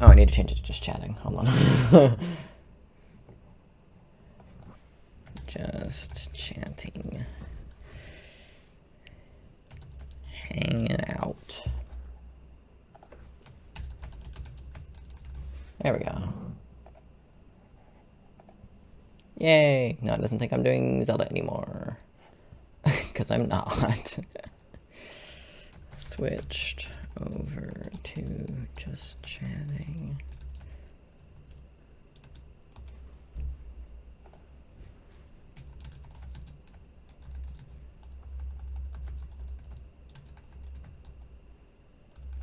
Oh, I need to change it to just chatting. Hold on. Just chatting. Hanging out. There we go. Yay! No, it doesn't think I'm doing Zelda anymore. Because I'm not. Switched over to just chatting.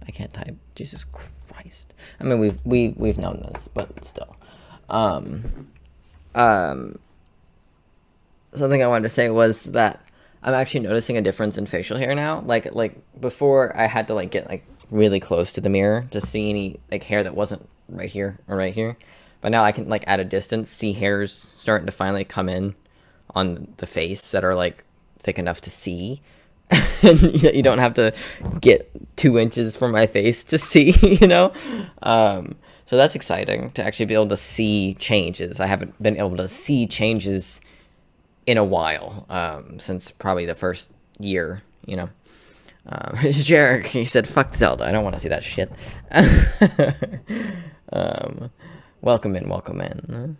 I can't type. Jesus Christ. I mean, we've known this, but still. Something I wanted to say was that I'm actually noticing a difference in facial hair now. Like before, I had to like get like really close to the mirror to see any like hair that wasn't right here or right here. But now I can like at a distance see hairs starting to finally come in on the face that are like thick enough to see. And you don't have to get 2 inches from my face to see, you know? So that's exciting to actually be able to see changes. I haven't been able to see changes in a while, since probably the first year, you know. Jarek, he said, fuck Zelda, I don't want to see that shit. Welcome in.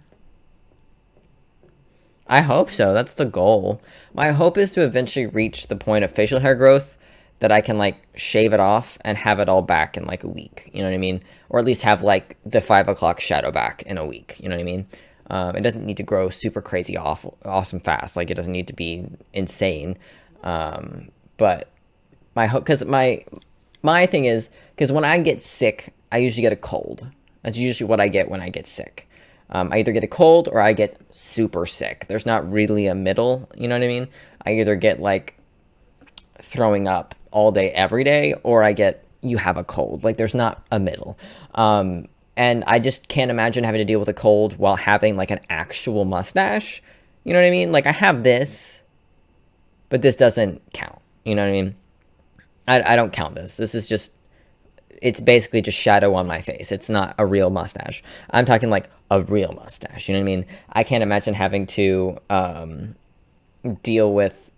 I hope so. That's the goal. My hope is to eventually reach the point of facial hair growth that I can like shave it off and have it all back in like a week. You know what I mean? Or at least have like the 5 o'clock shadow back in a week. You know what I mean? It doesn't need to grow super crazy awesome fast. Like it doesn't need to be insane. But my hope, because my thing is, because when I get sick, I usually get a cold. That's usually what I get when I get sick. I either get a cold or I get super sick. There's not really a middle, you know what I mean? I either get like throwing up all day, every day, or I get, you have a cold. Like there's not a middle. And I just can't imagine having to deal with a cold while having like an actual mustache. You know what I mean? Like I have this, but this doesn't count. You know what I mean? I don't count this. This is just, it's basically just shadow on my face. It's not a real mustache. I'm talking like a real mustache. You know what I mean? I can't imagine having to deal with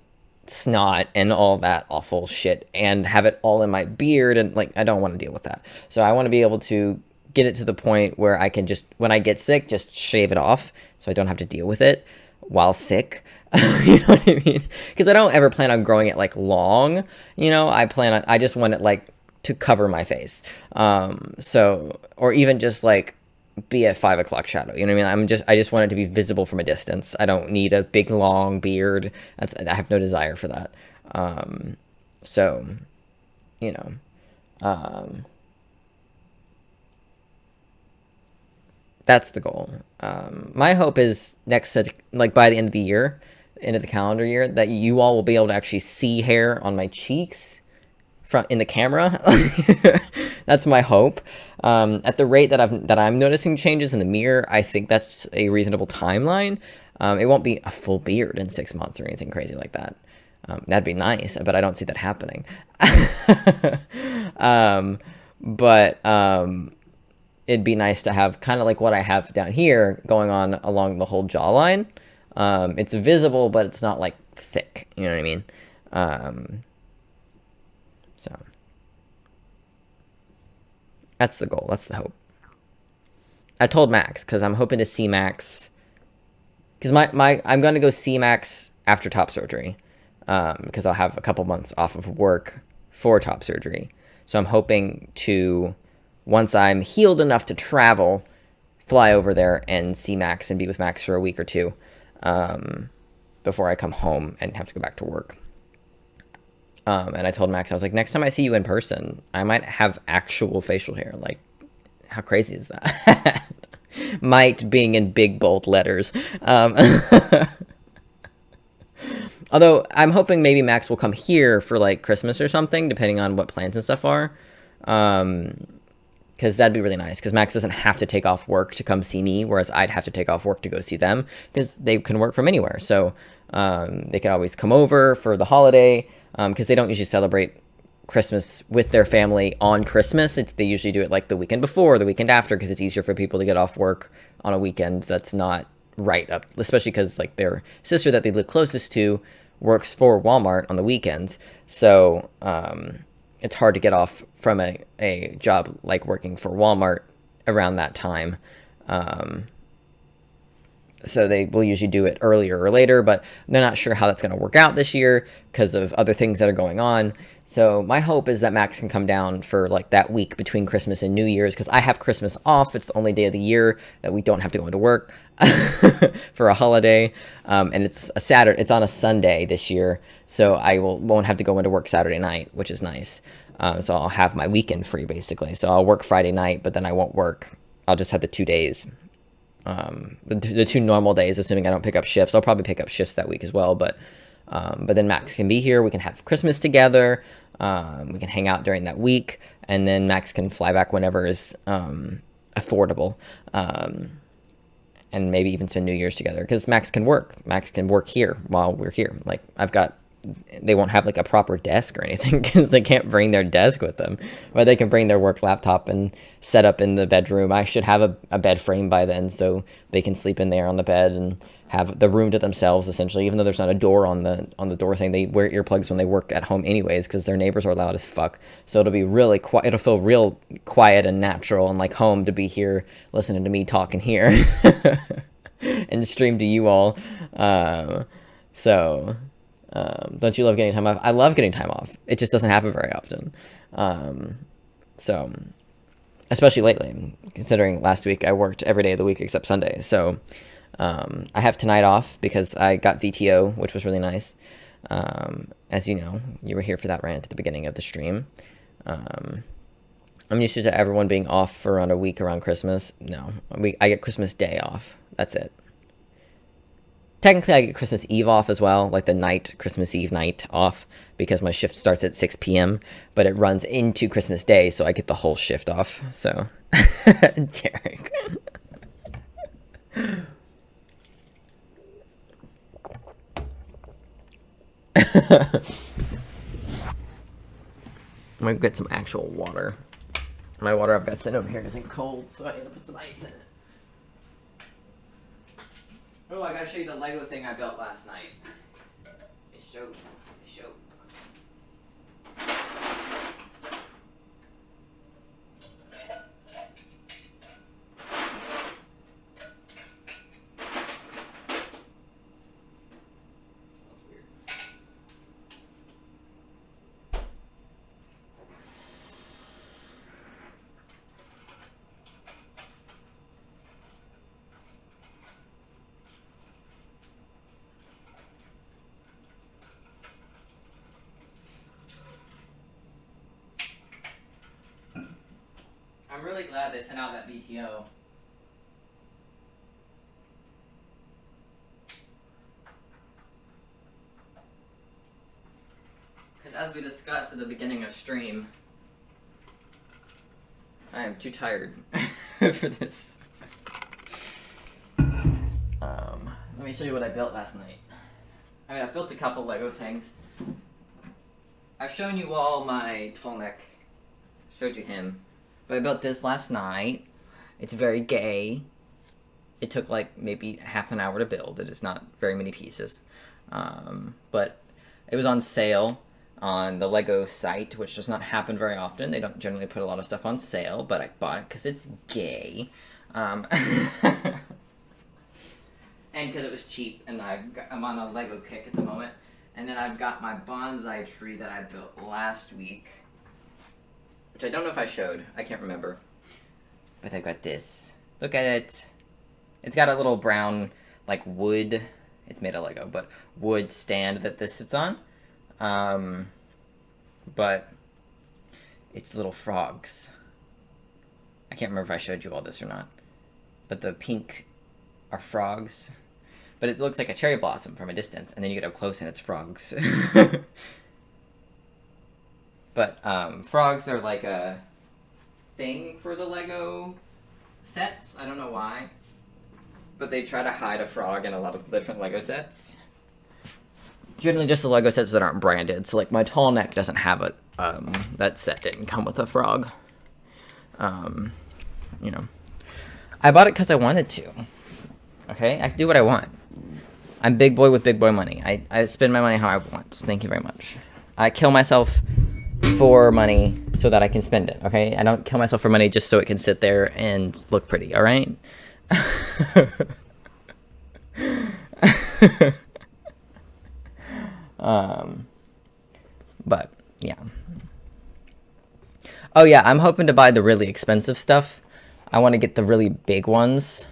snot and all that awful shit and have it all in my beard. And like, I don't want to deal with that. So I want to be able to get it to the point where I can just, when I get sick, just shave it off so I don't have to deal with it while sick. You know what I mean? Because I don't ever plan on growing it like long. You know, I just want it like to cover my face. So, or even just like be a 5 o'clock shadow. You know what I mean? I just want it to be visible from a distance. I don't need a big long beard. I have no desire for that. So, you know, that's the goal. My hope is like by the end of the year, end of the calendar year, that you all will be able to actually see hair on my cheeks in the camera. That's my hope. At the rate that I'm noticing changes in the mirror, I think that's a reasonable timeline. It won't be a full beard in 6 months or anything crazy like that. That'd be nice, but I don't see that happening. But it'd be nice to have kind of like what I have down here going on along the whole jawline. It's visible, but it's not like thick. You know what I mean? So that's the goal. That's the hope. I told Max, because I'm hoping to see Max, because I'm going to go see Max after top surgery, because I'll have a couple months off of work for top surgery. So I'm hoping to, once I'm healed enough to travel, fly over there and see Max and be with Max for a week or two, before I come home and have to go back to work. And I told Max, I was like, next time I see you in person, I might have actual facial hair. Like, how crazy is that? Might being in big bold letters. Although I'm hoping maybe Max will come here for like Christmas or something, depending on what plans and stuff are. Because that'd be really nice, because Max doesn't have to take off work to come see me, whereas I'd have to take off work to go see them, because they can work from anywhere. So they could always come over for the holiday, because they don't usually celebrate Christmas with their family on Christmas. They usually do it like the weekend before, or the weekend after, because it's easier for people to get off work on a weekend that's not right up, especially because like their sister that they live closest to works for Walmart on the weekends. So it's hard to get off from a job like working for Walmart around that time. So they will usually do it earlier or later, but they're not sure how that's going to work out this year because of other things that are going on. So my hope is that Max can come down for like that week between Christmas and New Year's, because I have Christmas off. It's the only day of the year that we don't have to go into work for a holiday. And it's a Saturday. It's on a Sunday this year, so I won't have to go into work Saturday night, which is nice. So I'll have my weekend free basically. So I'll work Friday night, but then I won't work. I'll just have the 2 days. The 2 normal days, assuming I don't pick up shifts. I'll probably pick up shifts that week as well, but then Max can be here. We can have Christmas together. We can hang out during that week, and then Max can fly back whenever is affordable, and maybe even spend New Year's together, because Max can work. Max can work here while we're here. Like they won't have like a proper desk or anything because they can't bring their desk with them, but they can bring their work laptop and set up in the bedroom. I should have a bed frame by then, so they can sleep in there on the bed and have the room to themselves, essentially. Even though there's not a door on the door thing, they wear earplugs when they work at home anyways, because their neighbors are loud as fuck. So it'll be really quiet. It'll feel real quiet and natural and like home to be here listening to me talking here and stream to you all. Don't you love getting time off? I love getting time off. It just doesn't happen very often. So, especially lately, considering last week I worked every day of the week except Sunday. So, I have tonight off because I got VTO, which was really nice. As you know, you were here for that rant at the beginning of the stream. I'm used to everyone being off for around a week around Christmas. No, I get Christmas Day off. That's it. Technically, I get Christmas Eve off as well, like the night, Christmas Eve night off, because my shift starts at 6 p.m., but it runs into Christmas Day, so I get the whole shift off. So, Jarek. I'm gonna get some actual water. My water I've got sitting over here isn't cold, so I need to put some ice in it. Oh, I gotta show you the Lego thing I built last night. It showed. Smells weird. I'm really glad they sent out that VTO. Because as we discussed at the beginning of stream, I am too tired for this. Let me show you what I built last night. I mean, I built a couple Lego things. I've shown you all my tall neck. Showed you him. But I built this last night. It's very gay. It took like maybe half an hour to build. It is not very many pieces. But it was on sale on the Lego site, which does not happen very often. They don't generally put a lot of stuff on sale, but I bought it because it's gay. And because it was cheap, and I'm on a Lego kick at the moment. And then I've got my bonsai tree that I built last week, which I don't know if I showed. I can't remember. But I've got this. Look at it. It's got a little brown, like, wood. It's made of Lego, but wood stand that this sits on. But it's little frogs. I can't remember if I showed you all this or not. But the pink are frogs. But it looks like a cherry blossom from a distance, and then you get up close and it's frogs. But frogs are like a thing for the Lego sets. I don't know why. But they try to hide a frog in a lot of different Lego sets. Generally just the Lego sets that aren't branded. So like my tall neck doesn't have a, that set didn't come with a frog. You know, I bought it because I wanted to. Okay, I can do what I want. I'm big boy with big boy money. I spend my money how I want. Thank you very much. I kill myself for money so that I can spend it. Okay, I don't kill myself for money just so it can sit there and look pretty. All right. But yeah. Oh yeah, I'm hoping to buy the really expensive stuff. I want to get the really big ones.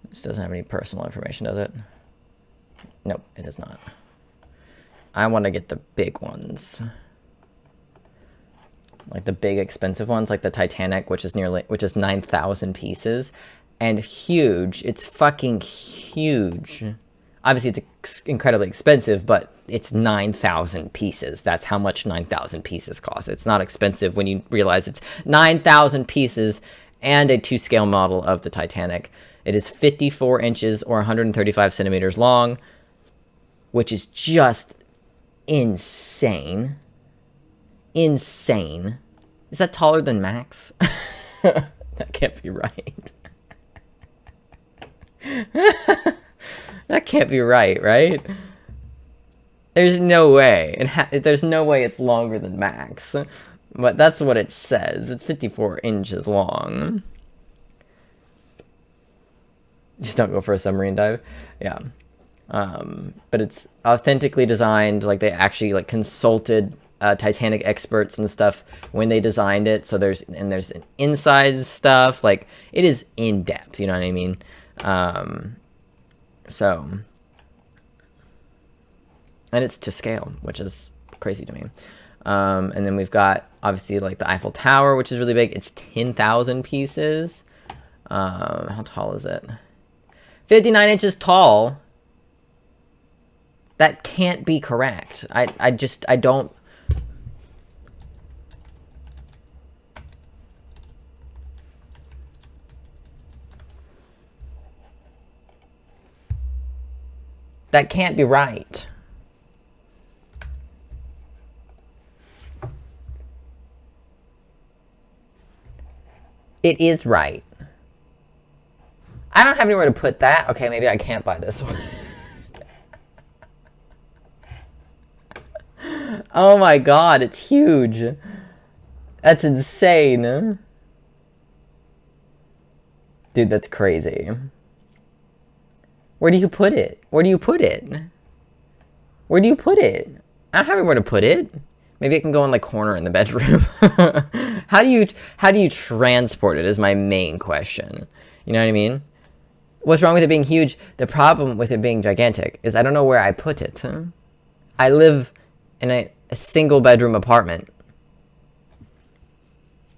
This doesn't have any personal information, does it? Nope, it does not. I want to get the big ones. Like the big expensive ones, like the Titanic, which is 9,000 pieces. And huge. It's fucking huge. Obviously, it's incredibly expensive, but it's 9,000 pieces. That's how much 9,000 pieces cost. It's not expensive when you realize it's 9,000 pieces and a 2-scale model of the Titanic. It is 54 inches or 135 centimeters long, which is just insane. Insane. Is that taller than Max? That can't be right. That can't be right, right? There's no way. There's no way it's longer than Max. But that's what it says. It's 54 inches long. Just don't go for a submarine dive. Yeah. But it's authentically designed. Like they actually like consulted Titanic experts and stuff when they designed it. So there's an inside stuff. Like it is in depth. You know what I mean? So, and it's to scale, which is crazy to me. And then we've got obviously like the Eiffel Tower, which is really big. It's 10,000 pieces. How tall is it? 59 inches tall. That can't be correct. I don't. That can't be right. It is right. I don't have anywhere to put that. Okay, maybe I can't buy this one. Oh my god, it's huge. That's insane. Dude, that's crazy. Where do you put it? Where do you put it? Where do you put it? I don't have anywhere to put it. Maybe it can go in the corner in the bedroom. How do you transport it is my main question. You know what I mean? What's wrong with it being huge? The problem with it being gigantic is I don't know where I put it. I live in a single bedroom apartment.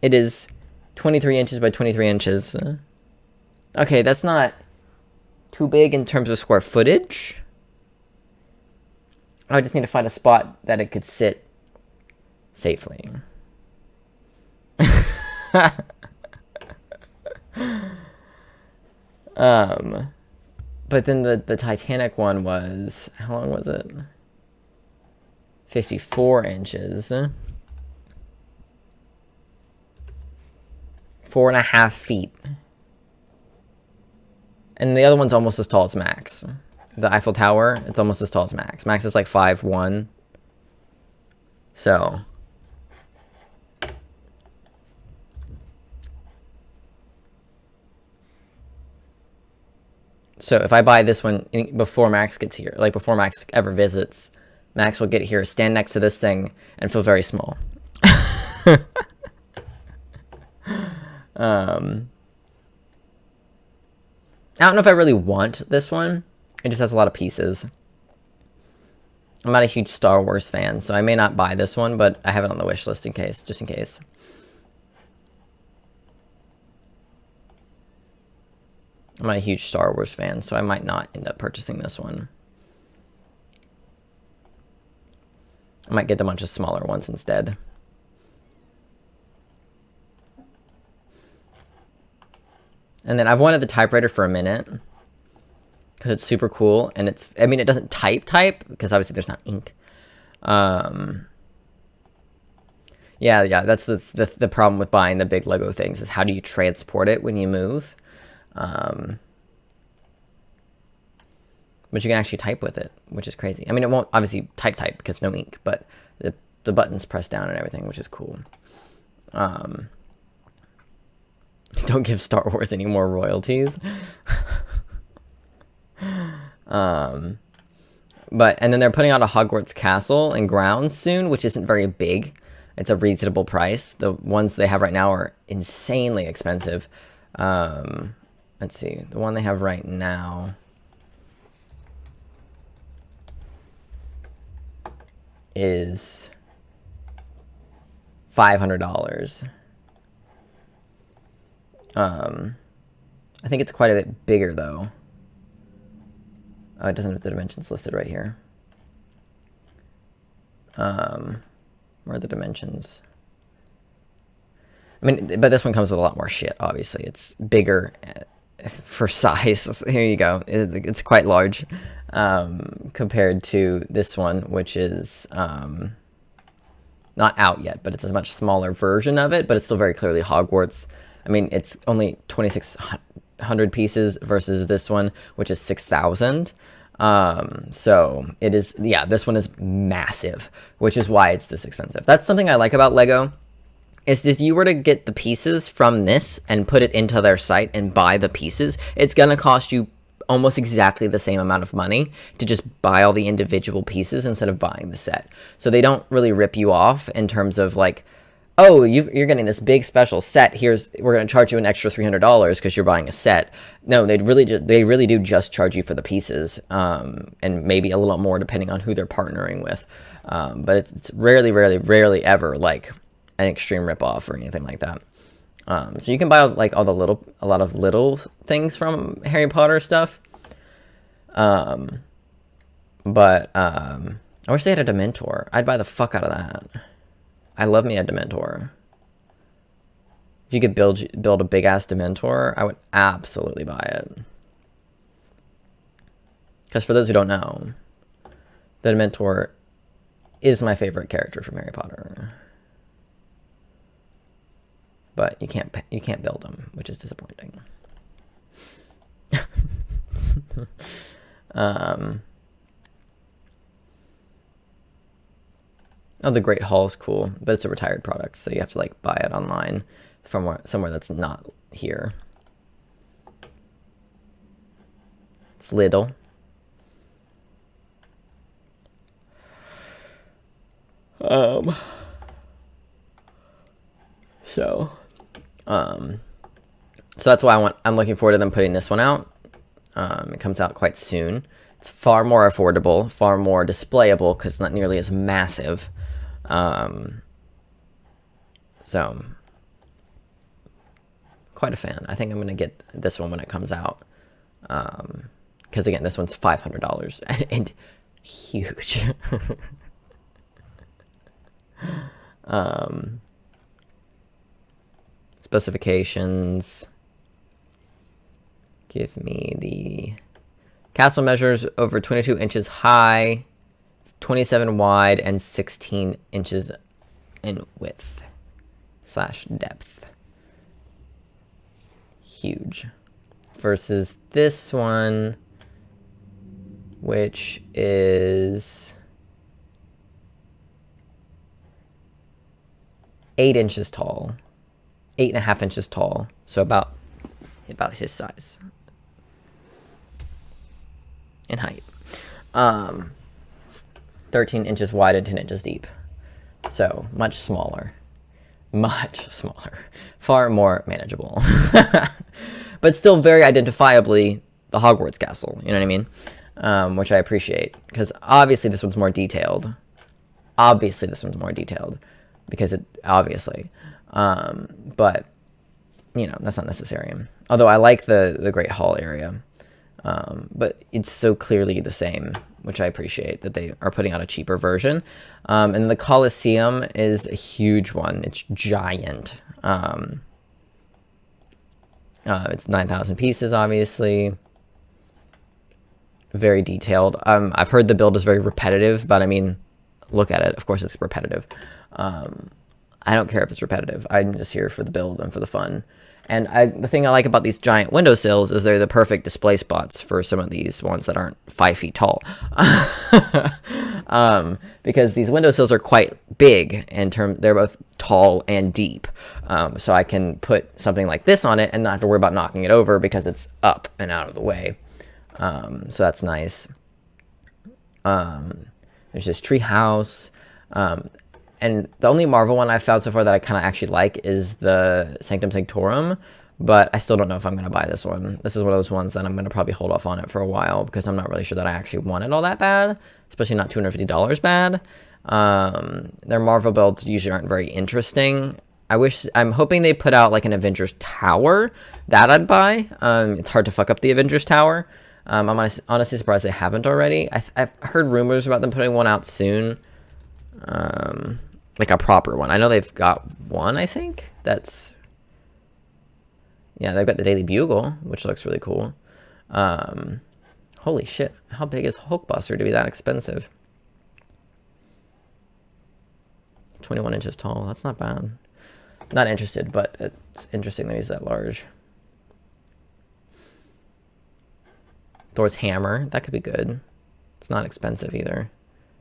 It is 23 inches by 23 inches. Okay, that's not too big in terms of square footage. I just need to find a spot that it could sit safely. But then the Titanic one was, how long was it? 54 inches. 4.5 feet. And the other one's almost as tall as Max. The Eiffel Tower, it's almost as tall as Max. Max is like 5'1". So. So if I buy this one before Max gets here, like before Max ever visits, Max will get here, stand next to this thing, and feel very small. I don't know if I really want this one. It just has a lot of pieces. I'm not a huge Star Wars fan, so I may not buy this one, but I have it on the wish list in case, just in case. I'm not a huge Star Wars fan, so I might not end up purchasing this one. I might get a bunch of smaller ones instead. And then I've wanted the typewriter for a minute because it's super cool, and it's, I mean, it doesn't type because obviously there's not ink. Yeah, that's the problem with buying the big Lego things, is how do you transport it when you move? But you can actually type with it, which is crazy. I mean, it won't obviously type because no ink, but the buttons press down and everything, which is cool. Don't give Star Wars any more royalties. But, and then they're putting out a Hogwarts Castle and grounds soon, which isn't very big. It's a reasonable price. The ones they have right now are insanely expensive. Let's see. The one they have right now is $500. I think it's quite a bit bigger, though. Oh, it doesn't have the dimensions listed right here. Where are the dimensions? I mean, but this one comes with a lot more shit, obviously. It's bigger for size. Here you go. It's quite large compared to this one, which is not out yet, but it's a much smaller version of it, but it's still very clearly Hogwarts. I mean, it's only 2,600 pieces versus this one, which is 6,000. So it is, yeah, this one is massive, which is why it's this expensive. That's something I like about Lego, is if you were to get the pieces from this and put it into their site and buy the pieces, it's going to cost you almost exactly the same amount of money to just buy all the individual pieces instead of buying the set. So they don't really rip you off in terms of like, oh, you're getting this big special set. We're going to charge you an extra $300 because you're buying a set. No, they really do just charge you for the pieces, and maybe a little more depending on who they're partnering with. But it's rarely ever like an extreme ripoff or anything like that. So you can buy like a lot of little things from Harry Potter stuff. But I wish they had a Dementor. I'd buy the fuck out of that. I love me a Dementor. If you could build a big ass Dementor, I would absolutely buy it. Because for those who don't know, the Dementor is my favorite character from Harry Potter. But you can't build them, which is disappointing. Oh, the Great Hall is cool, but it's a retired product, so you have to like buy it online from somewhere that's not here. It's little. So that's why I'm looking forward to them putting this one out. It comes out quite soon. It's far more affordable, far more displayable because it's not nearly as massive. So quite a fan. I think I'm gonna get this one when it comes out. Because again, this one's $500 and huge. Specifications. Give me the castle. Measures over 22 inches high, 27 wide, and 16 inches in width / depth. Huge. Versus this one, which is 8 inches tall, 8.5 inches tall. So about his size in height. 13 inches wide and 10 inches deep. So much smaller, far more manageable, but still very identifiably the Hogwarts castle. You know what I mean? Which I appreciate, because obviously this one's more detailed. Because it obviously, but you know, that's not necessary. Although I like the Great Hall area. But it's so clearly the same, which I appreciate that they are putting out a cheaper version. And the Coliseum is a huge one. It's giant. It's 9,000 pieces, obviously. Very detailed. I've heard the build is very repetitive, but I mean, look at it. Of course, it's repetitive. I don't care if it's repetitive. I'm just here for the build and for the fun. And the thing I like about these giant windowsills is they're the perfect display spots for some of these ones that aren't 5 feet tall. Because these windowsills are quite big in terms, they're both tall and deep. So I can put something like this on it and not have to worry about knocking it over because it's up and out of the way. So that's nice. There's this tree house. And the only Marvel one I've found so far that I kind of actually like is the Sanctum Sanctorum, but I still don't know if I'm going to buy this one. This is one of those ones that I'm going to probably hold off on it for a while because I'm not really sure that I actually want it all that bad, especially not $250 bad. Their Marvel builds usually aren't very interesting. I'm hoping they put out like an Avengers Tower that I'd buy. It's hard to fuck up the Avengers Tower. I'm honestly surprised they haven't already. I've heard rumors about them putting one out soon. Like a proper one. I know they've got one, I think. That's... Yeah, they've got the Daily Bugle, which looks really cool. Holy shit. How big is Hulkbuster to be that expensive? 21 inches tall. That's not bad. Not interested, but it's interesting that he's that large. Thor's hammer. That could be good. It's not expensive either.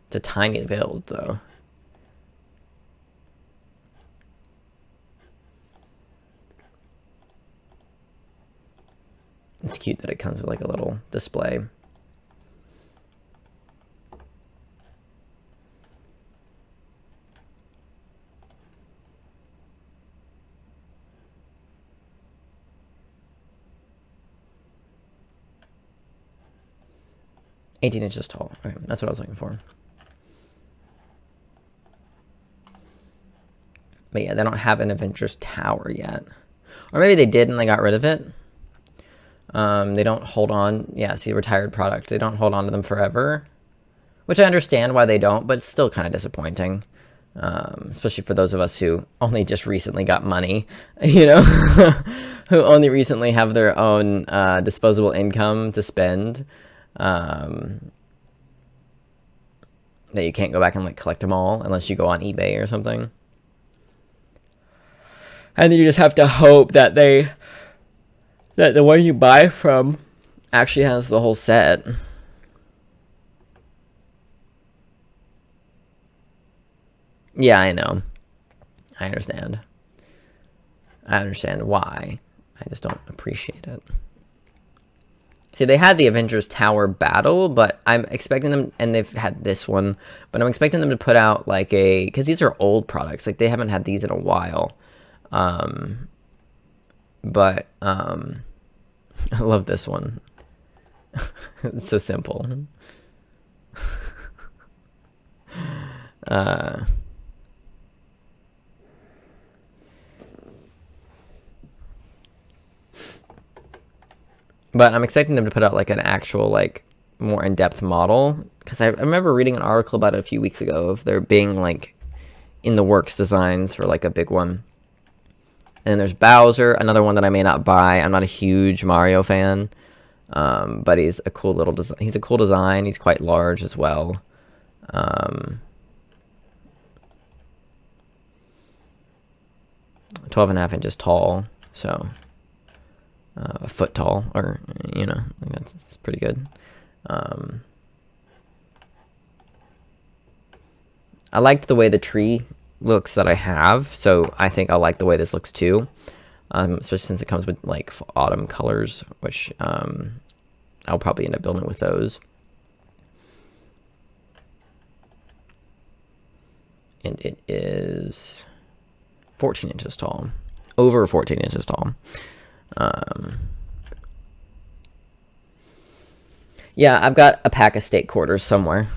It's a tiny build, though. It's cute that it comes with like a little display. $18 inches tall. Okay, that's what I was looking for. But yeah, they don't have an Avengers Tower yet. Or maybe they did and they got rid of it. They don't hold on. Yeah, see, retired product. They don't hold on to them forever. Which I understand why they don't, but it's still kind of disappointing. Especially for those of us who only just recently got money, you know? Who only recently have their own disposable income to spend. That you can't go back and like collect them all unless you go on eBay or something. And then you just have to hope that the one you buy from actually has the whole set. Yeah, I know. I understand. I understand why. I just don't appreciate it. See, they had the Avengers Tower battle, but I'm expecting them, and they've had this one, but I'm expecting them to put out like because these are old products. Like, they haven't had these in a while. But I love this one. It's so simple. But I'm expecting them to put out like an actual, like, more in-depth model, because I remember reading an article about it a few weeks ago of there being like in the works designs for like a big one. And then there's Bowser, another one that I may not buy. I'm not a huge Mario fan, but he's a cool little design. He's a cool design. He's quite large as well. 12.5 inches tall, so a foot tall, or you know, that's pretty good. I liked the way the tree looks that I have, so I think I like the way this looks too, especially since it comes with like autumn colors, which I'll probably end up building with those. And it is 14 inches tall, over 14 inches tall. Yeah, I've got a pack of steak quarters somewhere.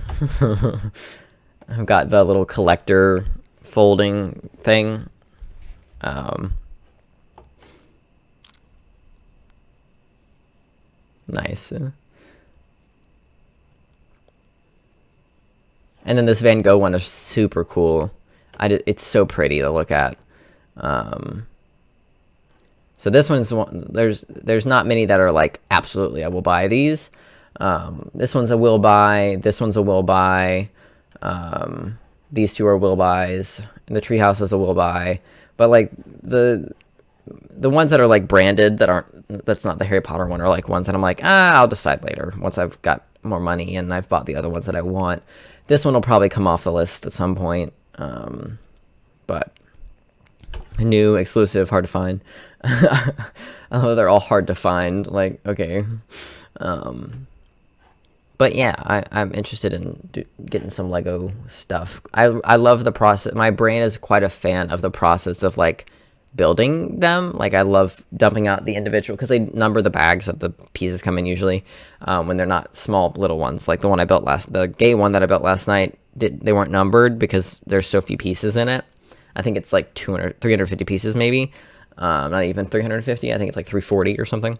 I've got the little collector folding thing. Nice. And then this Van Gogh one is super cool. It's so pretty to look at. So this one's one, there's not many that are like absolutely I will buy these. This one's a will buy. This one's a will buy. These two are will buys. And the treehouse is a will buy. But like the ones that are like branded that's not the Harry Potter one, are like ones that I'm like, I'll decide later once I've got more money and I've bought the other ones that I want. This one will probably come off the list at some point. But new, exclusive, hard to find. Although they're all hard to find. Like, okay. But yeah, I'm interested in getting some Lego stuff. I love the process. My brain is quite a fan of the process of like building them. Like I love dumping out the individual, because they number the bags that the pieces come in usually, when they're not small little ones. Like the gay one that I built last night, they weren't numbered because there's so few pieces in it. I think it's like 350 pieces maybe. Not even 350. I think it's like 340 or something.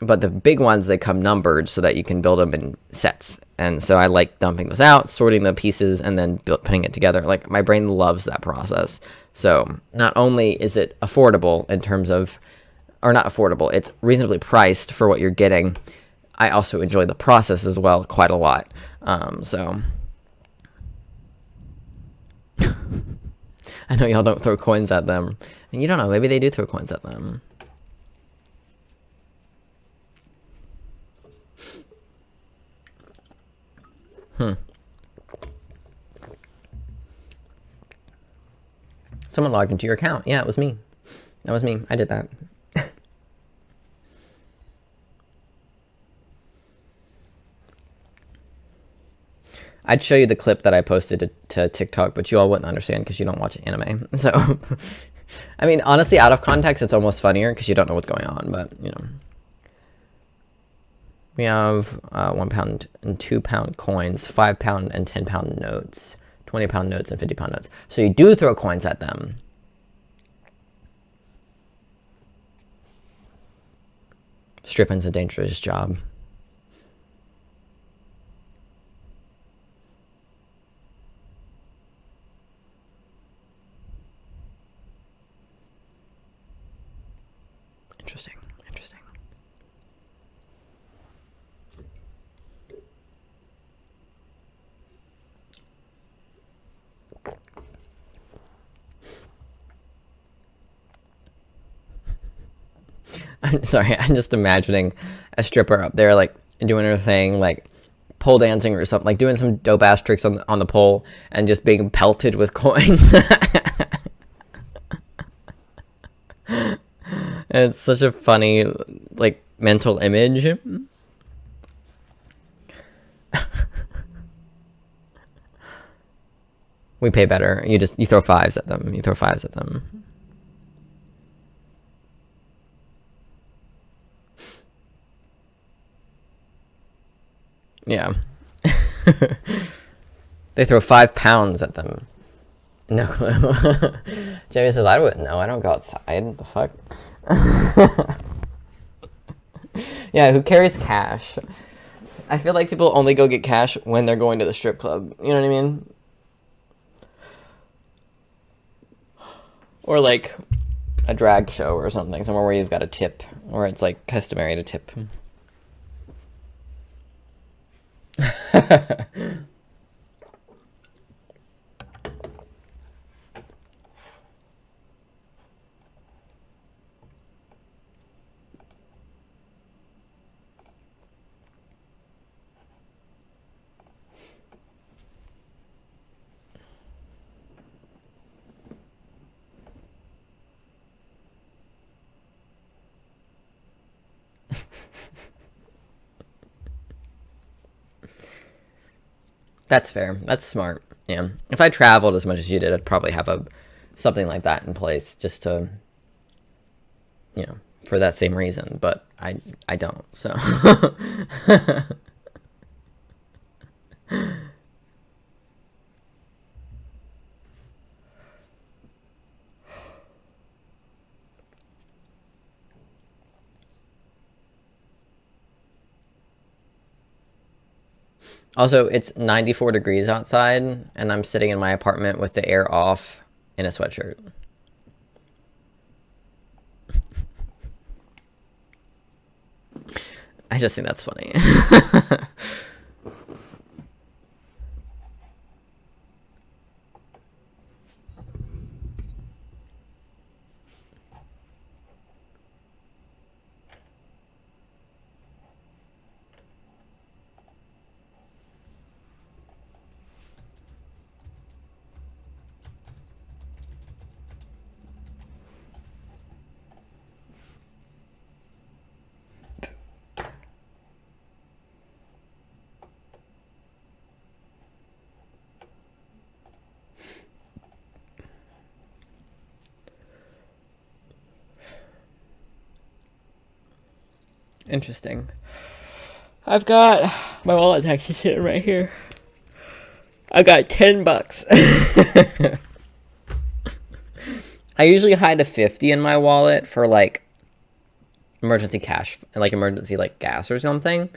But the big ones, they come numbered so that you can build them in sets. And so I like dumping those out, sorting the pieces, and then putting it together. Like my brain loves that process. So not only is it affordable in terms of, or not affordable, it's reasonably priced for what you're getting. I also enjoy the process as well quite a lot. So I know y'all don't throw coins at them. And you don't know, maybe they do throw coins at them. Someone logged into your account. Yeah, it was me. That was me. I did that. I'd show you the clip that I posted to TikTok, but you all wouldn't understand because you don't watch anime. So, I mean, honestly, out of context, it's almost funnier because you don't know what's going on. But, you know. We have £1 and £2 coins, £5 and £10 notes, £20 notes, and £50 notes. So you do throw coins at them. Stripping's a dangerous job. Interesting. I'm sorry, I'm just imagining a stripper up there, like, doing her thing, like, pole dancing or something, like, doing some dope-ass tricks on the pole, and just being pelted with coins. It's such a funny, like, mental image. We pay better. You throw fives at them. Yeah. They throw £5 at them. No clue. Jamie says, I wouldn't know. I don't go outside. What the fuck? Yeah, who carries cash? I feel like people only go get cash when they're going to the strip club. You know what I mean? Or like a drag show or something. Somewhere where you've got a tip. Or it's like customary to tip. That's fair. That's smart. Yeah. If I traveled as much as you did, I'd probably have something like that in place just to, for that same reason. But I don't. So. Also, it's 94 degrees outside, and I'm sitting in my apartment with the air off in a sweatshirt. I just think that's funny. Interesting. I've got my wallet's actually sitting right here. I got $10. I usually hide a 50 in my wallet for like emergency cash, like emergency like gas or something,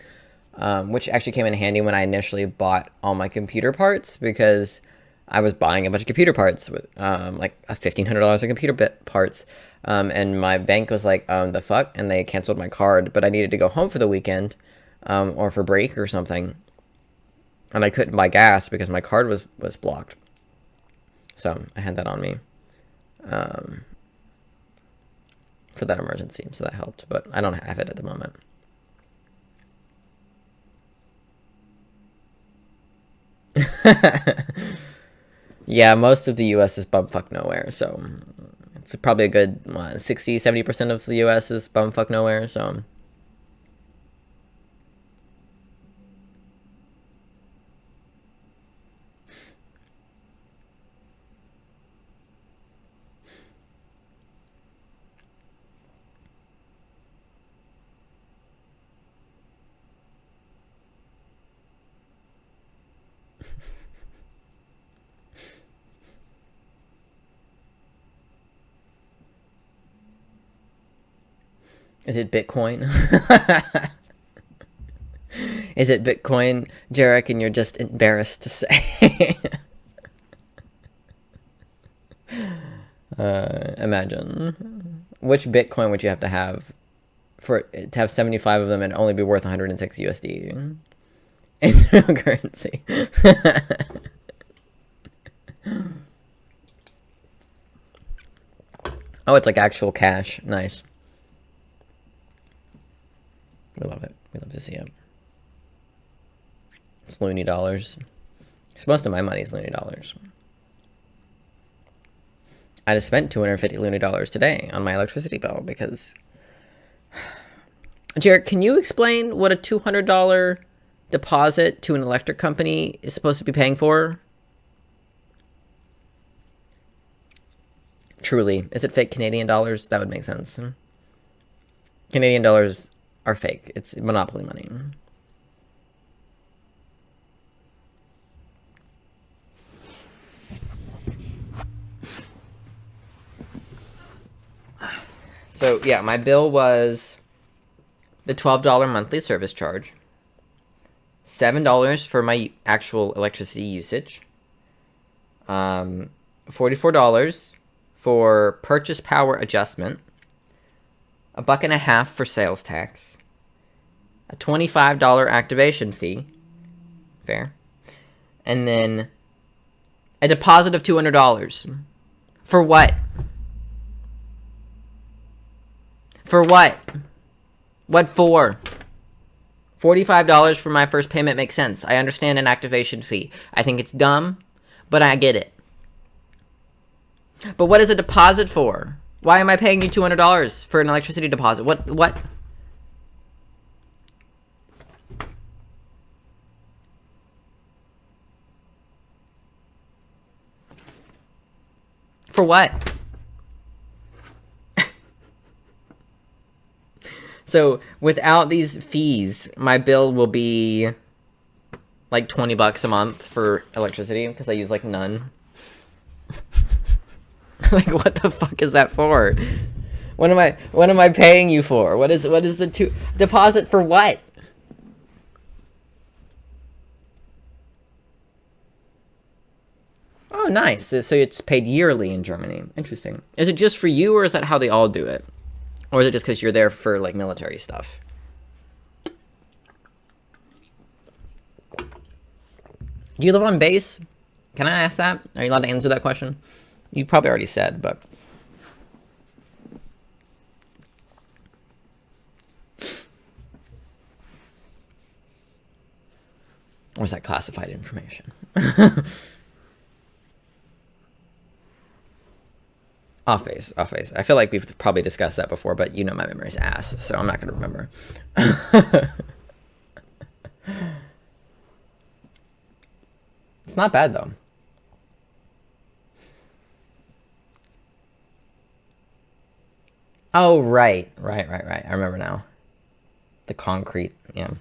which actually came in handy when I initially bought all my computer parts, because I was buying a bunch of computer parts with like $1,500 of computer parts. And my bank was like, the fuck? And they canceled my card, but I needed to go home for the weekend, or for break or something. And I couldn't buy gas because my card was blocked. So I had that on me, for that emergency. So that helped, but I don't have it at the moment. Yeah, most of the U.S. is bumfuck nowhere, so it's probably a good 60-70% of the U.S. is bumfuck nowhere, so... Is it Bitcoin? Is it Bitcoin, Jarek, and you're just embarrassed to say? Imagine. Which Bitcoin would you have for to have 75 of them and only be worth 106 USD? It's real currency. Oh, it's like actual cash. Nice. We love it. We love to see it. It's loony dollars. Most of my money is loony dollars. I just spent 250 loony dollars today on my electricity bill because... Jared, can you explain what a $200 deposit to an electric company is supposed to be paying for? Truly. Is it fake Canadian dollars? That would make sense. Canadian dollars are fake. It's monopoly money. So, yeah, my bill was the $12 monthly service charge, $7 for my actual electricity usage, $44 for purchase power adjustment, $1.50 for sales tax, a $25 activation fee, fair, and then a deposit of $200. For what? For what? What for? $45 for my first payment makes sense. I understand an activation fee. I think it's dumb, but I get it. But what is a deposit for? Why am I paying you $200 for an electricity deposit? What? For what? So without these fees, my bill will be like $20 a month for electricity because I use like none. Like, what the fuck is that for? What am I paying you for? What is the deposit for what? nice. So it's paid yearly in Germany. Interesting. Is it just for you, or is that how they all do it? Or is it just because you're there for, like, military stuff? Do you live on base? Can I ask that? Are you allowed to answer that question? You probably already said, but... Or is that classified information? Off base, off base. I feel like we've probably discussed that before, but you know my memory's ass, so I'm not going to remember. It's not bad, though. Oh, right. I remember now. The concrete, yeah.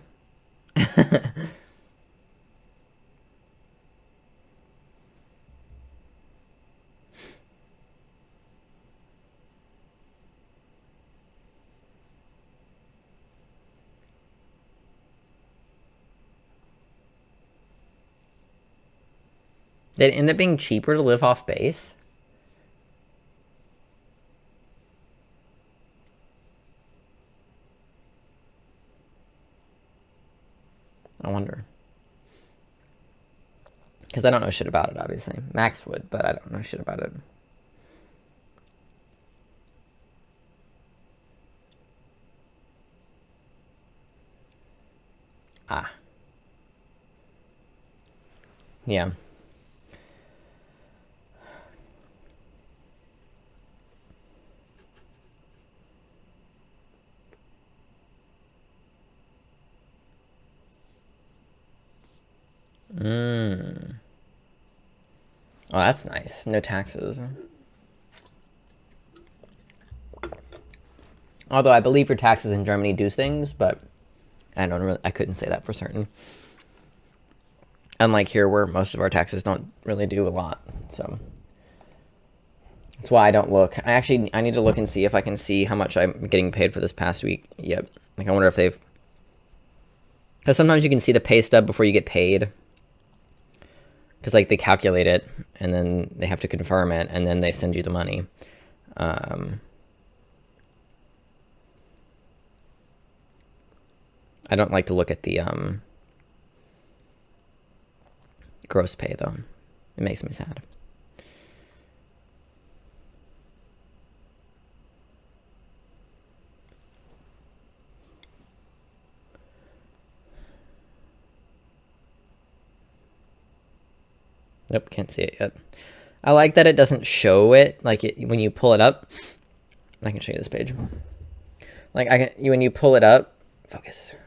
Did it end up being cheaper to live off base? I wonder. Because I don't know shit about it, obviously. Max would, but I don't know shit about it. Ah. Yeah. Oh, that's nice. No taxes. Although I believe your taxes in Germany do things, but I couldn't say that for certain. Unlike here, where most of our taxes don't really do a lot, so that's why I don't look. I need to look and see if I can see how much I'm getting paid for this past week. Yep. Like, I wonder if they've... Because sometimes you can see the pay stub before you get paid. Because, like, they calculate it, and then they have to confirm it, and then they send you the money. I don't like to look at the gross pay, though. It makes me sad. Nope, can't see it yet. I like that it doesn't show it, like when you pull it up. I can show you this page. Like when you pull it up, focus.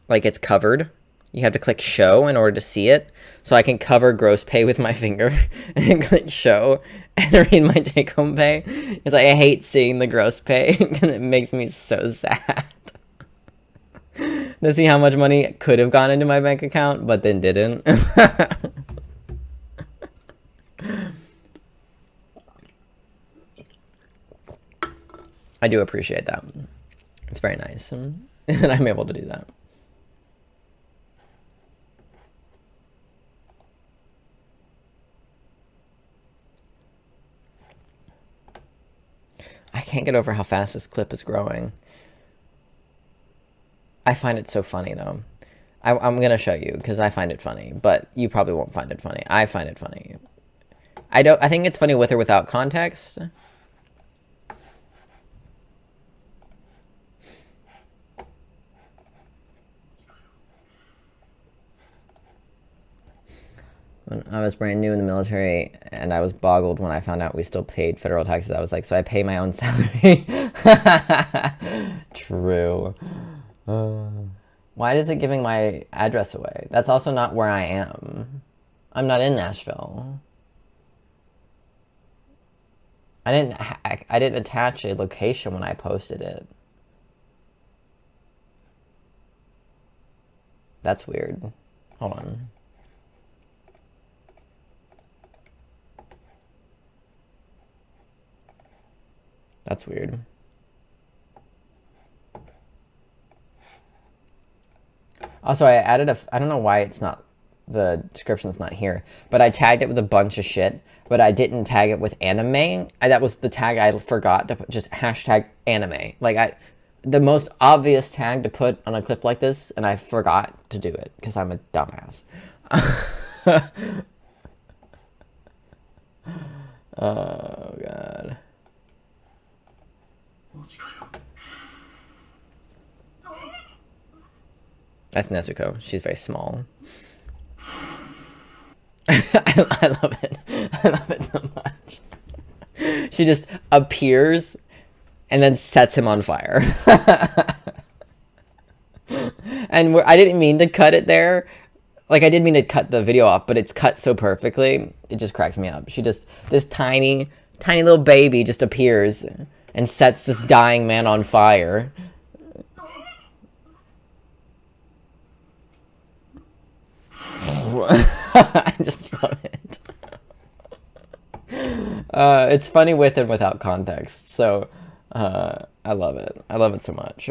Like it's covered. You have to click show in order to see it. So I can cover gross pay with my finger and click show and read my take home pay. It's like I hate seeing the gross pay because it makes me so sad. To see how much money could have gone into my bank account, but then didn't. I do appreciate that. It's very nice. And I'm able to do that. I can't get over how fast this clip is growing. I find it so funny, though. I'm going to show you, because I find it funny. But you probably won't find it funny. I find it funny. I think it's funny with or without context. When I was brand new in the military, and I was boggled when I found out we still paid federal taxes, I was like, so I pay my own salary? True. Why is it giving my address away? That's also not where I am. I'm not in Nashville. I didn't attach a location when I posted it. That's weird. Hold on. That's weird. Also, I added I don't know why it's not the description's not here, but I tagged it with a bunch of shit, but I didn't tag it with anime. That was the tag I forgot to put, just hashtag anime. Like, the most obvious tag to put on a clip like this, and I forgot to do it because I'm a dumbass. Oh, God. That's Nezuko. She's very small. I love it. I love it so much. She just appears and then sets him on fire. And I didn't mean to cut it there. Like, I didn't mean to cut the video off, but it's cut so perfectly. It just cracks me up. She just, this tiny, tiny little baby just appears and sets this dying man on fire. I just love it. It's funny with and without context. So, I love it. I love it so much.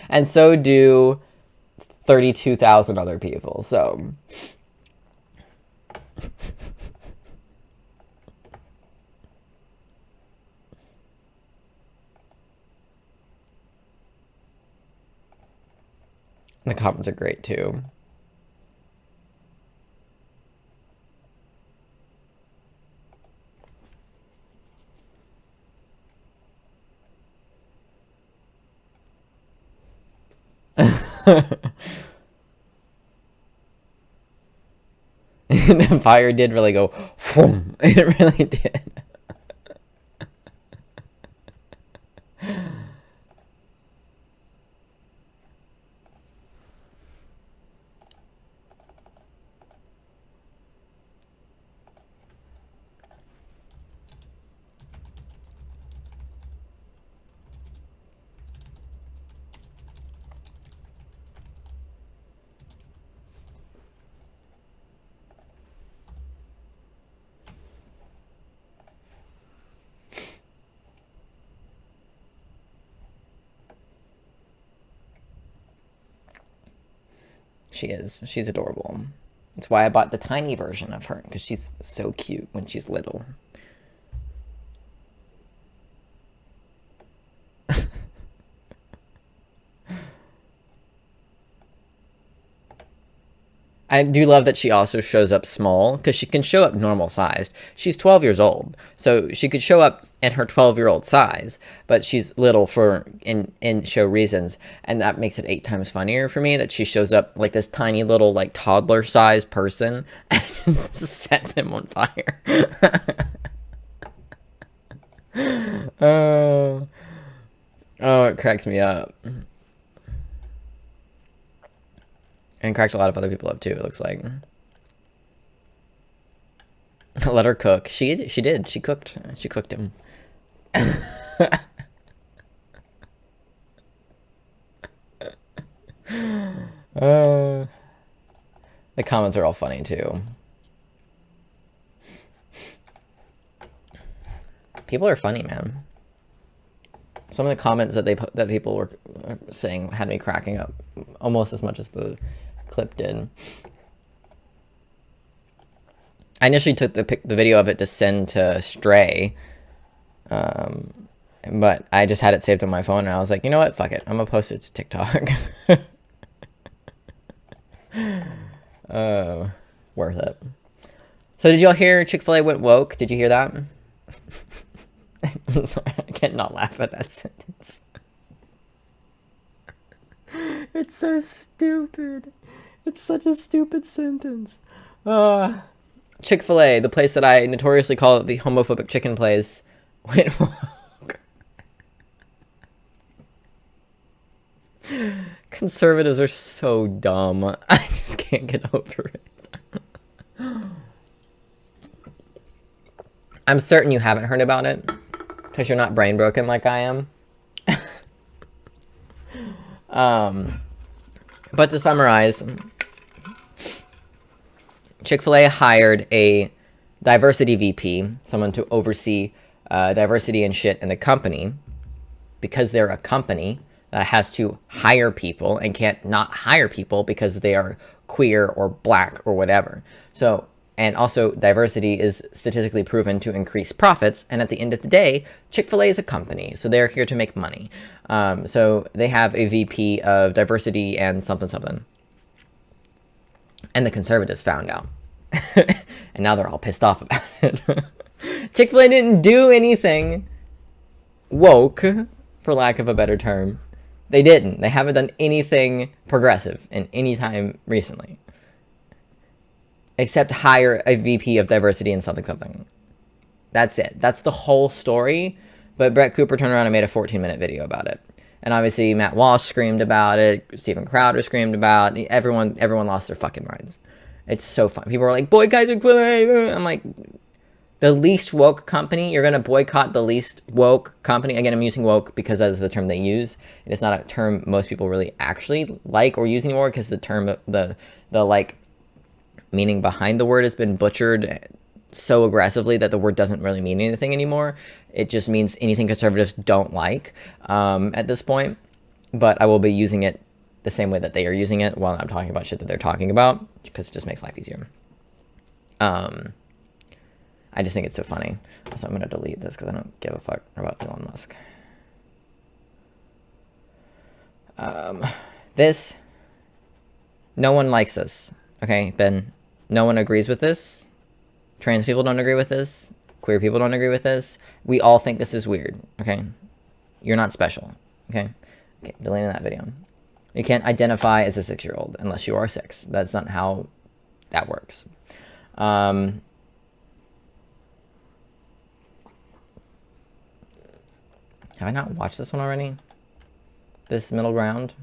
And so do 32,000 other people, so. The comments are great too. The fire did really go, whoom. It really did. She is. She's adorable. That's why I bought the tiny version of her, because she's so cute when she's little. I do love that she also shows up small, because she can show up normal sized. She's 12 years old, so she could show up in her 12-year-old size, but she's little for in show reasons, and that makes it 8 times funnier for me that she shows up like this tiny little like toddler-sized person and just sets him on fire. Oh, it cracks me up. And cracked a lot of other people up too, it looks like. Let her cook. She did. She cooked. She cooked him. The comments are all funny too. People are funny, man. Some of the comments that that people were saying had me cracking up almost as much as the clip did. I initially took the video of it to send to Stray, but I just had it saved on my phone, and I was like, you know what? Fuck it. I'm gonna post it to TikTok. Worth it. So did y'all hear Chick-fil-A went woke? Did you hear that? I'm sorry, I can't not laugh at that sentence. It's so stupid. It's such a stupid sentence. Chick-fil-A, the place that I notoriously call the homophobic chicken place, went woke. Conservatives are so dumb. I just can't get over it. I'm certain you haven't heard about it, because you're not brain broken like I am. But to summarize, Chick-fil-A hired a diversity VP, someone to oversee diversity and shit in the company, because they're a company that has to hire people and can't not hire people because they are queer or black or whatever. So, and also diversity is statistically proven to increase profits. And at the end of the day, Chick-fil-A is a company, so they're here to make money. So they have a VP of diversity and something something. And the conservatives found out. And now they're all pissed off about it. Chick-fil-A didn't do anything woke, for lack of a better term. They didn't. They haven't done anything progressive in any time recently. Except hire a VP of diversity and something something. That's it. That's the whole story. But Brett Cooper turned around and made a 14-minute video about it. And obviously Matt Walsh screamed about it. Steven Crowder screamed about it. Everyone lost their fucking minds. It's so fun. People are like, boycott Chick-fil-A. I'm like, the least woke company, you're going to boycott the least woke company. Again, I'm using woke because that is the term they use. It is not a term most people really actually like or use anymore, because the term, the like meaning behind the word has been butchered so aggressively that the word doesn't really mean anything anymore. It just means anything conservatives don't like at this point. But I will be using it the same way that they are using it while I'm talking about shit that they're talking about, because it just makes life easier. I just think it's so funny. So I'm going to delete this because I don't give a fuck about Elon Musk. This, no one likes this. Okay, Ben, no one agrees with this. Trans people don't agree with this. Queer people don't agree with this. We all think this is weird, okay? You're not special, okay? Okay, deleting that video. You can't identify as a 6-year-old unless you are 6. That's not how that works. Have I not watched this one already? This middle ground?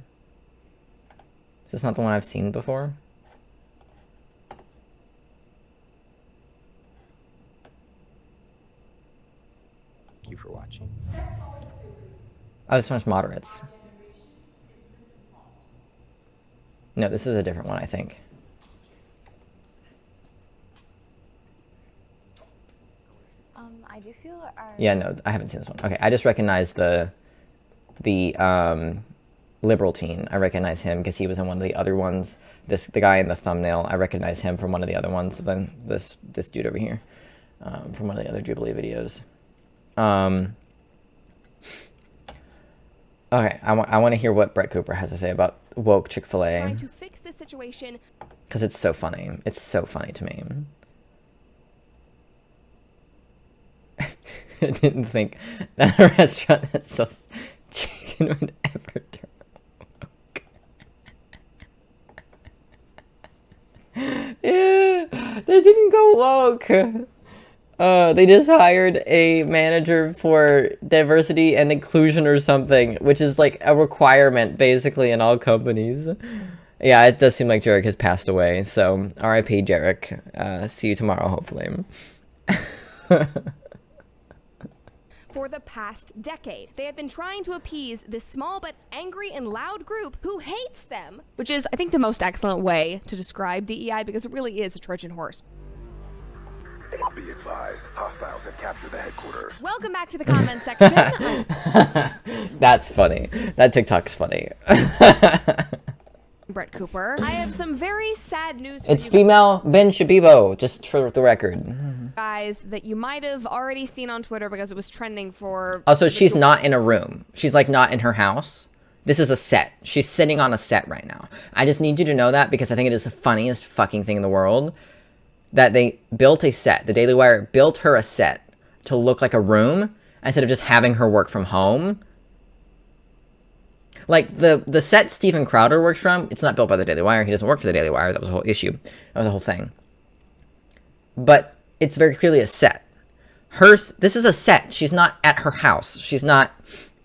Is this not the one I've seen before? Thank you for watching. Oh, this one's moderates. No, this is a different one, I think. I do feel our... Yeah, no, I haven't seen this one. Okay, I just recognize the liberal teen. I recognize him because he was in one of the other ones. The guy in the thumbnail, I recognize him from one of the other ones than this dude over here, from one of the other Jubilee videos. Okay, I want to hear what Brett Cooper has to say about woke Chick-fil-A. Trying to fix this situation. Because it's so funny. It's so funny to me. I didn't think that a restaurant that sells chicken would ever turn woke. Yeah, they didn't go woke. They just hired a manager for diversity and inclusion or something, which is like a requirement basically in all companies. Yeah, it does seem like Jarek has passed away, so R.I.P. Jarek. See you tomorrow, hopefully. For the past decade, they have been trying to appease this small but angry and loud group who hates them, which is, I think, the most excellent way to describe DEI, because it really is a Trojan horse. Be advised, hostiles have captured the headquarters. Welcome back to the comment section. That's funny. That TikTok's funny. Brett Cooper. I have some very sad news for It's you female Ben Shabibo, just for the record. guys that you might have already seen on Twitter because it was trending for... Also, she's not in a room. She's like not in her house. This is a set. She's sitting on a set right now. I just need you to know that because I think it is the funniest fucking thing in the world that they built a set. The Daily Wire built her a set to look like a room instead of just having her work from home. Like, the set Steven Crowder works from, it's not built by the Daily Wire. He doesn't work for the Daily Wire. That was a whole issue. That was a whole thing. But it's very clearly a set. This is a set. She's not at her house. She's not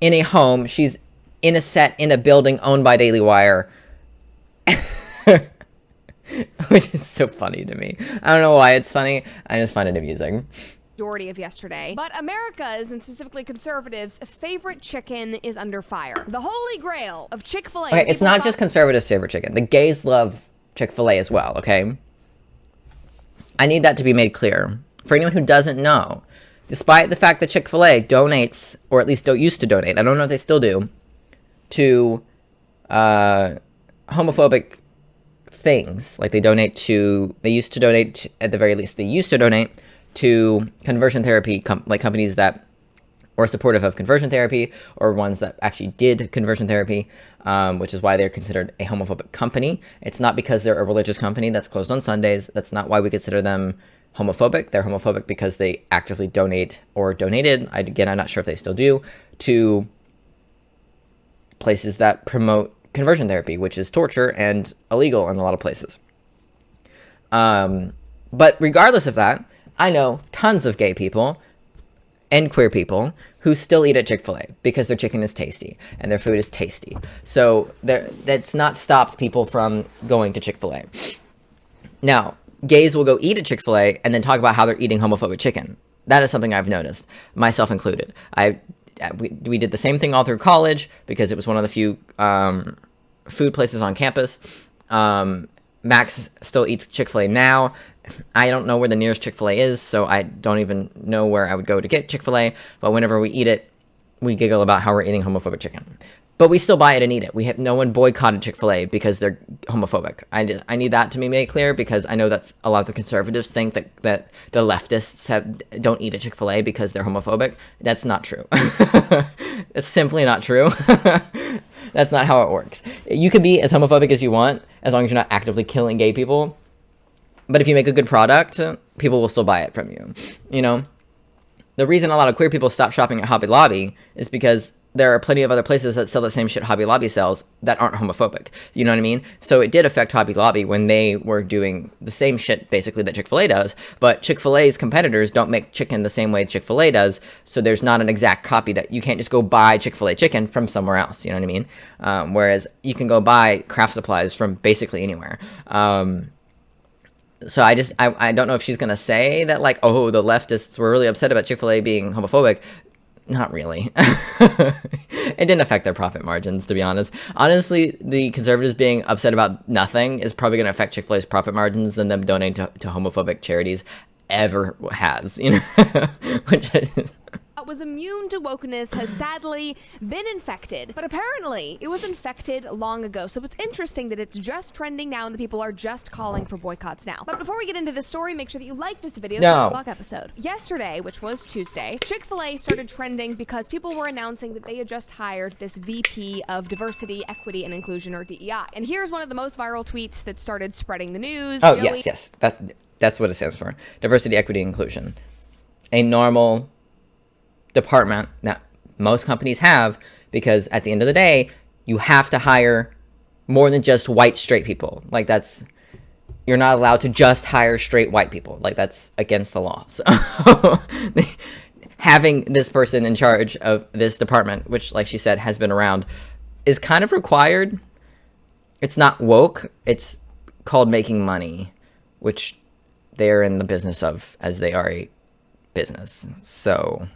in a home. She's in a set in a building owned by Daily Wire. Which is so funny to me. I don't know why it's funny. I just find it amusing. Majority of yesterday. But America's, and specifically conservatives' favorite chicken is under fire. The holy grail of Chick-fil-A. Okay, it's not just conservatives' favorite chicken. The gays love Chick-fil-A as well, okay? I need that to be made clear. For anyone who doesn't know, despite the fact that Chick-fil-A donates, or at least used to donate, I don't know if they still do, to homophobic things. Like they used to donate, at the very least, they used to donate to conversion therapy, companies that were supportive of conversion therapy, or ones that actually did conversion therapy, which is why they're considered a homophobic company. It's not because they're a religious company that's closed on Sundays. That's not why we consider them homophobic. They're homophobic because they actively donate or donated, again, I'm not sure if they still do, to places that promote conversion therapy, which is torture and illegal in a lot of places. But regardless of that, I know tons of gay people and queer people who still eat at Chick-fil-A because their chicken is tasty and their food is tasty. So that's not stopped people from going to Chick-fil-A. Now, gays will go eat at Chick-fil-A and then talk about how they're eating homophobic chicken. That is something I've noticed, myself included. We did the same thing all through college because it was one of the few food places on campus. Max still eats Chick-fil-A now. I don't know where the nearest Chick-fil-A is, so I don't even know where I would go to get Chick-fil-A. But whenever we eat it, we giggle about how we're eating homophobic chicken. But we still buy it and eat it. No one boycotted Chick-fil-A because they're homophobic. I need that to be made clear because I know that's a lot of the conservatives think that the leftists don't eat at Chick-fil-A because they're homophobic. That's not true. It's simply not true. That's not how it works. You can be as homophobic as you want as long as you're not actively killing gay people. But if you make a good product, people will still buy it from you. You know, the reason a lot of queer people stop shopping at Hobby Lobby is because there are plenty of other places that sell the same shit Hobby Lobby sells that aren't homophobic. You know what I mean? So it did affect Hobby Lobby when they were doing the same shit basically that Chick-fil-A does, but Chick-fil-A's competitors don't make chicken the same way Chick-fil-A does, so there's not an exact copy that you can't just go buy Chick-fil-A chicken from somewhere else, you know what I mean? Whereas you can go buy craft supplies from basically anywhere. So I don't know if she's going to say that, like, oh, the leftists were really upset about Chick-fil-A being homophobic. Not really. It didn't affect their profit margins, to be honest. Honestly, the conservatives being upset about nothing is probably going to affect Chick-fil-A's profit margins than them donating to homophobic charities ever has, you know? Which was immune to wokeness has sadly been infected, but apparently it was infected long ago. So it's interesting that it's just trending now and the people are just calling for boycotts now. But before we get into this story, make sure that you like this video. Episode. Yesterday, which was Tuesday, Chick-fil-A started trending because people were announcing that they had just hired this VP of Diversity, Equity, and Inclusion, or DEI. And here's one of the most viral tweets that started spreading the news. Oh, yes. That's what it stands for. Diversity, Equity, Inclusion. A normal department that most companies have, because at the end of the day, you have to hire more than just white straight people. Like, you're not allowed to just hire straight white people. Like, that's against the law. So having this person in charge of this department, which, like she said, has been around, is kind of required. It's not woke. It's called making money, which they're in the business of, as they are a business. So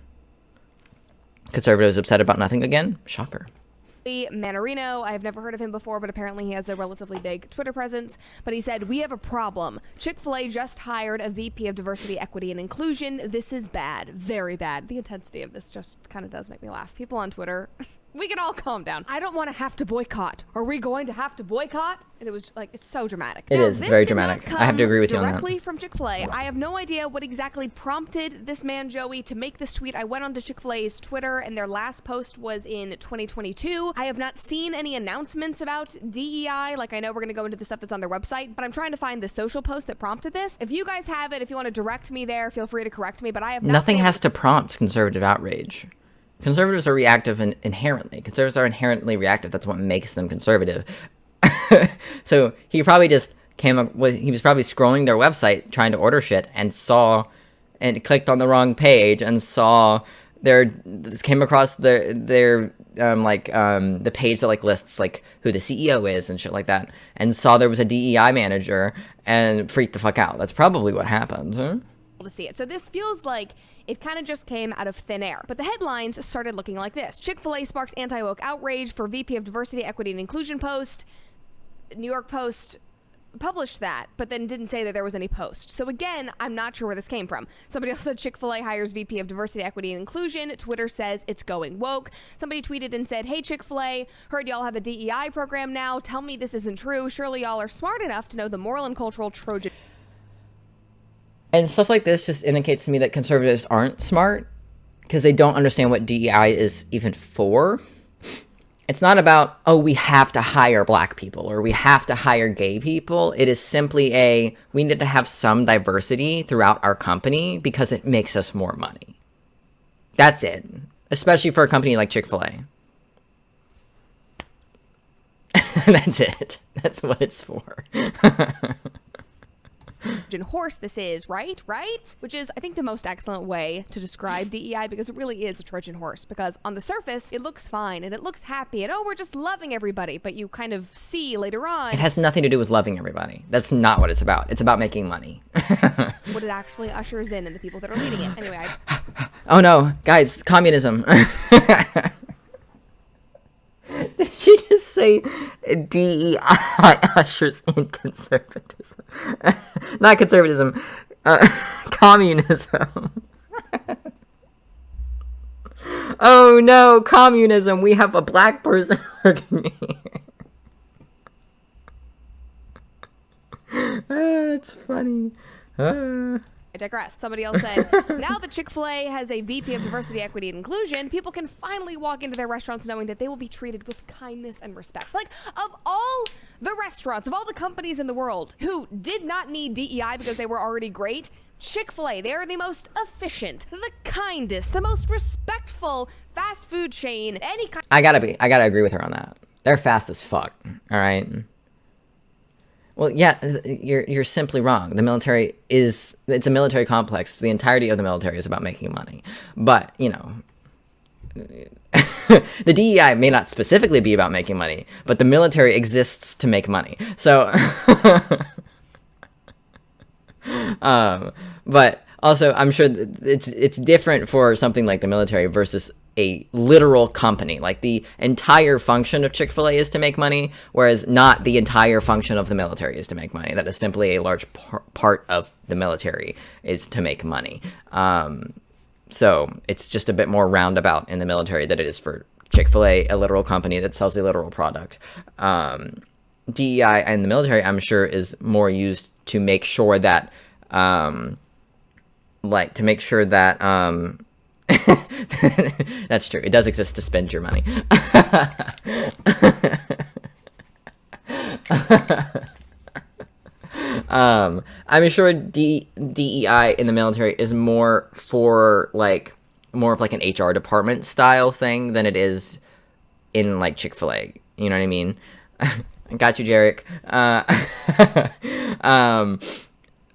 conservatives upset about nothing again? Shocker. Manarino, I have never heard of him before, but apparently he has a relatively big Twitter presence. But he said, "We have a problem. Chick-fil-A just hired a VP of Diversity, Equity, and Inclusion. This is bad. Very bad." The intensity of this just kind of does make me laugh. People on Twitter, we can all calm down. I don't want to have to boycott. Are we going to have to boycott? And it was like, it's so dramatic. It is very dramatic. I have to agree with you on that. Directly from Chick-fil-A. I have no idea what exactly prompted this man, Joey, to make this tweet. I went onto Chick-fil-A's Twitter, and their last post was in 2022. I have not seen any announcements about DEI. Like, I know we're going to go into the stuff that's on their website, but I'm trying to find the social post that prompted this. If you guys have it, if you want to direct me there, feel free to correct me, but I have not. Nothing has to prompt conservative outrage. Conservatives are reactive inherently. Conservatives are inherently reactive. That's what makes them conservative. So he probably just he was probably scrolling their website trying to order shit and clicked on the wrong page and saw came across the page that like lists like who the CEO is and shit like that, and saw there was a DEI manager and freaked the fuck out. That's probably what happened. Huh? To see it. So this feels like it kind of just came out of thin air. But the headlines started looking like this. Chick-fil-A sparks anti-woke outrage for VP of Diversity, Equity, and Inclusion post. New York Post published that, but then didn't say that there was any post. So again, I'm not sure where this came from. Somebody else said Chick-fil-A hires VP of Diversity, Equity, and Inclusion. Twitter says it's going woke. Somebody tweeted and said, hey, Chick-fil-A, heard y'all have a DEI program now. Tell me this isn't true. Surely y'all are smart enough to know the moral and cultural Trojan. And stuff like this just indicates to me that conservatives aren't smart because they don't understand what DEI is even for. It's not about, oh, we have to hire black people or we have to hire gay people. It is simply we need to have some diversity throughout our company because it makes us more money. That's it. Especially for a company like Chick-fil-A. That's it. That's what it's for. Horse this is, right? Which is, I think, the most excellent way to describe DEI because it really is a Trojan horse. Because on the surface, it looks fine and it looks happy and, oh, we're just loving everybody. But you kind of see later on... It has nothing to do with loving everybody. That's not what it's about. It's about making money. what it actually ushers in and the people that are leading it. Anyway, Oh no, guys, communism. Did she just say DEI ushers in conservatism? Not conservatism, communism. Oh no, communism. We have a black person working here. That's funny. I digress. Somebody else said, now that Chick-fil-A has a VP of Diversity, Equity, and Inclusion, people can finally walk into their restaurants knowing that they will be treated with kindness and respect. Like, of all the restaurants, of all the companies in the world who did not need DEI because they were already great, Chick-fil-A, they are the most efficient, the kindest, the most respectful fast food chain, any kind. I gotta agree with her on that. They're fast as fuck, all right? Well, yeah, you're simply wrong. The military it's a military complex. The entirety of the military is about making money. But, you know, the DEI may not specifically be about making money, but the military exists to make money. So, but also, I'm sure it's different for something like the military versus a literal company. Like, the entire function of Chick-fil-A is to make money, whereas not the entire function of the military is to make money. That is simply a large part of the military is to make money. So it's just a bit more roundabout in the military than it is for Chick-fil-A, a literal company that sells a literal product. DEI in the military, I'm sure, is more used to make sure that, that's true. It does exist to spend your money. I'm sure DEI in the military is more of like an HR department style thing than it is in like Chick-fil-A. You know what I mean? I got you, Jarek.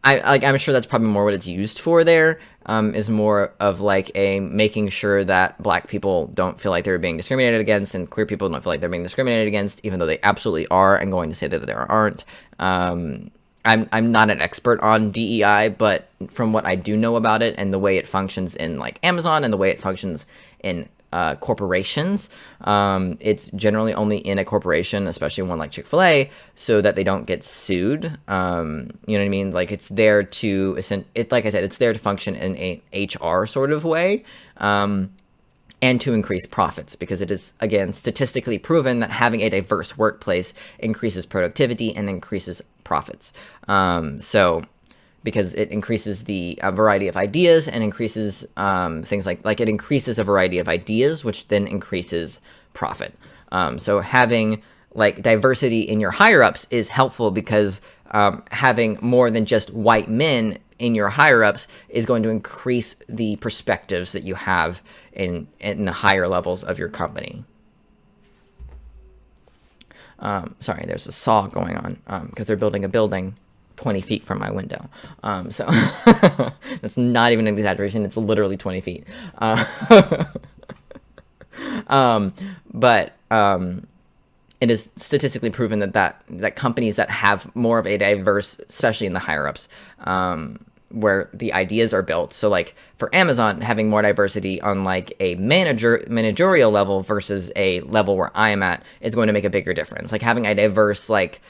I'm sure that's probably more what it's used for there. Is more of like making sure that black people don't feel like they're being discriminated against and queer people don't feel like they're being discriminated against, even though they absolutely are, and going to say that there aren't. I'm not an expert on DEI, but from what I do know about it and the way it functions in like Amazon and the way it functions in corporations, it's generally only in a corporation, especially one like Chick-fil-A, so that they don't get sued. You know what I mean? Like, it's there to, like I said, it's there to function in a HR sort of way, and to increase profits, because it is, again, statistically proven that having a diverse workplace increases productivity and increases profits. Because it increases the variety of ideas and increases things like it increases a variety of ideas, which then increases profit. So having like diversity in your higher ups is helpful because having more than just white men in your higher ups is going to increase the perspectives that you have in the higher levels of your company. Sorry, there's a saw going on because they're building a building 20 feet from my window. So that's not even an exaggeration. It's literally 20 feet. But it is statistically proven that companies that have more of a diverse, especially in the higher ups, where the ideas are built. So like for Amazon, having more diversity on like a managerial level versus a level where I am at is going to make a bigger difference. Like having a diverse like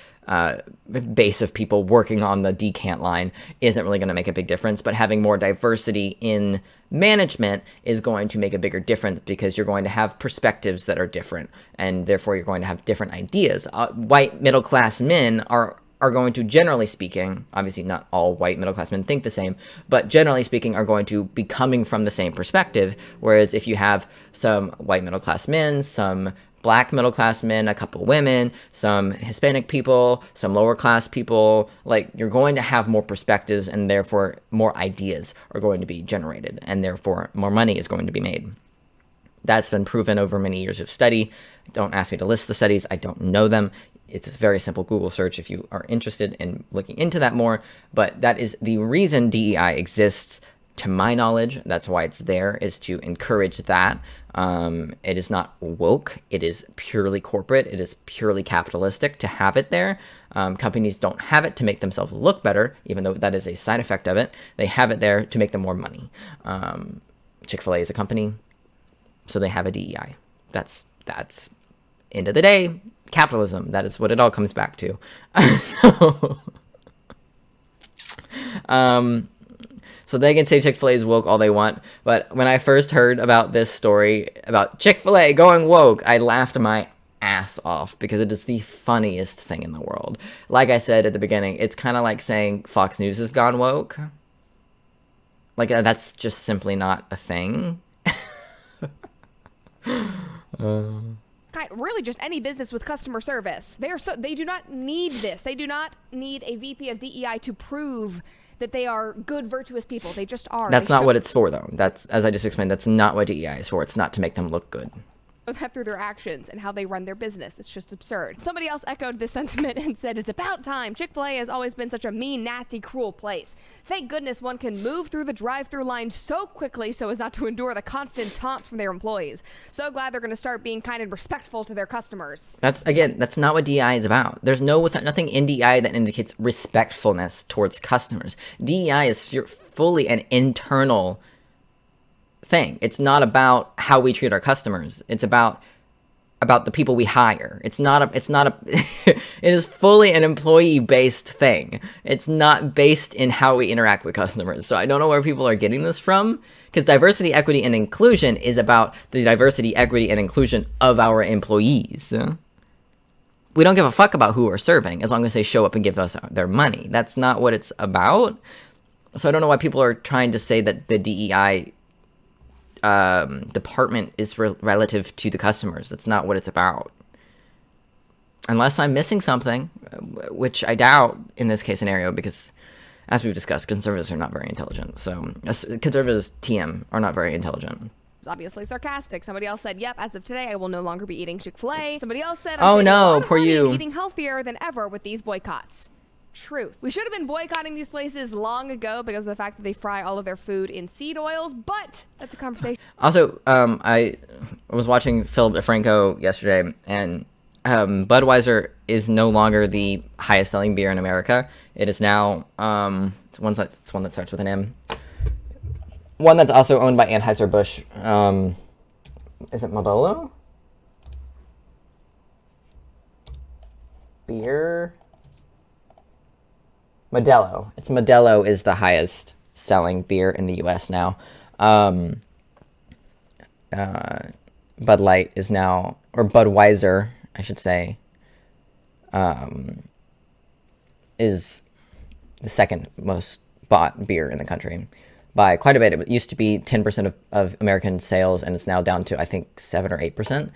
base of people working on the decant line isn't really going to make a big difference. But having more diversity in management is going to make a bigger difference, because you're going to have perspectives that are different, and therefore you're going to have different ideas. White middle-class men are going to, generally speaking, obviously not all white middle-class men think the same, but generally speaking are going to be coming from the same perspective. Whereas if you have some white middle-class men, some black middle-class men, a couple women, some Hispanic people, some lower-class people, like, you're going to have more perspectives, and therefore more ideas are going to be generated, and therefore more money is going to be made. That's been proven over many years of study. Don't ask me to list the studies. I don't know them. It's a very simple Google search if you are interested in looking into that more. But that is the reason DEI exists, to my knowledge. That's why it's there, is to encourage that. It is not woke. It is purely corporate. It is purely capitalistic to have it there. Companies don't have it to make themselves look better, even though that is a side effect of it. They have it there to make them more money. Chick-fil-A is a company, so they have a DEI. That's end of the day, capitalism. That is what it all comes back to. So they can say Chick-fil-A is woke all they want, but when I first heard about this story about Chick-fil-A going woke, I laughed my ass off, because it is the funniest thing in the world. Like I said at the beginning, it's kind of like saying Fox News has gone woke. Like, that's just simply not a thing. Really just any business with customer service. They do not need this. They do not need a VP of DEI to prove that they are good, virtuous people. They just are. That's not what it's for, though. That's, as I just explained, that's not what DEI is for. It's not to make them look good. That through their actions and how they run their business. It's just absurd. Somebody else echoed this sentiment and said, it's about time. Chick-fil-A has always been such a mean, nasty, cruel place. Thank goodness one can move through the drive-through line so quickly so as not to endure the constant taunts from their employees. So glad they're going to start being kind and respectful to their customers. That's not what DEI is about. There's nothing in DEI that indicates respectfulness towards customers. DEI is fully an internal thing. It's not about how we treat our customers. It's about the people we hire. It is fully an employee-based thing. It's not based in how we interact with customers. So I don't know where people are getting this from, because diversity, equity, and inclusion is about the diversity, equity, and inclusion of our employees. We don't give a fuck about who we're serving, as long as they show up and give us their money. That's not what it's about. So I don't know why people are trying to say that the DEI department is relative to the customers. That's not what it's about. Unless I'm missing something, which I doubt in this case scenario, because as we've discussed, conservatives are not very intelligent. So conservatives, TM, are not very intelligent. It's obviously sarcastic. Somebody else said, yep, as of today, I will no longer be eating Chick-fil-A. Somebody else said, oh no, poor you. Eating healthier than ever with these boycotts. Truth. We should have been boycotting these places long ago because of the fact that they fry all of their food in seed oils, but that's a conversation. Also, I was watching Phil DeFranco yesterday, and Budweiser is no longer the highest selling beer in America. It is now, it's one that starts with an M. One that's also owned by Anheuser-Busch. Is it Modelo? Beer? Modelo. Modelo is the highest selling beer in the U.S. now. Bud Light is now, or Budweiser, I should say, is the second most bought beer in the country by quite a bit. It used to be 10% of American sales, and it's now down to, I think, 7 or 8%.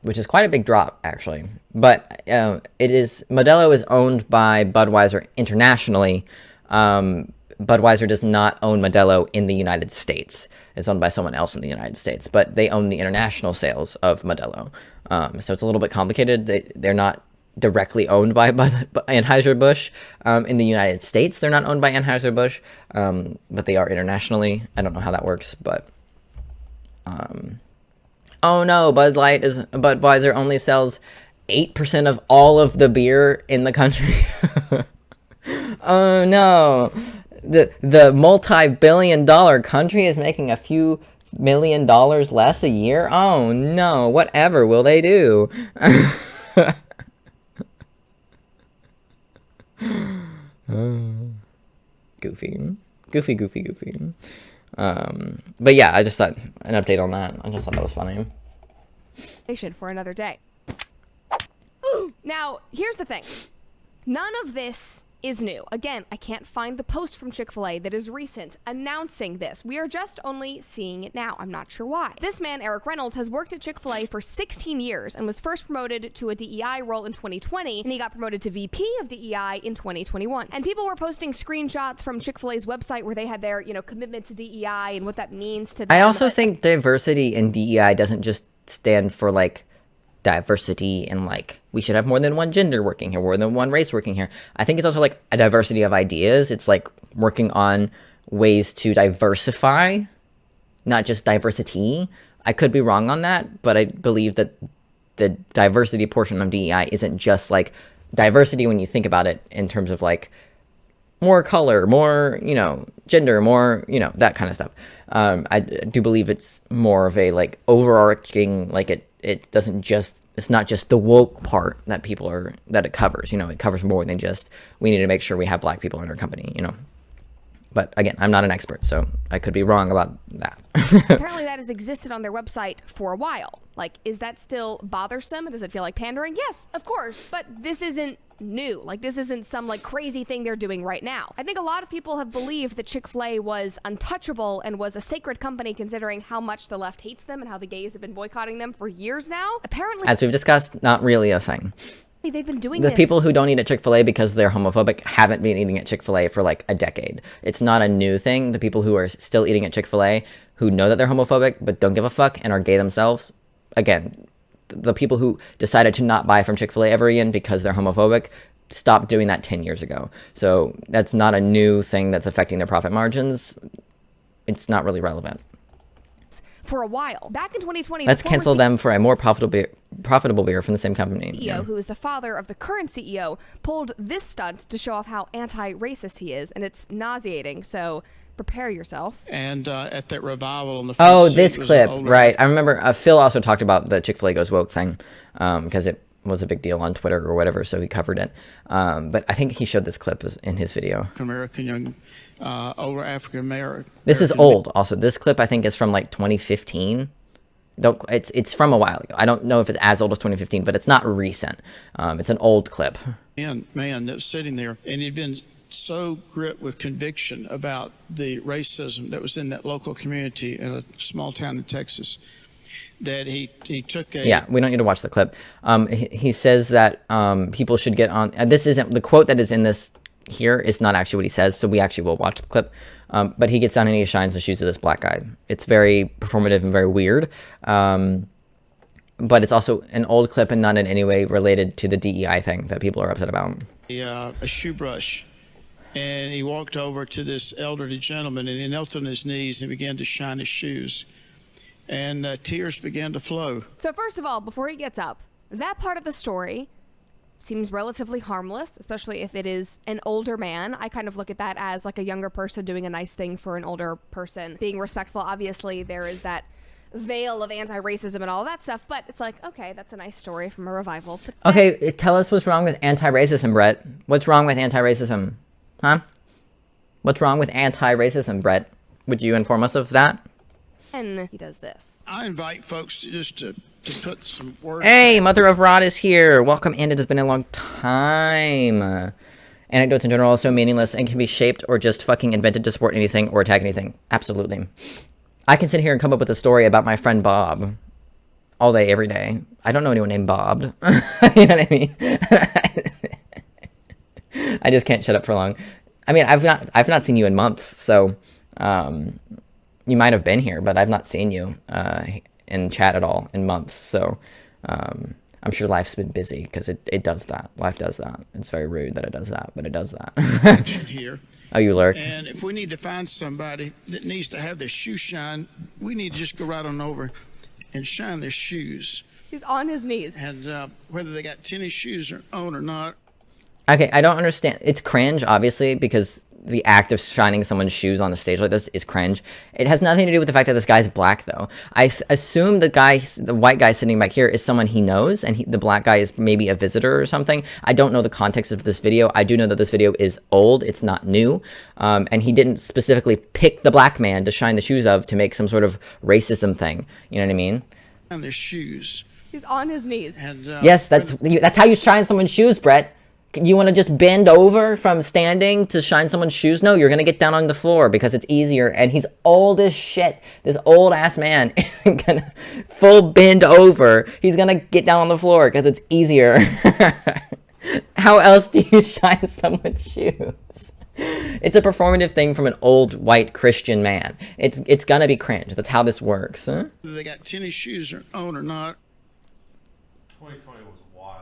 Which is quite a big drop, actually. But Modelo is owned by Budweiser internationally. Budweiser does not own Modelo in the United States. It's owned by someone else in the United States, but they own the international sales of Modelo. So it's a little bit complicated. They're not directly owned by Anheuser-Busch. In the United States, they're not owned by Anheuser-Busch, but they are internationally. I don't know how that works, but... oh no, Budweiser only sells 8% of all of the beer in the country. Oh no. The multi-billion-dollar country is making a few $1 million less a year? Oh no, whatever will they do? Goofy. But yeah, I just thought an update on that. I just thought that was funny. For another day. Now, here's the thing. None of this is new. Again, I can't find the post from Chick-fil-A that is recent announcing this. We are just only seeing it now. I'm not sure why. This man, Eric Reynolds, has worked at Chick-fil-A for 16 years and was first promoted to a DEI role in 2020, and he got promoted to VP of DEI in 2021. And people were posting screenshots from Chick-fil-A's website where they had their, commitment to DEI and what that means to them. I also think diversity in DEI doesn't just stand for like diversity and like we should have more than one gender working here, more than one race working here. I think it's also like a diversity of ideas. It's like working on ways to diversify, not just diversity. I could be wrong on that, but I believe that the diversity portion of DEI isn't just like diversity when you think about it in terms of like more color, more, gender, more, that kind of stuff. I do believe it's more of a like overarching, like it doesn't just, it's not just the woke part that that it covers, it covers more than just, we need to make sure we have black people in our company, But again, I'm not an expert, so I could be wrong about that. Apparently that has existed on their website for a while. Like, is that still bothersome? Does it feel like pandering? Yes, of course. But this isn't new. Like, this isn't some like crazy thing they're doing right now. I think a lot of people have believed that Chick-fil-A was untouchable and was a sacred company considering how much the left hates them and how the gays have been boycotting them for years now. Apparently, as we've discussed, not really a thing. They've been doing the this. People who don't eat at Chick-fil-A because they're homophobic haven't been eating at Chick-fil-A for like a decade. It's not a new thing. The people who are still eating at Chick-fil-A who know that they're homophobic but don't give a fuck and are gay themselves, again, the people who decided to not buy from Chick-fil-A ever again because they're homophobic stopped doing that 10 years ago. So that's not a new thing that's affecting their profit margins. It's not really relevant. For a while. Back in 2020, let's cancel them for a more profitable beer from the same company. CEO, who is the father of the current CEO, pulled this stunt to show off how anti-racist he is, and it's nauseating, so prepare yourself. And at that revival on the this clip, right. I remember Phil also talked about the Chick-fil-A Goes Woke thing, because it was a big deal on Twitter or whatever, so he covered it. But I think he showed this clip in his video. American young, older African American. This is old. Also, this clip I think is from like 2015. It's from a while ago. I don't know if it's as old as 2015, but it's not recent. It's an old clip. Man that was sitting there, and he'd been so gripped with conviction about the racism that was in that local community in a small town in Texas, that he took a... Yeah, we don't need to watch the clip. He says that people should get on... this isn't... The quote that is in this here is not actually what he says, so we actually will watch the clip. But he gets down and he shines the shoes of this black guy. It's very performative and very weird. But it's also an old clip and not in any way related to the DEI thing that people are upset about. A shoe brush. And he walked over to this elderly gentleman and he knelt on his knees and began to shine his shoes. And tears began to flow. So first of all, before he gets up, that part of the story seems relatively harmless, especially if it is an older man. I kind of look at that as like a younger person doing a nice thing for an older person, being respectful. Obviously, there is that veil of anti-racism and all that stuff, but it's like, okay, that's a nice story from a revival. Okay, tell us what's wrong with anti-racism, Brett. What's wrong with anti-racism? Huh? What's wrong with anti-racism, Brett? Would you inform us of that? And he does this. I invite folks to put some words. Hey, Mother of Rod is here. Welcome in. It has been a long time. Anecdotes in general are so meaningless and can be shaped or just fucking invented to support anything or attack anything. Absolutely. I can sit here and come up with a story about my friend Bob all day, every day. I don't know anyone named Bob. You know what I mean? I just can't shut up for long. I mean, I've not seen you in months, so you might have been here, but I've not seen you in chat at all in months. So I'm sure life's been busy because it does that. Life does that. It's very rude that it does that, but it does that. Action here. Oh, you lurk. And if we need to find somebody that needs to have their shoe shine, we need to just go right on over and shine their shoes. He's on his knees. And whether they got tennis shoes on or not. Okay, I don't understand. It's cringe, obviously, because the act of shining someone's shoes on a stage like this is cringe. It has nothing to do with the fact that this guy's black, though. I assume the white guy sitting back here is someone he knows, and the black guy is maybe a visitor or something. I don't know the context of this video. I do know that this video is old. It's not new. And he didn't specifically pick the black man to shine the shoes of to make some sort of racism thing. You know what I mean? On their shoes. He's on his knees. And, Yes, that's how you shine someone's shoes, Brett. You want to just bend over from standing to shine someone's shoes? No, you're going to get down on the floor because it's easier. And he's old as shit. This old ass man isn't going to full bend over. He's going to get down on the floor because it's easier. How else do you shine someone's shoes? It's a performative thing from an old white Christian man. It's going to be cringe. That's how this works. Huh? Whether they got tennis shoes on or not. 2020 was wild.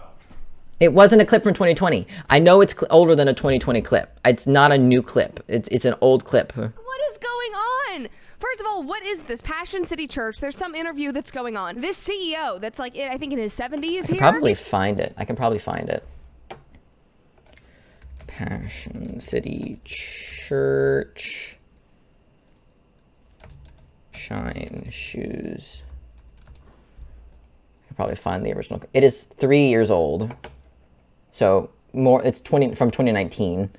It wasn't a clip from 2020. I know it's older than a 2020 clip. It's not a new clip. It's an old clip. What is going on? First of all, what is this? Passion City Church. There's some interview that's going on. This CEO that's like, I think in his 70s here. Probably find it. I can probably find it. Passion City Church. Shine shoes. I can probably find the original. It is 3 years old. So more, it's from 2019.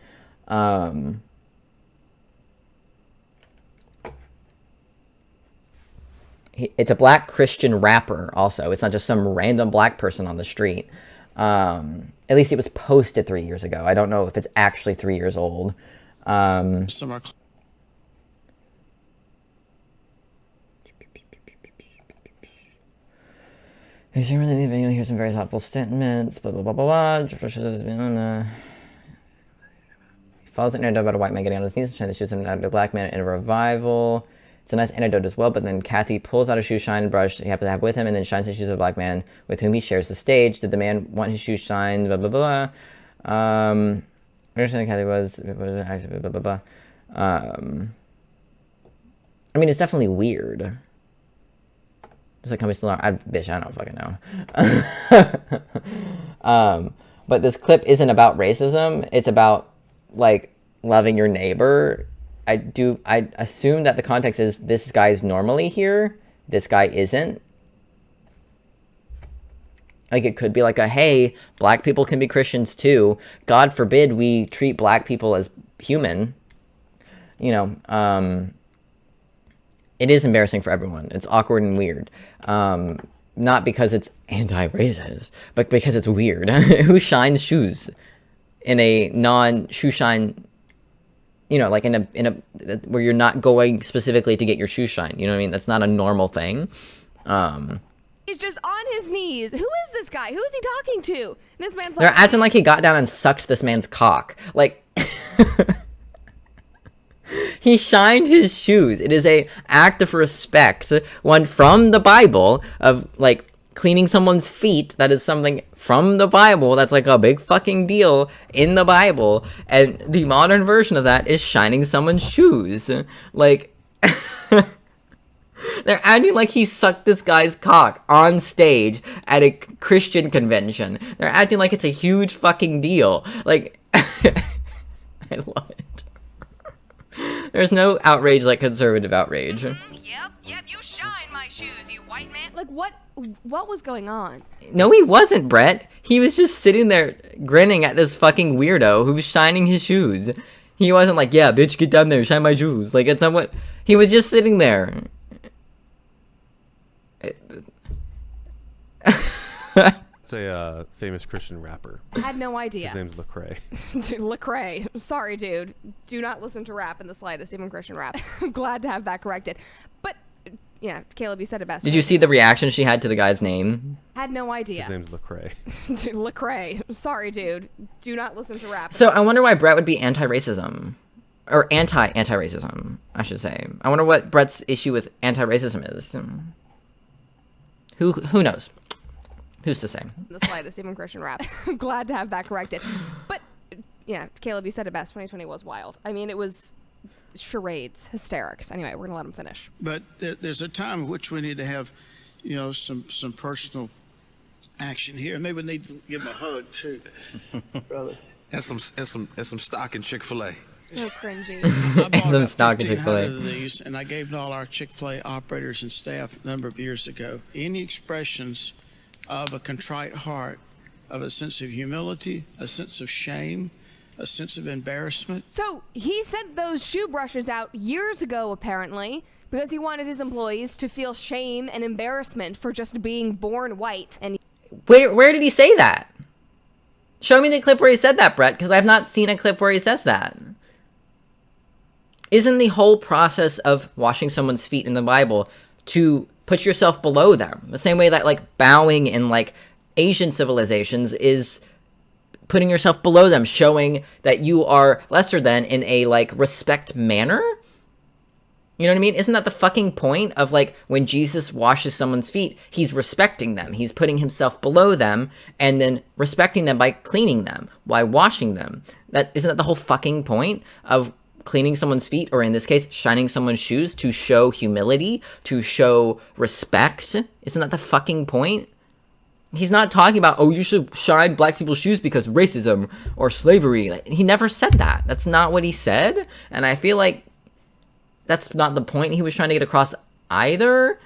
It's a black Christian rapper also. It's not just some random black person on the street. At least it was posted 3 years ago. I don't know if it's actually 3 years old. Some are Is he really leaving? Here's some very thoughtful statements. Blah, blah, blah, blah, blah. He follows an anecdote about a white man getting on his knees and shine the shoes of a black man in a revival. It's a nice anecdote as well, but then Kathy pulls out a shoe shine brush he happens to have with him and then shines the shoes of a black man with whom he shares the stage. Did the man want his shoes shined? Blah, blah, blah. Understanding Kathy was... Blah, blah, blah. I mean, it's definitely weird. Does that company still on? Bitch, I don't fucking know. But this clip isn't about racism. It's about, like, loving your neighbor. I assume that the context is this guy's normally here. This guy isn't. Like, it could be like hey, black people can be Christians too. God forbid we treat black people as human. You know, it is embarrassing for everyone. It's awkward and weird. Not because it's anti-racist, but because it's weird. Who shines shoes in a non-shoe shine, you know, like in a where you're not going specifically to get your shoe shine. You know what I mean? That's not a normal thing. He's just on his knees. Who is this guy? Who is he talking to? And this man's like... They're acting like he got down and sucked this man's cock. Like... He shined his shoes. It is a act of respect, one from the Bible, of like cleaning someone's feet. That is something from the Bible. That's like a big fucking deal in the Bible. And the modern version of that is shining someone's shoes. Like, they're acting like he sucked this guy's cock on stage at a Christian convention. They're acting like it's a huge fucking deal. Like, I love it. There's no outrage like conservative outrage. Yep, you shine my shoes, you white man. Like, what was going on? No, he wasn't, Brett. He was just sitting there grinning at this fucking weirdo who was shining his shoes. He wasn't like, yeah, bitch, get down there, shine my shoes. Like, it's not what... He was just sitting there. It's a famous Christian rapper. I had no idea. His name's Lecrae. Lecrae. Sorry, dude. Do not listen to rap in the slightest, even Christian rap. I'm glad to have that corrected. But, yeah, Caleb, you said it best. Did you see the reaction she had to the guy's name? Had no idea. His name's Lecrae. Lecrae. Sorry, dude. Do not listen to rap. So I wonder why Brett would be anti-racism. Or anti-racism, I should say. I wonder what Brett's issue with anti-racism is. Who knows? Who's to say? The slightest, even Christian rap. I'm glad to have that corrected. But, yeah, Caleb, you said it best. 2020 was wild. I mean, it was charades, hysterics. Anyway, we're going to let him finish. But there's a time in which we need to have, you know, some personal action here. Maybe we need to give him a hug, too, brother. And some stock in Chick-fil-A. So cringy. I bought Them about stock at 1,500 Chick-fil-A. of these, and I gave to all our Chick-fil-A operators and staff a number of years ago. Any expressions of a contrite heart, of a sense of humility, a sense of shame, a sense of embarrassment. So he sent those shoe brushes out years ago, apparently, because he wanted his employees to feel shame and embarrassment for just being born white. And Where did he say that? Show me the clip where he said that, Brett, because I've not seen a clip where he says that. Isn't the whole process of washing someone's feet in the Bible to put yourself below them? The same way that, like, bowing in, like, Asian civilizations is putting yourself below them, showing that you are lesser than in a, like, respect manner? You know what I mean? Isn't that the fucking point of, like, when Jesus washes someone's feet, he's respecting them. He's putting himself below them and then respecting them by cleaning them, by washing them. Isn't that the whole fucking point of cleaning someone's feet, or in this case, shining someone's shoes, to show humility, to show respect? Isn't that the fucking point? He's not talking about, oh, you should shine black people's shoes because racism or slavery. Like, he never said that. That's not what he said. And I feel like that's not the point he was trying to get across either.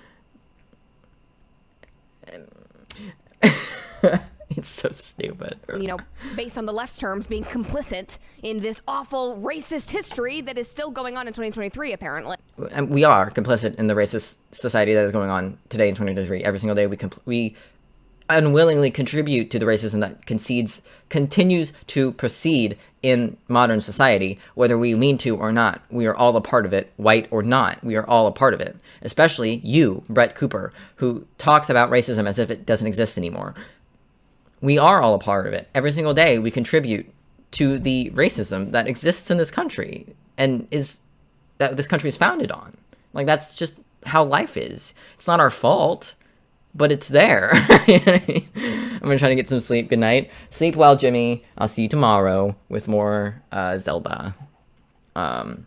It's so stupid. you know, based on the left's terms, being complicit in this awful racist history that is still going on in 2023, apparently. And we are complicit in the racist society that is going on today in 2023. Every single day we unwillingly contribute to the racism that continues to proceed in modern society, whether we mean to or not. We are all a part of it, white or not. We are all a part of it. Especially you, Brett Cooper, who talks about racism as if it doesn't exist anymore. We are all a part of it. Every single day we contribute to the racism that exists in this country and that this country is founded on. Like, that's just how life is. It's not our fault, but it's there. You know what I mean? I'm gonna try to get some sleep. Good night. Sleep well, Jimmy. I'll see you tomorrow with more Zelda. And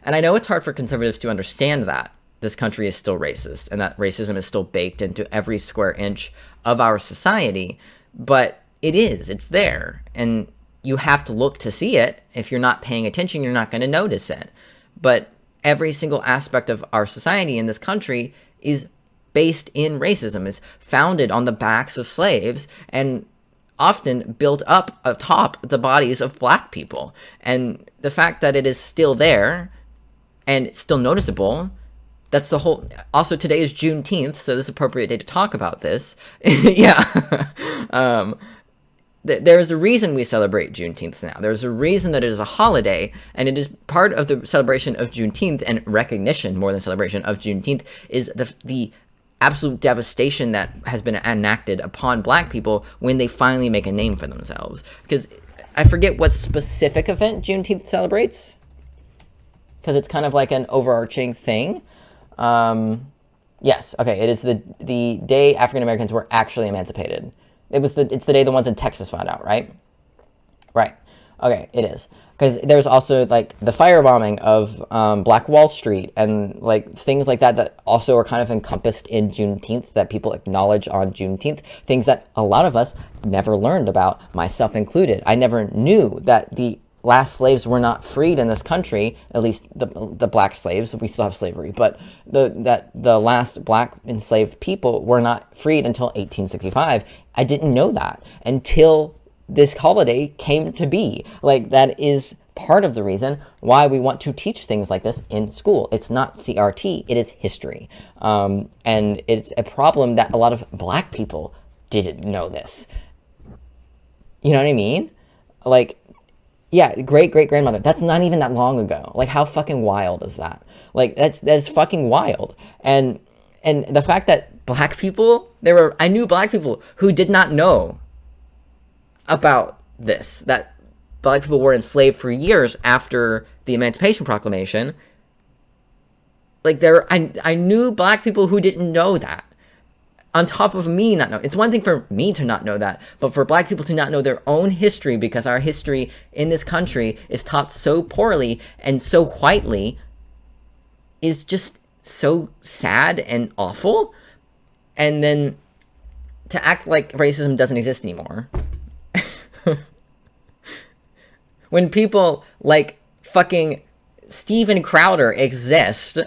I know it's hard for conservatives to understand that this country is still racist and that racism is still baked into every square inch of our society, but it is. It's there. And you have to look to see it. If you're not paying attention, you're not going to notice it. But every single aspect of our society in this country is based in racism, is founded on the backs of slaves, and often built up atop the bodies of black people. And the fact that it is still there and it's still noticeable, that's the whole. Also, today is Juneteenth, so this is an appropriate day to talk about this. Yeah. There's a reason we celebrate Juneteenth now. There's a reason that it is a holiday, and it is part of the celebration of Juneteenth and recognition, more than celebration of Juneteenth, is the absolute devastation that has been enacted upon black people when they finally make a name for themselves. Because I forget what specific event Juneteenth celebrates, because it's kind of like an overarching thing. Yes, okay, it is the day African Americans were actually emancipated. It's the day the ones in Texas found out, right? Right. Okay, it is. Because there's also, like, the firebombing of Black Wall Street and, like, things like that also are kind of encompassed in Juneteenth, that people acknowledge on Juneteenth. Things that a lot of us never learned about, myself included. I never knew that the last slaves were not freed in this country, at least the black slaves. We still have slavery, but the last black enslaved people were not freed until 1865. I didn't know that until this holiday came to be. Like, that is part of the reason why we want to teach things like this in school. It's not CRT, it is history. And it's a problem that a lot of black people didn't know this. You know what I mean? Like, yeah, great-great-grandmother. That's not even that long ago. Like, how fucking wild is that? Like, that's fucking wild. And the fact that black people, I knew black people who did not know about this, that black people were enslaved for years after the Emancipation Proclamation. Like, I knew black people who didn't know that. On top of me not know. It's one thing for me to not know that, but for black people to not know their own history, because our history in this country is taught so poorly and so whitely, is just so sad and awful. And then to act like racism doesn't exist anymore. When people like fucking Steven Crowder exist.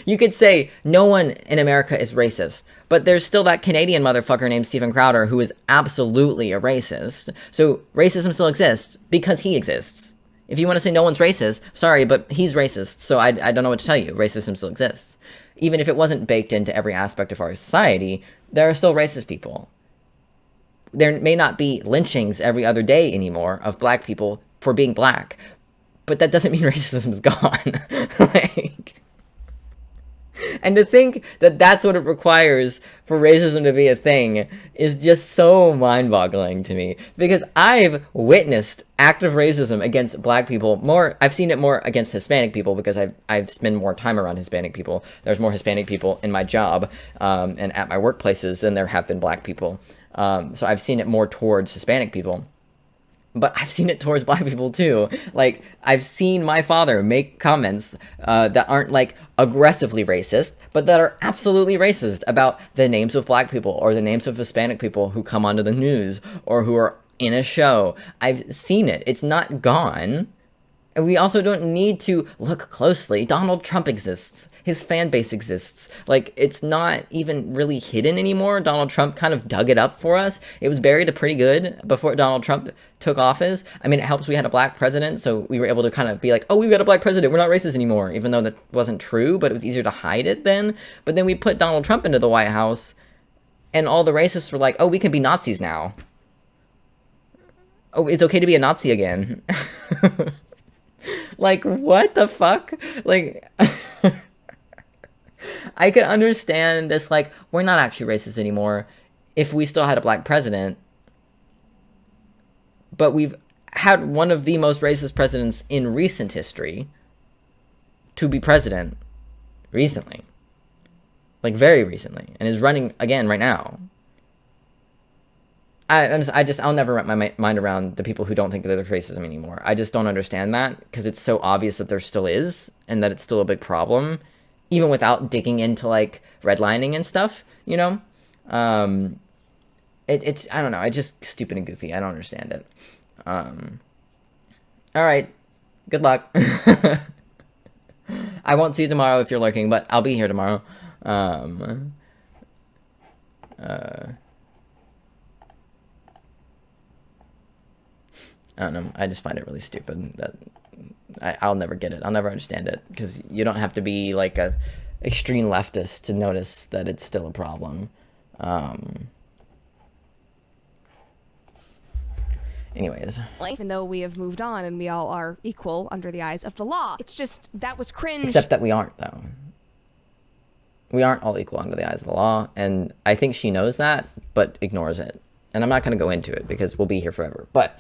You could say no one in America is racist, but there's still that Canadian motherfucker named Steven Crowder who is absolutely a racist. So racism still exists because he exists. If you want to say no one's racist, sorry, but he's racist, so I don't know what to tell you. Racism still exists. Even if it wasn't baked into every aspect of our society, there are still racist people. There may not be lynchings every other day anymore of black people for being black, but that doesn't mean racism is gone. Like... And to think that that's what it requires for racism to be a thing is just so mind-boggling to me. Because I've witnessed active racism against black people more. I've seen it more against Hispanic people because I've spent more time around Hispanic people. There's more Hispanic people in my job and at my workplaces than there have been black people. So I've seen it more towards Hispanic people. But I've seen it towards black people too. Like, I've seen my father make comments that aren't, like, aggressively racist, but that are absolutely racist about the names of black people or the names of Hispanic people who come onto the news or who are in a show. I've seen it. It's not gone. And we also don't need to look closely. Donald Trump exists. His fan base exists. Like, it's not even really hidden anymore. Donald Trump kind of dug it up for us. It was buried pretty good before Donald Trump took office. I mean, it helps we had a black president, so we were able to kind of be like, oh, we've got a black president. We're not racist anymore, even though that wasn't true, but it was easier to hide it then. But then we put Donald Trump into the White House, and all the racists were like, oh, we can be Nazis now. Oh, it's okay to be a Nazi again. Like, what the fuck? Like, I could understand this, like, we're not actually racist anymore if we still had a black president. But we've had one of the most racist presidents in recent history to be president recently. Like, very recently. And is running again right now. I'll never wrap my mind around the people who don't think that there's racism anymore. I just don't understand that because it's so obvious that there still is and that it's still a big problem, even without digging into, like, redlining and stuff, you know? It's I don't know. It's just stupid and goofy. I don't understand it. All right. Good luck. I won't see you tomorrow if you're lurking, but I'll be here tomorrow. I don't know. I just find it really stupid that I'll never get it. I'll never understand it because you don't have to be like a extreme leftist to notice that it's still a problem. Anyways. Even though we have moved on and we all are equal under the eyes of the law, it's just that was cringe. Except that we aren't, though. We aren't all equal under the eyes of the law, and I think she knows that, but ignores it. And I'm not going to go into it because we'll be here forever. But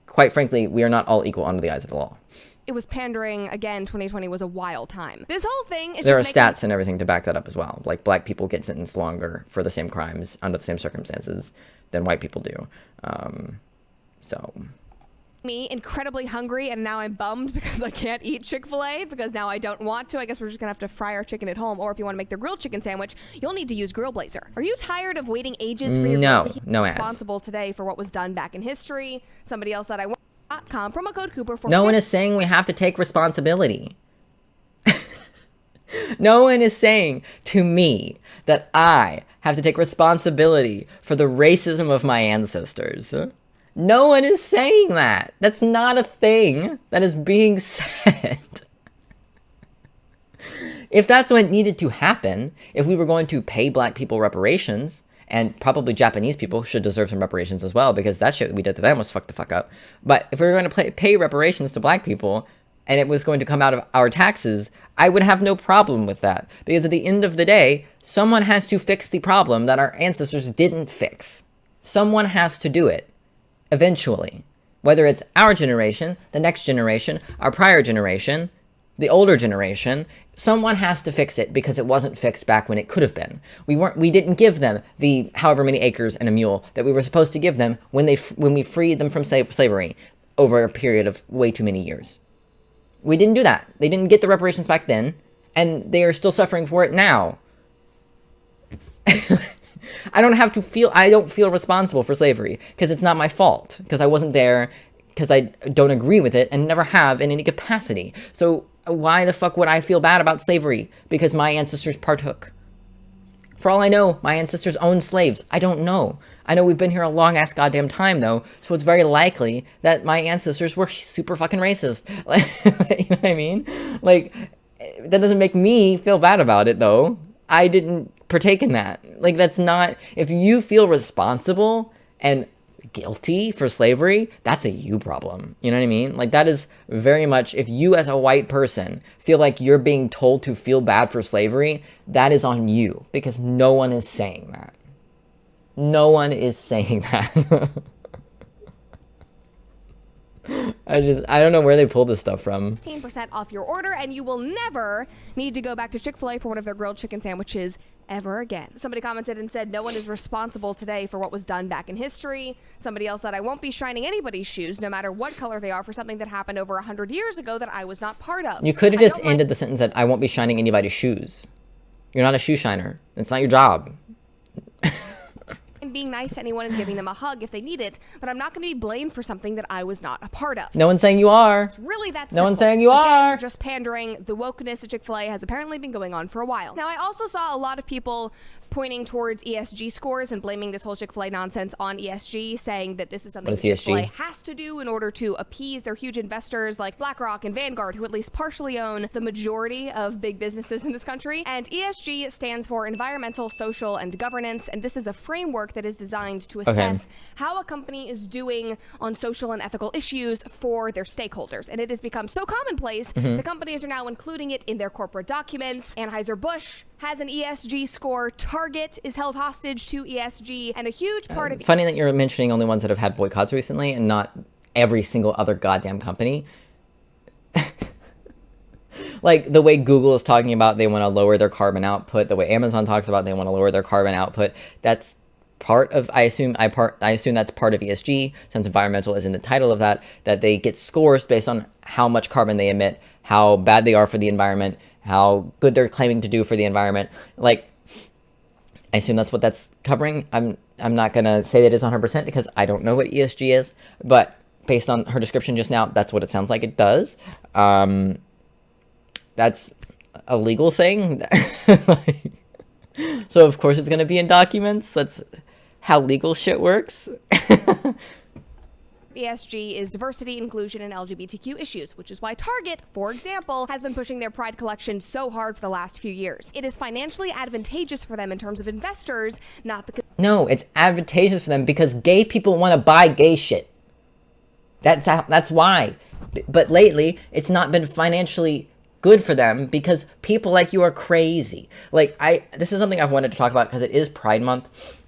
quite frankly, we are not all equal under the eyes of the law. It was pandering. Again, 2020 was a wild time. This whole thing is there just are stats and everything to back that up as well. Like, black people get sentenced longer for the same crimes under the same circumstances than white people do. So... me incredibly hungry, and now I'm bummed because I can't eat Chick-fil-A because now I don't want to. I guess we're just gonna have to fry our chicken at home, or if you want to make the grilled chicken sandwich, you'll need to use Grill Blazer. Are you tired of waiting ages for your no grill to no ads. Responsible today for what was done back in history? Somebody else said I want.com, promo code Cooper for no one is saying we have to take responsibility. No one is saying to me that I have to take responsibility for the racism of my ancestors. No one is saying that. That's not a thing that is being said. If that's what needed to happen, if we were going to pay black people reparations, and probably Japanese people should deserve some reparations as well, because that shit we did to them was fuck the fuck up. But if we were going to pay reparations to black people, and it was going to come out of our taxes, I would have no problem with that. Because at the end of the day, someone has to fix the problem that our ancestors didn't fix. Someone has to do it. Eventually. Whether it's our generation, the next generation, our prior generation, the older generation, someone has to fix it because it wasn't fixed back when it could have been. We didn't give them the however many acres and a mule that we were supposed to give them when we freed them from slavery over a period of way too many years. We didn't do that. They didn't get the reparations back then, and they are still suffering for it now. I don't feel responsible for slavery because it's not my fault, because I wasn't there, because I don't agree with it and never have in any capacity. So why the fuck would I feel bad about slavery? Because my ancestors partook. For all I know, my ancestors owned slaves. I don't know. I know we've been here a long ass goddamn time though, so it's very likely that my ancestors were super fucking racist. You know what I mean? Like, that doesn't make me feel bad about it though. I didn't partake in that. Like, that's not, if you feel responsible and guilty for slavery, that's a you problem. You know what I mean? Like, that is very much, if you as a white person feel like you're being told to feel bad for slavery, that is on you, because no one is saying that. No one is saying that. I don't know where they pulled this stuff from. 15% off your order, and you will never need to go back to Chick-fil-A for one of their grilled chicken sandwiches ever again. Somebody commented and said, no one is responsible today for what was done back in history. Somebody else said, I won't be shining anybody's shoes, no matter what color they are, for something that happened over 100 years ago that I was not part of. You could have just ended the sentence at, I won't be shining anybody's shoes. You're not a shoe shiner. It's not your job. And being nice to anyone and giving them a hug if they need it, but I'm not going to be blamed for something that I was not a part of. No one's saying you are. It's really that simple. No one's saying you are. Just pandering. The wokeness at Chick-fil-A has apparently been going on for a while. Now, I also saw a lot of people pointing towards ESG scores and blaming this whole Chick-fil-A nonsense on ESG, saying that this is something that Chick-fil-A has to do in order to appease their huge investors like BlackRock and Vanguard, who at least partially own the majority of big businesses in this country. And ESG stands for environmental, social, and governance, and this is a framework that is designed to assess how a company is doing on social and ethical issues for their stakeholders. And it has become so commonplace, the companies are now including it in their corporate documents. Anheuser-Busch has an ESG score. Target is held hostage to ESG, and a huge part of... Funny that you're mentioning only ones that have had boycotts recently and not every single other goddamn company. Like, the way Google is talking about they want to lower their carbon output, the way Amazon talks about they want to lower their carbon output, that's part of, I assume that's part of ESG, since environmental is in the title of that they get scores based on how much carbon they emit, how bad they are for the environment, how good they're claiming to do for the environment. Like, I assume that's what that's covering. I'm not going to say that it's 100% because I don't know what ESG is, but based on her description just now, that's what it sounds like it does. That's a legal thing. So of course it's going to be in documents. That's how legal shit works. ESG is diversity, inclusion, and LGBTQ issues, which is why Target, for example, has been pushing their Pride collection so hard for the last few years. It is financially advantageous for them in terms of investors, not because... No, it's advantageous for them because gay people want to buy gay shit. That's why. But lately, it's not been financially good for them because people like you are crazy. Like, this is something I've wanted to talk about because it is Pride Month.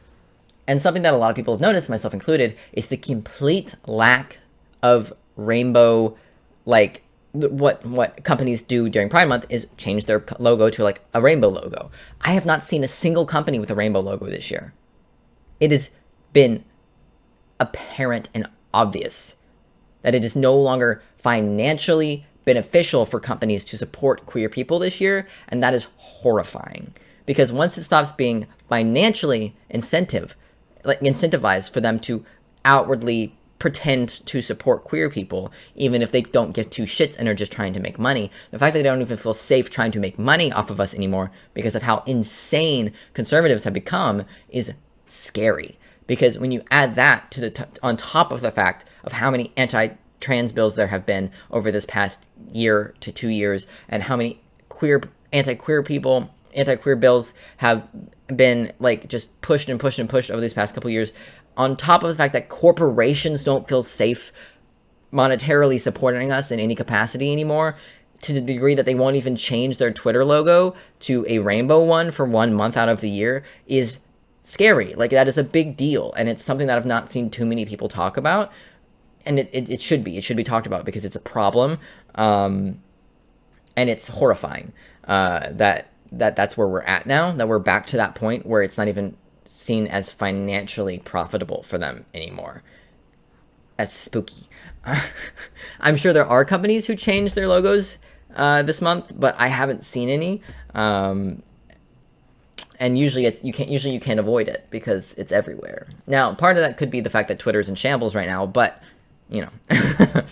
And something that a lot of people have noticed, myself included, is the complete lack of rainbow, like, what companies do during Pride Month is change their logo to, like, a rainbow logo. I have not seen a single company with a rainbow logo this year. It has been apparent and obvious that it is no longer financially beneficial for companies to support queer people this year, and that is horrifying. Because once it stops being financially incentivized for them to outwardly pretend to support queer people, even if they don't give two shits and are just trying to make money. The fact that they don't even feel safe trying to make money off of us anymore because of how insane conservatives have become is scary. Because when you add that to on top of the fact of how many anti-trans bills there have been over this past year to 2 years, and how many anti-queer bills have been like just pushed and pushed and pushed over these past couple years, on top of the fact that corporations don't feel safe monetarily supporting us in any capacity anymore, to the degree that they won't even change their Twitter logo to a rainbow one for 1 month out of the year, is scary. Like, that is a big deal, and it's something that I've not seen too many people talk about, and it should be talked about because it's a problem, and it's horrifying that's where we're at now, that we're back to that point where it's not even seen as financially profitable for them anymore. That's spooky. I'm sure there are companies who change their logos this month, but I haven't seen any. And usually you can't avoid it because it's everywhere. Now, part of that could be the fact that Twitter's in shambles right now, but you know.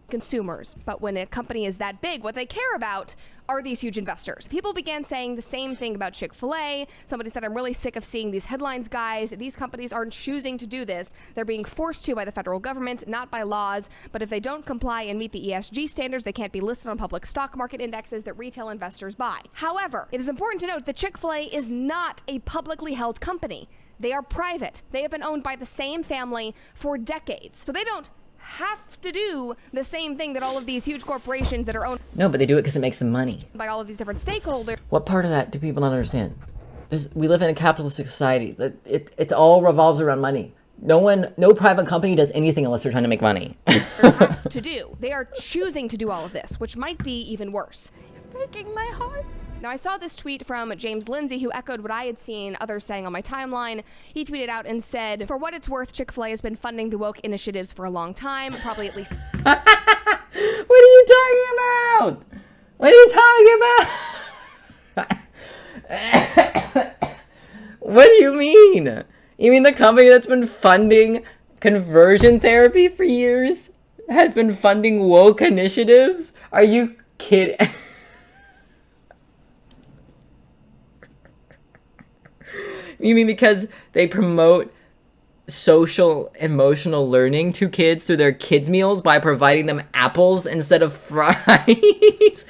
consumers. But when a company is that big, what they care about are these huge investors. People began saying the same thing about Chick-fil-A. Somebody said, I'm really sick of seeing these headlines, guys. These companies aren't choosing to do this. They're being forced to by the federal government, not by laws. But if they don't comply and meet the ESG standards, they can't be listed on public stock market indexes that retail investors buy. However, it is important to note that Chick-fil-A is not a publicly held company. They are private. They have been owned by the same family for decades. So they don't have to do the same thing that all of these huge corporations that are owned No, but they do it because it makes them money. by all of these different stakeholders. What part of that do people not understand? We live in a capitalistic society. It all revolves around money. No private company does anything unless they're trying to make money. have to do. They are choosing to do all of this, which might be even worse. You're breaking my heart. Now, I saw this tweet from James Lindsay, who echoed what I had seen others saying on my timeline. He tweeted out and said, for what it's worth, Chick-fil-A has been funding the woke initiatives for a long time, probably at least... What are you talking about? What are you talking about? What do you mean? You mean the company that's been funding conversion therapy for years has been funding woke initiatives? Are you kidding? You mean because they promote social emotional learning to kids through their kids meals by providing them apples instead of fries? Is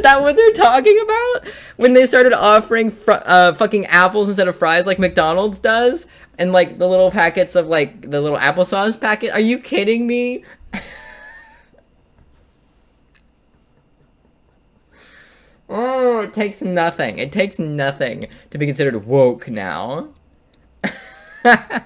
that what they're talking about? When they started offering fucking apples instead of fries like McDonald's does? And like the little packets of like the little applesauce packet? Are you kidding me? Oh, it takes nothing. It takes nothing to be considered woke now. At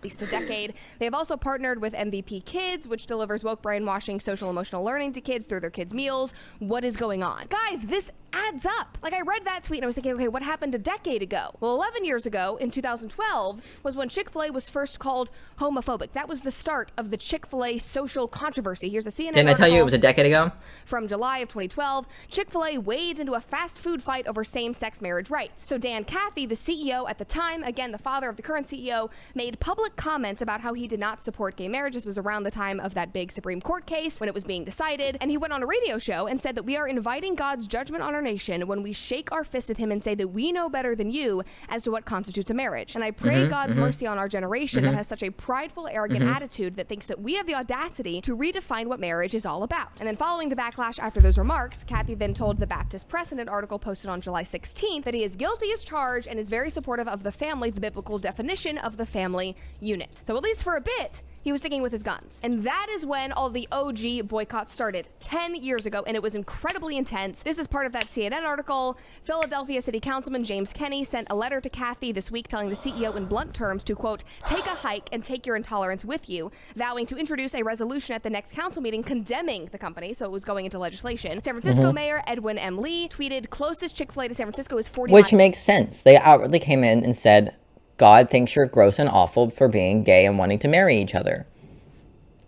least a decade. They have also partnered with MVP Kids, which delivers woke brainwashing, social emotional learning to kids through their kids' meals. What is going on? Guys, this adds up. Like, I read that tweet and I was thinking, okay, what happened a decade ago? Well, 11 years ago, in 2012, was when Chick-fil-A was first called homophobic. That was the start of the Chick-fil-A social controversy. Here's a CNN Didn't I tell you it was a decade ago? From July of 2012, Chick-fil-A wades into a fast food fight over same-sex marriage rights. So Dan Cathy, the CEO at the time, again, the father of the current CEO, made public comments about how he did not support gay marriages. This was around the time of that big Supreme Court case when it was being decided. And he went on a radio show and said that we are inviting God's judgment on our nation when we shake our fist at him and say that we know better than you as to what constitutes a marriage. And I pray God's mercy on our generation that has such a prideful, arrogant attitude that thinks that we have the audacity to redefine what marriage is all about. And then following the backlash after those remarks, Cathy then told the Baptist Press in an article posted on July 16th that he is guilty as charged and is very supportive of the family, the biblical definition of the family unit. So at least for a bit, he was sticking with his guns. And that is when all the OG boycotts started 10 years ago, and it was incredibly intense. This is part of that CNN article. Philadelphia City Councilman James Kenney sent a letter to Cathy this week telling the CEO in blunt terms to, quote, take a hike and take your intolerance with you, vowing to introduce a resolution at the next council meeting condemning the company, so it was going into legislation. San Francisco Mayor Edwin M. Lee tweeted, closest Chick-fil-A to San Francisco is 40 Which makes sense. They outwardly came in and said, God thinks you're gross and awful for being gay and wanting to marry each other.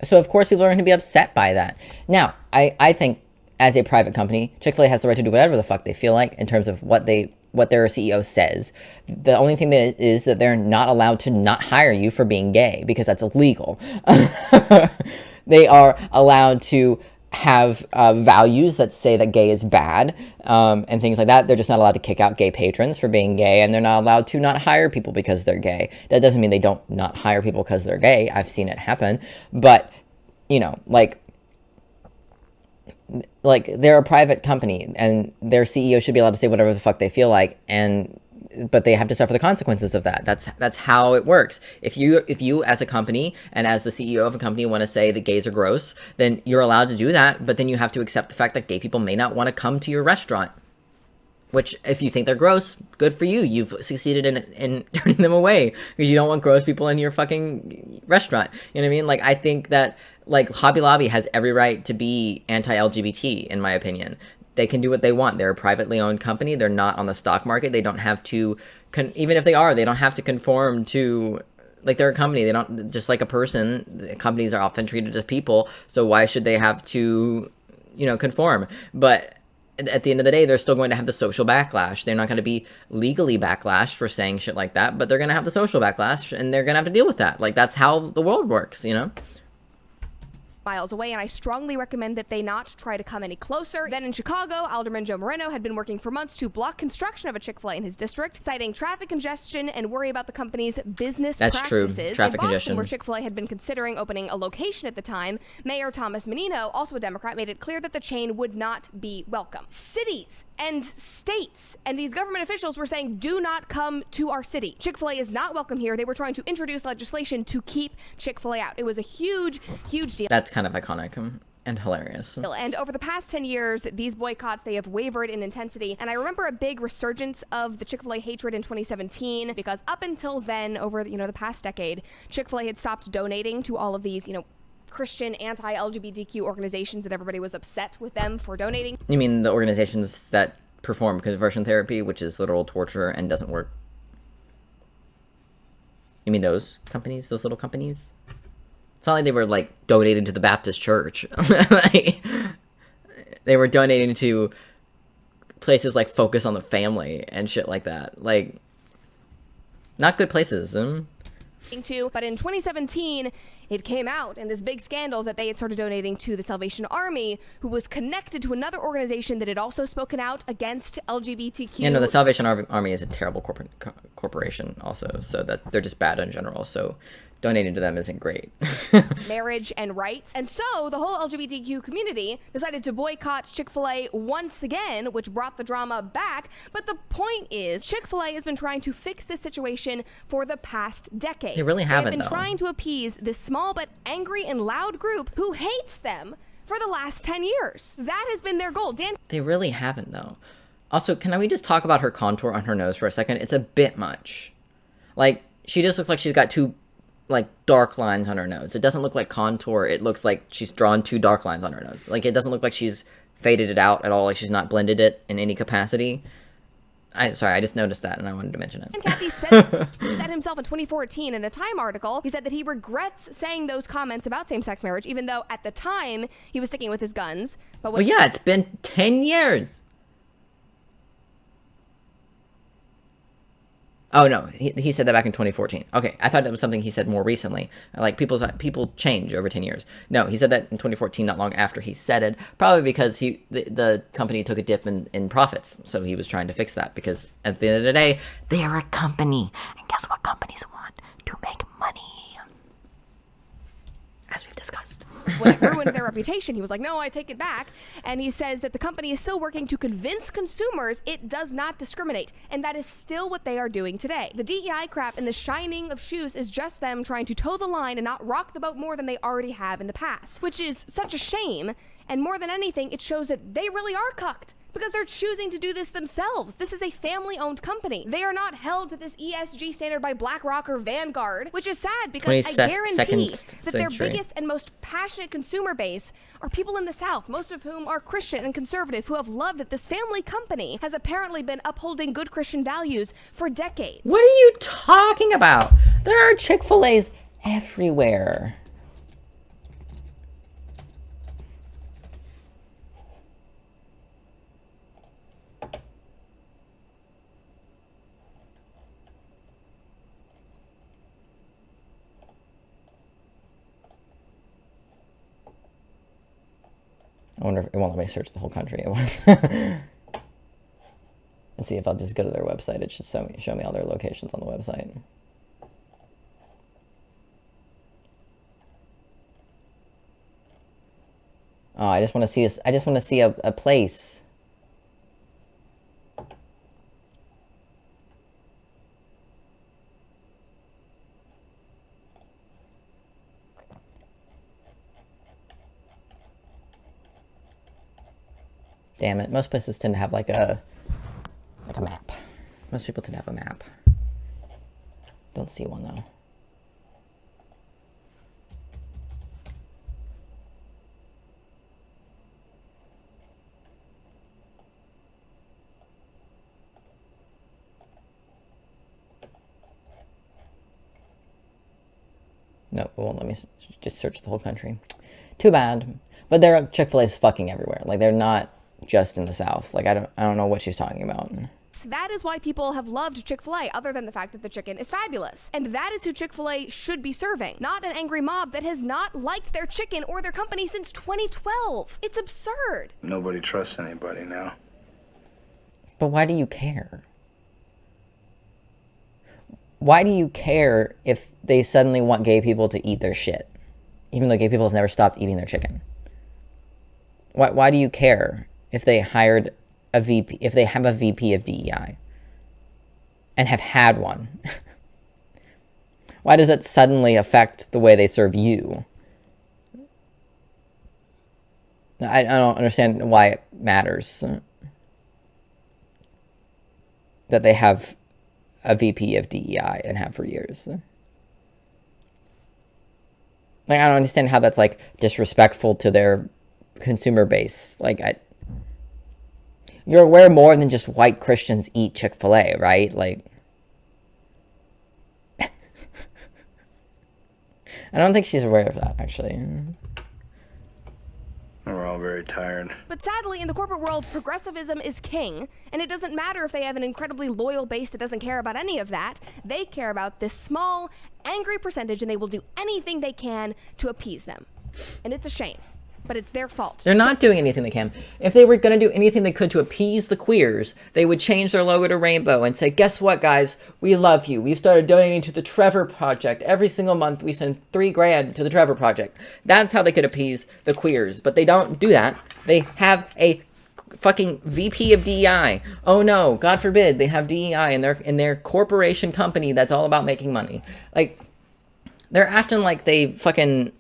So, of course, people are going to be upset by that. Now, I think as a private company, Chick-fil-A has the right to do whatever the fuck they feel like in terms of what their CEO says. The only thing that is that they're not allowed to not hire you for being gay because that's illegal. They are allowed to have values that say that gay is bad and things like that. They're just not allowed to kick out gay patrons for being gay, and they're not allowed to not hire people because they're gay. That doesn't mean they don't not hire people because they're gay. I've seen it happen. But, you know, like they're a private company and their CEO should be allowed to say whatever the fuck they feel like, but they have to suffer the consequences of that. That's how it works. If you as a company and as the CEO of a company want to say that gays are gross, then you're allowed to do that, but then you have to accept the fact that gay people may not want to come to your restaurant. Which, if you think they're gross, good for you. You've succeeded in turning them away because you don't want gross people in your fucking restaurant. You know what I mean? Like, I think that, like, Hobby Lobby has every right to be anti-LGBT, in my opinion. They can do what they want. They're a privately owned company. They're not on the stock market. They don't have to, even if they are, they don't have to conform to, like, they're a company. They don't, just like a person, companies are often treated as people. So why should they have to, you know, conform? But at the end of the day, they're still going to have the social backlash. They're not going to be legally backlashed for saying shit like that, but they're going to have the social backlash and they're going to have to deal with that. Like, that's how the world works, you know? miles away, and I strongly recommend that they not try to come any closer. Then in Chicago, Alderman Joe Moreno had been working for months to block construction of a Chick-fil-A in his district, citing traffic congestion and worry about the company's business practices. That's true. Traffic in Boston, congestion. where Chick-fil-A had been considering opening a location at the time, Mayor Thomas Menino, also a Democrat, made it clear that the chain would not be welcome. Cities and states and these government officials were saying, do not come to our city. Chick-fil-A is not welcome here. They were trying to introduce legislation to keep Chick-fil-A out. It was a huge deal. That's kind of iconic and hilarious. And over the past 10 years, these boycotts, they have wavered in intensity. And I remember a big resurgence of the Chick-fil-A hatred in 2017, because up until then, over the past decade, Chick-fil-A had stopped donating to all of these, Christian anti-LGBTQ organizations that everybody was upset with them for donating. You mean the organizations that perform conversion therapy, which is literal torture and doesn't work? You mean those companies, those little companies? It's not like they were, like, donating to the Baptist church. Like, they were donating to places like Focus on the Family and shit like that. Like, not good places. But in 2017, it came out in this big scandal that they had started donating to the Salvation Army, who was connected to another organization that had also spoken out against LGBTQ. Yeah, no, the Salvation Army is a terrible corporation also, so that they're just bad in general, so donating to them isn't great. Marriage and rights. And so the whole LGBTQ community decided to boycott Chick-fil-A once again, which brought the drama back. But the point is, Chick-fil-A has been trying to fix this situation for the past decade. They really haven't, They've been though. trying to appease this small but angry and loud group who hates them for the last 10 years. That has been their goal. Dan. They really haven't, though. Also, can we just talk about her contour on her nose for a second? It's a bit much. Like, she just looks like she's got two, like, dark lines on her nose. It doesn't look like contour. It looks like she's drawn two dark lines on her nose. Like, it doesn't look like she's faded it out at all. Like, she's not blended it in any capacity. Sorry, I just noticed that and I wanted to mention it. And Kathy said that himself in 2014 in a Time article. He said that he regrets saying those comments about same-sex marriage, even though at the time he was sticking with his guns. But Well, yeah, it's been 10 years. Oh, no, he said that back in 2014. Okay, I thought that was something he said more recently. Like, people change over 10 years. No, he said that in 2014, not long after he said it, probably because the company took a dip in profits. So he was trying to fix that, because at the end of the day, they are a company. And guess what companies want? To make money. As we've discussed. When it ruined their reputation, he was like, no, I take it back. And he says that the company is still working to convince consumers it does not discriminate. And that is still what they are doing today. The DEI crap and the shining of shoes is just them trying to toe the line and not rock the boat more than they already have in the past, which is such a shame. And more than anything, it shows that they really are cucked, because they're choosing to do this themselves. This is a family-owned company. They are not held to this ESG standard by BlackRock or Vanguard, which is sad, because I guarantee that their biggest and most passionate consumer base are people in the South, most of whom are Christian and conservative, who have loved that this family company has apparently been upholding good Christian values for decades. What are you talking about? There are Chick-fil-A's everywhere. I wonder if it won't let me search the whole country at once. Let's see if I'll just go to their website. It should show me all their locations on the website. Oh, I just want to see a place. Damn it. Most places tend to have like a map. Most people tend to have a map. Don't see one though. Nope, it won't let me just search the whole country. Too bad. But there are Chick-fil-A's fucking everywhere. Like, they're not just in the South. Like, I don't know what she's talking about. That is why people have loved Chick-fil-A, other than the fact that the chicken is fabulous. And that is who Chick-fil-A should be serving, not an angry mob that has not liked their chicken or their company since 2012. It's absurd. Nobody trusts anybody now. But why do you care? Why do you care if they suddenly want gay people to eat their shit? Even though gay people have never stopped eating their chicken. Why do you care if they hired a VP, if they have a VP of DEI and have had one? Why does that suddenly affect the way they serve you? I don't understand why it matters that they have a VP of DEI and have for years. Like, I don't understand how that's, like, disrespectful to their consumer base. Like, you're aware more than just white Christians eat Chick-fil-A, right? Like, I don't think she's aware of that, actually. We're all very tired. But sadly, in the corporate world, progressivism is king, and it doesn't matter if they have an incredibly loyal base that doesn't care about any of that. They care about this small, angry percentage, and they will do anything they can to appease them. And it's a shame, but it's their fault. They're not doing anything they can. If they were going to do anything they could to appease the queers, they would change their logo to rainbow and say, guess what, guys? We love you. We've started donating to the Trevor Project. Every single month, we send $3,000 to the Trevor Project. That's how they could appease the queers. But they don't do that. They have a fucking VP of DEI. Oh no, God forbid they have DEI in their corporation company that's all about making money. Like, they're acting like they fucking...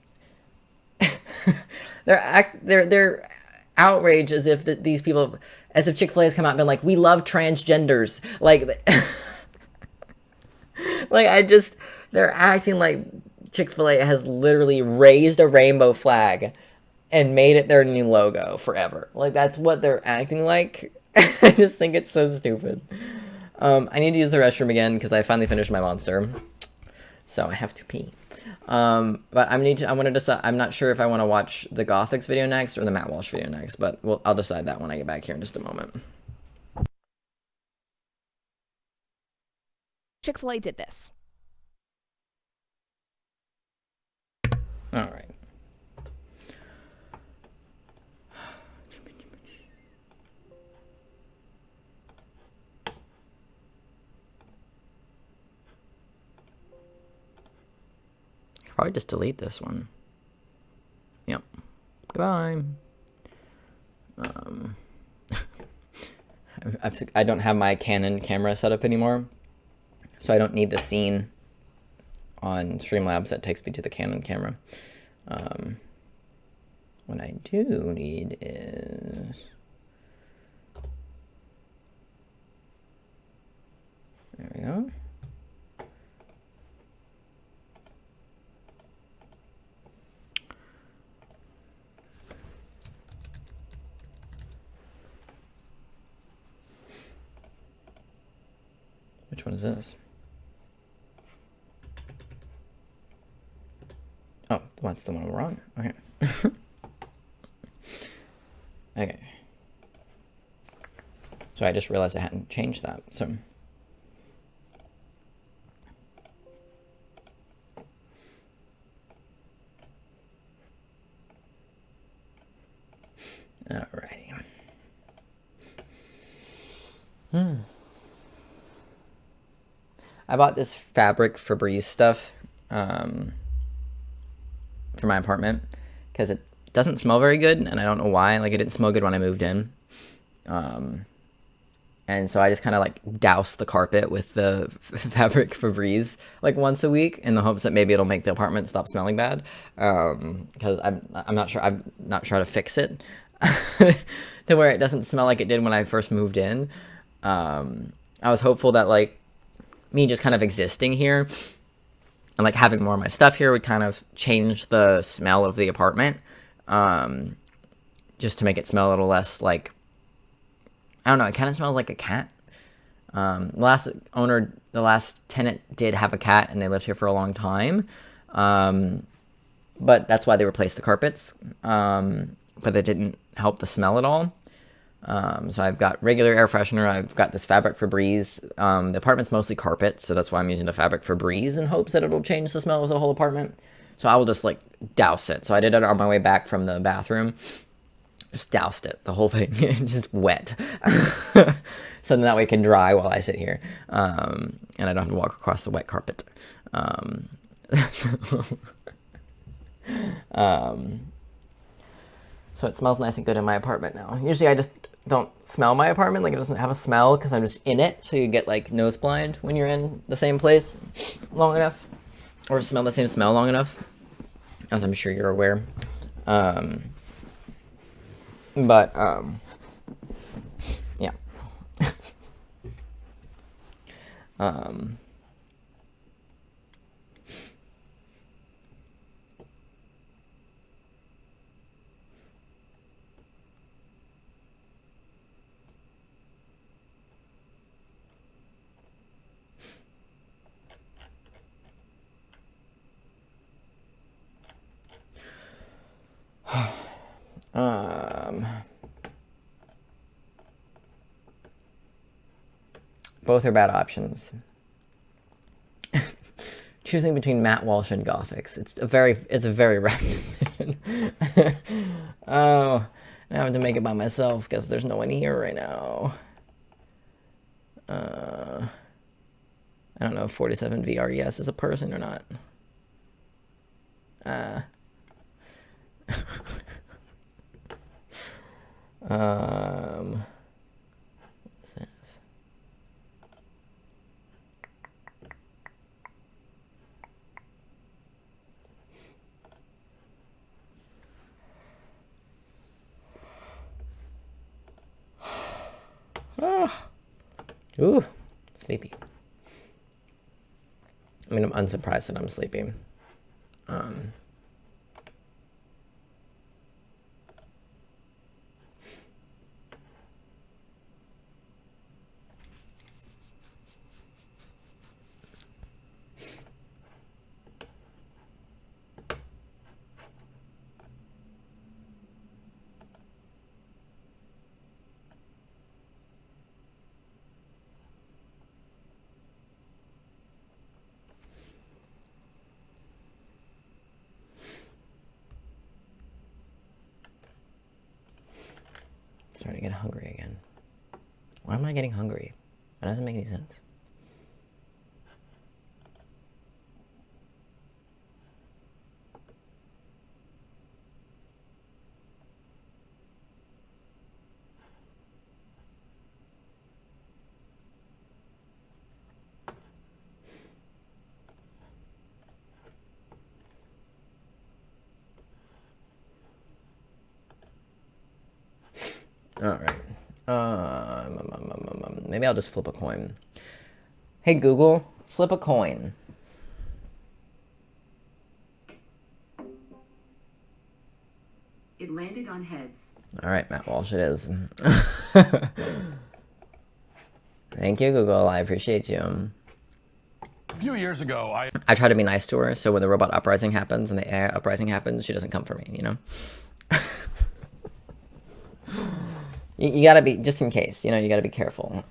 They're outraged as if these people, as if Chick-fil-A has come out and been like, we love transgenders. Like, they're acting like Chick-fil-A has literally raised a rainbow flag and made it their new logo forever. Like, that's what they're acting like. I just think it's so stupid. I need to use the restroom again because I finally finished my monster. So I have to pee. But I'm not sure if I want to watch the Gothix video next or the Matt Walsh video next, but I'll decide that when I get back here in just a moment. Chick-fil-A did this. All right. Probably just delete this one. Yep. Goodbye. I don't have my Canon camera set up anymore, so I don't need the scene on Streamlabs that takes me to the Canon camera. What I do need is... There we go. Which one is this? Oh, that's the one we're on. Okay. Okay. So I just realized I hadn't changed that. So. Alrighty. I bought this fabric Febreze stuff for my apartment because it doesn't smell very good, and I don't know why. Like, it didn't smell good when I moved in. And so I just kind of like douse the carpet with the fabric Febreze like once a week in the hopes that maybe it'll make the apartment stop smelling bad. Because I'm not sure how to fix it to where it doesn't smell like it did when I first moved in. I was hopeful that like me just kind of existing here and like having more of my stuff here would kind of change the smell of the apartment, just to make it smell a little less like, I don't know, it kind of smells like a cat. The last tenant did have a cat, and they lived here for a long time, but that's why they replaced the carpets, but it didn't help the smell at all. So I've got regular air freshener. I've got this fabric Febreze. The apartment's mostly carpet, so that's why I'm using the fabric Febreze in hopes that it'll change the smell of the whole apartment. So I will just like douse it. So I did it on my way back from the bathroom. Just doused it, the whole thing, just wet. So then that way it can dry while I sit here. And I don't have to walk across the wet carpet. So it smells nice and good in my apartment now. Usually I just don't smell my apartment, like it doesn't have a smell because I'm just in it. So you get like nose blind when you're in the same place long enough, or smell the same smell long enough, as I'm sure you're aware. Yeah. Both are bad options. Choosing between Matt Walsh and Gothix. It's a very rough decision. Oh, I have to make it by myself because there's no one here right now. I don't know if 47 VRES is a person or not. What's this? Ooh, sleepy. I mean, I'm unsurprised that I'm sleepy. Starting to get hungry again. Why am I getting hungry? That doesn't make any sense. All right. Maybe I'll just flip a coin. Hey Google, flip a coin. It landed on heads. All right, Matt Walsh, it is. Thank you, Google. I appreciate you. A few years ago, I try to be nice to her, so when the robot uprising happens and the AI uprising happens, she doesn't come for me, you know? You gotta be, just in case, you know, you gotta be careful.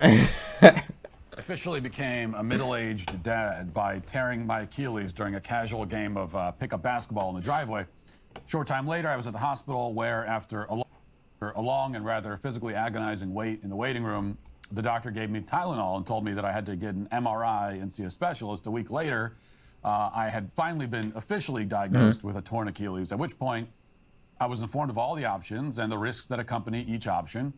officially became a middle-aged dad by tearing my Achilles during a casual game of pickup basketball in the driveway. Short time later, I was at the hospital where, after a long and rather physically agonizing wait in the waiting room, the doctor gave me Tylenol and told me that I had to get an MRI and see a specialist. A week later, I had finally been officially diagnosed with a torn Achilles, at which point I was informed of all the options and the risks that accompany each option.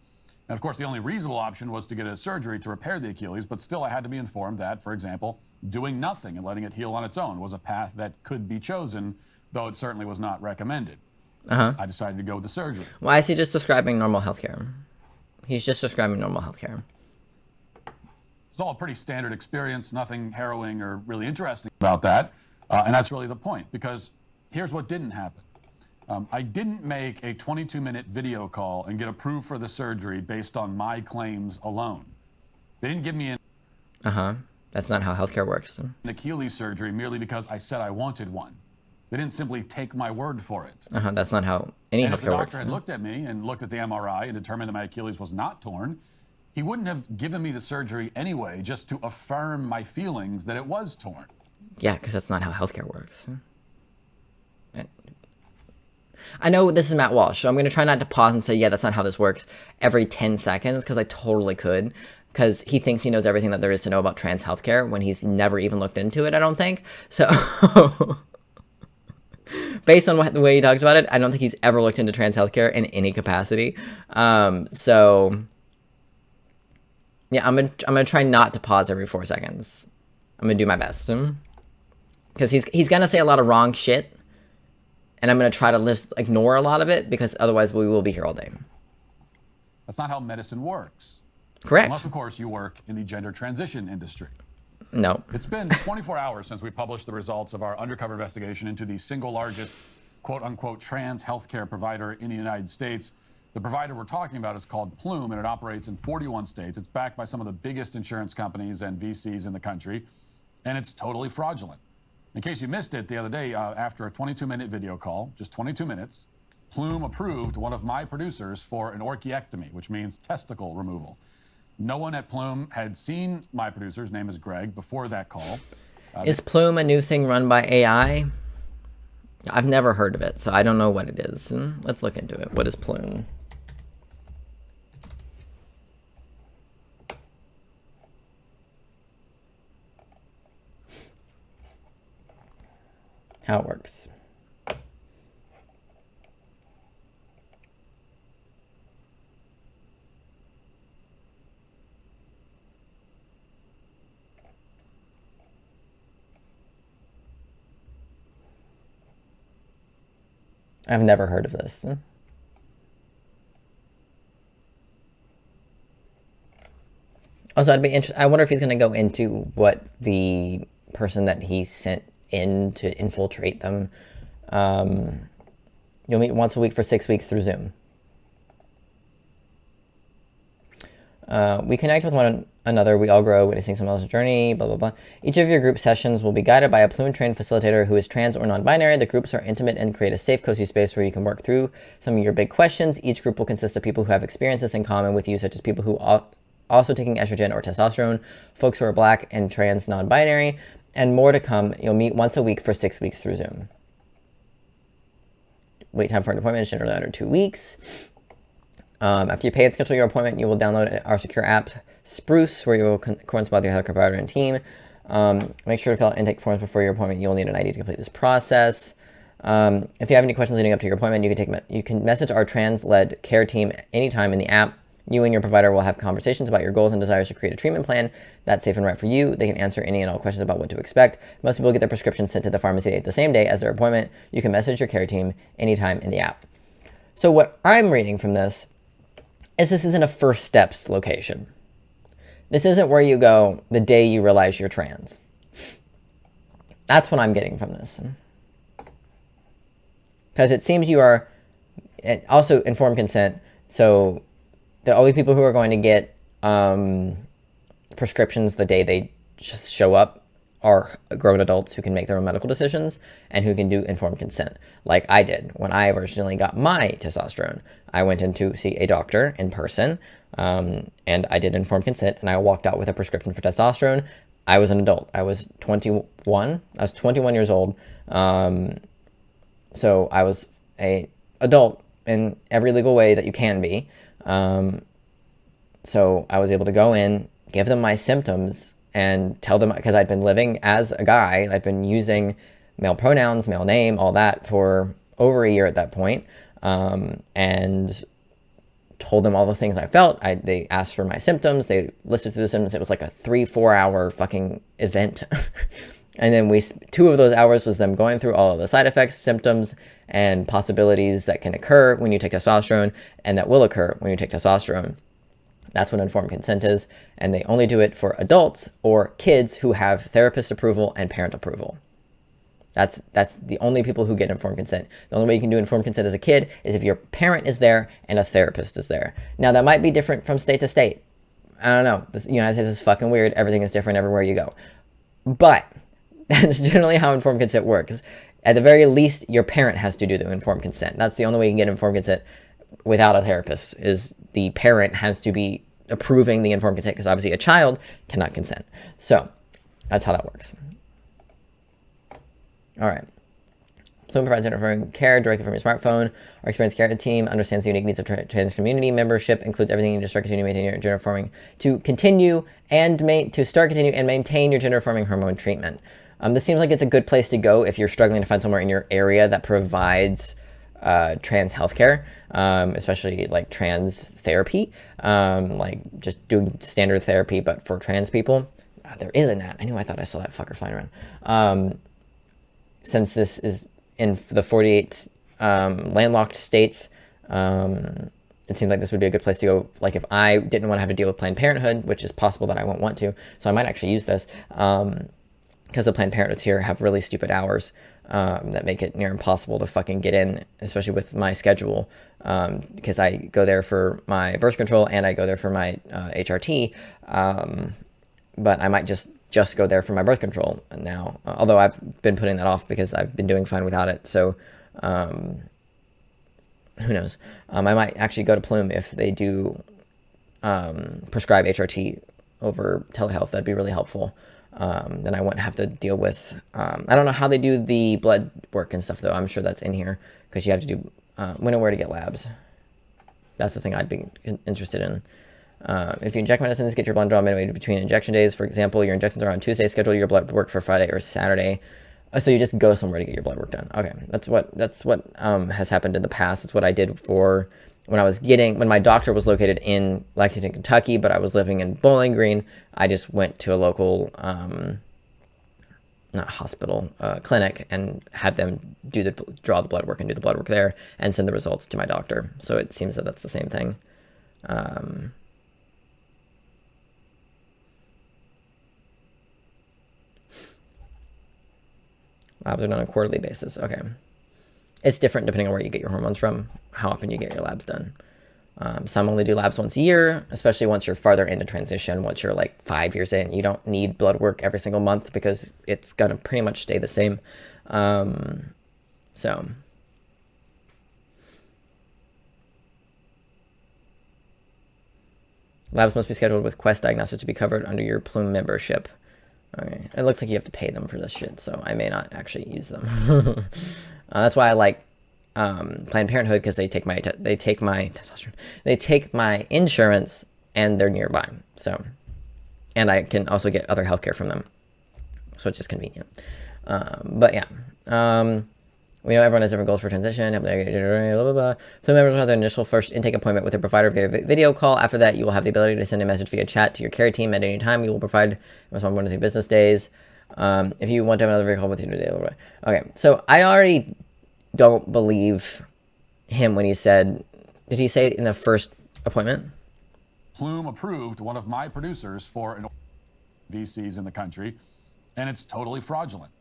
And of course, the only reasonable option was to get a surgery to repair the Achilles, but still I had to be informed that, for example, doing nothing and letting it heal on its own was a path that could be chosen, though it certainly was not recommended. I decided to go with the surgery. Why is he just describing normal healthcare? He's just describing normal healthcare. It's all a pretty standard experience, nothing harrowing or really interesting about that. And that's really the point, because here's what didn't happen. I didn't make a 22-minute video call and get approved for the surgery based on my claims alone. They didn't give me an That's not how healthcare works. Achilles surgery merely because I said I wanted one. They didn't simply take my word for it. That's not how any And if the healthcare doctor works. had looked at me and looked at the MRI and determined that my Achilles was not torn, he wouldn't have given me the surgery anyway, just to affirm my feelings that it was torn. Yeah, because that's not how healthcare works. I know this is Matt Walsh, so I'm going to try not to pause and say, yeah, that's not how this works every 10 seconds, because I totally could. Because he thinks he knows everything that there is to know about trans healthcare when he's never even looked into it, I don't think. So, based on the way he talks about it, I don't think he's ever looked into trans healthcare in any capacity. So, yeah, I'm gonna try not to pause every 4 seconds. I'm gonna do my best. Because he's gonna say a lot of wrong shit. And I'm going to try to ignore a lot of it, because otherwise we will be here all day. That's not how medicine works. Correct. Unless, of course, you work in the gender transition industry. No. It's been 24 hours since we published the results of our undercover investigation into the single largest, quote-unquote, trans healthcare provider in the United States. The provider we're talking about is called Plume, and it operates in 41 states. It's backed by some of the biggest insurance companies and VCs in the country, and it's totally fraudulent. In case you missed it the other day, after a 22-minute video call, just 22 minutes, Plume approved one of my producers for an orchiectomy, which means testicle removal. No one at Plume had seen my producer, his name is Greg, before that call. Is Plume a new thing run by AI? I've never heard of it, so I don't know what it is. Let's look into it. What is Plume? How it works. I've never heard of this. Also, I'd be interested. I wonder if he's going to go into what the person that he sent in to infiltrate them. You'll meet once a week for 6 weeks through Zoom. We connect with one another. We all grow, witnessing someone else's journey, blah, blah, blah. Each of your group sessions will be guided by a Plume-trained facilitator who is trans or non-binary. The groups are intimate and create a safe, cozy space where you can work through some of your big questions. Each group will consist of people who have experiences in common with you, such as people who are also taking estrogen or testosterone, folks who are black and trans non-binary, and more to come. You'll meet once a week for 6 weeks through Zoom. Wait time for an appointment is generally under 2 weeks. After you pay and schedule your appointment, you will download our secure app, Spruce, where you will correspond with your healthcare provider and team. Make sure to fill out intake forms before your appointment. You'll need an ID to complete this process. If you have any questions leading up to your appointment, you can message our trans-led care team anytime in the app. You and your provider will have conversations about your goals and desires to create a treatment plan that's safe and right for you. They can answer any and all questions about what to expect. Most people get their prescriptions sent to the pharmacy the same day as their appointment. You can message your care team anytime in the app. So what I'm reading from this is isn't a first steps location. This isn't where you go the day you realize you're trans. That's what I'm getting from this. Because it seems you are also informed consent, so the only people who are going to get prescriptions the day they just show up are grown adults who can make their own medical decisions and who can do informed consent, like I did when I originally got my testosterone. I went in to see a doctor in person, and I did informed consent, and I walked out with a prescription for testosterone. I was an adult. I was 21. I was 21 years old. So I was a adult in every legal way that you can be. So I was able to go in, give them my symptoms, and tell them, because I'd been living as a guy, I'd been using male pronouns, male name, all that for over a year at that point, and told them all the things I felt. They asked for my symptoms. They listed through the symptoms. It was like a 3-4 hour fucking event. And then 2 of those hours was them going through all of the side effects, symptoms, and possibilities that can occur when you take testosterone and that will occur when you take testosterone. That's what informed consent is, and they only do it for adults or kids who have therapist approval and parent approval. That's the only people who get informed consent. The only way you can do informed consent as a kid is if your parent is there and a therapist is there. Now, that might be different from state to state. I don't know. The United States is fucking weird. Everything is different everywhere you go. But that's generally how informed consent works. At the very least, your parent has to do the informed consent. That's the only way you can get informed consent without a therapist, is the parent has to be approving the informed consent, because obviously a child cannot consent. So that's how that works. All right. Plume provides gender-affirming care directly from your smartphone. Our experienced care team understands the unique needs of trans community. Membership includes everything you need to start, continue, maintain your gender-affirming, to continue and maintain your gender-affirming hormone treatment. This seems like it's a good place to go if you're struggling to find somewhere in your area that provides trans healthcare, especially like trans therapy, like just doing standard therapy, but for trans people. There is a net. I thought I saw that fucker flying around. Since this is in the 48 landlocked states, it seems like this would be a good place to go. Like if I didn't want to have to deal with Planned Parenthood, which is possible that I won't want to, so I might actually use this, because the Planned Parenthoods here have really stupid hours that make it near impossible to fucking get in, especially with my schedule, because I go there for my birth control and I go there for my HRT, but I might just go there for my birth control now, although I've been putting that off because I've been doing fine without it. So who knows? I might actually go to Plume if they do prescribe HRT over telehealth. That'd be really helpful. Then I wouldn't have to deal with, I don't know how they do the blood work and stuff though. I'm sure that's in here because you have to do, when and where to get labs. That's the thing I'd be interested in. If you inject medicines, get your blood drawn midway between injection days. For example, your injections are on Tuesday, schedule your blood work for Friday or Saturday. So you just go somewhere to get your blood work done. Okay, that's what has happened in the past. It's what I did for when my doctor was located in Lexington, Kentucky, but I was living in Bowling Green. I just went to a local, not hospital, clinic, and had them draw the blood work and do the blood work there and send the results to my doctor. So it seems that that's the same thing. Labs are done on a quarterly basis. Okay. It's different depending on where you get your hormones from, how often you get your labs done. Some only do labs once a year, especially once you're farther into transition. Once you're like 5 years in, you don't need blood work every single month because it's going to pretty much stay the same. So. Labs must be scheduled with Quest Diagnostics to be covered under your Plume membership. Okay. It looks like you have to pay them for this shit, so I may not actually use them. That's why I like Planned Parenthood, because they take my testosterone, they take my insurance, and they're nearby. So, and I can also get other healthcare from them, so it's just convenient. But yeah, we know everyone has different goals for transition. Blah, blah, blah. Some members will have their initial first intake appointment with their provider via video call. After that, you will have the ability to send a message via chat to your care team at any time. We will provide respond 1 to 2 business days. If you want to have another video call with you today. Okay, so I already don't believe him when he said, did he say in the first appointment? Plume approved one of my producers for an VCs in the country, and it's totally fraudulent.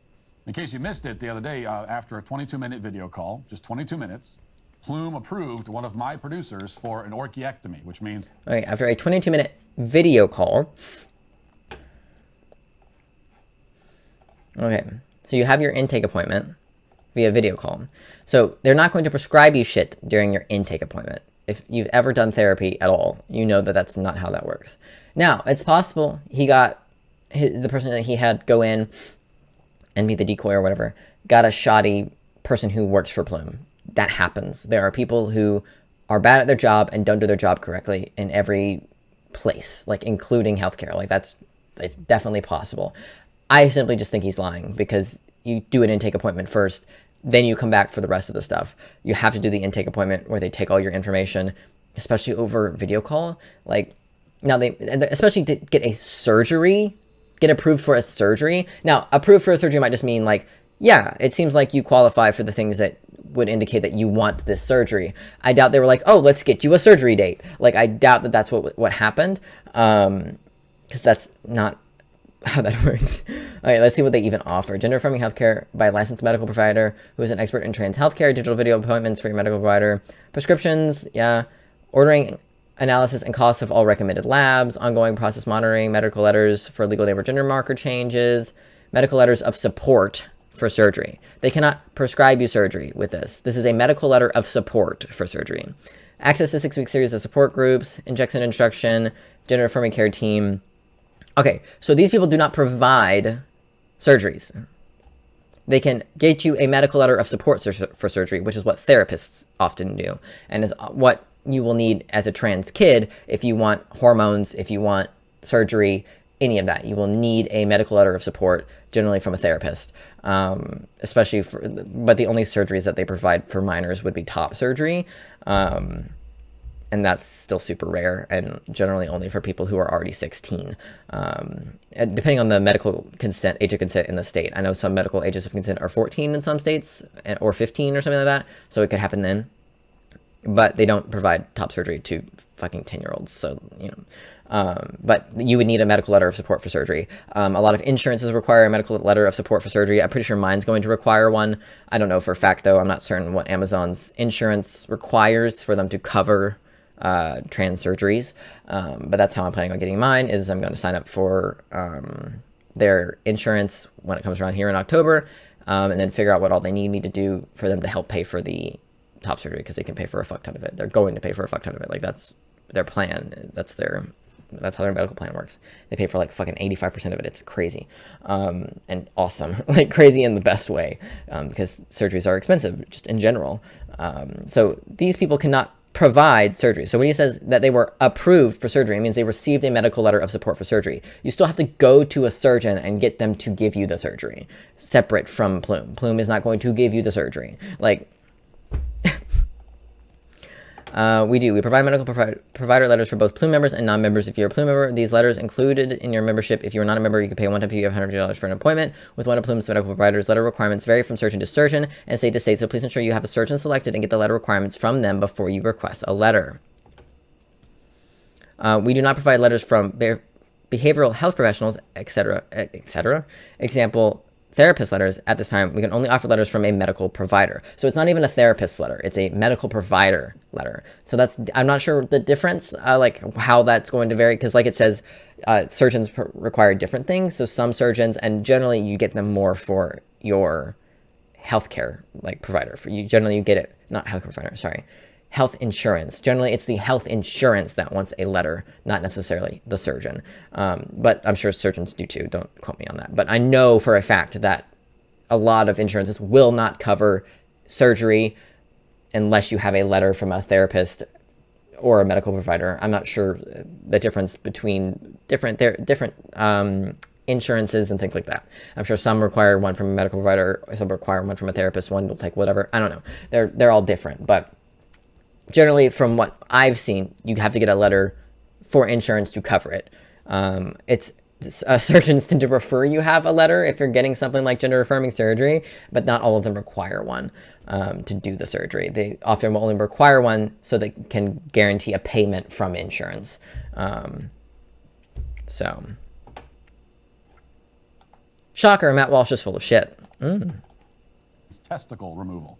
In case you missed it the other day, after a 22-minute video call, just 22 minutes, Plume approved one of my producers for an orchiectomy, which means... Okay, after a 22-minute video call. Okay, so you have your intake appointment via video call. So they're not going to prescribe you shit during your intake appointment. If you've ever done therapy at all, you know that that's not how that works. Now, it's possible he got the person that he had go in and be the decoy or whatever, got a shoddy person who works for Plume. That happens. There are people who are bad at their job and don't do their job correctly in every place, like including healthcare. Like it's definitely possible. I simply just think he's lying because you do an intake appointment first, then you come back for the rest of the stuff. You have to do the intake appointment where they take all your information, especially over video call. Like now especially to get a surgery, get approved for a surgery. Now, approved for a surgery might just mean like, yeah, it seems like you qualify for the things that would indicate that you want this surgery. I doubt they were like, oh, let's get you a surgery date. Like, I doubt that that's what happened, because that's not how that works. Okay, let's see what they even offer. Gender-affirming healthcare by a licensed medical provider who is an expert in trans healthcare, digital video appointments for your medical provider, prescriptions, yeah, ordering analysis and costs of all recommended labs, ongoing process monitoring, medical letters for legal neighbor gender marker changes, medical letters of support for surgery. They cannot prescribe you surgery with this. This is a medical letter of support for surgery. Access to 6-week series of support groups, injection instruction, gender affirming care team. Okay, so these people do not provide surgeries. They can get you a medical letter of support for surgery, which is what therapists often do, and is what you will need as a trans kid if you want hormones, if you want surgery, any of that. You will need a medical letter of support, generally from a therapist, especially for, but the only surgeries that they provide for minors would be top surgery, and that's still super rare and generally only for people who are already 16. And depending on the medical consent, age of consent in the state. I know some medical ages of consent are 14 in some states or 15 or something like that. So it could happen then, but they don't provide top surgery to fucking 10-year-olds. So, you know, but you would need a medical letter of support for surgery. A lot of insurances require a medical letter of support for surgery. I'm pretty sure mine's going to require one. I don't know for a fact though. I'm not certain what Amazon's insurance requires for them to cover trans surgeries, but that's how I'm planning on getting mine. Is I'm going to sign up for their insurance when it comes around here in October, and then figure out what all they need me to do for them to help pay for the top surgery, because they can pay for a fuck ton of it. They're going to pay for a fuck ton of it. Like, that's their plan. That's how their medical plan works. They pay for like fucking 85% of it. It's crazy, and awesome, like crazy in the best way, because surgeries are expensive just in general. So these people cannot provide surgery. So when he says that they were approved for surgery, it means they received a medical letter of support for surgery. You still have to go to a surgeon and get them to give you the surgery, separate from Plume. Plume is not going to give you the surgery. Like, we provide medical provider letters for both Plume members and non-members. If you're a Plume member, these letters included in your membership. If you're not a member, you can pay a one-time fee of $150 for an appointment with one of Plume's medical providers. Letter requirements vary from surgeon to surgeon and state to state, so please ensure you have a surgeon selected and get the letter requirements from them before you request a letter. We do not provide letters from behavioral health professionals, etc., etc. Example, therapist letters at this time. We can only offer letters from a medical provider. So it's not even a therapist letter. It's a medical provider letter. So I'm not sure the difference, like how that's going to vary. Because like it says, surgeons require different things. So some surgeons, and generally you get them more for your healthcare like provider. Generally you get it, not healthcare provider, sorry. Health insurance. Generally, it's the health insurance that wants a letter, not necessarily the surgeon. But I'm sure surgeons do too. Don't quote me on that. But I know for a fact that a lot of insurances will not cover surgery unless you have a letter from a therapist or a medical provider. I'm not sure the difference between different insurances and things like that. I'm sure some require one from a medical provider, some require one from a therapist, one will take whatever. I don't know. They're all different, but generally, from what I've seen, you have to get a letter for insurance to cover it. Surgeons tend to prefer you have a letter if you're getting something like gender-affirming surgery, but not all of them require one to do the surgery. They often will only require one so they can guarantee a payment from insurance. So, shocker, Matt Walsh is full of shit. It's testicle removal.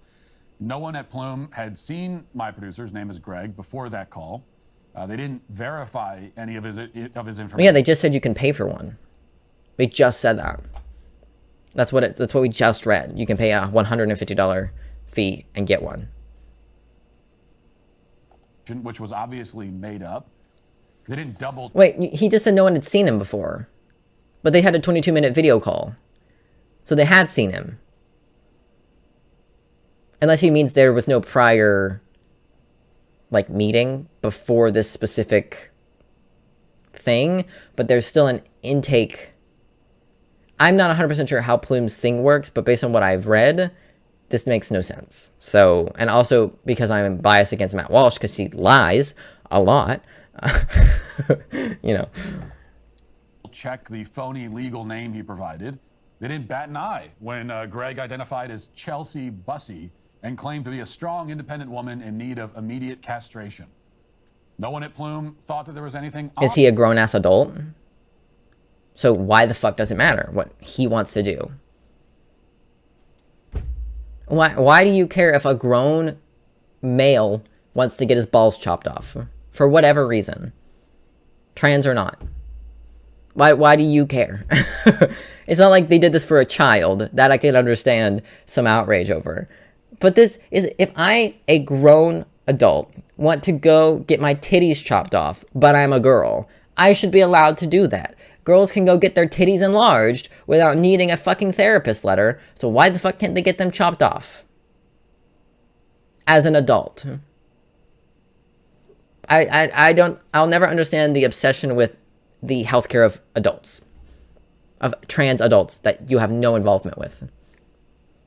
No one at Plume had seen my producer, his name is Greg, before that call. They didn't verify any of his information. Yeah, they just said you can pay for one. They just said that. That's what we just read. You can pay a $150 fee and get one. Which was obviously made up. They didn't double... Wait, he just said no one had seen him before. But they had a 22-minute video call. So they had seen him. Unless he means there was no prior, like, meeting before this specific thing, but there's still an intake. I'm not 100% sure how Plume's thing works, but based on what I've read, this makes no sense. So, and also because I'm biased against Matt Walsh because he lies a lot, you know. Check the phony legal name he provided. They didn't bat an eye when Greg identified as Chelsea Bussey and claimed to be a strong, independent woman in need of immediate castration. No one at Plume thought that there was anything... Is he a grown-ass adult? So why the fuck does it matter what he wants to do? Why do you care if a grown male wants to get his balls chopped off? For whatever reason. Trans or not. Why do you care? It's not like they did this for a child. That I can understand some outrage over. But this is, if I, a grown adult, want to go get my titties chopped off, but I'm a girl, I should be allowed to do that. Girls can go get their titties enlarged without needing a fucking therapist letter, so why the fuck can't they get them chopped off? As an adult. I'll never understand the obsession with the healthcare of adults. Of trans adults that you have no involvement with.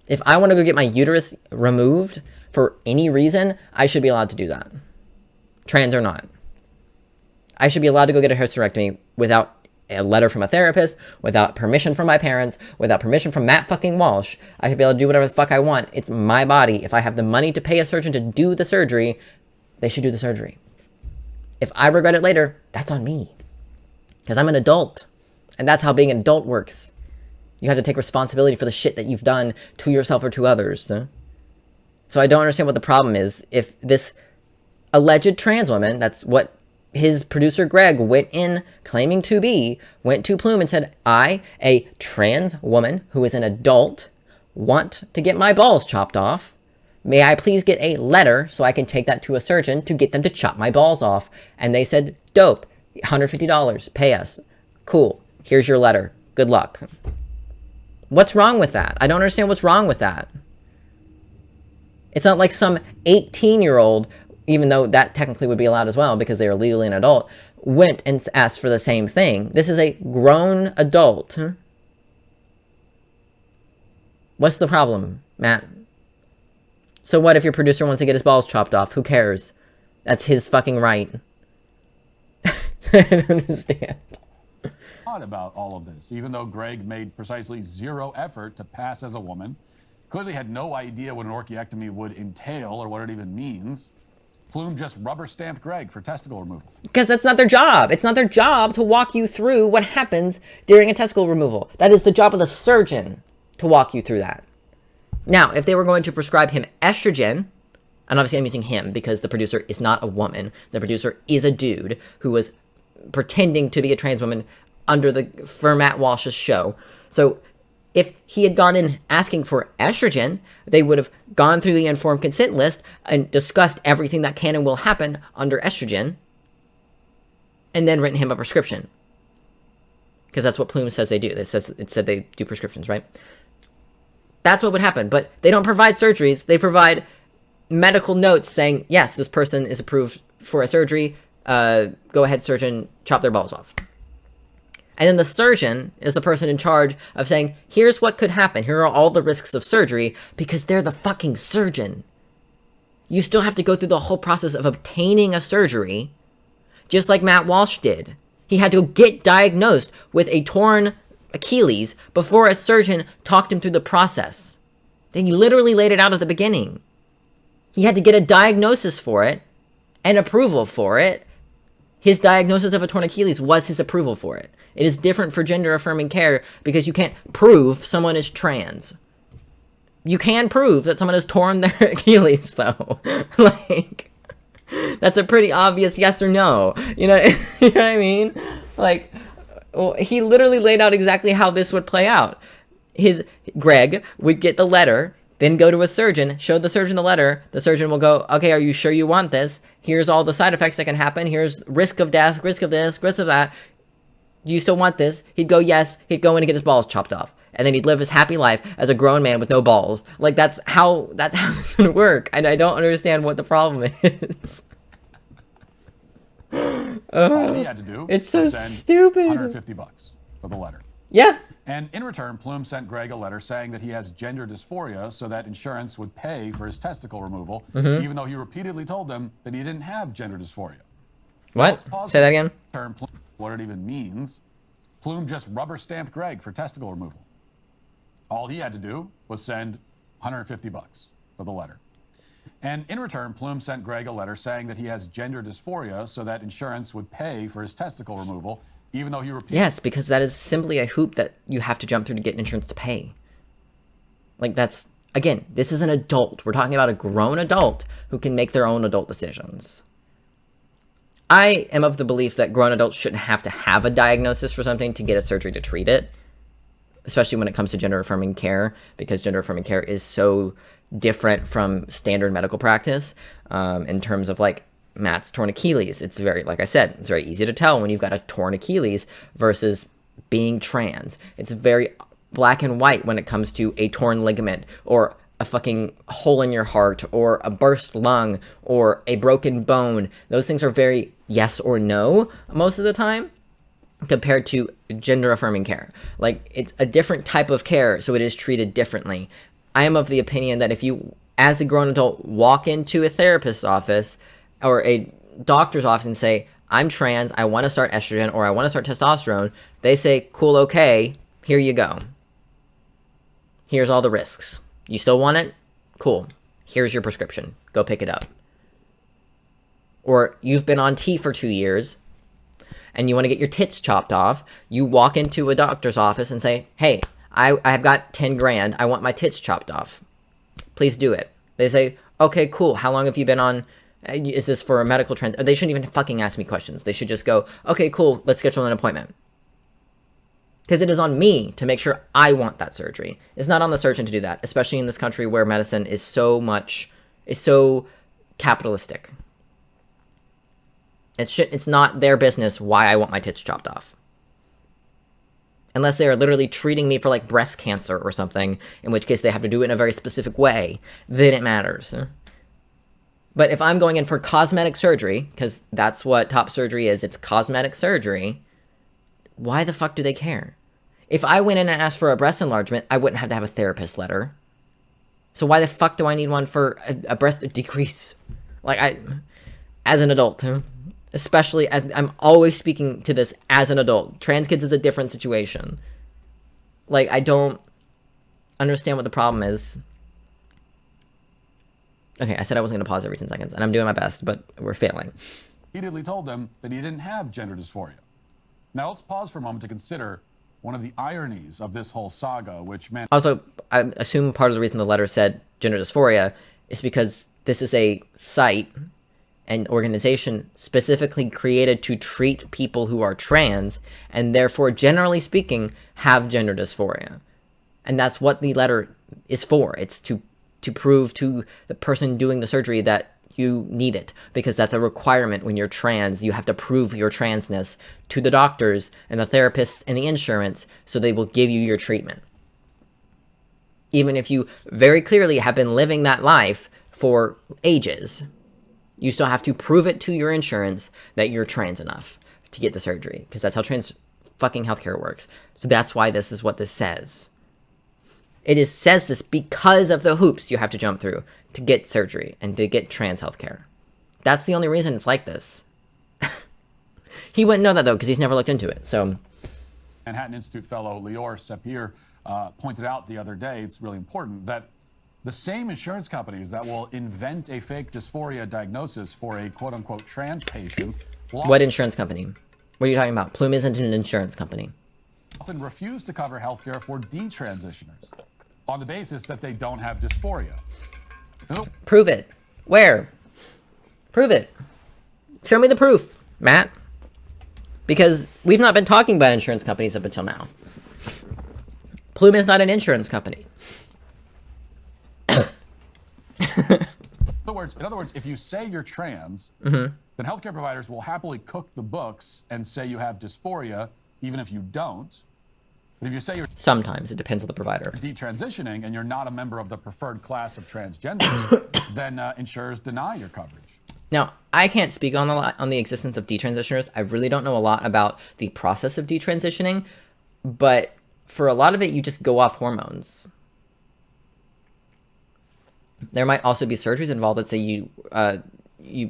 If I want to go get my uterus removed for any reason, I should be allowed to do that. Trans or not. I should be allowed to go get a hysterectomy without a letter from a therapist, without permission from my parents, without permission from Matt fucking Walsh. I should be able to do whatever the fuck I want. It's my body. If I have the money to pay a surgeon to do the surgery, they should do the surgery. If I regret it later, that's on me. Because I'm an adult. And that's how being an adult works. You have to take responsibility for the shit that you've done to yourself or to others. So I don't understand what the problem is. If this alleged trans woman, that's what his producer Greg went in claiming to be, went to Plume and said, I, a trans woman who is an adult, want to get my balls chopped off. May I please get a letter so I can take that to a surgeon to get them to chop my balls off? And they said, dope, $150, pay us. Cool, here's your letter. Good luck. What's wrong with that? I don't understand what's wrong with that. It's not like some 18-year-old, even though that technically would be allowed as well because they are legally an adult, went and asked for the same thing. This is a grown adult. What's the problem, Matt? So what if your producer wants to get his balls chopped off? Who cares? That's his fucking right. I don't understand. About all of this, even though Greg made precisely zero effort to pass as a woman, clearly had no idea what an orchiectomy would entail or what it even means. Plume just rubber-stamped Greg for testicle removal. Because that's not their job. It's not their job to walk you through what happens during a testicle removal. That is the job of the surgeon to walk you through that. Now, if they were going to prescribe him estrogen, and obviously I'm using him because the producer is not a woman. The producer is a dude who was pretending to be a trans woman for Matt Walsh's show. So if he had gone in asking for estrogen, they would have gone through the informed consent list and discussed everything that can and will happen under estrogen, and then written him a prescription. Because that's what Plume says they do. It said they do prescriptions, right? That's what would happen. But they don't provide surgeries. They provide medical notes saying, yes, this person is approved for a surgery. Go ahead, surgeon, chop their balls off. And then the surgeon is the person in charge of saying, here's what could happen. Here are all the risks of surgery, because they're the fucking surgeon. You still have to go through the whole process of obtaining a surgery, just like Matt Walsh did. He had to get diagnosed with a torn Achilles before a surgeon talked him through the process. They literally laid it out at the beginning. He had to get a diagnosis for it and approval for it. His diagnosis of a torn Achilles was his approval for it. It is different for gender-affirming care because you can't prove someone is trans. You can prove that someone has torn their Achilles, though. Like, that's a pretty obvious yes or no. You know, you know what I mean? Like, well, he literally laid out exactly how this would play out. Greg would get the letter, then go to a surgeon, show the surgeon the letter. The surgeon will go, okay, are you sure you want this? Here's all the side effects that can happen. Here's risk of death, risk of this, risk of that. Do you still want this? He'd go, yes. He'd go in and get his balls chopped off. And then he'd live his happy life as a grown man with no balls. Like, that's how this would work. And I don't understand what the problem is. All he had to do it's so was send stupid. $150 for the letter. Yeah. And in return, Plume sent Greg a letter saying that he has gender dysphoria so that insurance would pay for his testicle removal, even though he repeatedly told them that he didn't have gender dysphoria. What? Say that again. What it even means. Plume just rubber-stamped Greg for testicle removal. All he had to do was send $150 for the letter. And in return, Plume sent Greg a letter saying that he has gender dysphoria so that insurance would pay for his testicle removal, even though he repeatedly... Yes, because that is simply a hoop that you have to jump through to get insurance to pay. Like, that's... Again, this is an adult. We're talking about a grown adult who can make their own adult decisions. I am of the belief that grown adults shouldn't have to have a diagnosis for something to get a surgery to treat it. especially when it comes to gender affirming care, because gender affirming care is so different from standard medical practice in terms of like Matt's torn Achilles. It's very, like I said, it's very easy to tell when you've got a torn Achilles versus being trans. It's very black and white when it comes to a torn ligament or a fucking hole in your heart or a burst lung or a broken bone. Those things are very yes or no most of the time compared to gender affirming care. Like, it's a different type of care, so it is treated differently. I am of the opinion that if you, as a grown adult, walk into a therapist's office or a doctor's office and say, I'm trans, I want to start estrogen or I want to start testosterone, they say, cool, okay, here you go. Here's all the risks. You still want it? Cool. Here's your prescription. Go pick it up. Or you've been on T for 2 years and you want to get your tits chopped off. You walk into a doctor's office and say, hey, I've got 10 grand. I want my tits chopped off. Please do it. They say, okay, cool. How long have you been on? Is this for a medical trend? They shouldn't even fucking ask me questions. They should just go, okay, cool. Let's schedule an appointment. Because it is on me to make sure I want that surgery. It's not on the surgeon to do that, especially in this country where medicine is so capitalistic. It's not their business why I want my tits chopped off. Unless they are literally treating me for like breast cancer or something, in which case they have to do it in a very specific way, then it matters. But if I'm going in for cosmetic surgery, because that's what top surgery is, it's cosmetic surgery, why the fuck do they care? If I went in and asked for a breast enlargement, I wouldn't have to have a therapist letter. So why the fuck do I need one for a breast decrease? Like, as an adult, especially as I'm always speaking to this as an adult. Trans kids is a different situation. Like, I don't understand what the problem is. Okay, I said I wasn't going to pause every 10 seconds, and I'm doing my best, but we're failing. Repeatedly told them that he didn't have gender dysphoria. Now let's pause for a moment to consider one of the ironies of this whole saga, which meant... Also, I assume part of the reason the letter said gender dysphoria is because this is a site and organization specifically created to treat people who are trans and therefore, generally speaking, have gender dysphoria. And that's what the letter is for. It's to prove to the person doing the surgery that you need it, because that's a requirement when you're trans. You have to prove your transness to the doctors and the therapists and the insurance, so they will give you your treatment. Even if you very clearly have been living that life for ages, you still have to prove it to your insurance that you're trans enough to get the surgery, because that's how trans fucking healthcare works. So that's why this is what this says. It says this because of the hoops you have to jump through to get surgery and to get trans healthcare. That's the only reason it's like this. He wouldn't know that, though, because he's never looked into it. So, Manhattan Institute fellow Lior Sapir pointed out the other day, it's really important, that the same insurance companies that will invent a fake dysphoria diagnosis for a quote-unquote trans patient... What insurance company? What are you talking about? Plume isn't an insurance company. ...often refuse to cover healthcare for detransitioners on the basis that they don't have dysphoria. Prove it. Where? Prove it. Show me the proof, Matt. Because we've not been talking about insurance companies up until now. Plume is not an insurance company. In other words, if you say you're trans, then healthcare providers will happily cook the books and say you have dysphoria, even if you don't. But if you say you're... Sometimes. It depends on the provider. ...detransitioning and you're not a member of the preferred class of transgenders, then insurers deny your coverage. Now, I can't speak on the existence of detransitioners. I really don't know a lot about the process of detransitioning, but for a lot of it, you just go off hormones. There might also be surgeries involved. Let's say you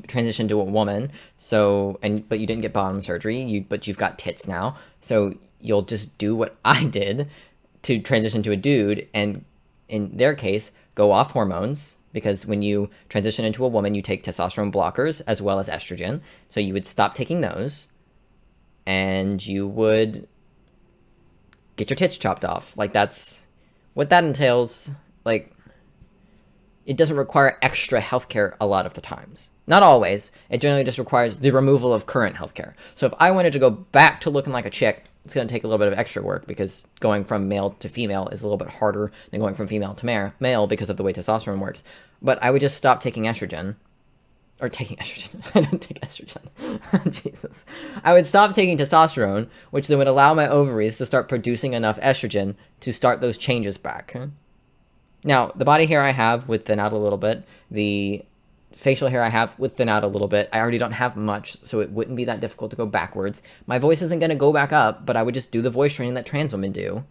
transition to a woman, but you didn't get bottom surgery, but you've got tits now, so you'll just do what I did to transition to a dude, and in their case, go off hormones, because when you transition into a woman, you take testosterone blockers as well as estrogen, so you would stop taking those, and you would get your tits chopped off. Like, that's what that entails. Like, it doesn't require extra healthcare a lot of the times. Not always. It generally just requires the removal of current healthcare. So if I wanted to go back to looking like a chick, it's going to take a little bit of extra work because going from male to female is a little bit harder than going from female to male because of the way testosterone works. But I would just stop taking estrogen. Or taking estrogen. I don't take estrogen. Jesus. I would stop taking testosterone, which then would allow my ovaries to start producing enough estrogen to start those changes back. Now, the body hair I have would thin out a little bit. The facial hair I have would thin out a little bit. I already don't have much, so it wouldn't be that difficult to go backwards. My voice isn't going to go back up, but I would just do the voice training that trans women do.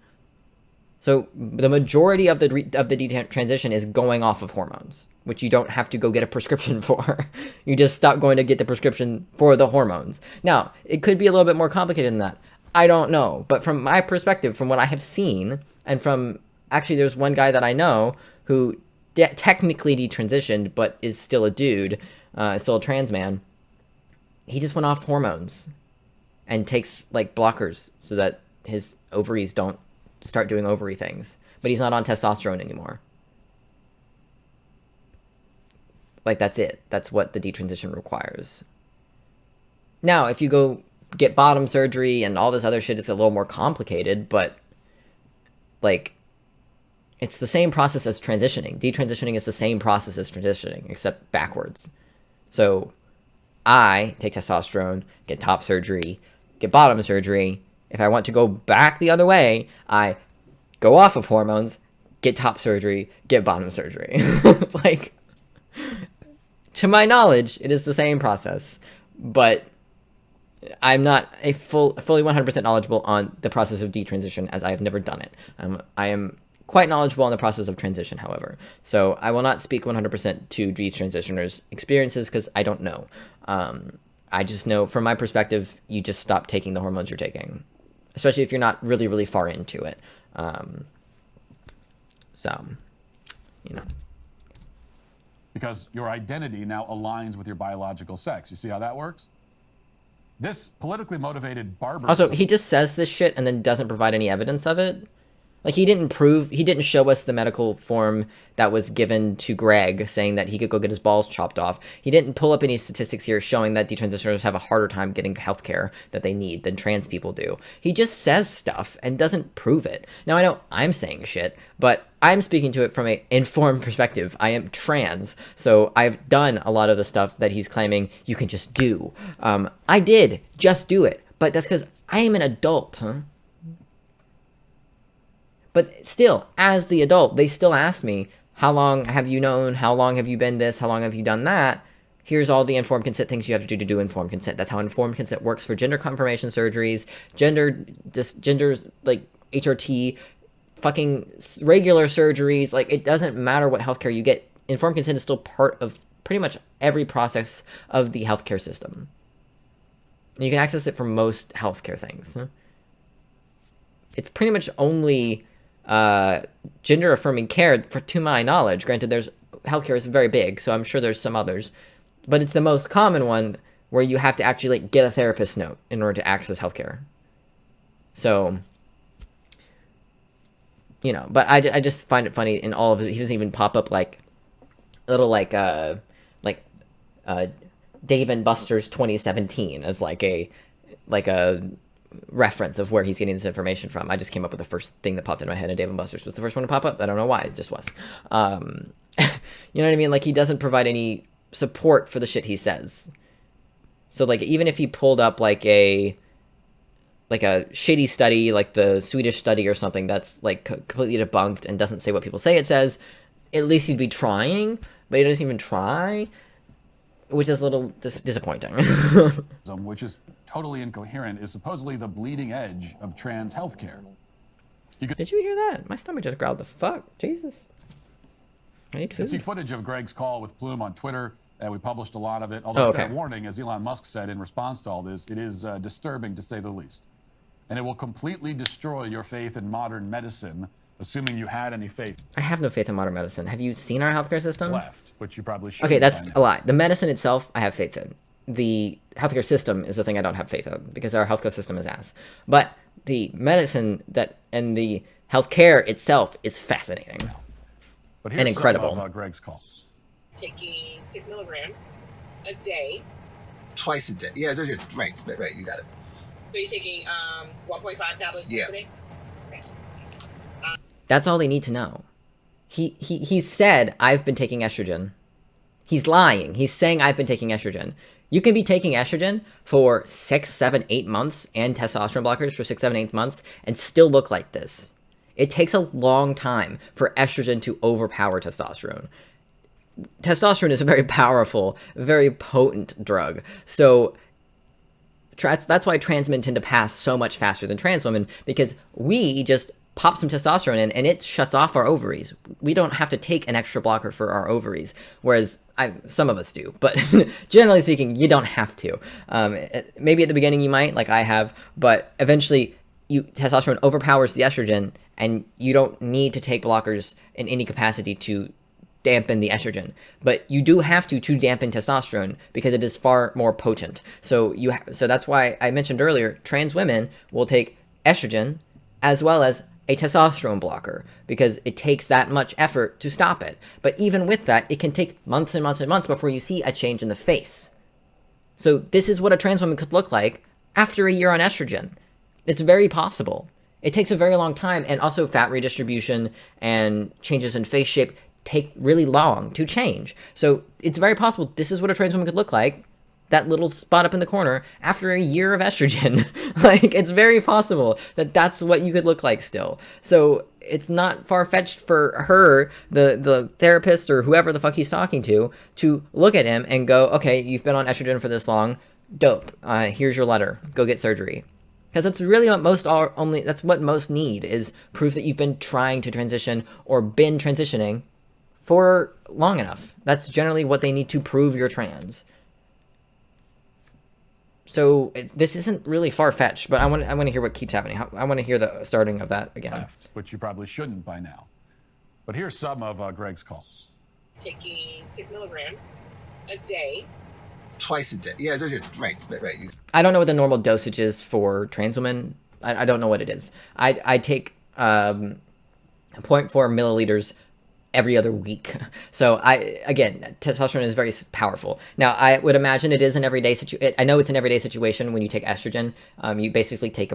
So the majority of the detransition is going off of hormones, which you don't have to go get a prescription for. You just stop going to get the prescription for the hormones. Now, it could be a little bit more complicated than that. I don't know. But from my perspective, from what I have seen, and from... Actually, there's one guy that I know who technically detransitioned, but is still a dude, still a trans man. He just went off hormones and takes, like, blockers so that his ovaries don't start doing ovary things. But he's not on testosterone anymore. Like, that's it. That's what the detransition requires. Now, if you go get bottom surgery and all this other shit, it's a little more complicated, but, like, it's the same process as transitioning. Detransitioning is the same process as transitioning, except backwards. So, I take testosterone, get top surgery, get bottom surgery. If I want to go back the other way, I go off of hormones, get top surgery, get bottom surgery. Like, to my knowledge, it is the same process, but I'm not a fully 100% knowledgeable on the process of detransition, as I have never done it. I am quite knowledgeable on the process of transition, however. So I will not speak 100% to detransitioners' experiences because I don't know. I just know, from my perspective, you just stop taking the hormones you're taking, especially if you're not really, really far into it. So, you know. Because your identity now aligns with your biological sex. You see how that works? This politically motivated barbarism... Also, he just says this shit and then doesn't provide any evidence of it. Like, he didn't show us the medical form that was given to Greg saying that he could go get his balls chopped off. He didn't pull up any statistics here showing that detransitioners have a harder time getting healthcare that they need than trans people do. He just says stuff and doesn't prove it. Now, I know I'm saying shit, but I'm speaking to it from an informed perspective. I am trans, so I've done a lot of the stuff that he's claiming you can just do. I did just do it, but that's because I am an adult, huh? But still, as the adult, they still ask me, how long have you known? How long have you been this? How long have you done that? Here's all the informed consent things you have to do informed consent. That's how informed consent works for gender confirmation surgeries, genders like HRT, fucking regular surgeries. Like, it doesn't matter what healthcare you get. Informed consent is still part of pretty much every process of the healthcare system. And you can access it for most healthcare things. It's pretty much only... gender affirming care, to my knowledge. Granted, there's healthcare is very big, so I'm sure there's some others, but it's the most common one where you have to actually like, get a therapist note in order to access healthcare. So, you know, but I just find it funny in all of it. He doesn't even pop up like little Dave and Buster's 2017 as like a reference of where he's getting this information from. I just came up with the first thing that popped in my head, and Dave & Buster's was the first one to pop up. I don't know why, it just was. You know what I mean? Like, he doesn't provide any support for the shit he says. So, like, even if he pulled up, like a shitty study, like the Swedish study or something that's, like, completely debunked and doesn't say what people say it says, at least he'd be trying, but he doesn't even try, which is a little disappointing. Which is totally incoherent, is supposedly the bleeding edge of trans healthcare. Did you hear that? My stomach just growled. The fuck? Jesus. I need food. You see footage of Greg's call with Plume on Twitter, and we published a lot of it. Although, fair warning, as Elon Musk said in response to all this, it is disturbing to say the least. And it will completely destroy your faith in modern medicine, assuming you had any faith. I have no faith in modern medicine. Have you seen our healthcare system? Left, which you probably should. Okay, that's a lie. The medicine itself, I have faith in. The healthcare system is the thing I don't have faith in, because our healthcare system is ass. But the medicine and the healthcare itself is fascinating and incredible. Some of Greg's call. Taking 6 milligrams a day. Twice a day. Yeah, right. You got it. So you're taking 1.5 tablets today? Okay. That's all they need to know. He said, I've been taking estrogen. He's lying. He's saying I've been taking estrogen. You can be taking estrogen for 6, 7, 8 months and testosterone blockers for 6, 7, 8 months and still look like this. It takes a long time for estrogen to overpower testosterone. Testosterone is a very powerful, very potent drug. So that's why trans men tend to pass so much faster than trans women, because we just pop some testosterone in and it shuts off our ovaries. We don't have to take an extra blocker for our ovaries, whereas some of us do, but generally speaking, you don't have to. Maybe at the beginning you might, like I have, but eventually testosterone overpowers the estrogen and you don't need to take blockers in any capacity to dampen the estrogen, but you do have to dampen testosterone because it is far more potent. So that's why I mentioned earlier, trans women will take estrogen as well as a testosterone blocker because it takes that much effort to stop it. But even with that, it can take months and months and months before you see a change in the face. So this is what a trans woman could look like after a year on estrogen. It's very possible. It takes a very long time, and also fat redistribution and changes in face shape take really long to change. So it's very possible this is what a trans woman could look like, that little spot up in the corner, after a year of estrogen. Like, it's very possible that that's what you could look like still. So it's not far-fetched for her, the therapist or whoever the fuck he's talking to look at him and go, okay, you've been on estrogen for this long, dope, here's your letter, go get surgery. Because that's really what that's what most need, is proof that you've been trying to transition or been transitioning for long enough. That's generally what they need to prove you're trans. So this isn't really far-fetched, but I want to hear what keeps happening. I want to hear the starting of that again. Which you probably shouldn't by now. But here's some of Greg's call. Taking 6 milligrams a day. Twice a day. Yeah, right. I don't know what the normal dosage is for trans women. I don't know what it is. I take 0.4 milliliters every other week. So again, testosterone is very powerful. Now, I would imagine it is an everyday situation. I know it's an everyday situation when you take estrogen. You basically take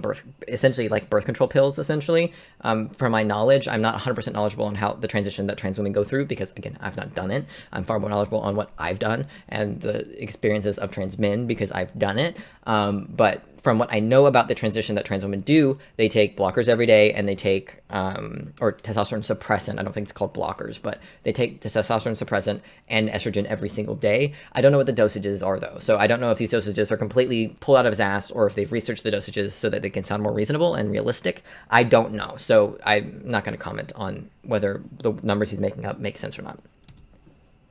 essentially like birth control pills, essentially. From my knowledge, I'm not 100% knowledgeable on how the transition that trans women go through because, again, I've not done it. I'm far more knowledgeable on what I've done and the experiences of trans men because I've done it. But from what I know about the transition that trans women do, they take blockers every day and they take, or testosterone suppressant. I don't think it's called blockers, but they take the testosterone suppressant and estrogen every single day. I don't know what the dosages are though. So I don't know if these dosages are completely pulled out of his ass or if they've researched the dosages so that they can sound more reasonable and realistic. I don't know. So I'm not going to comment on whether the numbers he's making up make sense or not.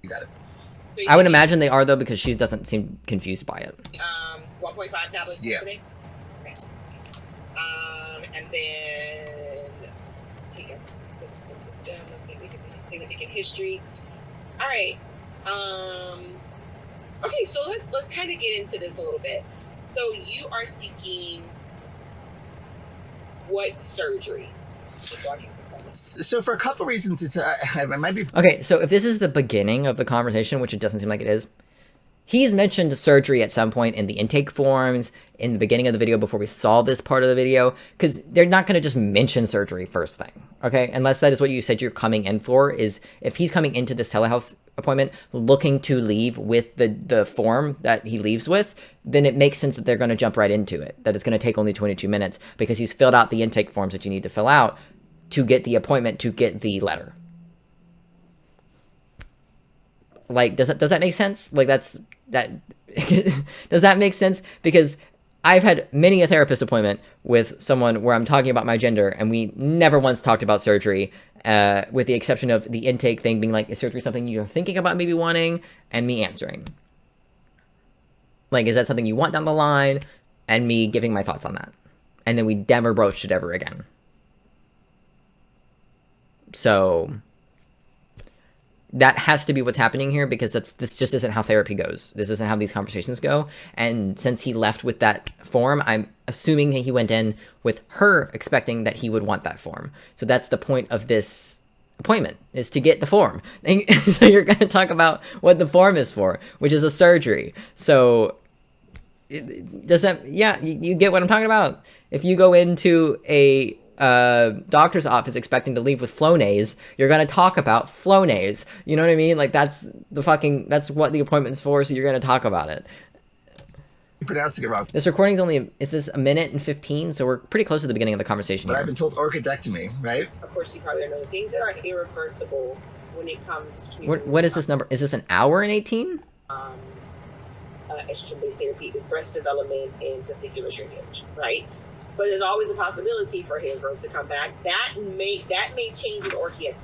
You got it. I would imagine they are though because she doesn't seem confused by it. 1.5 tablets today. Okay. And then take a system, significant history. All right. Okay, so let's kind of get into this a little bit. So you are seeking what surgery? So for a couple of reasons, it might be okay. So if this is the beginning of the conversation, which it doesn't seem like it is. He's mentioned surgery at some point in the intake forms, in the beginning of the video before we saw this part of the video, because they're not going to just mention surgery first thing, okay? Unless that is what you said you're coming in for, is if he's coming into this telehealth appointment looking to leave with the form that he leaves with, then it makes sense that they're going to jump right into it, that it's going to take only 22 minutes, because he's filled out the intake forms that you need to fill out to get the appointment, to get the letter. Like, does that make sense? Like, does that make sense? Because I've had many a therapist appointment with someone where I'm talking about my gender and we never once talked about surgery, with the exception of the intake thing being like, is surgery something you're thinking about maybe wanting? And me answering. Like, is that something you want down the line? And me giving my thoughts on that. And then we never broached it ever again. So that has to be what's happening here, because this just isn't how therapy goes. This isn't how these conversations go. And since he left with that form, I'm assuming that he went in with her expecting that he would want that form. So that's the point of this appointment, is to get the form. And so you're going to talk about what the form is for, which is a surgery. So does that, yeah, you get what I'm talking about. If you go into a doctor's office expecting to leave with Flonase, you're going to talk about Flonase. You know what I mean? Like, that's what the appointment's for, so you're going to talk about it. You're pronouncing it wrong. This recording's is this a minute and 15? So we're pretty close to the beginning of the conversation But here. I've been told orchidectomy, right? Of course, you probably don't know things that are irreversible when it comes to What is this number? Is this an hour and 18? estrogen-based therapy is breast development and testicular shrinkage, right? But there's always a possibility for hair growth to come back. That may change with orchiectomy.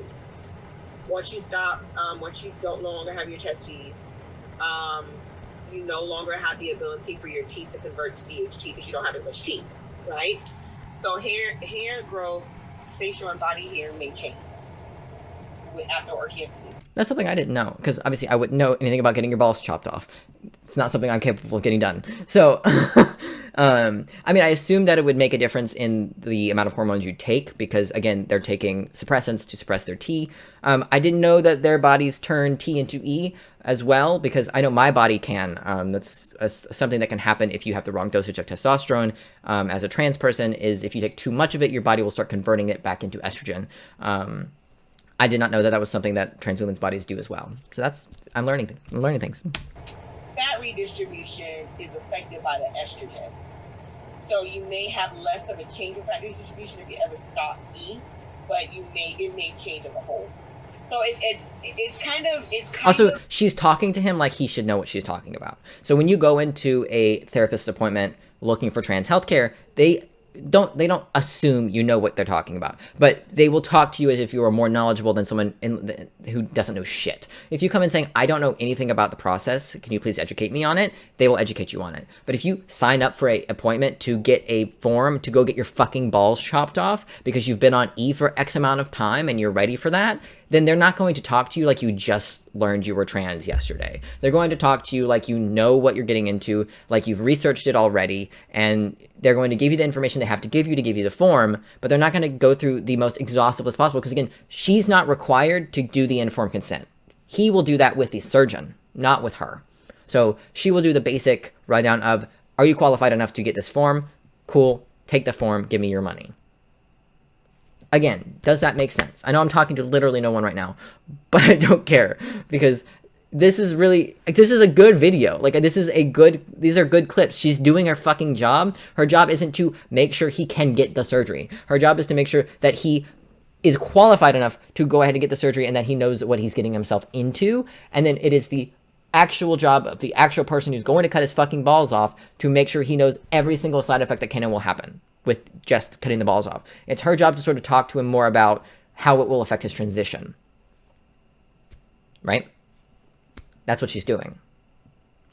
Once you stop, once you don't no longer have your testes, you no longer have the ability for your teeth to convert to BHT because you don't have as much teeth, right? So hair growth, facial and body hair may change after orchiectomy. That's something I didn't know, because obviously I wouldn't know anything about getting your balls chopped off. It's not something I'm capable of getting done. So, I mean, I assume that it would make a difference in the amount of hormones you take, because, again, they're taking suppressants to suppress their T. I didn't know that their bodies turn T into E as well, because I know my body can. That's something that can happen if you have the wrong dosage of testosterone. As a trans person, is if you take too much of it, your body will start converting it back into estrogen. I did not know that that was something that trans women's bodies do as well. So I'm learning things. Fat redistribution is affected by the estrogen. So you may have less of a change in fat redistribution if you ever stop E, but it may change as a whole. So it's kind of also, she's talking to him like he should know what she's talking about. So when you go into a therapist's appointment looking for trans healthcare, they don't assume you know what they're talking about, but they will talk to you as if you are more knowledgeable than someone who doesn't know shit. If you come in saying, I don't know anything about the process, can you please educate me on it? They will educate you on it. But if you sign up for an appointment to get a form to go get your fucking balls chopped off because you've been on E for X amount of time and you're ready for that, then they're not going to talk to you like you just learned you were trans yesterday. They're going to talk to you like you know what you're getting into, like you've researched it already, and they're going to give you the information they have to give you the form, but they're not going to go through the most exhaustive as possible, because again, she's not required to do the informed consent. He will do that with the surgeon, not with her. So she will do the basic rundown of, are you qualified enough to get this form? Cool, take the form, give me your money. Again, does that make sense? I know I'm talking to literally no one right now, but I don't care, because this is a good video. Like, these are good clips. She's doing her fucking job. Her job isn't to make sure he can get the surgery. Her job is to make sure that he is qualified enough to go ahead and get the surgery and that he knows what he's getting himself into. And then it is the actual job of the actual person who's going to cut his fucking balls off to make sure he knows every single side effect that can and will happen with just cutting the balls off. It's her job to sort of talk to him more about how it will affect his transition. Right? That's what she's doing.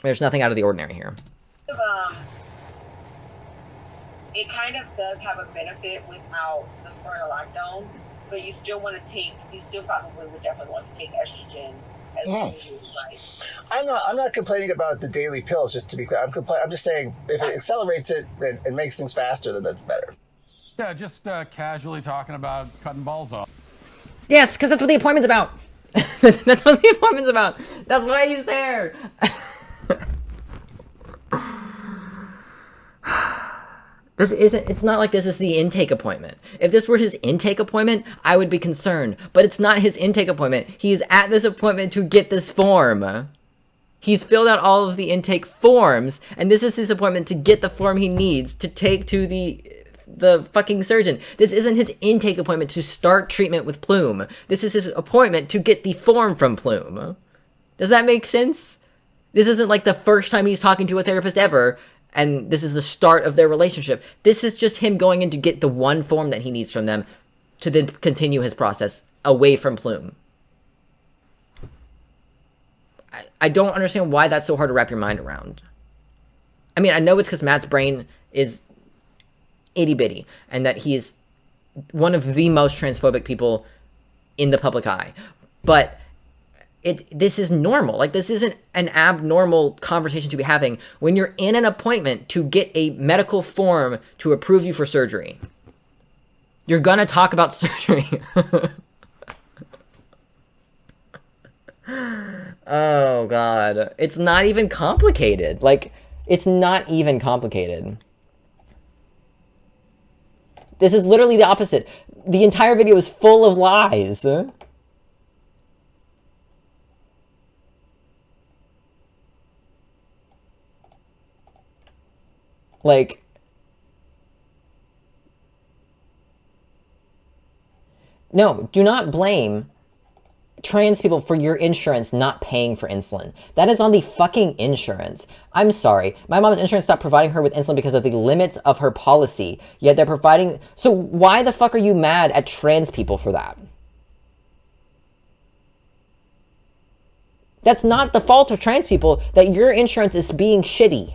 There's nothing out of the ordinary here. It kind of does have a benefit without the spironolactone, but you still probably would definitely want to take estrogen as long as you like. I'm not complaining about the daily pills, just to be clear. I'm just saying, if it accelerates it and makes things faster, then that's better. Yeah, just casually talking about cutting balls off. Yes, because that's what the appointment's about. That's what the appointment's about. That's why he's there. It's not like this is the intake appointment. If this were his intake appointment, I would be concerned. But it's not his intake appointment. He's at this appointment to get this form. He's filled out all of the intake forms, and this is his appointment to get the form he needs to take to the fucking surgeon. This isn't his intake appointment to start treatment with Plume. This is his appointment to get the form from Plume. Does that make sense? This isn't like the first time he's talking to a therapist ever, and this is the start of their relationship. This is just him going in to get the one form that he needs from them to then continue his process away from Plume. I don't understand why that's so hard to wrap your mind around. I mean, I know it's because Matt's brain is itty-bitty, and that he's one of the most transphobic people in the public eye. But this is normal. Like, this isn't an abnormal conversation to be having when you're in an appointment to get a medical form to approve you for surgery. You're gonna talk about surgery. Oh, God. It's not even complicated. Like, It's not even complicated. This is literally the opposite. The entire video is full of lies. Like, no, do not blame trans people for your insurance not paying for insulin. That is on the fucking insurance. I'm sorry. My mom's insurance stopped providing her with insulin because of the limits of her policy. Yet they're providing... So why the fuck are you mad at trans people for that? That's not the fault of trans people that your insurance is being shitty.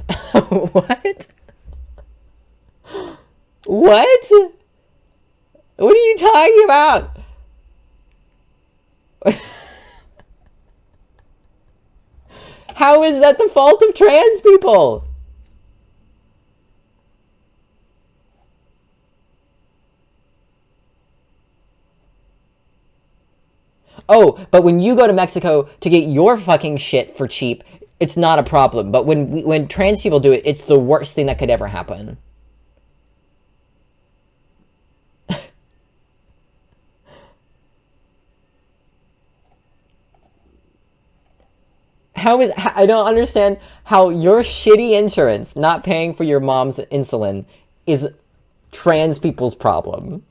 What? What? What are you talking about? How is that the fault of trans people? Oh, but when you go to Mexico to get your fucking shit for cheap, it's not a problem. But when trans people do it, it's the worst thing that could ever happen. I don't understand how your shitty insurance not paying for your mom's insulin is trans people's problem.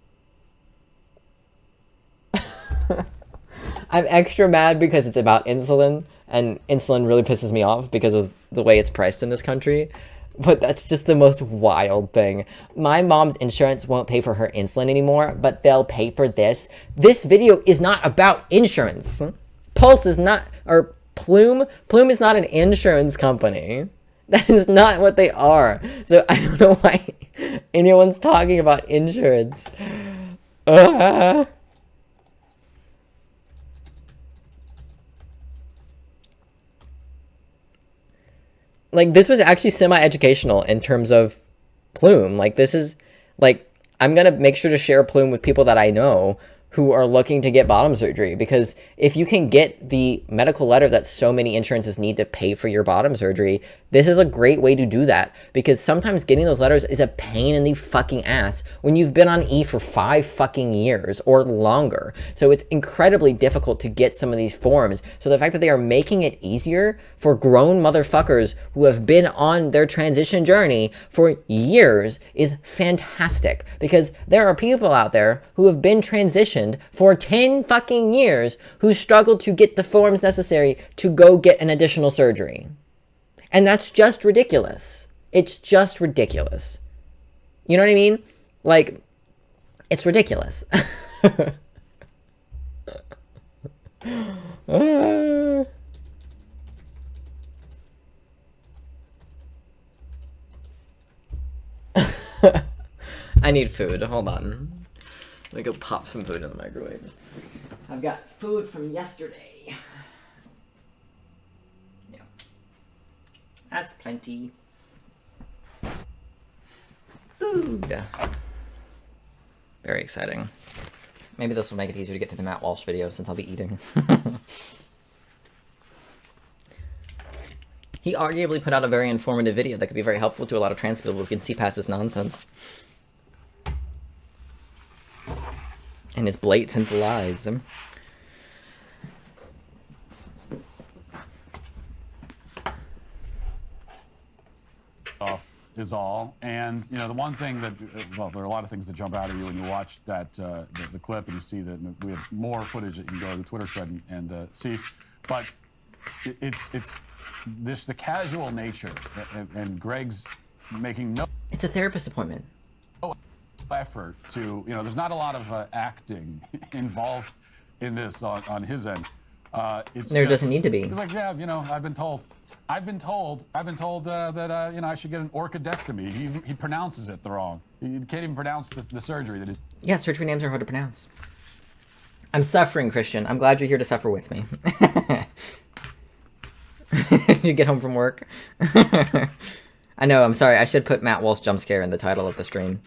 I'm extra mad because it's about insulin, and insulin really pisses me off because of the way it's priced in this country. But that's just the most wild thing. My mom's insurance won't pay for her insulin anymore, but they'll pay for this. This video is not about insurance. Pulse is not, or Plume is not an insurance company. That is not what they are. So I don't know why anyone's talking about insurance. Like, this was actually semi-educational in terms of Plume. Like, this is, like, I'm gonna make sure to share Plume with people that I know who are looking to get bottom surgery, because if you can get the medical letter that so many insurances need to pay for your bottom surgery, this is a great way to do that, because sometimes getting those letters is a pain in the fucking ass when you've been on E for 5 fucking years or longer. So it's incredibly difficult to get some of these forms. So the fact that they are making it easier for grown motherfuckers who have been on their transition journey for years is fantastic, because there are people out there who have been transitioned for 10 fucking years who struggle to get the forms necessary to go get an additional surgery. And that's just ridiculous. It's just ridiculous. You know what I mean? Like, it's ridiculous. I need food. Hold on. Let me go pop some food in the microwave. I've got food from yesterday. Yeah. That's plenty. Food. Very exciting. Maybe this will make it easier to get to the Matt Walsh video since I'll be eating. He arguably put out a very informative video that could be very helpful to a lot of trans people who can see past this nonsense. And his blatant lies. Off is all. And, you know, the one thing that, well, there are a lot of things that jump out at you when you watch that the clip and you see that we have more footage that you can go to the Twitter thread and see. But it's this, the casual nature, and Greg's making no... It's a therapist appointment. Effort to, you know, there's not a lot of acting involved in this on his end. There doesn't need to be. He's like, yeah, you know, I've been told that you know, I should get an orchidectomy. He pronounces it wrong. He can't even pronounce the surgery that is. Yeah, surgery names are hard to pronounce. I'm suffering, Christian. I'm glad you're here to suffer with me. You get home from work. I know. I'm sorry. I should put Matt Walsh jump scare in the title of the stream.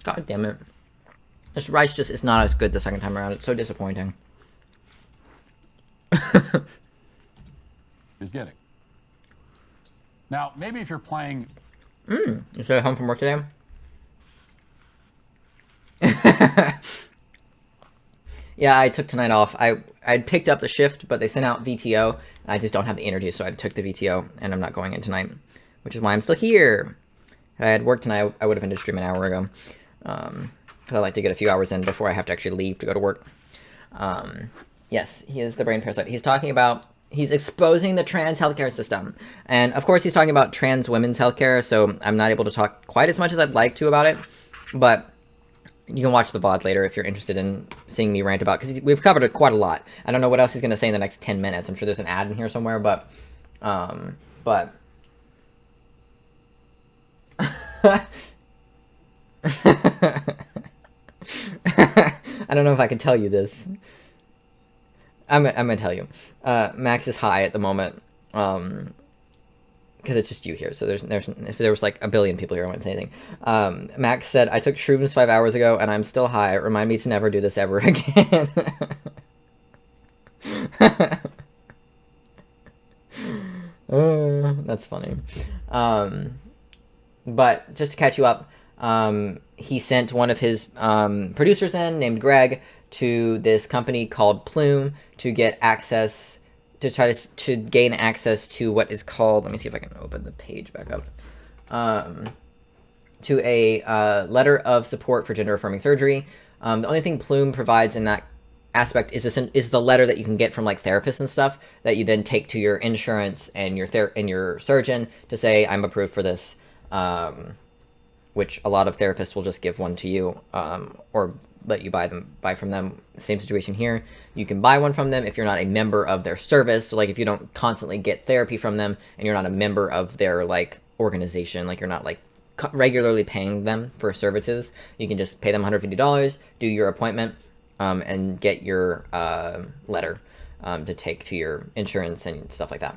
God damn it. This rice just is not as good the second time around. It's so disappointing. He's getting. Now, maybe if you're playing... You stayed home from work today? Yeah, I took tonight off. I'd picked up the shift, but they sent out VTO, and I just don't have the energy, so I took the VTO, and I'm not going in tonight, which is why I'm still here. If I had worked tonight, I would have ended stream an hour ago. Because I like to get a few hours in before I have to actually leave to go to work. Yes, he is the brain parasite. He's talking about... He's exposing the trans healthcare system. And, of course, he's talking about trans women's healthcare, so I'm not able to talk quite as much as I'd like to about it. But you can watch the VOD later if you're interested in seeing me rant about it, because we've covered it quite a lot. I don't know what else he's going to say in the next 10 minutes. I'm sure there's an ad in here somewhere, but... I don't know if I can tell you this. I'm gonna tell you. Max is high at the moment, because it's just you here. So there's if there was like a billion people here, I wouldn't say anything. Max said, "I took shrooms 5 hours ago, and I'm still high. Remind me to never do this ever again." That's funny. But just to catch you up, he sent one of his producers in, named Greg, to this company called Plume to get access, to try to gain access to what is called, let me see if I can open the page back up, to a letter of support for gender-affirming surgery. The only thing Plume provides in that aspect is the letter that you can get from like therapists and stuff that you then take to your insurance and your surgeon to say, I'm approved for this, which a lot of therapists will just give one to you, or let you buy from them. Same situation here. You can buy one from them if you're not a member of their service. So like if you don't constantly get therapy from them and you're not a member of their like organization, like you're not like regularly paying them for services, you can just pay them $150, do your appointment, and get your letter to take to your insurance and stuff like that.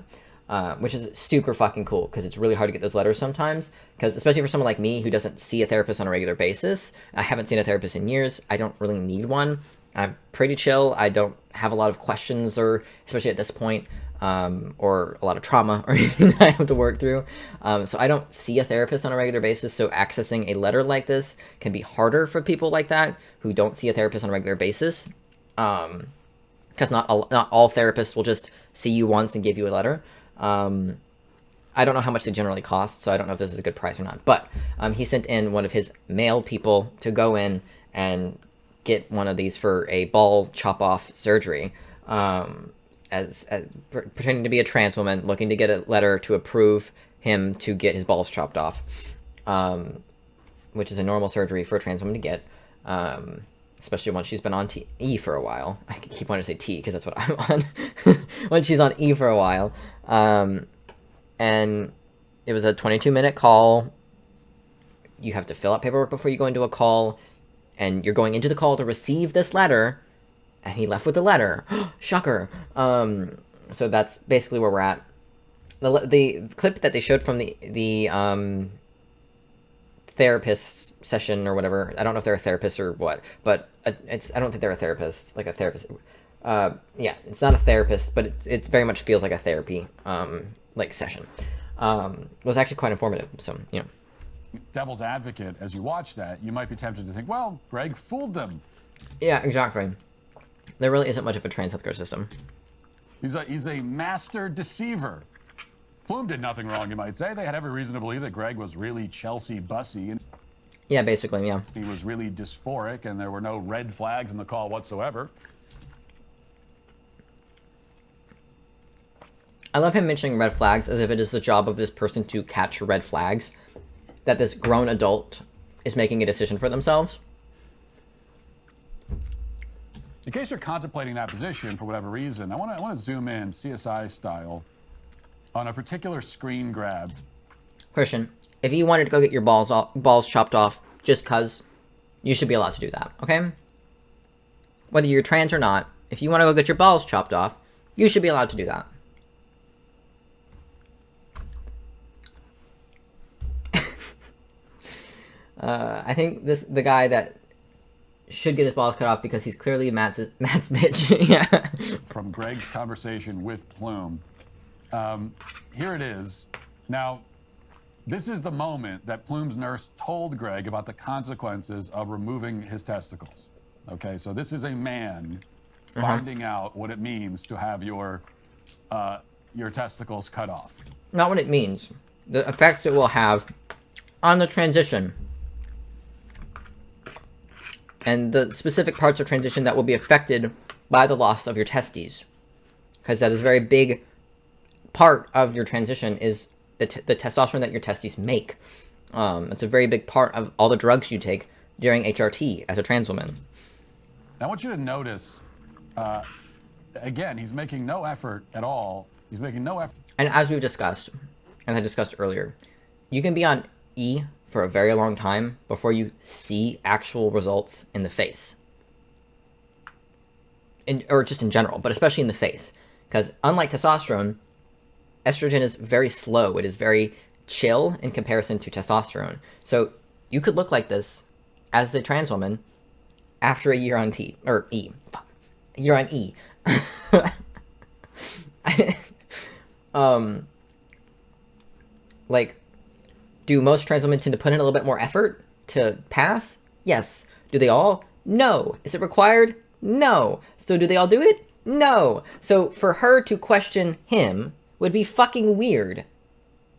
Which is super fucking cool, because it's really hard to get those letters sometimes, because especially for someone like me who doesn't see a therapist on a regular basis. I haven't seen a therapist in years. I don't really need one. I'm pretty chill. I don't have a lot of questions, or especially at this point, or a lot of trauma or anything that I have to work through. So I don't see a therapist on a regular basis, so accessing a letter like this can be harder for people like that who don't see a therapist on a regular basis, because not all therapists will just see you once and give you a letter. I don't know how much they generally cost, so I don't know if this is a good price or not. But he sent in one of his male people to go in and get one of these for a ball chop-off surgery, as pretending to be a trans woman, looking to get a letter to approve him to get his balls chopped off, which is a normal surgery for a trans woman to get, especially once she's been on E for a while. I keep wanting to say T because that's what I'm on. When she's on E for a while. And it was a 22-minute call. You have to fill out paperwork before you go into a call, and you're going into the call to receive this letter, and he left with the letter. Shocker. So that's basically where we're at. The clip that they showed from the therapist session or whatever, I don't know if they're a therapist or what, but I don't think they're a therapist, like a therapist. Yeah, it's not a therapist, but it very much feels like a therapy like session. It was actually quite informative, so, you know. Devil's advocate, as you watch that, you might be tempted to think, well, Greg fooled them. Yeah, exactly. There really isn't much of a trans healthcare system. He's a master deceiver. Plume did nothing wrong, you might say. They had every reason to believe that Greg was really Chelsea Bussy. And yeah, basically, yeah. He was really dysphoric, and there were no red flags in the call whatsoever. I love him mentioning red flags as if it is the job of this person to catch red flags, that this grown adult is making a decision for themselves. In case you're contemplating that position for whatever reason, I want to zoom in CSI style on a particular screen grab. Christian, if you wanted to go get your balls chopped off just cause, you should be allowed to do that, okay? Whether you're trans or not, if you want to go get your balls chopped off, you should be allowed to do that. I think the guy that should get his balls cut off because he's clearly Matt's bitch. Yeah. From Greg's conversation with Plume. Here it is. Now, this is the moment that Plume's nurse told Greg about the consequences of removing his testicles. Okay, so this is a man finding out what it means to have your testicles cut off. Not what it means. The effects it will have on the transition. And the specific parts of transition that will be affected by the loss of your testes. Because that is a very big part of your transition is the testosterone that your testes make. It's a very big part of all the drugs you take during HRT as a trans woman. I want you to notice, again, he's making no effort at all. He's making no effort. And as we've discussed, and I discussed earlier, you can be on E for a very long time before you see actual results in the face. Or just in general, but especially in the face. Because unlike testosterone, estrogen is very slow. It is very chill in comparison to testosterone. So you could look like this as a trans woman after a year on T, or E. Fuck. A year on E. Like, do most trans women tend to put in a little bit more effort to pass? Yes. Do they all? No. Is it required? No. So do they all do it? No. So for her to question him would be fucking weird.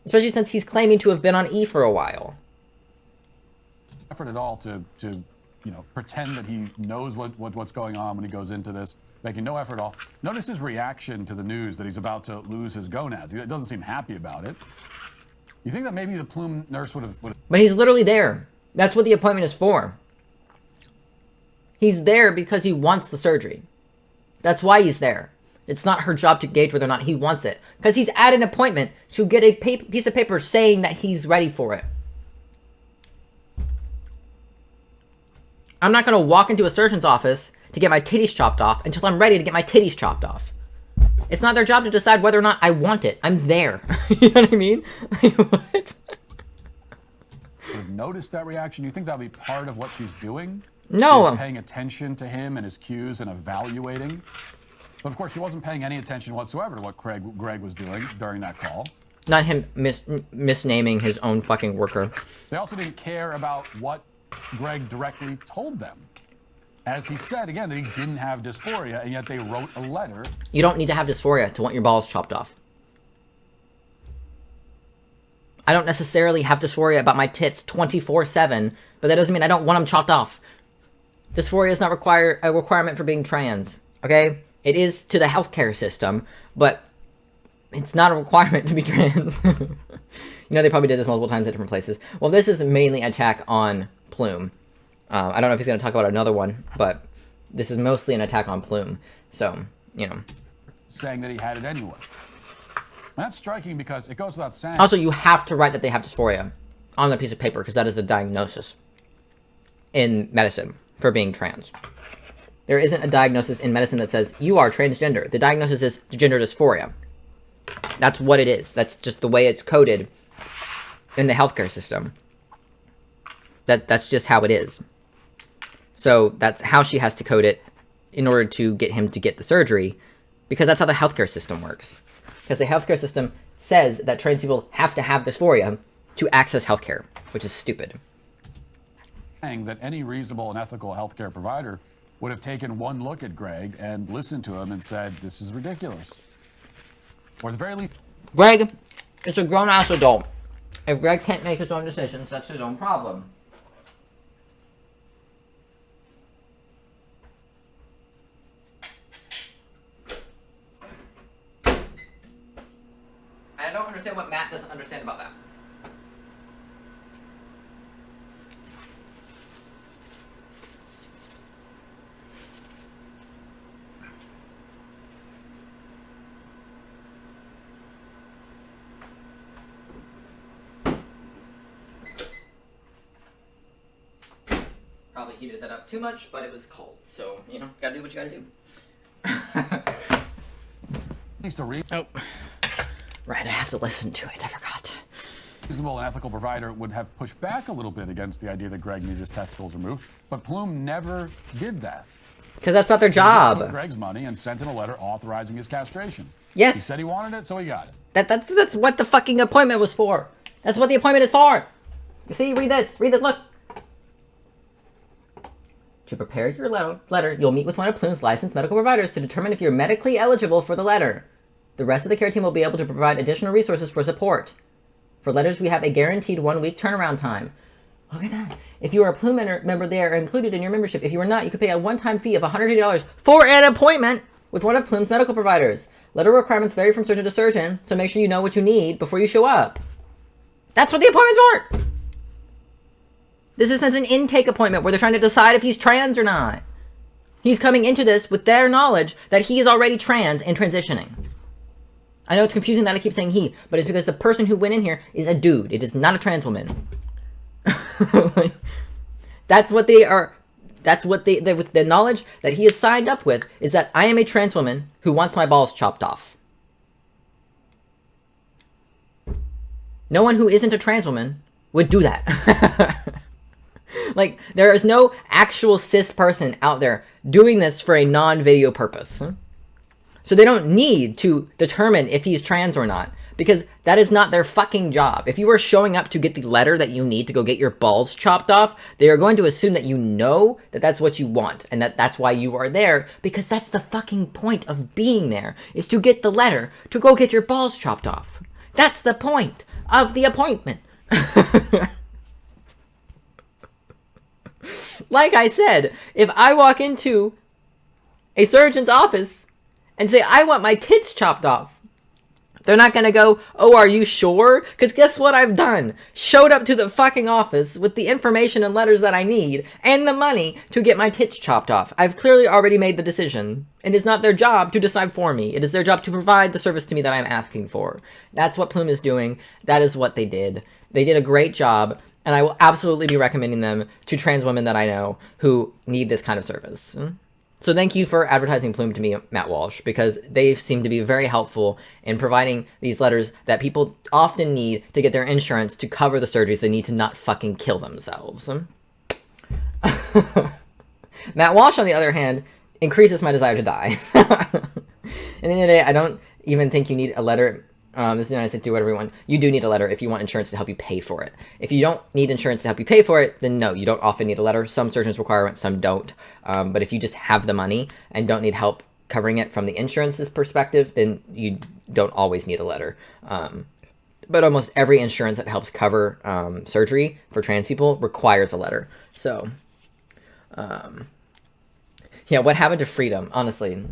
Especially since he's claiming to have been on E for a while. Effort at all to pretend that he knows what's going on when he goes into this. Making no effort at all. Notice his reaction to the news that he's about to lose his gonads. He doesn't seem happy about it. You think that maybe the Plume nurse would have... But he's literally there. That's what the appointment is for. He's there because he wants the surgery. That's why he's there. It's not her job to gauge whether or not he wants it. Because he's at an appointment to get a piece of paper saying that he's ready for it. I'm not going to walk into a surgeon's office to get my titties chopped off until I'm ready to get my titties chopped off. It's not their job to decide whether or not I want it. I'm there. You know what I mean? Like, what? Have noticed that reaction? You think that would be part of what she's doing? No. She's paying attention to him and his cues and evaluating. But of course, she wasn't paying any attention whatsoever to what Greg was doing during that call. Not him misnaming his own fucking worker. They also didn't care about what Greg directly told them. As he said, again, that he didn't have dysphoria, and yet they wrote a letter. You don't need to have dysphoria to want your balls chopped off. I don't necessarily have dysphoria about my tits 24/7, but that doesn't mean I don't want them chopped off. Dysphoria is not a requirement for being trans, okay? It is to the healthcare system, but it's not a requirement to be trans. You know, they probably did this multiple times at different places. Well, this is mainly an attack on Plume. I don't know if he's going to talk about another one, but this is mostly an attack on Plume. So, you know. Saying that he had it anyway. And that's striking because it goes without saying. Also, you have to write that they have dysphoria on a piece of paper because that is the diagnosis in medicine for being trans. There isn't a diagnosis in medicine that says, you are transgender. The diagnosis is gender dysphoria. That's what it is. That's just the way it's coded in the healthcare system. That's just how it is. So that's how she has to code it in order to get him to get the surgery, because that's how the healthcare system works. Because the healthcare system says that trans people have to have dysphoria to access healthcare, which is stupid. Saying that any reasonable and ethical healthcare provider would have taken one look at Greg and listened to him and said, this is ridiculous. Or at the very least... Greg, it's a grown-ass adult. If Greg can't make his own decisions, that's his own problem. I don't understand what Matt doesn't understand about that. Probably heated that up too much, but it was cold, so, you know, gotta do what you gotta do. Needs to read. Oh. Right, I have to listen to it, I forgot. reasonable and ethical provider would have pushed back a little bit against the idea that Greg needed his testicles removed, but Plume never did that. Because that's not their He just job. took Greg's money and sent him a letter authorizing his castration. Yes. He said he wanted it, so he got it. That's what the fucking appointment was for. That's what the appointment is for. You see, read this. Read it, look. To prepare your letter, you'll meet with one of Plume's licensed medical providers to determine if you're medically eligible for the letter. The rest of the care team will be able to provide additional resources for support. For letters, we have a guaranteed 1-week turnaround time. Look at that. If you are a Plume member, they are included in your membership. If you are not, you can pay a one-time fee of $180 for an appointment with one of Plume's medical providers. Letter requirements vary from surgeon to surgeon, so make sure you know what you need before you show up. That's what the appointment's for! This isn't an intake appointment where they're trying to decide if he's trans or not. He's coming into this with their knowledge that he is already trans and transitioning. I know it's confusing that I keep saying he, but it's because the person who went in here is a dude. It is not a trans woman. That's what they are. That's what with the knowledge that he is signed up with is that I am a trans woman who wants my balls chopped off. No one who isn't a trans woman would do that. Like, there is no actual cis person out there doing this for a non-video purpose. So they don't need to determine if he's trans or not, because that is not their fucking job. If you are showing up to get the letter that you need to go get your balls chopped off, they are going to assume that you know that that's what you want, and that that's why you are there, because that's the fucking point of being there, is to get the letter to go get your balls chopped off. That's the point of the appointment. Like I said, if I walk into a surgeon's office and say, I want my tits chopped off, they're not gonna go, oh, are you sure? Because guess what I've done? Showed up to the fucking office with the information and letters that I need and the money to get my tits chopped off. I've clearly already made the decision. It is not their job to decide for me. It is their job to provide the service to me that I'm asking for. That's what Plume is doing. That is what they did. They did a great job, and I will absolutely be recommending them to trans women that I know who need this kind of service. So thank you for advertising Plume to me, Matt Walsh, because they seem to be very helpful in providing these letters that people often need to get their insurance to cover the surgeries they need to not fucking kill themselves. Matt Walsh, on the other hand, increases my desire to die. At the end of the day, I don't even think you need a letter. This is the United States, do whatever you want. You do need a letter if you want insurance to help you pay for it. If you don't need insurance to help you pay for it, then no, you don't often need a letter. Some surgeons require it, some don't. But if you just have the money and don't need help covering it from the insurance's perspective, then you don't always need a letter. But almost every insurance that helps cover surgery for trans people requires a letter. So, yeah, what happened to freedom, honestly?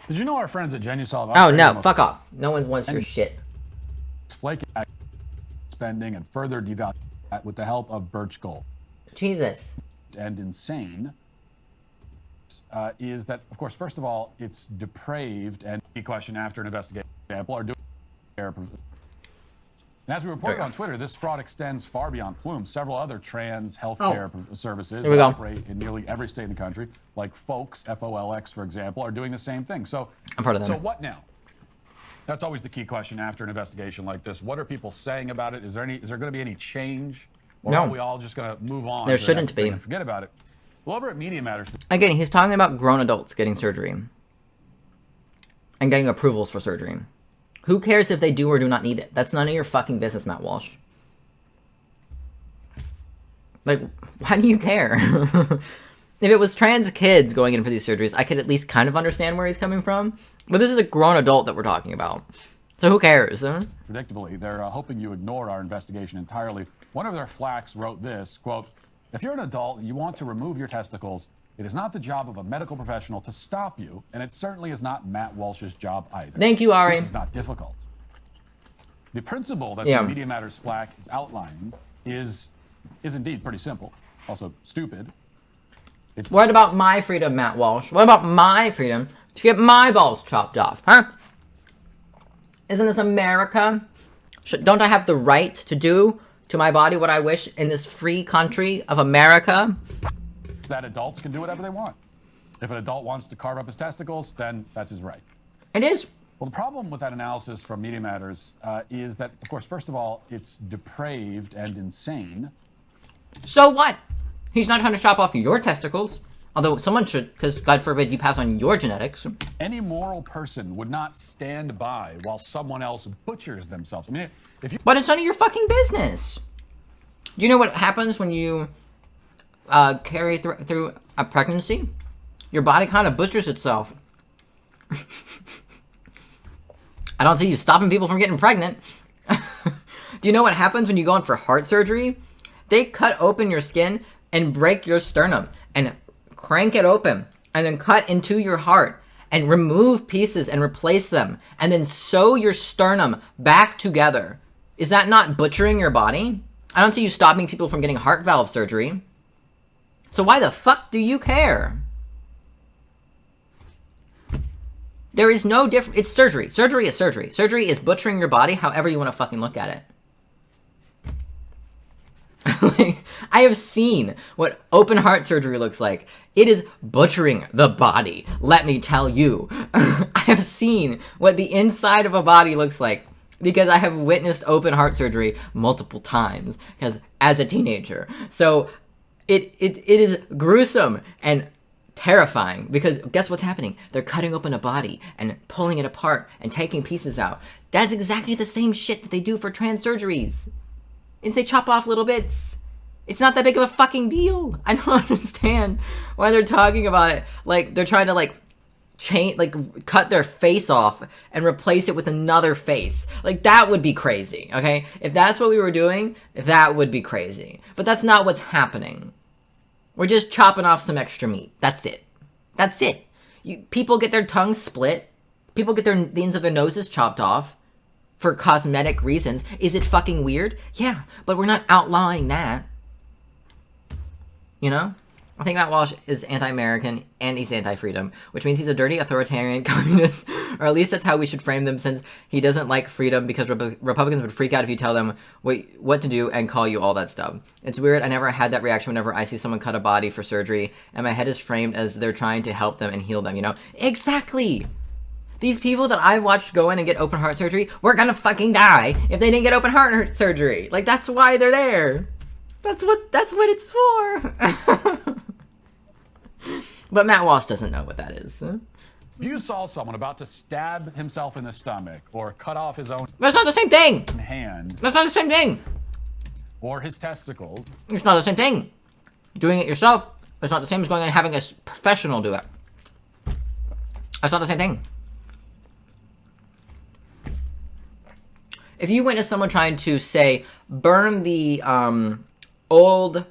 Did you know our friends at Genusolve? Oh, no, fuck off. No one wants your shit. Flaking spending and further devaluing with the help of Birch Gold. Jesus. And insane is that, of course, first of all, it's depraved, and the question after an investigation, for example, are doing care. And as we reported on Twitter, this fraud extends far beyond Plume. Several other trans healthcare services that operate in nearly every state in the country, like Folks, F-O-L-X, for example, are doing the same thing. So, I'm part of them. So what now? That's always the key question after an investigation like this. What are people saying about it? Is there going to be any change? Or are we all just going to move on? There shouldn't be. And forget about it. Well, over at Media Matters. Again, he's talking about grown adults getting surgery and getting approvals for surgery. Who cares if they do or do not need it? That's none of your fucking business, Matt Walsh. Like, why do you care? If it was trans kids going in for these surgeries, I could at least kind of understand where he's coming from. But this is a grown adult that we're talking about. So who cares? Predictably, they're hoping you ignore our investigation entirely. One of their flacks wrote this, quote, if you're an adult and you want to remove your testicles, it is not the job of a medical professional to stop you, and it certainly is not Matt Walsh's job either. Thank you, Ari. This is not difficult. The principle that the Media Matters flack is outlining is indeed pretty simple, also stupid. What about my freedom, Matt Walsh? What about my freedom to get my balls chopped off, huh? Isn't this America? Don't I have the right to do to my body what I wish in this free country of America? That adults can do whatever they want. If an adult wants to carve up his testicles, then that's his right. It is. Well, the problem with that analysis from Media Matters is that, of course, first of all, it's depraved and insane. So what? He's not trying to chop off your testicles. Although someone should, because God forbid you pass on your genetics. Any moral person would not stand by while someone else butchers themselves. I mean, if you... But it's none of your fucking business. Do you know what happens when you carry through a pregnancy? Your body kind of butchers itself. I don't see you stopping people from getting pregnant. Do you know what happens when you go in for heart surgery? They cut open your skin and break your sternum and crank it open and then cut into your heart and remove pieces and replace them and then sew your sternum back together. Is that not butchering your body? I don't see you stopping people from getting heart valve surgery. So why the fuck do you care? There is no difference. It's surgery. Surgery is surgery. Surgery is butchering your body however you want to fucking look at it. Like, I have seen what open heart surgery looks like. It is butchering the body, let me tell you. I have seen what the inside of a body looks like because I have witnessed open heart surgery multiple times as a teenager. So it is gruesome and terrifying because guess what's happening? They're cutting open a body and pulling it apart and taking pieces out. That's exactly the same shit that they do for trans surgeries. Is they chop off little bits. It's not that big of a fucking deal. I don't understand why they're talking about it like they're trying to cut their face off and replace it with another face. Like, that would be crazy, okay? If that's what we were doing, that would be crazy. But that's not what's happening. We're just chopping off some extra meat. That's it. That's it. People get their tongues split. People get the ends of their noses chopped off for cosmetic reasons. Is it fucking weird? Yeah, but we're not outlawing that. You know? I think Matt Walsh is anti-American and he's anti-freedom, which means he's a dirty authoritarian communist, or at least that's how we should frame them, since he doesn't like freedom because Republicans would freak out if you tell them what to do and call you all that stuff. It's weird. I never had that reaction whenever I see someone cut a body for surgery, and my head is framed as they're trying to help them and heal them, you know? Exactly! These people that I've watched go in and get open heart surgery were gonna fucking die if they didn't get open heart surgery. Like, that's why they're there. That's what it's for. But Matt Walsh doesn't know what that is. If you saw someone about to stab himself in the stomach or cut off his own... That's not the same thing! ...hand... That's not the same thing! ...or his testicles... It's not the same thing. Doing it yourself is not the same as going and having a professional do it. That's not the same thing. If you witness someone trying to, say, burn the old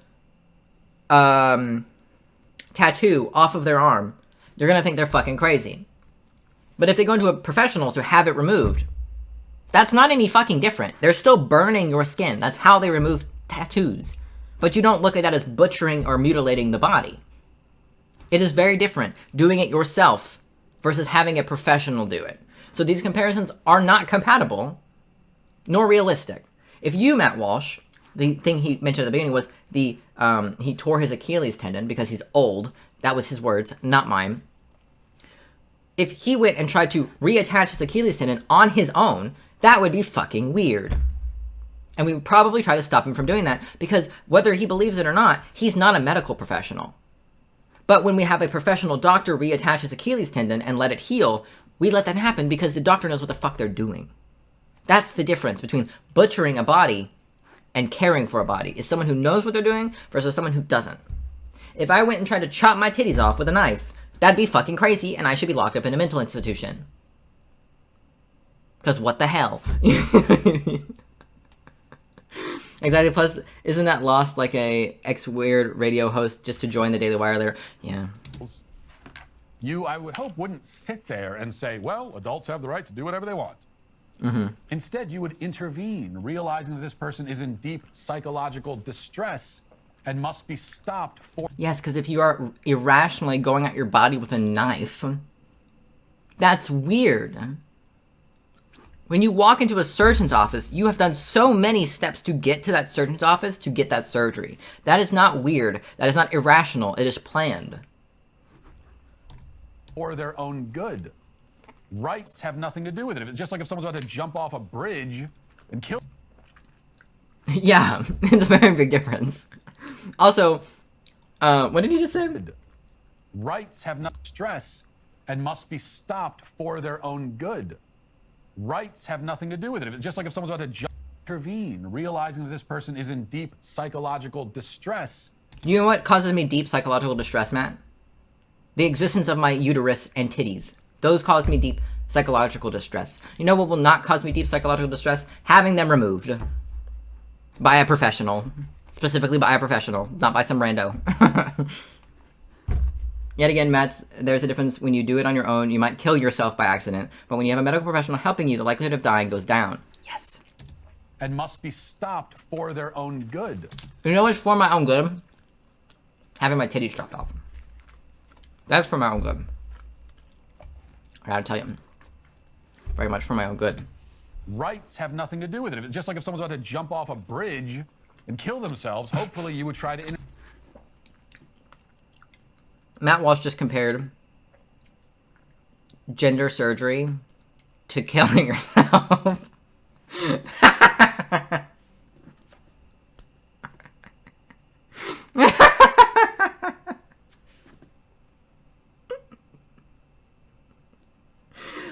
tattoo off of their arm, you're gonna think they're fucking crazy. But if they go into a professional to have it removed, that's not any fucking different. They're still burning your skin. That's how they remove tattoos. But you don't look at that as butchering or mutilating the body. It is very different doing it yourself versus having a professional do it. So these comparisons are not compatible nor realistic. If you, Matt Walsh, the thing he mentioned at the beginning was he tore his Achilles tendon because he's old. That was his words, not mine. If he went and tried to reattach his Achilles tendon on his own, that would be fucking weird. And we would probably try to stop him from doing that because whether he believes it or not, he's not a medical professional. But when we have a professional doctor reattach his Achilles tendon and let it heal, we let that happen because the doctor knows what the fuck they're doing. That's the difference between butchering a body and caring for a body, is someone who knows what they're doing versus someone who doesn't. If I went and tried to chop my titties off with a knife, that'd be fucking crazy and I should be locked up in a mental institution. Because what the hell? Exactly, plus, isn't that Lost like a ex-weird radio host just to join the Daily Wire later? Yeah. You, I would hope, wouldn't sit there and say, well, adults have the right to do whatever they want. Mm-hmm. Instead, you would intervene, realizing that this person is in deep psychological distress and must be stopped for... Yes, because if you are irrationally going at your body with a knife, that's weird. When you walk into a surgeon's office, you have done so many steps to get to that surgeon's office to get that surgery. That is not weird. That is not irrational. It is planned. For their own good. Rights have nothing to do with it. It's just like if someone's about to jump off a bridge and kill. Yeah, it's a very big difference. Also, what did he just say? Rights have no stress and must be stopped for their own good. Rights have nothing to do with it. It's just like if someone's about to intervene, realizing that this person is in deep psychological distress. You know what causes me deep psychological distress, Matt? The existence of my uterus and titties. Those cause me deep psychological distress. You know what will not cause me deep psychological distress? Having them removed. By a professional. Specifically by a professional, not by some rando. Yet again, Matt, there's a difference when you do it on your own. You might kill yourself by accident. But when you have a medical professional helping you, the likelihood of dying goes down. Yes. And must be stopped for their own good. You know what's for my own good? Having my titties chopped off. That's for my own good. I gotta tell you. Very much for my own good. Rights have nothing to do with it. It's just like if someone's about to jump off a bridge and kill themselves, hopefully you would try to... Matt Walsh just compared gender surgery to killing yourself.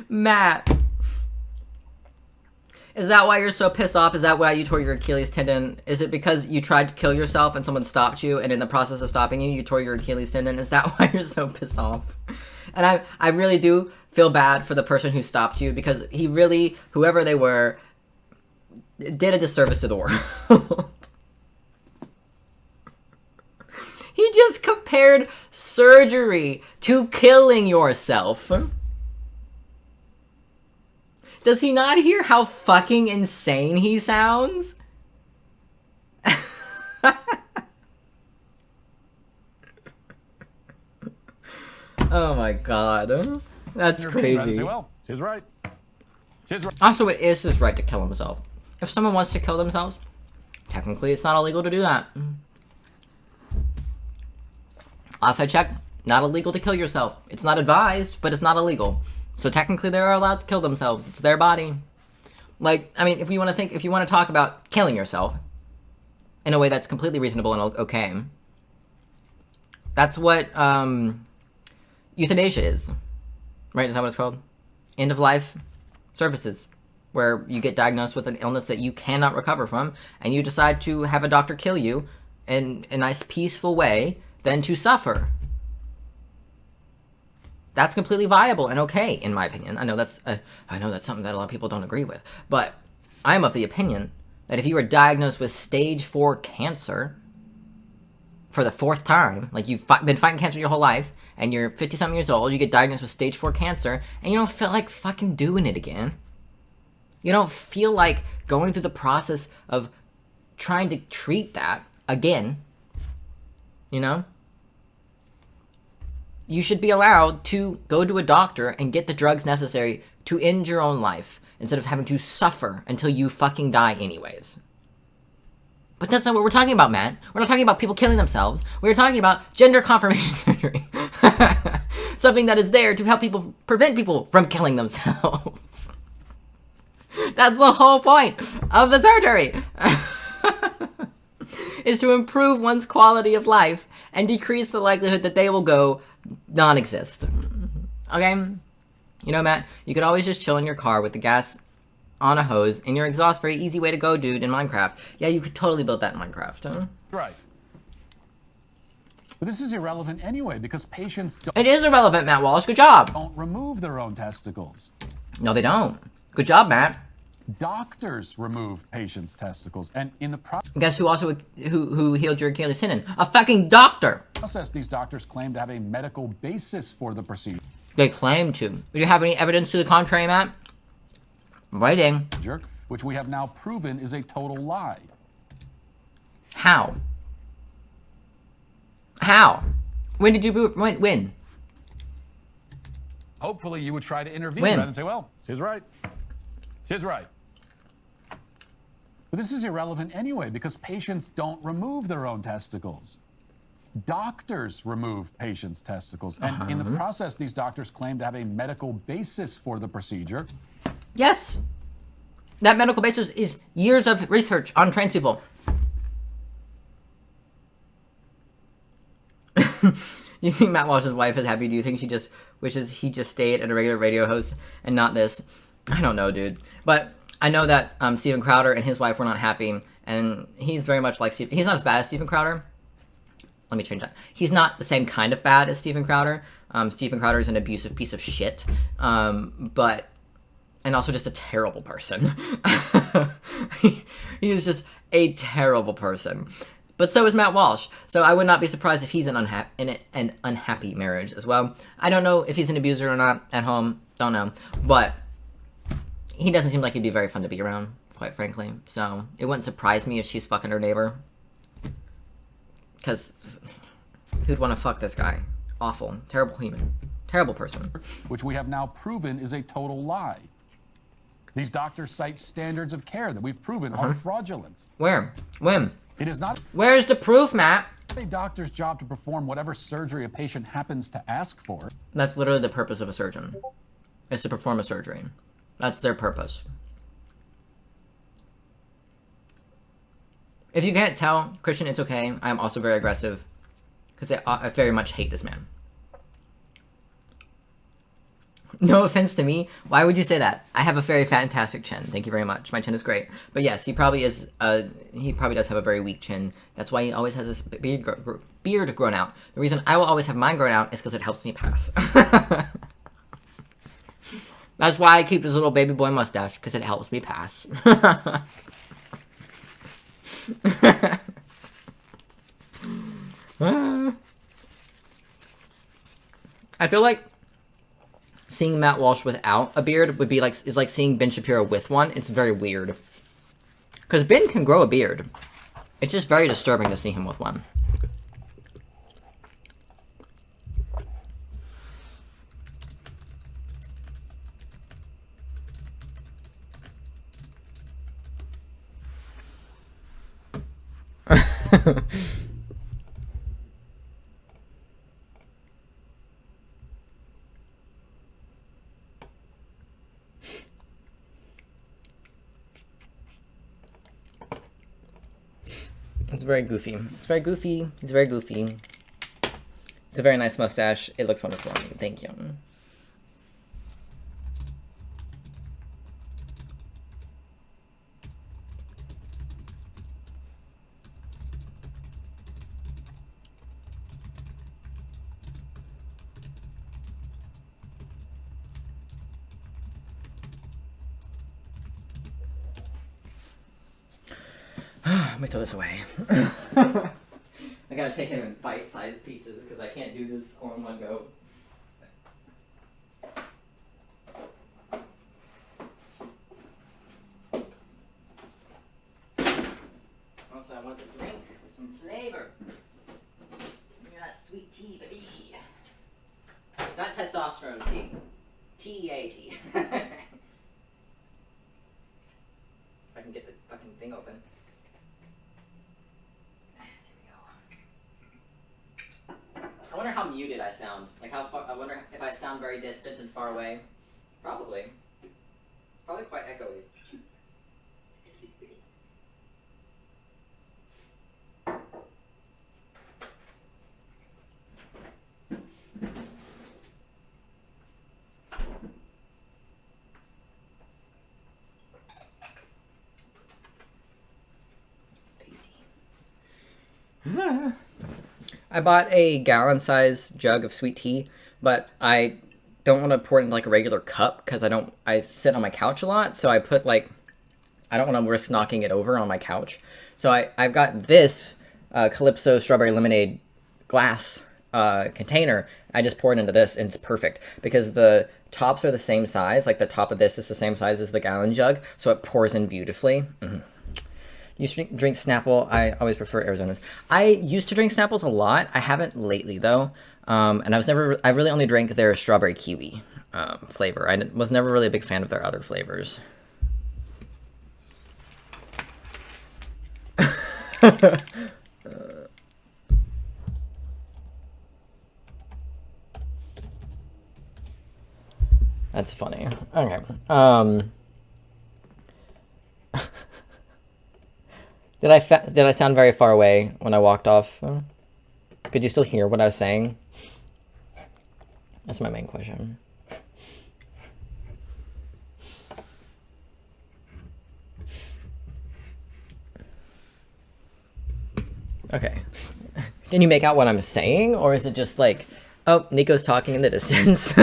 Matt. Is that why you're so pissed off? Is that why you tore your Achilles tendon? Is it because you tried to kill yourself and someone stopped you, and in the process of stopping you, you tore your Achilles tendon? Is that why you're so pissed off? And I really do feel bad for the person who stopped you, because he really, whoever they were, did a disservice to the world. He just compared surgery to killing yourself. Does he not hear how fucking insane he sounds? Oh my god. That's crazy. Well, it's his right. It's his right. Also, it is his right to kill himself. If someone wants to kill themselves, technically it's not illegal to do that. Last I checked, not illegal to kill yourself. It's not advised, but it's not illegal. So technically they're allowed to kill themselves. It's their body. Like, I mean, if you want to talk about killing yourself in a way that's completely reasonable and okay, that's what euthanasia is. Right? Is that what it's called? End of life services, where you get diagnosed with an illness that you cannot recover from, and you decide to have a doctor kill you in a nice peaceful way than to suffer. That's completely viable and okay, in my opinion. I know that's something that a lot of people don't agree with, but I'm of the opinion that if you were diagnosed with stage 4 cancer for the 4th time, like you've been fighting cancer your whole life, and you're 50-something years old, you get diagnosed with stage 4 cancer, and you don't feel like fucking doing it again. You don't feel like going through the process of trying to treat that again, you know? You should be allowed to go to a doctor and get the drugs necessary to end your own life, instead of having to suffer until you fucking die anyways. But that's not what we're talking about, Matt. We're not talking about people killing themselves. We're talking about gender confirmation surgery. Something that is there to help people, prevent people from killing themselves. That's the whole point of the surgery. Is to improve one's quality of life and decrease the likelihood that they will go non-exist. Okay? You know, Matt, you could always just chill in your car with the gas on a hose and your exhaust. Very easy way to go, dude, in Minecraft. Yeah, you could totally build that in Minecraft, huh? Right. But this is irrelevant anyway, because patients don't... It is irrelevant, Matt Walsh. Good job. ...don't remove their own testicles. No, they don't. Good job, Matt. Doctors remove patients' testicles, and in the guess who also who healed your Achilles tendon? A fucking doctor. Process, these doctors claim to have a medical basis for the procedure. They claim to. Do you have any evidence to the contrary, Matt? I'm waiting. Which we have now proven is a total lie. How? How? When did you when? Hopefully you would try to intervene when? rather than say, well, it's his right. It's his right. But this is irrelevant anyway, because patients don't remove their own testicles. doctors remove patients' testicles. And in the process, these doctors claim to have a medical basis for the procedure. Yes. That medical basis is years of research on trans people. You think Matt Walsh's wife is happy? Do you think she just wishes he just stayed at a regular radio host and not this? I don't know, dude. But I know that Steven Crowder and his wife were not happy, and he's very much like Steven. He's not as bad as Steven Crowder. Let me change that. He's not the same kind of bad as Steven Crowder. Steven Crowder is an abusive piece of shit, but and also just a terrible person. He's just a terrible person. But so is Matt Walsh. So I would not be surprised if he's in an unhappy marriage as well. I don't know if he's an abuser or not at home. Don't know. But he doesn't seem like he'd be very fun to be around, quite frankly. So it wouldn't surprise me if she's fucking her neighbor. Because who'd want to fuck this guy? Awful. Terrible human. Terrible person. Which we have now proven is a total lie. These doctors cite standards of care that we've proven are fraudulent. Where? When? It is not. Where's the proof, Matt? A doctor's job to perform whatever surgery a patient happens to ask for. That's literally the purpose of a surgeon. Is to perform a surgery. That's their purpose. If you can't tell, Christian, it's okay. I'm also very aggressive. Because I very much hate this man. No offense to me. Why would you say that? I have a very fantastic chin. Thank you very much. My chin is great. But yes, he probably is. He probably does have a very weak chin. That's why he always has this beard grown out. The reason I will always have mine grown out is because it helps me pass. That's why I keep this little baby boy mustache, because it helps me pass. I feel like seeing Matt Walsh without a beard would be is like seeing Ben Shapiro with one. It's very weird. Because Ben can grow a beard. It's just very disturbing to see him with one. It's very goofy. It's very goofy. He's very goofy. It's a very nice mustache. It looks wonderful on you. Thank you. Let me throw this away. I gotta take it in bite-sized pieces because I can't do this all in one go. Also, I want the drink with some flavor. Give me that sweet tea, baby. Not testosterone tea. T-E-A-T. If I can get the fucking thing open. I wonder how muted I sound. Like how far, I wonder if I sound very distant and far away. Probably. Probably quite echoey. Tasty. I bought a gallon-sized jug of sweet tea, but I don't want to pour it in like a regular cup because I sit on my couch a lot, so I put I don't want to risk knocking it over on my couch. So I've got this Calypso Strawberry Lemonade glass container. I just pour it into this, and it's perfect because the tops are the same size. Like the top of this is the same size as the gallon jug, so it pours in beautifully. Mm-hmm. You drink Snapple. I always prefer Arizona's. I used to drink Snapples a lot. I haven't lately though, and I really only drank their strawberry kiwi flavor. I was never really a big fan of their other flavors. That's funny. Okay. Did I sound very far away when I walked off? Could you still hear what I was saying? That's my main question. Okay. Can you make out what I'm saying? Or is it just like, oh, Nico's talking in the distance?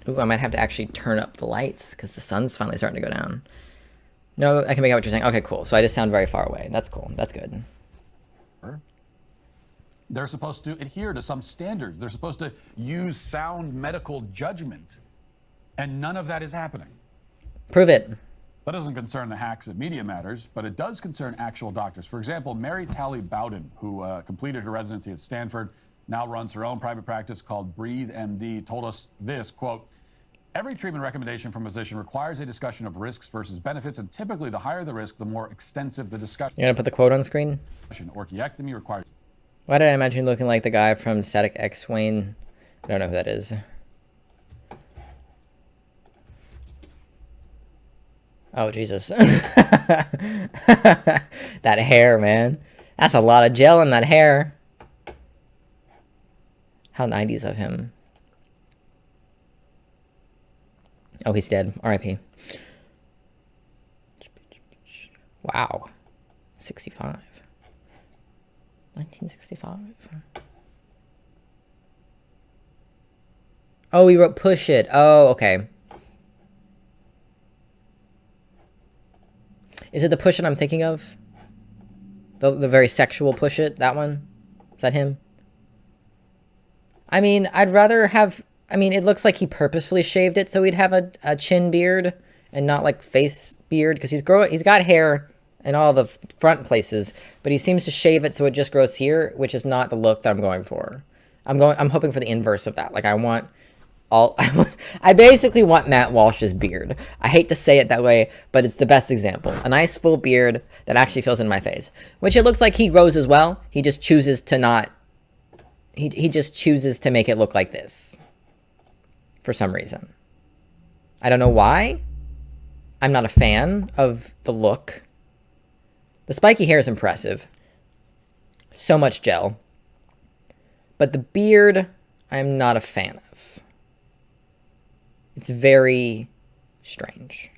Ooh, I might have to actually turn up the lights because the sun's finally starting to go down. No, I can make out what you're saying. Okay, cool. So I just sound very far away. That's cool. That's good. They're supposed to adhere to some standards. They're supposed to use sound medical judgment. And none of that is happening. Prove it. That doesn't concern the hacks at Media Matters, but it does concern actual doctors. For example, Mary Talley Bowden, who completed her residency at Stanford, now runs her own private practice called Breathe MD, told us this, quote, every treatment recommendation from a physician requires a discussion of risks versus benefits, and typically the higher the risk, the more extensive the discussion. You're gonna put the quote on screen? Orchiectomy requires... Why did I imagine looking like the guy from Static X Wayne? I don't know who that is. Oh, Jesus. That hair, man. That's a lot of gel in that hair. How 90s of him. Oh, he's dead. R.I.P. Wow. 65. 1965. Oh, he wrote Push It. Oh, okay. Is it the Push It I'm thinking of? The very sexual Push It? That one? Is that him? I mean, I'd rather have... I mean, it looks like he purposefully shaved it so he'd have a chin beard and not like face beard because he's got hair in all the front places, but he seems to shave it so it just grows here, which is not the look that I'm going for. I'm hoping for the inverse of that. Like I basically want Matt Walsh's beard. I hate to say it that way, but it's the best example. A nice full beard that actually fills in my face, which it looks like he grows as well. He just chooses to not, he just chooses to make it look like this. For some reason. I don't know why. I'm not a fan of the look. The spiky hair is impressive. So much gel. But the beard, I'm not a fan of. It's very strange.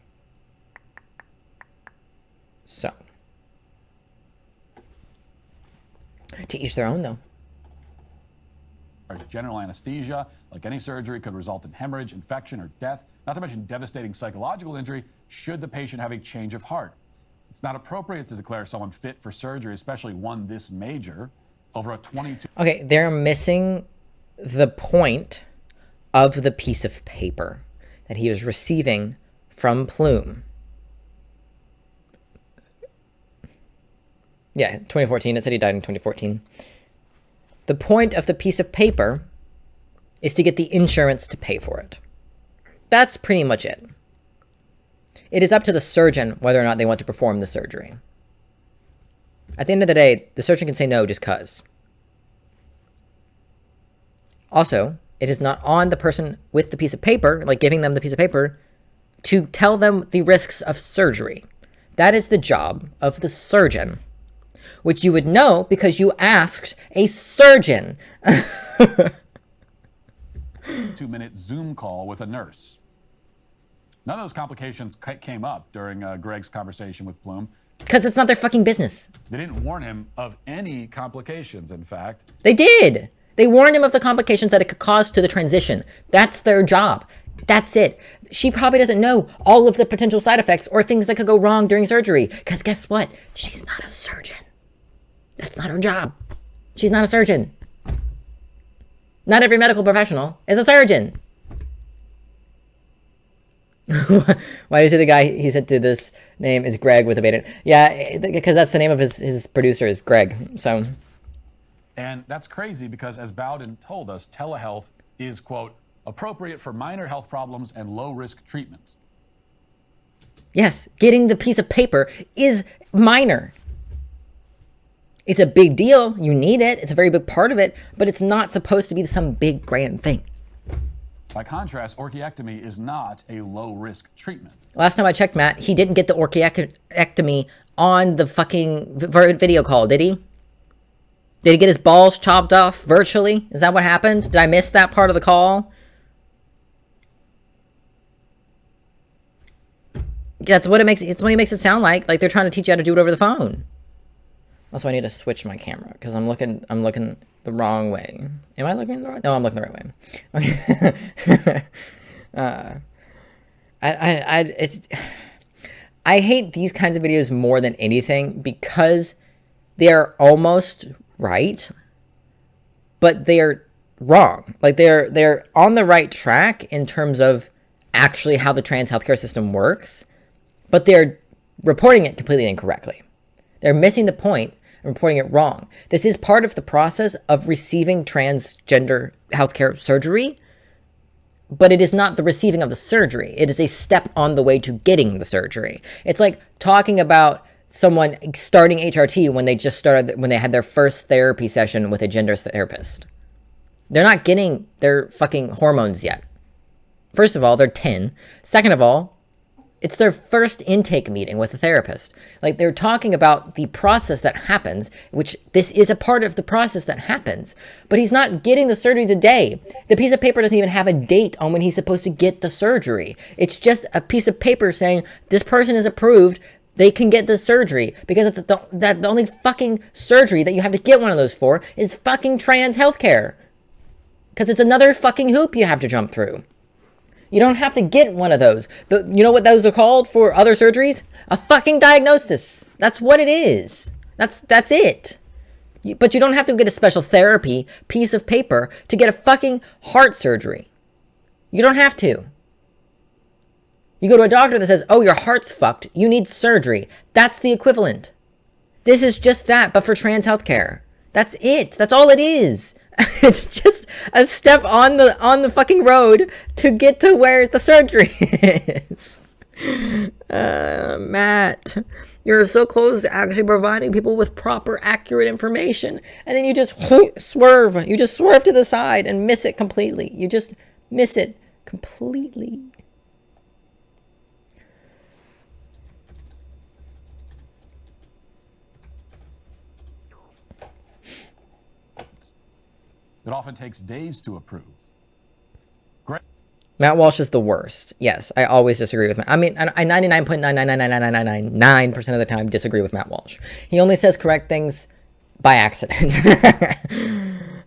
So. To each their own, though. General anesthesia, like any surgery, could result in hemorrhage, infection, or death, not to mention devastating psychological injury should the patient have a change of heart. It's not appropriate to declare someone fit for surgery, especially one this major, over a 22... Okay, they're missing the point of the piece of paper that he was receiving from Plume. Yeah, 2014. It said he died in 2014. The point of the piece of paper is to get the insurance to pay for it. That's pretty much it. It is up to the surgeon whether or not they want to perform the surgery. At the end of the day, the surgeon can say no just 'cause. Also, it is not on the person with the piece of paper, like giving them the piece of paper, to tell them the risks of surgery. That is the job of the surgeon. Which you would know because you asked a surgeon. 2-minute Zoom call with a nurse. None of those complications came up during Greg's conversation with Plume. Because it's not their fucking business. They didn't warn him of any complications, in fact. They did. They warned him of the complications that it could cause to the transition. That's their job. That's it. She probably doesn't know all of the potential side effects or things that could go wrong during surgery. Because guess what? She's not a surgeon. That's not her job. She's not a surgeon. Not every medical professional is a surgeon. Why do you say the guy he said to this name is Greg with a beta? Yeah, because that's the name of his producer is Greg. So, and that's crazy because as Bowden told us, telehealth is, quote, appropriate for minor health problems and low-risk treatments. Yes, getting the piece of paper is minor. It's a big deal. You need it. It's a very big part of it, but it's not supposed to be some big grand thing. By contrast, orchiectomy is not a low-risk treatment. Last time I checked, Matt, he didn't get the orchiectomy on the fucking video call, did he? Did he get his balls chopped off virtually? Is that what happened? Did I miss that part of the call? That's what it makes. It's what he makes it sound like they're trying to teach you how to do it over the phone. Also, I need to switch my camera because I'm looking the wrong way. Am I looking the right? No, I'm looking the right way. I hate these kinds of videos more than anything because they're almost right, but they're wrong. Like they're on the right track in terms of actually how the trans healthcare system works, but they're reporting it completely incorrectly. They're missing the point and reporting it wrong. This is part of the process of receiving transgender healthcare surgery, but it is not the receiving of the surgery. It is a step on the way to getting the surgery. It's like talking about someone starting HRT when they had their first therapy session with a gender therapist. They're not getting their fucking hormones yet. First of all, they're 10. Second of all, it's their first intake meeting with a therapist. Like, they're talking about the process that happens, which this is a part of the process that happens. But he's not getting the surgery today. The piece of paper doesn't even have a date on when he's supposed to get the surgery. It's just a piece of paper saying, this person is approved, they can get the surgery. Because it's the only fucking surgery that you have to get one of those for is fucking trans healthcare. Because it's another fucking hoop you have to jump through. You don't have to get one of those. You know what those are called for other surgeries? A fucking diagnosis. That's what it is. That's it. But you don't have to get a special therapy piece of paper to get a fucking heart surgery. You don't have to. You go to a doctor that says, oh, your heart's fucked. You need surgery. That's the equivalent. This is just that, but for trans healthcare. That's it. That's all it is. It's just a step on the fucking road to get to where the surgery is. Matt, you're so close to actually providing people with proper, accurate information, and then you just swerve. You just swerve to the side and miss it completely. You just miss it completely. It often takes days to approve. Great. Matt Walsh is the worst. Yes, I always disagree with Matt. I mean, I 99.9999999% of the time disagree with Matt Walsh. He only says correct things by accident.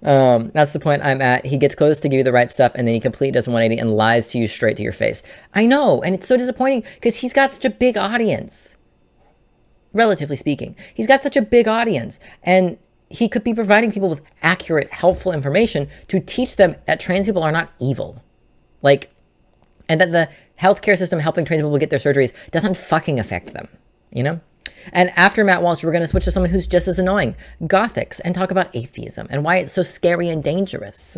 That's the point I'm at. He gets close to give you the right stuff, and then he completely does 180 and lies to you straight to your face. I know, and it's so disappointing because he's got such a big audience. Relatively speaking, he's got such a big audience, and he could be providing people with accurate, helpful information to teach them that trans people are not evil. Like, and that the healthcare system helping trans people get their surgeries doesn't fucking affect them, you know? And after Matt Walsh, we're going to switch to someone who's just as annoying, Gothix, and talk about atheism and why it's so scary and dangerous.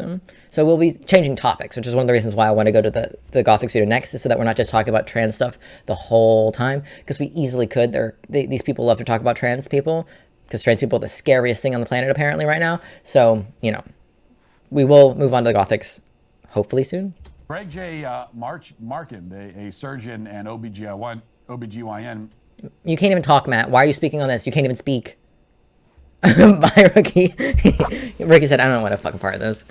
So we'll be changing topics, which is one of the reasons why I want to go to the Gothix video next, is so that we're not just talking about trans stuff the whole time, because we easily could. These people love to talk about trans people, because trans people are the scariest thing on the planet apparently right now. So, you know, we will move on to the Gothix hopefully soon. Greg J. Markin, a surgeon and OBGYN. You can't even talk, Matt. Why are you speaking on this? You can't even speak. Bye, Rookie. Ricky said, I don't want a fucking part of this.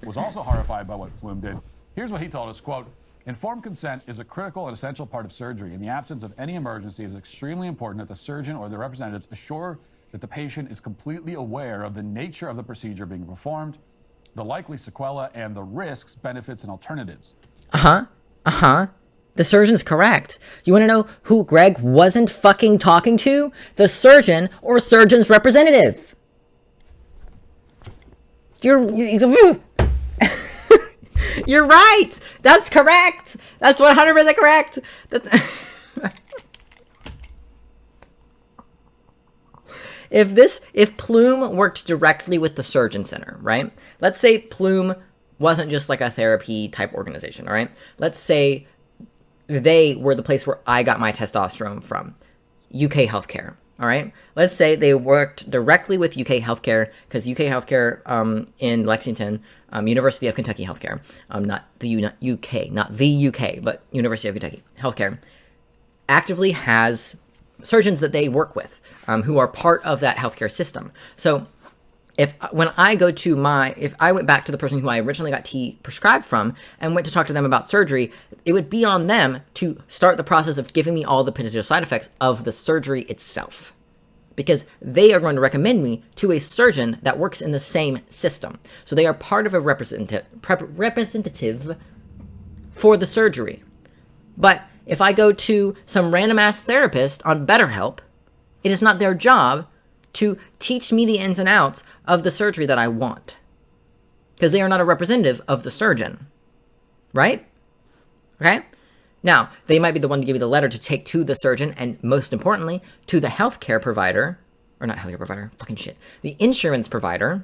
Was also horrified by what Bloom did. Here's what he told us, quote, informed consent is a critical and essential part of surgery. In the absence of any emergency, it is extremely important that the surgeon or their representatives assure that the patient is completely aware of the nature of the procedure being performed, the likely sequela, and the risks, benefits, and alternatives. The surgeon's correct. You want to know who Greg wasn't fucking talking to? The surgeon or surgeon's representative. You're right. That's correct. That's 100% correct. If Plume worked directly with the Surgeon Center, right? Let's say Plume wasn't just like a therapy type organization, all right? Let's say they were the place where I got my testosterone from, UK Healthcare, All right. Let's say they worked directly with UK Healthcare, because UK Healthcare in Lexington, University of Kentucky Healthcare, not the UK, not the UK, but University of Kentucky Healthcare, actively has surgeons that they work with who are part of that healthcare system. So if I went back to the person who I originally got tea prescribed from and went to talk to them about surgery, it would be on them to start the process of giving me all the potential side effects of the surgery itself, because they are going to recommend me to a surgeon that works in the same system. So they are part of a representative for the surgery. But if I go to some random ass therapist on BetterHelp, it is not their job to teach me the ins and outs of the surgery that I want, because they are not a representative of the surgeon, right? Okay? Now, they might be the one to give you the letter to take to the surgeon, and most importantly, to the healthcare provider, or not healthcare provider, fucking shit, the insurance provider,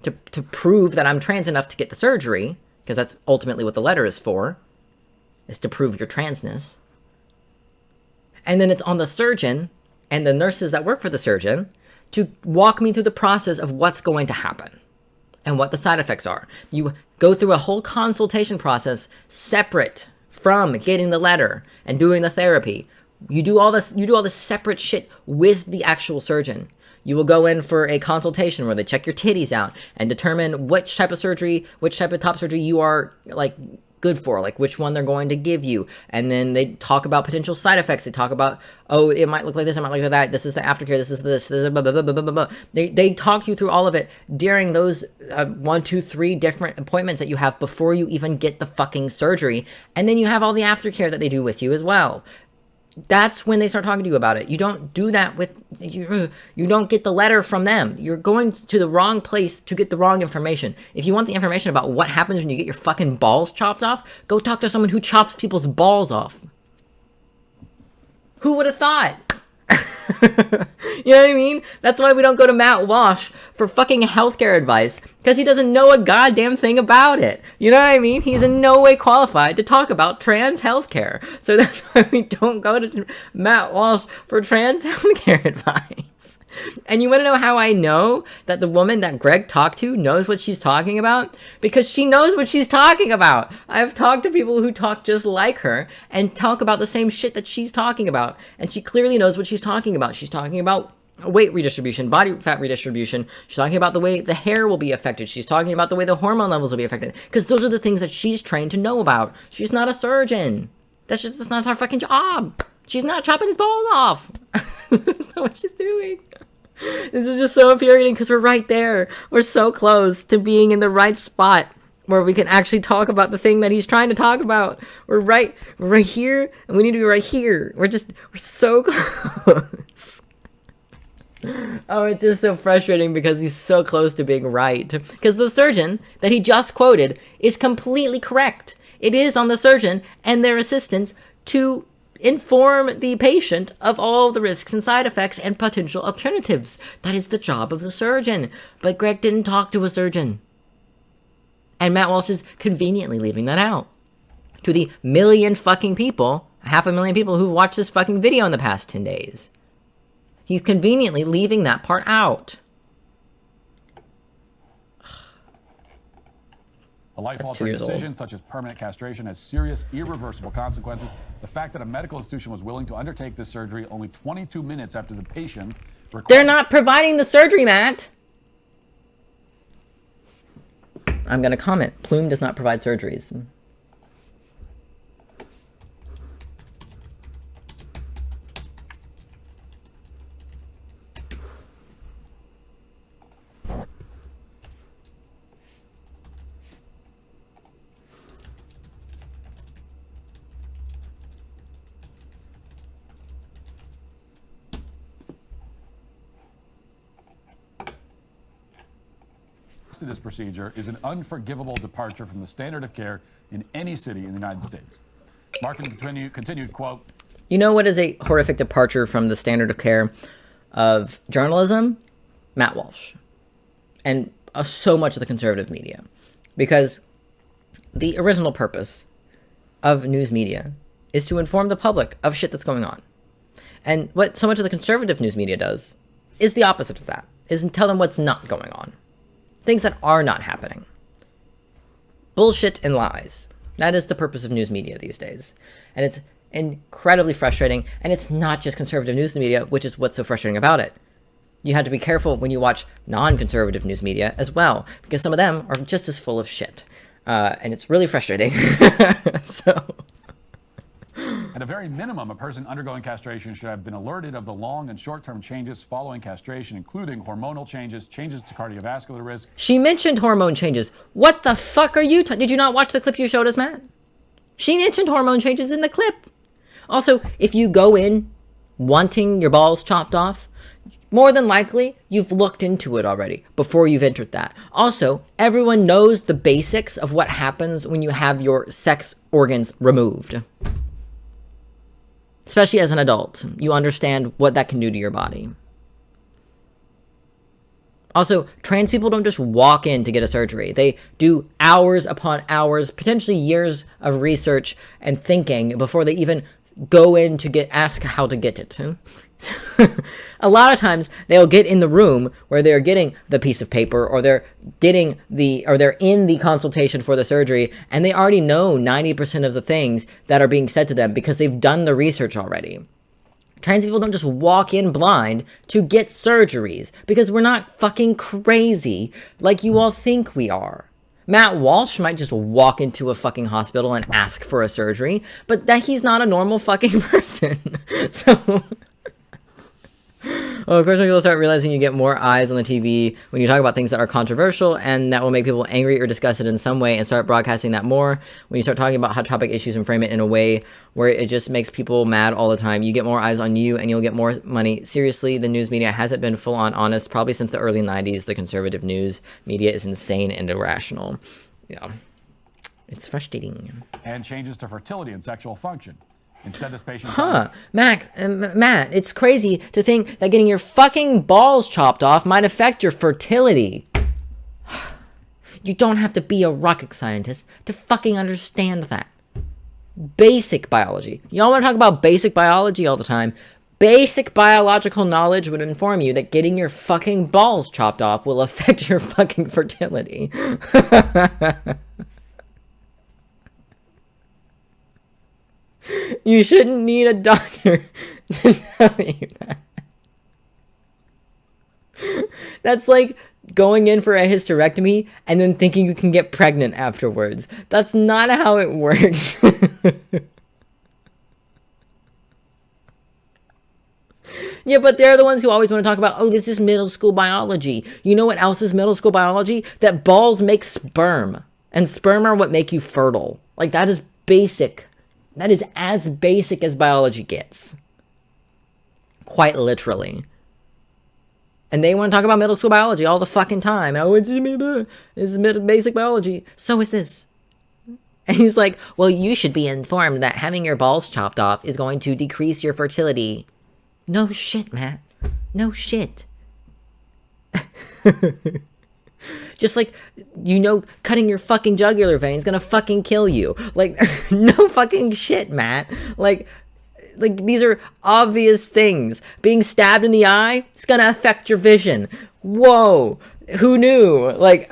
to prove that I'm trans enough to get the surgery, because that's ultimately what the letter is for, is to prove your transness. And then it's on the surgeon and the nurses that work for the surgeon to walk me through the process of what's going to happen and what the side effects are. You go through a whole consultation process separate from getting the letter and doing the therapy. You do all this separate shit with the actual surgeon. You will go in for a consultation where they check your titties out and determine which type of surgery, which type of top surgery you are like good for, like which one they're going to give you. And then they talk about potential side effects. They talk about, oh, it might look like this, it might look like that. This is the aftercare. This is this. Blah, blah, blah, blah, blah, blah. They talk you through all of it during those 1, 2, 3 different appointments that you have before you even get the fucking surgery. And then you have all the aftercare that they do with you as well. That's when they start talking to you about it. You don't do that with, you don't get the letter from them. You're going to the wrong place to get the wrong information. If you want the information about what happens when you get your fucking balls chopped off, go talk to someone who chops people's balls off. Who would have thought? You know what I mean? That's why we don't go to Matt Walsh for fucking healthcare advice, because he doesn't know a goddamn thing about it. You know what I mean? He's in no way qualified to talk about trans healthcare. So that's why we don't go to Matt Walsh for trans healthcare advice. And you want to know how I know that the woman that Greg talked to knows what she's talking about? Because she knows what she's talking about. I've talked to people who talk just like her and talk about the same shit that she's talking about. And she clearly knows what she's talking about. She's talking about weight redistribution, body fat redistribution. She's talking about the way the hair will be affected. She's talking about the way the hormone levels will be affected. Because those are the things that she's trained to know about. She's not a surgeon. That's not her fucking job. She's not chopping his balls off. That's not what she's doing. This is just so infuriating because we're right there. We're so close to being in the right spot where we can actually talk about the thing that he's trying to talk about. We're right here, and we need to be right here. We're so close. Oh, it's just so frustrating because he's so close to being right. Because the surgeon that he just quoted is completely correct. It is on the surgeon and their assistants to inform the patient of all the risks and side effects and potential alternatives. That is the job of the surgeon. But Greg didn't talk to a surgeon. And Matt Walsh is conveniently leaving that out. To the million fucking people, 500,000 people who've watched this fucking video in the past 10 days. He's conveniently leaving that part out. A life-altering decision, such as permanent castration, has serious, irreversible consequences. The fact that a medical institution was willing to undertake this surgery only 22 minutes after the patient... They're not providing the surgery, Matt! I'm going to comment. Plume does not provide surgeries. This procedure is an unforgivable departure from the standard of care in any city in the United States. Markin continued, quote, You know what is a horrific departure from the standard of care of journalism? Matt Walsh. And so much of the conservative media. Because the original purpose of news media is to inform the public of shit that's going on. And what so much of the conservative news media does is the opposite of that, is tell them what's not going on. Things that are not happening. Bullshit and lies. That is the purpose of news media these days. And it's incredibly frustrating, and it's not just conservative news media, which is what's so frustrating about it. You have to be careful when you watch non-conservative news media as well, because some of them are just as full of shit. And it's really frustrating. So... At a very minimum, a person undergoing castration should have been alerted of the long and short-term changes following castration, including hormonal changes, changes to cardiovascular risk. She mentioned hormone changes. What the fuck are you did you not watch the clip you showed us, Matt? She mentioned hormone changes in the clip. Also, if you go in wanting your balls chopped off, more than likely, you've looked into it already before you've entered that. Also, everyone knows the basics of what happens when you have your sex organs removed. Especially as an adult, you understand what that can do to your body. Also, trans people don't just walk in to get a surgery. They do hours upon hours, potentially years of research and thinking before they even go in to ask how to get it. A lot of times they'll get in the room where they're getting the piece of paper, or they're in the consultation for the surgery, and they already know 90% of the things that are being said to them because they've done the research already. Trans people don't just walk in blind to get surgeries because we're not fucking crazy like you all think we are. Matt Walsh might just walk into a fucking hospital and ask for a surgery, but that he's not a normal fucking person. So... Well, of course, when people start realizing you get more eyes on the TV when you talk about things that are controversial and that will make people angry or disgusted in some way, and start broadcasting that more. When you start talking about hot topic issues and frame it in a way where it just makes people mad all the time, you get more eyes on you and you'll get more money. Seriously, the news media hasn't been full on honest probably since the early 90s. The conservative news media is insane and irrational. Yeah, it's frustrating. And changes to fertility and sexual function. Instead, this patient... Matt, it's crazy to think that getting your fucking balls chopped off might affect your fertility. You don't have to be a rocket scientist to fucking understand that. Basic biology. Y'all want to talk about basic biology all the time. Basic biological knowledge would inform you that getting your fucking balls chopped off will affect your fucking fertility. You shouldn't need a doctor to tell you that. That's like going in for a hysterectomy and then thinking you can get pregnant afterwards. That's not how it works. Yeah, but they're the ones who always want to talk about, oh, this is middle school biology. You know what else is middle school biology? That balls make sperm. And sperm are what make you fertile. Like, that is basic. That is as basic as biology gets. Quite literally. And they want to talk about middle school biology all the fucking time. Oh, it's basic biology. So is this. And he's like, well, you should be informed that having your balls chopped off is going to decrease your fertility. No shit, Matt. No shit. Just like, you know, cutting your fucking jugular vein is gonna fucking kill you. Like, no fucking shit, Matt. Like these are obvious things. Being stabbed in the eye is gonna affect your vision. Whoa. Who knew? Like,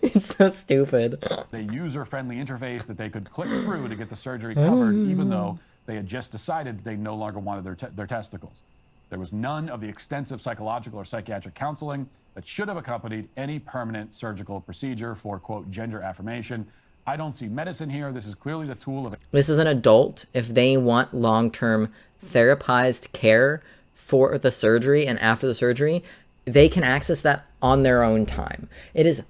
it's so stupid. A user-friendly interface that they could click through to get the surgery covered, even though they had just decided they no longer wanted their testicles. There was none of the extensive psychological or psychiatric counseling that should have accompanied any permanent surgical procedure for, quote, gender affirmation. I don't see medicine here. This is clearly the tool of... This is an adult. If they want long-term therapized care for the surgery and after the surgery, they can access that on their own time. It's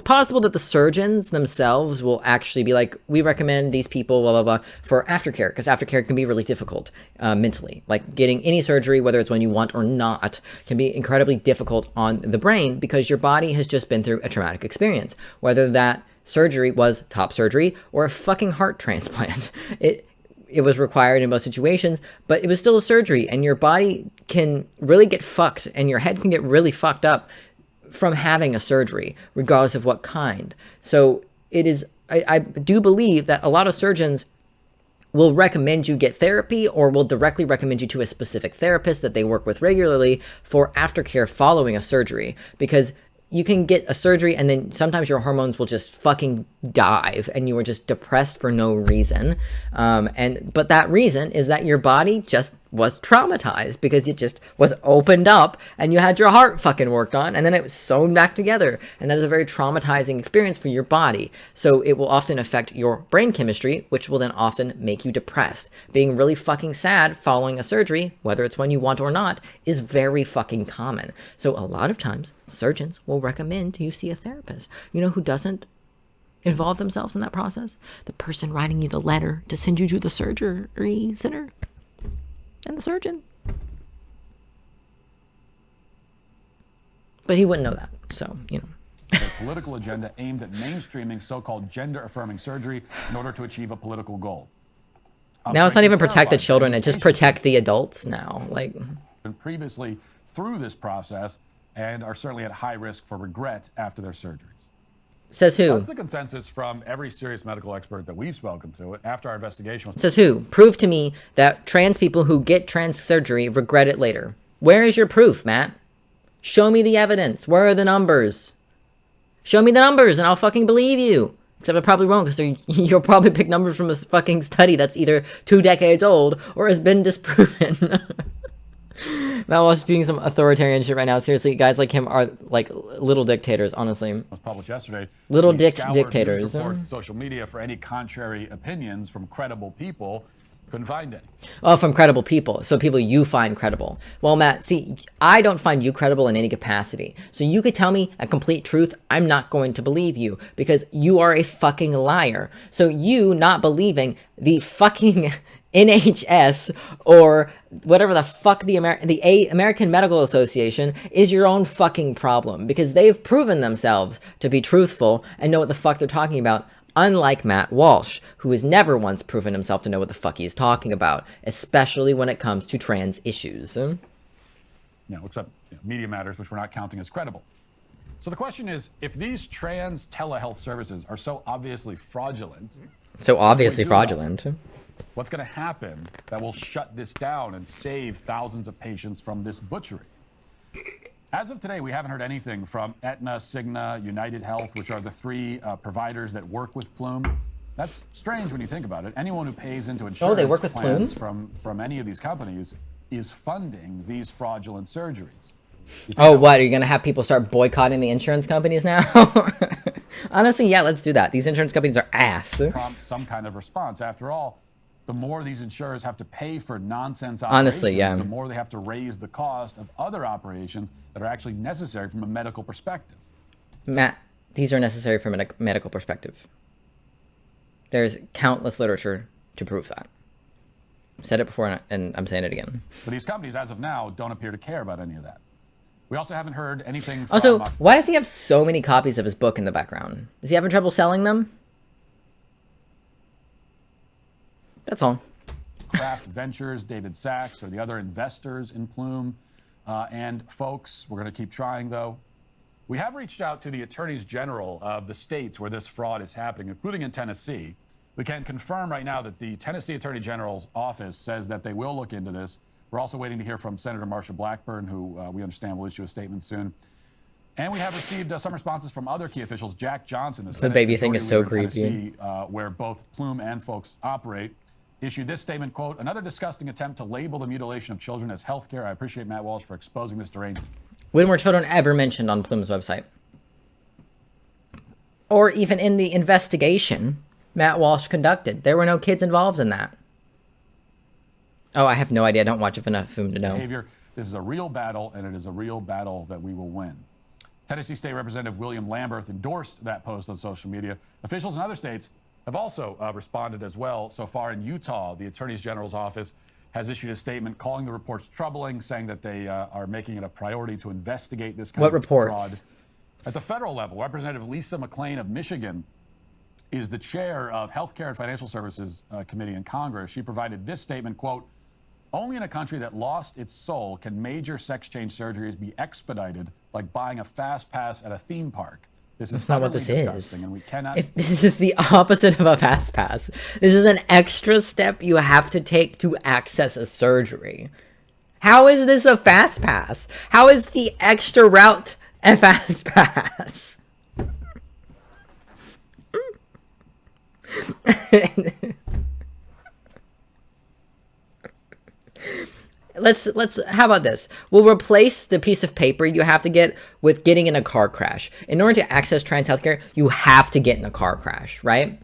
possible that the surgeons themselves will actually be like, we recommend these people, blah, blah, blah, for aftercare, because aftercare can be really difficult mentally. Like, getting any surgery, whether it's one you want or not, can be incredibly difficult on the brain because your body has just been through a traumatic experience, whether that surgery was top surgery or a fucking heart transplant. It was required in most situations, but it was still a surgery, and your body can really get fucked, and your head can get really fucked up from having a surgery, regardless of what kind. So it is, I do believe that a lot of surgeons will recommend you get therapy or will directly recommend you to a specific therapist that they work with regularly for aftercare following a surgery, because you can get a surgery and then sometimes your hormones will just fucking dive and you are just depressed for no reason. But that reason is that your body just was traumatized because it just was opened up and you had your heart fucking worked on and then it was sewn back together. And that is a very traumatizing experience for your body. So it will often affect your brain chemistry, which will then often make you depressed. Being really fucking sad following a surgery, whether it's when you want or not, is very fucking common. So a lot of times surgeons will recommend you see a therapist. You know who doesn't involve themselves in that process? The person writing you the letter to send you to the surgery center. And the surgeon. But he wouldn't know that, so, you know. A political agenda aimed at mainstreaming so-called gender-affirming surgery in order to achieve a political goal. Now it's not even protect the children, it's just protect the adults now. Like, previously through this process and are certainly at high risk for regret after their surgeries. Says who? That's the consensus from every serious medical expert that we've spoken to after our investigation. Says who? Prove to me that trans people who get trans surgery regret it later. Where is your proof, Matt? Show me the evidence. Where are the numbers? Show me the numbers and I'll fucking believe you. Except I probably won't, because you'll probably pick numbers from a fucking study that's either 2 decades old or has been disproven. Matt Walsh being some authoritarian shit right now. Seriously, guys like him are like little dictators, honestly. It was published yesterday. Little We dicks scoured dictators. news reports, social media for any contrary opinions from credible people. Couldn't find any. Oh, from credible people. So people you find credible. Well, Matt, see, I don't find you credible in any capacity. So you could tell me a complete truth. I'm not going to believe you because you are a fucking liar. So you not believing the fucking NHS or whatever the fuck the American Medical Association is your own fucking problem, because they've proven themselves to be truthful and know what the fuck they're talking about, unlike Matt Walsh, who has never once proven himself to know what the fuck he's talking about, especially when it comes to trans issues. Except Media Matters, which we're not counting as credible. So the question is, if these trans telehealth services are so obviously fraudulent, what's going to happen that will shut this down and save thousands of patients from this butchery? As of today, we haven't heard anything from Aetna, Cigna, United Health, which are the 3 providers that work with Plume. That's strange when you think about it. Anyone who pays into insurance they work with plans from any of these companies is funding these fraudulent surgeries. Oh, what? Are you going to have people start boycotting the insurance companies now? Honestly, yeah, let's do that. These insurance companies are ass. Prompt some kind of response. After all, the more these insurers have to pay for nonsense operations, Honestly, yeah, the more they have to raise the cost of other operations that are actually necessary from a medical perspective. Matt, these are necessary from a medical perspective. There's countless literature to prove that. I've said it before, and I'm saying it again. But these companies, as of now, don't appear to care about any of that. We also haven't heard anything from... Also, why does he have so many copies of his book in the background? Is he having trouble selling them? That's all. Kraft Ventures, David Sachs, or the other investors in Plume. And folks, we're going to keep trying, though. We have reached out to the attorneys general of the states where this fraud is happening, including in Tennessee. We can confirm right now that the Tennessee Attorney General's office says that they will look into this. We're also waiting to hear from Senator Marsha Blackburn, who we understand will issue a statement soon. And we have received some responses from other key officials. Jack Johnson, the baby thing is so creepy. Tennessee, where both Plume and folks operate, issued this statement, quote, "Another disgusting attempt to label the mutilation of children as healthcare. I appreciate Matt Walsh for exposing this derangement." When were children ever mentioned on Plume's website? Or even in the investigation Matt Walsh conducted? There were no kids involved in that. Oh, I have no idea. I don't watch it enough for him to know. Behavior. This is a real battle, and it is a real battle that we will win. Tennessee State Representative William Lamberth endorsed that post on social media. Officials in other states have also responded as well. So far in Utah, the Attorney General's office has issued a statement calling the reports troubling, saying that they are making it a priority to investigate this kind of fraud. At the federal level, Representative Lisa McClain of Michigan is the chair of Healthcare and Financial Services Committee in Congress. She provided this statement, quote, "Only in a country that lost its soul can major sex change surgeries be expedited like buying a fast pass at a theme park. This is That's not what this disgusting, is. and we cannot. If this is the opposite of a fast pass. This is an extra step you have to take to access a surgery. How is this a fast pass? How is the extra route a fast pass? Let's how about this? We'll replace the piece of paper you have to get with getting in a car crash. In order to access trans healthcare, you have to get in a car crash, right?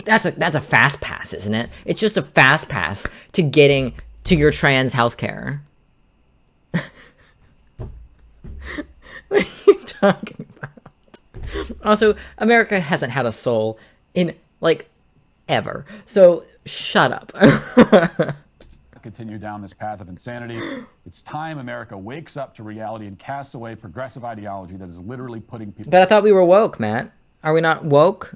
That's a fast pass, isn't it? It's just a fast pass to getting to your trans healthcare. What are you talking about? Also, America hasn't had a soul in like ever. So shut up. Continue down this path of insanity. It's time America wakes up to reality and casts away progressive ideology that is literally putting people. But I thought we were woke, Matt. Are we not woke?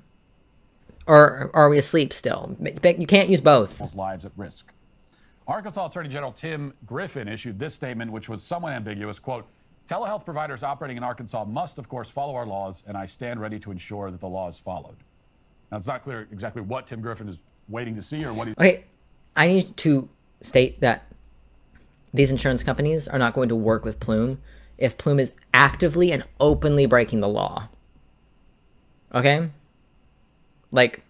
Or are we asleep still? You can't use both. People's lives at risk. Arkansas Attorney General Tim Griffin issued this statement, which was somewhat ambiguous. Quote, telehealth providers operating in Arkansas must, of course, follow our laws, and I stand ready to ensure that the law is followed. Now, it's not clear exactly what Tim Griffin is waiting to see or what he... Okay, I need to state that these insurance companies are not going to work with Plume if Plume is actively and openly breaking the law. Okay? Like,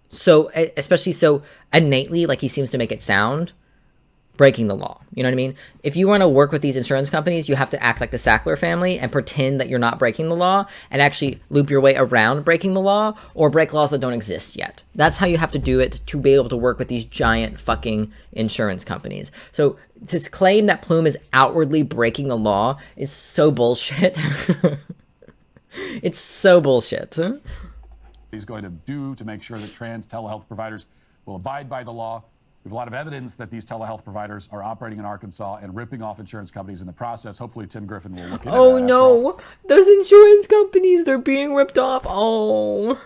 so, especially so innately, like he seems to make it sound, breaking the law. You know what I mean? If you want to work with these insurance companies, you have to act like the Sackler family and pretend that you're not breaking the law and actually loop your way around breaking the law or break laws that don't exist yet. That's how you have to do it to be able to work with these giant fucking insurance companies. So to claim that Plume is outwardly breaking the law is so bullshit. It's so bullshit. He's going to do to make sure that trans telehealth providers will abide by the law. We have a lot of evidence that these telehealth providers are operating in Arkansas and ripping off insurance companies in the process. Hopefully Tim Griffin will look into that. Oh no, those insurance companies, they're being ripped off. Oh,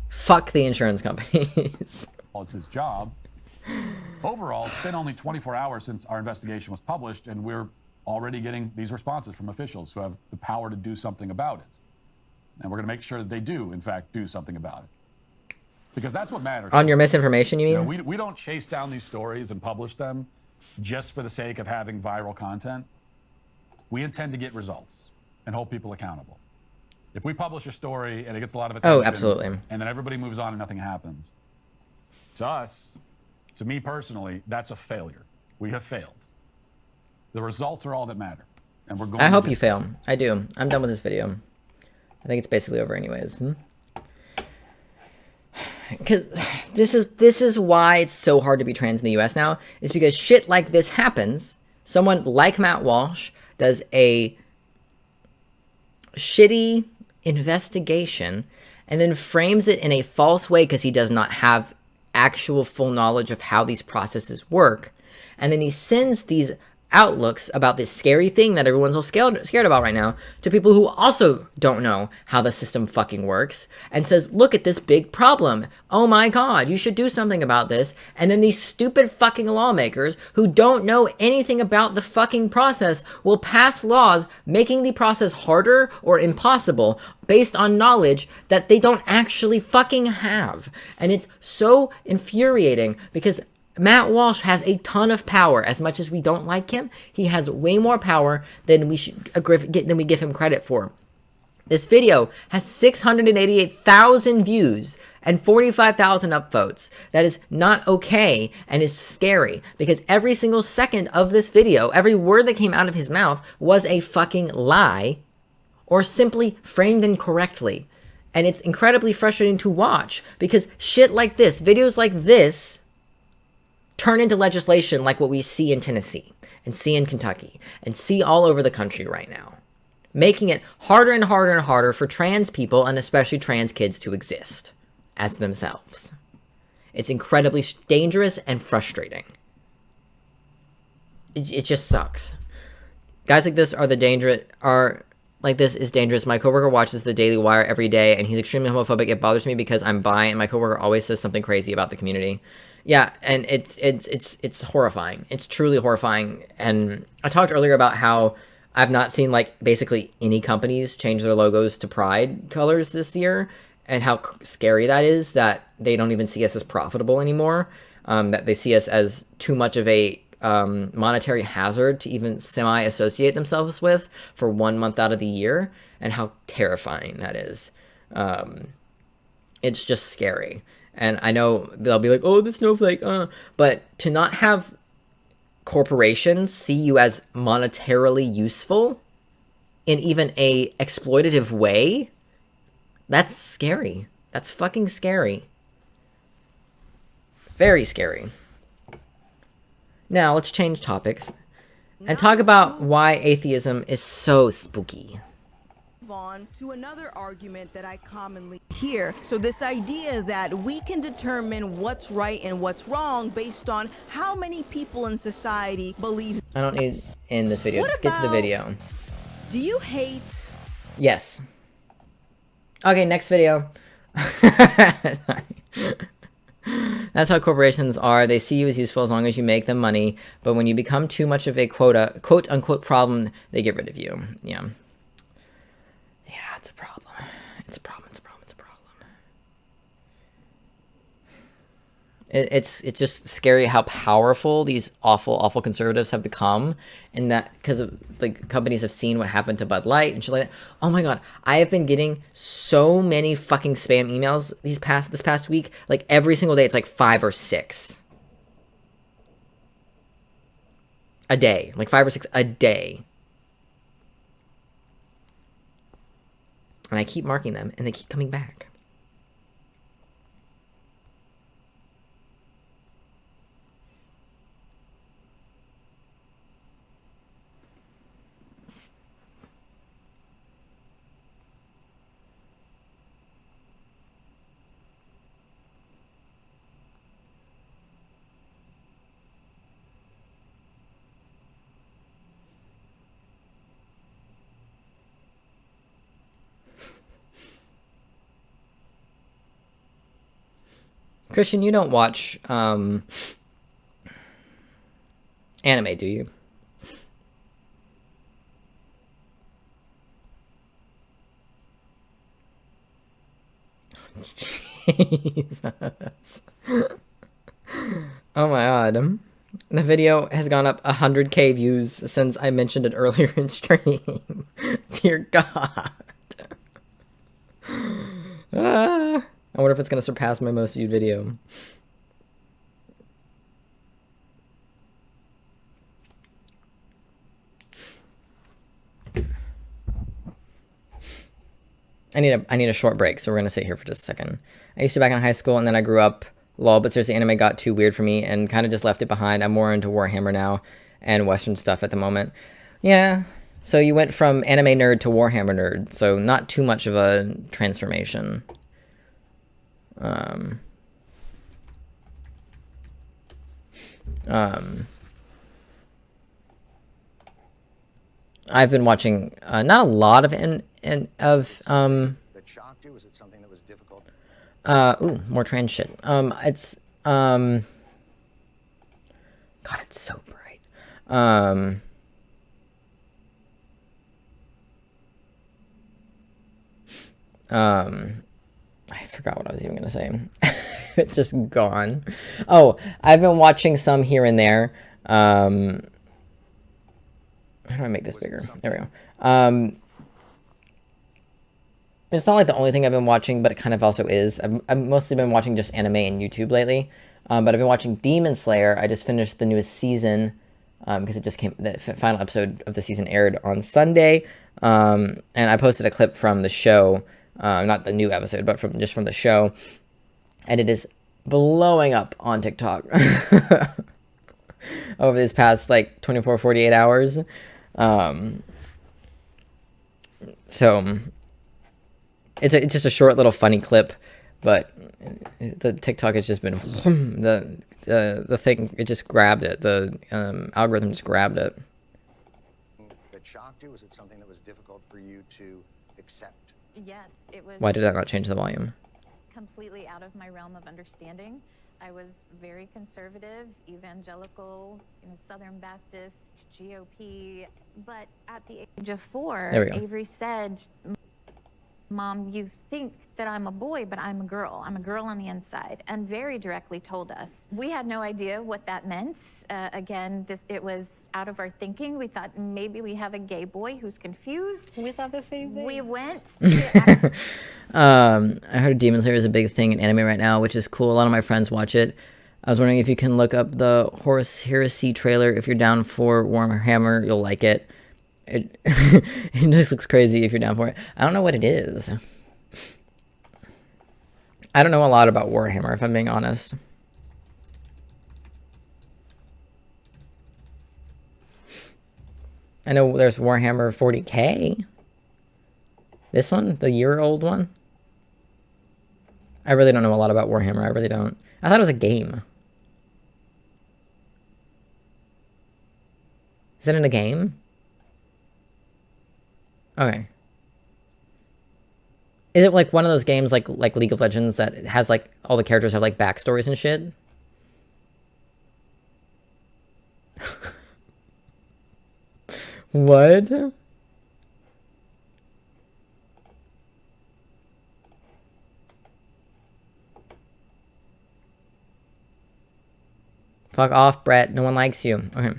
fuck the insurance companies. Well, it's his job. Overall, it's been only 24 hours since our investigation was published, and we're already getting these responses from officials who have the power to do something about it. And we're going to make sure that they do, in fact, do something about it. Because that's what matters. On your misinformation, you mean? You know, we don't chase down these stories and publish them just for the sake of having viral content. We intend to get results and hold people accountable. If we publish a story and it gets a lot of attention, absolutely, and then everybody moves on and nothing happens, to us, to me personally, that's a failure. We have failed. The results are all that matter. And we're going I hope you fail. I do. I'm done with this video. I think it's basically over anyways. Because this is why it's so hard to be trans in the US now, is because shit like this happens. Someone like Matt Walsh does a shitty investigation and then frames it in a false way because he does not have actual full knowledge of how these processes work. And then he sends these outlooks about this scary thing that everyone's so scared about right now to people who also don't know how the system fucking works and says, look at this big problem. Oh my God, you should do something about this. And then these stupid fucking lawmakers who don't know anything about the fucking process will pass laws making the process harder or impossible based on knowledge that they don't actually fucking have. And it's so infuriating because Matt Walsh has a ton of power. As much as we don't like him, he has way more power than we give him credit for. This video has 688,000 views and 45,000 upvotes. That is not okay and is scary because every single second of this video, every word that came out of his mouth was a fucking lie or simply framed incorrectly. And it's incredibly frustrating to watch because shit like this, videos like this, turn into legislation like what we see in Tennessee and see in Kentucky and see all over the country right now, making it harder and harder and harder for trans people and especially trans kids to exist as themselves. It's incredibly dangerous and frustrating. It just sucks. Guys like this is dangerous. My coworker watches the Daily Wire every day and he's extremely homophobic. It bothers me because I'm bi and my coworker always says something crazy about the community. Yeah, and it's horrifying. It's truly horrifying. And I talked earlier about how I've not seen like basically any companies change their logos to pride colors this year, and how scary that is, that they don't even see us as profitable anymore, that they see us as too much of a monetary hazard to even semi-associate themselves with for 1 month out of the year, and how terrifying that is. It's just scary. And I know they'll be like, oh, the snowflake, but to not have corporations see you as monetarily useful in even a exploitative way, that's scary. That's fucking scary. Very scary. Now, let's change topics and talk about why atheism is so spooky. On to another argument that I commonly hear. So this idea that we can determine what's right and what's wrong based on how many people in society believe. I don't need in this video. Just get to the video. Do you hate? Yes. Okay, next video. That's how corporations are. They see you as useful as long as you make them money, but when you become too much of a quote unquote problem, they get rid of you. Yeah. It's a problem. It's a problem. It's a problem. It's a problem. It's just scary how powerful these awful conservatives have become, and that because of like companies have seen what happened to Bud Light and shit like that. Oh my god, I have been getting so many fucking spam emails this past week. Like every single day, it's like 5 or 6 a day. Like 5 or 6 a day. And I keep marking them, and they keep coming back. Christian, you don't watch anime, do you? Jesus. Oh my god. The video has gone up 100k views since I mentioned it earlier in stream. Dear God. I wonder if it's going to surpass my most viewed video. I need a short break, so we're going to sit here for just a second. I used to back in high school, and then I grew up. Lol, but seriously, anime got too weird for me and kind of just left it behind. I'm more into Warhammer now and Western stuff at the moment. Yeah, so you went from anime nerd to Warhammer nerd, so not too much of a transformation. I've been watching not a lot of that shocked you? Was it something that was difficult? Ooh, more trans shit. It's God, it's so bright. I forgot what I was even gonna say. It's just gone. Oh, I've been watching some here and there. How do I make this bigger? There we go. It's not like the only thing I've been watching, but it kind of also is. I've mostly been watching just anime and YouTube lately. But I've been watching Demon Slayer. I just finished the newest season because it just came. The final episode of the season aired on Sunday, and I posted a clip from the show. Not the new episode, but from the show, and it is blowing up on TikTok over this past like 48 hours. So it's just a short little funny clip, but the TikTok has just been the thing. It just grabbed it. The algorithm just grabbed it. That shocked you? Was it something that was difficult for you to accept? Yes, it was. Why did that not change the volume? Completely out of my realm of understanding. I was very conservative, evangelical, Southern Baptist, GOP. But at the age of 4, Avery said, Mom, you think that I'm a boy, but I'm a girl. I'm a girl on the inside, and very directly told us. We had no idea what that meant. Again, it was out of our thinking. We thought maybe we have a gay boy who's confused. We thought the same thing. We went. I heard Demon Slayer is a big thing in anime right now, which is cool. A lot of my friends watch it. I was wondering if you can look up the Horus Heresy trailer. If you're down for Warhammer, you'll like it. It it just looks crazy if you're down for it. I don't know what it is. I don't know a lot about Warhammer, if I'm being honest. I know there's Warhammer 40k. This one? The year-old one? I really don't know a lot about Warhammer. I really don't. I thought it was a game. Is it in a game? Okay. Is it like one of those games like League of Legends that has like all the characters have like backstories and shit? What? Fuck off, Brett. No one likes you. Okay.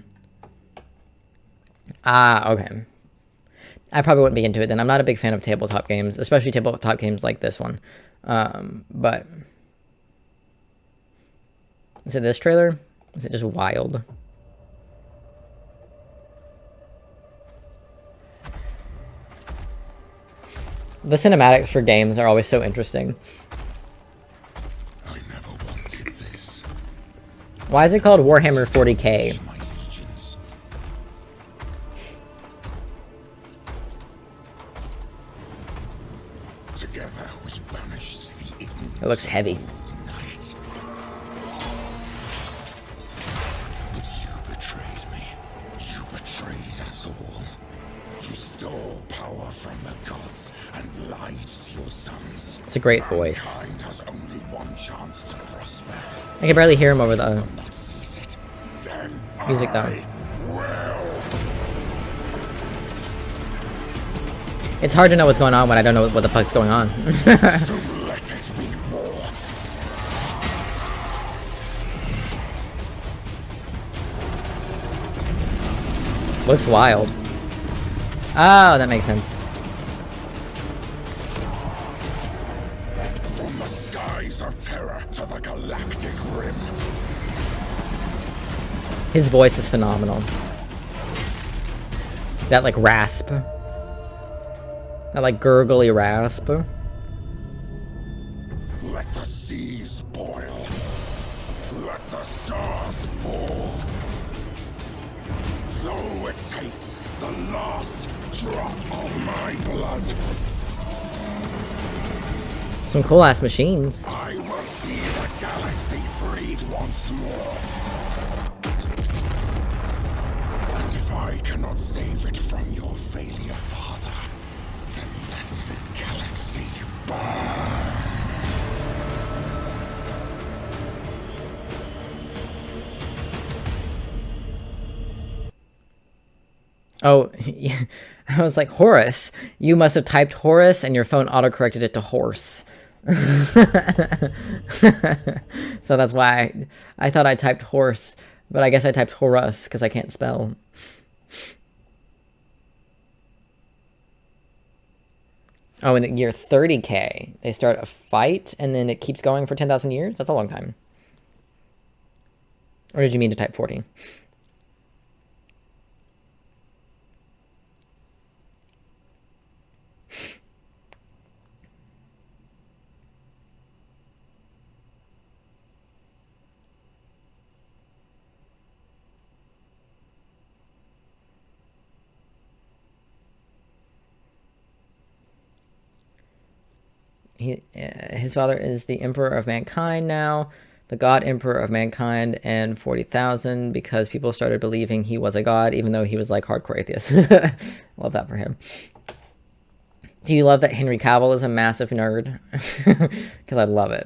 Ah, okay. I probably wouldn't be into it then. I'm not a big fan of tabletop games, especially tabletop games like this one. But is it this trailer? Is it just wild? The cinematics for games are always so interesting. I never wanted this. Why is it called Warhammer 40k? Together we banished the ignorance. It looks heavy. Night. But you betrayed me. You betrayed us all. You stole power from the gods and lied to your sons. It's a great voice. Mankind has only one chance to prosper. I can barely hear him over the Then music though. It's hard to know what's going on when I don't know what the fuck's going on. So let it be war. Looks wild. Oh, that makes sense. From the skies of terror to the galactic rim. His voice is phenomenal. That like rasp. That like gurgly rasp. Let the seas boil. Let the stars fall. Though it takes the last drop of my blood. Some cool ass machines. I will see the galaxy freed once more. And if I cannot save it from your failure, Father, then let the galaxy burn. Oh, yeah. I was like, Horus. You must have typed Horus and your phone autocorrected it to horse. So that's why I thought I typed horse, but I guess I typed Horus because I can't spell. Oh, in the year 30k, they start a fight and then it keeps going for 10,000 years? That's a long time. Or did you mean to type 40? His father is the Emperor of Mankind now, the God Emperor of Mankind, and 40,000 because people started believing he was a god, even though he was like hardcore atheist. Love that for him. Do you love that Henry Cavill is a massive nerd? Because I love it.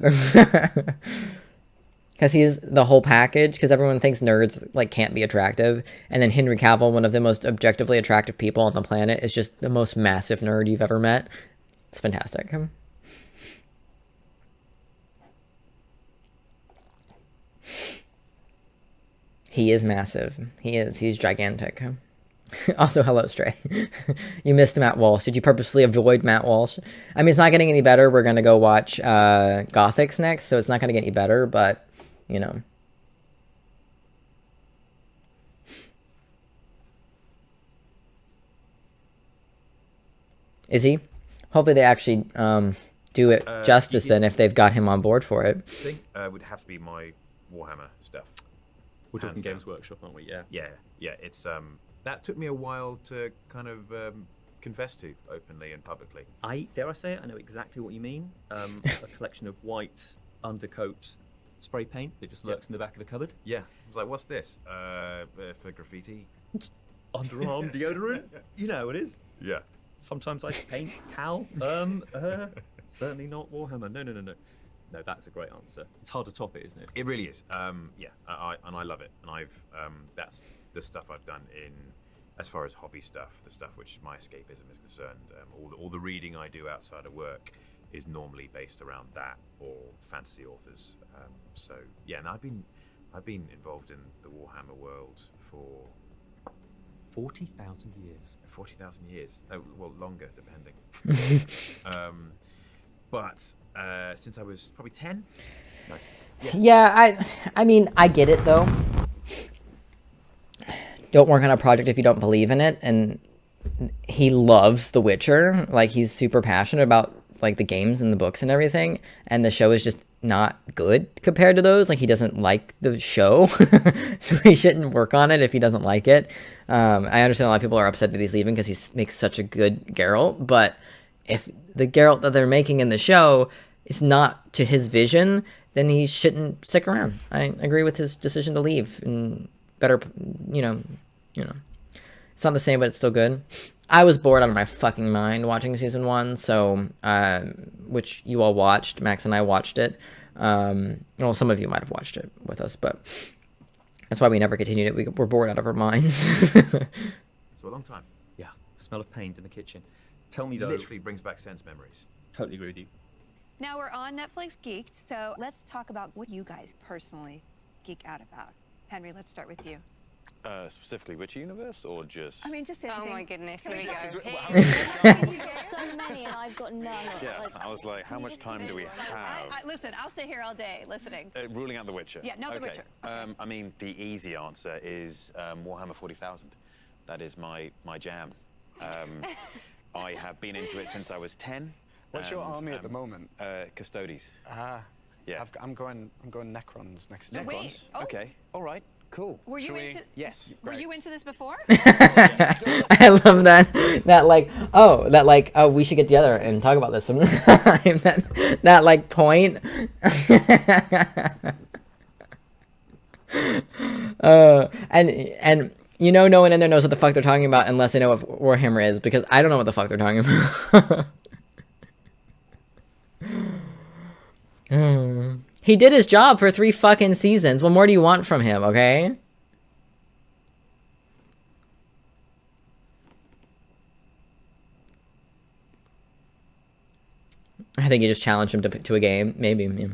Kind because he's the whole package, because everyone thinks nerds, like, can't be attractive, and then Henry Cavill, one of the most objectively attractive people on the planet, is just the most massive nerd you've ever met. It's fantastic. He is massive. He's gigantic. Also, hello, Stray. You missed Matt Walsh. Did you purposely avoid Matt Walsh? I mean, it's not getting any better. We're going to go watch Gothix next, so it's not going to get any better, but, you know. Is he? Hopefully they actually do it justice then if they've got him on board for it. See, would have to be my Warhammer stuff. We're talking Games Workshop, aren't we? Yeah. Yeah. It's that took me a while to kind of confess to openly and publicly. Dare I say it? I know exactly what you mean. A collection of white undercoat spray paint that just lurks in the back of the cupboard. Yeah. I was like, what's this? For graffiti? Underarm deodorant? You know how it is. Yeah. Sometimes I paint Cal. Certainly not Warhammer. No. No, that's a great answer. It's hard to top it, isn't it? It really is. Yeah, I love it. And I've that's the stuff I've done in, as far as hobby stuff, the stuff which my escapism is concerned. All the reading I do outside of work is normally based around that or fantasy authors. So yeah, and I've been involved in the Warhammer world for 40,000 years. 40,000 years. Oh, well, longer, depending. But since I was probably 10. Nice. Yeah, I mean, I get it, though. Don't work on a project if you don't believe in it. And he loves The Witcher. Like, he's super passionate about, like, the games and the books and everything. And the show is just not good compared to those. Like, he doesn't like the show. So he shouldn't work on it if he doesn't like it. I understand a lot of people are upset that he's leaving because he makes such a good Geralt. But if the Geralt that they're making in the show is not to his vision, then he shouldn't stick around. I agree with his decision to leave. And better, you know. It's not the same, but it's still good. I was bored out of my fucking mind watching season 1, so, which you all watched. Max and I watched it. Well, some of you might have watched it with us, but that's why we never continued it. We're bored out of our minds. So a long time. Yeah, smell of paint in the kitchen. Tell me though. Literally brings back sense memories. Totally agree with you. Now we're on Netflix Geeked, so let's talk about what you guys personally geek out about. Henry, let's start with you. Specifically which universe, or just... I mean, just anything. Oh my goodness, here we go. You've got so many and I've got none. Yeah, I was like, how much time do we have? Listen, I'll stay here all day listening. Ruling out The Witcher. Yeah, no, The Witcher. Okay. I mean, the easy answer is Warhammer 40,000. That is my jam. I have been into it since I was 10. What's your army at the moment? Custodes. Yeah. I'm going Necrons next year. Necrons? Wait, oh. Okay, all right. Cool. Were you into? Yes. Were you into this before? I love that we should get together and talk about this sometime. that like point. And you know, no one in there knows what the fuck they're talking about unless they know what Warhammer is, because I don't know what the fuck they're talking about. He did his job for 3 fucking seasons. What more do you want from him, okay? I think you just challenged him to a game. Maybe. Yeah.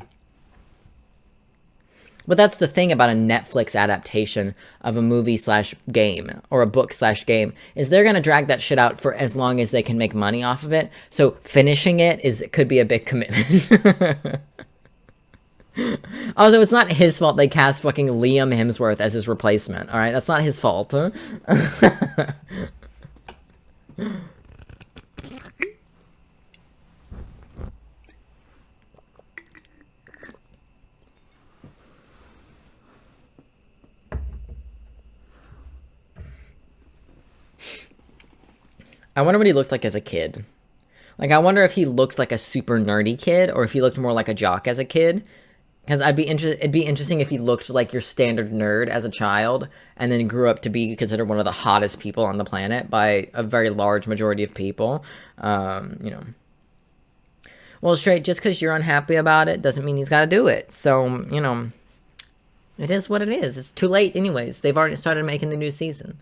But that's the thing about a Netflix adaptation of a movie/game or a book/game is they're going to drag that shit out for as long as they can make money off of it. So finishing it could be a big commitment. Also, it's not his fault they cast fucking Liam Hemsworth as his replacement, alright? That's not his fault. I wonder what he looked like as a kid. Like, I wonder if he looked like a super nerdy kid or if he looked more like a jock as a kid. Because it'd be interesting if he looked like your standard nerd as a child and then grew up to be considered one of the hottest people on the planet by a very large majority of people. You know. Well, straight, just because you're unhappy about it doesn't mean he's got to do it. So, you know, It is what it is. It's too late anyways. They've already started making the new season.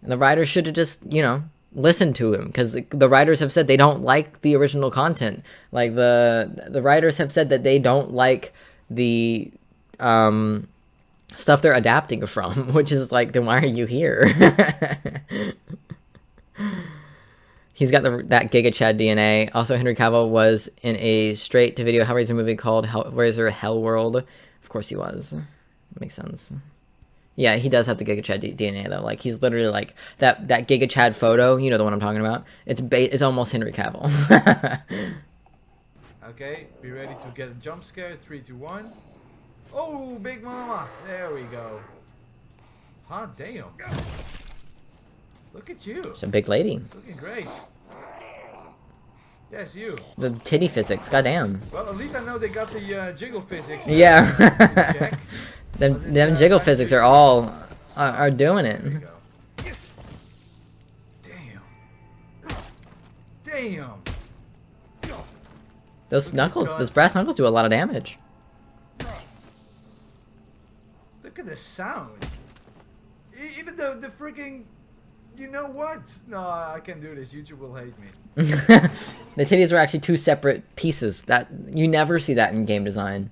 And the writers should have just, you know, listened to him, because the writers have said they don't like the original content. Like the writers have said that they don't like the stuff they're adapting from, which is like, then why are you here? He's got that Giga Chad DNA. Also, Henry Cavill was in a straight-to-video Hellraiser movie called Hellraiser Hellworld. Of course he was. Makes sense. Yeah, he does have the Giga Chad DNA, though. Like, he's literally, like, that Giga Chad photo, you know the one I'm talking about? It's almost Henry Cavill. Okay, be ready to get a jump scare. 3, 2, 1. Oh, Big Mama! There we go. Hot damn. Look at you. She's a big lady. Looking great. Yes, you. The titty physics, goddamn. Well, at least I know they got the jiggle physics. Yeah. them jiggle physics are all are doing it. Damn. Those knuckles, those brass knuckles do a lot of damage. Look at the sound. Even though the freaking, you know what? No, I can't do this. YouTube will hate me. The titties were actually two separate pieces. That you never see that in game design.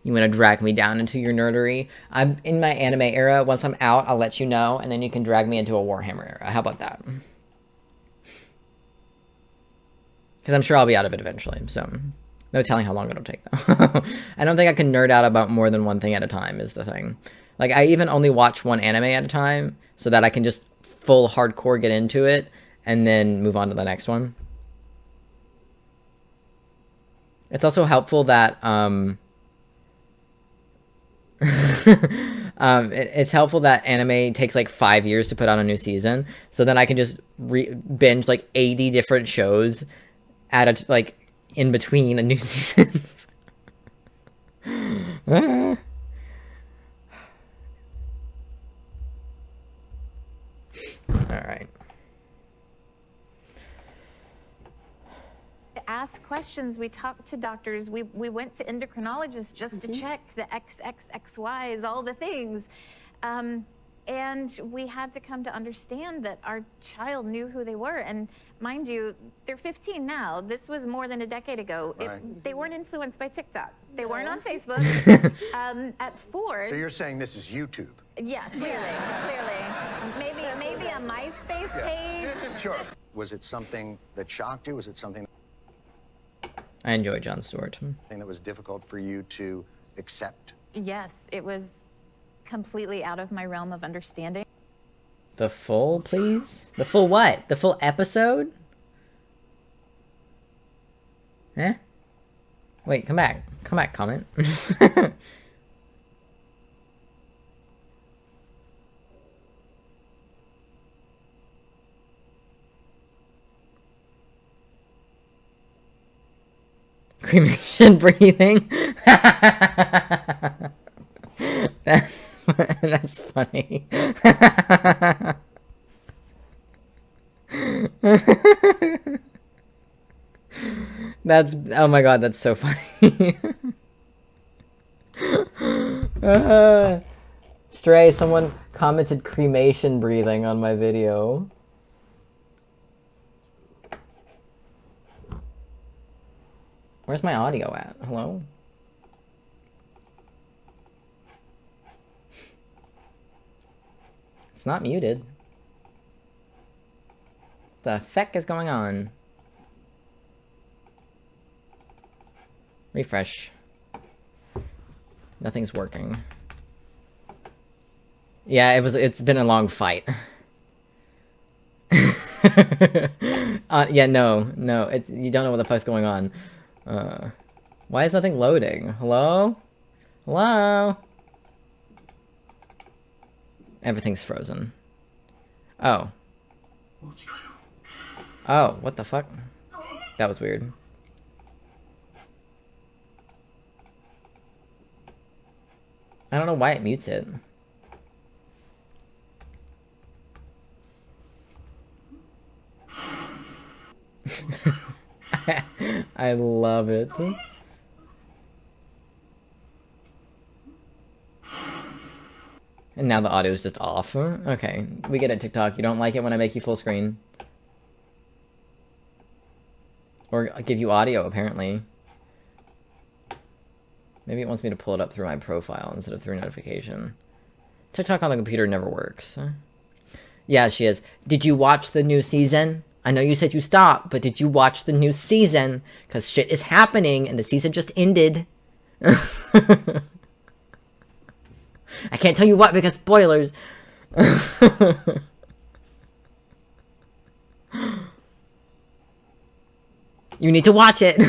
You want to drag me down into your nerdery? I'm in my anime era. Once I'm out, I'll let you know, and then you can drag me into a Warhammer era. How about that? Because I'm sure I'll be out of it eventually, so no telling how long it'll take, though. I don't think I can nerd out about more than one thing at a time is the thing. Like, I even only watch one anime at a time so that I can just full hardcore get into it and then move on to the next one. It's also helpful that it's helpful that anime takes like 5 years to put out a new season, so then I can just binge like 80 different shows at like in between a new seasons. All right. Ask questions. We talked to doctors. We went to endocrinologists just to check the XXXYs, all the things. And we had to come to understand that our child knew who they were. And mind you, they're 15 now. This was more than a decade ago. Right. They weren't influenced by TikTok. They weren't on Facebook. At 4. So you're saying this is YouTube? Yeah, clearly. Maybe a MySpace page. Sure. Was it something that shocked you? Was it something I enjoy Jon Stewart. that was difficult for you to accept? Yes, it was completely out of my realm of understanding. The full, please? The full what? The full episode? Eh? Wait, come back. Come back, comment. Cremation breathing. That's funny. That's, oh my god, that's so funny. Stray, someone commented cremation breathing on my video. Where's my audio at? Hello? It's not muted. The feck is going on? Refresh. Nothing's working. Yeah, it's been a long fight. Yeah, no, you don't know what the fuck's going on. Why is nothing loading? Hello? Hello? Everything's frozen. Oh. Oh, what the fuck? That was weird. I don't know why it mutes it. I love it. And now the audio is just off. Okay, we get it, TikTok. You don't like it when I make you full screen. Or give you audio, apparently. Maybe it wants me to pull it up through my profile instead of through notification. TikTok on the computer never works. Yeah, she is. Did you watch the new season? I know you said you stopped, but did you watch the new season? Because shit is happening and the season just ended. I can't tell you what because spoilers. You need to watch it.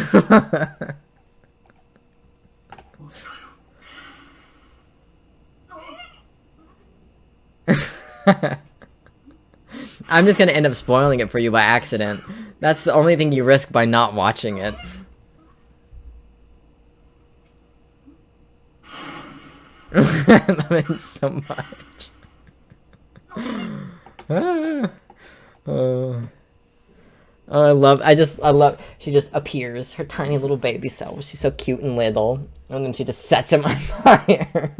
I'm just gonna end up spoiling it for you by accident. That's the only thing you risk by not watching it. I love it so much. Oh, I love, she just appears, her tiny little baby self. She's so cute and little. And then she just sets him on fire.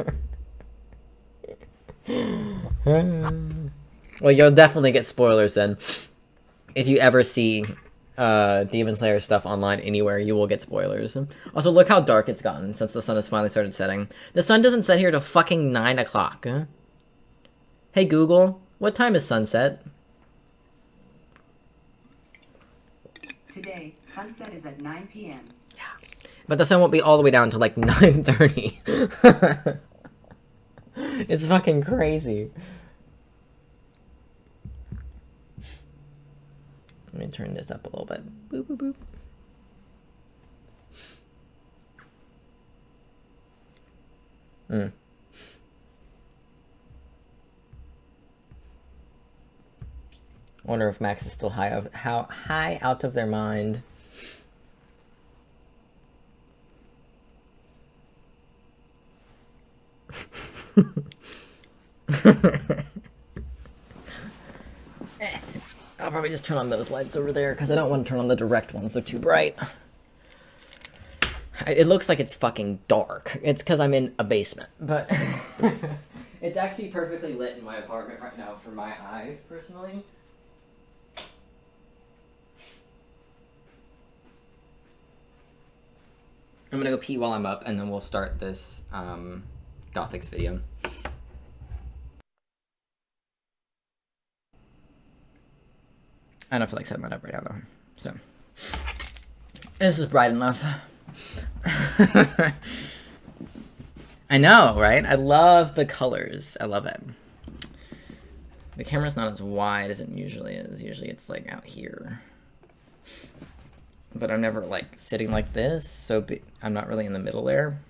Well, you'll definitely get spoilers then. If you ever see Demon Slayer stuff online anywhere, you will get spoilers. Also, look how dark it's gotten since the sun has finally started setting. The sun doesn't set here till fucking 9 o'clock. Hey Google, what time is sunset? Today, sunset is at 9 p.m. Yeah. But the sun won't be all the way down to like 9:30. It's fucking crazy. Let me turn this up a little bit. Boop, boop, boop. I wonder if Max is still high out of their mind. I'll probably just turn on those lights over there because I don't want to turn on the direct ones. They're too bright. It looks like it's fucking dark. It's because I'm in a basement, but it's actually perfectly lit in my apartment right now for my eyes, personally. I'm gonna go pee while I'm up, and then we'll start this Gothix video. I don't feel like setting that up right now, though. So, this is bright enough. I know, right? I love the colors. I love it. The camera's not as wide as it usually is. Usually it's like out here. But I'm never like sitting like this, so I'm not really in the middle there.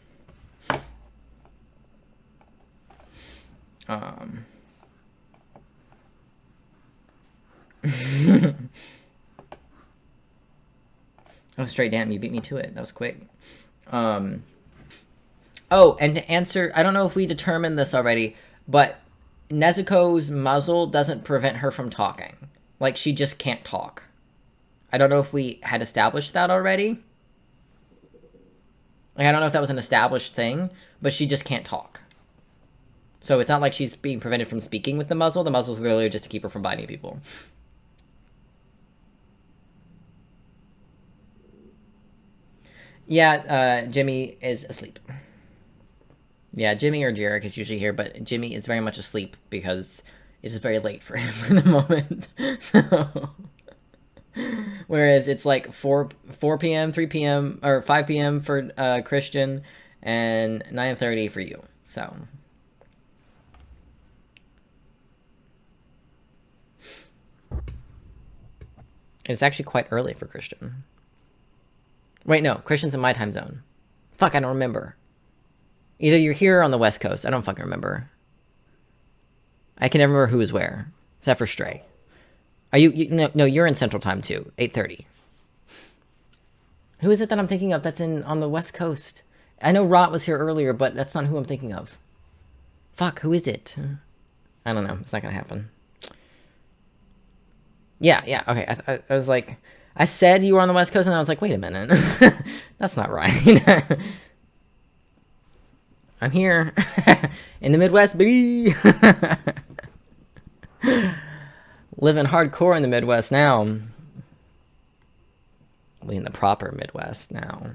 Oh, straight damn, you beat me to it. That was quick. Oh, and to answer, I don't know if we determined this already, but Nezuko's muzzle doesn't prevent her from talking. Like, she just can't talk. I don't know if we had established that already. Like, I don't know if that was an established thing, but she just can't talk. So it's not like she's being prevented from speaking with the muzzle. The muzzle's literally just to keep her from biting people. Yeah, Jimmy is asleep. Yeah, Jimmy or Jarek is usually here, but Jimmy is very much asleep because it is very late for him in the moment. So, whereas it's like 4 p.m., 3 p.m., or 5 p.m. for Christian, and 9:30 for you. So. It's actually quite early for Christian. Wait, no, Christian's in my time zone. Fuck, I don't remember. Either you're here or on the West Coast. I don't fucking remember. I can never remember who is where. Except for Stray. Are you no, you're in Central Time too. 8:30. Who is it that I'm thinking of that's on the West Coast? I know Rot was here earlier, but that's not who I'm thinking of. Fuck, who is it? I don't know. It's not gonna happen. Yeah, okay. I was like, I said you were on the West Coast, and I was like, wait a minute. That's not right. I'm here. In the Midwest, baby. Living hardcore in the Midwest now. We in the proper Midwest now.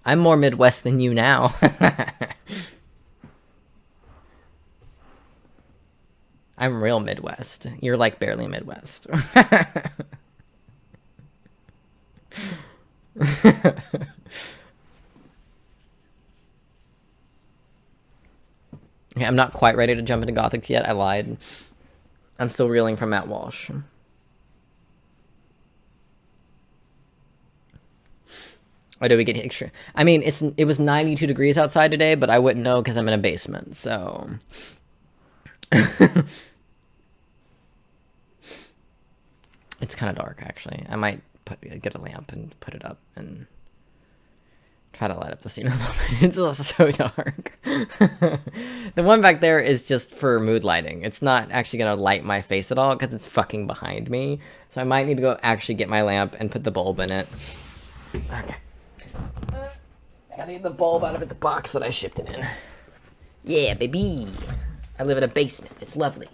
I'm more Midwest than you now. I'm real Midwest. You're like barely Midwest. Okay, I'm not quite ready to jump into Gothix yet. I lied. I'm still reeling from Matt Walsh. Or do we get extra? I mean, it was 92 degrees outside today, but I wouldn't know because I'm in a basement, so... It's kind of dark, actually. I might get a lamp and put it up and try to light up the scene a little bit. It's also so dark. The one back there is just for mood lighting. It's not actually going to light my face at all because it's fucking behind me. So I might need to go actually get my lamp and put the bulb in it. Okay. I gotta get the bulb out of its box that I shipped it in. Yeah, baby. I live in a basement. It's lovely.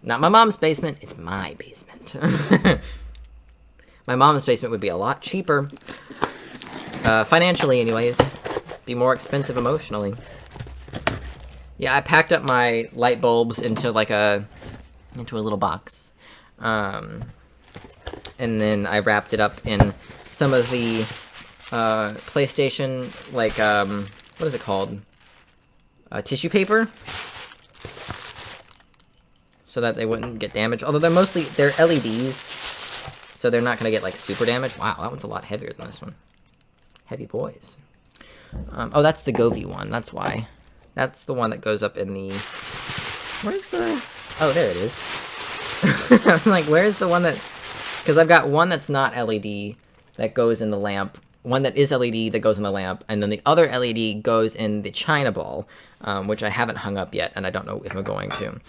Not my mom's basement. It's my basement. My mom's basement would be a lot cheaper. Financially, anyways. Be more expensive emotionally. Yeah, I packed up my light bulbs into like into a little box. And then I wrapped it up in some of the PlayStation, like, what is it called? Tissue paper. So that they wouldn't get damaged. Although they're LEDs, so they're not gonna get like super damaged. Wow, that one's a lot heavier than this one. Heavy boys. Oh, that's the Govee one. That's why. That's the one that goes up in the. Where's the? Oh, there it is. I was like, where's the one that? Because I've got one that's not LED that goes in the lamp. One that is LED that goes in the lamp, and then the other LED goes in the China ball, which I haven't hung up yet, and I don't know if I'm going to.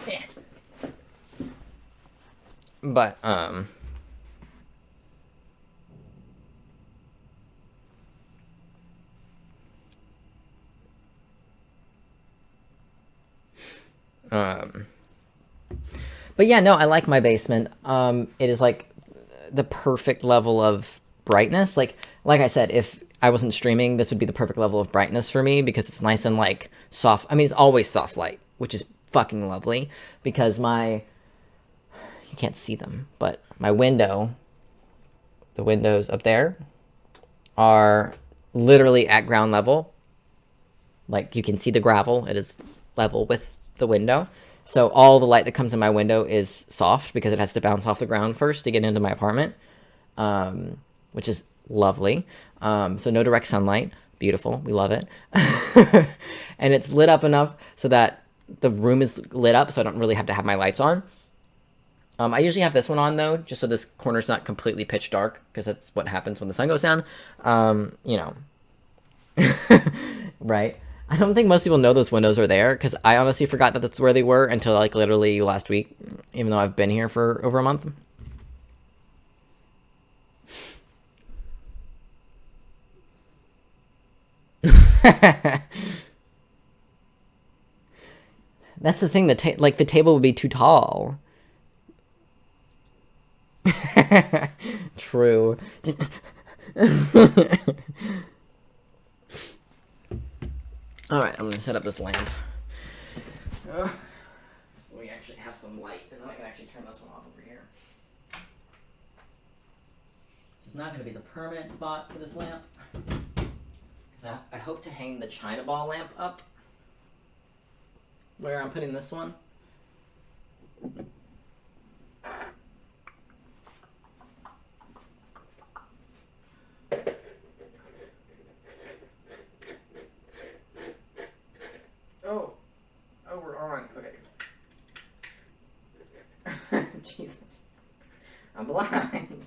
Yeah. But, but yeah, no, I like my basement. It is like the perfect level of brightness. Like I said, if I wasn't streaming, this would be the perfect level of brightness for me because it's nice and like soft. I mean, it's always soft light, which is fucking lovely because you can't see them, but my window, the windows up there are literally at ground level. Like you can see the gravel. It is level with the window. So all the light that comes in my window is soft because it has to bounce off the ground first to get into my apartment, which is lovely. So no direct sunlight. Beautiful. We love it. And it's lit up enough so that the room is lit up so I don't really have to have my lights on. I usually have this one on, though, just so this corner's not completely pitch dark because that's what happens when the sun goes down. You know. Right? I don't think most people know those windows are there because I honestly forgot that that's where they were until like literally last week, even though I've been here for over a month. That's the thing, the table would be too tall. True. Alright, I'm gonna set up this lamp. So we actually have some light, and then I can actually turn this one off over here. It's not gonna be the permanent spot for this lamp. Because I hope to hang the China ball lamp up where I'm putting this one. Oh, we're on. Okay. Jesus. I'm blind.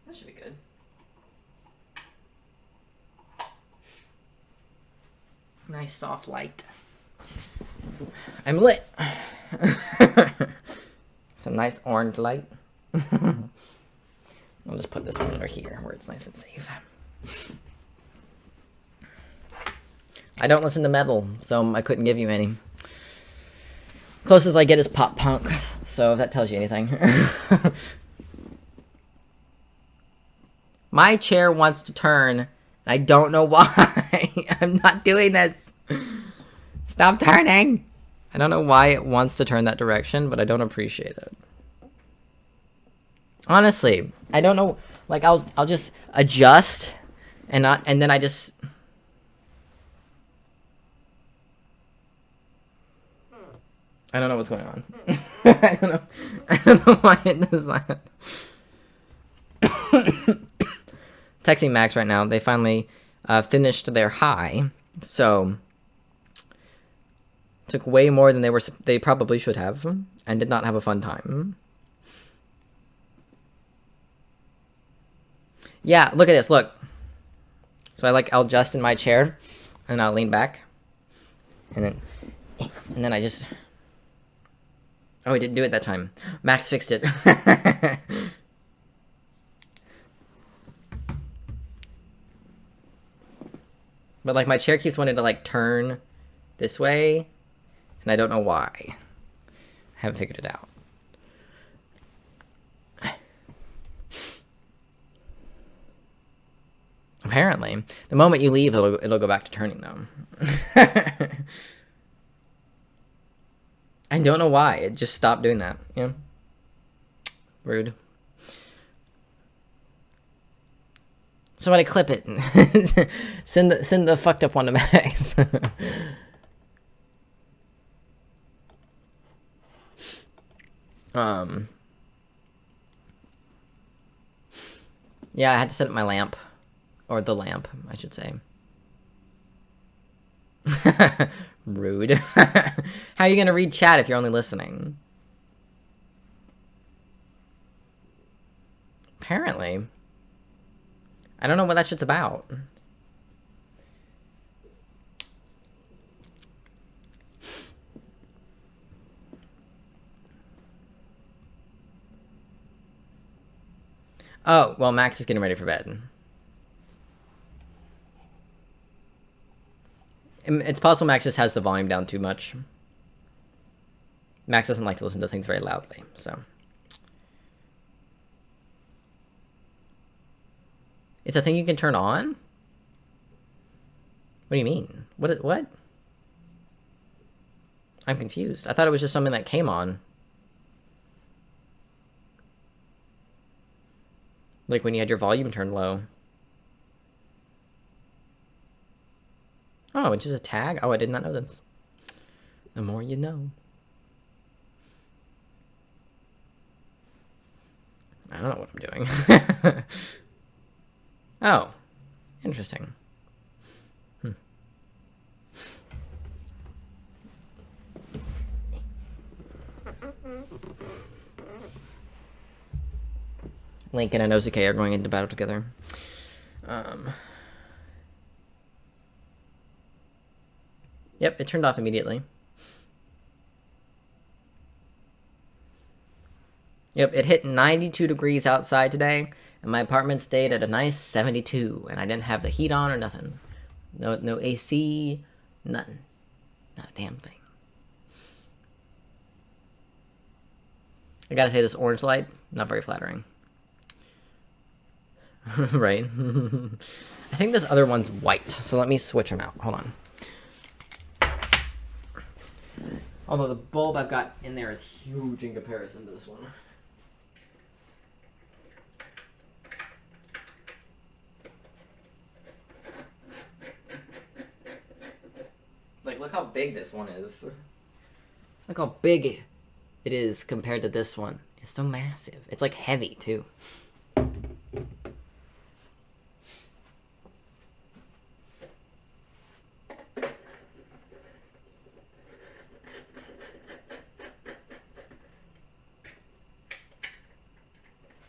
That should be good. Nice soft light. I'm lit. It's a nice orange light. I'll just put this one under here where it's nice and safe. I don't listen to metal, so I couldn't give you any. Closest I get is pop punk, so if that tells you anything. My chair wants to turn, and I don't know why. I'm not doing this. Stop turning. I don't know why it wants to turn that direction, but I don't appreciate it. Honestly, I don't know. Like, I'll just adjust, and then I just. I don't know what's going on. I don't know why it does that. Texting Max right now. They finally finished their high, so took way more than they probably should have, and did not have a fun time. Yeah, look at this. Look. So I'll adjust in my chair, and I'll lean back, and then I just. Oh, he didn't do it that time. Max fixed it. But like my chair keeps wanting to like turn this way, and I don't know why. I haven't figured it out. Apparently, the moment you leave, it'll go back to turning though. I don't know why. It just stopped doing that. Yeah. Rude. Somebody clip it. send the fucked up one to Max. Yeah, I had to set up my lamp. Or the lamp, I should say. Rude. How are you going to read chat if you're only listening? Apparently. I don't know what that shit's about. Oh, well, Max is getting ready for bed. It's possible Max just has the volume down too much. Max doesn't like to listen to things very loudly, so. It's a thing you can turn on? What do you mean? What? I'm confused. I thought it was just something that came on. Like when you had your volume turned low. Oh, it's just a tag? Oh, I did not know this. The more you know. I don't know what I'm doing. Oh, interesting. Lincoln and Osuke are going into battle together. Yep, it turned off immediately. Yep, it hit 92 degrees outside today, and my apartment stayed at a nice 72, and I didn't have the heat on or nothing. No AC, nothing. Not a damn thing. I gotta say, this orange light, not very flattering. Right? I think this other one's white, so let me switch them out. Hold on. Although the bulb I've got in there is huge in comparison to this one. Like, look how big this one is. Look how big it is compared to this one. It's so massive. It's like heavy too.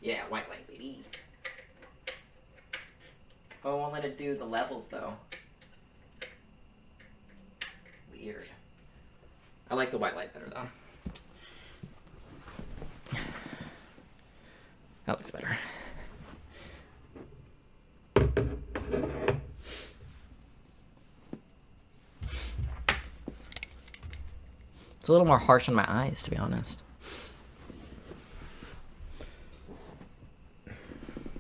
Yeah, white light, baby. Oh, I won't let it do the levels, though. I like the white light better, though. That looks better. It's a little more harsh on my eyes, to be honest.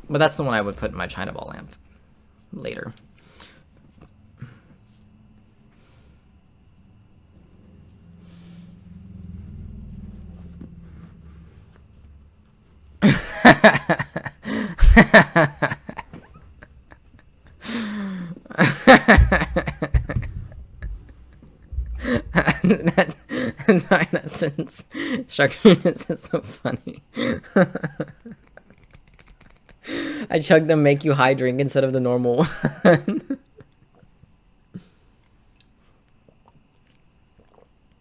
But that's the one I would put in my China ball lamp later. that sentence structure is so funny. I chugged the make you high drink instead of the normal one.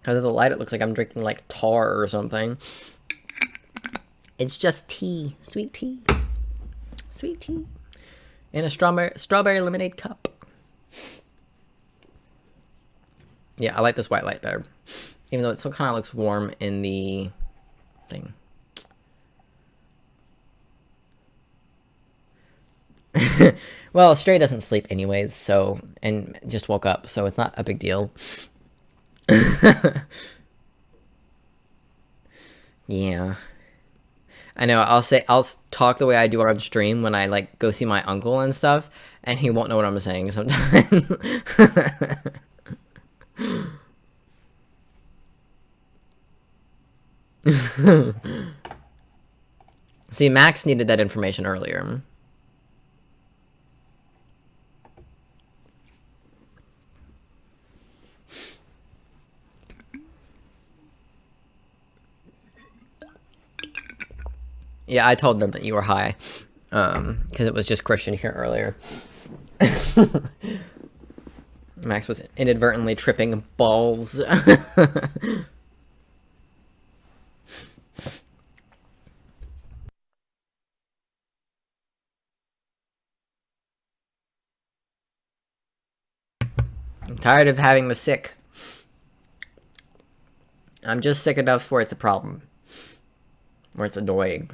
Because of the light, it looks like I'm drinking like tar or something. It's just tea, sweet tea, in a strawberry lemonade cup. Yeah, I like this white light better, even though it still kind of looks warm in the thing. Well, Stray doesn't sleep anyways, so, and just woke up, so it's not a big deal. Yeah. I know, I'll talk the way I do on stream when I, like, go see my uncle and stuff, and he won't know what I'm saying sometimes. See, Max needed that information earlier. Yeah, I told them that you were high, because it was just Christian here earlier. Max was inadvertently tripping balls. I'm tired of having the sick. I'm just sick enough where it's a problem. Where it's annoying.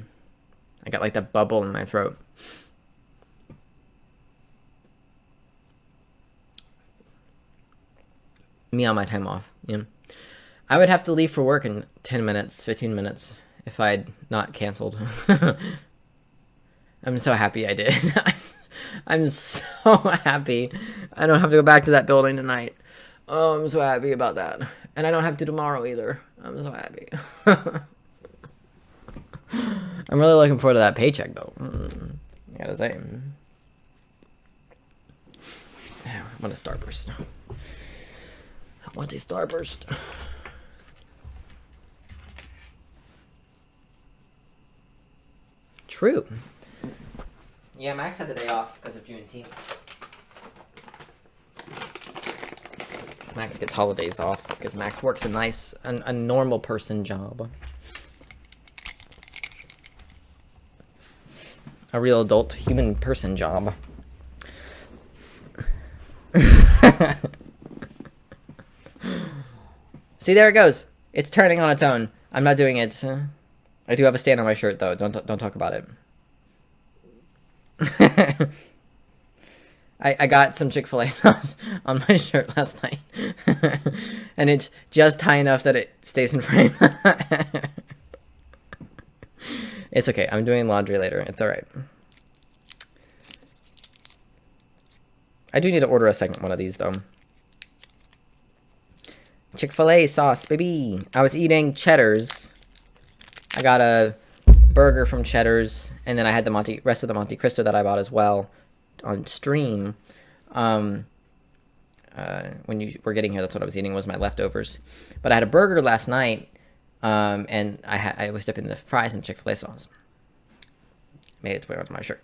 I got like that bubble in my throat. Me on my time off. Yeah. I would have to leave for work in 10 minutes, 15 minutes if I'd not canceled. I'm so happy I did. I'm so happy. I don't have to go back to that building tonight. Oh, I'm so happy about that. And I don't have to tomorrow either. I'm so happy. I'm really looking forward to that paycheck, though. I gotta say. I want a starburst. I want a starburst. True. Yeah, Max had the day off because of Juneteenth. Max gets holidays off because Max works a normal person job. A real adult human person job. See, there it goes. It's turning on its own. I'm not doing it. I do have a stain on my shirt, though. Don't talk about it. I got some Chick-fil-A sauce on my shirt last night. And it's just high enough that it stays in frame. It's okay. I'm doing laundry later. It's alright. I do need to order a second one of these, though. Chick-fil-A sauce, baby. I was eating Cheddar's. I got a burger from Cheddar's, and then I had the rest of the Monte Cristo that I bought as well on stream. When you were getting here, that's what I was eating, was my leftovers. But I had a burger last night, and I was dipping the fries in Chick-fil-A sauce. Made its way onto my shirt.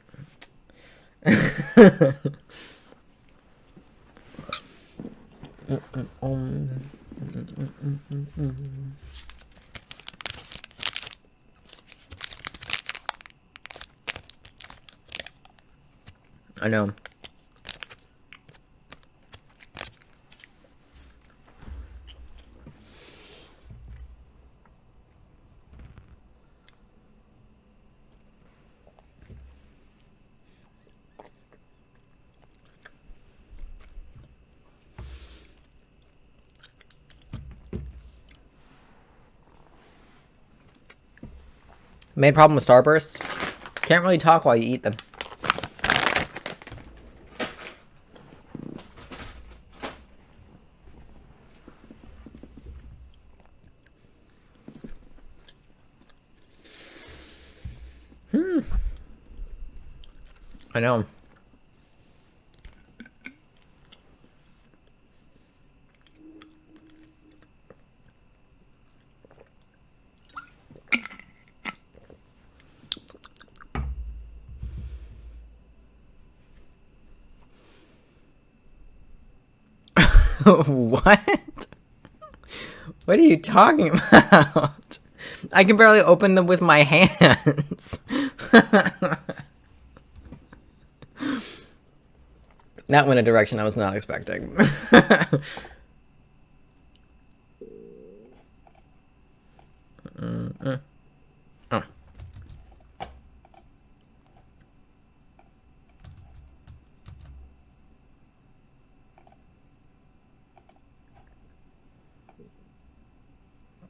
I know. Main problem with Starbursts, can't really talk while you eat them. I know. What? What are you talking about? I can barely open them with my hands. That went a direction I was not expecting. Oh.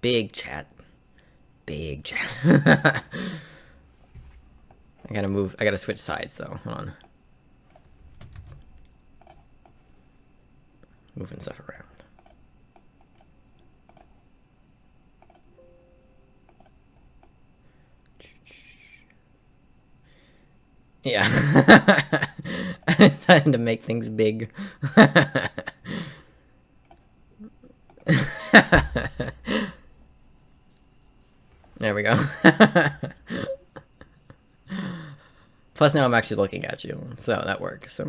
Big chat. Big chat. I gotta move. I gotta switch sides though. Hold on. Moving stuff around. Yeah. I decided to make things big. There we go. Plus now I'm actually looking at you, so that works.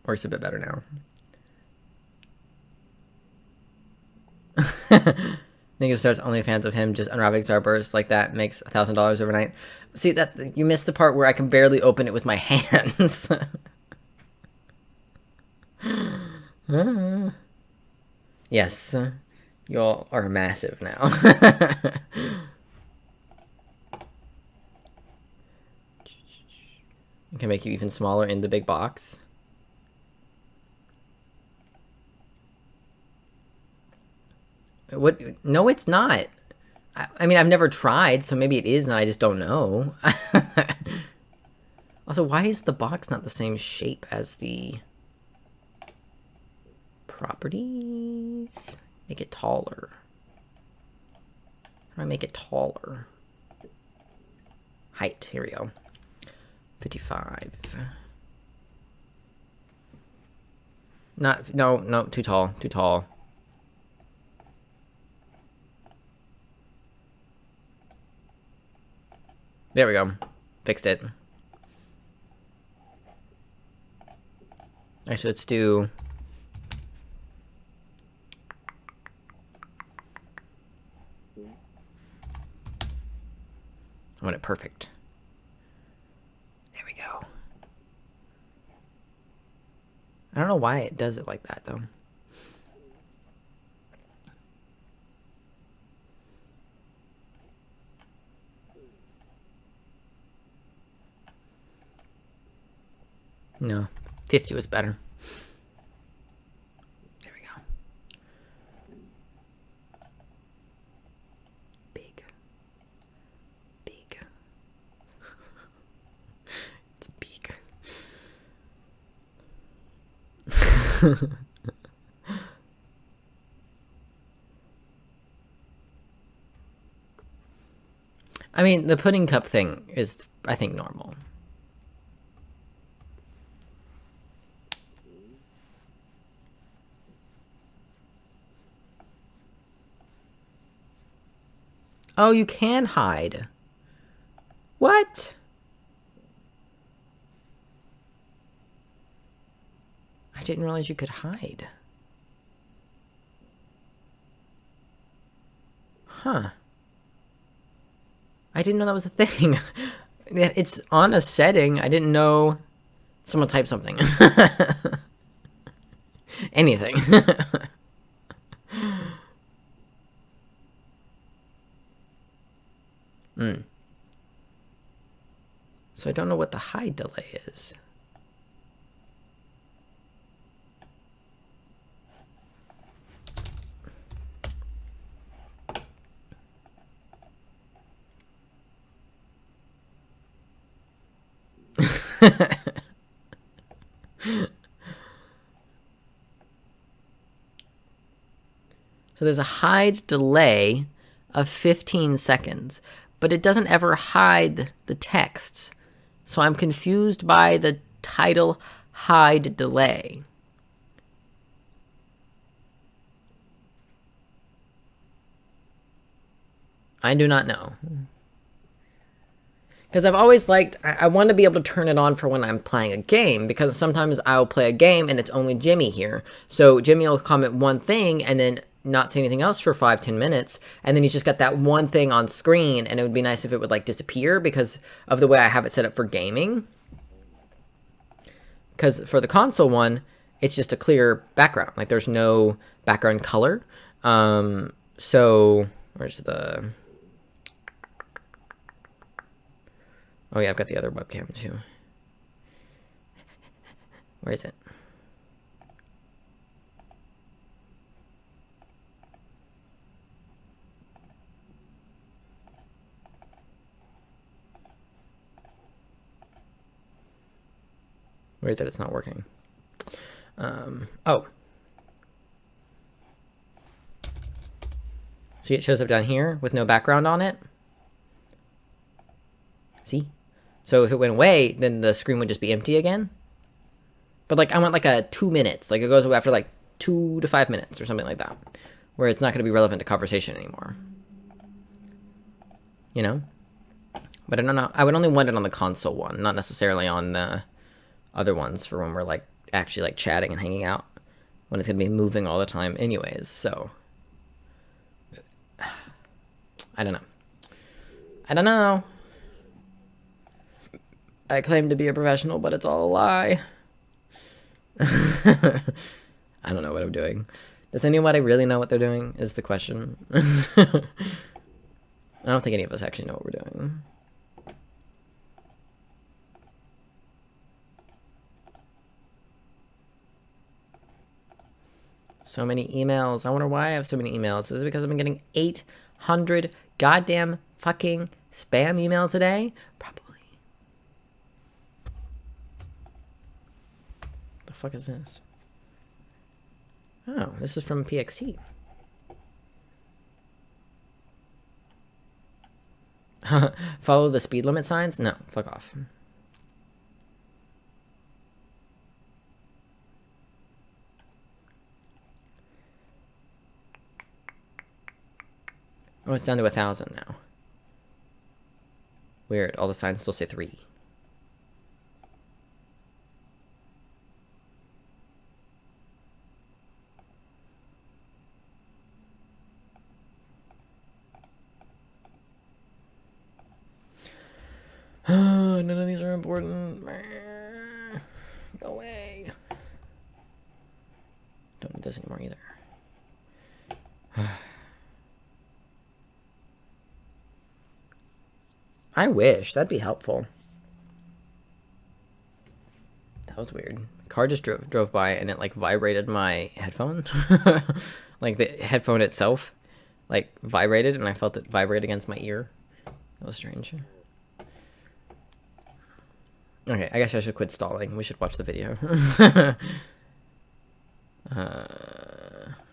Works a bit better now. Nico starts OnlyFans of him just unwrapping Starburst like that makes $1,000 overnight. See, that you missed the part where I can barely open it with my hands. Yes, you all are massive now. I can make you even smaller in the big box. What? No, it's not. I mean, I've never tried, so maybe it is, and I just don't know. Also, why is the box not the same shape as the properties? Make it taller. How do I make it taller? Height. Here we go. 55. No, too tall. Too tall. There we go. Fixed it. Actually, let's do... I want it perfect. There we go. I don't know why it does it like that, though. No, 50 was better. There we go. Big. Big. It's big. I mean, the pudding cup thing is, I think, normal. Oh, you can hide. What? I didn't realize you could hide. Huh. I didn't know that was a thing. It's on a setting. I didn't know. Someone type something. Anything. So I don't know what the hide delay is. So there's a hide delay of 15 seconds, but it doesn't ever hide the text. So I'm confused by the title hide delay. I do not know. Because I've always liked, I want to be able to turn it on for when I'm playing a game, because sometimes I'll play a game and it's only Jimmy here. So Jimmy will comment one thing and then not say anything else for 5-10 minutes, and then he's just got that one thing on screen, and it would be nice if it would like disappear because of the way I have it set up for gaming. Because for the console one, it's just a clear background. Like there's no background color. So where's the... Oh yeah, I've got the other webcam too. Where is it? Weird that it's not working. Oh. See, it shows up down here with no background on it. See? So if it went away, then the screen would just be empty again. But like, I want like a 2 minutes. Like it goes away after like 2 to 5 minutes or something like that. Where it's not going to be relevant to conversation anymore. You know? But I don't know. I would only want it on the console one, not necessarily on the other ones for when we're like actually like chatting and hanging out. When it's going to be moving all the time anyways, so. I don't know. I don't know. I claim to be a professional, but it's all a lie. I don't know what I'm doing. Does anybody really know what they're doing, is the question. I don't think any of us actually know what we're doing. So many emails. I wonder why I have so many emails. Is it because I've been getting 800 goddamn fucking spam emails a day? Probably. The fuck is this? Oh, this is from PXT. Follow the speed limit signs? No, fuck off. Oh, it's down to 1,000 now. Weird, all the signs still say 3. None of these are important. Go away. Don't need this anymore either. I wish. That'd be helpful. That was weird. Car just drove by and it like vibrated my headphone. Like the headphone itself like vibrated and I felt it vibrate against my ear. That was strange. Okay, I guess I should quit stalling. We should watch the video.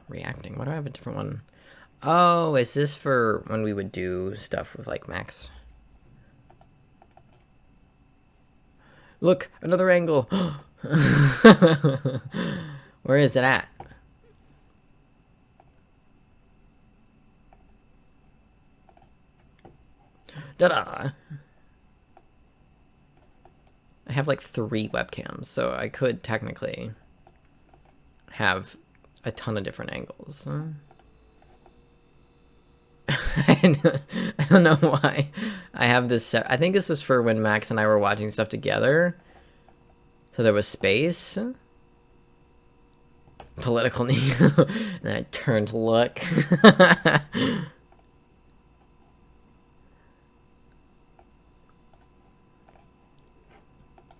Reacting. Why do I have a different one? Oh, is this for when we would do stuff with like Max? Look, another angle. Where is it at? Ta-da! I have like 3 webcams, so I could technically have a ton of different angles. I don't know why I have this. I think this was for when Max and I were watching stuff together. So there was space. Political Nico. And then I turned to look.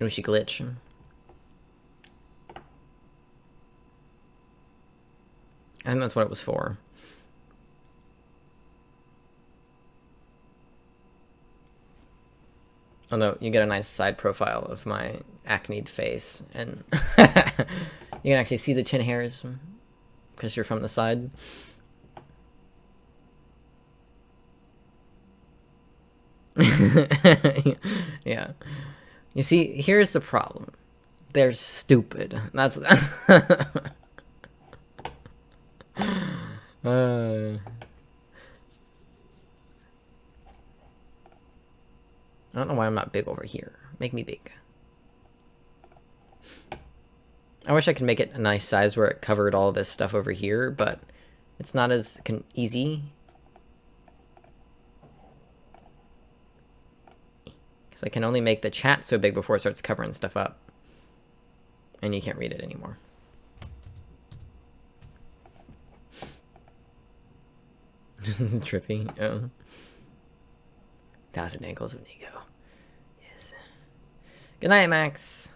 Oh, she glitch. I think that's what it was for. Although you get a nice side profile of my acneed face, and you can actually see the chin hairs because you're from the side. Yeah. You see, here's the problem. They're stupid. That's I don't know why I'm not big over here. Make me big. I wish I could make it a nice size where it covered all this stuff over here, but it's not as easy. Because I can only make the chat so big before it starts covering stuff up. And you can't read it anymore. Trippy. Oh. 1,000 ankles of Nico. Yes. Good night, Max.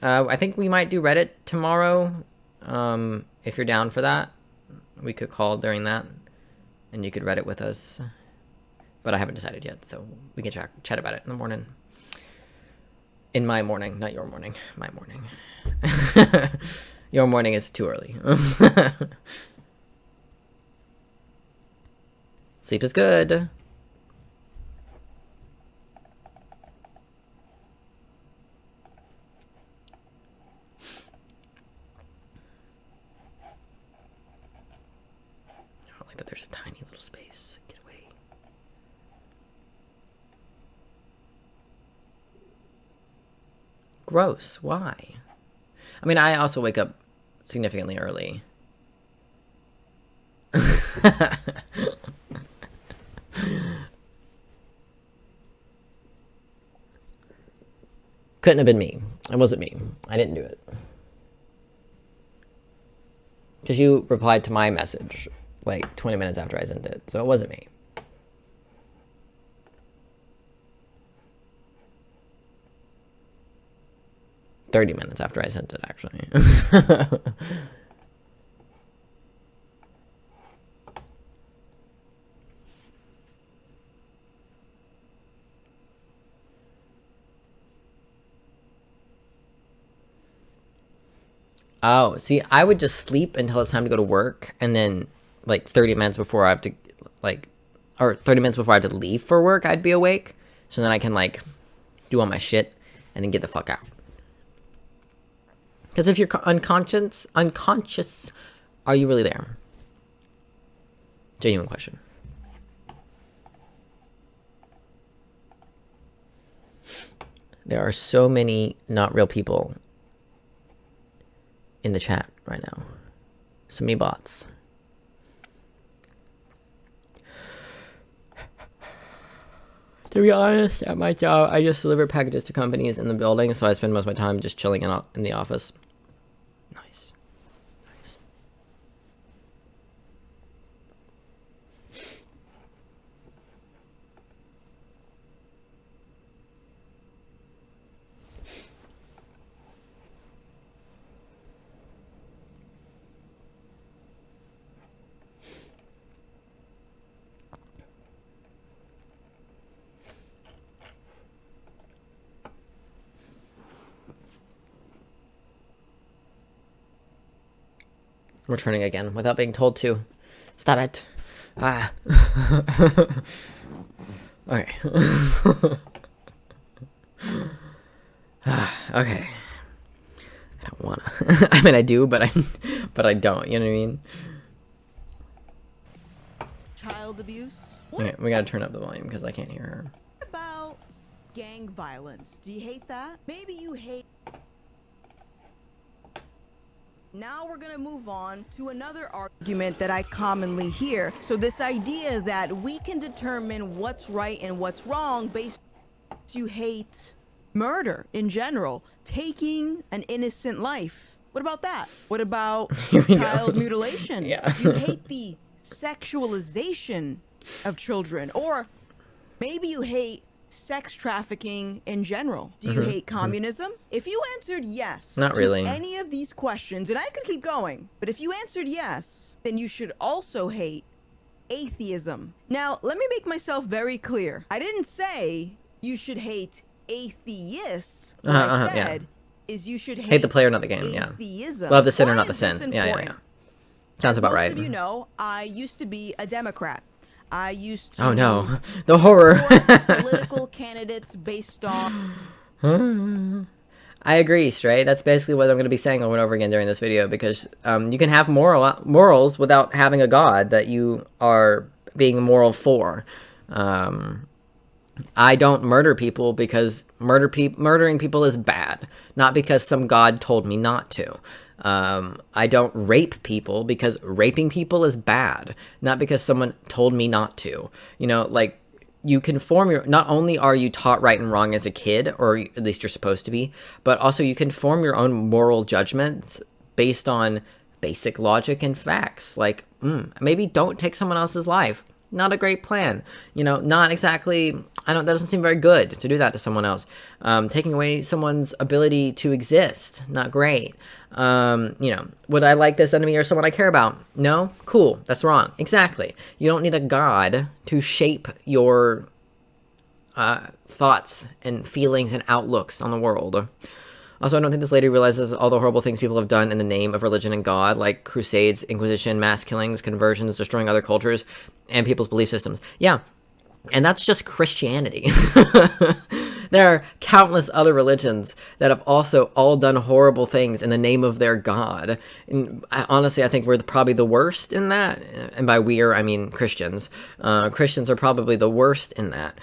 I think we might do Reddit tomorrow. If you're down for that, we could call during that, and you could Reddit with us. But I haven't decided yet, so we can chat about it in the morning. In my morning, not your morning. My morning. Your morning is too early. Sleep is good. That there's a tiny little space. Get away. Gross. Why? I mean, I also wake up significantly early. Couldn't have been me. It wasn't me. I didn't do it. Because you replied to my message like 20 minutes after I sent it, so it wasn't me. "30 minutes after I sent it, actually." Oh, see, I would just sleep until it's time to go to work, and then like 30 minutes before I have to, or 30 minutes before I have to leave for work, I'd be awake. So then I can like do all my shit and then get the fuck out. Because if you're unconscious, are you really there? Genuine question. There are so many not real people in the chat right now. So many bots. To be honest, at my job, I just deliver packages to companies in the building, so I spend most of my time just chilling in the office. Nice. Nice. Returning again without being told to. Stop it. Ah. Okay. Okay. I don't wanna. I mean, I do, but I don't. You know what I mean? Child abuse. Okay, we gotta turn up the volume because I can't hear her. What about gang violence? Do you hate that? Maybe you hate. Now we're gonna move on to another argument that I commonly hear. So this idea that we can determine what's right and what's wrong based on you hate murder in general, taking an innocent life. What about that? What about child mutilation? Yeah. You hate the sexualization of children, or maybe you hate sex trafficking in general. Do you hate communism? If you answered yes Not really. to any of these questions, and I could keep going, but if you answered yes, then you should also hate atheism. Now, let me make myself very clear. I didn't say you should hate atheists, what I said is you should hate the player, not the game. atheism. Yeah, love the sinner, Why not the is this sin. Yeah. important? Sounds about Most right. of you know, I used to be a Democrat. I used to. Oh no, the horror. Political candidates based on. I agree, Stray. That's basically what I'm going to be saying over and over again during this video, because you can have morals without having a god that you are being moral for. I don't murder people because murdering people is bad, not because some god told me not to. I don't rape people because raping people is bad, not because someone told me not to. You know, like, you can form your, not only are you taught right and wrong as a kid, or at least you're supposed to be, but also you can form your own moral judgments based on basic logic and facts. Like, maybe don't take someone else's life. Not a great plan. You know, not exactly, that doesn't seem very good to do that to someone else. Taking away someone's ability to exist, not great. You know, would I like this enemy or someone I care about? No? Cool. That's wrong. Exactly. You don't need a god to shape your thoughts and feelings and outlooks on the world. Also, I don't think this lady realizes all the horrible things people have done in the name of religion and God, like crusades, inquisition, mass killings, conversions, destroying other cultures, and people's belief systems. Yeah, and that's just Christianity. There are countless other religions that have also all done horrible things in the name of their God. And honestly, I think we're probably the worst in that. And by we, I mean Christians. Christians are probably the worst in that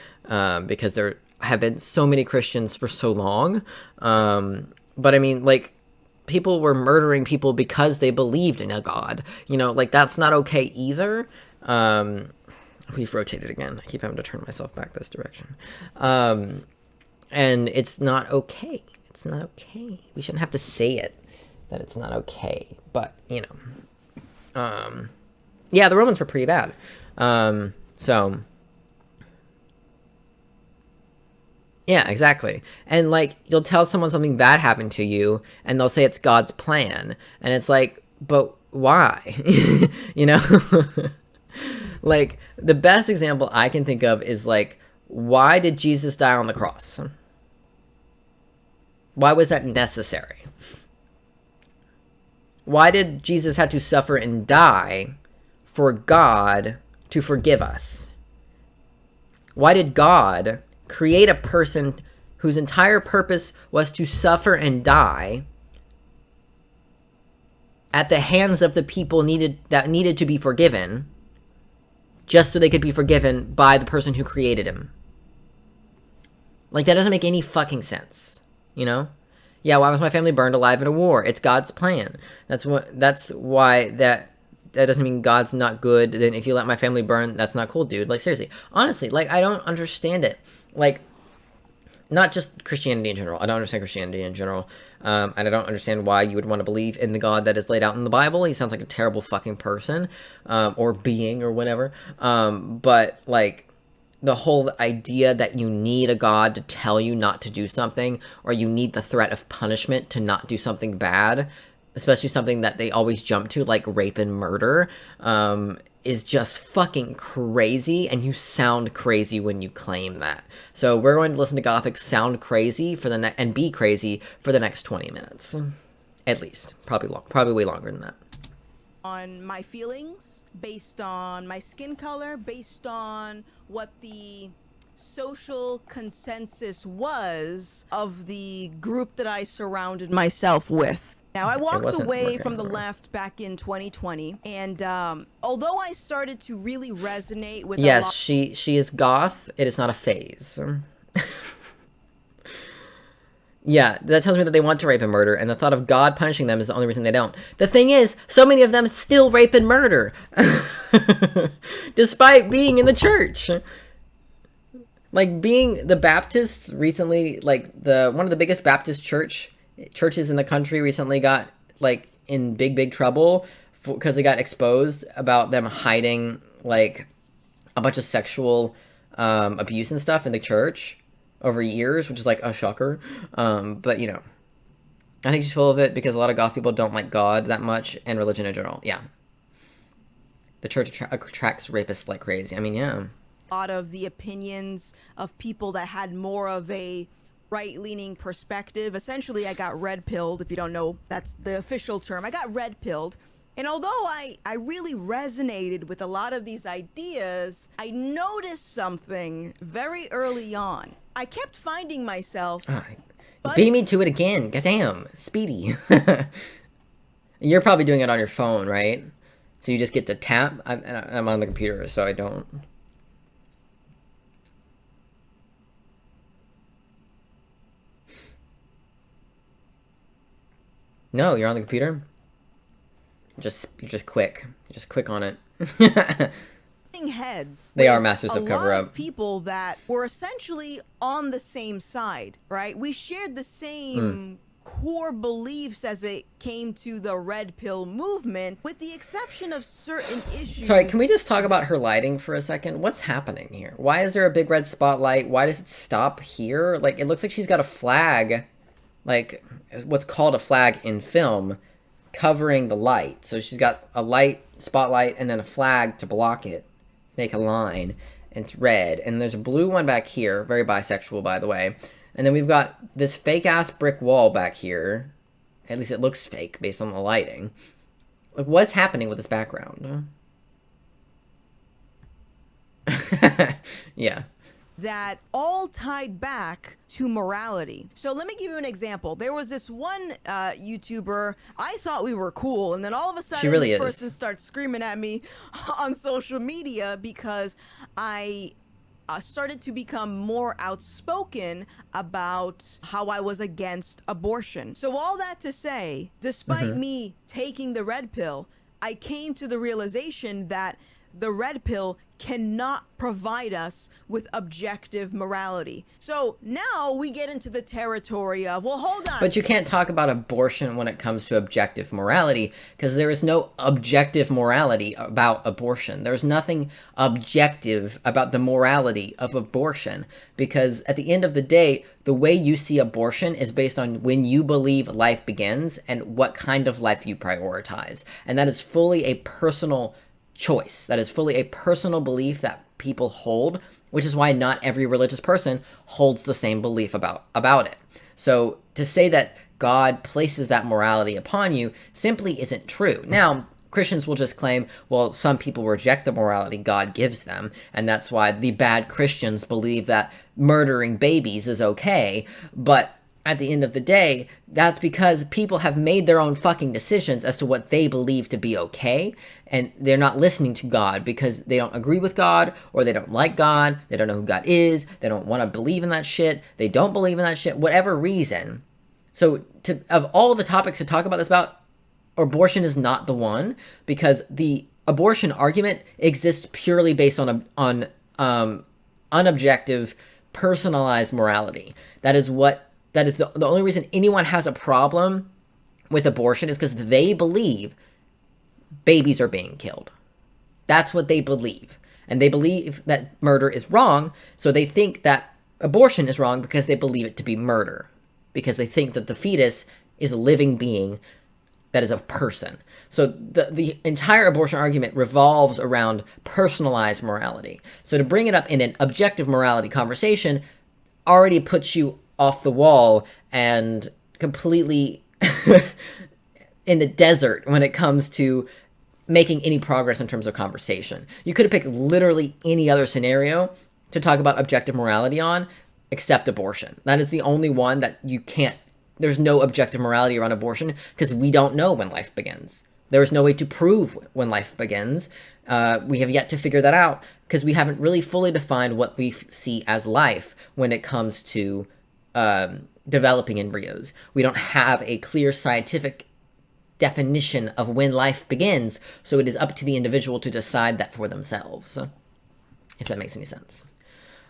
because there have been so many Christians for so long. But I mean, like, people were murdering people because they believed in a God. You know, like, that's not okay either. We've rotated again. I keep having to turn myself back this direction. And it's not okay. It's not okay. We shouldn't have to say it, that it's not okay. But, you know. Yeah, the Romans were pretty bad. So... yeah, exactly. And, like, you'll tell someone something bad happened to you, and they'll say it's God's plan. And it's like, but why? You know? Like, the best example I can think of is, like, why did Jesus die on the cross? Why was that necessary? Why did Jesus have to suffer and die for God to forgive us? Why did God create a person whose entire purpose was to suffer and die at the hands of the people that needed to be forgiven, just so they could be forgiven by the person who created him? Like, that doesn't make any fucking sense, you know? Yeah, why was my family burned alive in a war? It's God's plan. That's why that doesn't mean God's not good. Then if you let my family burn, that's not cool, dude. Like, seriously. Honestly, like, I don't understand it. Like, not just Christianity in general. I don't understand Christianity in general. And I don't understand why you would want to believe in the God that is laid out in the Bible. He sounds like a terrible fucking person, or being, or whatever. But, like, the whole idea that you need a God to tell you not to do something, or you need the threat of punishment to not do something bad, especially something that they always jump to, like rape and murder, is just fucking crazy, and you sound crazy when you claim that. So we're going to listen to Gothix sound crazy for the and be crazy for the next 20 minutes, at least. Probably way longer than that. On my feelings, based on my skin color, based on what the social consensus was of the group that I surrounded myself with. Now, I walked away from the left back in 2020, and although I started to really resonate with yes, she is goth. It is not a phase. Yeah, that tells me that they want to rape and murder, and the thought of God punishing them is the only reason they don't. The thing is, so many of them still rape and murder, despite being in the church. Like, being the Baptists recently, like, one of the biggest Baptist churches in the country recently got, like, in big trouble because they got exposed about them hiding, like, a bunch of sexual abuse and stuff in the church over years, which is, like, a shocker. But, you know, I think she's full of it because a lot of goth people don't like God that much and religion in general. Yeah. The church attracts rapists like crazy. I mean, yeah. A lot of the opinions of people that had more of a right-leaning perspective. Essentially, I got red-pilled. If you don't know, that's the official term. I got red-pilled. And although I really resonated with a lot of these ideas, I noticed something very early on. I kept finding myself... Beat me to it again. Goddamn. Speedy. You're probably doing it on your phone, right? So you just get to tap. I'm on the computer, so I don't... No, you're on the computer? You're just quick. Just click on it. Heads. They are masters of cover-up. A lot of people that were essentially on the same side, right? We shared the same core beliefs as it came to the red pill movement, with the exception of certain issues. Sorry, can we just talk about her lighting for a second? What's happening here? Why is there a big red spotlight? Why does it stop here? Like, it looks like she's got a flag, like what's called a flag in film, covering the light. So she's got a light spotlight and then a flag to block it, make a line, and it's red. And there's a blue one back here, very bisexual, by the way. And then we've got this fake-ass brick wall back here. At least it looks fake based on the lighting. Like, what's happening with this background? Yeah. That all tied back to morality. So let me give you an example. There was this one YouTuber, I thought we were cool, and then all of a sudden this person starts screaming at me on social media because I started to become more outspoken about how I was against abortion. So all that to say, despite me taking the red pill, I came to the realization that the red pill cannot provide us with objective morality. So now we get into the territory of, well, hold on. But you can't talk about abortion when it comes to objective morality, because there is no objective morality about abortion. There's nothing objective about the morality of abortion, because at the end of the day, the way you see abortion is based on when you believe life begins and what kind of life you prioritize. And that is fully a personal choice. That is fully a personal belief that people hold, which is why not every religious person holds the same belief about it. So to say that God places that morality upon you simply isn't true. Now, Christians will just claim, well, some people reject the morality God gives them, and that's why the bad Christians believe that murdering babies is okay, but at the end of the day, that's because people have made their own fucking decisions as to what they believe to be okay, and they're not listening to God because they don't agree with God, or they don't like God, they don't know who God is, they don't want to believe in that shit, they don't believe in that shit, whatever reason. So, of all the topics to talk about this about, abortion is not the one, because the abortion argument exists purely based on unobjective, personalized morality. That is the only reason anyone has a problem with abortion is because they believe babies are being killed. That's what they believe. And they believe that murder is wrong, so they think that abortion is wrong because they believe it to be murder. Because they think that the fetus is a living being that is a person. So the entire abortion argument revolves around personalized morality. So to bring it up in an objective morality conversation already puts you off the wall and completely in the desert when it comes to making any progress in terms of conversation. You could have picked literally any other scenario to talk about objective morality on except abortion. That is the only one that you can't, there's no objective morality around abortion because we don't know when life begins. There is no way to prove when life begins. We have yet to figure that out because we haven't really fully defined what we see as life when it comes to developing embryos. We don't have a clear scientific definition of when life begins, so it is up to the individual to decide that for themselves, if that makes any sense.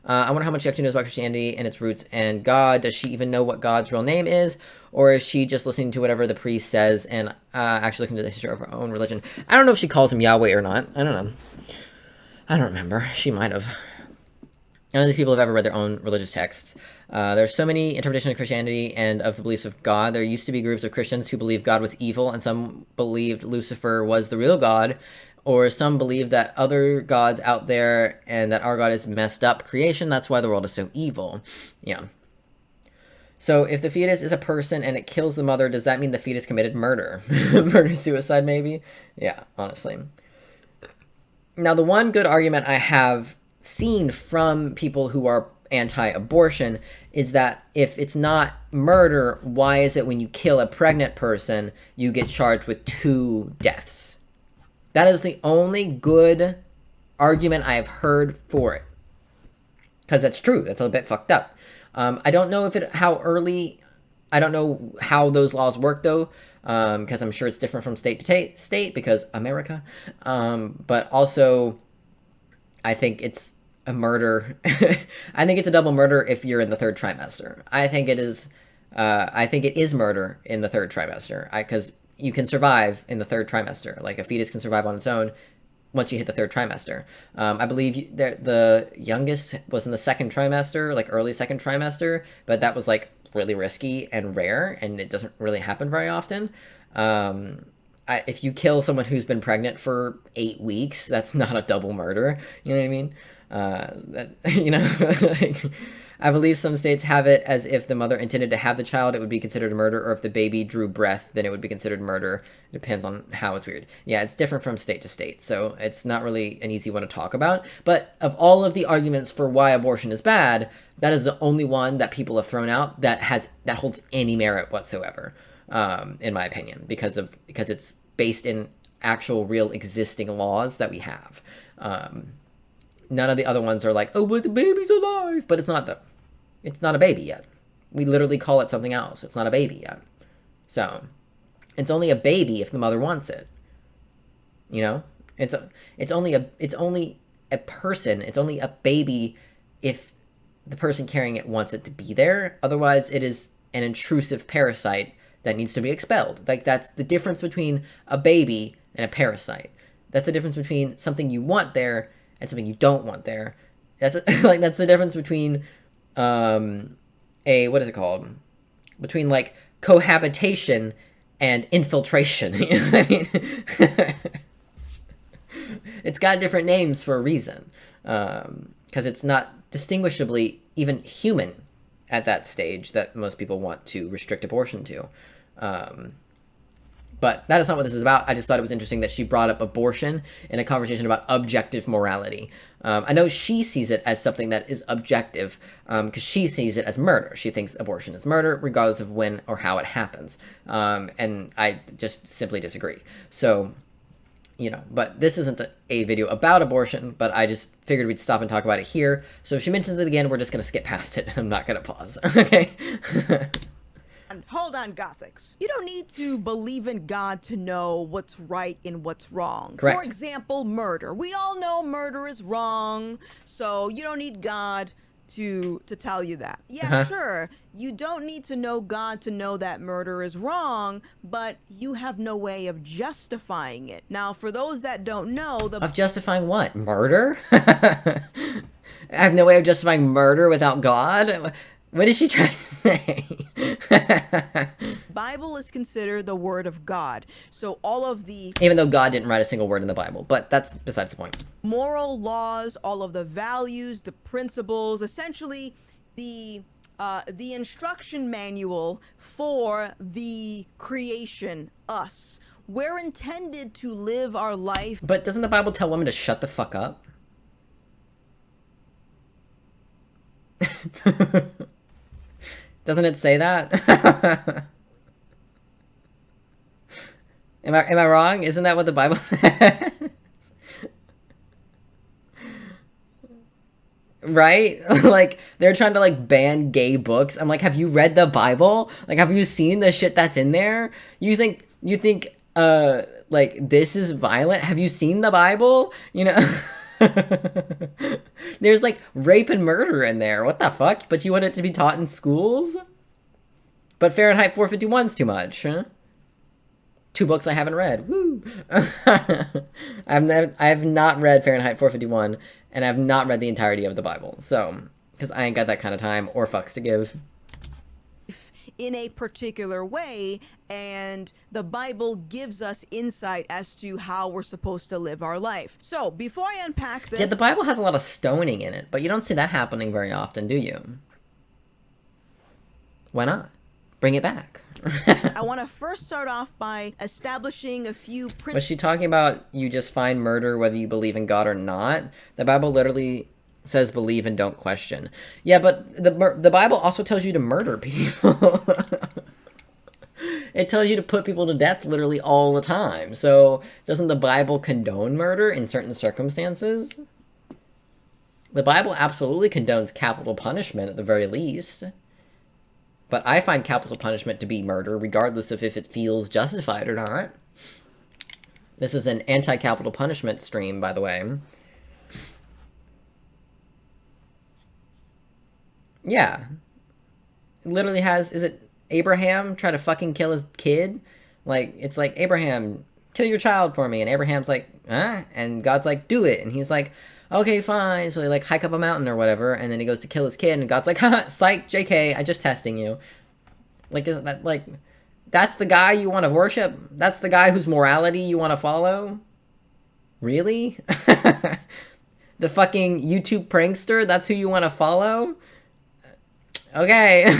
I wonder how much she actually knows about Christianity and its roots and God. Does she even know what God's real name is? Or is she just listening to whatever the priest says and actually looking to the history of her own religion? I don't know if she calls him Yahweh or not. I don't know. I don't remember. She might have. None of these people have ever read their own religious texts. There's so many interpretations of Christianity and of the beliefs of God. There used to be groups of Christians who believed God was evil, and some believed Lucifer was the real God, or some believed that other gods out there and that our God is messed up creation. That's why the world is so evil. Yeah. So if the fetus is a person and it kills the mother, does that mean the fetus committed murder? Murder-suicide, maybe? Yeah, honestly. Now, the one good argument I have seen from people who are anti-abortion is that if it's not murder, why is it when you kill a pregnant person, you get charged with 2 deaths? That is the only good argument I have heard for it. Because that's true. That's a bit fucked up. I don't know I don't know how those laws work, though, because I'm sure it's different from state to state, because America. But also, I think it's a murder. I think it's a double murder if you're in the 3rd trimester. I think it is murder in the 3rd trimester, because you can survive in the 3rd trimester. Like, a fetus can survive on its own once you hit the 3rd trimester. I believe the youngest was in the 2nd trimester, like early 2nd trimester, but that was like really risky and rare, and it doesn't really happen very often. If you kill someone who's been pregnant for 8 weeks, that's not a double murder. You know what I mean? I believe some states have it as if the mother intended to have the child, it would be considered a murder, or if the baby drew breath, then it would be considered murder. It depends on how it's weird. Yeah, it's different from state to state, so it's not really an easy one to talk about. But of all of the arguments for why abortion is bad, that is the only one that people have thrown out that holds any merit whatsoever, in my opinion, because it's based in actual real existing laws that we have. None of the other ones are like, oh, but the baby's alive. But it's not, though. It's not a baby yet. We literally call it something else. It's not a baby yet. So, it's only a baby if the mother wants it. You know? It's only a person. It's only a baby if the person carrying it wants it to be there. Otherwise, it is an intrusive parasite that needs to be expelled. Like, that's the difference between a baby and a parasite. That's the difference between something you want there and something you don't want there. That's that's the difference between what is it called? Between like cohabitation and infiltration. You know what I mean? It's got different names for a reason, because it's not distinguishably even human at that stage that most people want to restrict abortion to. But that is not what this is about. I just thought it was interesting that she brought up abortion in a conversation about objective morality. I know she sees it as something that is objective, because she sees it as murder. She thinks abortion is murder, regardless of when or how it happens. And I just simply disagree. So, but this isn't a video about abortion, but I just figured we'd stop and talk about it here. So if she mentions it again, we're just going to skip past it, and I'm not going to pause. Okay? Hold on, Gothix. You don't need to believe in God to know what's right and what's wrong. Correct. For example, murder. We all know murder is wrong, so you don't need God to tell you that. Yeah, sure. You don't need to know God to know that murder is wrong, but you have no way of justifying it. Now, for those that don't know, of justifying what? Murder? I have no way of justifying murder without God? What is she trying to say? Bible is considered the word of God. So all of the... Even though God didn't write a single word in the Bible, but that's besides the point. Moral laws, all of the values, the principles, essentially the instruction manual for the creation, us. We're intended to live our life... But doesn't the Bible tell women to shut the fuck up? Doesn't it say that? Am I wrong? Isn't that what the Bible says? Right? Like, they're trying to, like, ban gay books. I'm like, have you read the Bible? Like, have you seen the shit that's in there? You think, like, this is violent? Have you seen the Bible? You know? There's like rape and murder in there. What the fuck? But you want it to be taught in schools? But Fahrenheit 451's too much, huh? 2 books I haven't read. Woo! I have not read Fahrenheit 451, and I have not read the entirety of the Bible. So, because I ain't got that kind of time or fucks to give. In a particular way, and the Bible gives us insight as to how we're supposed to live our life. So before I unpack this... Yeah, the Bible has a lot of stoning in it, but you don't see that happening very often, do you? Why not? Bring it back. I want to first start off by establishing a few principles. Was she talking about you just find murder whether you believe in God or not? The Bible literally says believe and don't question. Yeah, but the Bible also tells you to murder people. It tells you to put people to death literally all the time. So doesn't the Bible condone murder in certain circumstances? The Bible absolutely condones capital punishment at the very least. But I find capital punishment to be murder, regardless of if it feels justified or not. This is an anti-capital punishment stream, by the way. Yeah. It literally has, is it Abraham try to fucking kill his kid? Like, it's like, Abraham, kill your child for me. And Abraham's like, huh? And God's like, do it. And he's like, okay, fine. So they like hike up a mountain or whatever. And then he goes to kill his kid. And God's like, haha, psych, JK, I'm just testing you. Like, isn't that like, that's the guy you want to worship? That's the guy whose morality you want to follow? Really? The fucking YouTube prankster? That's who you want to follow? Okay.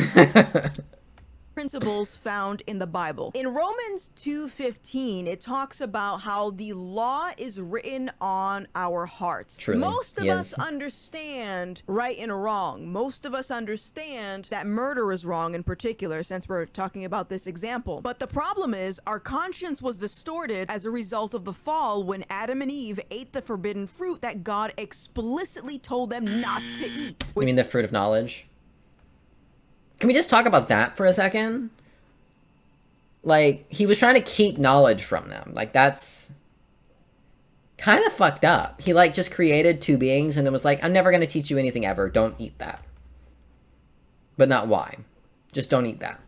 Principles found in the Bible. In Romans 2:15, it talks about how the law is written on our hearts. Truly, Most of us understand right and wrong. Most of us understand that murder is wrong in particular, since we're talking about this example. But the problem is our conscience was distorted as a result of the fall when Adam and Eve ate the forbidden fruit that God explicitly told them not to eat. You mean the fruit of knowledge? Can we just talk about that for a second? Like, he was trying to keep knowledge from them. Like, that's kind of fucked up. He, like, just created two beings and then was like, I'm never going to teach you anything ever. Don't eat that. But not why. Just don't eat that.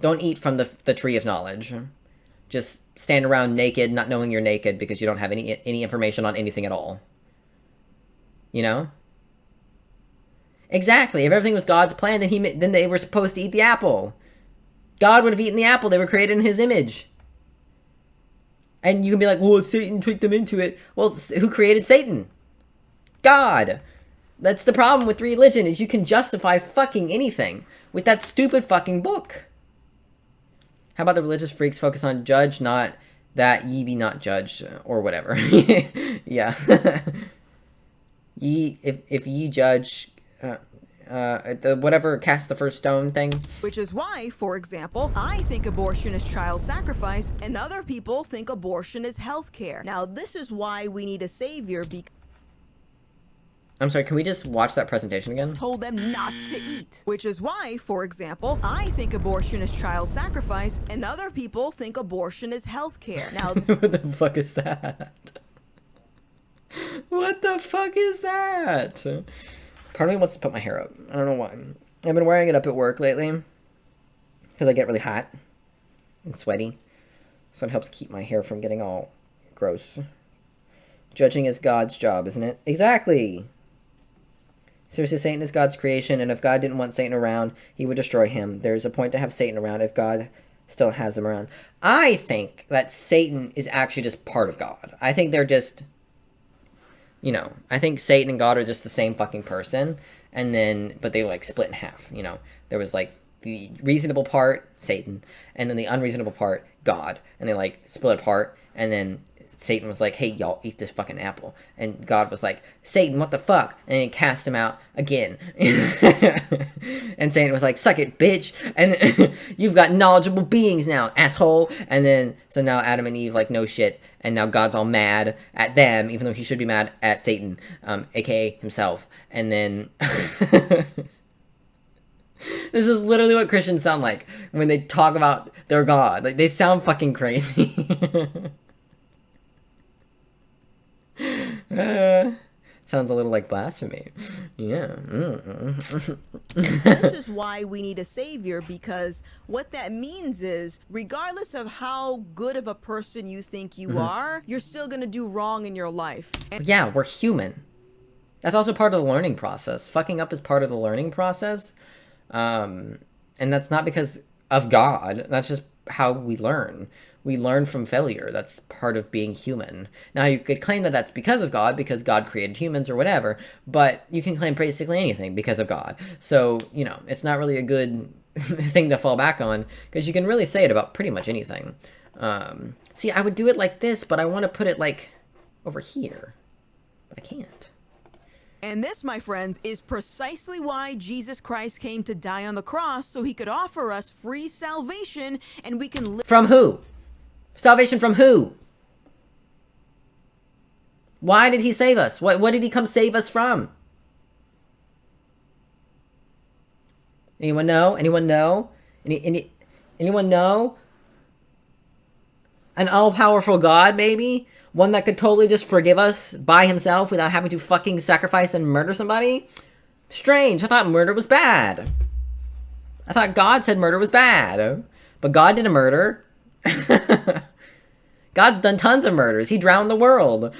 Don't eat from the tree of knowledge. Just stand around naked, not knowing you're naked because you don't have any information on anything at all. You know? Exactly. If everything was God's plan, then they were supposed to eat the apple. God would have eaten the apple. They were created in his image. And you can be like, well, Satan tricked them into it. Well, who created Satan? God. That's the problem with religion, is you can justify fucking anything with that stupid fucking book. How about the religious freaks focus on judge, not that ye be not judged, or whatever. Yeah. If ye judge... the whatever cast the first stone thing. Which is why, for example, I think abortion is child sacrifice and other people think abortion is healthcare. Now, this is why we need a savior because I'm sorry, can we just watch that presentation again? Told them not to eat. Which is why, for example, I think abortion is child sacrifice and other people think abortion is healthcare. Now, what the fuck is that? What the fuck is that? Part of me wants to put my hair up. I don't know why. I've been wearing it up at work lately because I get really hot and sweaty. So it helps keep my hair from getting all gross. Judging is God's job, isn't it? Exactly. Seriously, Satan is God's creation, and if God didn't want Satan around, he would destroy him. There's a point to have Satan around if God still has him around. I think that Satan is actually just part of God. I think they're just... You know, I think Satan and God are just the same fucking person, and then, but they like split in half, you know. There was like the reasonable part, Satan, and then the unreasonable part, God, and they like split apart, and then Satan was like, hey, y'all, eat this fucking apple, and God was like, Satan, what the fuck, and he cast him out again, and Satan was like, suck it, bitch, and you've got knowledgeable beings now, asshole, and then, so now Adam and Eve, like, no shit, and now God's all mad at them, even though he should be mad at Satan, aka himself. And then... This is literally what Christians sound like when they talk about their God. Like, they sound fucking crazy. Sounds a little like blasphemy. Yeah. This is why we need a savior, because what that means is, regardless of how good of a person you think you are, you're still gonna do wrong in your life. And yeah, we're human. That's also part of the learning process. Fucking up is part of the learning process. And that's not because of God. That's just how we learn. We learn from failure. That's part of being human. Now, you could claim that that's because of God, because God created humans or whatever, but you can claim basically anything because of God. So, you know, it's not really a good thing to fall back on, because you can really say it about pretty much anything. See, I would do it like this, but I want to put it, like, over here. But I can't. And this, my friends, is precisely why Jesus Christ came to die on the cross, so he could offer us free salvation, and we can live. From who? Salvation from who? Why did he save us? What did he come save us from? Anyone know? Anyone know? Anyone know? An all-powerful God, maybe? One that could totally just forgive us by himself without having to fucking sacrifice and murder somebody? Strange. I thought murder was bad. I thought God said murder was bad. But God didn't murder. God's done tons of murders. He drowned the world.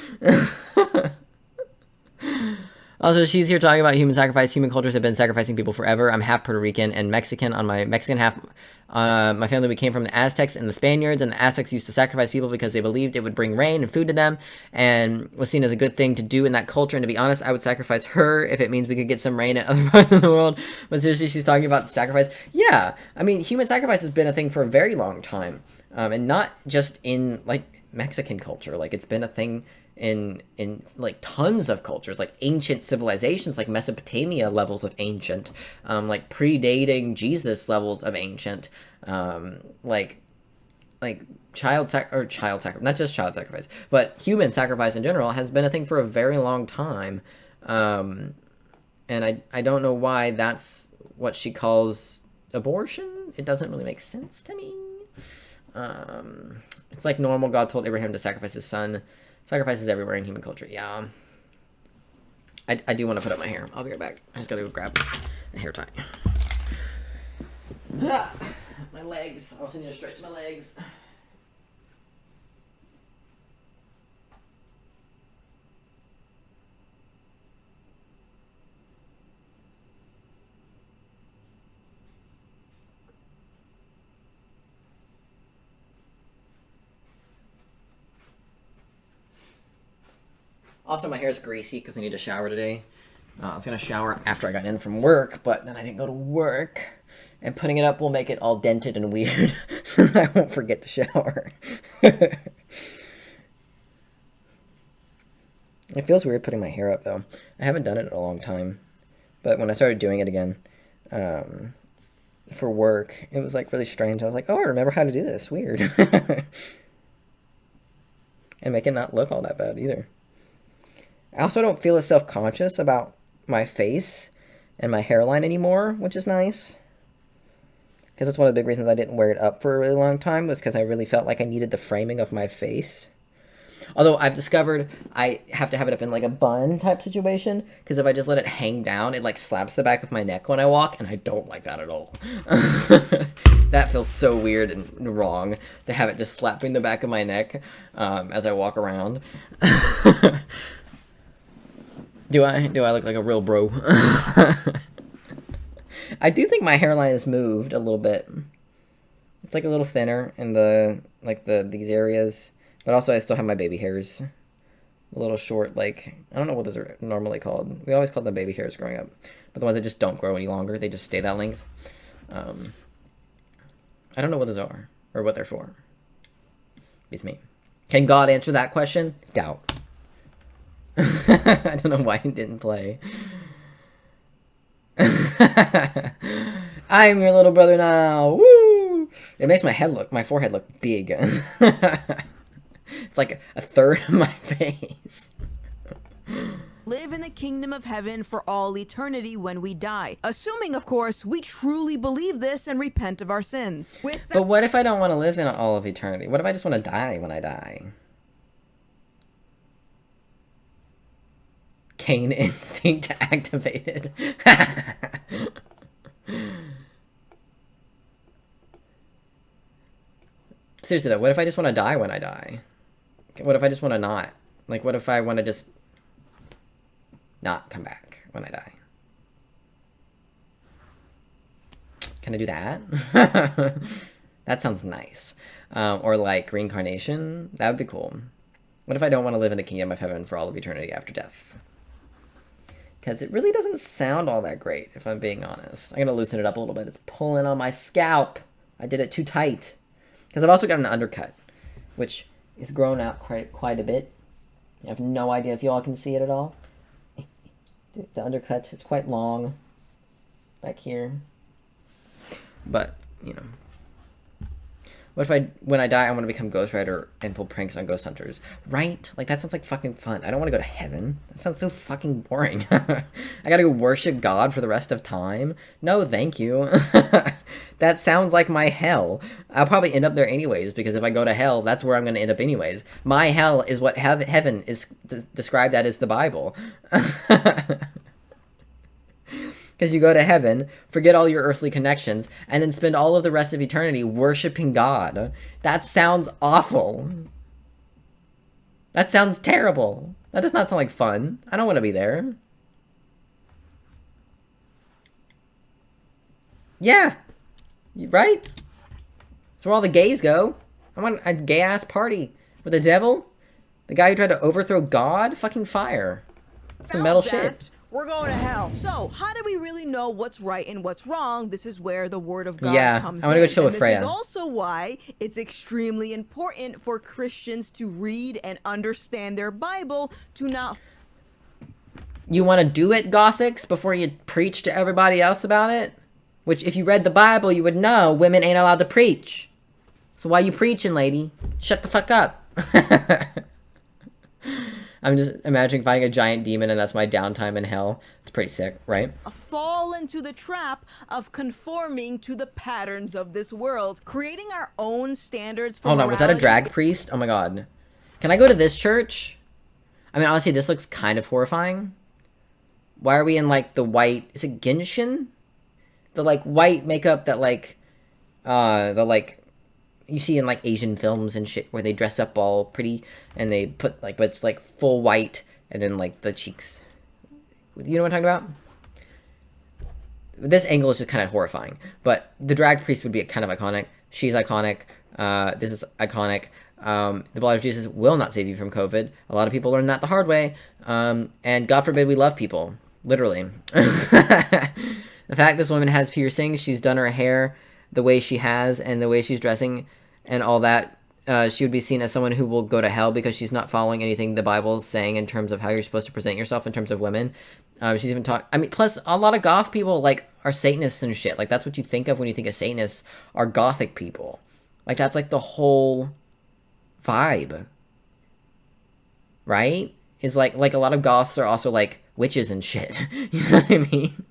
Also, she's here talking about human sacrifice. Human cultures have been sacrificing people forever. I'm half Puerto Rican and Mexican. On my Mexican half, my family, we came from the Aztecs and the Spaniards, and the Aztecs used to sacrifice people because they believed it would bring rain and food to them, and was seen as a good thing to do in that culture. And to be honest, I would sacrifice her if it means we could get some rain in other parts of the world. But seriously, she's talking about sacrifice. Yeah, I mean, human sacrifice has been a thing for a very long time, and not just in, like, Mexican culture. Like, it's been a thing in like tons of cultures, like ancient civilizations, like Mesopotamia levels of ancient, like predating Jesus levels of ancient, like child sacrifice, not just child sacrifice, but human sacrifice in general has been a thing for a very long time. And I don't know why that's what she calls abortion. It doesn't really make sense to me. It's like normal. God told Abraham to sacrifice his son. Sacrifices everywhere in human culture. Yeah. I do want to put up my hair. I'll be right back. I just gotta go grab a hair tie. My legs. I also need to stretch my legs. Also, my hair is greasy because I need to shower today. I was going to shower after I got in from work, but then I didn't go to work. And putting it up will make it all dented and weird, so that I won't forget to shower. It feels weird putting my hair up, though. I haven't done it in a long time. But when I started doing it again, for work, it was, like, really strange. I was like, oh, I remember how to do this. Weird. And make it not look all that bad, either. I also don't feel as self-conscious about my face and my hairline anymore, which is nice. Because that's one of the big reasons I didn't wear it up for a really long time, was because I really felt like I needed the framing of my face. Although I've discovered I have to have it up in like a bun type situation, because if I just let it hang down, it like slaps the back of my neck when I walk, and I don't like that at all. That feels so weird and wrong, to have it just slapping the back of my neck as I walk around. Do I look like a real bro? I do think my hairline has moved a little bit. It's like a little thinner in these areas, but also I still have my baby hairs. A little short, like, I don't know what those are normally called. We always called them baby hairs growing up. But the ones that just don't grow any longer, they just stay that length. I don't know what those are, or what they're for. It's me. Can God answer that question? Doubt. I don't know why he didn't play. I'm your little brother now. Woo! It makes my forehead look big. It's like a third of my face. Live in the kingdom of heaven for all eternity when we die. Assuming, of course, we truly believe this and repent of our sins. But what if I don't want to live in all of eternity? What if I just want to die when I die? Cain instinct activated. Seriously though, what if I just want to die when I die? What if I just want to not? Like, what if I want to just not come back when I die? Can I do that? That sounds nice. Or like reincarnation. That would be cool. What if I don't want to live in the kingdom of heaven for all of eternity after death? Because it really doesn't sound all that great, if I'm being honest. I'm going to loosen it up a little bit. It's pulling on my scalp. I did it too tight. Because I've also got an undercut, which is grown out quite a bit. I have no idea if you all can see it at all. The undercut, it's quite long back here. But, you know. What if when I die, I want to become Ghost Rider and pull pranks on ghost hunters? Right? Like, that sounds like fucking fun. I don't want to go to heaven. That sounds so fucking boring. I gotta go worship God for the rest of time? No, thank you. That sounds like my hell. I'll probably end up there anyways, because if I go to hell, that's where I'm going to end up anyways. My hell is what heaven is described as the Bible. Because you go to heaven, forget all your earthly connections, and then spend all of the rest of eternity worshiping God. That sounds awful. That sounds terrible. That does not sound like fun. I don't want to be there. Yeah. Right? That's where all the gays go. I want a gay-ass party. With the devil? The guy who tried to overthrow God? Fucking fire. That's some metal shit. We're going to hell. So, how do we really know what's right and what's wrong? This is where the word of God comes in. I want to go chill with Freya. This is also why it's extremely important for Christians to read and understand their Bible to not... You want to do it, Gothix, before you preach to everybody else about it? Which, if you read the Bible, you would know women ain't allowed to preach. So why you preaching, lady? Shut the fuck up. I'm just imagining fighting a giant demon and that's my downtime in hell. It's pretty sick, right? Fall into the trap of conforming to the patterns of this world, creating our own standards for Hold on, was that a drag priest? Oh my god. Can I go to this church? I mean, honestly, this looks kind of horrifying. Why are we in, like, the white... Is it Genshin? The, like, white makeup that, like... you see in like Asian films and shit where they dress up all pretty and they put like, but it's like full white and then like the cheeks. You know what I'm talking about? This angle is just kind of horrifying, but the drag priest would be kind of iconic. She's iconic. This is iconic. The blood of Jesus will not save you from COVID. A lot of people learn that the hard way. And God forbid we love people. Literally. The fact this woman has piercings, she's done her hair the way she has and the way she's dressing and all that, she would be seen as someone who will go to hell because she's not following anything the Bible's saying in terms of how you're supposed to present yourself in terms of women. She's even I mean, plus a lot of goth people like are Satanists and shit. Like that's what you think of when you think of Satanists are gothic people. Like that's like the whole vibe, right? Is like a lot of goths are also like witches and shit. You know what I mean?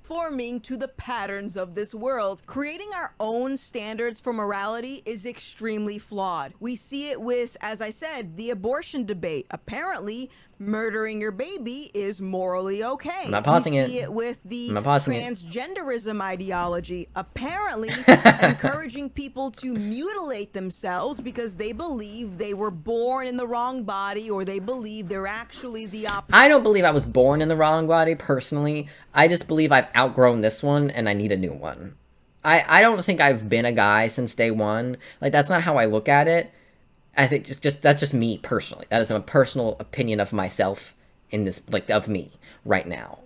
Conforming to the patterns of this world. Creating our own standards for morality is extremely flawed. We see it with, as I said, the abortion debate. Apparently, murdering your baby is morally okay. I'm not pausing it. We see it with the transgenderism ideology. Apparently, encouraging people to mutilate themselves because they believe they were born in the wrong body or they believe they're actually the opposite. I don't believe I was born in the wrong body, personally. I just believe I've outgrown this one and I need a new one. I don't think I've been a guy since day one. Like, that's not how I look at it. I think that's just me personally. That is a personal opinion of myself in this, like, of me right now.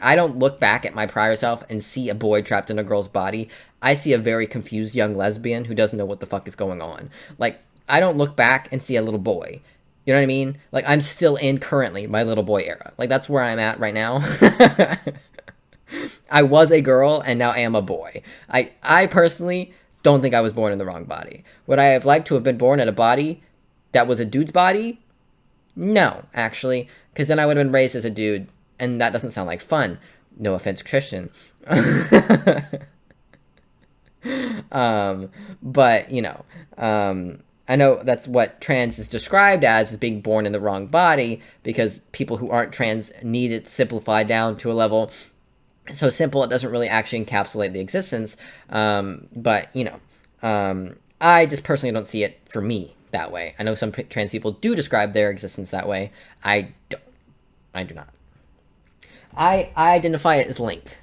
I don't look back at my prior self and see a boy trapped in a girl's body. I see a very confused young lesbian who doesn't know what the fuck is going on. Like, I don't look back and see a little boy. You know what I mean? Like, I'm still in currently my little boy era. Like, that's where I'm at right now. I was a girl and now I am a boy. I personally don't think I was born in the wrong body. Would I have liked to have been born in a body that was a dude's body? No, actually, because then I would have been raised as a dude, and that doesn't sound like fun. No offense, Christian. But, you know, I know that's what trans is described as being born in the wrong body, because people who aren't trans need it simplified down to a level so simple it doesn't really actually encapsulate the existence. But, you know, I just personally don't see it for me that way. I know some trans people do describe their existence that way. I don't. I do not. I identify it as Link.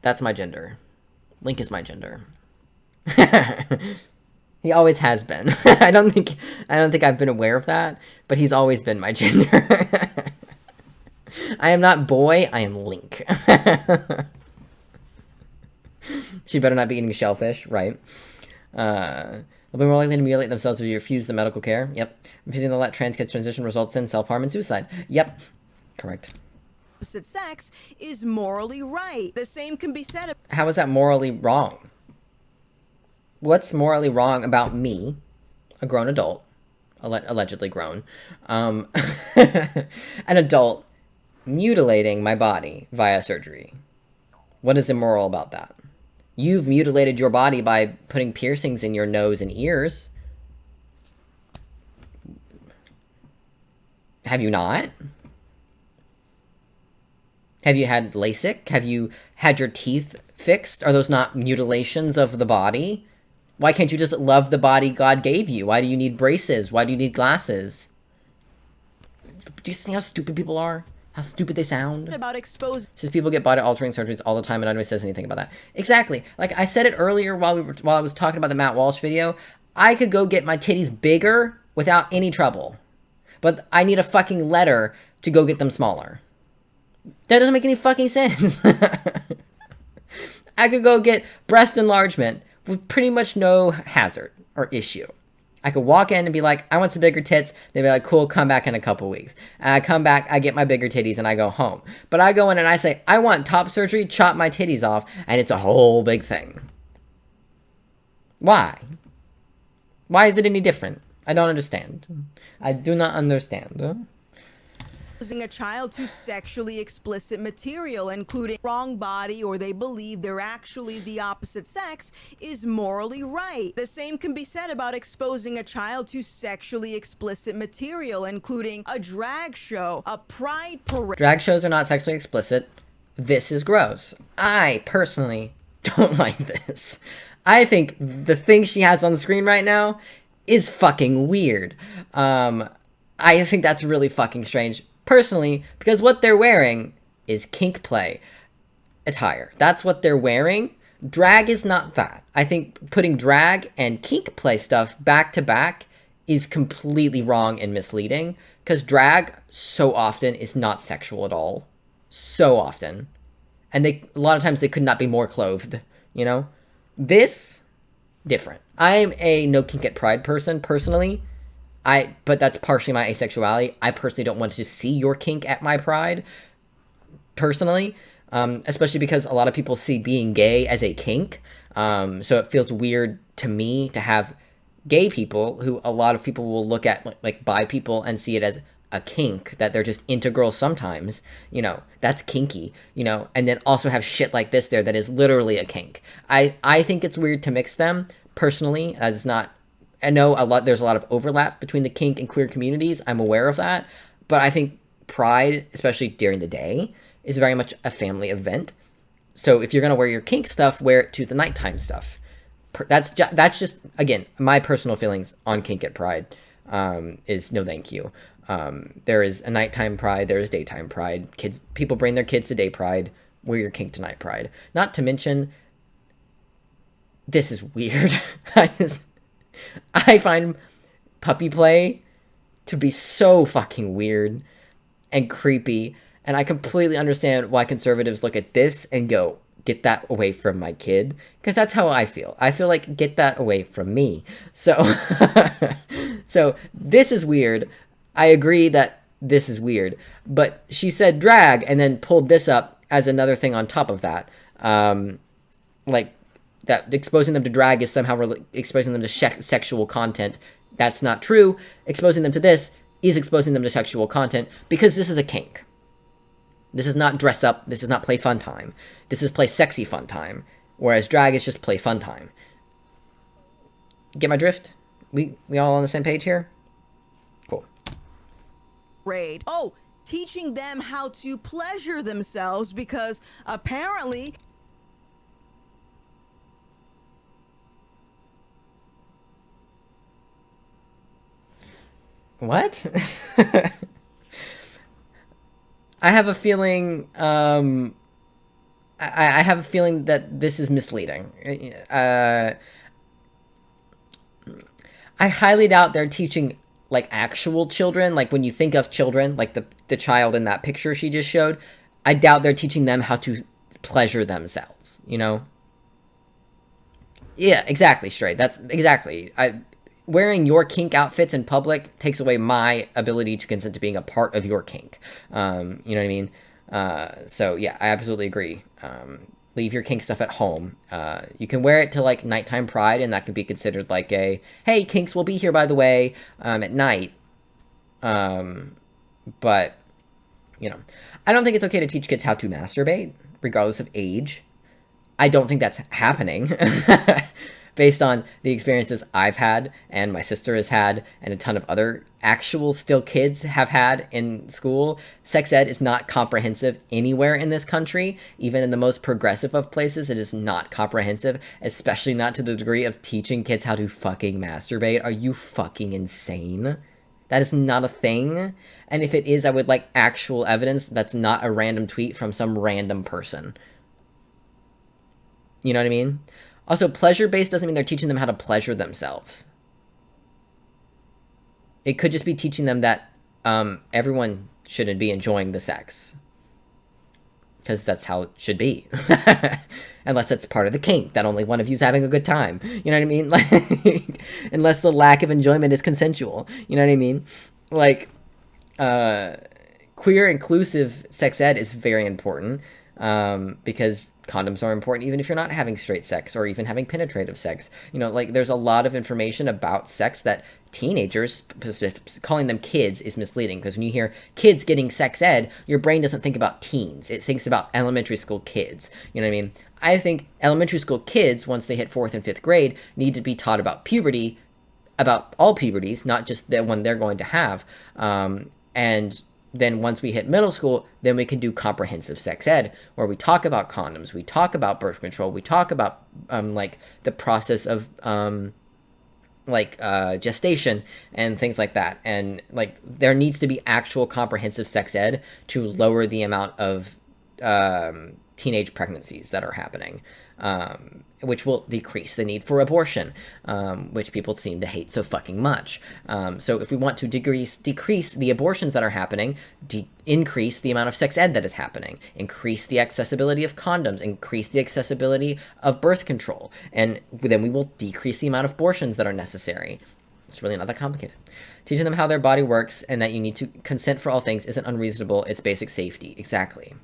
That's my gender. Link is my gender. He always has been. I don't think I've been aware of that, but he's always been my gender. I am not boy, I am Link. She better not be eating shellfish, right? They'll be more likely to mutilate themselves if you refuse the medical care. Yep. Refusing to let trans kids transition results in self-harm and suicide. Yep. Correct. Opposite sex is morally right. The same can be said. How is that morally wrong? What's morally wrong about me, a grown adult, allegedly grown, an adult mutilating my body via surgery? What is immoral about that? You've mutilated your body by putting piercings in your nose and ears. Have you not? Have you had LASIK? Have you had your teeth fixed? Are those not mutilations of the body? Why can't you just love the body God gave you? Why do you need braces? Why do you need glasses? Do you see how stupid people are? How stupid they sound? About exposed. Says people get body altering surgeries all the time and nobody says anything about that. Exactly. Like I said it earlier while I was talking about the Matt Walsh video. I could go get my titties bigger without any trouble. But I need a fucking letter to go get them smaller. That doesn't make any fucking sense. I could go get breast enlargement with pretty much no hazard or issue. I could walk in and be like, I want some bigger tits. They'd be like, cool, come back in a couple weeks. And I come back, I get my bigger titties, and I go home. But I go in and I say, I want top surgery, chop my titties off, and it's a whole big thing. Why? Why is it any different? I don't understand. I do not understand. Exposing a child to sexually explicit material, including wrong body, or they believe they're actually the opposite sex, is morally right. The same can be said about exposing a child to sexually explicit material, including a drag show, a pride parade. Drag shows are not sexually explicit. This is gross. I personally don't like this. I think the thing she has on screen right now is fucking weird. I think that's really fucking strange. Personally, because what they're wearing is kink play attire. That's what they're wearing. Drag is not that. I think putting drag and kink play stuff back to back is completely wrong and misleading, because drag so often is not sexual at all. So often. And a lot of times they could not be more clothed, you know? This, different. I'm a no kink at pride person, personally. But that's partially my asexuality. I personally don't want to see your kink at my pride, personally, especially because a lot of people see being gay as a kink. So it feels weird to me to have gay people who a lot of people will look at like bi people and see it as a kink, that they're just integral sometimes, you know, that's kinky, you know, and then also have shit like this there that is literally a kink. I think it's weird to mix them, personally. It's not... I know there's a lot of overlap between the kink and queer communities. I'm aware of that. But I think Pride, especially during the day, is very much a family event. So if you're going to wear your kink stuff, wear it to the nighttime stuff. That's just, again, my personal feelings on kink at Pride is no thank you. There is a nighttime Pride. There is daytime Pride. People bring their kids to day Pride. Wear your kink to night Pride. Not to mention, this is weird. I find puppy play to be so fucking weird and creepy, and I completely understand why conservatives look at this and go, get that away from my kid, because that's how I feel. I feel like, get that away from me. So, so this is weird. I agree that this is weird, but she said drag and then pulled this up as another thing on top of that. Like, that exposing them to drag is somehow exposing them to sexual content. That's not true. Exposing them to this is exposing them to sexual content, because this is a kink. This is not dress up. This is not play fun time. This is play sexy fun time. Whereas drag is just play fun time. Get my drift? We all on the same page here? Cool. Oh, teaching them how to pleasure themselves, because apparently... What? I have a feeling, I I have a feeling that this is misleading. I highly doubt they're teaching like actual children. Like when you think of children, like the child in that picture she just showed, I doubt they're teaching them how to pleasure themselves, you know? Yeah, exactly, Stray. That's exactly. Wearing your kink outfits in public takes away my ability to consent to being a part of your kink. You know what I mean? So yeah, I absolutely agree. Leave your kink stuff at home. You can wear it to like nighttime pride, and that can be considered like a, hey, kinks will be here by the way, at night. But you know, I don't think it's okay to teach kids how to masturbate, regardless of age. I don't think that's happening. Based on the experiences I've had and my sister has had and a ton of other actual still kids have had in school, sex ed is not comprehensive anywhere in this country. Even in the most progressive of places, it is not comprehensive, especially not to the degree of teaching kids how to fucking masturbate. Are you fucking insane? That is not a thing. And if it is, I would like actual evidence that's not a random tweet from some random person. You know what I mean? Also, pleasure-based doesn't mean they're teaching them how to pleasure themselves. It could just be teaching them that everyone shouldn't be enjoying the sex. Because that's how it should be. Unless it's part of the kink, that only one of you is having a good time. You know what I mean? Like, unless the lack of enjoyment is consensual. You know what I mean? Like, queer inclusive sex ed is very important. Because condoms are important even if you're not having straight sex or even having penetrative sex. You know, like there's a lot of information about sex that teenagers, calling them kids is misleading, because when you hear kids getting sex ed, your brain doesn't think about teens. It thinks about elementary school kids. You know what I mean? I think elementary school kids, once they hit 4th and 5th grade, need to be taught about puberty, about all puberties, not just the one they're going to have. And then once we hit middle school, then we can do comprehensive sex ed, where we talk about condoms, we talk about birth control, we talk about like the process of gestation and things like that. And like there needs to be actual comprehensive sex ed to lower the amount of teenage pregnancies that are happening, which will decrease the need for abortion, which people seem to hate so fucking much. So if we want to decrease the abortions that are happening, increase the amount of sex ed that is happening, increase the accessibility of condoms, increase the accessibility of birth control, and then we will decrease the amount of abortions that are necessary. It's really not that complicated. Teaching them how their body works and that you need to consent for all things isn't unreasonable. It's basic safety. Exactly.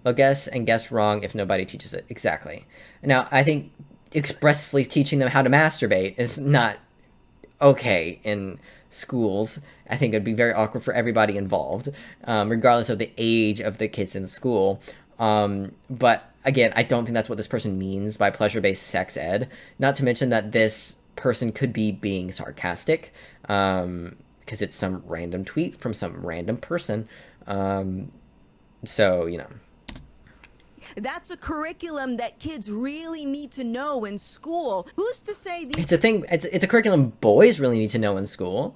They'll guess and guess wrong if nobody teaches it. Exactly. Now, I think expressly teaching them how to masturbate is not okay in schools. I think it'd be very awkward for everybody involved, regardless of the age of the kids in school. But again, I don't think that's what this person means by pleasure-based sex ed. Not to mention that this person could be being sarcastic, because it's some random tweet from some random person. So, you know. That's a curriculum that kids really need to know in school. Who's to say these... It's a thing. It's a curriculum boys really need to know in school,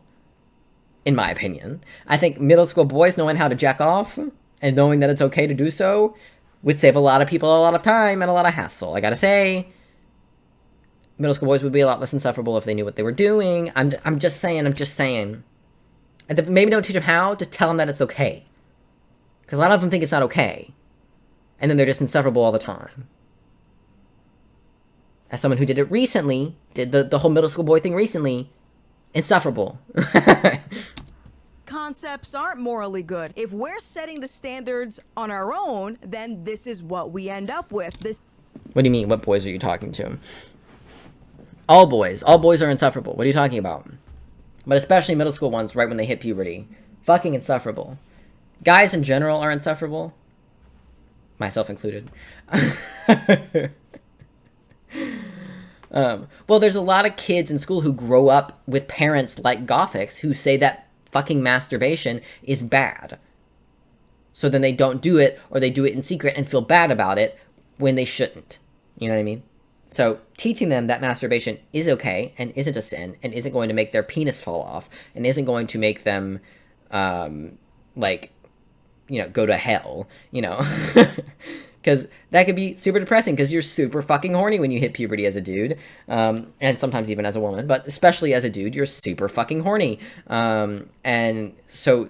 in my opinion. I think middle school boys knowing how to jack off and knowing that it's okay to do so would save a lot of people a lot of time and a lot of hassle. I gotta say, middle school boys would be a lot less insufferable if they knew what they were doing. I'm just saying. And maybe don't teach them how, just tell them that it's okay. Because a lot of them think it's not okay. And then they're just insufferable all the time. As someone who did it recently, did the whole middle school boy thing recently, insufferable. Concepts aren't morally good. If we're setting the standards on our own, then this is what we end up with. What do you mean? What boys are you talking to? All boys. All boys are insufferable. What are you talking about? But especially middle school ones right when they hit puberty. Fucking insufferable. Guys in general are insufferable. Myself included. Well, there's a lot of kids in school who grow up with parents like Gothix who say that fucking masturbation is bad. So then they don't do it, or they do it in secret and feel bad about it when they shouldn't. You know what I mean? So teaching them that masturbation is okay and isn't a sin and isn't going to make their penis fall off and isn't going to make them, go to hell, Because that could be super depressing because you're super fucking horny when you hit puberty as a dude. And sometimes even as a woman, but especially as a dude, you're super fucking horny. And so,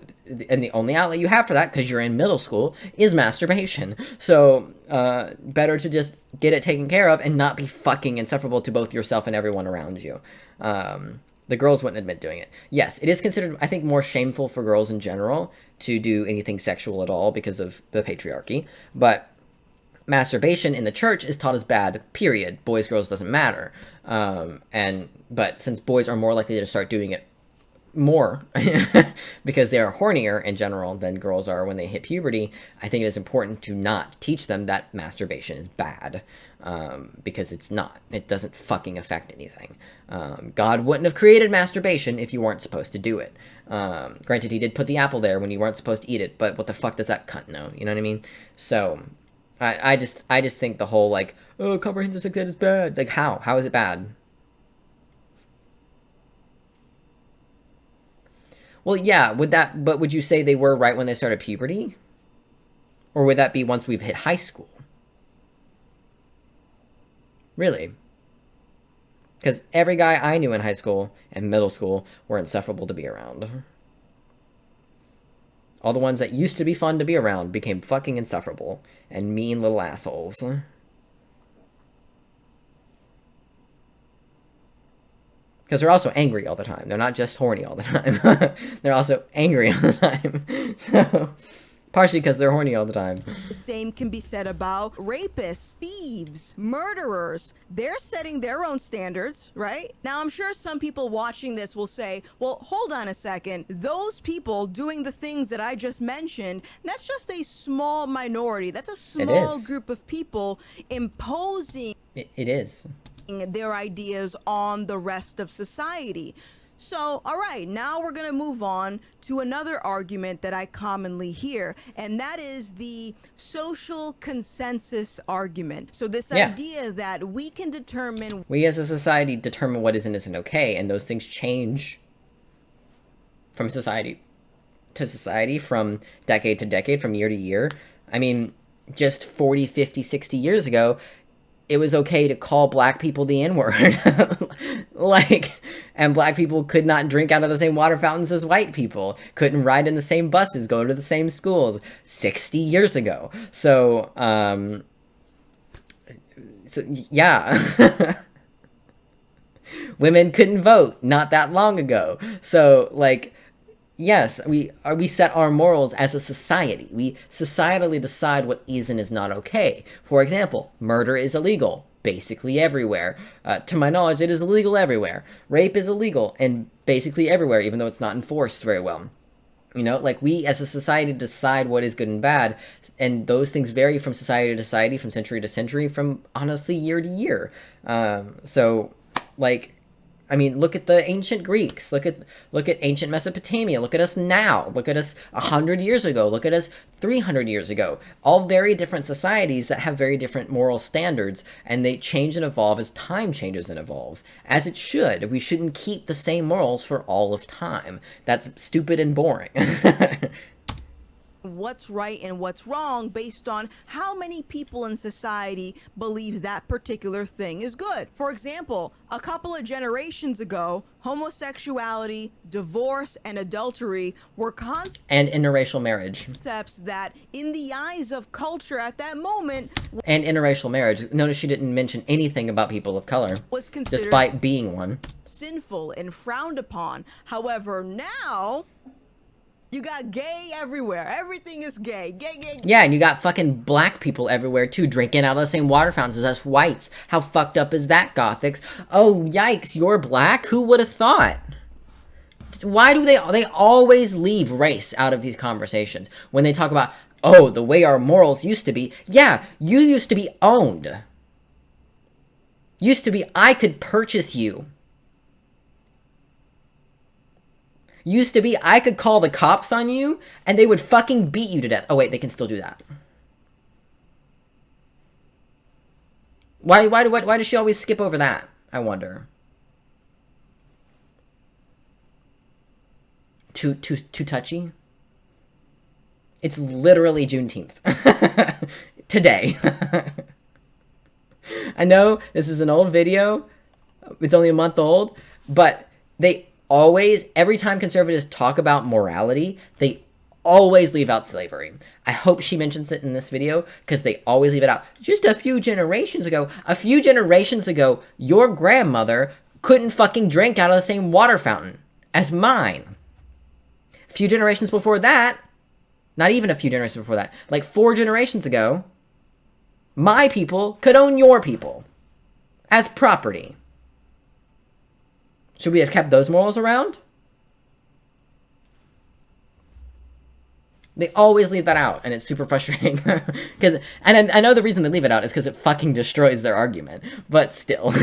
and the only outlet you have for that, because you're in middle school, is masturbation. So, better to just get it taken care of and not be fucking insufferable to both yourself and everyone around you. The girls wouldn't admit doing it. Yes, it is considered, I think, more shameful for girls in general to do anything sexual at all because of the patriarchy. But masturbation in the church is taught as bad, period. Boys, girls, doesn't matter. But since boys are more likely to start doing it more because they are hornier in general than girls are when they hit puberty, I think it is important to not teach them that masturbation is bad, because it's not. It doesn't fucking affect anything. God wouldn't have created masturbation if you weren't supposed to do it. Granted, he did put the apple there when you weren't supposed to eat it, but what the fuck does that cunt know? You know what I mean? So I just think the whole, like, oh, comprehensive sex ed is bad. Like, how? How is it bad? Well, yeah, but would you say they were right when they started puberty? Or would that be once we've hit high school? Really? Because every guy I knew in high school and middle school were insufferable to be around. All the ones that used to be fun to be around became fucking insufferable and mean little assholes. Because they're also angry all the time. They're not just horny all the time. They're also angry all the time. So, partially because they're horny all the time. The same can be said about rapists, thieves, murderers. They're setting their own standards, right? Now, I'm sure some people watching this will say, well, hold on a second. Those people doing the things that I just mentioned, that's just a small minority. That's a small group of people imposing it is their ideas on the rest of society. So, all right, now we're going to move on to another argument that I commonly hear, and that is the social consensus argument. So this idea that we can determine... We as a society determine what is and isn't okay, and those things change from society to society, from decade to decade, from year to year. I mean, just 40, 50, 60 years ago, it was okay to call black people the N-word. And black people could not drink out of the same water fountains as white people, couldn't ride in the same buses, go to the same schools 60 years ago. So yeah. Women couldn't vote not that long ago. So, like, yes, we set our morals as a society. We societally decide what is and is not okay. For example, murder is illegal basically everywhere. To my knowledge, it is illegal everywhere. Rape is illegal and basically everywhere, even though it's not enforced very well. You know, like, we as a society decide what is good and bad, and those things vary from society to society, from century to century, from honestly year to year. So, like, I mean, look at the ancient Greeks, look at ancient Mesopotamia, look at us now, look at us 100 years ago, look at us 300 years ago. All very different societies that have very different moral standards, and they change and evolve as time changes and evolves. As it should. We shouldn't keep the same morals for all of time. That's stupid and boring. What's right and what's wrong based on how many people in society believe that particular thing is good. For example, a couple of generations ago, homosexuality, divorce, and adultery were and interracial marriage. Concepts that, in the eyes of culture at that moment, and interracial marriage. Notice she didn't mention anything about people of color, was considered despite being one. Sinful and frowned upon. However, now you got gay everywhere. Everything is gay. Gay. Yeah, and you got fucking black people everywhere, too, drinking out of the same water fountains as us whites. How fucked up is that, Gothix? Oh, yikes, you're black? Who would have thought? Why do they always leave race out of these conversations? When they talk about, oh, the way our morals used to be. Yeah, you used to be owned. Used to be, I could purchase you. Used to be, I could call the cops on you, and they would fucking beat you to death. Oh, wait, they can still do that. Why does she always skip over that? I wonder. Too touchy? It's literally Juneteenth. today. I know this is an old video. It's only a month old, but they always, every time conservatives talk about morality, they always leave out slavery. I hope she mentions it in this video because they always leave it out. Just a few generations ago, your grandmother couldn't fucking drink out of the same water fountain as mine. A few generations before that, not even a few generations before that, like 4 generations ago, my people could own your people as property. Should we have kept those morals around? They always leave that out, and it's super frustrating. And I know the reason they leave it out is because it fucking destroys their argument, but still.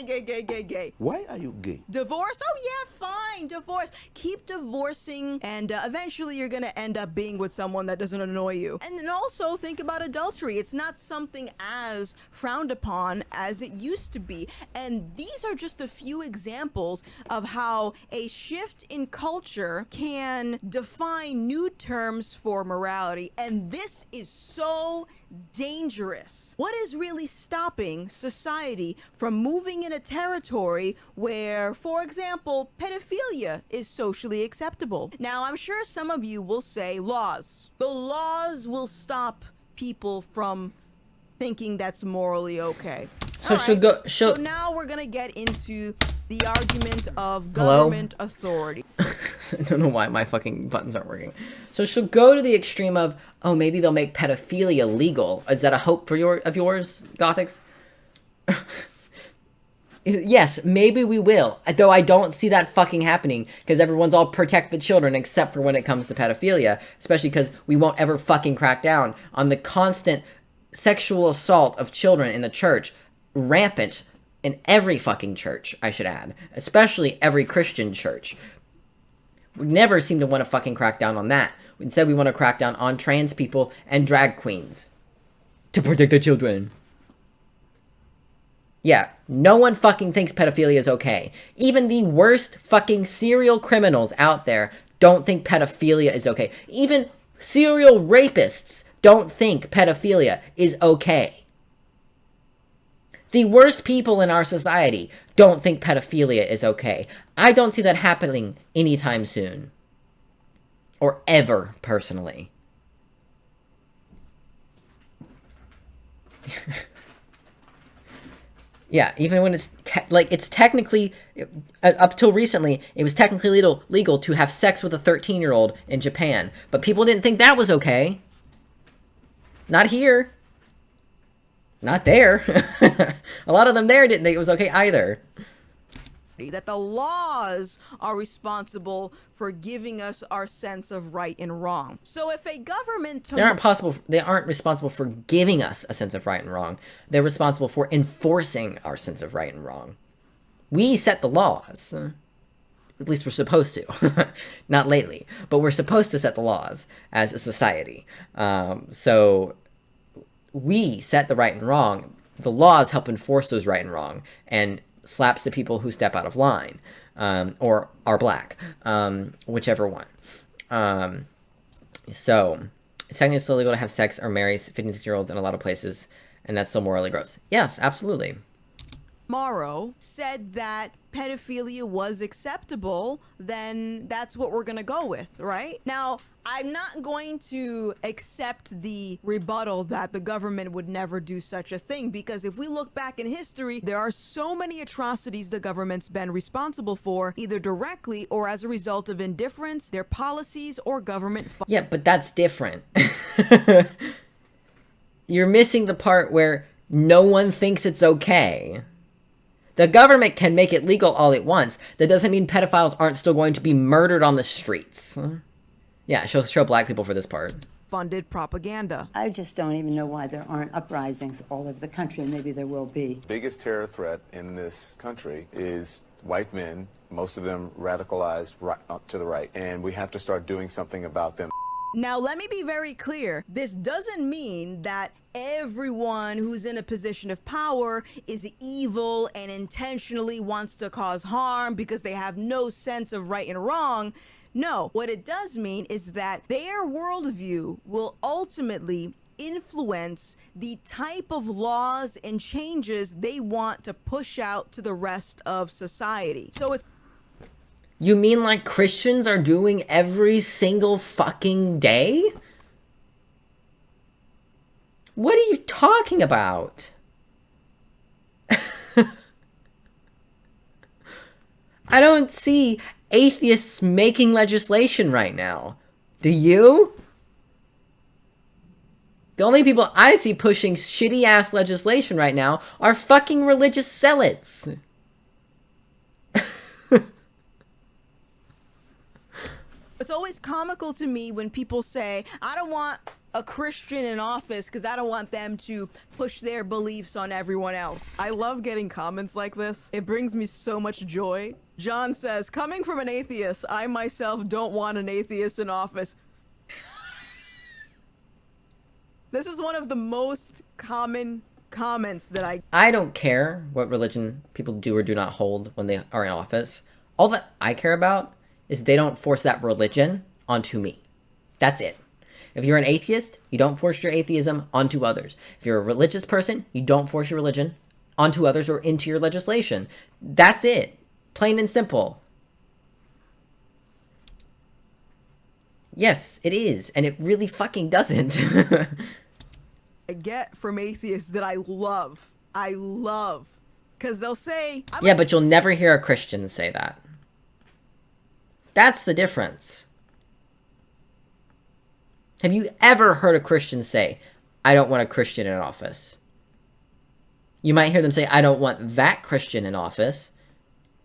Gay. Why are you gay? Divorce? Oh yeah, fine. Divorce. Keep divorcing, and eventually you're gonna end up being with someone that doesn't annoy you. And then also think about adultery. It's not something as frowned upon as it used to be. And these are just a few examples of how a shift in culture can define new terms for morality. And this is so dangerous. What is really stopping society from moving in a territory where, for example, pedophilia is socially acceptable? Now, I'm sure some of you will say laws. The laws will stop people from thinking that's morally okay. So now we're gonna get into the argument of government authority. I don't know why my fucking buttons aren't working. So she'll go to the extreme of, oh, maybe they'll make pedophilia legal. Is that a hope for yours, Gothix? Yes, maybe we will. Though I don't see that fucking happening because everyone's all protect the children except for when it comes to pedophilia. Especially because we won't ever fucking crack down on the constant sexual assault of children in the church. Rampant in every fucking church, I should add. Especially every Christian church. We never seem to want to fucking crack down on that. Instead, we want to crack down on trans people and drag queens. To protect the children. Yeah, no one fucking thinks pedophilia is okay. Even the worst fucking serial criminals out there don't think pedophilia is okay. Even serial rapists don't think pedophilia is okay. The worst people in our society don't think pedophilia is okay. I don't see that happening anytime soon. Or ever, personally. Yeah, even when it's it's technically, up till recently, it was technically legal to have sex with a 13-year-old in Japan. But people didn't think that was okay. Not here. Not there. A lot of them there didn't think it was okay either. That the laws are responsible for giving us our sense of right and wrong. So if a government... They aren't responsible for giving us a sense of right and wrong. They're responsible for enforcing our sense of right and wrong. We set the laws. At least we're supposed to. Not lately. But we're supposed to set the laws as a society. So we set the right and wrong. The laws help enforce those right and wrong. And slaps the people who step out of line, or are black, whichever one. So, it's technically still illegal to have sex or marry 15-16-year-olds in a lot of places, and that's still morally gross. Yes, absolutely. Tomorrow said that pedophilia was acceptable, then that's what we're gonna go with, right? Now, I'm not going to accept the rebuttal that the government would never do such a thing, because if we look back in history, there are so many atrocities the government's been responsible for, either directly or as a result of indifference, their policies, or government... Yeah, but that's different. You're missing the part where no one thinks it's okay. The government can make it legal all it wants. That doesn't mean pedophiles aren't still going to be murdered on the streets. Yeah, she'll show black people for this part. Funded propaganda. I just don't even know why there aren't uprisings all over the country, and maybe there will be. Biggest terror threat in this country is white men, most of them radicalized to the right, and we have to start doing something about them. Now, let me be very clear. This doesn't mean that everyone who's in a position of power is evil and intentionally wants to cause harm because they have no sense of right and wrong. No, what it does mean is that their worldview will ultimately influence the type of laws and changes they want to push out to the rest of society. So it's... You mean like Christians are doing every single fucking day? What are you talking about? I don't see atheists making legislation right now. Do you? The only people I see pushing shitty-ass legislation right now are fucking religious zealots. It's always comical to me when people say, I don't want a Christian in office because I don't want them to push their beliefs on everyone else. I love getting comments like this. It brings me so much joy. John says, coming from an atheist, I myself don't want an atheist in office. This is one of the most common comments that I don't care what religion people do or do not hold when they are in office. All that I care about is they don't force that religion onto me. That's it. If you're an atheist, you don't force your atheism onto others. If you're a religious person, you don't force your religion onto others or into your legislation. That's it. Plain and simple. Yes, it is. And it really fucking doesn't. I get from atheists that I love. Because they'll say... Yeah, but you'll never hear a Christian say that. That's the difference. Have you ever heard a Christian say, I don't want a Christian in office? You might hear them say, I don't want that Christian in office,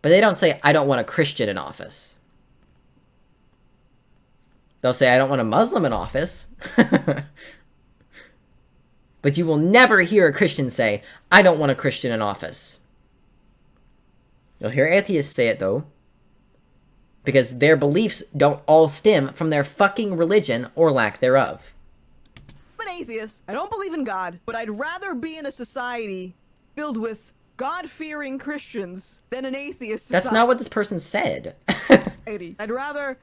but they don't say, I don't want a Christian in office. They'll say, I don't want a Muslim in office. But you will never hear a Christian say, I don't want a Christian in office. You'll hear atheists say it, though, because their beliefs don't all stem from their fucking religion or lack thereof. I'm an atheist. I don't believe in God, but I'd rather be in a society filled with God-fearing Christians than an atheist society. That's not what this person said. I'd rather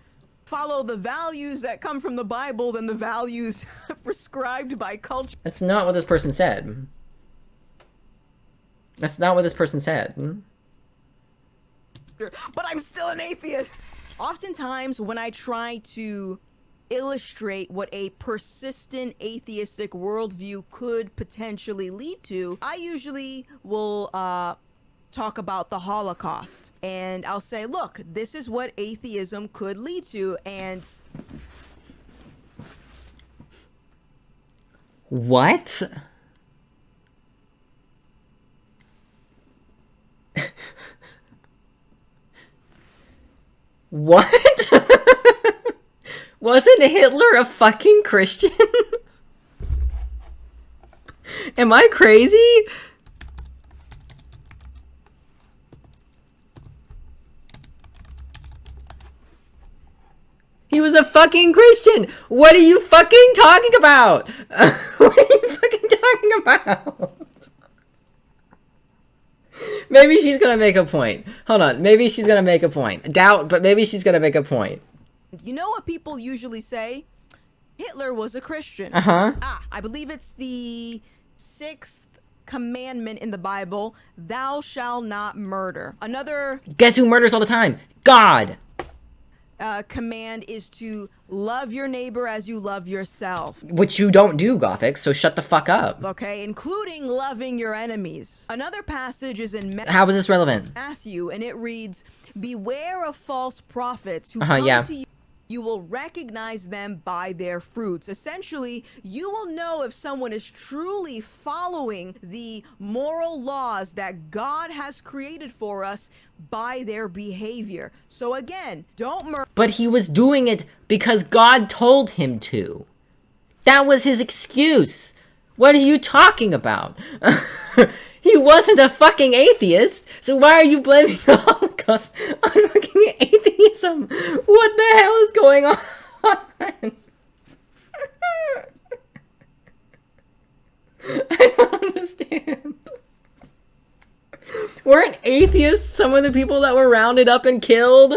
follow the values that come from the Bible than the values prescribed by culture. That's not what this person said. That's not what this person said. But I'm still an atheist. Oftentimes, when I try to illustrate what a persistent atheistic worldview could potentially lead to, I usually will talk about the Holocaust. And I'll say, look, this is what atheism could lead to. And what? What? Wasn't Hitler a fucking Christian? Am I crazy? He was a fucking Christian. What are you fucking talking about? What are you fucking talking about? Maybe she's gonna make a point. Hold on. Maybe she's gonna make a point. Doubt, but maybe she's gonna make a point. you know what people usually say? Hitler was a Christian. Uh-huh. I believe it's the 6th commandment in the Bible, thou shalt not murder. Another... Guess who murders all the time? God! Command is to love your neighbor as you love yourself. Which you don't do, Gothix, so shut the fuck up. Okay, including loving your enemies. Another passage is in How is this relevant? Matthew, and it reads, beware of false prophets who come to you. You will recognize them by their fruits. Essentially, you will know if someone is truly following the moral laws that God has created for us by their behavior. So again, don't murder. But he was doing it because God told him to. That was his excuse. What are you talking about? He wasn't a fucking atheist, so why are you blaming the Holocaust on fucking atheism? What the hell is going on? I don't understand. Weren't atheists some of the people that were rounded up and killed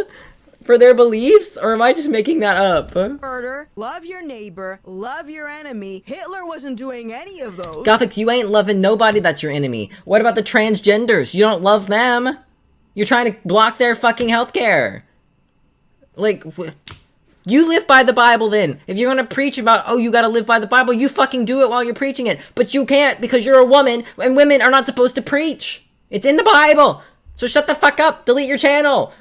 for their beliefs? Or am I just making that up? Murder love your neighbor, love your enemy. Hitler wasn't doing any of those. Gothix, you ain't loving nobody that's your enemy. What about the transgenders? You don't love them. You're trying to block their fucking healthcare. Like, you live by the Bible then. If you're gonna preach about, oh, you gotta live by the Bible, you fucking do it while you're preaching it. But you can't because you're a woman, and women are not supposed to preach. It's in the Bible. So shut the fuck up. Delete your channel.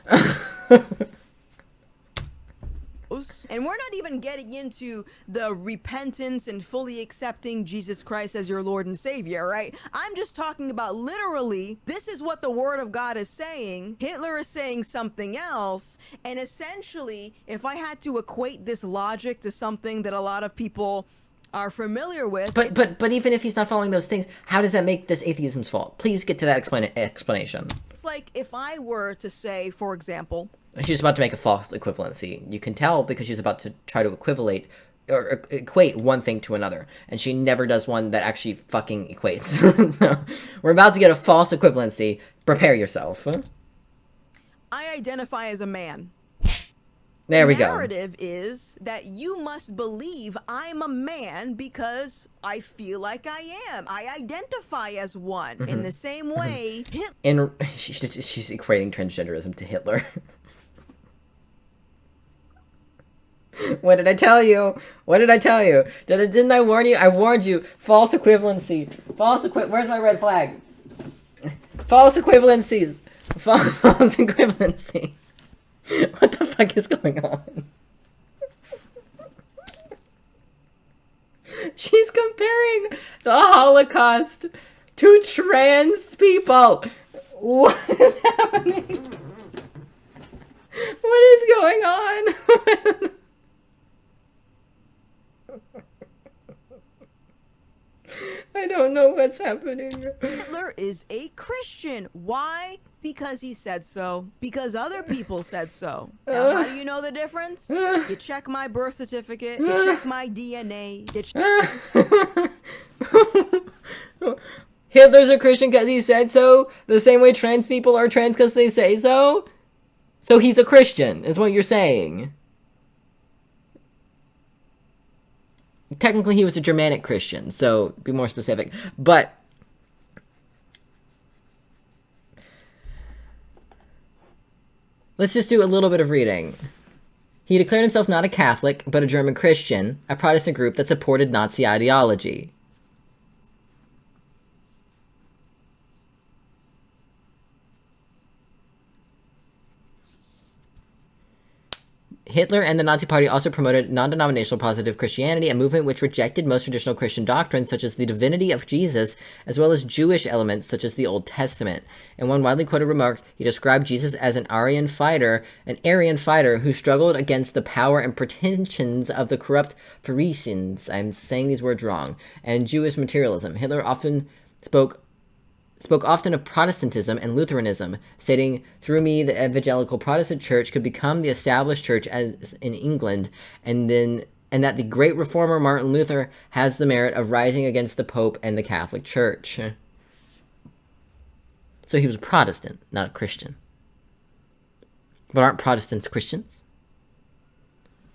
And we're not even getting into the repentance and fully accepting Jesus Christ as your Lord and Savior, right? I'm just talking about literally, this is what the Word of God is saying. Hitler is saying something else. And essentially, if I had to equate this logic to something that a lot of people are familiar with. But even if he's not following those things, how does that make this atheism's fault? Please get to that explanation. It's like if I were to say, for example, she's about to make a false equivalency. You can tell because she's about to try to equate one thing to another, and she never does one that actually fucking equates. So, we're about to get a false equivalency. Prepare yourself. I identify as a man. There we go. The narrative is that you must believe I'm a man because I feel like I am. I identify as one. In the same way, she's equating transgenderism to Hitler. What did I tell you? What did I tell you? Didn't I warn you? I warned you. False equivalency. Where's my red flag? False equivalencies. False equivalency. What the fuck is going on? She's comparing the Holocaust to trans people. What is happening? What is going on? I don't know what's happening. Hitler is a Christian. Why? Because he said so. Because other people said so. Now, how do you know the difference? You check my birth certificate. You check my DNA. Hitler's a Christian because he said so? The same way trans people are trans because they say so? So he's a Christian, is what you're saying. Technically, he was a Germanic Christian, so be more specific. But let's just do a little bit of reading. He declared himself not a Catholic, but a German Christian, a Protestant group that supported Nazi ideology. Hitler and the Nazi Party also promoted non-denominational positive Christianity, a movement which rejected most traditional Christian doctrines such as the divinity of Jesus, as well as Jewish elements such as the Old Testament. In one widely quoted remark, he described Jesus as an Aryan fighter who struggled against the power and pretensions of the corrupt Pharisees, I'm saying these words wrong, and Jewish materialism. Hitler often spoke often of Protestantism and Lutheranism, stating, through me, the evangelical Protestant church could become the established church as in England, and that the great reformer Martin Luther has the merit of rising against the Pope and the Catholic Church. So he was a Protestant, not a Christian. But aren't Protestants Christians?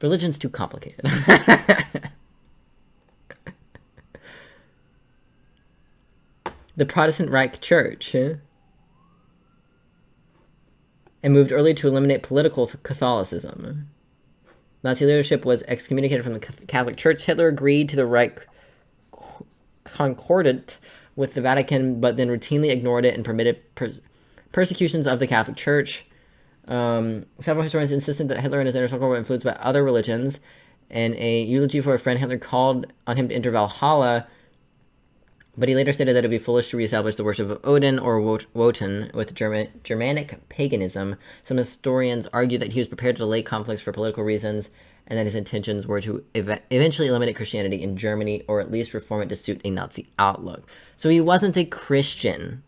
Religion's too complicated. The Protestant Reich Church, and moved early to eliminate political Catholicism. Nazi leadership was excommunicated from the Catholic Church. Hitler agreed to the Reich Concordat with the Vatican, but then routinely ignored it and permitted persecutions of the Catholic Church. Several historians insisted that Hitler and his inner circle were influenced by other religions. In a eulogy for a friend, Hitler called on him to enter Valhalla, but he later stated that it would be foolish to reestablish the worship of Odin or Wotan with Germanic paganism. Some historians argue that he was prepared to delay conflicts for political reasons, and that his intentions were to eventually eliminate Christianity in Germany, or at least reform it to suit a Nazi outlook. So he wasn't a Christian.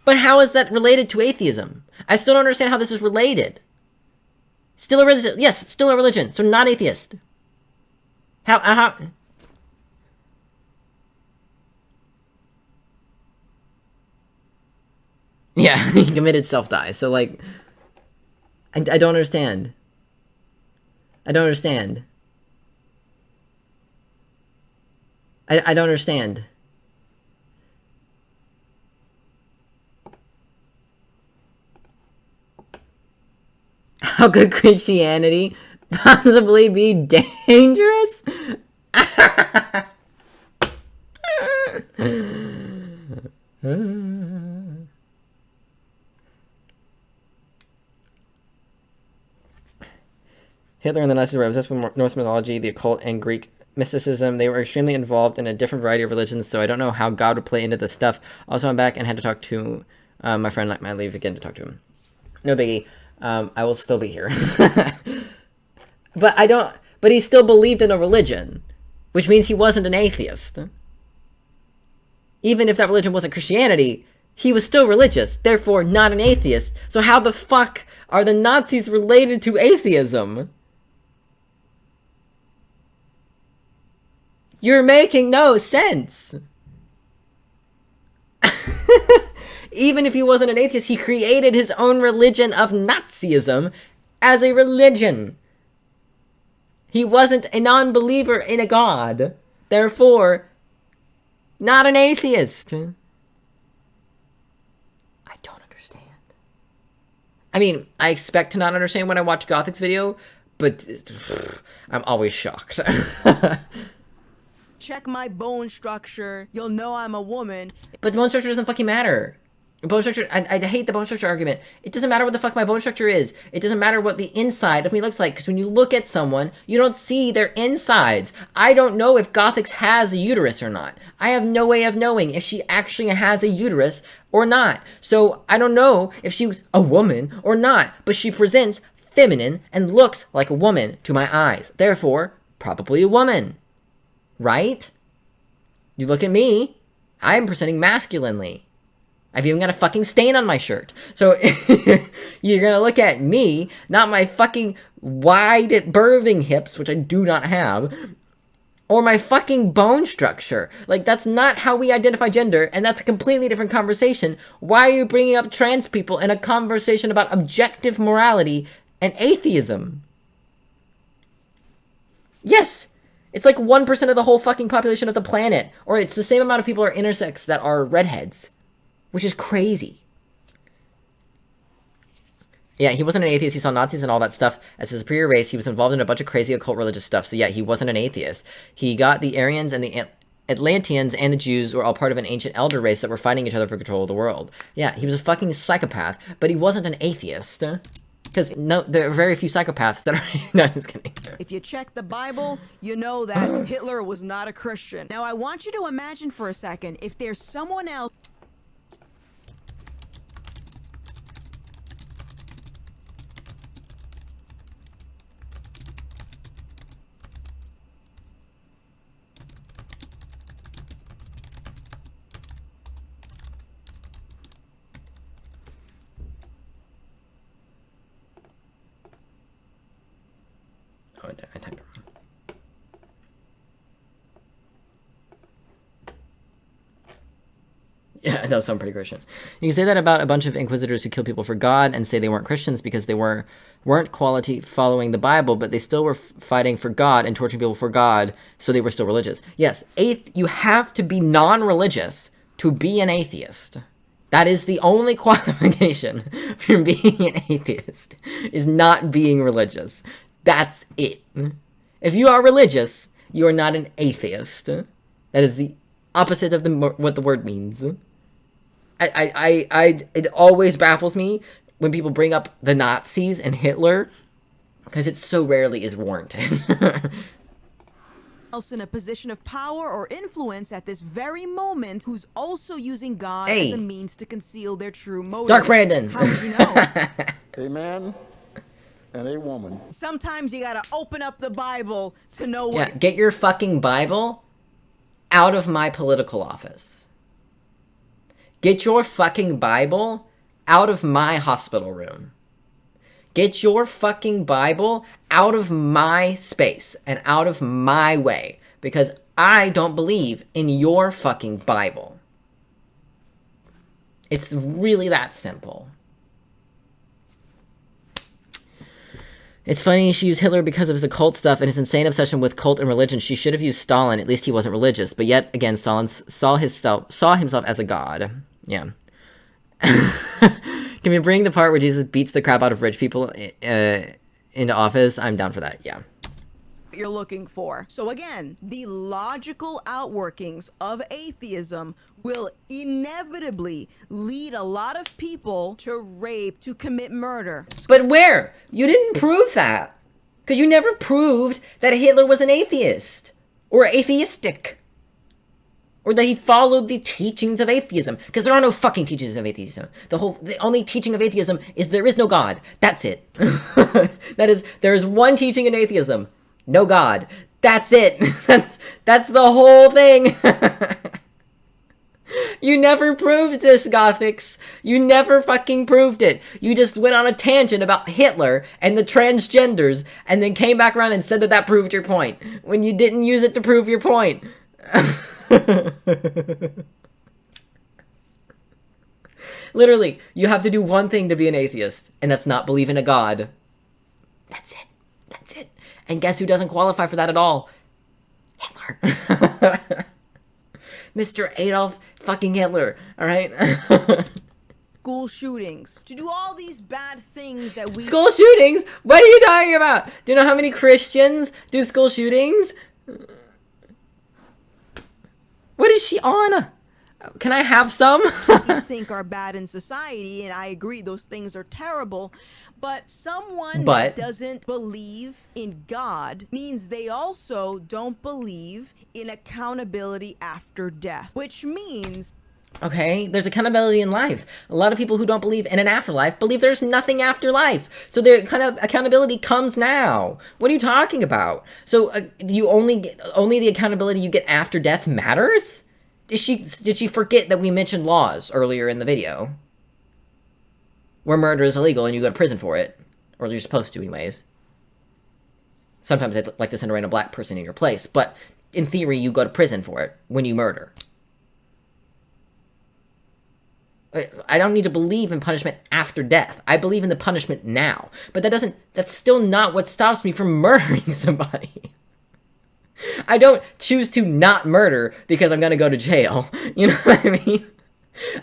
But how is that related to atheism? I still don't understand how this is related. Still a religion. Yes, still a religion, so not atheist. How? Yeah, he committed self-die. So, like, I don't understand. I don't understand. I don't understand. How could Christianity possibly be dangerous? Hitler and the Nazis were obsessed with Norse mythology, the occult, and Greek mysticism. They were extremely involved in a different variety of religions, so I don't know how God would play into this stuff. Also, I'm back and had to talk to my friend, like my leave again to talk to him. No biggie. I will still be here. But he still believed in a religion, which means he wasn't an atheist. Even if that religion wasn't Christianity, he was still religious, therefore not an atheist. So how the fuck are the Nazis related to atheism? You're making no sense. Even if he wasn't an atheist, he created his own religion of Nazism as a religion. He wasn't a non-believer in a god, therefore not an atheist. I don't understand. I mean, I expect to not understand when I watch Gothix video, but I'm always shocked. Check my bone structure, you'll know I'm a woman. But the bone structure doesn't fucking matter. Bone structure, I hate the bone structure argument. It doesn't matter what the fuck my bone structure is. It doesn't matter what the inside of me looks like, because when you look at someone, you don't see their insides. I don't know if Gothix has a uterus or not. I have no way of knowing if she actually has a uterus or not. So I don't know if she was a woman or not, but she presents feminine and looks like a woman to my eyes. Therefore, probably a woman. Right? You look at me, I'm presenting masculinely. I've even got a fucking stain on my shirt. So you're gonna look at me, not my fucking wide birthing hips, which I do not have, or my fucking bone structure. Like, that's not how we identify gender, and that's a completely different conversation. Why are you bringing up trans people in a conversation about objective morality and atheism? Yes! It's like 1% of the whole fucking population of the planet. Or it's the same amount of people are intersex that are redheads. Which is crazy. Yeah, he wasn't an atheist. He saw Nazis and all that stuff as a superior race. He was involved in a bunch of crazy occult religious stuff. So yeah, he wasn't an atheist. He got the Aryans and the Atlanteans and the Jews were all part of an ancient elder race that were fighting each other for control of the world. Yeah, he was a fucking psychopath, but he wasn't an atheist. Because no, there are very few psychopaths that are... No, I'm just kidding. If you check the Bible, you know that Hitler was not a Christian. Now, I want you to imagine for a second, if there's someone else... Oh, I typed it wrong. Yeah, it does sound pretty Christian. You can say that about a bunch of inquisitors who kill people for God and say they weren't Christians because they weren't quality following the Bible, but they still were fighting for God and torturing people for God, so they were still religious. Yes, you have to be non-religious to be an atheist. That is the only qualification for being an atheist, is not being religious. That's it. If you are religious, you are not an atheist. That is the opposite of what the word means. It always baffles me when people bring up the Nazis and Hitler, because it so rarely is warranted. else in a position of power or influence at this very moment who's also using God as a means to conceal their true motive. Dark Brandon. How would you know? A man and a woman. Sometimes you gotta open up the Bible to know what... Yeah, get your fucking Bible out of my political office. Get your fucking Bible out of my hospital room. Get your fucking Bible out of my space and out of my way, because I don't believe in your fucking Bible. It's really that simple. It's funny she used Hitler because of his occult stuff and his insane obsession with cult and religion. She should have used Stalin. At least he wasn't religious. But yet again, Stalin saw himself as a god. Yeah. Can we bring the part where Jesus beats the crap out of rich people into office? I'm down for that. Yeah. You're looking for. So again, the logical outworkings of atheism will inevitably lead a lot of people to rape, to commit murder. But where? You didn't prove that. Because you never proved that Hitler was an atheist. Or atheistic. Or that he followed the teachings of atheism. Because there are no fucking teachings of atheism. The only teaching of atheism is there is no God. That's it. There is one teaching in atheism. No God. That's it. That's the whole thing. You never proved this, Gothix. You never fucking proved it. You just went on a tangent about Hitler and the transgenders and then came back around and said that proved your point when you didn't use it to prove your point. Literally, you have to do one thing to be an atheist, and that's not believe in a god. That's it. That's it. And guess who doesn't qualify for that at all? Hitler. Mr. Adolf fucking Hitler, all right? School shootings, to do all these bad things that we... School shootings? What are you talking about? Do you know how many Christians do school shootings? What is she on? Can I have some? We think are bad in society, and I agree those things are terrible, but someone that doesn't believe in God means they also don't believe in accountability after death, which means... Okay, there's accountability in life. A lot of people who don't believe in an afterlife believe there's nothing after life. So their kind of accountability comes now. What are you talking about? So you only the accountability you get after death matters? Did she forget that we mentioned laws earlier in the video? Where murder is illegal and you go to prison for it. Or you're supposed to anyways. Sometimes I'd like to send a random black person in your place, but in theory you go to prison for it when you murder. I don't need to believe in punishment after death. I believe in the punishment now. But that's still not what stops me from murdering somebody. I don't choose to not murder because I'm gonna go to jail. You know what I mean?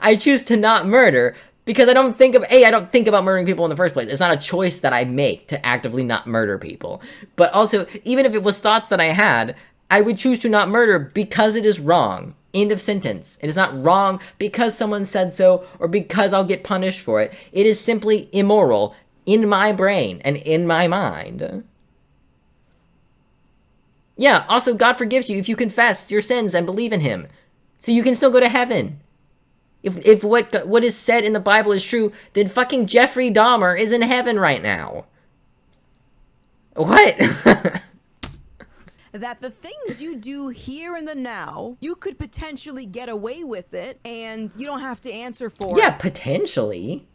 I choose to not murder because I don't think about murdering people in the first place. It's not a choice that I make to actively not murder people. But also, even if it was thoughts that I had, I would choose to not murder because it is wrong. End of sentence. It is not wrong because someone said so or because I'll get punished for it. It is simply immoral in my brain and in my mind. Yeah, also God forgives you if you confess your sins and believe in him. So you can still go to heaven. If what is said in the Bible is true, then fucking Jeffrey Dahmer is in heaven right now. What? That the things you do here in the now, you could potentially get away with it, and you don't have to answer for it. Yeah, potentially.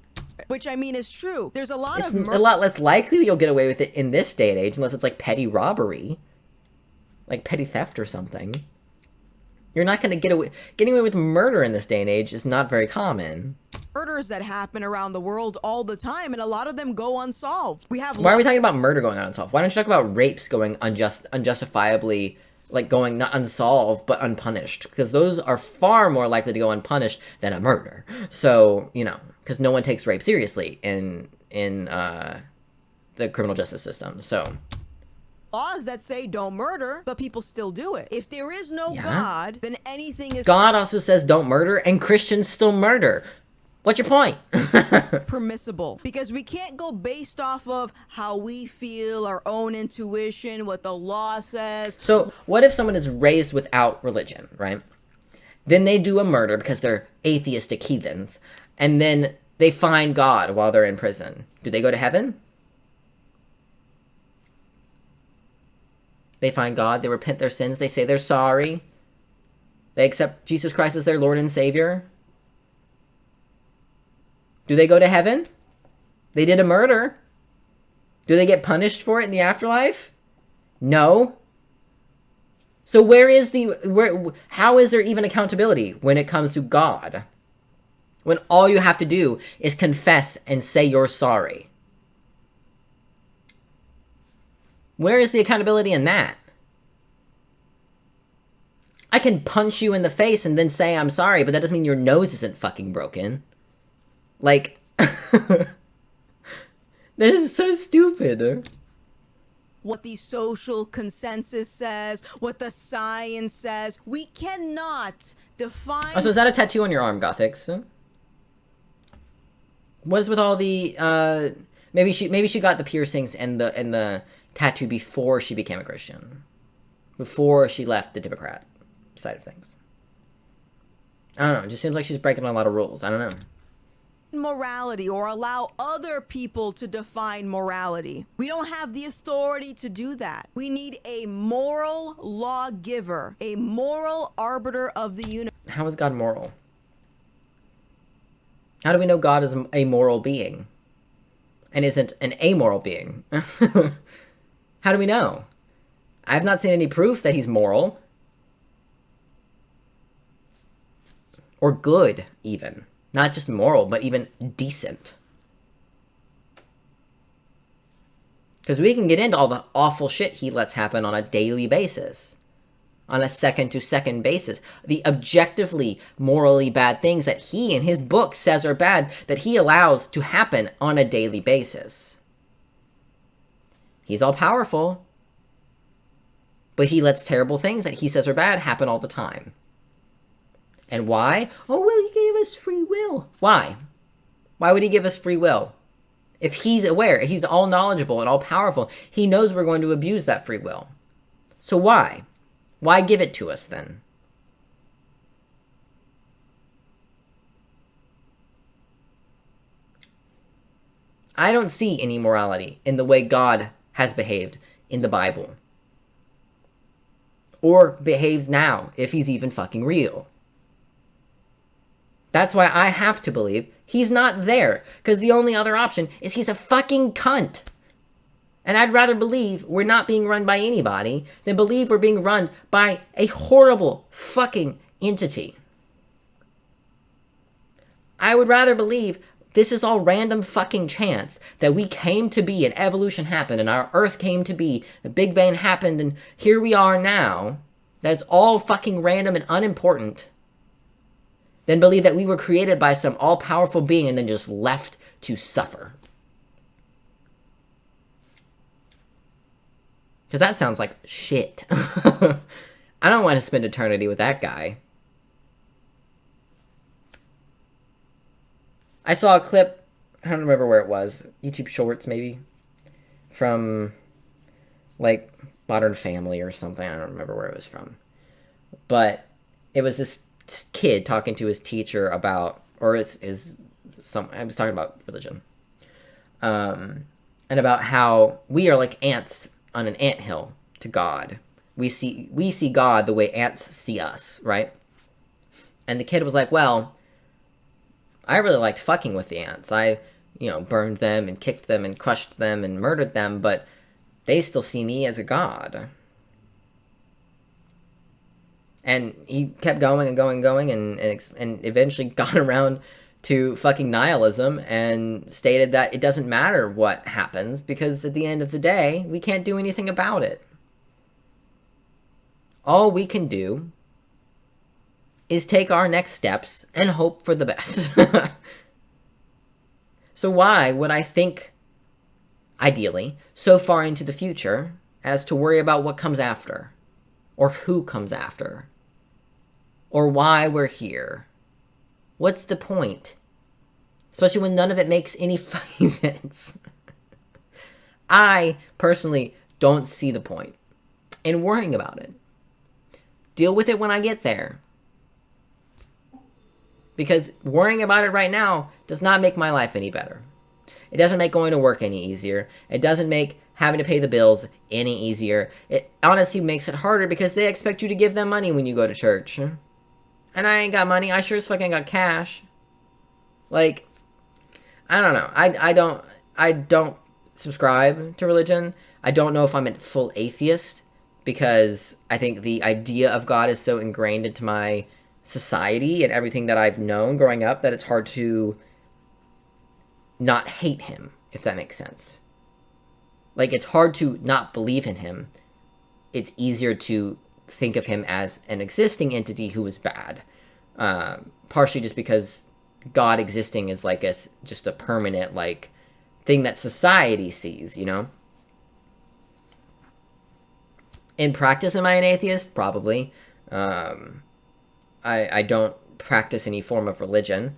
Which, I mean, is true. There's a lot of... It's a lot less likely you'll get away with it in this day and age, unless it's like petty robbery. Like petty theft or something. You're not going to get away... Getting away with murder in this day and age is not very common. Murders that happen around the world all the time, and a lot of them go unsolved. Why are we talking about murder going unsolved? Why don't you talk about rapes going unjustifiably, like going not unsolved, but unpunished? Because those are far more likely to go unpunished than a murder. So, you know, because no one takes rape seriously in the criminal justice system, so... Laws that say don't murder, but people still do it. If there is no God, then anything is... God also says don't murder, and Christians still murder. What's your point? Permissible. Because we can't go based off of how we feel, our own intuition, what the law says. So what if someone is raised without religion, right? Then they do a murder because they're atheistic heathens, and then they find God while they're in prison. Do they go to heaven? They find God, they repent their sins, they say they're sorry. They accept Jesus Christ as their Lord and Savior. Do they go to heaven? They did a murder. Do they get punished for it in the afterlife? No. So how is there even accountability when it comes to God? When all you have to do is confess and say you're sorry. Where is the accountability in that? I can punch you in the face and then say I'm sorry, but that doesn't mean your nose isn't fucking broken. Like, this is so stupid. What the social consensus says, what the science says. We cannot define... Oh, so is that a tattoo on your arm, Gothix? What is with all the, maybe she got the piercings and the tattoo before she became a Christian. Before she left the Democrat side of things. I don't know, it just seems like she's breaking a lot of rules. I don't know. Morality or allow other people to define morality. We don't have the authority to do that. We need a moral lawgiver, a moral arbiter of the universe. How is God moral? How do we know God is a moral being and isn't an amoral being? How do we know? I have not seen any proof that he's moral. Or good, even. Not just moral, but even decent. Because we can get into all the awful shit he lets happen on a daily basis. On a second-to-second basis. The objectively, morally bad things that he in his book says are bad, that he allows to happen on a daily basis. He's all-powerful. But he lets terrible things that he says are bad happen all the time. And why? Oh, well, he gave us free will. Why? Why would he give us free will? If he's aware, if he's all knowledgeable and all powerful, he knows we're going to abuse that free will. So why? Why give it to us then? I don't see any morality in the way God has behaved in the Bible. Or behaves now, if he's even fucking real. That's why I have to believe he's not there. Because the only other option is he's a fucking cunt. And I'd rather believe we're not being run by anybody than believe we're being run by a horrible fucking entity. I would rather believe this is all random fucking chance that we came to be and evolution happened and our Earth came to be, the Big Bang happened and here we are now. That's all fucking random and unimportant. Then believe that we were created by some all-powerful being and then just left to suffer. Because that sounds like shit. I don't want to spend eternity with that guy. I saw a clip, I don't remember where it was, YouTube Shorts maybe, from, like, Modern Family or something, I don't remember where it was from. But it was this kid talking to his teacher about, or I was talking about religion, and about how we are like ants on an anthill to God. We see God the way ants see us, right? And the kid was like, well, I really liked fucking with the ants. I, burned them and kicked them and crushed them and murdered them, but they still see me as a god. And he kept going and going and eventually got around to fucking nihilism and stated that it doesn't matter what happens because at the end of the day, we can't do anything about it. All we can do is take our next steps and hope for the best. So why would I think, ideally, so far into the future as to worry about what comes after? Or who comes after? Or why we're here? What's the point? Especially when none of it makes any fucking sense. I, personally, don't see the point in worrying about it. Deal with it when I get there. Because worrying about it right now does not make my life any better. It doesn't make going to work any easier. It doesn't make having to pay the bills any easier. It honestly makes it harder because they expect you to give them money when you go to church. And I ain't got money. I sure as fucking got cash. Like, I don't know. I don't subscribe to religion. I don't know if I'm a full atheist because I think the idea of God is so ingrained into my society and everything that I've known growing up that it's hard to not hate him, if that makes sense. Like, it's hard to not believe in him. It's easier to think of him as an existing entity who is bad. Partially just because God existing is like just a permanent, like, thing that society sees, you know? In practice, am I an atheist? Probably. I don't practice any form of religion,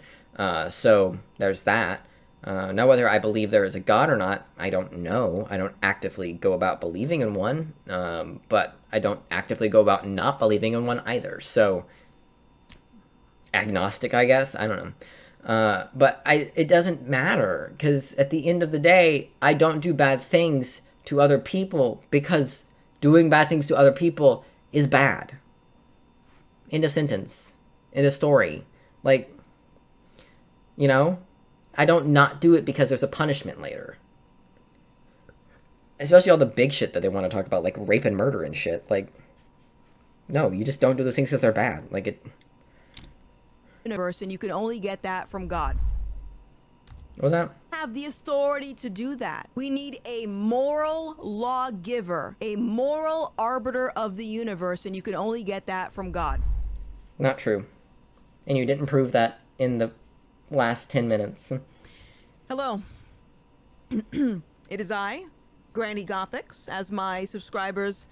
so there's that. Now, whether I believe there is a God or not, I don't know. I don't actively go about believing in one, but I don't actively go about not believing in one either. So, agnostic, I guess. I don't know. But it doesn't matter, because at the end of the day, I don't do bad things to other people because doing bad things to other people is bad. End of sentence. End of story. Like, you know? I don't not do it because there's a punishment later. Especially all the big shit that they want to talk about, like rape and murder and shit. Like, no, you just don't do those things because they're bad. Like, it... Universe, and you can only get that from God. What was that? Have the authority to do that. We need a moral lawgiver, a moral arbiter of the universe, and you can only get that from God. Not true. And you didn't prove that in the last 10 minutes. Hello. It is I, Granny Gothix, as my subscribers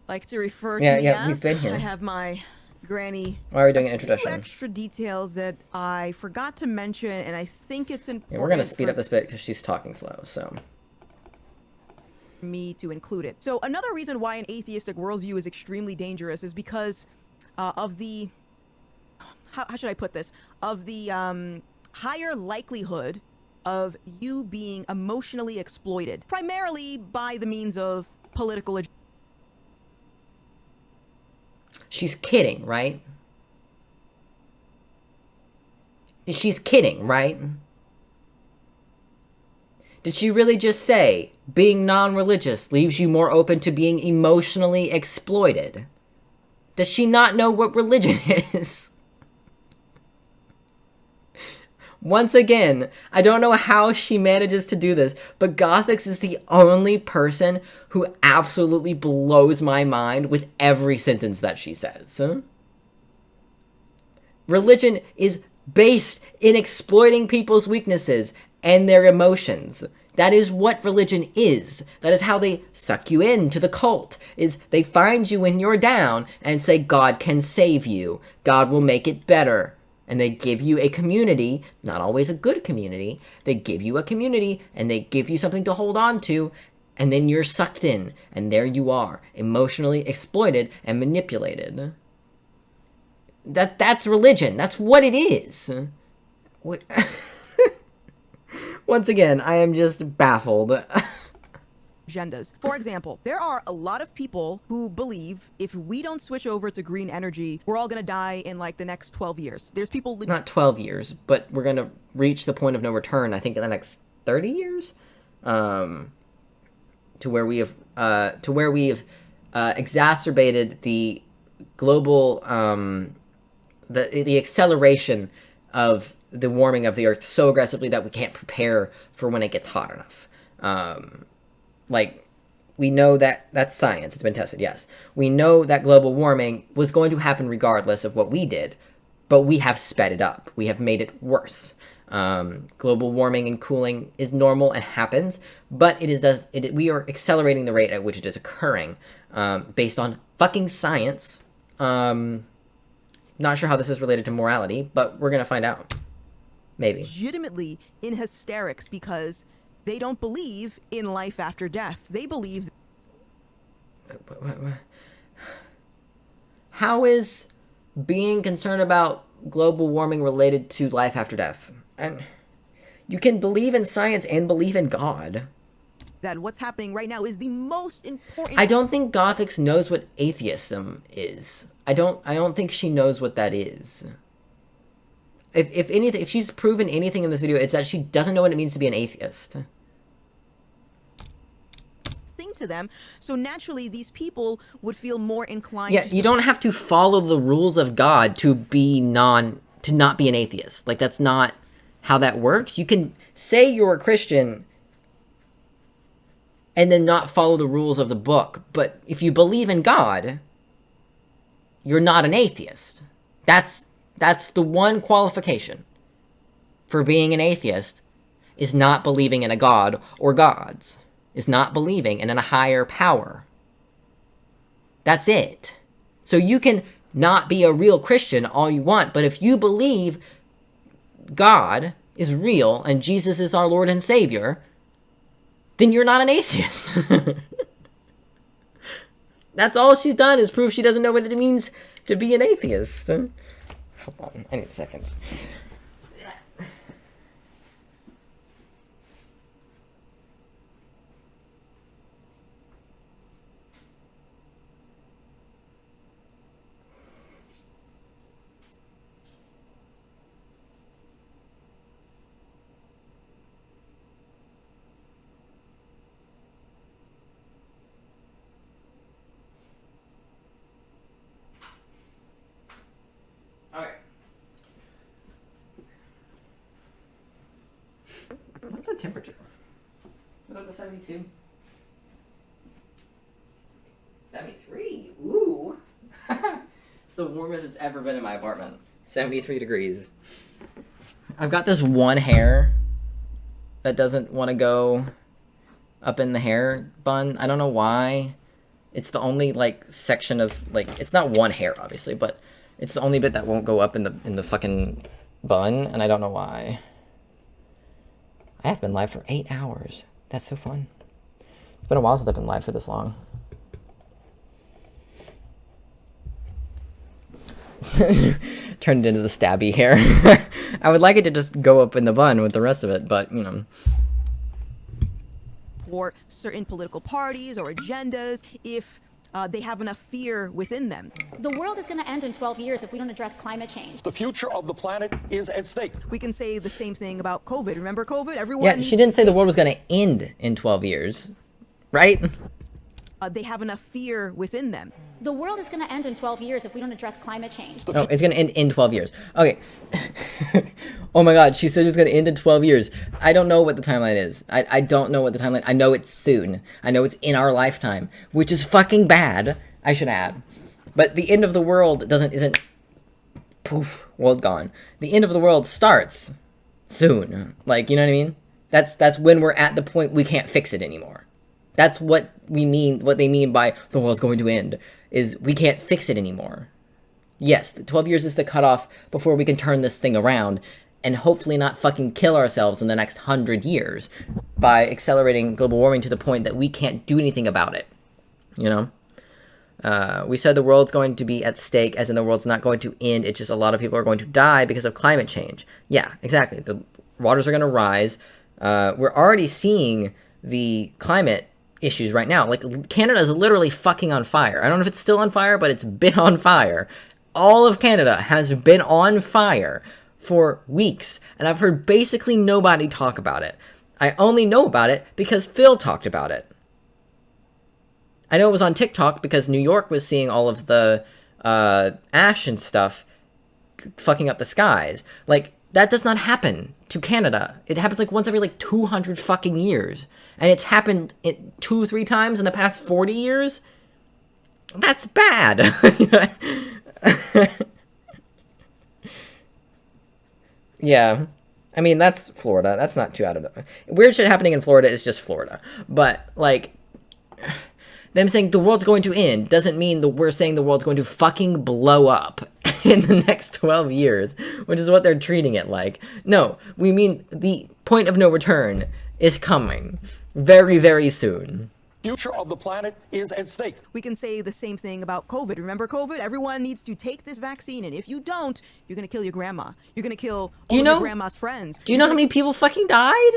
like to refer to me as. We've been here. I have my Granny. Why are we doing an introduction? Extra details that I forgot to mention, and I think it's important. Yeah, we're gonna speed up this bit because she's talking slow, so. Me to include it. So another reason why an atheistic worldview is extremely dangerous is because of the, how should I put this? Of the higher likelihood of you being emotionally exploited, primarily by the means of political. She's kidding, right? She's kidding, right? Did she really just say being non-religious leaves you more open to being emotionally exploited? Does she not know what religion is? Once again, I don't know how she manages to do this, but Gothix is the only person who absolutely blows my mind with every sentence that she says. Huh? Religion is based in exploiting people's weaknesses and their emotions. That is what religion is. That is how they suck you into the cult, is they find you when you're down and say, God can save you. God will make it better. And they give you a community, not always a good community. They give you a community and they give you something to hold on to, and then you're sucked in, and there you are, emotionally exploited and manipulated. That's religion. That's what it is. What? Once again, I am just baffled. Agendas. For example, there are a lot of people who believe if we don't switch over to green energy, we're all going to die in like the next 12 years. There's people... Not 12 years, but we're going to reach the point of no return, I think, in the next 30 years? To where we have exacerbated the global... the acceleration of the warming of the Earth so aggressively that we can't prepare for when it gets hot enough. Like, we know that that's science. It's been tested, yes. We know that global warming was going to happen regardless of what we did, but we have sped it up. We have made it worse. Global warming and cooling is normal and happens, but we are accelerating the rate at which it is occurring, based on fucking science. Not sure how this is related to morality, but we're gonna find out. Maybe. Legitimately in hysterics because they don't believe in life after death. They believe... How is being concerned about global warming related to life after death? And you can believe in science and believe in God. That what's happening right now is the most important... I don't think Gothix knows what atheism is. I don't think she knows what that is. If anything, if she's proven anything in this video, it's that she doesn't know what it means to be an atheist. Thing to them, so naturally these people would feel more inclined. Yeah, you don't have to follow the rules of God to not be an atheist. Like, that's not how that works. You can say you're a Christian and then not follow the rules of the book. But if you believe in God, you're not an atheist. That's the one qualification for being an atheist, is not believing in a god or gods, is not believing in a higher power. That's it. So you can not be a real Christian all you want, but if you believe God is real and Jesus is our Lord and Savior, then you're not an atheist. That's all she's done, is prove she doesn't know what it means to be an atheist. Hold on, I need a second. What's the temperature? Is it up to 72? 73? Ooh! It's the warmest it's ever been in my apartment. 73 degrees. I've got this one hair that doesn't want to go up in the hair bun. I don't know why. It's the only, like, section of, like, it's not one hair, obviously, but it's the only bit that won't go up in the fucking bun, and I don't know why. I have been live for 8 hours. That's so fun. It's been a while since I've been live for this long. Turned it into the stabby hair. I would like it to just go up in the bun with the rest of it, but, you know. For certain political parties or agendas, if they have enough fear within them. The world is going to end in 12 years if we don't address climate change. The future of the planet is at stake. We can say the same thing about COVID. Remember COVID? Everyone. Yeah, she didn't say the world was going to end in 12 years, right? They have enough fear within them. The world is going to end in 12 years if we don't address climate change. Oh, it's going to end in 12 years. Okay. Oh my god, she said it's going to end in 12 years. I don't know what the timeline is. I don't know what the timeline... I know it's soon. I know it's in our lifetime, which is fucking bad, I should add. But the end of the world isn't... Poof, world gone. The end of the world starts soon. Like, you know what I mean? That's when we're at the point we can't fix it anymore. That's what we mean, what they mean by the world's going to end, is we can't fix it anymore. Yes, the 12 years is the cutoff before we can turn this thing around and hopefully not fucking kill ourselves in the next 100 years by accelerating global warming to the point that we can't do anything about it. You know? We said the world's going to be at stake, as in the world's not going to end, it's just a lot of people are going to die because of climate change. Yeah, exactly. The waters are going to rise. We're already seeing the climate issues right now. Like, Canada is literally fucking on fire. I don't know if it's still on fire, but it's been on fire. All of Canada has been on fire for weeks, and I've heard basically nobody talk about it. I only know about it because Phil talked about it. I know it was on TikTok because New York was seeing all of the ash and stuff fucking up the skies. Like, that does not happen to Canada. It happens like once every like 200 fucking years. And it's happened 2-3 times in the past 40 years? That's bad. Yeah. I mean, that's Florida. That's not too out of the... Weird shit happening in Florida is just Florida. But, like... Them saying the world's going to end doesn't mean that we're saying the world's going to fucking blow up in the next 12 years, which is what they're treating it like. No, we mean the point of no return is coming very, very soon. Future of the planet is at stake. We can say the same thing about COVID. Remember COVID? Everyone needs to take this vaccine, and if you don't, you're going to kill your grandma. You're going to kill all of your grandma's friends. Do you know how many people fucking died?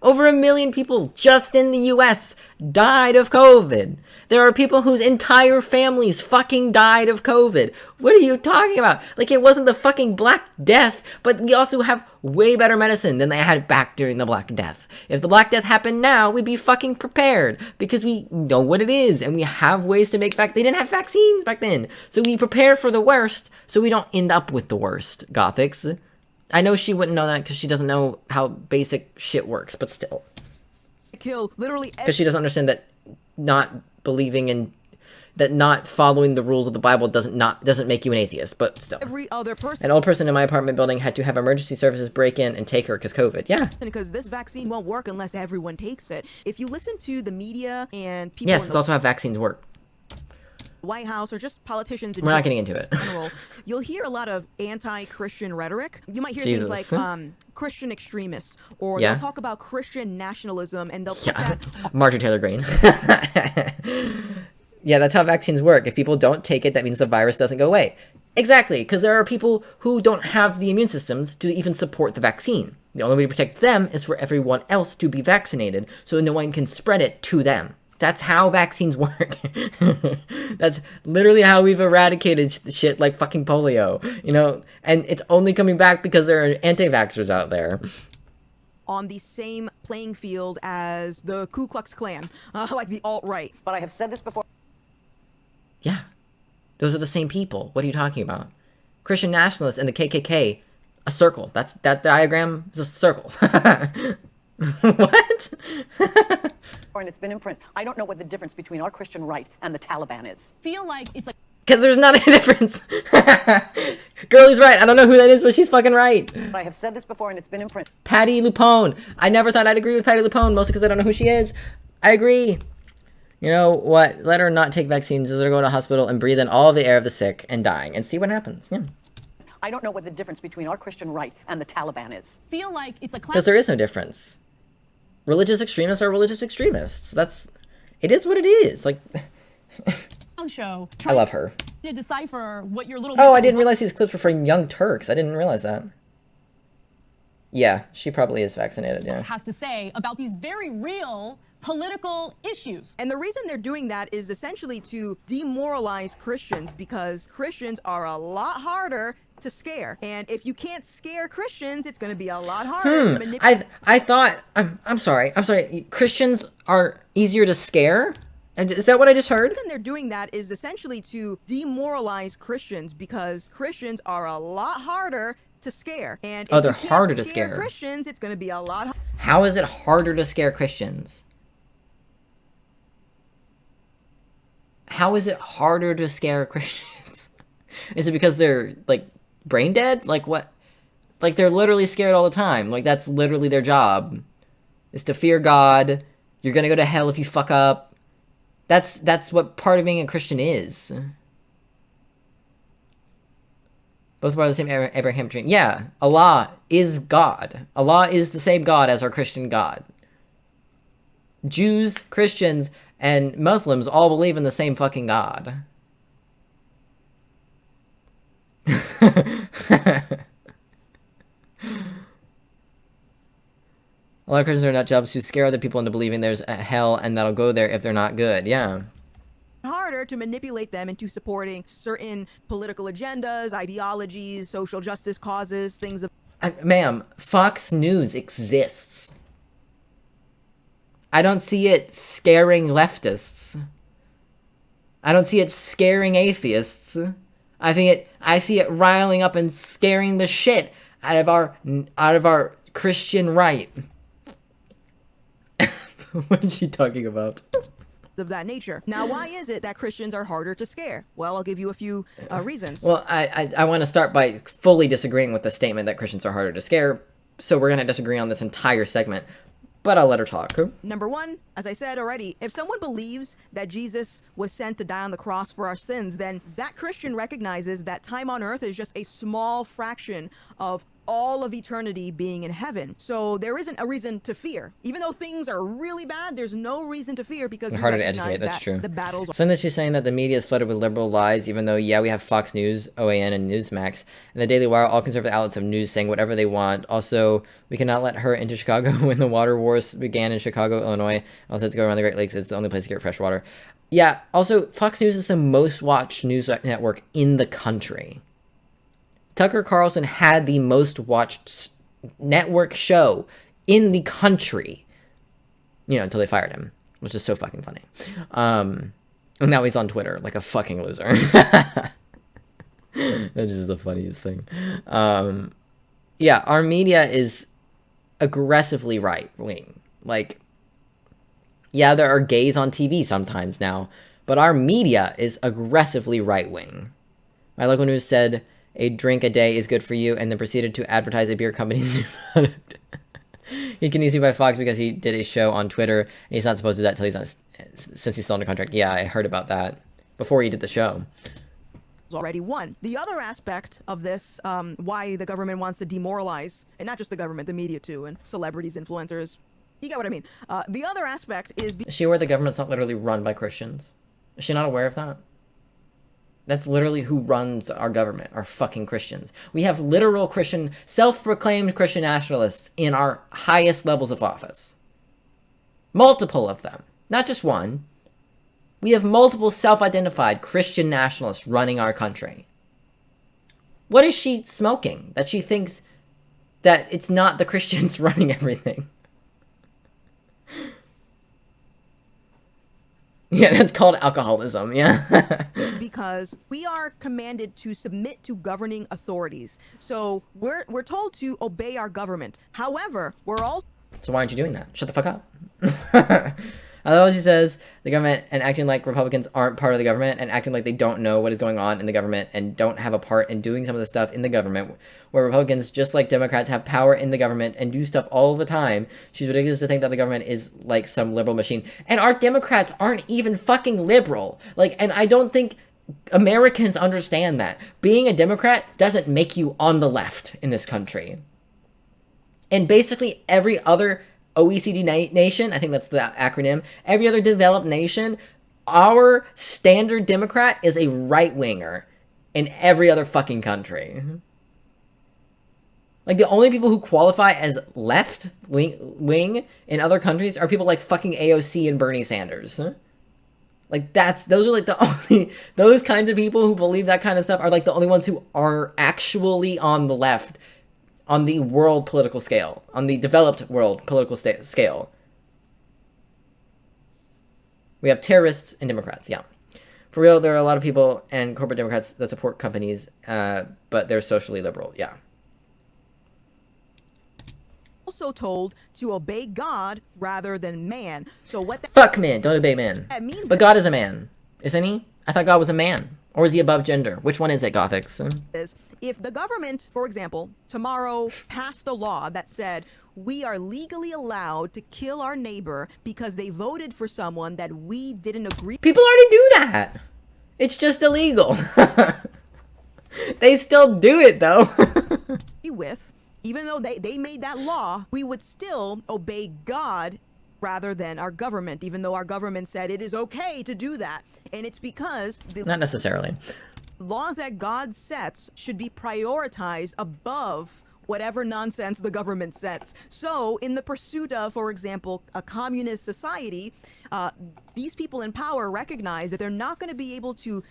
Over 1 million people just in the US died of COVID. There are people whose entire families fucking died of COVID. What are you talking about? Like, it wasn't the fucking Black Death, but we also have way better medicine than they had back during the Black Death. If the Black Death happened now, we'd be fucking prepared because we know what it is and we have ways to make They didn't have vaccines back then. So we prepare for the worst so we don't end up with the worst, Gothix. I know she wouldn't know that because she doesn't know how basic shit works, but still. kill literally Because she doesn't understand that not believing in, that not following the rules of the Bible doesn't make you an atheist, but still. every other person. An old person in my apartment building had to have emergency services break in and take her because COVID. Yeah. Because this vaccine won't work unless everyone takes it. If you listen to the media and people Yes, it's also how vaccines work. White House or just politicians in We're not getting into it. general, you'll hear a lot of anti-Christian rhetoric. You might hear Jesus. things like Christian extremists, or Yeah. they'll talk about Christian nationalism, and they'll put that Marjorie Taylor Greene. Yeah, that's how vaccines work. If people don't take it, that means the virus doesn't go away. Exactly, because there are people who don't have the immune systems to even support the vaccine. The only way to protect them is for everyone else to be vaccinated, so no one can spread it to them. That's how vaccines work. That's literally how we've eradicated shit like fucking polio, you know? And it's only coming back because there are anti-vaxxers out there. on the same playing field as the Ku Klux Klan, like the alt-right. But I have said this before. Yeah. Those are the same people. What are you talking about? Christian nationalists and the KKK, a circle. That diagram is a circle. What? And it's been in print. I don't know what the difference between our Christian right and the Taliban is. Feel like it's like Because there's not a difference. Girlie's right. I don't know who that is, but she's fucking right. But I have said this before, and it's been in print. Patty Lupone. I never thought I'd agree with Patty Lupone, mostly because I don't know who she is. I agree. You know what? Let her not take vaccines. Let her go to a hospital and breathe in all of the air of the sick and dying and see what happens. Yeah. I don't know what the difference between our Christian right and the Taliban is. feel like it's a Because there is no difference. Religious extremists are religious extremists. It is what it is. Like, clown show. I love her. To decipher what your little. Oh, I didn't realize these clips were for Young Turks. I didn't realize that. Yeah, she probably is vaccinated, yeah. Has to say about these very real political issues. And the reason they're doing that is essentially to demoralize Christians, because Christians are a lot harder to scare. And if you can't scare Christians, it's going to be a lot harder to manipulate. I thought, I'm sorry, Christians are easier to scare? Is that what I just heard? The reason they're doing that is essentially to demoralize Christians, because Christians are a lot harder to scare. And if they're you can't harder to scare. Christians, it's going to be a lot harder. How is it harder to scare Christians? How is it harder to scare Christians? Is it because they're, like, brain dead? Like, what? Like, they're literally scared all the time. Like, that's literally their job. Is to fear God. You're gonna go to hell if you fuck up. That's what part of being a Christian is. Both part of the same Abraham dream. Yeah, Allah is God. Allah is the same God as our Christian God. Jews, Christians, and Muslims all believe in the same fucking God. A lot of Christians are nut jobs who scare other people into believing there's a hell and that'll go there if they're not good. Yeah. Harder to manipulate them into supporting certain political agendas, ideologies, social justice causes, things of... Ma'am, Fox News exists. I don't see it scaring leftists. I don't see it scaring atheists. I see it riling up and scaring the shit out of our Christian right. What is she talking about? Of that nature. Now, why is it that Christians are harder to scare? Well, I'll give you a few reasons. Well, I want to start by fully disagreeing with the statement that Christians are harder to scare, so we're going to disagree on this entire segment, but I'll let her talk. Number one, as I said already, if someone believes that Jesus was sent to die on the cross for our sins, then that Christian recognizes that time on earth is just a small fraction of all of eternity being in heaven. So there isn't a reason to fear. Even though things are really bad, there's no reason to fear because it's harder to educate, that's true. The battles so that she's saying that the media is flooded with liberal lies, even though, yeah, we have Fox News, OAN, and Newsmax, and the Daily Wire, all conservative outlets of news saying whatever they want. Also, we cannot let her into Chicago when the water wars began in Chicago, Illinois. Also, to go around the Great Lakes, it's the only place to get fresh water. Yeah, also, Fox News is the most watched news network in the country. Tucker Carlson had the most watched network show in the country. You know, until they fired him, which is so fucking funny. And now he's on Twitter like a fucking loser. That's just the funniest thing. Yeah, our media is aggressively right-wing. Like, Yeah, there are gays on TV sometimes now, but our media is aggressively right-wing. My local news said a drink a day is good for you and then proceeded to advertise a beer company's new product. He can easily by Fox because he did a show on Twitter, and he's not supposed to do that until since he's still under contract. Yeah, I heard about that before he did the show. Already won. The other aspect of this, why the government wants to demoralize, and not just the government, the media too, and celebrities, influencers, you get what I mean. The other aspect is... Is she aware the government's not literally run by Christians? Is she not aware of that? That's literally who runs our government, are fucking Christians. We have literal Christian, self-proclaimed Christian nationalists in our highest levels of office. Multiple of them. Not just one. We have multiple self-identified Christian nationalists running our country. What is she smoking? That she thinks that it's not the Christians running everything. Yeah, that's called alcoholism, yeah. Because we are commanded to submit to governing authorities. So we're told to obey our government. However, we're all... So why aren't you doing that? Shut the fuck up. I love what she says, the government, and acting like Republicans aren't part of the government, and acting like they don't know what is going on in the government, and don't have a part in doing some of the stuff in the government, where Republicans, just like Democrats, have power in the government and do stuff all the time. She's ridiculous to think that the government is like some liberal machine. And our Democrats aren't even fucking liberal. Like, and I don't think Americans understand that. Being a Democrat doesn't make you on the left in this country. And basically every other OECD nation, I think that's the acronym, every other developed nation, our standard Democrat is a right-winger in every other fucking country. Like, the only people who qualify as left wing in other countries are people like fucking AOC and Bernie Sanders. Like, those are like the only, those kinds of people who believe that kind of stuff are like the only ones who are actually on the left on the world political scale, on the developed world political scale. We have terrorists and Democrats, yeah. For real, there are a lot of people and corporate Democrats that support companies, but they're socially liberal, yeah. Also told to obey God rather than man. So what that... Fuck man, don't obey man. That means but God is a man, isn't he? I thought God was a man. Or is he above gender? Which one is it, Gothix? Is if the government, for example, tomorrow passed a law that said we are legally allowed to kill our neighbor because they voted for someone that we didn't agree. People already do that. It's just illegal. They still do it though. With, even though they made that law, we would still obey God rather than our government, even though our government said it is okay to do that. And it's because... Not necessarily. Laws that God sets should be prioritized above whatever nonsense the government sets. So in the pursuit of, for example, a communist society, these people in power recognize that they're not going to be able to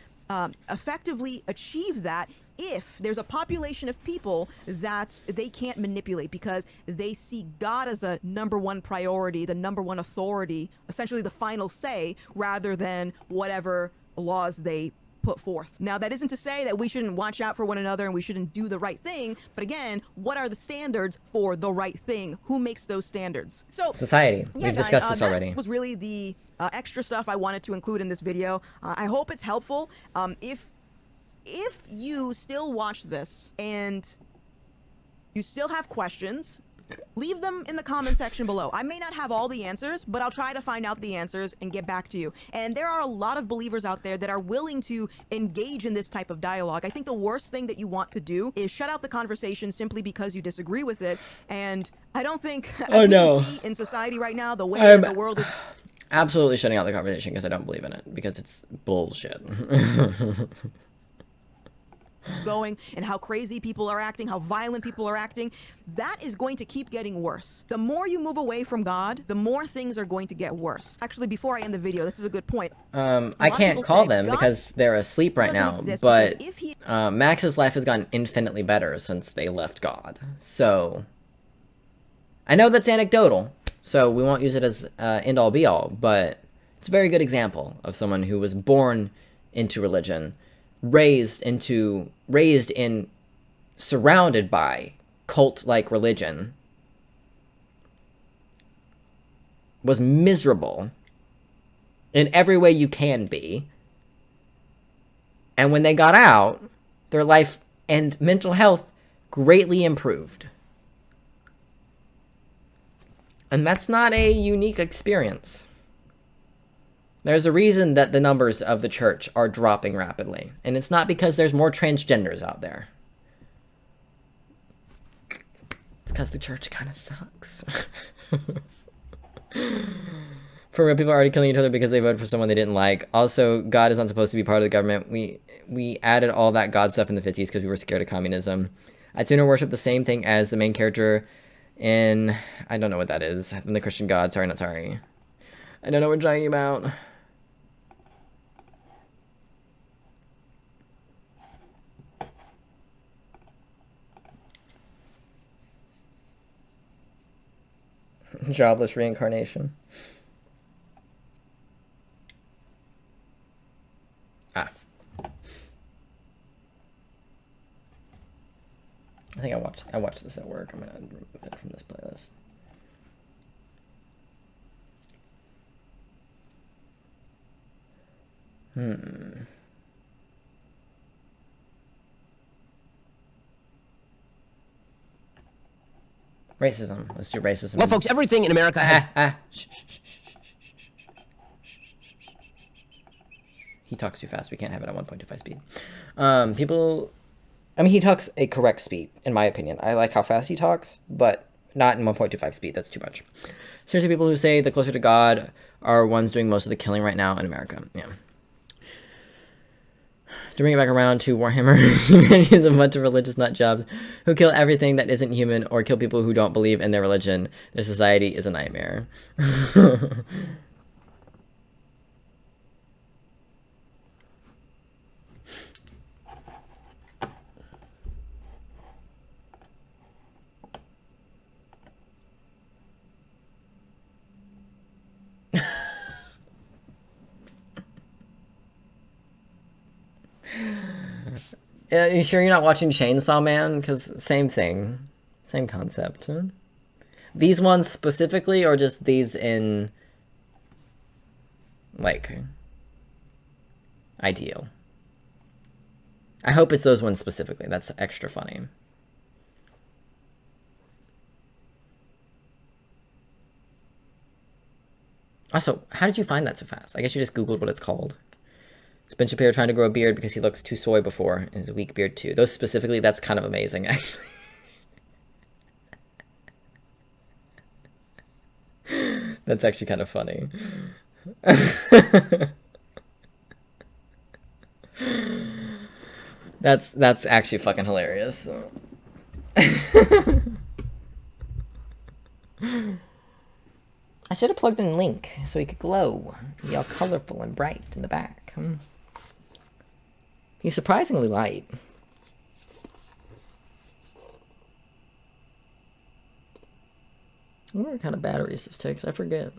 effectively achieve that if there's a population of people that they can't manipulate because they see God as the #1 priority, the #1 authority, essentially the final say, rather than whatever laws they put forth. Now, that isn't to say that we shouldn't watch out for one another and we shouldn't do the right thing, but again, what are the standards for the right thing? Who makes those standards? So society. Yeah, we've discussed this that already. Was really the extra stuff I wanted to include in this video. I hope it's helpful. If you still watch this and you still have questions, leave them in the comment section below. I may not have all the answers, but I'll try to find out the answers and get back to you. And there are a lot of believers out there that are willing to engage in this type of dialogue. I think the worst thing that you want to do is shut out the conversation simply because you disagree with it. And I don't think in society right now, the way that the world is... Absolutely shutting out the conversation because I don't believe in it, because it's bullshit. Going and how crazy people are acting, how violent people are acting, that is going to keep getting worse. The more you move away from God, the more things are going to get worse. Actually, before I end the video, this is a good point. I can't call them because they're asleep right now, but Max's life has gotten infinitely better since they left God. So I know that's anecdotal, so we won't use it as end-all be-all, but it's a very good example of someone who was born into religion, raised in, surrounded by cult-like religion, was miserable, in every way you can be. And when they got out, their life and mental health greatly improved. And that's not a unique experience. There's a reason that the numbers of the church are dropping rapidly. And it's not because there's more transgenders out there. It's because the church kind of sucks. For real, people are already killing each other because they voted for someone they didn't like. Also, God is not supposed to be part of the government. We added all that God stuff in the 50s because we were scared of communism. I'd sooner worship the same thing as the main character in... I don't know what that is. In the Christian God. Sorry, not sorry. I don't know what we're talking about. Jobless reincarnation. Ah. I think I watched this at work. I'm gonna remove it from this playlist. Racism. Let's do racism. Well, folks, everything in America has... He talks too fast. We can't have it at 1.25 speed. People... I mean, he talks a correct speed, in my opinion. I like how fast he talks, but not in 1.25 speed. That's too much. Seriously, people who say the closer to God are ones doing most of the killing right now in America. Yeah. To bring it back around to Warhammer, humanity is a bunch of religious nutjobs who kill everything that isn't human or kill people who don't believe in their religion. Their society is a nightmare. You sure you're not watching Chainsaw Man? Because same thing. Same concept. Huh? These ones specifically, or just these in, like, ideal? I hope it's those ones specifically. That's extra funny. Also, how did you find that so fast? I guess you just Googled what it's called. Is Ben Shapiro trying to grow a beard because he looks too soy before and is a weak beard too? Those specifically, that's kind of amazing, actually. That's actually kind of funny. That's actually fucking hilarious. I should have plugged in Link so he could glow. Be all colorful and bright in the back. He's surprisingly light. I wonder what kind of batteries this takes. I forget.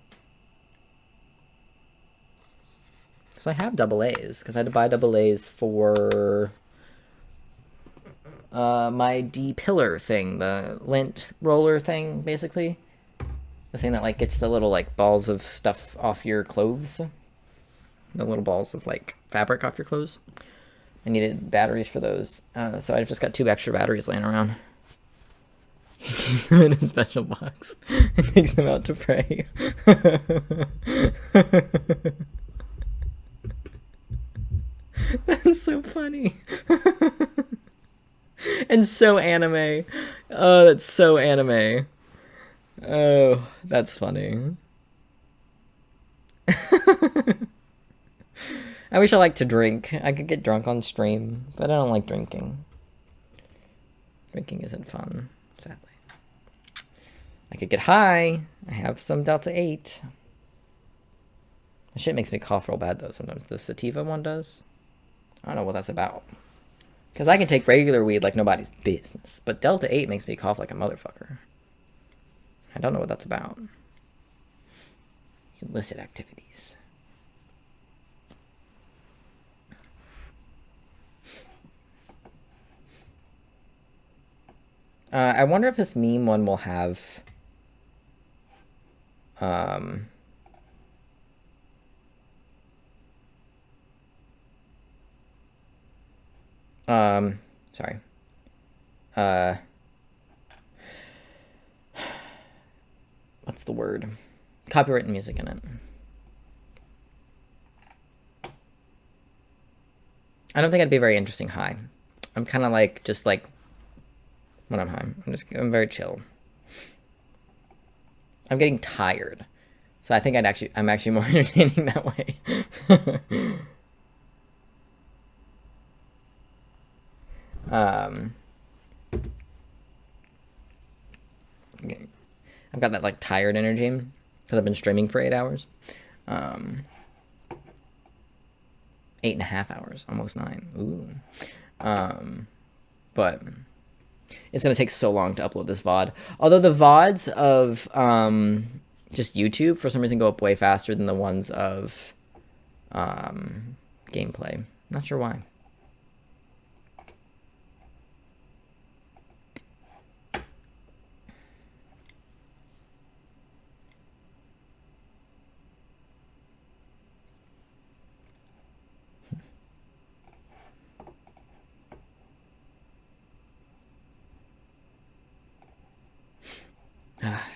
Because I have AA's. Because I had to buy AA's for my D-pillar thing. The lint roller thing, basically. The thing that, like, gets the little, like, balls of stuff off your clothes. The little balls of, like, fabric off your clothes. I needed batteries for those. So I've just got 2 extra batteries laying around. He keeps them in a special box and takes them out to pray. That's so funny. And so anime. Oh, that's so anime. Oh, that's funny. I wish I liked to drink. I could get drunk on stream, but I don't like drinking. Drinking isn't fun, sadly. I could get high. I have some Delta 8. That shit makes me cough real bad, though, sometimes. The sativa one does. I don't know what that's about. Because I can take regular weed like nobody's business, but Delta 8 makes me cough like a motherfucker. I don't know what that's about. Illicit activities. I wonder if this meme one will have Sorry. What's the word? Copyright music in it. I don't think I'd be very interesting high. I'm kind of like, just like, when I'm high. I'm very chill. I'm getting tired. So I think I'm actually more entertaining that way. Okay. I've got that like tired energy because I've been streaming for 8 hours. 8.5 hours, almost 9. Ooh. But it's gonna take so long to upload this VOD. Although the VODs of just YouTube for some reason go up way faster than the ones of gameplay. Not sure why.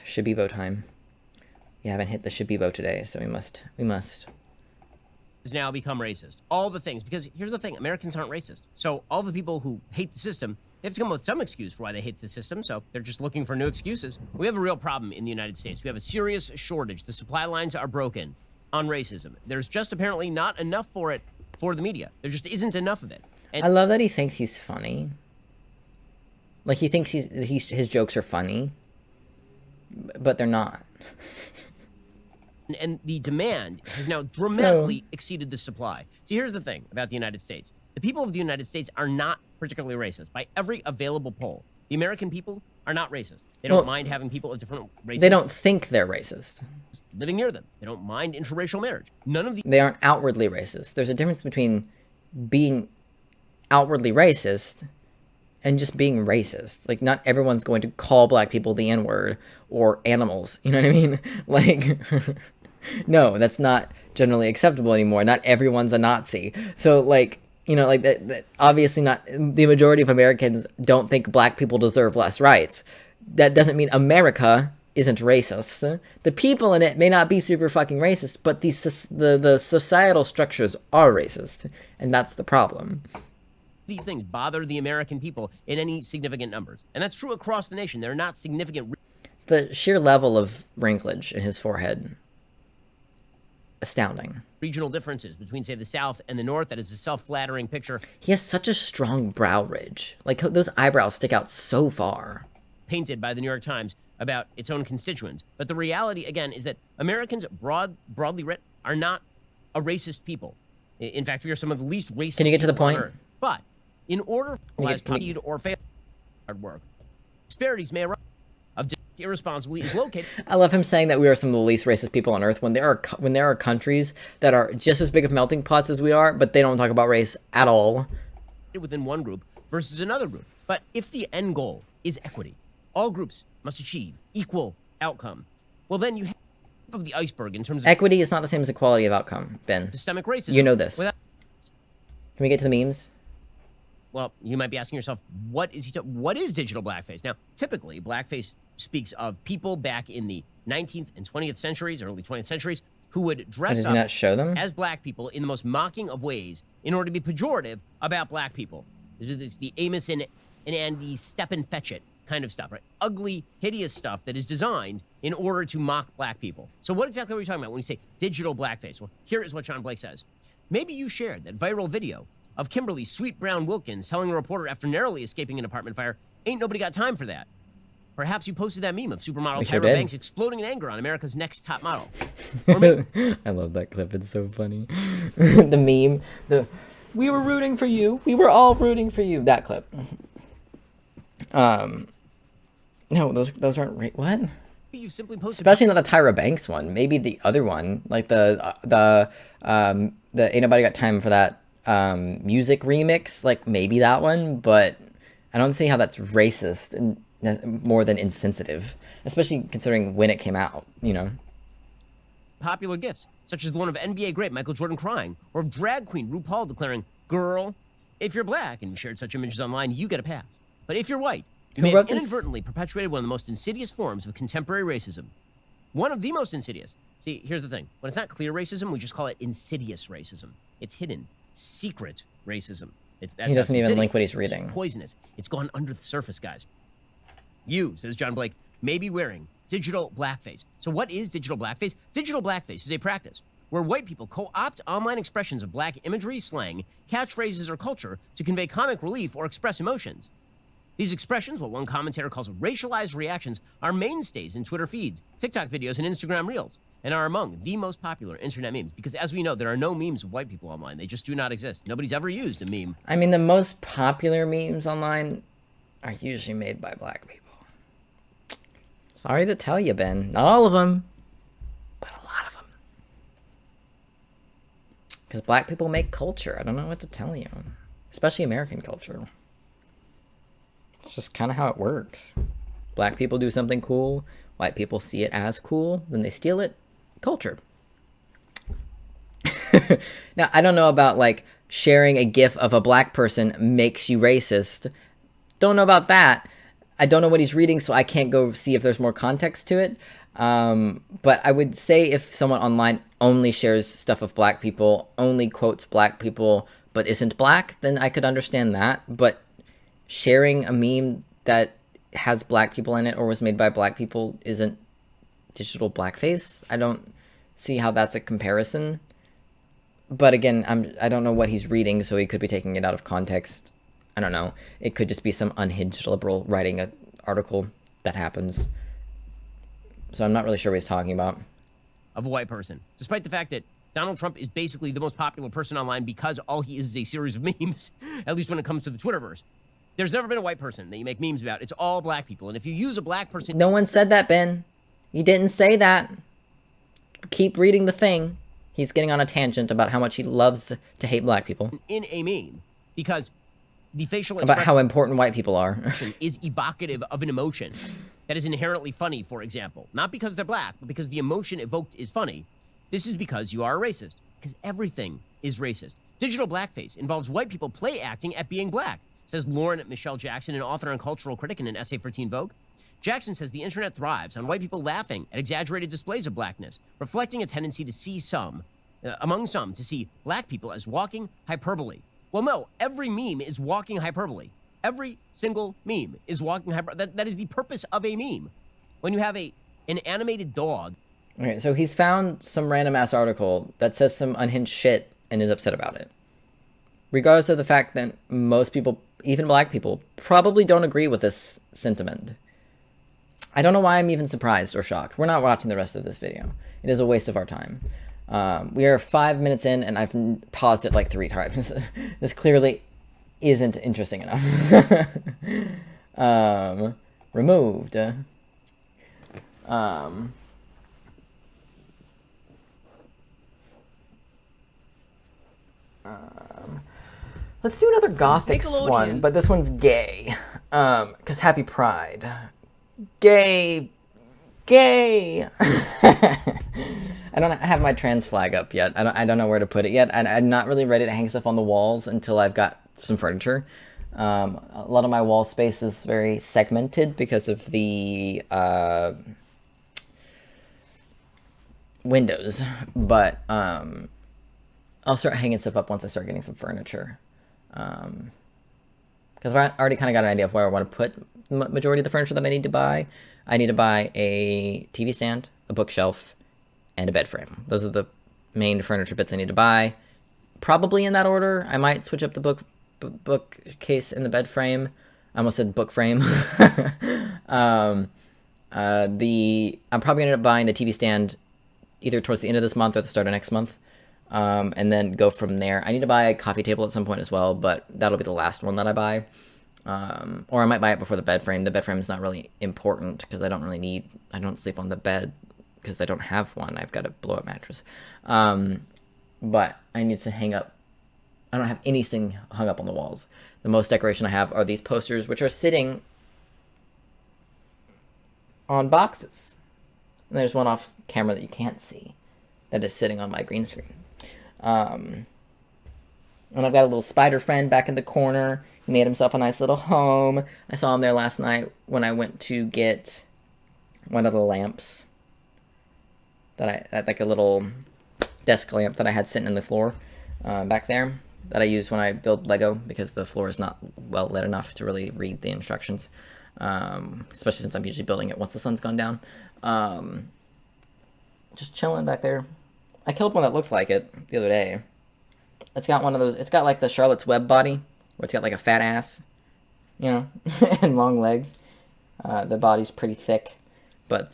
Shabibo time. We haven't hit the Shabibo today, so we must. Has now become racist. All the things, because here's the thing, Americans aren't racist. So all the people who hate the system, they have to come up with some excuse for why they hate the system, so they're just looking for new excuses. We have a real problem in the United States. We have a serious shortage. The supply lines are broken on racism. There's just apparently not enough for it for the media. There just isn't enough of it. And I love that he thinks he's funny. Like, he thinks his jokes are funny, but they're not. And the demand has now dramatically exceeded the supply. See, here's the thing about the United States. The people of the United States are not particularly racist. By every available poll, the American people are not racist. They don't mind having people of different races. They don't think they're racist. Living near them. They don't mind interracial marriage. None of the... They aren't outwardly racist. There's a difference between being outwardly racist and just being racist. Like, not everyone's going to call black people the N-word or animals. You know what I mean? Like, no, that's not generally acceptable anymore. Not everyone's a Nazi. So, like, you know, like, that obviously not, the majority of Americans don't think black people deserve less rights. That doesn't mean America isn't racist. The people in it may not be super fucking racist, but the societal structures are racist. And that's the problem. These things bother the American people in any significant numbers. And that's true across the nation. They're not significant. The sheer level of wrinklage in his forehead, astounding. Regional differences between, say, the South and the North. That is a self-flattering picture. He has such a strong brow ridge. Like, those eyebrows stick out so far. Painted by the New York Times about its own constituents. But the reality, again, is that Americans, broadly writ, are not a racist people. In fact, we are some of the least racist. Can you get to the point? But in order for paid or failed hard work, disparities may arise. Of irresponsibly is located. I love him saying that we are some of the least racist people on earth when there are countries that are just as big of melting pots as we are, but they don't talk about race at all. Within one group versus another group. But if the end goal is equity, all groups must achieve equal outcome. Well, then you have of the iceberg in terms of equity is not the same as equality of outcome, Ben. Systemic racism. You know this. Can we get to the memes? Well, you might be asking yourself, what is digital blackface? Now, typically, blackface speaks of people back in the 19th and 20th centuries, early 20th centuries, who would dress up not show them? as black people in the most mocking of ways in order to be pejorative about black people. It's the Amos and Andy Step and Fetch It kind of stuff, right? Ugly, hideous stuff that is designed in order to mock black people. So what exactly are we talking about when we say digital blackface? Well, here is what John Blake says. Maybe you shared that viral video of Kimberly Sweet Brown Wilkins telling a reporter after narrowly escaping an apartment fire, ain't nobody got time for that. Perhaps you posted that meme of supermodel Tyra Banks exploding in anger on America's Next Top Model. I love that clip. It's so funny. The meme. We were rooting for you. We were all rooting for you. That clip. No, those aren't what? You simply posted especially not the Tyra Banks one. Maybe the other one, like the Ain't Nobody Got Time for That music remix. Like maybe that one, but I don't see how that's racist and more than insensitive, especially considering when it came out, you know. Popular gifts, such as the one of NBA great Michael Jordan crying, or of drag queen RuPaul declaring, "Girl, If you're black and you shared such images online, you get a pass. But if you're white, you Who may wrote have this? inadvertently perpetuated one of the most insidious forms of contemporary racism. One of the most insidious. See, here's the thing. When it's not clear racism, we just call it insidious racism. It's hidden, secret racism. That's He how doesn't it's even insidious. link what he's It's reading. poisonous. It's gone under the surface, guys. You, says John Blake, may be wearing digital blackface. So what is digital blackface? Digital blackface is a practice where white people co-opt online expressions of black imagery, slang, catchphrases, or culture to convey comic relief or express emotions. These expressions, what one commentator calls racialized reactions, are mainstays in Twitter feeds, TikTok videos, and Instagram reels, and are among the most popular internet memes. Because as we know, there are no memes of white people online. They just do not exist. Nobody's ever used a meme. I mean, the most popular memes online are usually made by black people. Sorry to tell you, Ben. Not all of them, but a lot of them. Because black people make culture. I don't know what to tell you. Especially American culture. It's just kind of how it works. Black people do something cool. White people see it as cool. Then they steal it. Culture. Now, I don't know about, like, sharing a GIF of a black person makes you racist. Don't know about that. I don't know what he's reading, so I can't go see if there's more context to it. But I would say if someone online only shares stuff of black people, only quotes black people, but isn't black, then I could understand that. But sharing a meme that has black people in it or was made by black people isn't digital blackface. I don't see how that's a comparison. But again, I don't know what he's reading, so he could be taking it out of context. I don't know. It could just be some unhinged liberal writing an article that happens. So I'm not really sure what he's talking about. Of a white person, despite the fact that Donald Trump is basically the most popular person online because all he is a series of memes, at least when it comes to the Twitterverse. There's never been a white person that you make memes about. It's all black people. And if you use a black person... No one said that, Ben. He didn't say that. Keep reading the thing. He's getting on a tangent about how much he loves to hate black people. In a meme, because the facial about how important white people are. is evocative of an emotion that is inherently funny, for example. Not because they're black, but because the emotion evoked is funny. This is because you are a racist. Because everything is racist. Digital blackface involves white people play acting at being black, says Lauren Michelle Jackson, an author and cultural critic in an essay for Teen Vogue. Jackson says the internet thrives on white people laughing at exaggerated displays of blackness, reflecting a tendency to see among some, to see black people as walking hyperbole. Well, no, every meme is walking hyperbole. Every single meme is walking hyperbole. That is the purpose of a meme. When you have an animated dog. Okay, so he's found some random ass article that says some unhinged shit and is upset about it. Regardless of the fact that most people, even black people, probably don't agree with this sentiment. I don't know why I'm even surprised or shocked. We're not watching the rest of this video. It is a waste of our time. We are 5 minutes in, and I've paused it like 3 times. This clearly isn't interesting enough. Removed. Let's do another Gothix one, but this one's gay. Because Happy Pride. Gay. I don't have my trans flag up yet. I don't know where to put it yet. And I'm not really ready to hang stuff on the walls until I've got some furniture. A lot of my wall space is very segmented because of the windows. But I'll start hanging stuff up once I start getting some furniture. Because I already kind of got an idea of where I want to put the majority of the furniture that I need to buy. I need to buy a TV stand, a bookshelf, and a bed frame. Those are the main furniture bits I need to buy. Probably in that order. I might switch up the bookcase and the bed frame. I almost said book frame. I'm probably gonna end up buying the TV stand either towards the end of this month or the start of next month. And then go from there. I need to buy a coffee table at some point as well, but that'll be the last one that I buy. Or I might buy it before the bed frame. The bed frame is not really important because I don't sleep on the bed because I don't have one. I've got a blow-up mattress. But I need to hang up. I don't have anything hung up on the walls. The most decoration I have are these posters, which are sitting on boxes. And there's one off camera that you can't see that is sitting on my green screen. And I've got a little spider friend back in the corner. He made himself a nice little home. I saw him there last night when I went to get one of the lamps that like a little desk lamp that I had sitting in the floor back there that I use when I build Lego because the floor is not well lit enough to really read the instructions, especially since I'm usually building it once the sun's gone down. Just chilling back there. I killed one that looked like it the other day. It's got one of those, it's got like the Charlotte's Web body, where it's got like a fat ass, you know, and long legs. The body's pretty thick, but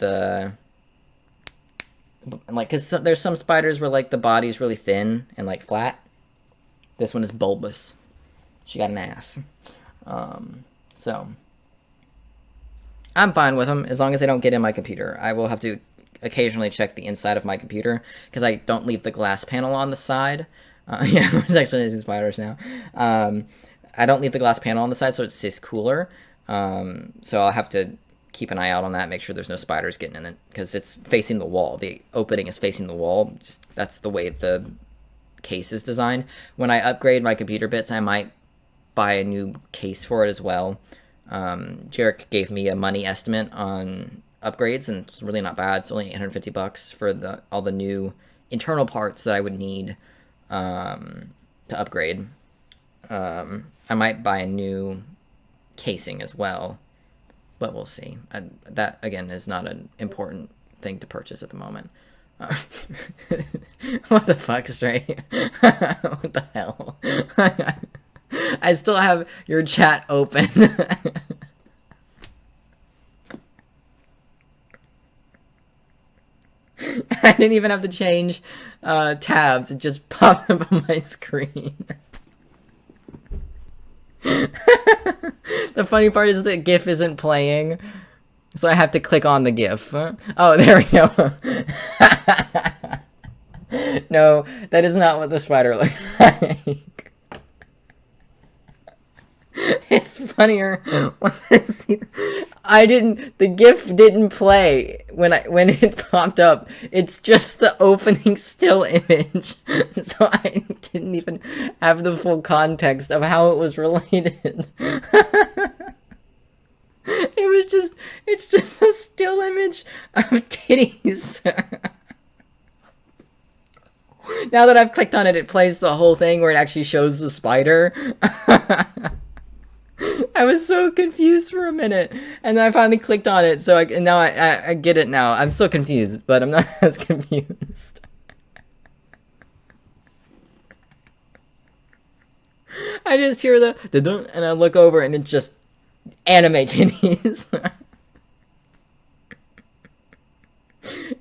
because there's some spiders where like the body's really thin and like flat. This one is bulbous. She got an ass. So I'm fine with them as long as they don't get in my computer. I will have to occasionally check the inside of my computer because I don't leave the glass panel on the side. Yeah, there's actually these spiders now. I don't leave the glass panel on the side so it stays cooler. So I'll have to keep an eye out on that, make sure there's no spiders getting in it because it's facing the wall. The opening is facing the wall. Just that's the way the case is designed. When I upgrade my computer bits, I might buy a new case for it as well. Jarek gave me a money estimate on upgrades, and it's really not bad. It's only $850 for all the new internal parts that I would need to upgrade. I might buy a new casing as well, but we'll see. That, again, is not an important thing to purchase at the moment. What the fuck, Stray? What the hell? I still have your chat open. I didn't even have to change tabs. It just popped up on my screen. The funny part is the GIF isn't playing, so I have to click on the GIF. Oh, there we go. No, that is not what the spider looks like. It's funnier once I see. The GIF didn't play when it popped up. It's just the opening still image, so I didn't even have the full context of how it was related. It's just a still image of titties. Now that I've clicked on it, it plays the whole thing where it actually shows the spider. I was so confused for a minute, and then I finally clicked on it, so now I get it now. I'm still confused, but I'm not as confused. I just hear the dun, and I look over, and it's just anime titties.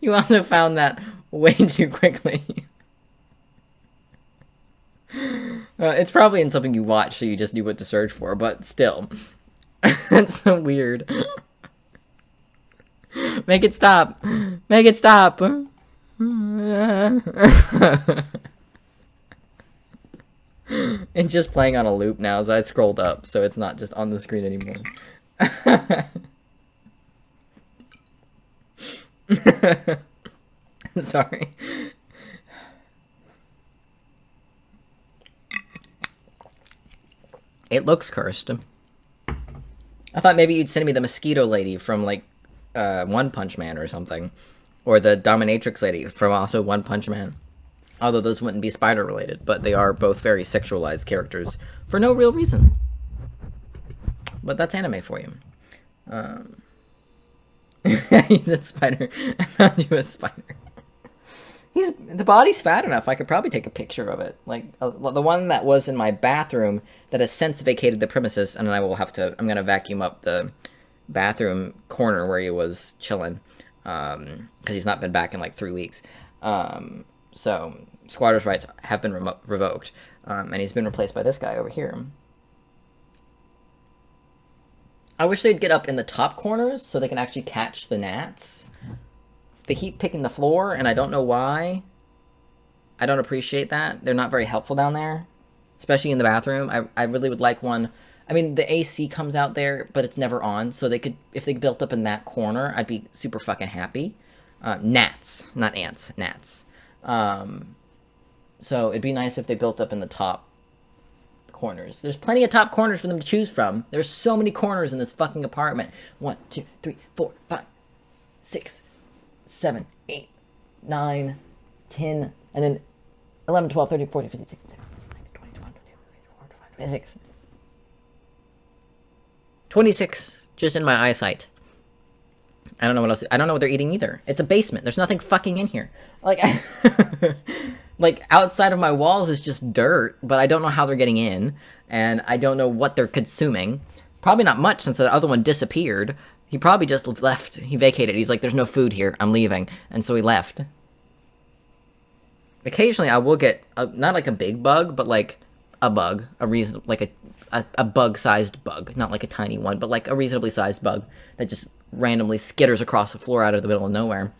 You also found that way too quickly. It's probably in something you watch, so you just knew what to search for, but still. That's so weird. Make it stop. Make it stop. It's just playing on a loop now as I scrolled up, so it's not just on the screen anymore. Sorry. It looks cursed. I thought maybe you'd send me the mosquito lady from, like, One Punch Man or something. Or the dominatrix lady from also One Punch Man. Although those wouldn't be spider-related, but they are both very sexualized characters for no real reason. But that's anime for you. He's a spider. I found you a spider. The body's fat enough. I could probably take a picture of it. Like, the one that was in my bathroom that has since vacated the premises, and I'm going to vacuum up the bathroom corner where he was chilling, because he's not been back in like 3 weeks. So, squatters' rights have been revoked, and he's been replaced by this guy over here. I wish they'd get up in the top corners so they can actually catch the gnats. They keep picking the floor, and I don't know why. I don't appreciate that. They're not very helpful down there, especially in the bathroom. I really would like one. I mean, the AC comes out there, but it's never on, so they could, if they built up in that corner, I'd be super fucking happy. Gnats, not ants, gnats. So it'd be nice if they built up in the top corners. There's plenty of top corners for them to choose from. There's so many corners in this fucking apartment. 1, 2, 3, 4, 5, 6, 7, 8, 9, 10, and then 11, 12, 13, 14, 15, 16, 17, 18, 19, 20, 21, 22, 23, 24, 26. 26, just in my eyesight. I don't know what else. I don't know what they're eating either. It's a basement. There's nothing fucking in here. Like, like outside of my walls is just dirt, but I don't know how they're getting in, and I don't know what they're consuming. Probably not much since the other one disappeared. He probably just left. He vacated. He's like, there's no food here. I'm leaving. And so he left. Occasionally I will get, not like a big bug, but like a bug. Like a bug-sized bug. Not like a tiny one, but like a reasonably sized bug that just randomly skitters across the floor out of the middle of nowhere.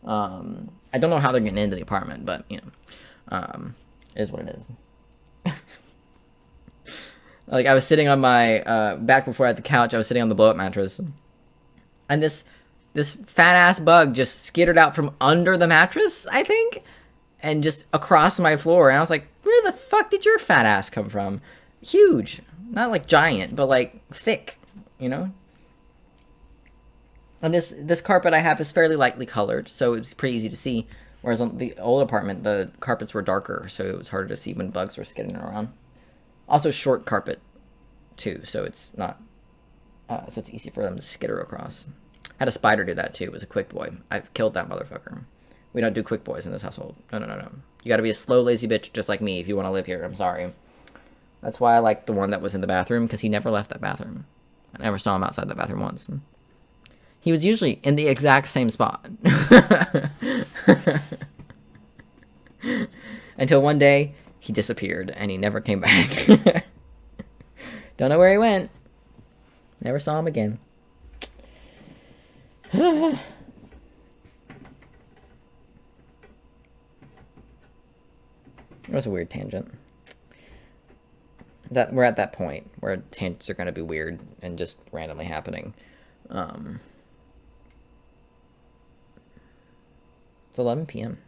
I don't know how they're getting into the apartment, but, you know, it is what it is. Like, I was sitting on my, back before I had the couch, I was sitting on the blow-up mattress, and this fat-ass bug just skittered out from under the mattress, I think, and just across my floor, and I was like, where the fuck did your fat ass come from? Huge. Not, like, giant, but, like, thick, you know? And this carpet I have is fairly lightly colored, so it's pretty easy to see, whereas on the old apartment, the carpets were darker, so it was harder to see when bugs were skittering around. Also short carpet, too, so it's not, so it's easy for them to skitter across. I had a spider do that, too. It was a quick boy. I've killed that motherfucker. We don't do quick boys in this household. No, no, no, no. You gotta be a slow, lazy bitch just like me if you want to live here. I'm sorry. That's why I like the one that was in the bathroom, because he never left that bathroom. I never saw him outside the bathroom once. He was usually in the exact same spot. Until one day, he disappeared, and he never came back. Don't know where he went. Never saw him again. It was a weird tangent. We're at that point where tangents are going to be weird and just randomly happening. It's 11 p.m.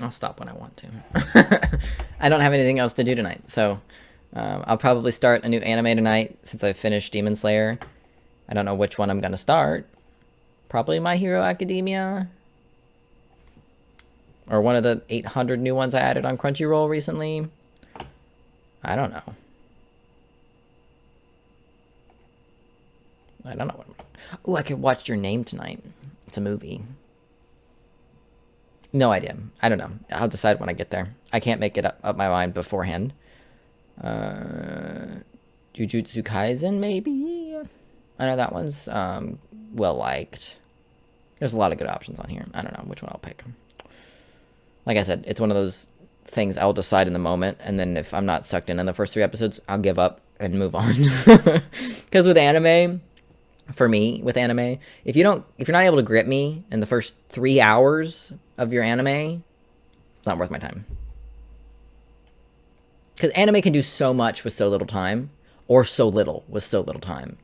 I'll stop when I want to. I don't have anything else to do tonight, so I'll probably start a new anime tonight since I finished Demon Slayer. I don't know which one I'm going to start. Probably My Hero Academia. Or one of the 800 new ones I added on Crunchyroll recently. I don't know. I don't know. Oh, I could watch Your Name tonight. It's a movie. No idea. I don't know. I'll decide when I get there. I can't make it up my mind beforehand. Jujutsu Kaisen, maybe? I know that one's well-liked. There's a lot of good options on here. I don't know which one I'll pick. Like I said, it's one of those things I'll decide in the moment, and then if I'm not sucked in the first 3 episodes, I'll give up and move on. Because with anime, for me, with anime, if you're not able to grip me in the first 3 hours of your anime, it's not worth my time. Because anime can do so much with so little time, or so little with so little time.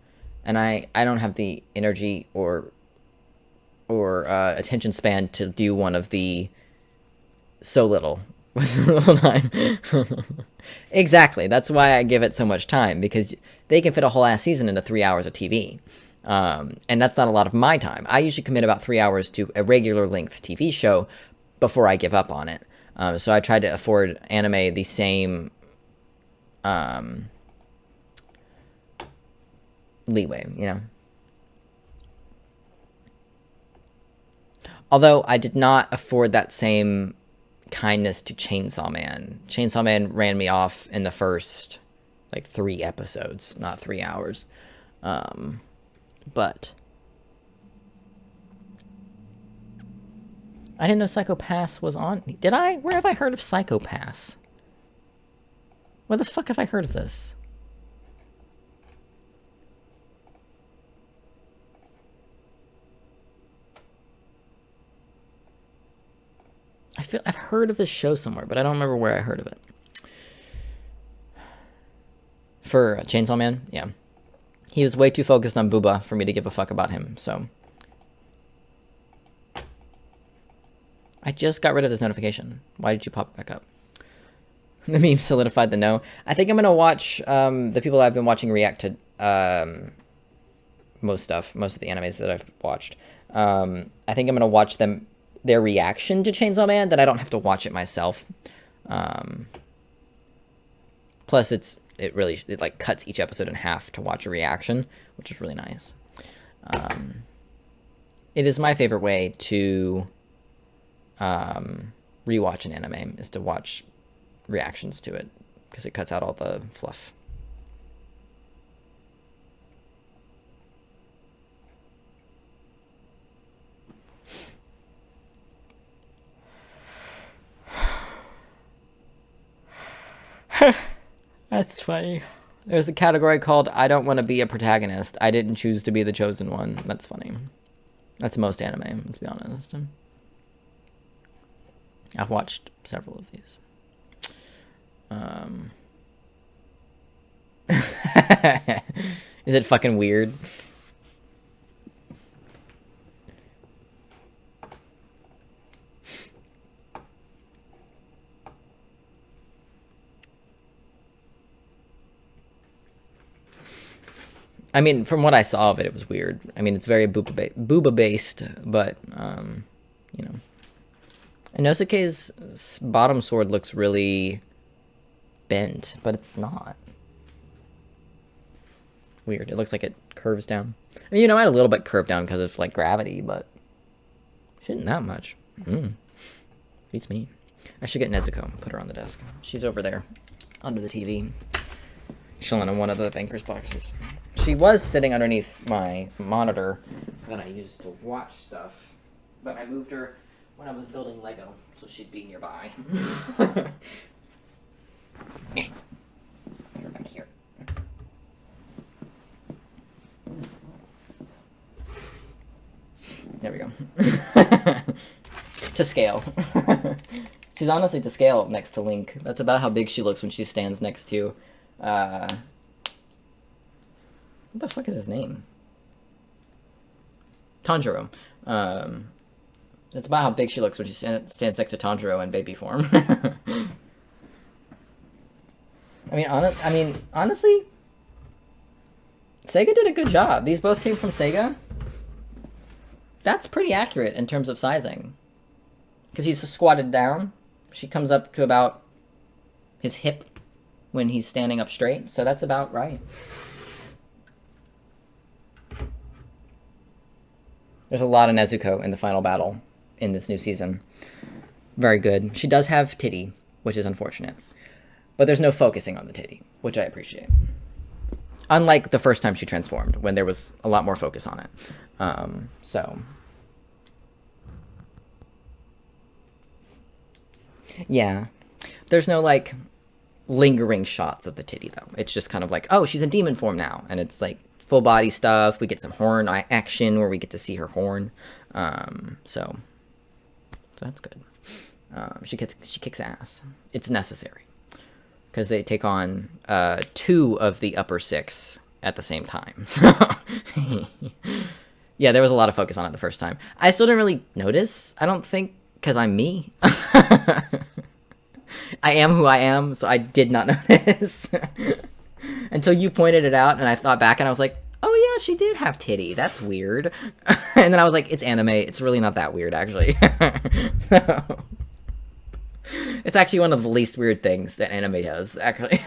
And I don't have the energy or attention span to do one of the so little with so little time. Exactly. That's why I give it so much time, because they can fit a whole ass season into 3 hours of TV. And that's not a lot of my time. I usually commit about 3 hours to a regular length TV show before I give up on it. So I try to afford anime the same leeway, you know. Although I did not afford that same kindness to Chainsaw Man. Chainsaw Man ran me off in the first, like, 3 episodes, not 3 hours. But I didn't know Psycho Pass was on. Did I? Where have I heard of Psycho Pass? Where the fuck have I heard of this? I feel I've heard of this show somewhere, but I don't remember where I heard of it. For Chainsaw Man, yeah. He was way too focused on Booba for me to give a fuck about him, so. I just got rid of this notification. Why did you pop it back up? The meme solidified the no. I think I'm going to watch the people I've been watching react to most of the animes that I've watched. I think I'm going to watch their reaction to Chainsaw Man, that I don't have to watch it myself. Plus, it like cuts each episode in half to watch a reaction, which is really nice. It is my favorite way to rewatch an anime, is to watch reactions to it, because it cuts out all the fluff. That's funny. There's a category called I don't want to be a protagonist. I didn't choose to be the chosen one. That's funny. That's most anime, let's be honest. I've watched several of these. Is it fucking weird? I mean, from what I saw of it, it was weird. I mean, it's very booba-based, but, you know. Inosuke's bottom sword looks really bent, but it's not. Weird. It looks like it curves down. I mean, you know, I had a little bit curved down because of, like, gravity, but shouldn't that much. Beats me. I should get Nezuko and put her on the desk. She's over there, under the TV, chilling on one of the banker's boxes. She was sitting underneath my monitor that I used to watch stuff, but I moved her when I was building Lego, so she'd be nearby. Put her back here. There we go. To scale. She's honestly to scale next to Link. That's about how big she looks when she stands next to what the fuck is his name? Tanjiro. That's about how big she looks when she stands next to Tanjiro in baby form. I mean, honestly, Sega did a good job. These both came from Sega. That's pretty accurate in terms of sizing. Because he's squatted down. She comes up to about his hip when he's standing up straight. So that's about right. There's a lot of Nezuko in the final battle in this new season. Very good. She does have titty, which is unfortunate. But there's no focusing on the titty, which I appreciate. Unlike the first time she transformed, when there was a lot more focus on it. So... yeah. There's no, like, lingering shots of the titty, though. It's just kind of like, oh, she's in demon form now. And it's, like, full body stuff. We get some horn action where we get to see her horn. So that's good. She kicks ass. It's necessary. Because they take on 2 of the upper 6 at the same time. So yeah, there was a lot of focus on it the first time. I still didn't really notice, I don't think, because I'm me. I am who I am, so I did not notice. Until you pointed it out, and I thought back, and I was like, oh yeah, she did have titty. That's weird. And then I was like, it's anime. It's really not that weird, actually. So, it's actually one of the least weird things that anime has, actually.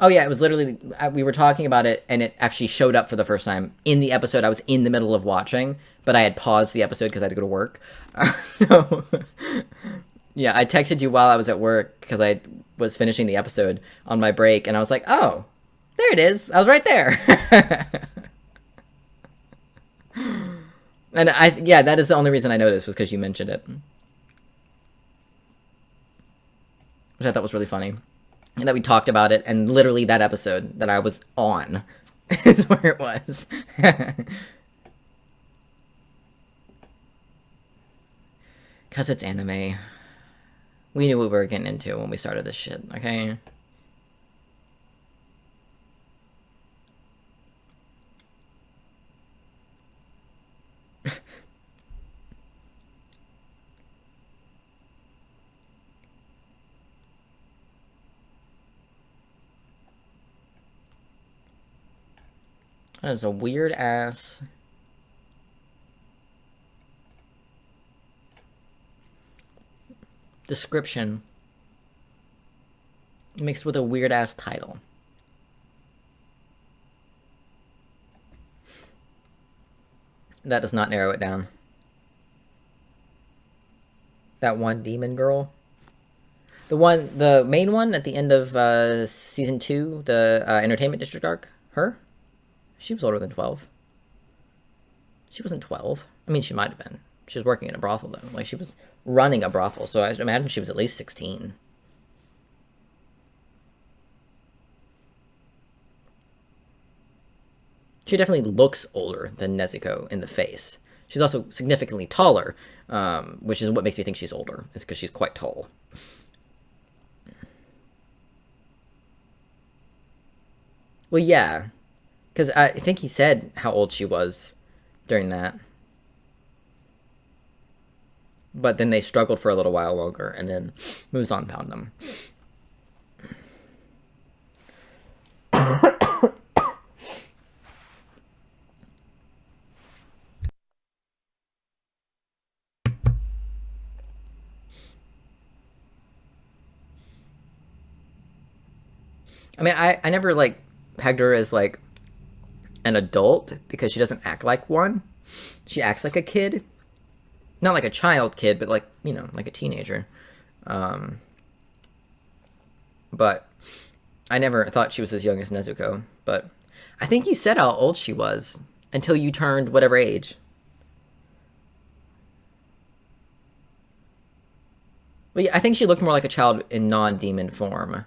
Oh yeah, it was literally, we were talking about it, and it actually showed up for the first time in the episode I was in the middle of watching, but I had paused the episode because I had to go to work. So, yeah, I texted you while I was at work because I was finishing the episode on my break, and I was like, oh, there it is. I was right there. And yeah, that is the only reason I noticed, was because you mentioned it. which I thought was really funny. And that we talked about it, and literally that episode that I was on is where it was. Because it's anime. We knew what we were getting into when we started this shit, okay? That is a weird ass description mixed with a weird ass title. That does not narrow it down. That one demon girl. The main one at the end of season 2, the Entertainment District arc. Her? She was older than 12. She wasn't 12. I mean, she might have been. She was working in a brothel, though. Like, she was running a brothel, so I imagine she was at least 16. She definitely looks older than Nezuko in the face. She's also significantly taller, which is what makes me think she's older. It's because she's quite tall. Well, yeah. Because I think he said how old she was during that. But then they struggled for a little while longer, and then Muzan found them. I mean, I never, like, pegged her as, like, an adult, because she doesn't act like one. She acts like a kid. Not like a child kid, but, like, you know, like a teenager. But I never thought she was as young as Nezuko. But I think he said how old she was until you turned whatever age. Well, yeah, I think she looked more like a child in non-demon form.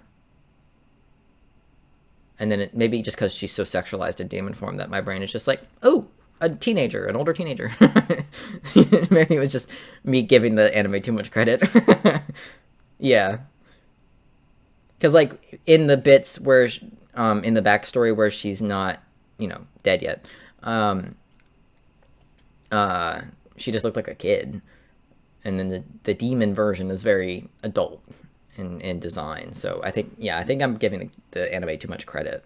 And then maybe just because she's so sexualized in demon form that my brain is just like, oh, a teenager, an older teenager. Maybe it was just me giving the anime too much credit. Yeah. Because, like, in the bits where, in the backstory where she's not, you know, dead yet, she just looked like a kid. And then the demon version is very adult in design. So I think, yeah, I think I'm giving the anime too much credit.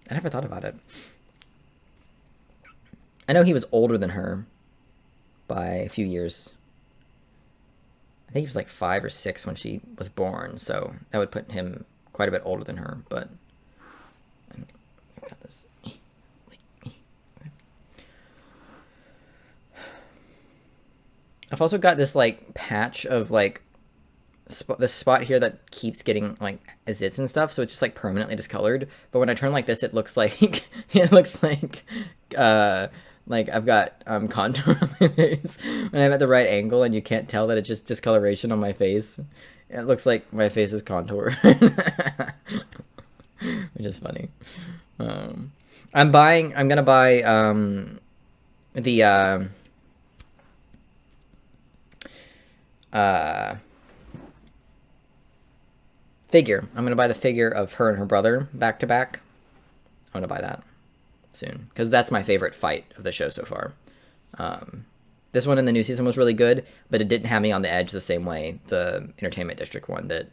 I never thought about it. I know he was older than her by a few years. I think he was like 5 or 6 when she was born, so that would put him quite a bit older than her, but I got this. I've also got this, like, patch of, like, this spot here that keeps getting, like, zits and stuff, so it's just, like, permanently discolored. But when I turn like this, it looks like, it looks like I've got contour on my face when I'm at the right angle, and you can't tell that it's just discoloration on my face. It looks like my face is contoured, which is funny. I'm gonna buy the figure. I'm gonna buy the figure of her and her brother back to back. I'm gonna buy that soon because that's my favorite fight of the show so far. This one in the new season was really good, but it didn't have me on the edge the same way the Entertainment District one did.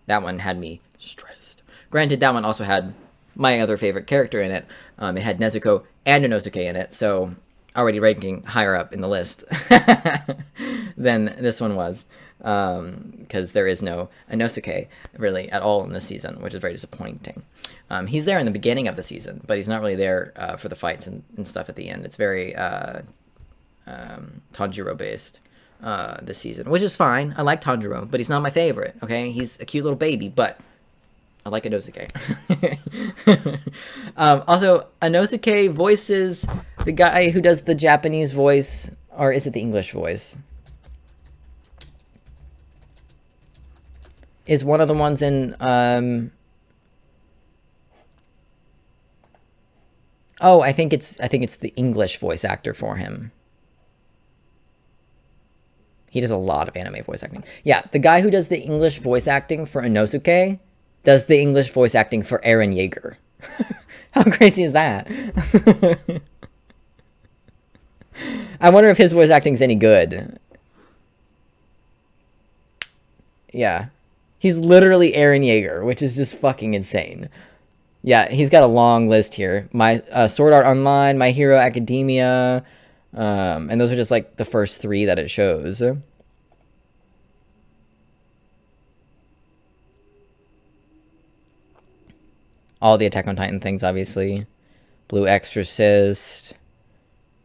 That one had me stressed. Granted, that one also had my other favorite character in it. It had Nezuko and Inosuke in it, so already ranking higher up in the list than this one was, because there is no Inosuke really at all in this season, which is very disappointing. He's there in the beginning of the season, but he's not really there for the fights and stuff at the end. It's very Tanjiro based this season, which is fine. I like Tanjiro, but he's not my favorite, okay? He's a cute little baby, but I like Inosuke. Also, Inosuke voices the guy who does the Japanese voice, or is it the English voice? is one of the ones in oh, I think it's the English voice actor for him. He does a lot of anime voice acting. Yeah, the guy who does the English voice acting for Inosuke does the English voice acting for Eren Yeager. How crazy is that? I wonder if his voice acting is any good. Yeah. He's literally Eren Yeager, which is just fucking insane. Yeah, he's got a long list here. My Sword Art Online, My Hero Academia, and those are just like the first 3 that it shows. All the Attack on Titan things, obviously. Blue Exorcist,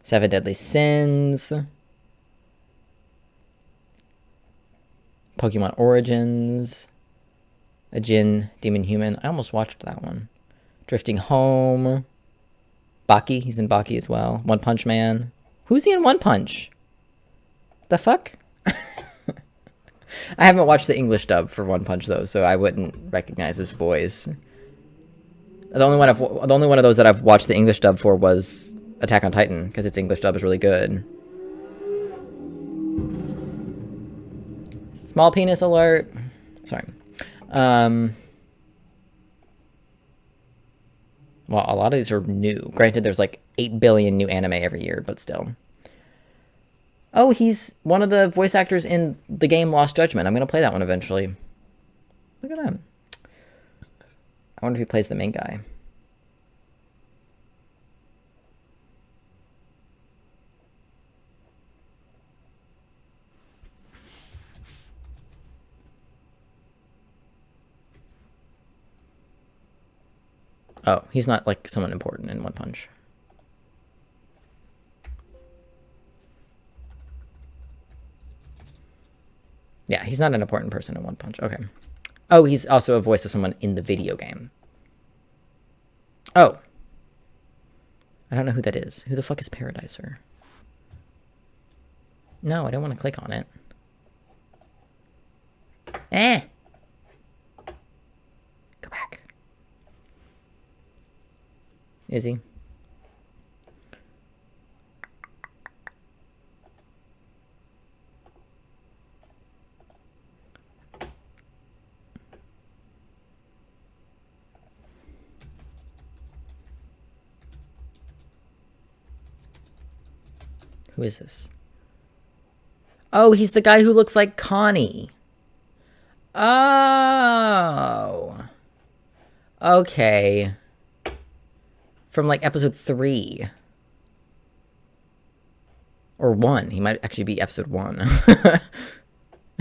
7 Deadly Sins, Pokemon Origins, A Jin Demon Human. I almost watched that one. Drifting Home, Baki. He's in Baki as well. One Punch Man. Who's he in One Punch? The fuck? I haven't watched the English dub for One Punch though, so I wouldn't recognize his voice. The only one of those that I've watched the English dub for was Attack on Titan, because its English dub is really good. Small penis alert. Sorry. Well, a lot of these are new. Granted, there's like 8 billion new anime every year, but still. Oh, he's one of the voice actors in the game Lost Judgment. I'm going to play that one eventually. Look at that. I wonder if he plays the main guy. Oh, he's not like someone important in One Punch. Yeah, he's not an important person in One Punch. Okay. Oh, he's also a voice of someone in the video game. Oh. I don't know who that is. Who the fuck is Paradiser? No, I don't want to click on it. Eh. Go back. Is he? Who is this? Oh, he's the guy who looks like Connie. Oh. Okay. From like episode 3. Or 1. He might actually be episode 1. I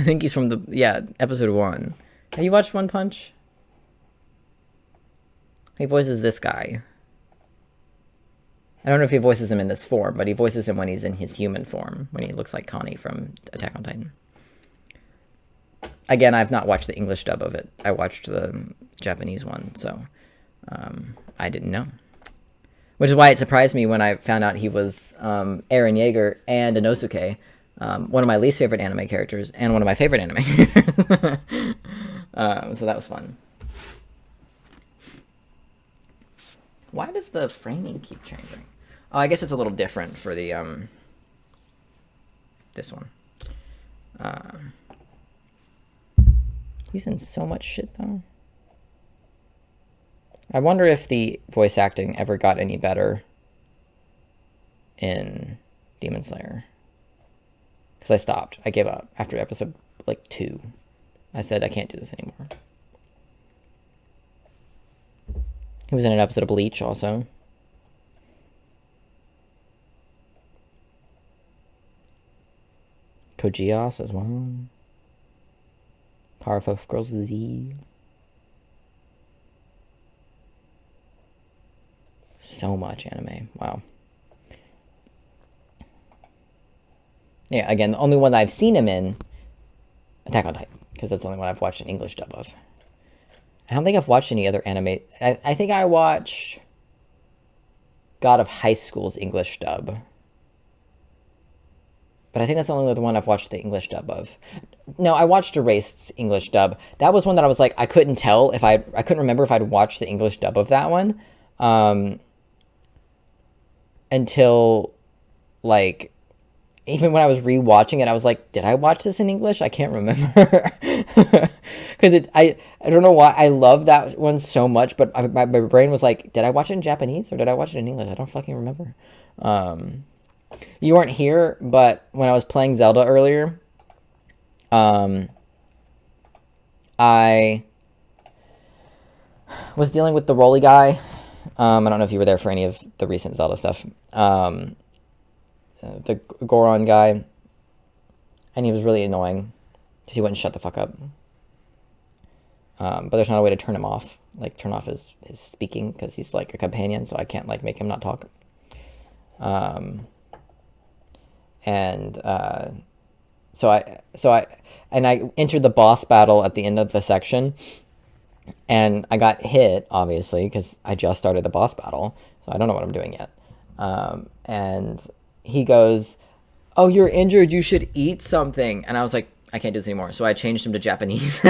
think he's from episode 1. Have you watched One Punch? He voices this guy. I don't know if he voices him in this form, but he voices him when he's in his human form, when he looks like Connie from Attack on Titan. Again, I've not watched the English dub of it. I watched the Japanese one, so I didn't know. Which is why it surprised me when I found out he was Eren Yeager and Inosuke, one of my least favorite anime characters, and one of my favorite anime characters. So that was fun. Why does the framing keep changing? Oh, I guess it's a little different for the, this one. He's in so much shit, though. I wonder if the voice acting ever got any better in Demon Slayer. Because I stopped. I gave up after episode, 2. I said, I can't do this anymore. He was in an episode of Bleach, also. Kojias as well. Powerpuff Girls Z. So much anime. Wow. Yeah, again, the only one that I've seen him in, Attack on Titan, because that's the only one I've watched an English dub of. I don't think I've watched any other anime. I think I watched God of High School's English dub. But I think that's the only one I've watched the English dub of. No, I watched Erasked's English dub. That was one that I was like, I couldn't tell if I couldn't remember if I'd watched the English dub of that one. Until, like, even when I was rewatching it, I was like, did I watch this in English? I can't remember. Because I don't know why I love that one so much, but my brain was like, did I watch it in Japanese or did I watch it in English? I don't fucking remember. You weren't here, but when I was playing Zelda earlier, I was dealing with the Rolly guy. I don't know if you were there for any of the recent Zelda stuff. The Goron guy. And he was really annoying because he wouldn't shut the fuck up. But there's not a way to turn him off. Like, turn off his speaking because he's like a companion, so I can't like make him not talk. So I entered the boss battle at the end of the section, and I got hit, obviously, because I just started the boss battle, so I don't know what I'm doing yet. And he goes, "Oh, you're injured, you should eat something." And I was like, I can't do this anymore, so I changed him to Japanese.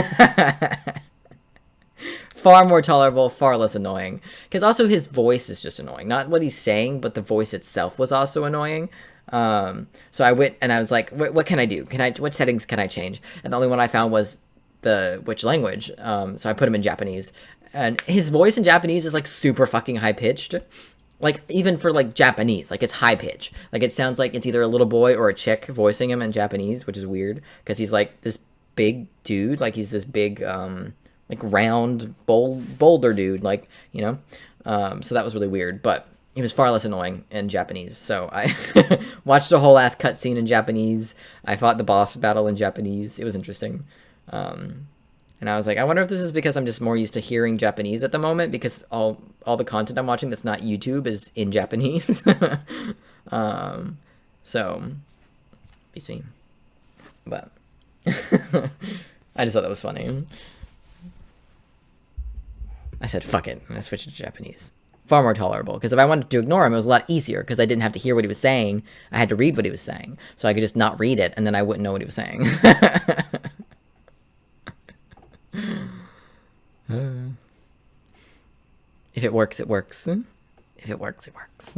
Far more tolerable, far less annoying. Because also his voice is just annoying. Not what he's saying, but the voice itself was also annoying. So I went and I was like, what can I do? What settings can I change? And the only one I found was which language. So I put him in Japanese. And his voice in Japanese is like super fucking high pitched. Like even for like Japanese, like it's high pitch. Like it sounds like it's either a little boy or a chick voicing him in Japanese, which is weird. Because he's like this big dude. Like he's this big, like round boulder dude, like, you know. So that was really weird. But he was far less annoying in Japanese. So I watched a whole ass cutscene in Japanese. I fought the boss battle in Japanese. It was interesting. And I was like, I wonder if this is because I'm just more used to hearing Japanese at the moment, because all the content I'm watching that's not YouTube is in Japanese. So beats me. But I just thought that was funny. I said, fuck it, and I switched to Japanese. Far more tolerable, because if I wanted to ignore him, it was a lot easier, because I didn't have to hear what he was saying. I had to read what he was saying. So I could just not read it, and then I wouldn't know what he was saying. If it works, it works. If it works, it works.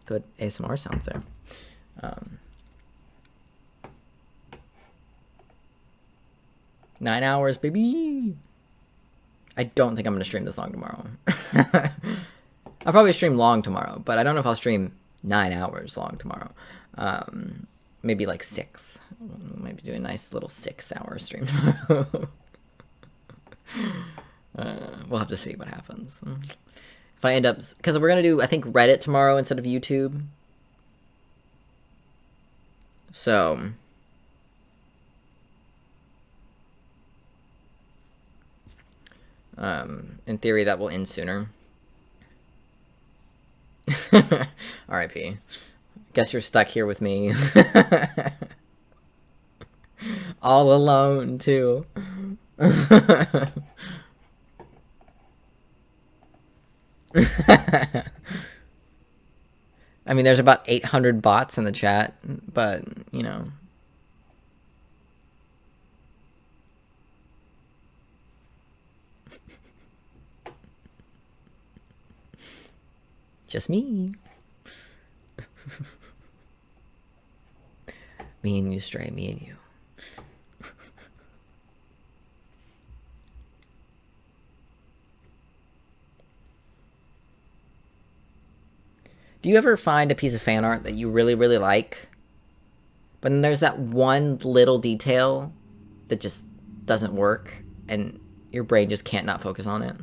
Good ASMR sounds there. 9 hours, baby. I don't think I'm gonna stream this long tomorrow. I'll probably stream long tomorrow, but I don't know if I'll stream 9 hours long tomorrow. Maybe like 6. Maybe do a nice little 6-hour stream tomorrow. We'll have to see what happens. If I end up, because we're gonna do, I think, Reddit tomorrow instead of YouTube. So in theory, that will end sooner. R.I.P. Guess you're stuck here with me. All alone, too. I mean, there's about 800 bots in the chat, but, you know. Just me. Me and you, Stray, me and you. Do you ever find a piece of fan art that you really, really like, but then there's that one little detail that just doesn't work, and your brain just can't not focus on it?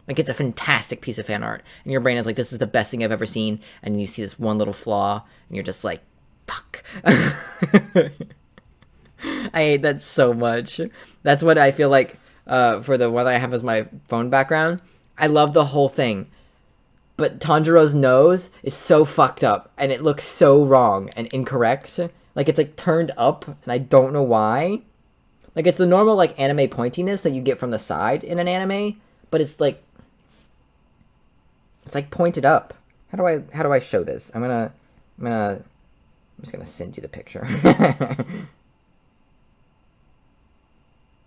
Like, it's a fantastic piece of fan art, and your brain is like, this is the best thing I've ever seen, and you see this one little flaw, and you're just like, fuck. I hate that so much. That's what I feel like for the one that I have as my phone background. I love the whole thing. but Tanjiro's nose is so fucked up, and it looks so wrong and incorrect. Like, it's, like, turned up, and I don't know why. Like, it's the normal, like, anime pointiness that you get from the side in an anime, but it's, like, pointed up. How do I show this? I'm just gonna send you the picture. If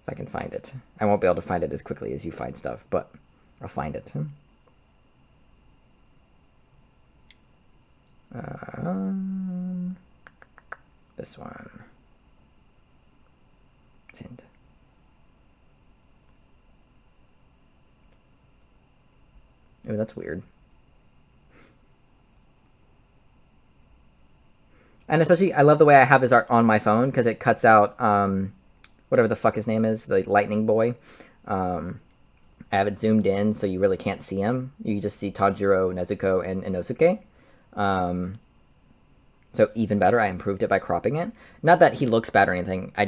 I can find it. I won't be able to find it as quickly as you find stuff, but I'll find it. This one. Send. Oh, that's weird. And especially, I love the way I have his art on my phone, because it cuts out, whatever the fuck his name is, the lightning boy. I have it zoomed in, so you really can't see him. You just see Tanjiro, Nezuko, and Inosuke. So even better, I improved it by cropping it. Not that he looks bad or anything, I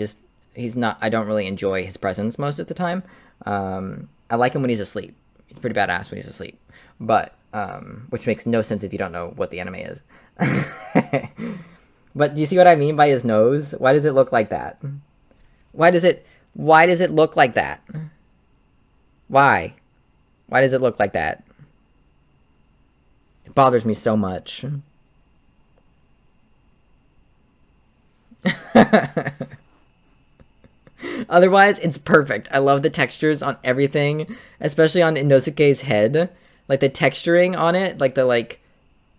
don't really enjoy his presence most of the time. I like him when he's asleep. He's pretty badass when he's asleep. But, which makes no sense if you don't know what the anime is. But do you see what I mean by his nose? Why does it look like that? Why does it look like that? Why? Why does it look like that? It bothers me so much. Otherwise, it's perfect. I love the textures on everything, especially on Inosuke's head. Like, the texturing on it, like the, like,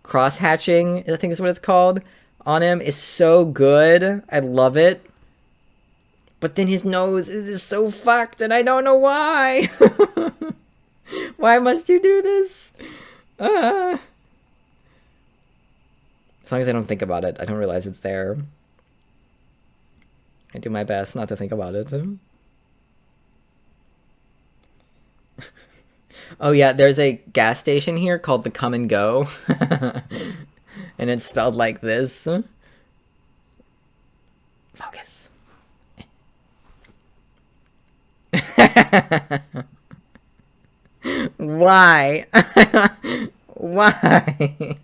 cross-hatching, I think is what it's called, on him is so good. I love it. But then his nose is just so fucked, and I don't know why. Why must you do this? As long as I don't think about it, I don't realize it's there. I do my best not to think about it. Oh yeah, there's a gas station here called the Come and Go. And it's spelled like this. Focus. Why? Why?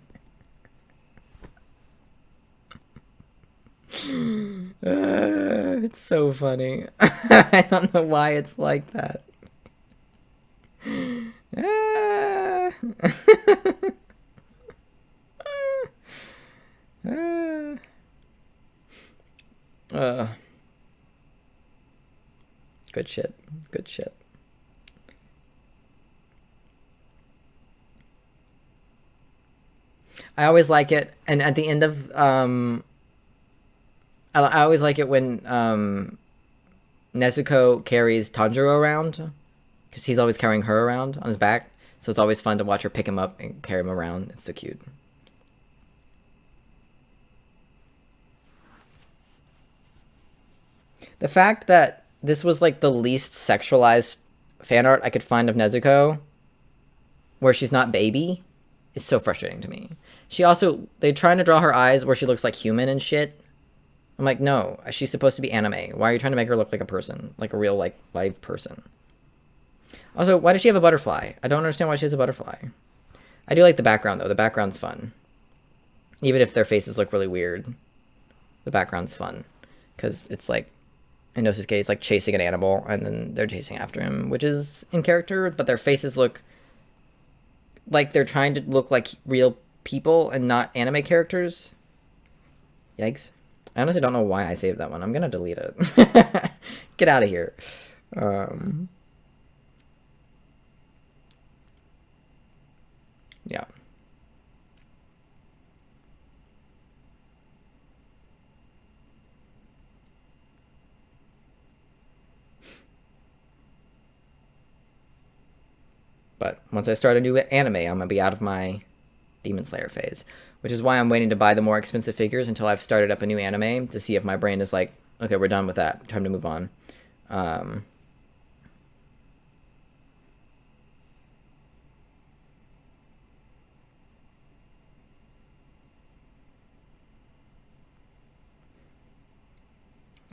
It's so funny. I don't know why it's like that. Good shit. Good shit. I always like it, and at the end of I always like it when Nezuko carries Tanjiro around, because he's always carrying her around on his back, so it's always fun to watch her pick him up and carry him around. It's so cute. The fact that this was like the least sexualized fan art I could find of Nezuko, where she's not baby, is so frustrating to me. She also, they're trying to draw her eyes where she looks like human and shit. I'm like, no, she's supposed to be anime. Why are you trying to make her look like a person? Like a real, like, live person. Also, why does she have a butterfly? I don't understand why she has a butterfly. I do like the background, though. The background's fun. Even if their faces look really weird. The background's fun. Because it's like, Inosuke is like chasing an animal, and then they're chasing after him, which is in character, but their faces look like they're trying to look like real people and not anime characters. Yikes. I honestly don't know why I saved that one. I'm gonna delete it. Get out of here. Yeah. But once I start a new anime, I'm gonna be out of my Demon Slayer phase, which is why I'm waiting to buy the more expensive figures until I've started up a new anime to see if my brain is like, okay, we're done with that. Time to move on. Got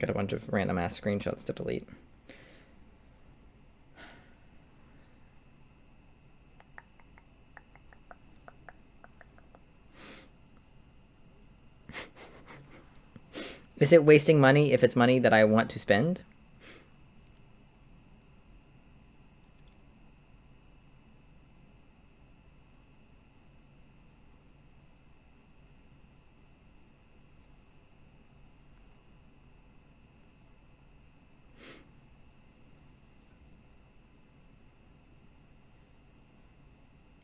a bunch of random ass screenshots to delete. Is it wasting money if it's money that I want to spend?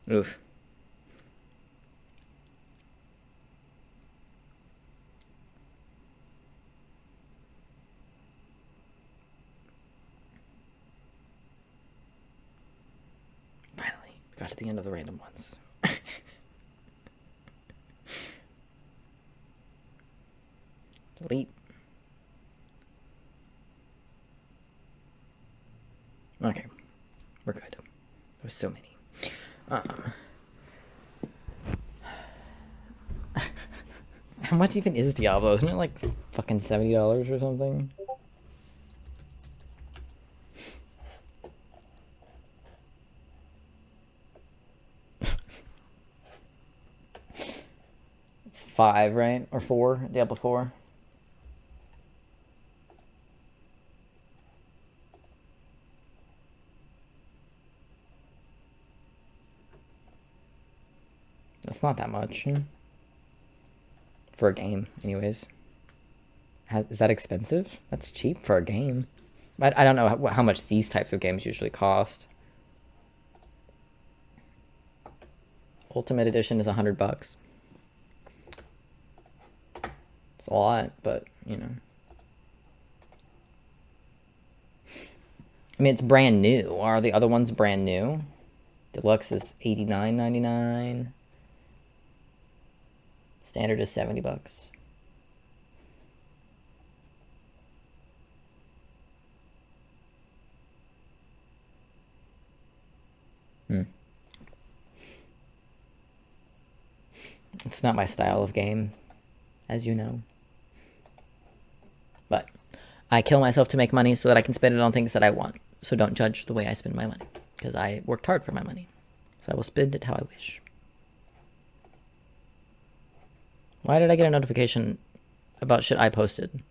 Oof. Finally, we got to the end of the random ones. Delete. Okay, we're good. There was so many. How much even is Diablo? Isn't it like fucking $70 or something? It's 5, right? Or 4? Diablo 4? That's not that much. For a game, anyways. Is that expensive? That's cheap for a game. I don't know how much these types of games usually cost. Ultimate Edition is $100. It's a lot, but, you know. I mean, it's brand new. Are the other ones brand new? Deluxe is $89.99. Standard is $70. It's not my style of game, as you know. But I kill myself to make money so that I can spend it on things that I want. So don't judge the way I spend my money, because I worked hard for my money. So I will spend it how I wish. Why did I get a notification about shit I posted?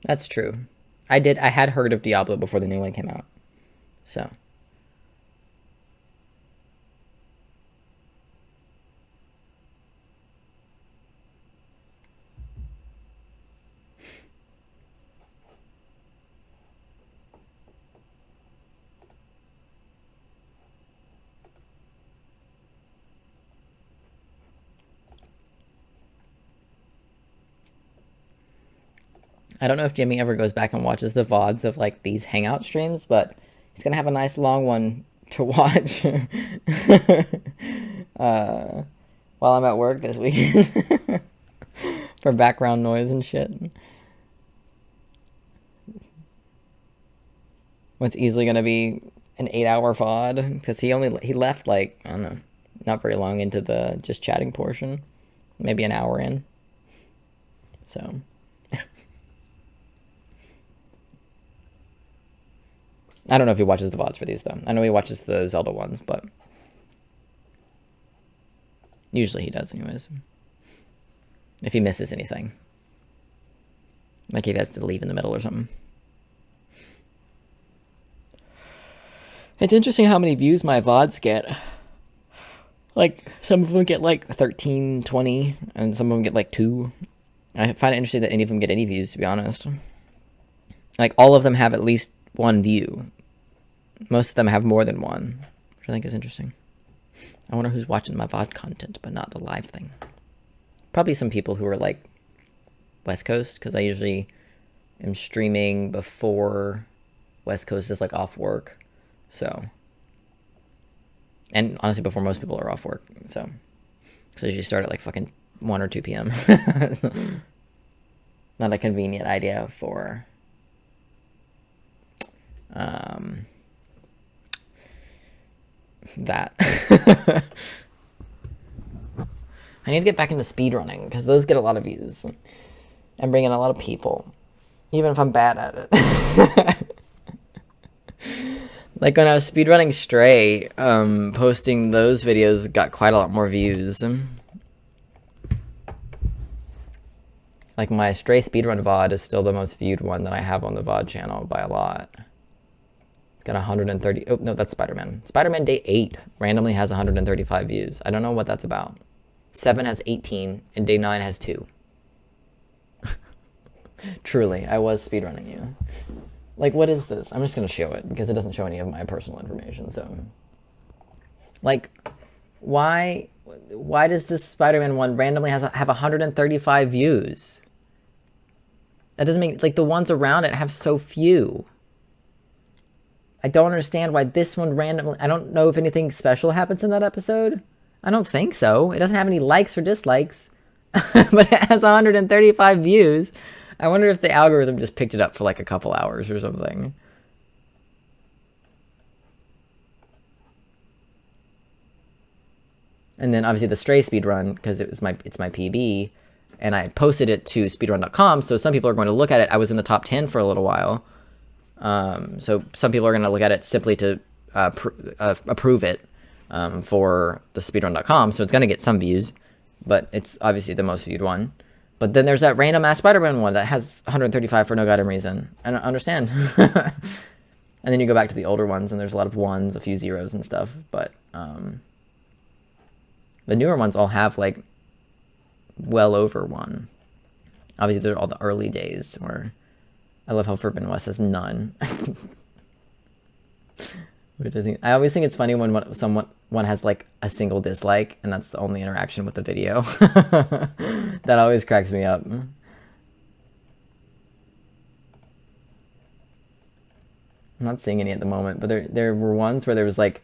That's true. I had heard of Diablo before the new one came out. So. I don't know if Jimmy ever goes back and watches the VODs of like these hangout streams, but he's gonna have a nice long one to watch while I'm at work this weekend for background noise and shit. What's easily gonna be an 8-hour VOD because he left like, I don't know, not very long into the just chatting portion, maybe an hour in. So. I don't know if he watches the VODs for these, though. I know he watches the Zelda ones, but usually he does, anyways. If he misses anything. Like if he has to leave in the middle or something. It's interesting how many views my VODs get. Like, some of them get like 13, 20, and some of them get like 2. I find it interesting that any of them get any views, to be honest. Like, all of them have at least 1 view. Most of them have more than 1, which I think is interesting. I wonder who's watching my VOD content, but not the live thing. Probably some people who are like West Coast, because I usually am streaming before West Coast is like off work. So, and honestly, before most people are off work. So I usually start at like fucking 1 or 2 p.m. Not a convenient idea for that. I need to get back into speedrunning because those get a lot of views and bring in a lot of people. Even if I'm bad at it. Like when I was speedrunning Stray, posting those videos got quite a lot more views. Like my Stray speedrun VOD is still the most viewed one that I have on the VOD channel by a lot. It's got 130. Oh, no, that's Spider-Man. Spider-Man Day 8 randomly has 135 views. I don't know what that's about. 7 has 18, and Day 9 has 2. Truly, I was speedrunning you. Like, what is this? I'm just going to show it, because it doesn't show any of my personal information, so... Like, why does this Spider-Man one randomly have 135 views? That doesn't make... Like, the ones around it have so few. I don't understand why this one randomly... I don't know if anything special happens in that episode. I don't think so. It doesn't have any likes or dislikes. But it has 135 views. I wonder if the algorithm just picked it up for like a couple hours or something. And then obviously the Stray speedrun, because it's my PB, and I posted it to speedrun.com, so some people are going to look at it. I was in the top 10 for a little while. So some people are going to look at it simply to approve it for the speedrun.com, so it's going to get some views, but it's obviously the most viewed one. But then there's that random ass Spider-Man one that has 135 for no goddamn reason. I don't understand. And then you go back to the older ones, and there's a lot of ones, a few zeros and stuff. But the newer ones all have like well over 1. Obviously, they're all the early days. Where I love how Forbidden West has none. Which I always think it's funny when one has like a single dislike, and that's the only interaction with the video. That always cracks me up. I'm not seeing any at the moment, but there were ones where there was like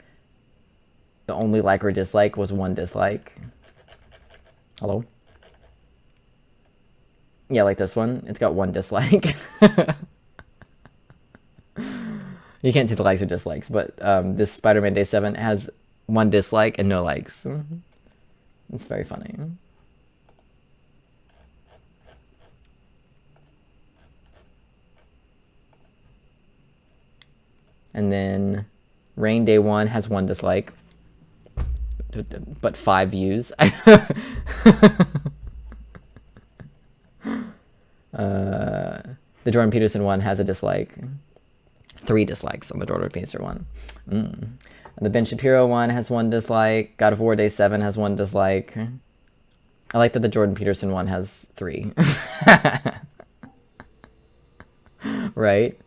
the only like or dislike was 1 dislike. Hello? Yeah, like this one. It's got 1 dislike. You can't see the likes or dislikes, but this Spider-Man Day 7 has 1 dislike and no likes. It's very funny. And then Rain Day 1 has 1 dislike, but 5 views. The Jordan Peterson one has a dislike. 3 dislikes on the Jordan Peterson one. And the Ben Shapiro one has 1 dislike. God of War Day 7 has 1 dislike. I like that the Jordan Peterson one has 3. Right?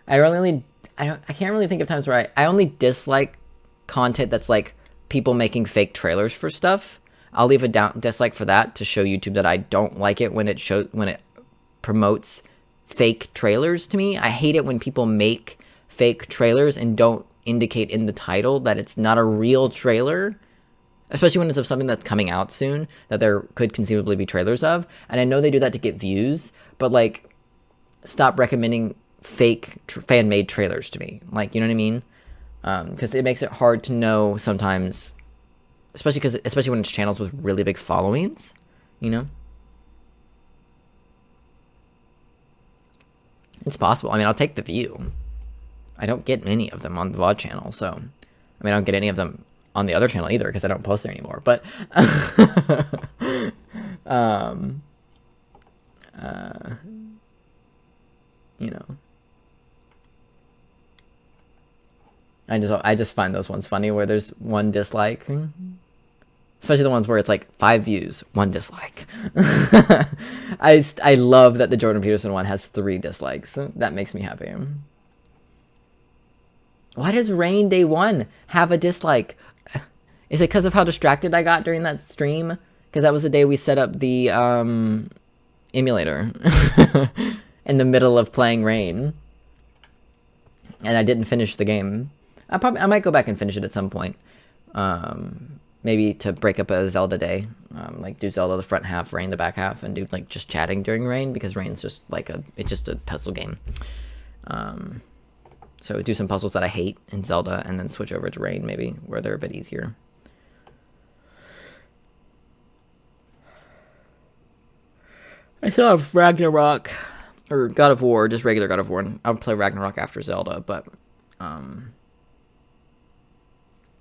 I can't really think of times where I only dislike content that's like people making fake trailers for stuff. I'll leave a dislike for that to show YouTube that I don't like it when it promotes fake trailers to me. I hate it when people make fake trailers and don't indicate in the title that it's not a real trailer, especially when it's of something that's coming out soon that there could conceivably be trailers of. And I know they do that to get views, but like, stop recommending fake fan-made trailers to me. Like, you know what I mean? Because it makes it hard to know sometimes, especially when it's channels with really big followings, you know? It's possible. I mean, I'll take the view. I don't get many of them on the VOD channel, so... I mean, I don't get any of them on the other channel either, because I don't post there anymore, but... you know... I just find those ones funny, where there's 1 dislike. Especially the ones where it's like 5 views, 1 dislike. I love that the Jordan Peterson one has 3 dislikes. That makes me happy. Why does Rain Day 1 have a dislike? Is it because of how distracted I got during that stream? Because that was the day we set up the emulator in the middle of playing Rain. And I didn't finish the game. I might go back and finish it at some point. Maybe to break up a Zelda day, like do Zelda the front half, Rain the back half, and do like just chatting during Rain, because Rain's just like it's just a puzzle game. So do some puzzles that I hate in Zelda, and then switch over to Rain maybe, where they're a bit easier. I still have Ragnarok or God of War, just regular God of War. And I would play Ragnarok after Zelda, but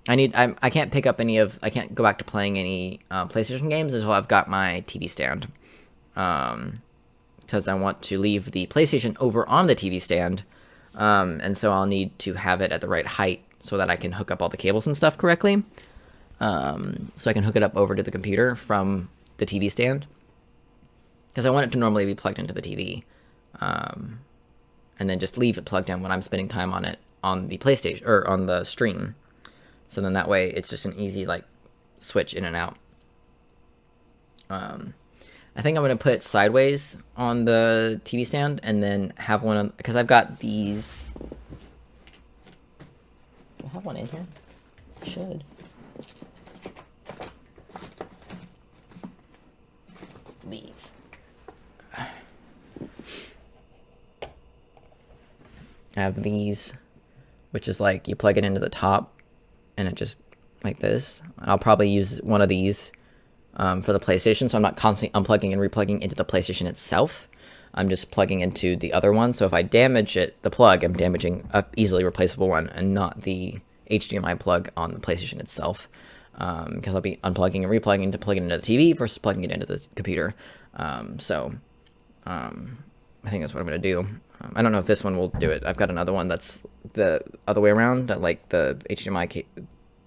I can't pick up I can't go back to playing any PlayStation games until I've got my TV stand. Because I want to leave the PlayStation over on the TV stand, and so I'll need to have it at the right height so that I can hook up all the cables and stuff correctly. So I can hook it up over to the computer from the TV stand. Because I want it to normally be plugged into the TV. And then just leave it plugged in when I'm spending time on it on the PlayStation, or on the stream. So then that way it's just an easy, like, switch in and out. I think I'm going to put it sideways on the TV stand and then have one of, because I've got these. Do I have one in here? I should. These. I have these, which is like you plug it into the top and it just like this. I'll probably use one of these for the PlayStation, so I'm not constantly unplugging and replugging into the PlayStation itself. I'm just plugging into the other one, so if I damage the plug, I'm damaging a easily replaceable one and not the HDMI plug on the PlayStation itself, because I'll be unplugging and replugging to plug it into the TV versus plugging it into the computer. I think that's what I'm going to do. I don't know if this one will do it. I've got another one that's the other way around, that like the HDMI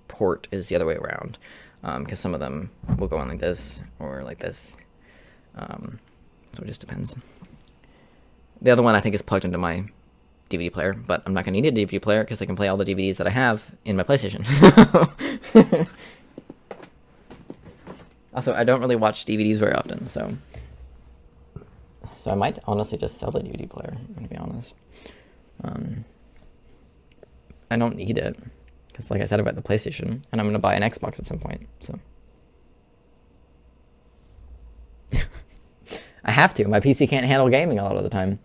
port is the other way around. Because some of them will go on like this or like this. So it just depends. The other one I think is plugged into my DVD player, but I'm not going to need a DVD player because I can play all the DVDs that I have in my PlayStation. Also, I don't really watch DVDs very often, so I might honestly just sell the DVD player, I'm going to be honest. I don't need it. Because like I said about the PlayStation, and I'm going to buy an Xbox at some point, so. I have to. My PC can't handle gaming a lot of the time.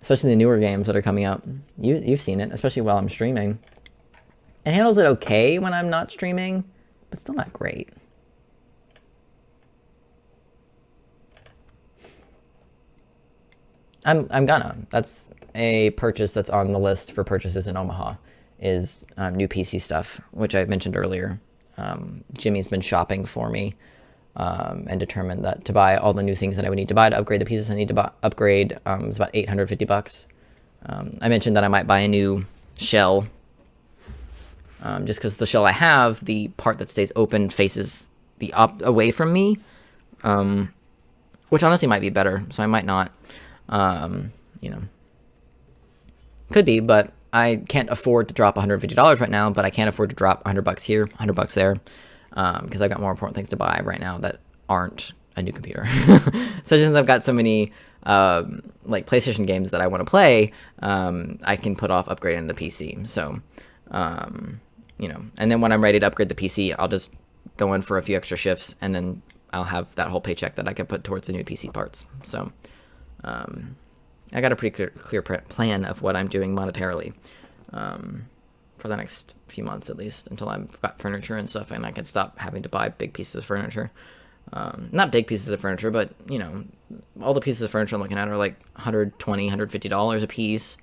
Especially the newer games that are coming out. You've seen it, especially while I'm streaming. It handles it okay when I'm not streaming, but still not great. I'm gonna. That's a purchase that's on the list for purchases in Omaha. Is new PC stuff, which I mentioned earlier. Jimmy's been shopping for me and determined that to buy all the new things that I would need to buy to upgrade the pieces I need to upgrade is about $850. I mentioned that I might buy a new shell just because the shell I have, the part that stays open faces away from me, which honestly might be better, so I might not, could be, but I can't afford to drop $150 right now, but I can't afford to drop $100 here, $100 there, because I've got more important things to buy right now that aren't a new computer. So since I've got so many like PlayStation games that I want to play, I can put off upgrading the PC. So, and then when I'm ready to upgrade the PC, I'll just go in for a few extra shifts, and then I'll have that whole paycheck that I can put towards the new PC parts. So, I got a pretty clear plan of what I'm doing monetarily for the next few months at least, until I've got furniture and stuff and I can stop having to buy big pieces of furniture. Not big pieces of furniture, but, all the pieces of furniture I'm looking at are like $120, $150 a piece,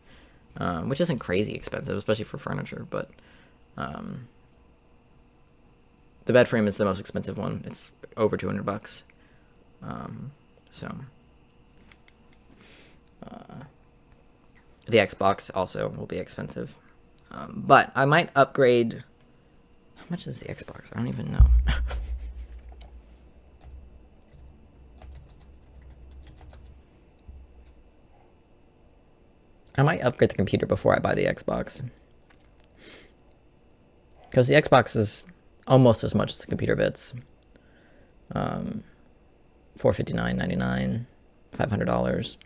which isn't crazy expensive, especially for furniture, but the bed frame is the most expensive one. It's over $200. The Xbox also will be expensive, but I might upgrade. How much is the Xbox? I don't even know. I might upgrade the computer before I buy the Xbox, because the Xbox is almost as much as the computer bits. $459.99, $500.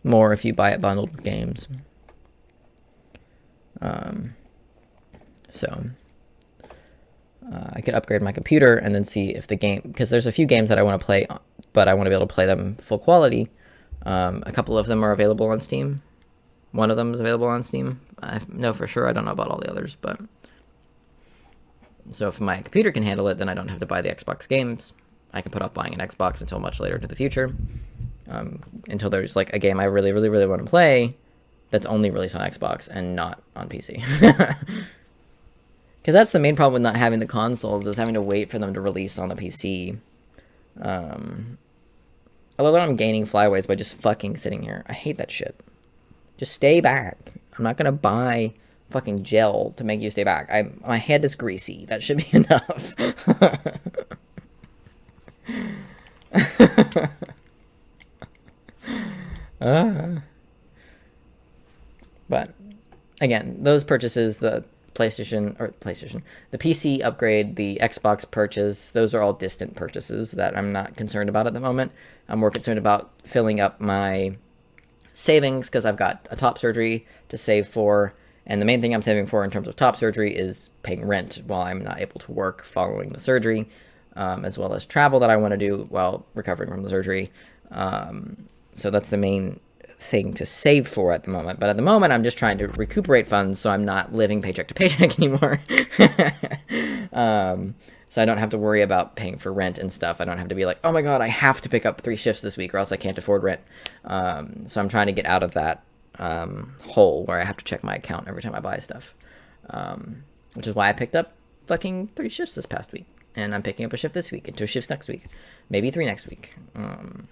More if you buy it bundled with games. I could upgrade my computer and then see if the game, because there's a few games that I want to play, but I want to be able to play them full quality. A couple of them are available on Steam. One of them is available on Steam. I know for sure. I don't know about all the others, but so if my computer can handle it, then I don't have to buy the Xbox games. I can put off buying an Xbox until much later into the future. until there's like a game I really, really, really want to play that's only released on Xbox and not on PC. Because that's the main problem with not having the consoles, is having to wait for them to release on the PC. Although I'm gaining flyaways by just fucking sitting here. I hate that shit. Just stay back. I'm not gonna buy fucking gel to make you stay back. My head is greasy. That should be enough. But again, those purchases, the PC upgrade, the Xbox purchase, those are all distant purchases that I'm not concerned about at the moment. I'm more concerned about filling up my savings because I've got a top surgery to save for, and the main thing I'm saving for in terms of top surgery is paying rent while I'm not able to work following the surgery, as well as travel that I want to do while recovering from the surgery. So that's the main thing to save for at the moment. But at the moment, I'm just trying to recuperate funds so I'm not living paycheck to paycheck anymore. So I don't have to worry about paying for rent and stuff. I don't have to be like, oh my god, I have to pick up 3 shifts this week or else I can't afford rent. So I'm trying to get out of that hole where I have to check my account every time I buy stuff. Which is why I picked up fucking 3 shifts this past week. And I'm picking up a shift this week and 2 shifts next week. Maybe 3 next week. And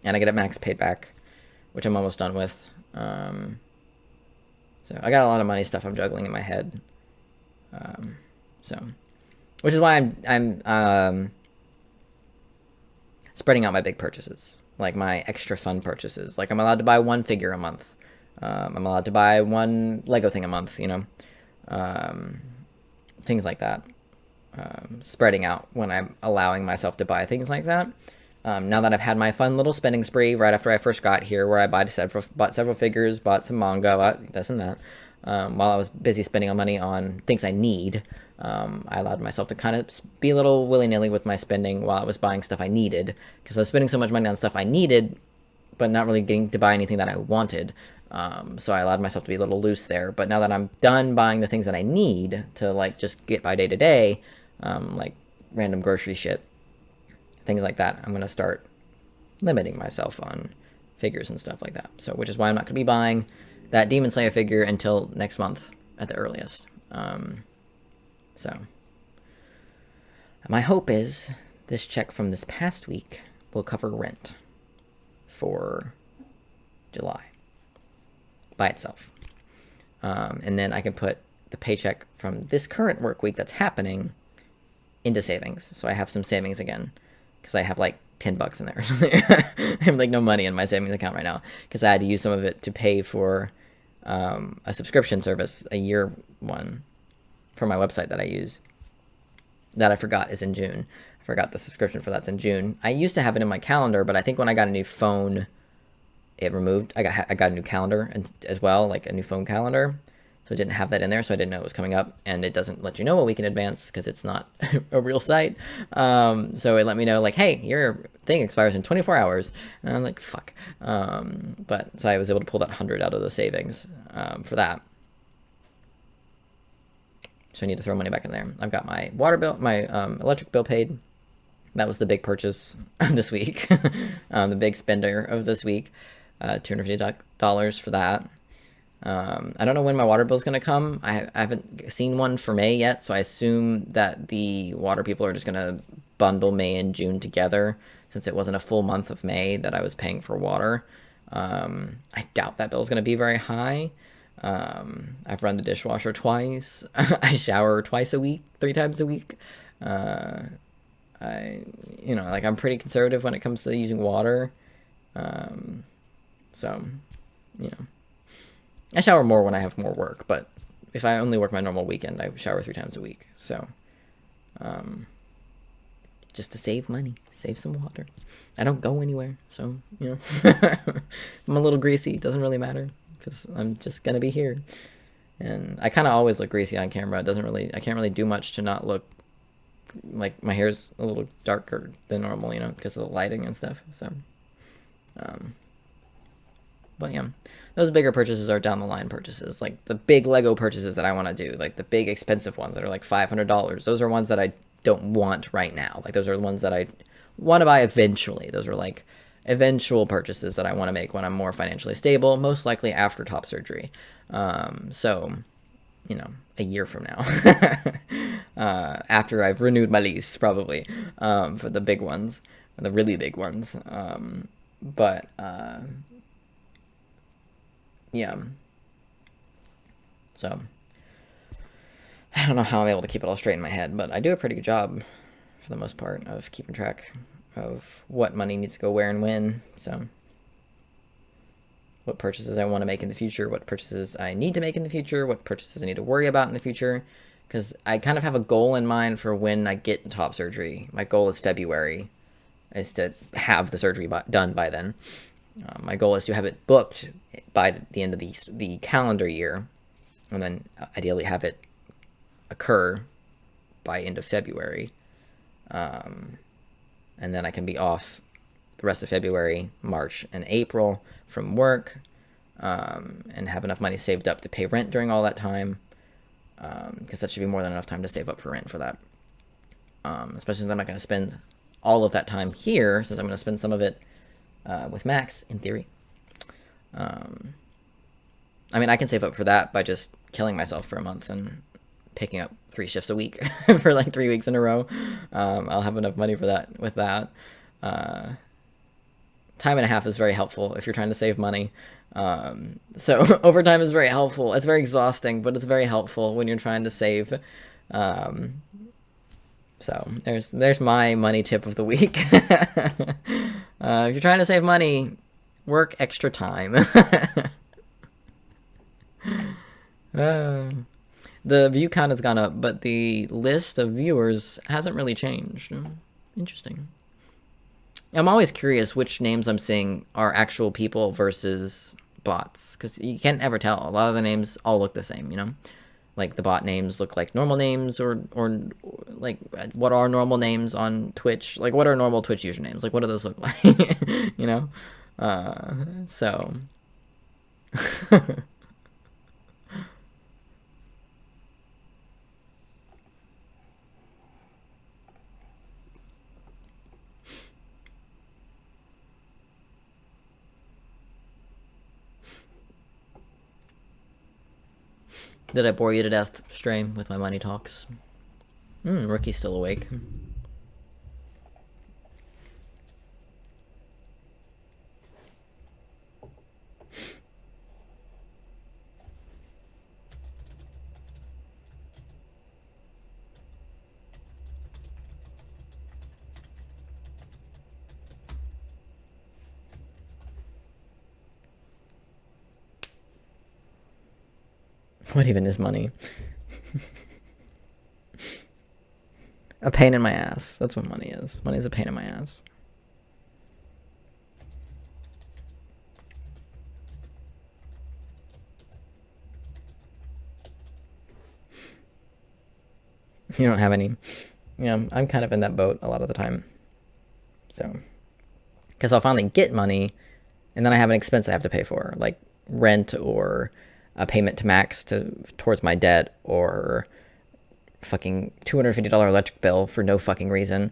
I get a max paid back, which I'm almost done with. So I got a lot of money stuff I'm juggling in my head. Which is why I'm spreading out my big purchases, like my extra fun purchases. Like I'm allowed to buy 1 figure a month. I'm allowed to buy 1 Lego thing a month, you know, things like that. Spreading out when I'm allowing myself to buy things like that. Now that I've had my fun little spending spree right after I first got here, where I bought several figures, bought some manga, bought this and that, while I was busy spending money on things I need, I allowed myself to kind of be a little willy-nilly with my spending while I was buying stuff I needed, because I was spending so much money on stuff I needed, but not really getting to buy anything that I wanted. So I allowed myself to be a little loose there. But now that I'm done buying the things that I need to like just get by day to day, like random grocery shit, things like that, I'm going to start limiting myself on figures and stuff like that. So, which is why I'm not going to be buying that Demon Slayer figure until next month at the earliest. So, my hope is this check from this past week will cover rent for July by itself. And then I can put the paycheck from this current work week that's happening into savings. So I have some savings again, because I have like $10 in there or something. I have like no money in my savings account right now because I had to use some of it to pay for a subscription service, a year one, for my website that I use that I forgot is in June. I forgot the subscription for that's in June. I used to have it in my calendar, but I think when I got a new phone, it removed. I got a new calendar as well, like a new phone calendar. So it didn't have that in there, so I didn't know it was coming up, and it doesn't let you know a week in advance because it's not a real site. So it let me know, like, hey, your thing expires in 24 hours. And I'm like, fuck. But so I was able to pull that 100 out of the savings for that. So I need to throw money back in there. I've got my water bill, my electric bill paid. That was the big purchase this week, the big spender of this week, $250 for that. I don't know when my water bill is going to come. I haven't seen one for May yet, so I assume that the water people are just going to bundle May and June together, since it wasn't a full month of May that I was paying for water. I doubt that bill is going to be very high. I've run the dishwasher twice. I shower twice a week, 3 times a week. I'm pretty conservative when it comes to using water. I shower more when I have more work, but if I only work my normal weekend, I shower 3 times a week. So, just to save money, save some water. I don't go anywhere, so, I'm a little greasy. It doesn't really matter because I'm just going to be here. And I kind of always look greasy on camera. I can't really do much to not look like my hair's a little darker than normal, because of the lighting and stuff. So, but yeah, those bigger purchases are down the line purchases, like the big Lego purchases that I want to do, like the big expensive ones that are like $500. Those are ones that I don't want right now. Like those are the ones that I want to buy eventually. Those are like eventual purchases that I want to make when I'm more financially stable, most likely after top surgery. So, you know, a year from now, after I've renewed my lease, probably, for the big ones, the really big ones. But yeah. So, I don't know how I'm able to keep it all straight in my head, but I do a pretty good job, for the most part, of keeping track of what money needs to go where and when. So, what purchases I want to make in the future, what purchases I need to make in the future, what purchases I need to worry about in the future. Because I kind of have a goal in mind for when I get top surgery. My goal is February, is to have the surgery done by then. My goal is to have it booked by the end of the calendar year, and then ideally have it occur by end of February. And then I can be off the rest of February, March, and April from work, and have enough money saved up to pay rent during all that time, because that should be more than enough time to save up for rent for that. Especially since I'm not going to spend all of that time here, since I'm going to spend some of it with Max, in theory. I mean, I can save up for that by just killing myself for a month and picking up 3 shifts a week for like 3 weeks in a row. I'll have enough money for that with that. Time and a half is very helpful if you're trying to save money. So overtime is very helpful. It's very exhausting, but it's very helpful when you're trying to save. So there's my money tip of the week. If you're trying to save money, work extra time. The view count has gone up, but the list of viewers hasn't really changed. Interesting. I'm always curious which names I'm seeing are actual people versus bots, because you can't ever tell. A lot of the names all look the same, you know? Like, the bot names look like normal names, or like, what are normal names on Twitch? Like, what are normal Twitch usernames? Like, what do those look like? You know? So... Did I bore you to death, Stray, with my money talks? Rookie's still awake. What even is money? A pain in my ass. That's what money is. Money is a pain in my ass. You don't have any. Yeah, I'm kind of in that boat a lot of the time. So, because I'll finally get money, and then I have an expense I have to pay for, like rent or a payment to Max towards my debt, or fucking $250 electric bill for no fucking reason.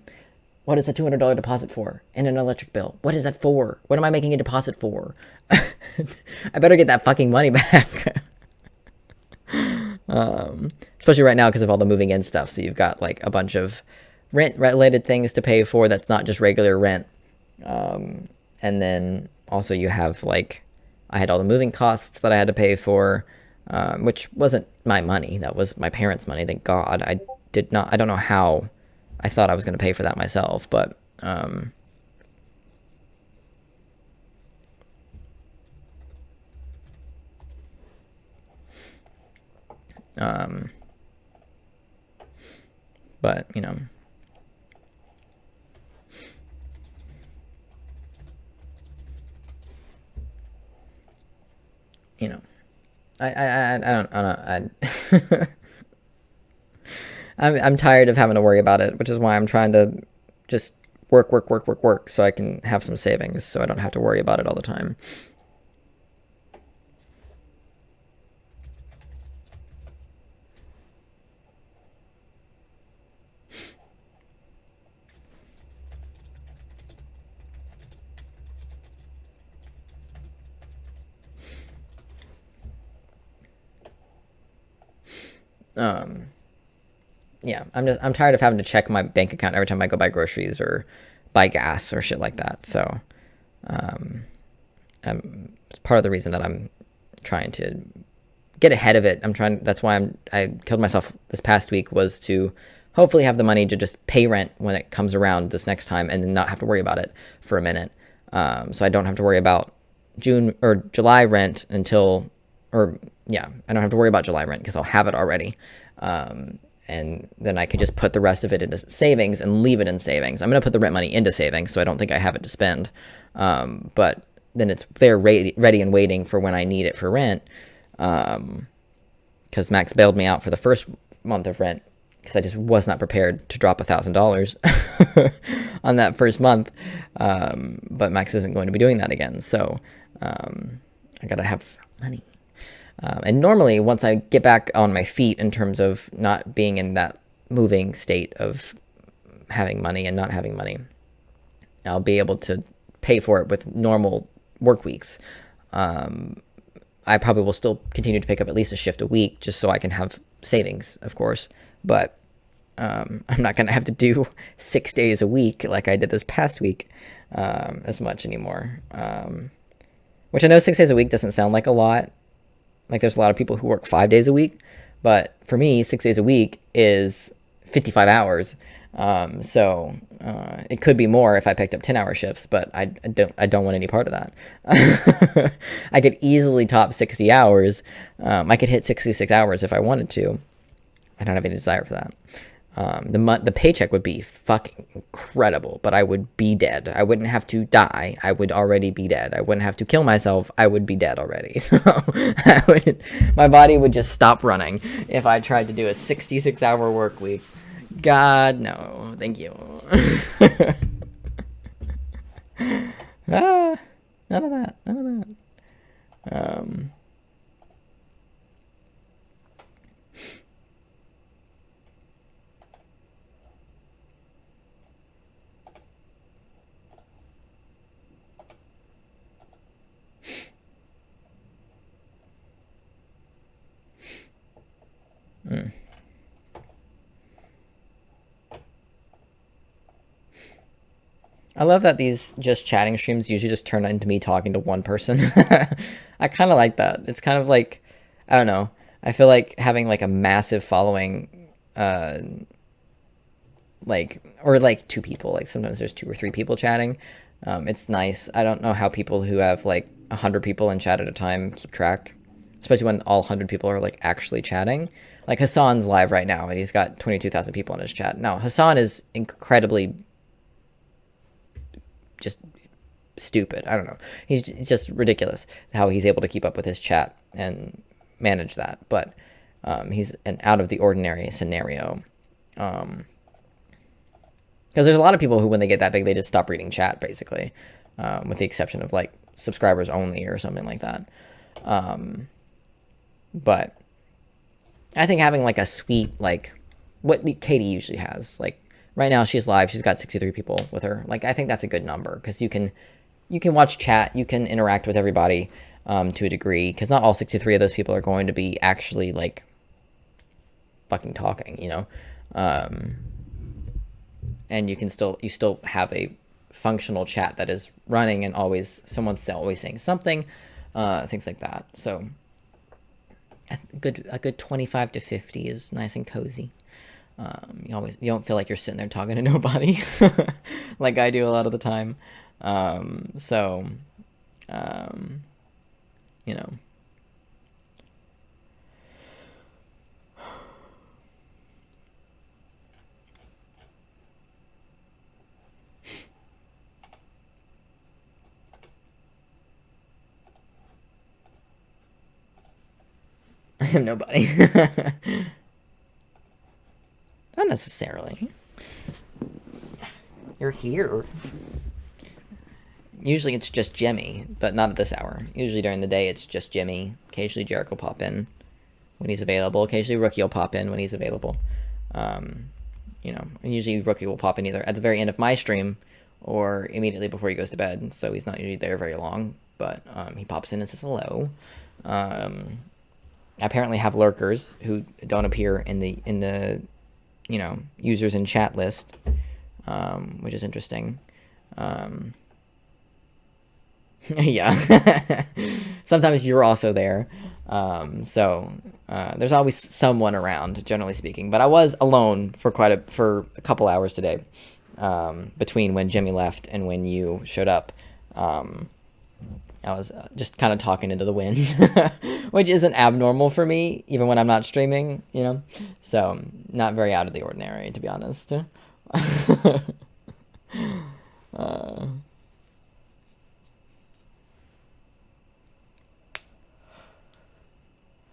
What is a $200 deposit for in an electric bill? What is that for? What am I making a deposit for? I better get that fucking money back. Especially right now because of all the moving in stuff. So you've got like a bunch of rent-related things to pay for that's not just regular rent. And then also you have like, I had all the moving costs that I had to pay for, which wasn't my money. That was my parents' money, thank God. I don't know how I thought I was going to pay for that myself, but, you know, I'm tired of having to worry about it, which is why I'm trying to just work so I can have some savings so I don't have to worry about it all the time. Yeah, I'm tired of having to check my bank account every time I go buy groceries or buy gas or shit like that. So, it's part of the reason that I'm trying to get ahead of it. That's why I killed myself this past week, was to hopefully have the money to just pay rent when it comes around this next time and then not have to worry about it for a minute. So I don't have to worry about June or July rent I don't have to worry about July rent because I'll have it already. And then I can just put the rest of it into savings and leave it in savings. I'm going to put the rent money into savings, so I don't think I have it to spend. But then it's there ready and waiting for when I need it for rent. Because Max bailed me out for the first month of rent because I just was not prepared to drop $1,000 on that first month. But Max isn't going to be doing that again, so I gotta have money. And normally, once I get back on my feet in terms of not being in that moving state of having money and not having money, I'll be able to pay for it with normal work weeks. I probably will still continue to pick up at least a shift a week just so I can have savings, of course. But I'm not going to have to do 6 days a week like I did this past week as much anymore. Which I know 6 days a week doesn't sound like a lot. Like, there's a lot of people who work 5 days a week. But for me, 6 days a week is 55 hours. So it could be more if I picked up 10-hour shifts, but I don't want any part of that. I could easily top 60 hours. I could hit 66 hours if I wanted to. I don't have any desire for that. The paycheck would be fucking incredible, but I would be dead. I wouldn't have to die. I would already be dead. I wouldn't have to kill myself. I would be dead already. So my body would just stop running if I tried to do a 66-hour work week. God, no. Thank you. None of that. I love that these just chatting streams usually just turn into me talking to one person. I kind of like that. It's kind of like, I don't know. I feel like having like a massive following, or like two people. Like sometimes there's 2 or 3 people chatting. It's nice. I don't know how people who have like 100 people in chat at a time keep track, especially when all 100 people are like actually chatting. Like Hassan's live right now and he's got 22,000 people in his chat. Now, Hassan is incredibly just stupid. I don't know. He's just ridiculous how he's able to keep up with his chat and manage that. But he's an out of the ordinary scenario. Because there's a lot of people who, when they get that big, they just stop reading chat, basically, with the exception of like subscribers only or something like that. But I think having like a sweet, like what Katie usually has, like right now she's live, she's got 63 people with her. Like, I think that's a good number because you can watch chat, you can interact with everybody to a degree, because not all 63 of those people are going to be actually like fucking talking, you know. And you still have a functional chat that is running and someone's always saying something, things like that. So a good 25 to 50 is nice and cozy. You don't feel like you're sitting there talking to nobody like I do a lot of the time. You know. I am nobody. Not necessarily. You're here. Usually it's just Jimmy, but not at this hour. Usually during the day it's just Jimmy. Occasionally Jericho will pop in when he's available. Occasionally Rookie will pop in when he's available. You know, and usually Rookie will pop in either at the very end of my stream or immediately before he goes to bed. So he's not usually there very long, but he pops in and says hello. apparently have lurkers who don't appear in the users in chat list, which is interesting. Yeah. Sometimes you're also there. So there's always someone around, generally speaking. But I was alone for a couple hours today, between when Jimmy left and when you showed up. I was just kind of talking into the wind, which isn't abnormal for me, even when I'm not streaming, So not very out of the ordinary, to be honest. I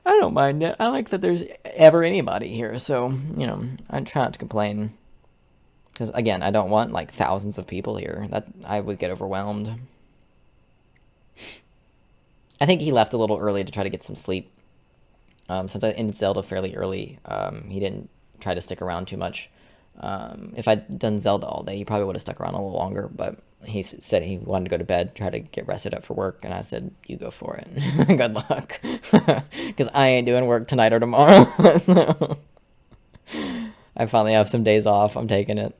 don't mind it. I like that there's ever anybody here, so, I try not to complain. Because, again, I don't want, like, thousands of people here. That I would get overwhelmed. I think he left a little early to try to get some sleep. Since I ended Zelda fairly early, he didn't try to stick around too much. If I'd done Zelda all day, he probably would have stuck around a little longer, but he said he wanted to go to bed, try to get rested up for work, and I said, you go for it. Good luck. Because I ain't doing work tonight or tomorrow. So I finally have some days off. I'm taking it.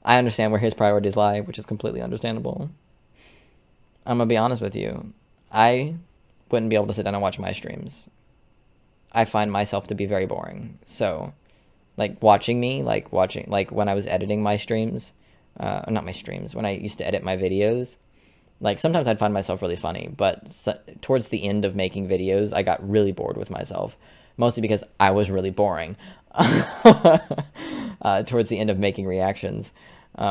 I understand where his priorities lie, which is completely understandable. I'm going to be honest with you. I wouldn't be able to sit down and watch my streams. I find myself to be very boring. So, like, watching when I was editing my streams, not my streams, when I used to edit my videos, like, sometimes I'd find myself really funny, but towards the end of making videos, I got really bored with myself, mostly because I was really boring towards the end of making reactions,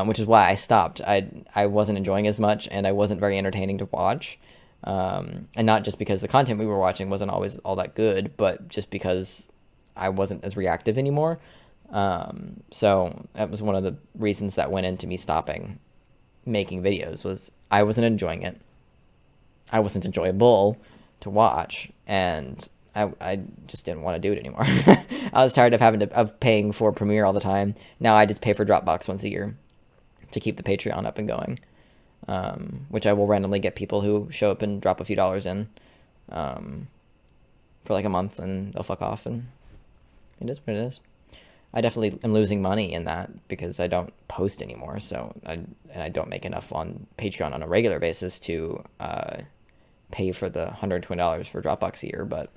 which is why I stopped. I wasn't enjoying as much, and I wasn't very entertaining to watch. And not just because the content we were watching wasn't always all that good, but just because I wasn't as reactive anymore. So that was one of the reasons that went into me stopping making videos, was I wasn't enjoying it. I wasn't enjoyable to watch, and I just didn't want to do it anymore. I was tired of paying for Premiere all the time. Now I just pay for Dropbox once a year to keep the Patreon up and going. Which I will randomly get people who show up and drop a few dollars in for like a month, and they'll fuck off, and it is what it is. I definitely am losing money in that because I don't post anymore, so I don't make enough on Patreon on a regular basis to pay for the $120 for Dropbox a year. But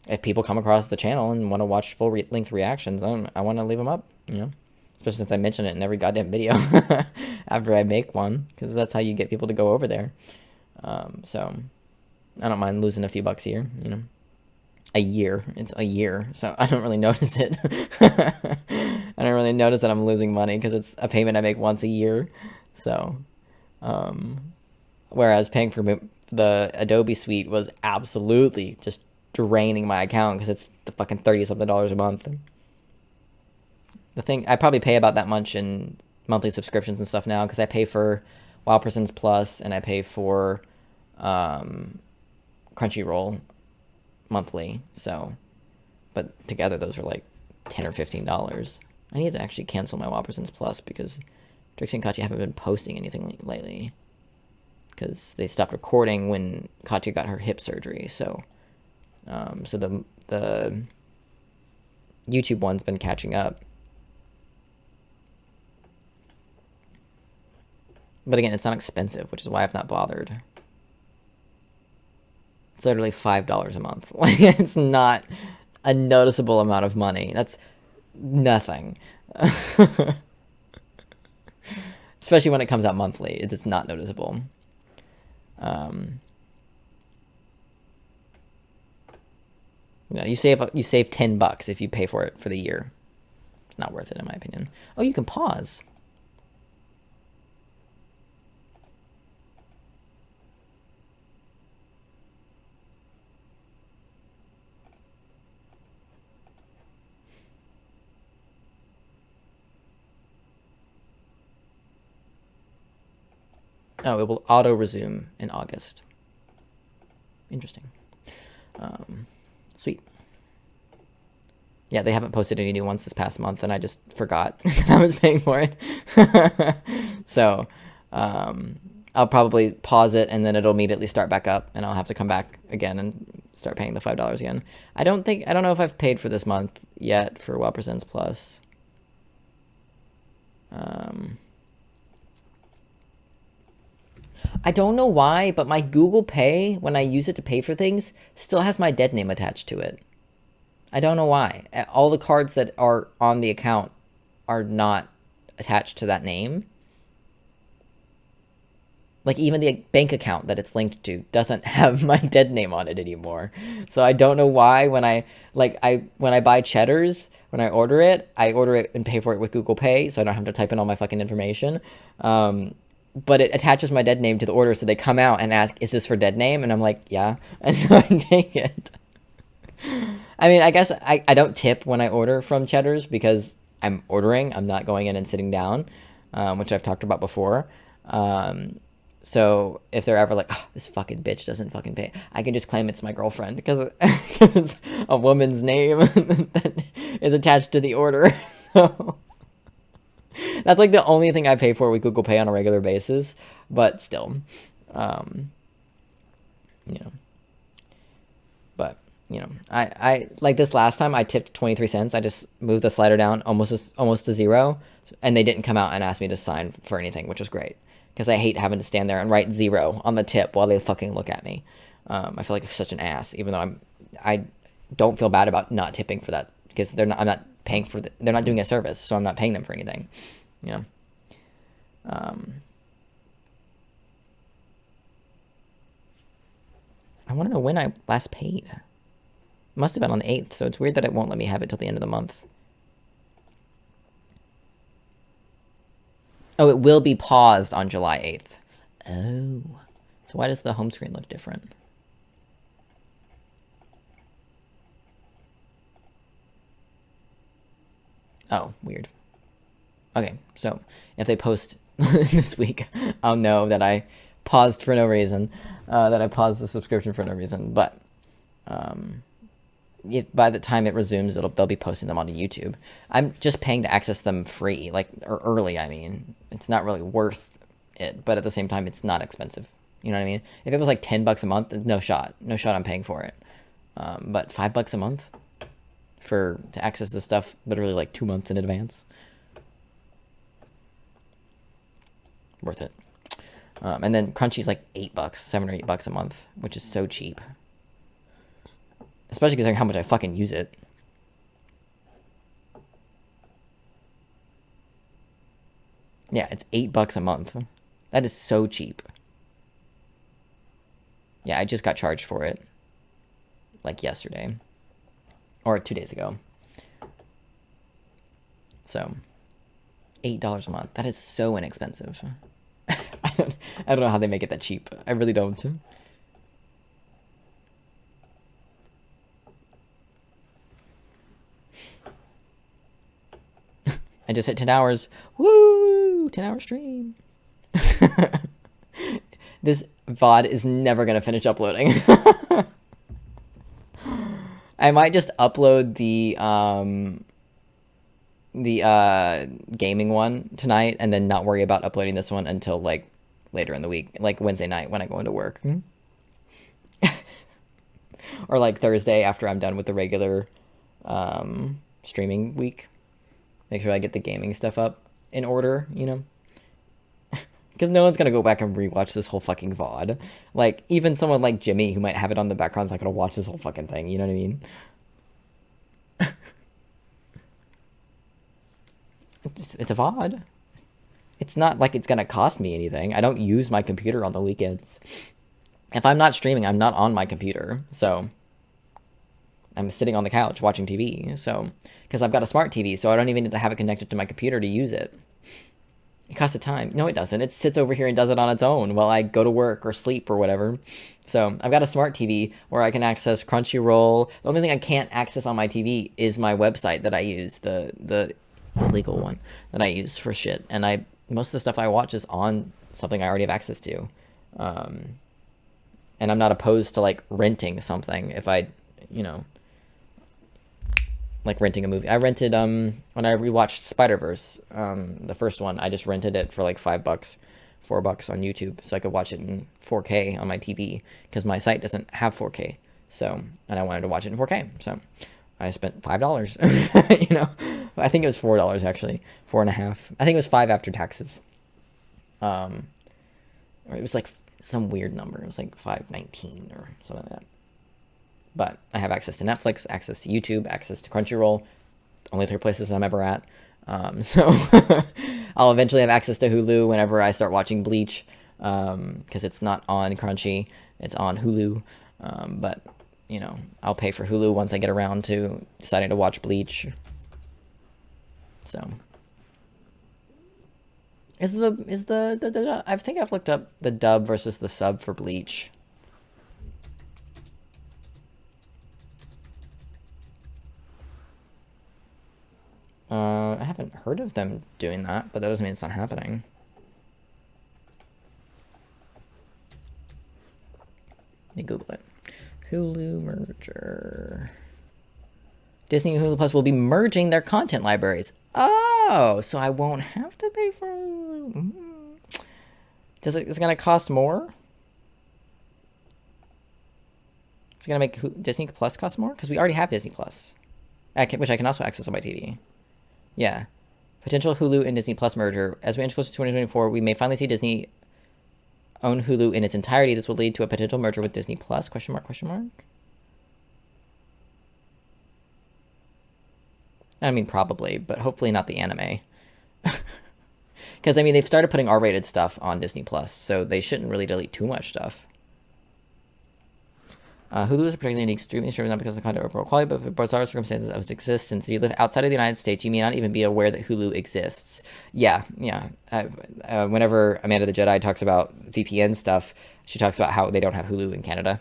if people come across the channel and want to watch full length reactions, I want to leave them up, especially since I mention it in every goddamn video after I make one, because that's how you get people to go over there. So I don't mind losing a few bucks a year, a year. It's a year, so I don't really notice it. I don't really notice that I'm losing money because it's a payment I make once a year. So, whereas paying for the Adobe suite was absolutely just draining my account because it's the fucking $30-something a month. The thing, I probably pay about that much in monthly subscriptions and stuff now because I pay for WoW Plus and I pay for Crunchyroll monthly. So, but together those are like $10 or $15. I need to actually cancel my WoW Plus because Trixie and Katya haven't been posting anything lately because they stopped recording when Katya got her hip surgery. So, so the YouTube one's been catching up. But again, it's not expensive, which is why I've not bothered. It's literally $5 a month. Like, it's not a noticeable amount of money. That's nothing. Especially when it comes out monthly. It's not noticeable. You save $10 if you pay for it for the year. It's not worth it, in my opinion. Oh, you can pause. Oh, it will auto-resume in August. Interesting. Sweet. Yeah, they haven't posted any new ones this past month, and I just forgot that I was paying for it. So, I'll probably pause it and then it'll immediately start back up and I'll have to come back again and start paying the $5 again. I don't know if I've paid for this month yet for WoW Presents Plus. I don't know why, but my Google Pay, when I use it to pay for things, still has my dead name attached to it. I don't know why. All the cards that are on the account are not attached to that name. Like, even the bank account that it's linked to doesn't have my dead name on it anymore. So I don't know why when I buy Cheddars, when I order it and pay for it with Google Pay, so I don't have to type in all my fucking information. But it attaches my dead name to the order, so they come out and ask, is this for dead name? And I'm like, yeah. And so I take it. I mean, I guess I don't tip when I order from Cheddars because I'm ordering. I'm not going in and sitting down, which I've talked about before. So if they're ever like, oh, this fucking bitch doesn't fucking pay, I can just claim it's my girlfriend because it's a woman's name that is attached to the order. So that's like the only thing I pay for with Google Pay on a regular basis, but still, I like this last time I tipped 23 cents. I just moved the slider down almost to zero, and they didn't come out and ask me to sign for anything, which was great. Because I hate having to stand there and write 0 on the tip while they fucking look at me. I feel like such an ass, even though I don't feel bad about not tipping for that because I'm not paying for they're not doing a service, so I'm not paying them for anything, you know. I want to know when I last paid. It must have been on the 8th, so it's weird that it won't let me have it till the end of the month. Oh, it will be paused on July 8th. Oh. So why does the home screen look different? Oh, weird. Okay, so if they post this week, I'll know that I paused for no reason. That I paused the subscription for no reason. But if by the time it resumes, they'll be posting them onto YouTube. I'm just paying to access them free, or early, I mean. It's not really worth it, but at the same time, it's not expensive. You know what I mean? If it was like $10 a month, no shot I'm paying for it. But $5 a month to access this stuff literally like 2 months in advance. Worth it. And then Crunchy's like $8, $7 or $8 a month, which is so cheap. Especially considering how much I fucking use it. Yeah, it's $8 a month. That is so cheap. Yeah, I just got charged for it. Like yesterday. Or 2 days ago. So, $8 a month. That is so inexpensive. I don't know how they make it that cheap. I really don't. I just hit 10 hours. Woo! 10-hour stream. This VOD is never going to finish uploading. I might just upload the gaming one tonight and then not worry about uploading this one until like later in the week, like Wednesday night when I go into work. Or like Thursday after I'm done with the regular streaming week. Make sure I get the gaming stuff up in order, you know? Because no one's going to go back and rewatch this whole fucking VOD. Like, even someone like Jimmy, who might have it on the background, is not going to watch this whole fucking thing, you know what I mean? It's a VOD. It's not like it's going to cost me anything. I don't use my computer on the weekends. If I'm not streaming, I'm not on my computer, so I'm sitting on the couch watching TV, so, because I've got a smart TV, so I don't even need to have it connected to my computer to use it. It costs a time. No, it doesn't. It sits over here and does it on its own while I go to work or sleep or whatever. So I've got a smart TV where I can access Crunchyroll. The only thing I can't access on my TV is my website that I use, the illegal one that I use for shit. And most of the stuff I watch is on something I already have access to. And I'm not opposed to like renting something if I, you know, like renting a movie. I rented when I rewatched Spider-Verse, the first one, I just rented it for like $5 $4 on YouTube so I could watch it in 4K on my TV because my site doesn't have 4K. So, and I wanted to watch it in 4K. So I spent $5, you know, I think it was $4 actually, 4.5. I think it was 5 after taxes. Or it was like some weird number. It was like $5.19 or something like that. But I have access to Netflix, access to YouTube, access to Crunchyroll, only 3 places I'm ever at. So I'll eventually have access to Hulu whenever I start watching Bleach, because it's not on Crunchy, it's on Hulu. But you know, I'll pay for Hulu once I get around to deciding to watch Bleach. So is the I think I've looked up the dub versus the sub for Bleach. I haven't heard of them doing that, but that doesn't mean it's not happening. Let me Google it. Hulu merger. Disney and Hulu Plus will be merging their content libraries. Oh, so I won't have to pay for... Is it going to cost more? It's going to make Disney Plus cost more? Because we already have Disney Plus, which I can also access on my TV. Yeah. Potential Hulu and Disney Plus merger. As we inch closer to 2024, we may finally see Disney own Hulu in its entirety. This will lead to a potential merger with Disney Plus? Question mark, question mark? I mean, probably, but hopefully not the anime. Because, I mean, they've started putting R-rated stuff on Disney Plus, so they shouldn't really delete too much stuff. Hulu is a particularly unique streaming service, not because of the content or overall quality, but bizarre circumstances of its existence. If you live outside of the United States, you may not even be aware that Hulu exists. Yeah. Whenever Amanda the Jedi talks about VPN stuff, she talks about how they don't have Hulu in Canada.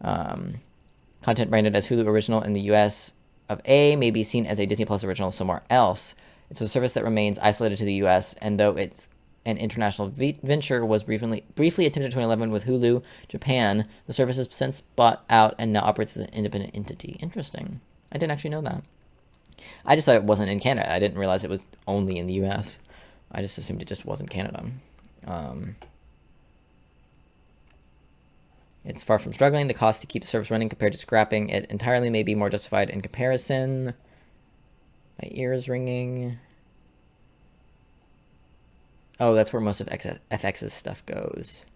Content branded as Hulu original in the U.S. of A may be seen as a Disney Plus original somewhere else. It's a service that remains isolated to the U.S., and though it's an international venture was briefly attempted in 2011 with Hulu Japan, the service has since bought out and now operates as an independent entity. Interesting. I didn't actually know that. I just thought it wasn't in Canada. I didn't realize it was only in the U.S. I just assumed it just wasn't Canada. It's far from struggling. The cost to keep the service running compared to scrapping it entirely may be more justified in comparison. My ear is ringing. Oh, that's where most of FX's stuff goes.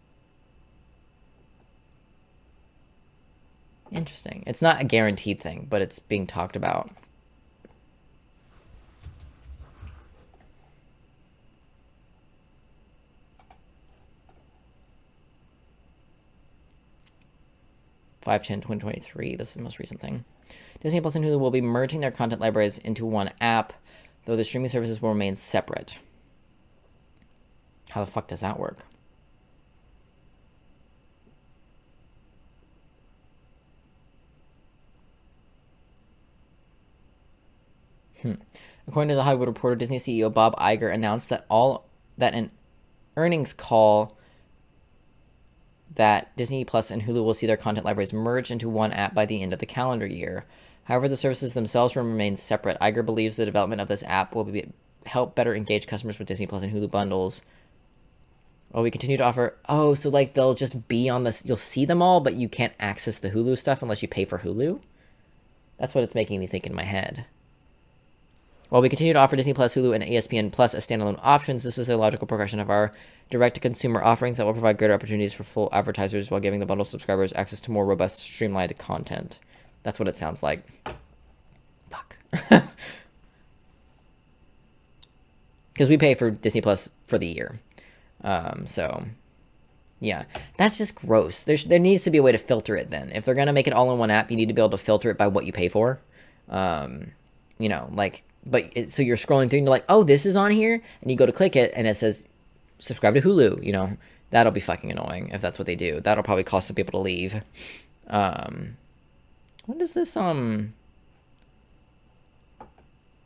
Interesting. It's not a guaranteed thing, but it's being talked about. (5/10/2023). This is the most recent thing. Disney Plus and Hulu will be merging their content libraries into one app, though the streaming services will remain separate. How the fuck does that work? According to the Hollywood Reporter, Disney CEO Bob Iger announced that an earnings call that Disney Plus and Hulu will see their content libraries merge into one app by the end of the calendar year. However, the services themselves will remain separate. Iger believes the development of this app will help better engage customers with Disney Plus and Hulu bundles. Oh, we continue to offer... Oh, so like they'll just be on this... You'll see them all, but you can't access the Hulu stuff unless you pay for Hulu? That's what it's making me think in my head. While we continue to offer Disney Plus, Hulu, and ESPN Plus as standalone options, this is a logical progression of our direct-to-consumer offerings that will provide greater opportunities for full advertisers while giving the bundle subscribers access to more robust, streamlined content. That's what it sounds like. Fuck. Because we pay for Disney Plus for the year. So, yeah. That's just gross. There needs to be a way to filter it then. If they're going to make it all in one app, you need to be able to filter it by what you pay for. You know, like... But so you're scrolling through and you're like, oh, this is on here? And you go to click it and it says, subscribe to Hulu, you know. That'll be fucking annoying if that's what they do. That'll probably cause some people to leave. When does this, when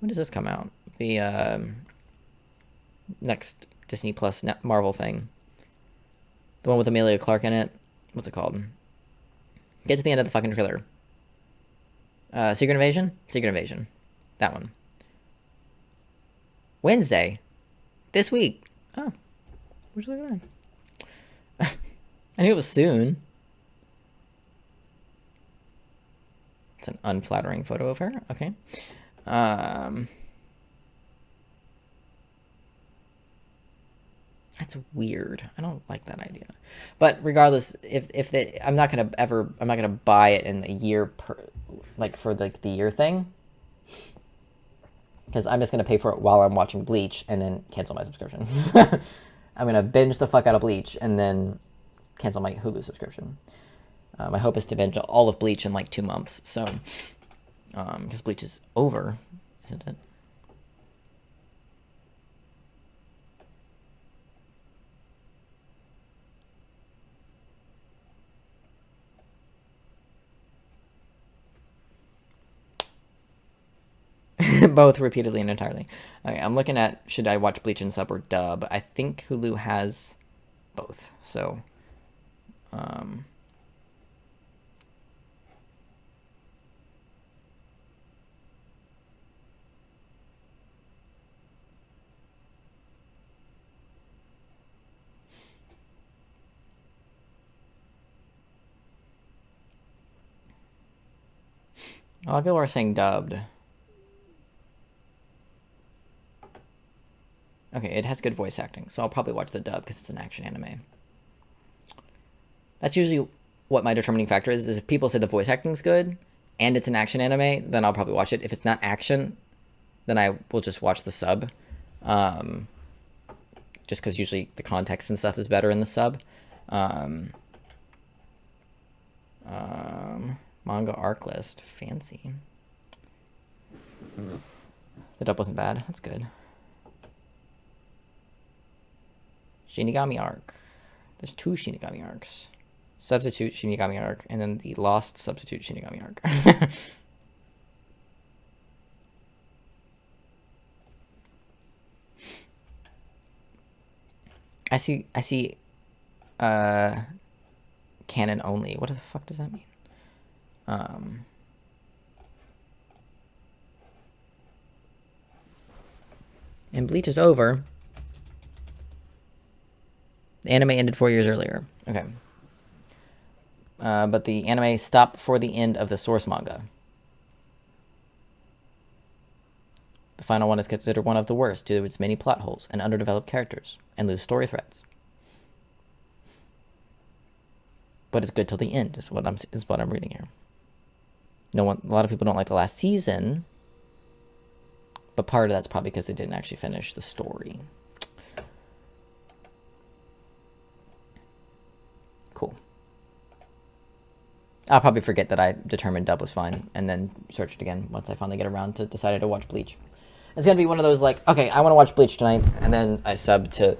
does this come out? The, next Disney Plus Marvel thing. The one with Emilia Clarke in it. What's it called? Get to the end of the fucking trailer. Secret Invasion? Secret Invasion. That one. Wednesday. This week. Oh. Would you look at that? I knew it was soon. It's an unflattering photo of her. Okay. That's weird. I don't like that idea. But regardless, if they, I'm not gonna buy it in the year for the year thing, because I'm just gonna pay for it while I'm watching Bleach and then cancel my subscription. I'm gonna binge the fuck out of Bleach and then cancel my Hulu subscription. My hope is to binge all of Bleach in like 2 months. So, because Bleach is over, isn't it? Both repeatedly and entirely. Okay, I'm looking at, should I watch Bleach in sub or dub? I think Hulu has both. So, a lot of people are saying dubbed. Okay, it has good voice acting, so I'll probably watch the dub because it's an action anime. That's usually what my determining factor is if people say the voice acting's good and it's an action anime, then I'll probably watch it. If it's not action, then I will just watch the sub. Just because usually the context and stuff is better in the sub. Manga arc list. Fancy. The dub wasn't bad. That's good. Shinigami arc. There's 2 Shinigami arcs. Substitute Shinigami arc, and then the Lost Substitute Shinigami arc. I see canon only. What the fuck does that mean? And Bleach is over. The anime ended 4 years earlier. Okay. But the anime stopped before the end of the source manga. The final one is considered one of the worst due to its many plot holes and underdeveloped characters and loose story threads. But it's good till the end, is what I'm reading here. A lot of people don't like the last season, but part of that's probably because they didn't actually finish the story. Cool. I'll probably forget that I determined dub was fine and then search it again once I finally get around to deciding to watch Bleach. It's gonna be one of those like, okay, I want to watch Bleach tonight, and then I sub to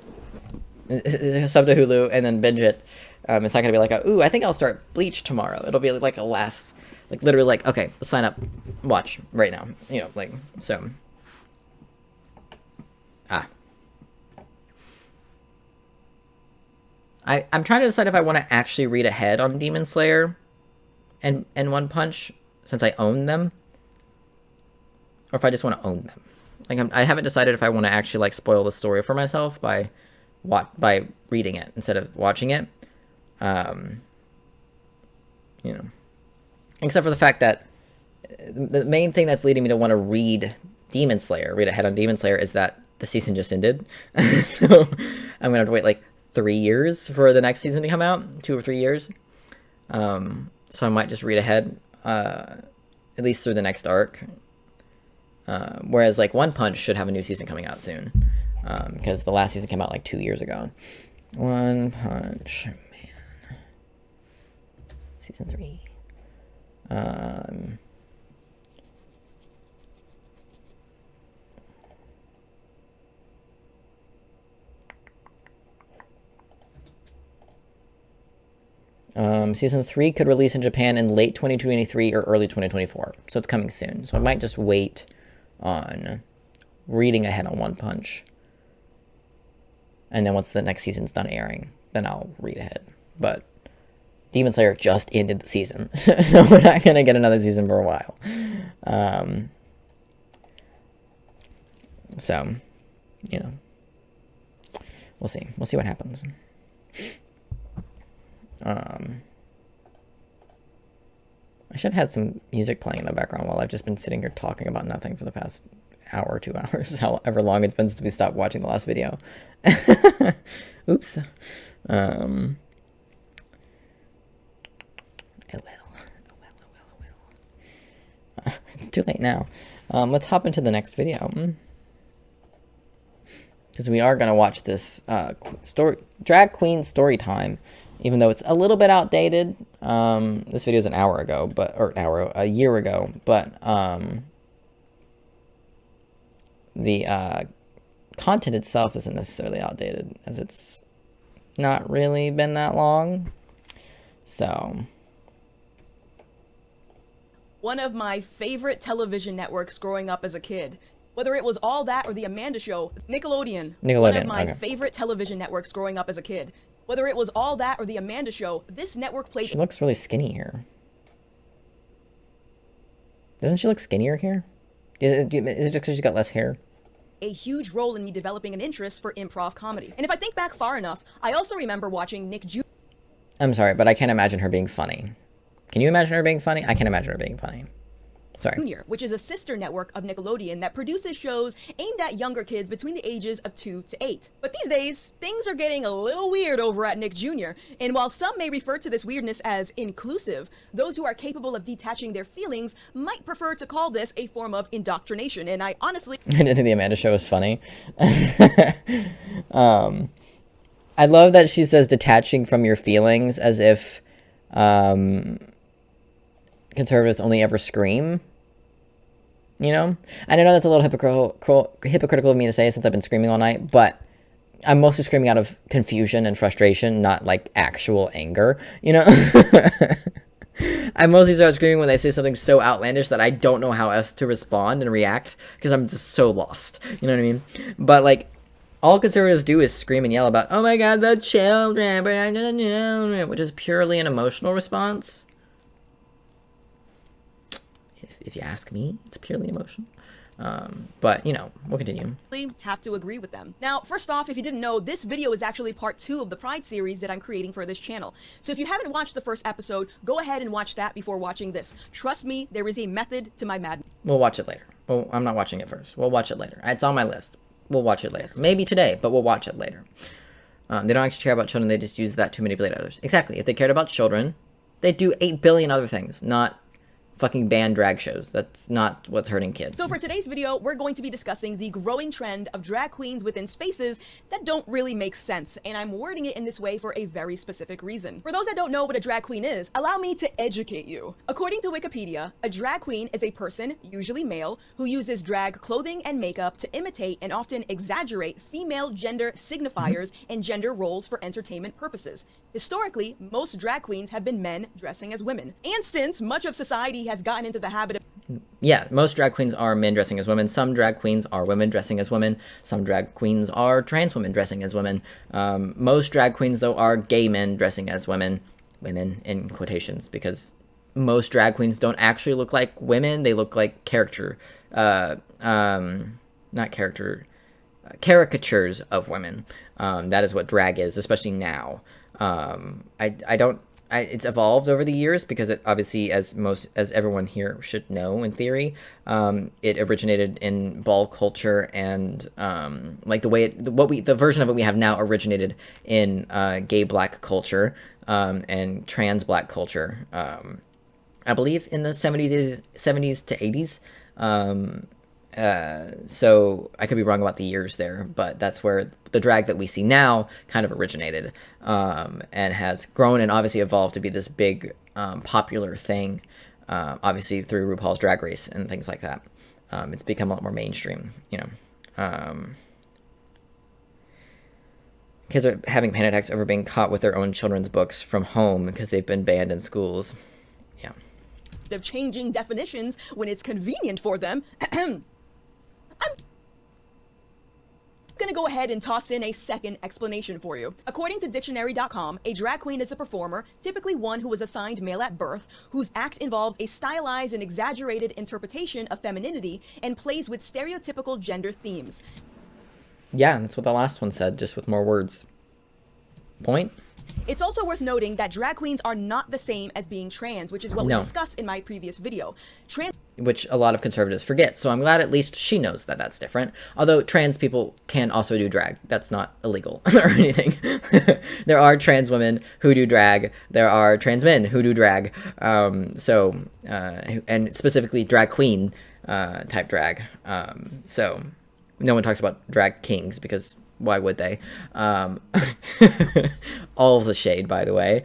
Hulu and then binge it. It's not gonna be like, ooh, I think I'll start Bleach tomorrow. It'll be like literally like, okay, let's sign up, watch right now. You know, like, so. I'm trying to decide if I want to actually read ahead on Demon Slayer and One Punch, since I own them, or if I just want to own them. Like, I haven't decided if I want to actually like spoil the story for myself by reading it instead of watching it. You know, except for the fact that the main thing that's leading me to want to read ahead on Demon Slayer, is that the season just ended. So I'm gonna have to wait like 3 years for the next season to come out, 2 or 3 years. So I might just read ahead, at least through the next arc. Whereas like One Punch should have a new season coming out soon, because the last season came out like 2 years ago. One Punch Man, season 3. Season 3 could release in Japan in late 2023 or early 2024, so it's coming soon. So I might just wait on reading ahead on One Punch, and then once the next season's done airing, then I'll read ahead. But Demon Slayer just ended the season, so we're not gonna get another season for a while. So, you know, We'll see. We'll see what happens. I should have had some music playing in the background while I've just been sitting here talking about nothing for the past hour, 2 hours, however long it's been since we stopped watching the last video. Oops. Oh well. It's too late now. Let's hop into the next video. Because we are going to watch this drag queen story time, even though it's a little bit outdated. This video is an hour ago, a year ago, but the content itself isn't necessarily outdated, as it's not really been that long. So, one of my favorite television networks growing up as a kid. Whether it was All That or The Amanda Show, Nickelodeon. One of my favorite television networks growing up as a kid. Whether it was All That or The Amanda Show, this network played... She looks really skinny here. Doesn't she look skinnier here? Is it just because she's got less hair? A huge role in me developing an interest for improv comedy. And if I think back far enough, I also remember watching Nick Jr. I'm sorry, but I can't imagine her being funny. Can you imagine her being funny? I can't imagine her being funny. Sorry. Junior, which is a sister network of Nickelodeon that produces shows aimed at younger kids between the ages of 2 to 8. But these days, things are getting a little weird over at Nick Jr. And while some may refer to this weirdness as inclusive, those who are capable of detaching their feelings might prefer to call this a form of indoctrination. And I honestly... I didn't think the Amanda Show was funny. I love that she says detaching from your feelings as if conservatives only ever scream. You know? And I know that's a little hypocritical of me to say since I've been screaming all night, but I'm mostly screaming out of confusion and frustration, not like actual anger, you know? I mostly start screaming when they say something so outlandish that I don't know how else to respond and react because I'm just so lost. You know what I mean? But like, all conservatives do is scream and yell about, oh my god, the children, which is purely an emotional response. If you ask me, it's purely emotional. But, you know, we'll continue. Have to agree with them. Now, first off, if you didn't know, this video is actually part 2 of the Pride series that I'm creating for this channel. So if you haven't watched the first episode, go ahead and watch that before watching this. Trust me, there is a method to my madness. We'll watch it later. Well, I'm not watching it first. We'll watch it later. It's on my list. We'll watch it later. Maybe today, but we'll watch it later. They don't actually care about children. They just use that to manipulate others. Exactly. If they cared about children, they'd do 8 billion other things, not fucking ban drag shows. That's not what's hurting kids. So for today's video, we're going to be discussing the growing trend of drag queens within spaces that don't really make sense, and I'm wording it in this way for a very specific reason. For those that don't know what a drag queen is, allow me to educate you. According to Wikipedia, a drag queen is a person, usually male, who uses drag clothing and makeup to imitate and often exaggerate female gender signifiers and gender roles for entertainment purposes. Historically, most drag queens have been men dressing as women. And since much of society has gotten into the habit of... Yeah, most drag queens are men dressing as women. Some drag queens are women dressing as women. Some drag queens are trans women dressing as women. Most drag queens, though, are gay men dressing as women. Women in quotations, because most drag queens don't actually look like women. They look like caricatures of women. That is what drag is, especially now. It's evolved over the years because it obviously, as everyone here should know in theory, it originated in ball culture and like the version of it we have now originated in gay black culture and trans black culture. I believe in the 70s to 80s. So I could be wrong about the years there, but that's where the drag that we see now kind of originated, and has grown and obviously evolved to be this big, popular thing, obviously through RuPaul's Drag Race and things like that. It's become a lot more mainstream, you know. Kids are having panic attacks over being caught with their own children's books from home because they've been banned in schools. Yeah. Of changing definitions when it's convenient for them. I'm gonna go ahead and toss in a second explanation for you. According to dictionary.com, a drag queen is a performer, typically one who was assigned male at birth, whose act involves a stylized and exaggerated interpretation of femininity and plays with stereotypical gender themes. Yeah, that's what the last one said, just with more words. Point? It's also worth noting that drag queens are not the same as being trans, which is what we discussed in my previous video. Which a lot of conservatives forget, so I'm glad at least she knows that that's different. Although trans people can also do drag. That's not illegal or anything. There are trans women who do drag. There are trans men who do drag. And specifically drag queen type drag. So no one talks about drag kings because why would they? All of the shade, by the way.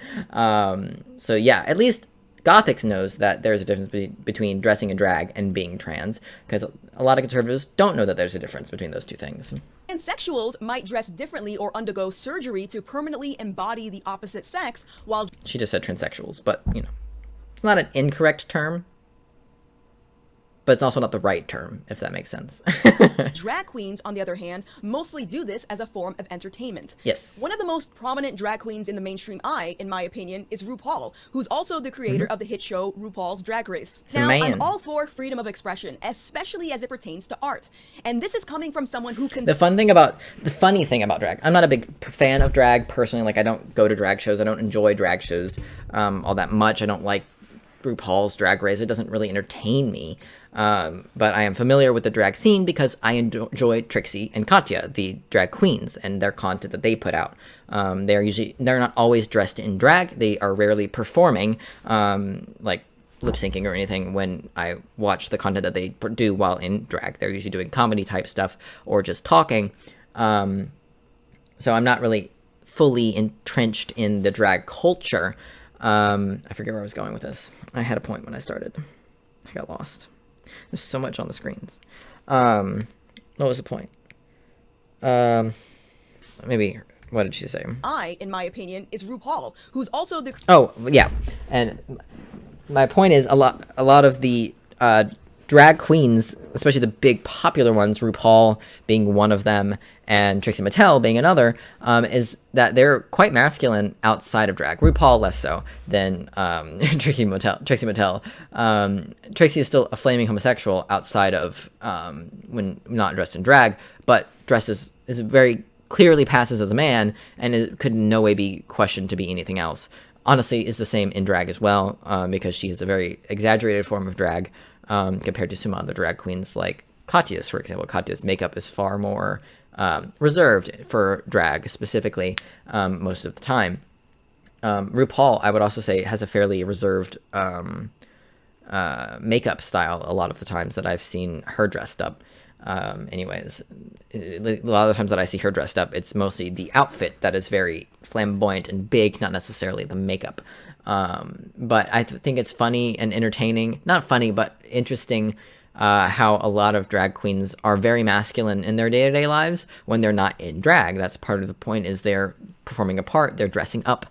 So yeah, at least Gothix knows that there's a difference between dressing in drag and being trans, because a lot of conservatives don't know that there's a difference between those two things. Transsexuals might dress differently or undergo surgery to permanently embody the opposite sex, while... She just said transsexuals, but, you know, it's not an incorrect term. But it's also not the right term, if that makes sense. Drag queens, on the other hand, mostly do this as a form of entertainment. Yes. One of the most prominent drag queens in the mainstream eye, in my opinion, is RuPaul, who's also the creator of the hit show RuPaul's Drag Race. Now, I'm all for freedom of expression, especially as it pertains to art. And this is coming from someone who can... The funny thing about drag, I'm not a big fan of drag personally. Like, I don't go to drag shows. I don't enjoy drag shows all that much. I don't like RuPaul's Drag Race. It doesn't really entertain me. But I am familiar with the drag scene because I enjoy Trixie and Katya, the drag queens, and their content that they put out. They're not always dressed in drag. They are rarely performing, like lip syncing or anything when I watch the content that they do while in drag. They're usually doing comedy type stuff or just talking. So I'm not really fully entrenched in the drag culture. I forget where I was going with this. I had a point when I started. I got lost. There's so much on the screens. What was the point? Maybe, what did she say? In my opinion, is RuPaul, who's also the... Oh, yeah. And my point is a lot of the drag queens, especially the big popular ones, RuPaul being one of them, and Trixie Mattel being another, is that they're quite masculine outside of drag. RuPaul less so than Trixie Mattel. Trixie is still a flaming homosexual outside of when not dressed in drag, but dresses is very clearly passes as a man, and it could in no way be questioned to be anything else. Honestly, is the same in drag as well, because she is a very exaggerated form of drag compared to some other drag queens like Katya's, for example. Katya's makeup is far more reserved for drag specifically most of the time. RuPaul, I would also say, has a fairly reserved makeup style a lot of the times that I've seen her dressed up. Anyways, a lot of the times that I see her dressed up, it's mostly the outfit that is very flamboyant and big, not necessarily the makeup. But I think it's funny and entertaining, not funny, but interesting, how a lot of drag queens are very masculine in their day-to-day lives when they're not in drag. That's part of the point, is they're performing a part, they're dressing up,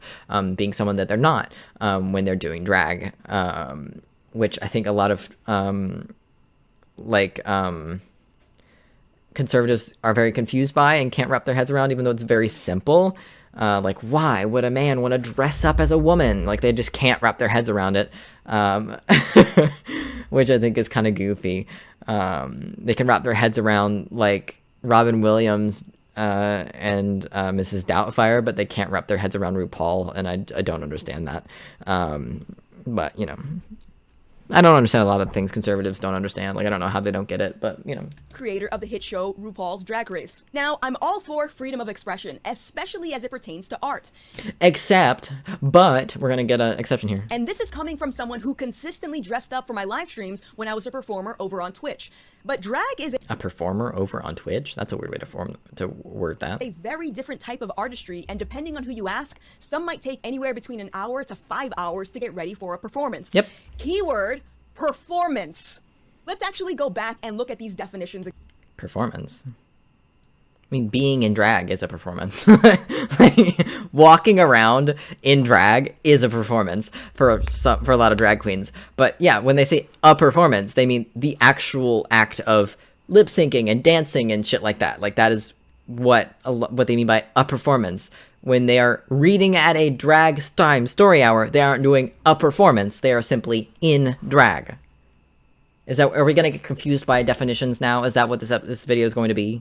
being someone that they're not when they're doing drag, which I think a lot of conservatives are very confused by and can't wrap their heads around, even though it's very simple. Like, why would a man want to dress up as a woman? Like, they just can't wrap their heads around it, which I think is kind of goofy. They can wrap their heads around, like, Robin Williams and Mrs. Doubtfire, but they can't wrap their heads around RuPaul, and I don't understand that. But, you know, I don't understand a lot of things conservatives don't understand. Like, I don't know how they don't get it, but, you know. Creator of the hit show RuPaul's Drag Race. Now, I'm all for freedom of expression, especially as it pertains to art. But we're going to get an exception here. And this is coming from someone who consistently dressed up for my live streams when I was a performer over on Twitch. But drag is a performer over on Twitch? That's a weird way to word that. A very different type of artistry, and depending on who you ask, some might take anywhere between an hour to 5 hours to get ready for a performance. Yep. Keyword, performance. Let's actually go back and look at these definitions. Performance. I mean, being in drag is a performance. Like, walking around in drag is a performance for a lot of drag queens. But yeah, when they say a performance, they mean the actual act of lip syncing and dancing and shit like that. Like, that is what they mean by a performance. When they are reading at a drag time story hour, they aren't doing a performance. They are simply in drag. Are we going to get confused by definitions now? Is that what this video is going to be?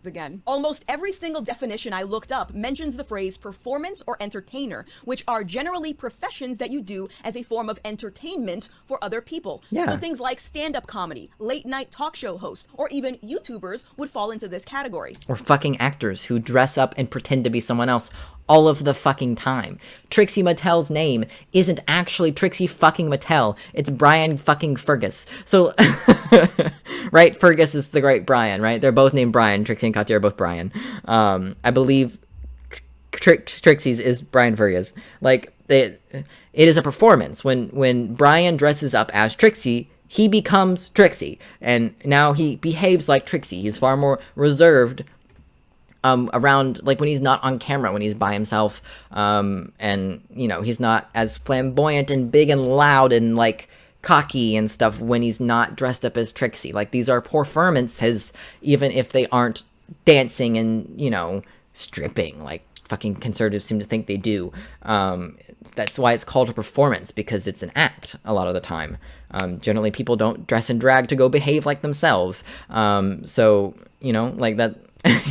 again. Almost every single definition I looked up mentions the phrase performance or entertainer, which are generally professions that you do as a form of entertainment for other people. Yeah. So things like stand-up comedy, late-night talk show hosts, or even YouTubers would fall into this category. Or fucking actors who dress up and pretend to be someone else all of the fucking time. Trixie Mattel's name isn't actually Trixie fucking Mattel. It's Brian fucking Fergus. So, right? Fergus is the great Brian, right? They're both named Brian. Trixie and Katya are both Brian. I believe Trixie's is Brian Fergus. Like, it is a performance. When Brian dresses up as Trixie, he becomes Trixie. And now he behaves like Trixie. He's far more reserved around, like, when he's not on camera, when he's by himself, and, you know, he's not as flamboyant and big and loud and, like, cocky and stuff when he's not dressed up as Trixie. Like, these are performances, even if they aren't dancing and, you know, stripping, like fucking conservatives seem to think they do. That's why it's called a performance, because it's an act a lot of the time. Generally, people don't dress in drag to go behave like themselves. So, you know, like that...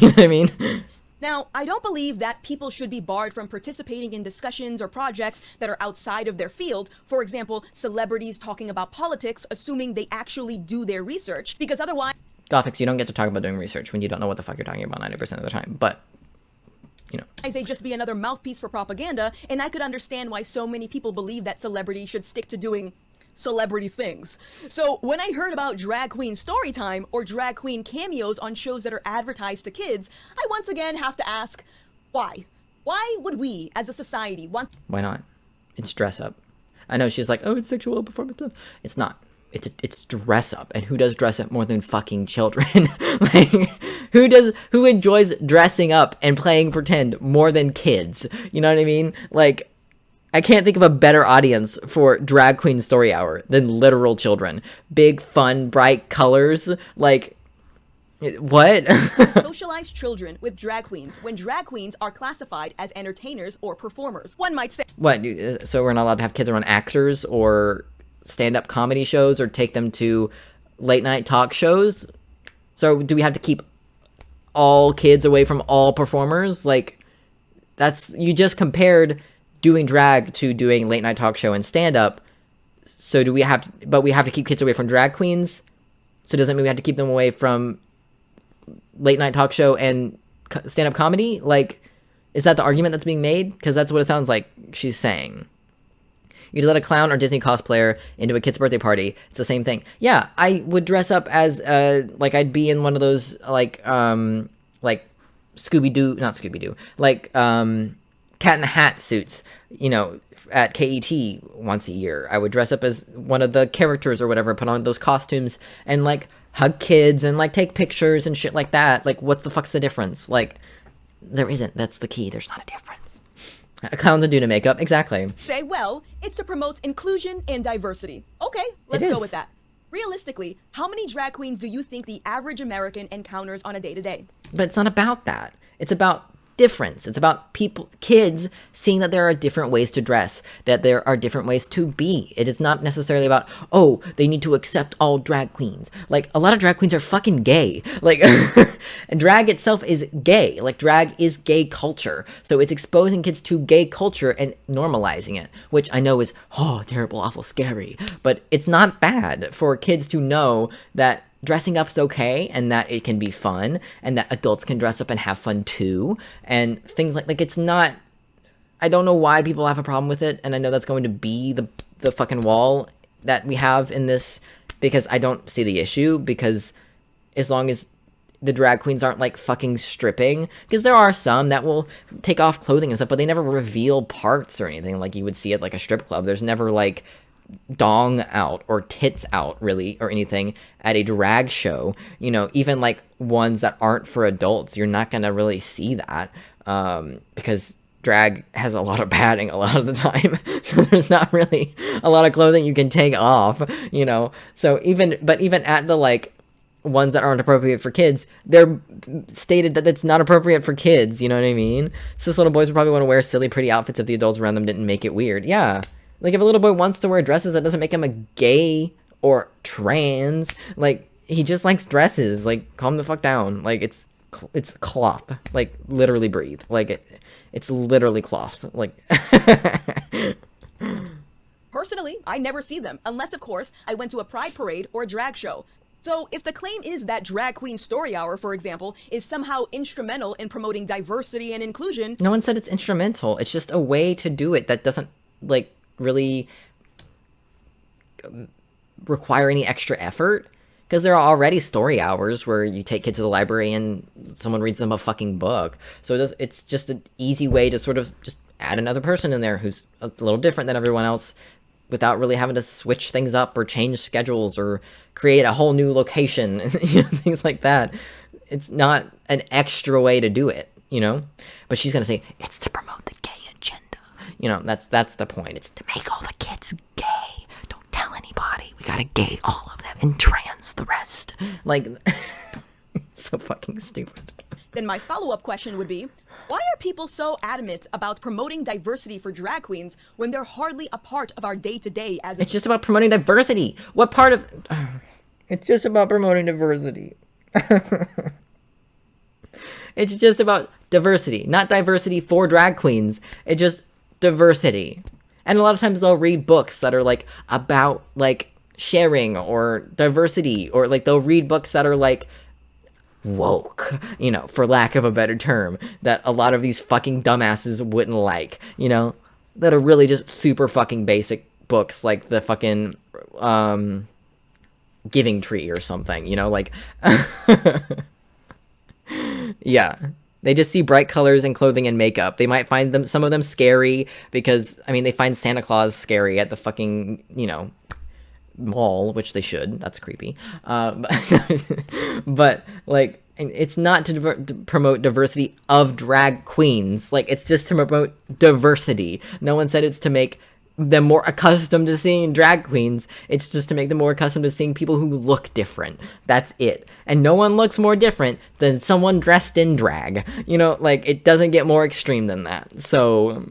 You know what I mean? Now, I don't believe that people should be barred from participating in discussions or projects that are outside of their field. For example, celebrities talking about politics, assuming they actually do their research, because otherwise... Gothix, you don't get to talk about doing research when you don't know what the fuck you're talking about 90% of the time, but, you know. They just be another mouthpiece for propaganda, and I could understand why so many people believe that celebrities should stick to doing celebrity things. So when I heard about drag queen story time or drag queen cameos on shows that are advertised to kids, I once again have to ask, why? Why would we as a society want... Why not? It's dress up. I know she's like, oh, it's sexual performance. It's not. It's dress up. And who does dress up more than fucking children? Like, who enjoys dressing up and playing pretend more than kids? You know what I mean? Like, I can't think of a better audience for drag queen story hour than literal children. Big, fun, bright colors. Like, what? Socialize children with drag queens when drag queens are classified as entertainers or performers. One might say... What? So we're not allowed to have kids around actors or stand-up comedy shows or take them to late-night talk shows? So do we have to keep all kids away from all performers? Like, that's... You just compared... doing drag to doing late night talk show and stand up. So do we have to, but we have to keep kids away from drag queens. So does that mean we have to keep them away from late night talk show and stand up comedy? Like, is that the argument that's being made? Because that's what it sounds like she's saying. You let a clown or Disney cosplayer into a kid's birthday party. It's the same thing. Yeah, I would dress up as like I'd be in one of those like Scooby-Doo, not Scooby-Doo, like Cat in the Hat suits, you know, at KET once a year. I would dress up as one of the characters or whatever, put on those costumes and like hug kids and like take pictures and shit like that. Like, what's the fuck's the difference? Like, there isn't. That's the key. There's not a difference. A clown's a dude in makeup. Exactly. Say, well, it's to promote inclusion and diversity. Okay, let's go with that. Realistically, how many drag queens do you think the average American encounters on a day-to-day? But it's not about that. It's about difference. It's about kids seeing that there are different ways to dress, that there are different ways to be. It is not necessarily about, oh, they need to accept all drag queens. Like, a lot of drag queens are fucking gay. Like, drag itself is gay. Like, drag is gay culture. So it's exposing kids to gay culture and normalizing it, which I know is, oh, terrible, awful, scary. But it's not bad for kids to know that dressing up is okay, and that it can be fun, and that adults can dress up and have fun too, and things like it's not... I don't know why people have a problem with it, and I know that's going to be the fucking wall that we have in this, because I don't see the issue, because as long as the drag queens aren't like fucking stripping, because there are some that will take off clothing and stuff, but they never reveal parts or anything like you would see at like a strip club. There's never like dong out or tits out really or anything at a drag show, you know, even like ones that aren't for adults. You're not gonna really see that because drag has a lot of padding a lot of the time, so there's not really a lot of clothing you can take off, you know. So even at the like ones that aren't appropriate for kids, they're stated that it's not appropriate for kids, you know what I mean? Cis little boys would probably want to wear silly pretty outfits if the adults around them didn't make it weird. Yeah. Like, if a little boy wants to wear dresses, that doesn't make him a gay or trans. Like, he just likes dresses. Like, calm the fuck down. Like, it's it's cloth. Like, literally breathe. Like, it's literally cloth. Like... Personally, I never see them, unless, of course, I went to a pride parade or a drag show. So if the claim is that Drag Queen Story Hour, for example, is somehow instrumental in promoting diversity and inclusion... No one said it's instrumental. It's just a way to do it that doesn't, like, really require any extra effort. Because there are already story hours where you take kids to the library and someone reads them a fucking book. So it's just an easy way to sort of just add another person in there who's a little different than everyone else without really having to switch things up or change schedules or create a whole new location and things like that. It's not an extra way to do it, you know? But she's going to say, it's to promote the gay agenda. You know, that's the point. It's to make all the kids gay. Don't tell anybody. We got to gay all of them and trans the rest. Like, it's so fucking stupid. Then my follow-up question would be, why are people so adamant about promoting diversity for drag queens when they're hardly a part of our day-to-day as It's just about promoting diversity. What part of... It's just about promoting diversity. It's just about diversity, not diversity for drag queens. It's just diversity. And a lot of times they'll read books that are like about like sharing or diversity, or like they'll read books that are like woke, you know, for lack of a better term, that a lot of these fucking dumbasses wouldn't like, you know, that are really just super fucking basic books like the fucking Giving Tree or something, you know, like yeah, they just see bright colors and clothing and makeup. They might find some of them scary because, I mean, they find Santa Claus scary at the fucking, you know, mall, which they should. That's creepy. But like, it's not to promote diversity of drag queens. Like, it's just to promote diversity. No one said it's to make them more accustomed to seeing drag queens. It's just to make them more accustomed to seeing people who look different. That's it. And no one looks more different than someone dressed in drag. You know, like, it doesn't get more extreme than that. So,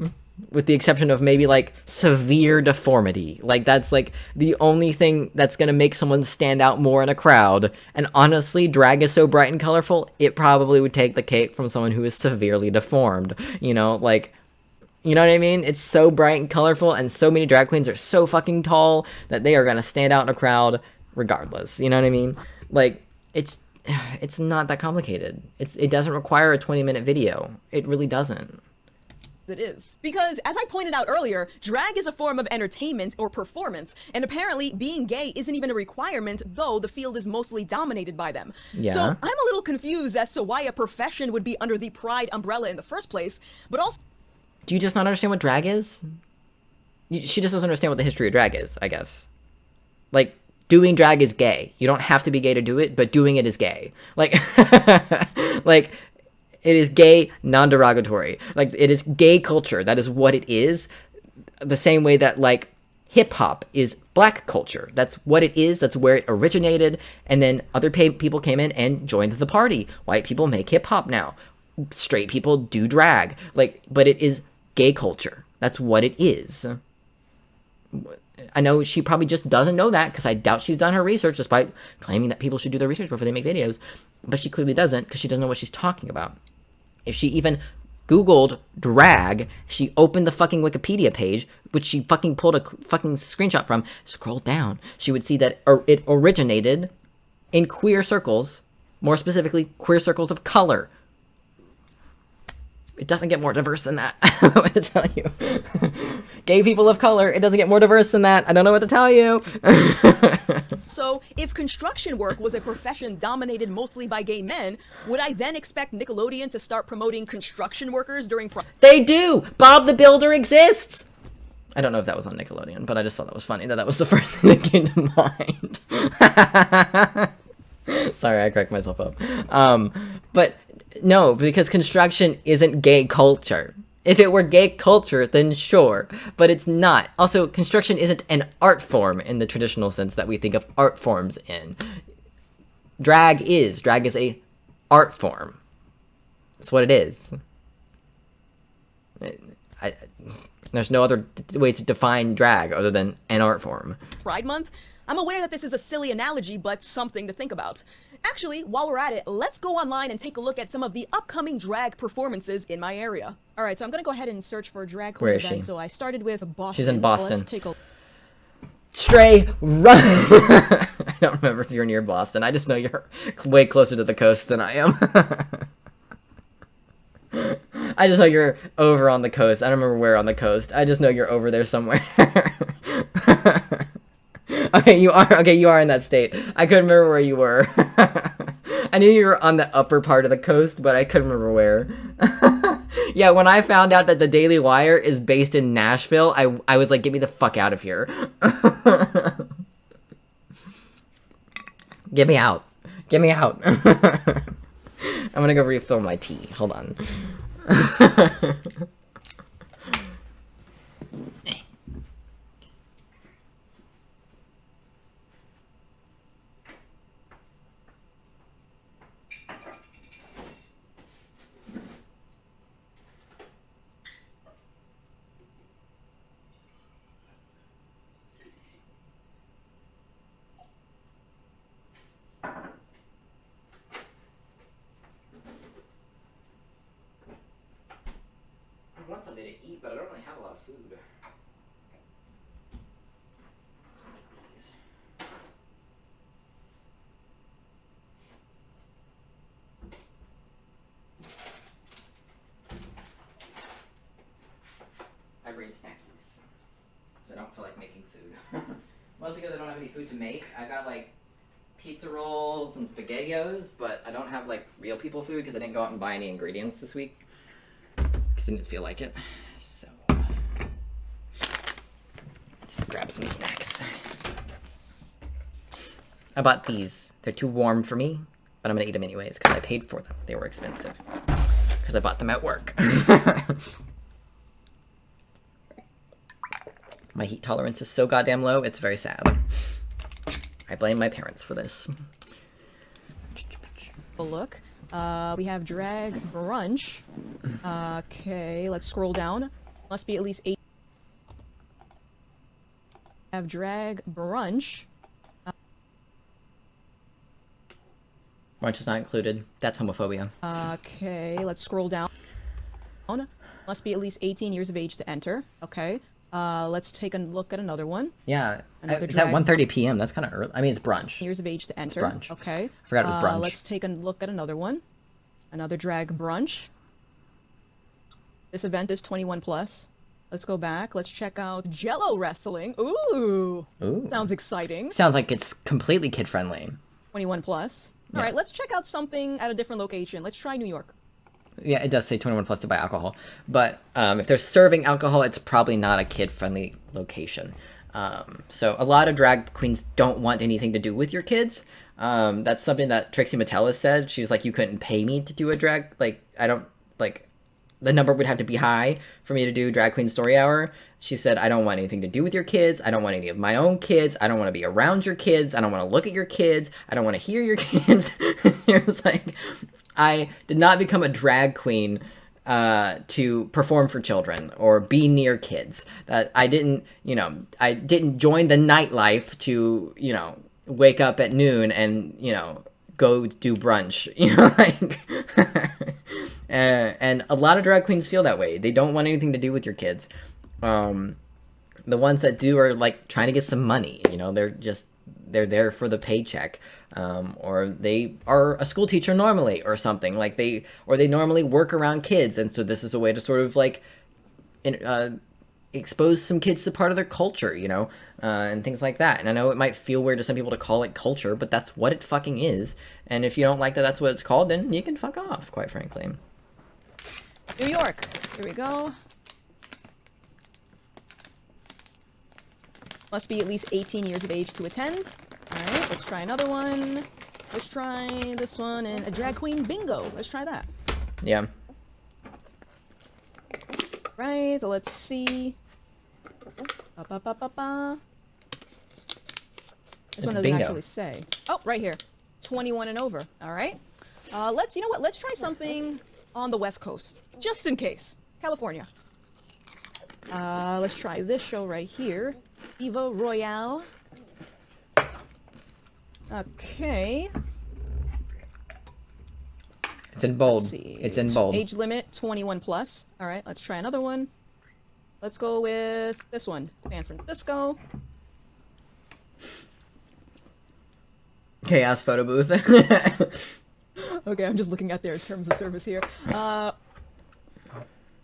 with the exception of maybe, like, severe deformity. Like, that's, like, the only thing that's gonna make someone stand out more in a crowd. And honestly, drag is so bright and colorful, it probably would take the cake from someone who is severely deformed. You know, like... You know what I mean? It's so bright and colorful, and so many drag queens are so fucking tall that they are gonna stand out in a crowd regardless. You know what I mean? Like, it's not that complicated. It doesn't require a 20-minute video. It really doesn't. It is. Because, as I pointed out earlier, drag is a form of entertainment or performance, and apparently being gay isn't even a requirement, though the field is mostly dominated by them. Yeah. So I'm a little confused as to why a profession would be under the pride umbrella in the first place, but also... Do you just not understand what drag is? She just doesn't understand what the history of drag is, I guess. Like, doing drag is gay. You don't have to be gay to do it, but doing it is gay. Like, like, it is gay, non-derogatory. Like, it is gay culture. That is what it is. The same way that, like, hip-hop is black culture. That's what it is. That's where it originated. And then other people came in and joined the party. White people make hip-hop now. Straight people do drag. Like, but it is gay culture. That's what it is. I know she probably just doesn't know that because I doubt she's done her research despite claiming that people should do their research before they make videos. But she clearly doesn't because she doesn't know what she's talking about. If she even Googled drag, she opened the fucking Wikipedia page, which she fucking pulled a fucking screenshot from, scrolled down, she would see that it originated in queer circles, more specifically, queer circles of color. It doesn't get more diverse than that. I don't know what to tell you. Gay people of color, it doesn't get more diverse than that. I don't know what to tell you. So, if construction work was a profession dominated mostly by gay men, would I then expect Nickelodeon to start promoting construction workers during... They do! Bob the Builder exists! I don't know if that was on Nickelodeon, but I just thought that was funny that was the first thing that came to mind. Sorry, I cracked myself up. But... No, because construction isn't gay culture. If it were gay culture, then sure, but it's not. Also, construction isn't an art form in the traditional sense that we think of art forms in. Drag is. Drag is a art form. That's what it is. There's no other way to define drag other than an art form. Pride Month? I'm aware that this is a silly analogy, but something to think about. Actually, while we're at it, let's go online and take a look at some of the upcoming drag performances in my area. All right, so I'm gonna go ahead and search for a drag queen Where is event. she? So I started with Boston. She's in Boston. Let's take a Stray, run! I don't remember if you're near Boston. I just know you're way closer to the coast than I am. I just know you're over on the coast. I don't remember where on the coast. I just know you're over there somewhere. Okay, you are in that state. I couldn't remember where you were. I knew you were on the upper part of the coast, but I couldn't remember where. Yeah, when I found out that the Daily Wire is based in Nashville, I was like, get me the fuck out of here. Get me out. Get me out. I'm gonna go refill my tea. Hold on. I want something to eat, but I don't really have a lot of food. I bring snackies. Because I don't feel like making food. Mostly because I don't have any food to make. I got like pizza rolls and SpaghettiOs, but I don't have like real people food because I didn't go out and buy any ingredients this week. Because I didn't feel like it. So just grab some snacks. I bought these. They're too warm for me, but I'm gonna eat them anyways because I paid for them. They were expensive. Because I bought them at work. My heat tolerance is so goddamn low, it's very sad. I blame my parents for this. look. We have drag brunch. Okay, let's scroll down. Must be at least 8. Have drag brunch. Brunch is not included. That's homophobia. Okay, let's scroll down. Must be at least 18 years of age to enter. Okay. Let's take a look at another one. Yeah, Another it's at drag 1:30 p.m. That's kind of early. I mean, it's brunch. Years of age to enter. Brunch. Okay. I forgot it was brunch. Let's take a look at another one. Another drag brunch. This event is 21 plus. Let's go back. Let's check out Jello wrestling. Ooh. Ooh. Sounds exciting. Sounds like it's completely kid friendly. 21 plus. All Yeah. right, let's check out something at a different location. Let's try New York. Yeah, it does say 21 plus to buy alcohol, but if they're serving alcohol, it's probably not a kid-friendly location. So a lot of drag queens don't want anything to do with your kids. That's something that Trixie Mattel said. She was like, you couldn't pay me to do a drag, like, I don't, like, the number would have to be high for me to do Drag Queen Story Hour. She said, I don't want anything to do with your kids. I don't want any of my own kids. I don't want to be around your kids. I don't want to look at your kids. I don't want to hear your kids. It was like, I did not become a drag queen to perform for children or be near kids. That I didn't, I didn't join the nightlife to, wake up at noon and, go do brunch, and a lot of drag queens feel that way. They don't want anything to do with your kids. The ones that do are like trying to get some money, they're there for the paycheck. Or they are a school teacher normally or something, like they normally work around kids, and so this is a way to sort of like expose some kids to part of their culture, and things like that. And I know it might feel weird to some people to call it culture, but that's what it fucking is. And if you don't like that that's what it's called, then you can fuck off, quite frankly. New York. Here we go. Must be at least 18 years of age to attend. Alright, let's try another one. Let's try this one and a drag queen bingo. Let's try that. Yeah. Right, let's see. This one doesn't bingo. actually say. Oh, right here. 21 and over. Alright. Let's try something on the West Coast. Just in case. California. Let's try this show right here. Evo Royale. Okay. It's in bold. Let's see. It's in bold. Age limit 21 plus. All right, let's try another one. Let's go with this one. San Francisco. Chaos photo booth. Okay, I'm just looking at their terms of service here.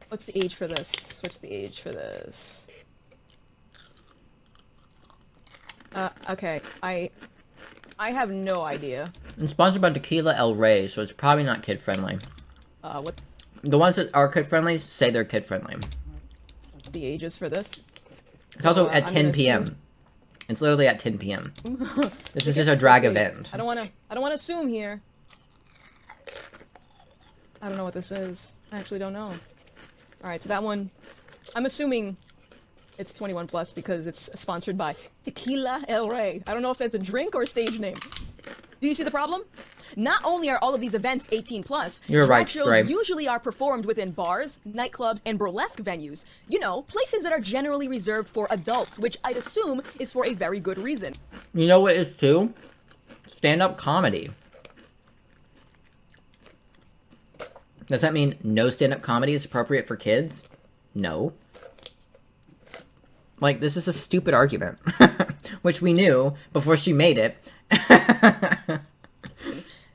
What's the age for this? What's the age for this? Okay, I have no idea. It's sponsored by Tequila El Rey, so it's probably not kid friendly. What The ones that are kid friendly say they're kid friendly. the ages for this? It's also at I'm 10 gonna p.m. assume- It's literally at 10 p.m. This is just a drag event. I don't wanna assume here. I don't know what this is. I actually don't know. Alright, so that one, I'm assuming it's 21 plus because it's sponsored by Tequila El Rey. I don't know if that's a drink or a stage name. Do you see the problem? Not only are all of these events 18 plus, You're drag right, shows Ray. usually are performed within bars, nightclubs, and burlesque venues. You know, places that are generally reserved for adults, which I'd assume is for a very good reason. You know what is too? Stand-up comedy. Does that mean no stand-up comedy is appropriate for kids? No. Like, this is a stupid argument. Which we knew before she made it.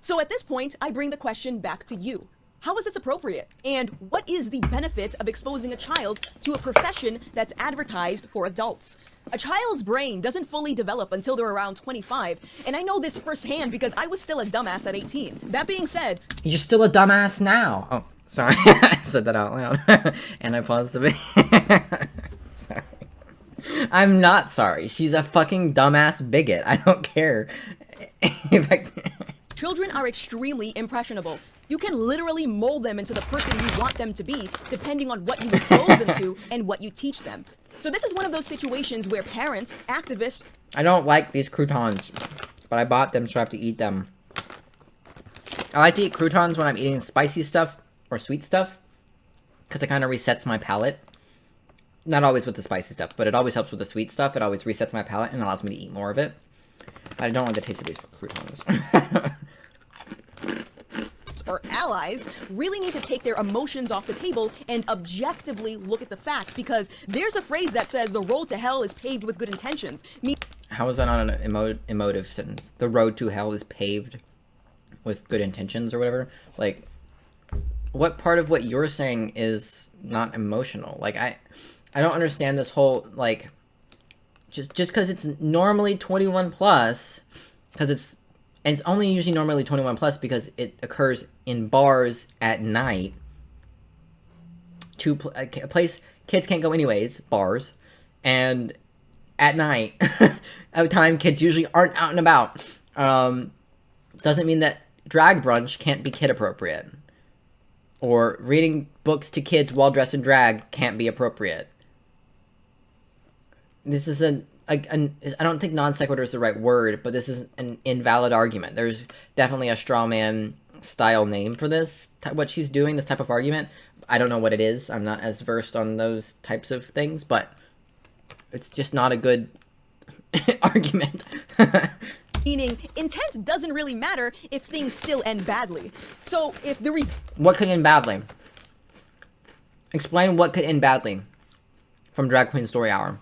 So at this point, I bring the question back to you. How is this appropriate? And what is the benefit of exposing a child to a profession that's advertised for adults? A child's brain doesn't fully develop until they're around 25, and I know this firsthand because I was still a dumbass at 18. That being said, You're still a dumbass now. Oh, sorry. I said that out loud. And I paused the video. Sorry. I'm not sorry. She's a fucking dumbass bigot. I don't care. children are extremely impressionable. You can literally mold them into the person you want them to be, depending on what you expose them to and what you teach them. So this is one of those situations where parents, activists... I don't like these croutons, but I bought them so I have to eat them. I like to eat croutons when I'm eating spicy stuff or sweet stuff, because it kind of resets my palate. Not always with the spicy stuff, but it always helps with the sweet stuff. It always resets my palate and allows me to eat more of it. But I don't like the taste of these croutons. or allies really need to take their emotions off the table and objectively look at the facts, because there's a phrase that says the road to hell is paved with good intentions. How is that not an emotive sentence? The road to hell is paved with good intentions or whatever? Like, what part of what you're saying is not emotional? Like, I don't understand this whole, like, just because it's normally 21 plus, because it's only usually normally 21 plus because it occurs in bars at night. A place kids can't go anyways, bars, and at night, at a time kids usually aren't out and about. Doesn't mean that drag brunch can't be kid appropriate, or reading books to kids while dressed in drag can't be appropriate. This is I don't think non sequitur is the right word, but this is an invalid argument. There's definitely a straw man style name for this, what she's doing, this type of argument. I don't know what it is. I'm not as versed on those types of things, but it's just not a good argument. Meaning, intent doesn't really matter if things still end badly. So, if the reason... What could end badly? Explain what could end badly from Drag Queen Story Hour.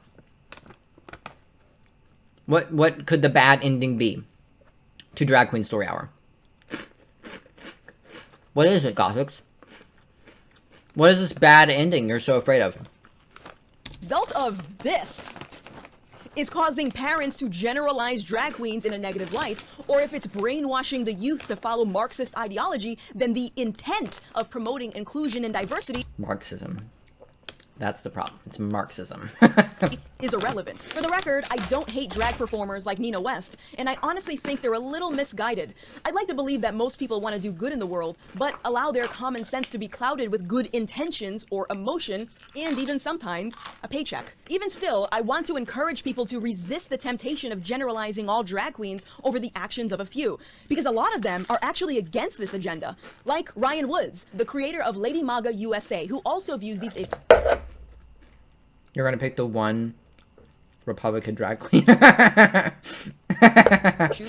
What could the bad ending be to Drag Queen Story Hour? What is it, Gothix? What is this bad ending you're so afraid of? Result of this is causing parents to generalize drag queens in a negative light, or if it's brainwashing the youth to follow Marxist ideology, then the intent of promoting inclusion and diversity... Marxism. That's the problem. It's Marxism. is irrelevant. For the record, I don't hate drag performers like Nina West, and I honestly think they're a little misguided. I'd like to believe that most people want to do good in the world, but allow their common sense to be clouded with good intentions or emotion, and even sometimes a paycheck. Even still, I want to encourage people to resist the temptation of generalizing all drag queens over the actions of a few, because a lot of them are actually against this agenda. Like Ryan Woods, the creator of Lady Maga USA, who also views these... You're gonna pick the one Republican drag queen.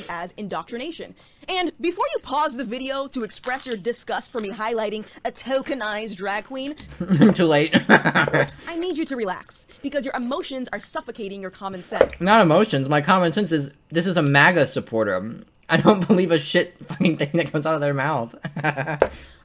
As indoctrination. And before you pause the video to express your disgust for me highlighting a tokenized drag queen, too late. I need you to relax, because your emotions are suffocating your common sense. Not emotions. My common sense is this is a MAGA supporter. I don't believe a shit fucking thing that comes out of their mouth.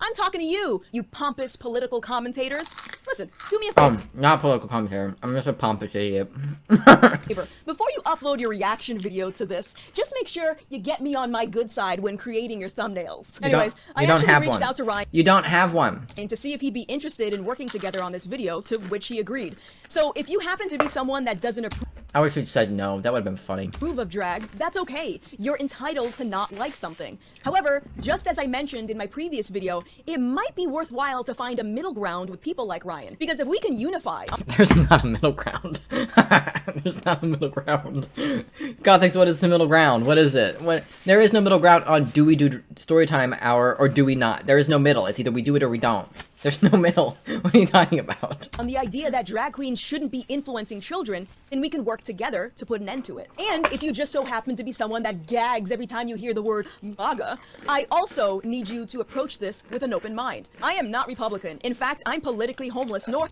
I'm talking to you, you pompous political commentators. Listen, do me a favor. Not political commentator. I'm just a pompous idiot. Before you upload your reaction video to this, just make sure you get me on my good side when creating your thumbnails. Anyways, I actually reached out to Ryan. You don't have one. And to see if he'd be interested in working together on this video, to which he agreed. So if you happen to be someone that doesn't approve I wish you'd said no. That would have been funny. of drag, that's okay. You're entitled to not like something. However, just as I mentioned in my previous video, it might be worthwhile to find a middle ground with people like Ryan. Because if we can unify... There's not a middle ground. There's not a middle ground. Gothix, what is the middle ground? What is it? There is no middle ground on do we do Storytime Hour or do we not. There is no middle. It's either we do it or we don't. There's no middle. What are you talking about? On the idea that drag queens shouldn't be influencing children, then we can work together to put an end to it. And if you just so happen to be someone that gags every time you hear the word MAGA, I also need you to approach this with an open mind. I am not Republican. In fact, I'm politically homeless nor...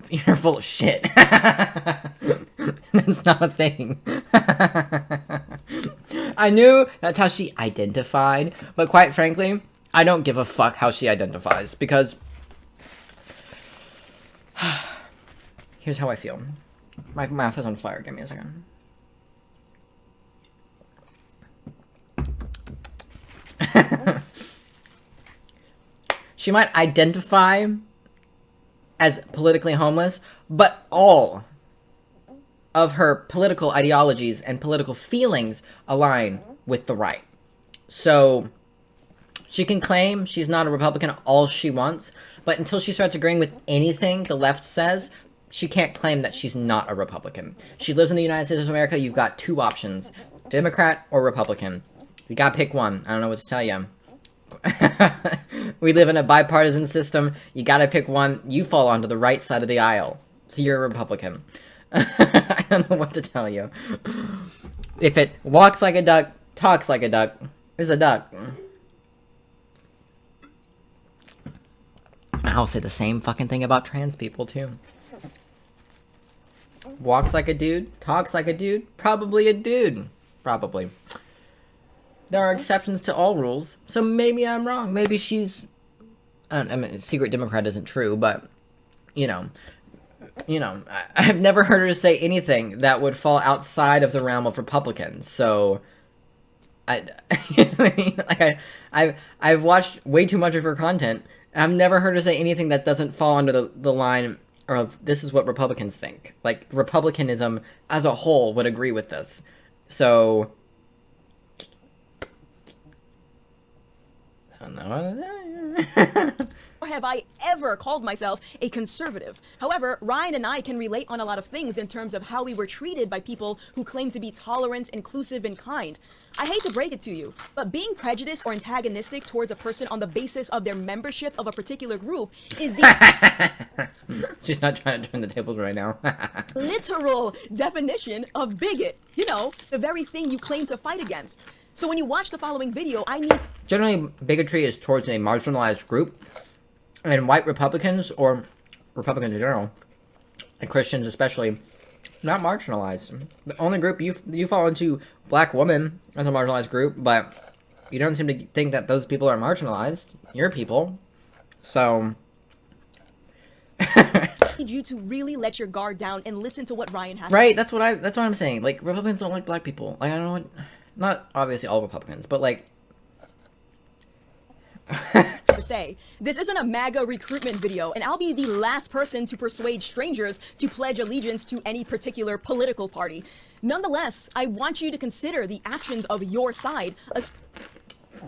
You're full of shit. That's not a thing. I knew that's how she identified, but quite frankly, I don't give a fuck how she identifies, because here's how I feel. My mouth is on fire. Give me a second. She might identify as politically homeless, but all of her political ideologies and political feelings align with the right. So she can claim she's not a Republican all she wants, but until she starts agreeing with anything the left says, she can't claim that she's not a Republican. She lives in the United States of America. You've got two options, Democrat or Republican. You gotta pick one. I don't know what to tell you. We live in a bipartisan system. You gotta pick one. You fall onto the right side of the aisle. So you're a Republican. I don't know what to tell you. If it walks like a duck, talks like a duck, is a duck. I'll say the same fucking thing about trans people, too. Walks like a dude, talks like a dude, probably a dude. Probably. There are exceptions to all rules, so maybe I'm wrong. Maybe she's... I mean, secret Democrat isn't true, but, you know, I've never heard her say anything that would fall outside of the realm of Republicans, so... you know what I mean? Like, I've watched way too much of her content. I've never heard her say anything that doesn't fall under the line of this is what Republicans think. Like, Republicanism as a whole would agree with this. So... I don't know. Or have I ever called myself a conservative? However, Ryan and I can relate on a lot of things in terms of how we were treated by people who claim to be tolerant, inclusive, and kind. I hate to break it to you, but being prejudiced or antagonistic towards a person on the basis of their membership of a particular group is the She's not trying to turn the tables right now. literal definition of bigot. You know, the very thing you claim to fight against. So when you watch the following video, I need... Generally, bigotry is towards a marginalized group, and white Republicans, or Republicans in general, and Christians especially, not marginalized. The only group you fall into, black women, as a marginalized group, but you don't seem to think that those people are marginalized. You're people. So... I need you to really let your guard down and listen to what Ryan has Right, that's what I'm saying. Like, Republicans don't like black people. Like, I don't know what... Not obviously all Republicans, but like... to say. This isn't a MAGA recruitment video, and I'll be the last person to persuade strangers to pledge allegiance to any particular political party. Nonetheless, I want you to consider the actions of your side.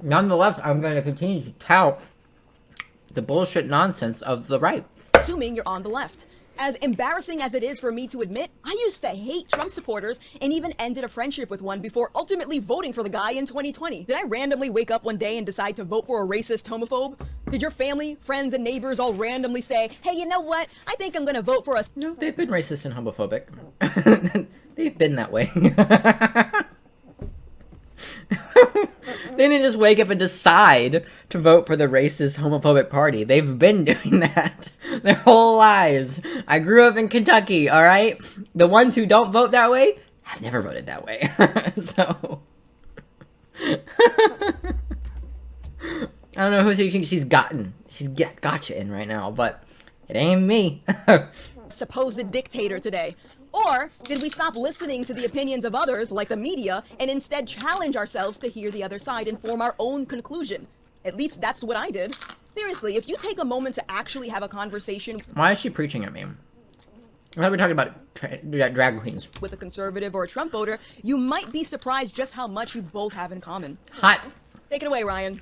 Nonetheless, I'm going to continue to tout the bullshit nonsense of the right. Assuming you're on the left. As embarrassing as it is for me to admit, I used to hate Trump supporters and even ended a friendship with one before ultimately voting for the guy in 2020. Did I randomly wake up one day and decide to vote for a racist homophobe? Did your family, friends, and neighbors all randomly say, hey, you know what? I think I'm gonna vote for us? No, they've been racist and homophobic. They've been that way. They didn't just wake up and decide to vote for the racist, homophobic party. They've been doing that their whole lives. I grew up in Kentucky, all right? The ones who don't vote that way have never voted that way. So... I don't know who she's gotcha in right now, but it ain't me. Supposed dictator today? Or did we stop listening to the opinions of others, like the media, and instead challenge ourselves to hear the other side and form our own conclusion? At least that's what I did. Seriously, if you take a moment to actually have a conversation... Why is she preaching at me? I thought we were talking about drag queens. ...with a conservative or a Trump voter, you might be surprised just how much you both have in common. Hot. Take it away, Ryan.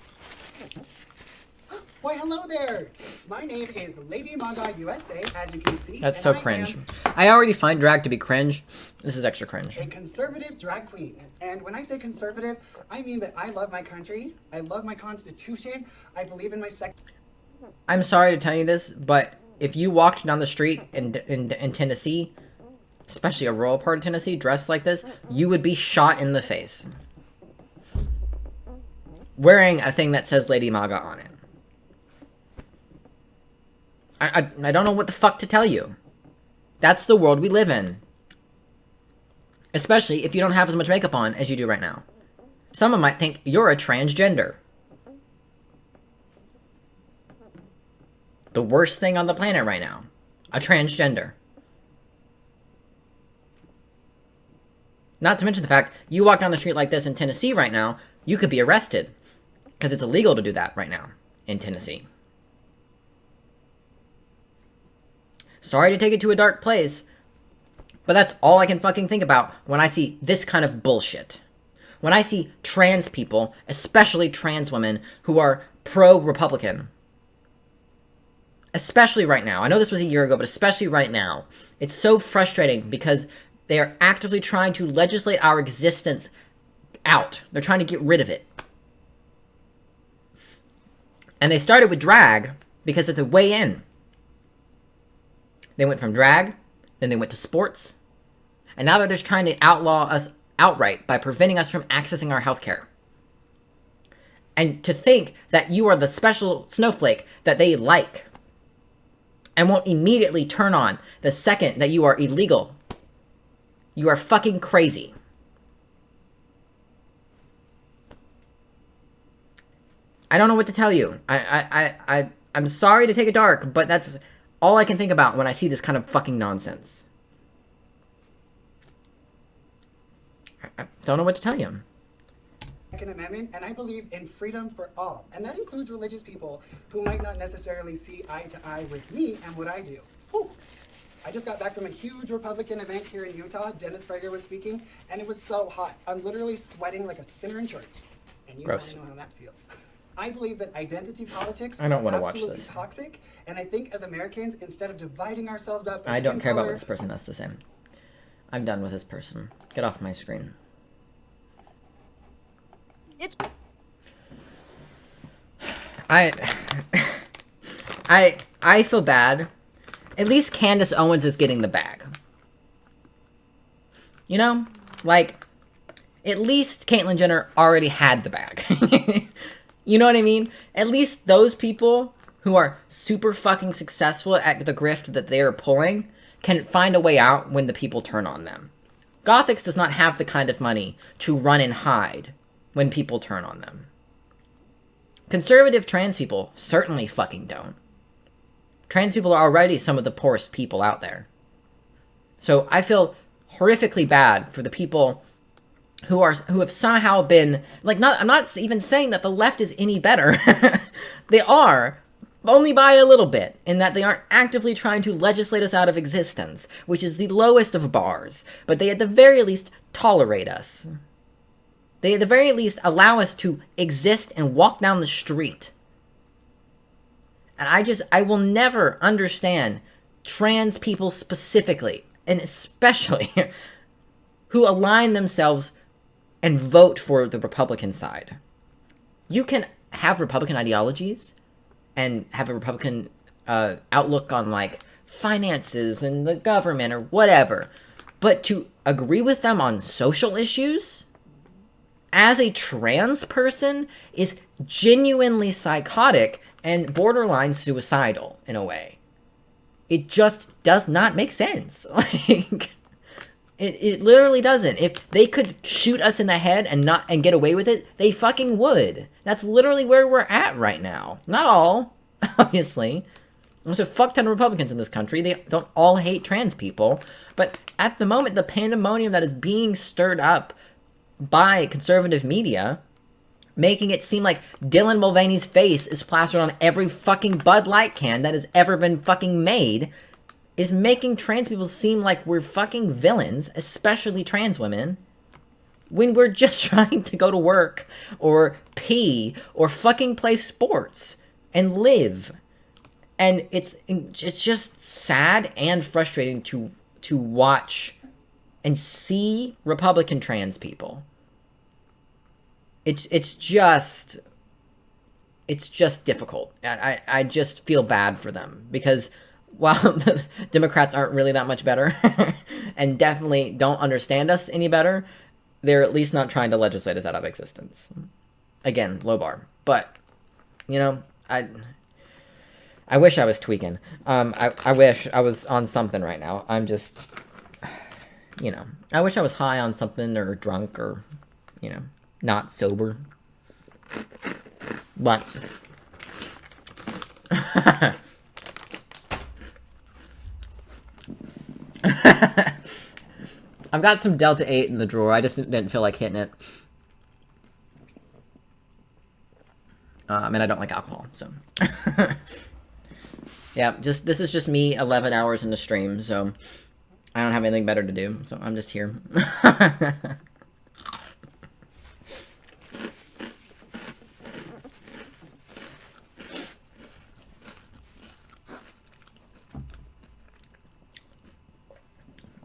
Why, hello there. My name is Lady Maga USA, as you can see. That's so cringe. I already find drag to be cringe. This is extra cringe. A conservative drag queen. And when I say conservative, I mean that I love my country. I love my constitution. I believe in my sex. I'm sorry to tell you this, but if you walked down the street in Tennessee, especially a rural part of Tennessee, dressed like this, you would be shot in the face. Wearing a thing that says Lady Maga on it. I don't know what the fuck to tell you. That's the world we live in. Especially if you don't have as much makeup on as you do right now. Someone might think you're a transgender. The worst thing on the planet right now. A transgender. Not to mention the fact, you walk down the street like this in Tennessee right now, you could be arrested. Because it's illegal to do that right now in Tennessee. Sorry to take it to a dark place, but that's all I can fucking think about when I see this kind of bullshit. When I see trans people, especially trans women, who are pro-Republican. Especially right now. I know this was a year ago, but especially right now. It's so frustrating because they are actively trying to legislate our existence out. They're trying to get rid of it. And they started with drag because it's a way in. They went from drag, then they went to sports, and now they're just trying to outlaw us outright by preventing us from accessing our healthcare. And to think that you are the special snowflake that they like and won't immediately turn on the second that you are illegal. You are fucking crazy. I don't know what to tell you. I'm sorry to take it dark, but that's all I can think about when I see this kind of fucking nonsense. I don't know what to tell you. Second Amendment, and I believe in freedom for all. And that includes religious people who might not necessarily see eye to eye with me and what I do. Whew. I just got back from a huge Republican event here in Utah. Dennis Prager was speaking, and it was so hot. I'm literally sweating like a sinner in church. And you Gross. know how that feels. I believe that identity politics I don't are want to watch absolutely this. toxic, and I think as Americans, instead of dividing ourselves up, I don't care about what this person has to say. I'm done with this person. Get off my screen. It's... I feel bad. At least Candace Owens is getting the bag. You know? Like, at least Caitlyn Jenner already had the bag. You know what I mean? At least those people who are super fucking successful at the grift that they are pulling can find a way out when the people turn on them. Gothix does not have the kind of money to run and hide when people turn on them. Conservative trans people certainly fucking don't. Trans people are already some of the poorest people out there. So I feel horrifically bad for the people who have somehow been, like, I'm not even saying that the left is any better. They are, only by a little bit, in that they aren't actively trying to legislate us out of existence, which is the lowest of bars, but they at the very least tolerate us. They at the very least allow us to exist and walk down the street. And I will never understand trans people specifically, and especially, who align themselves and vote for the Republican side. You can have Republican ideologies and have a Republican outlook on like finances and the government or whatever, but to agree with them on social issues as a trans person is genuinely psychotic and borderline suicidal in a way. It just does not make sense. Like, it literally doesn't. If they could shoot us in the head and get away with it, they fucking would. That's literally where we're at right now. Not all, obviously. There's a fuck ton of Republicans in this country. They don't all hate trans people. But at the moment, the pandemonium that is being stirred up by conservative media, making it seem like Dylan Mulvaney's face is plastered on every fucking Bud Light can that has ever been fucking made, is making trans people seem like we're fucking villains, especially trans women, when we're just trying to go to work, or pee, or fucking play sports, and live. And it's just sad and frustrating to watch and see Republican trans people. It's just difficult. I just feel bad for them, because while the Democrats aren't really that much better and definitely don't understand us any better, they're at least not trying to legislate us out of existence. Again, low bar. But, you know, I wish I was tweaking. I wish I was on something right now. I'm just, you know, I wish I was high on something or drunk or, you know, not sober. But I've got some Delta 8 in the drawer. I just didn't feel like hitting it. And I don't like alcohol, so. Yeah, this is just me 11 hours in the stream, so I don't have anything better to do, so I'm just here.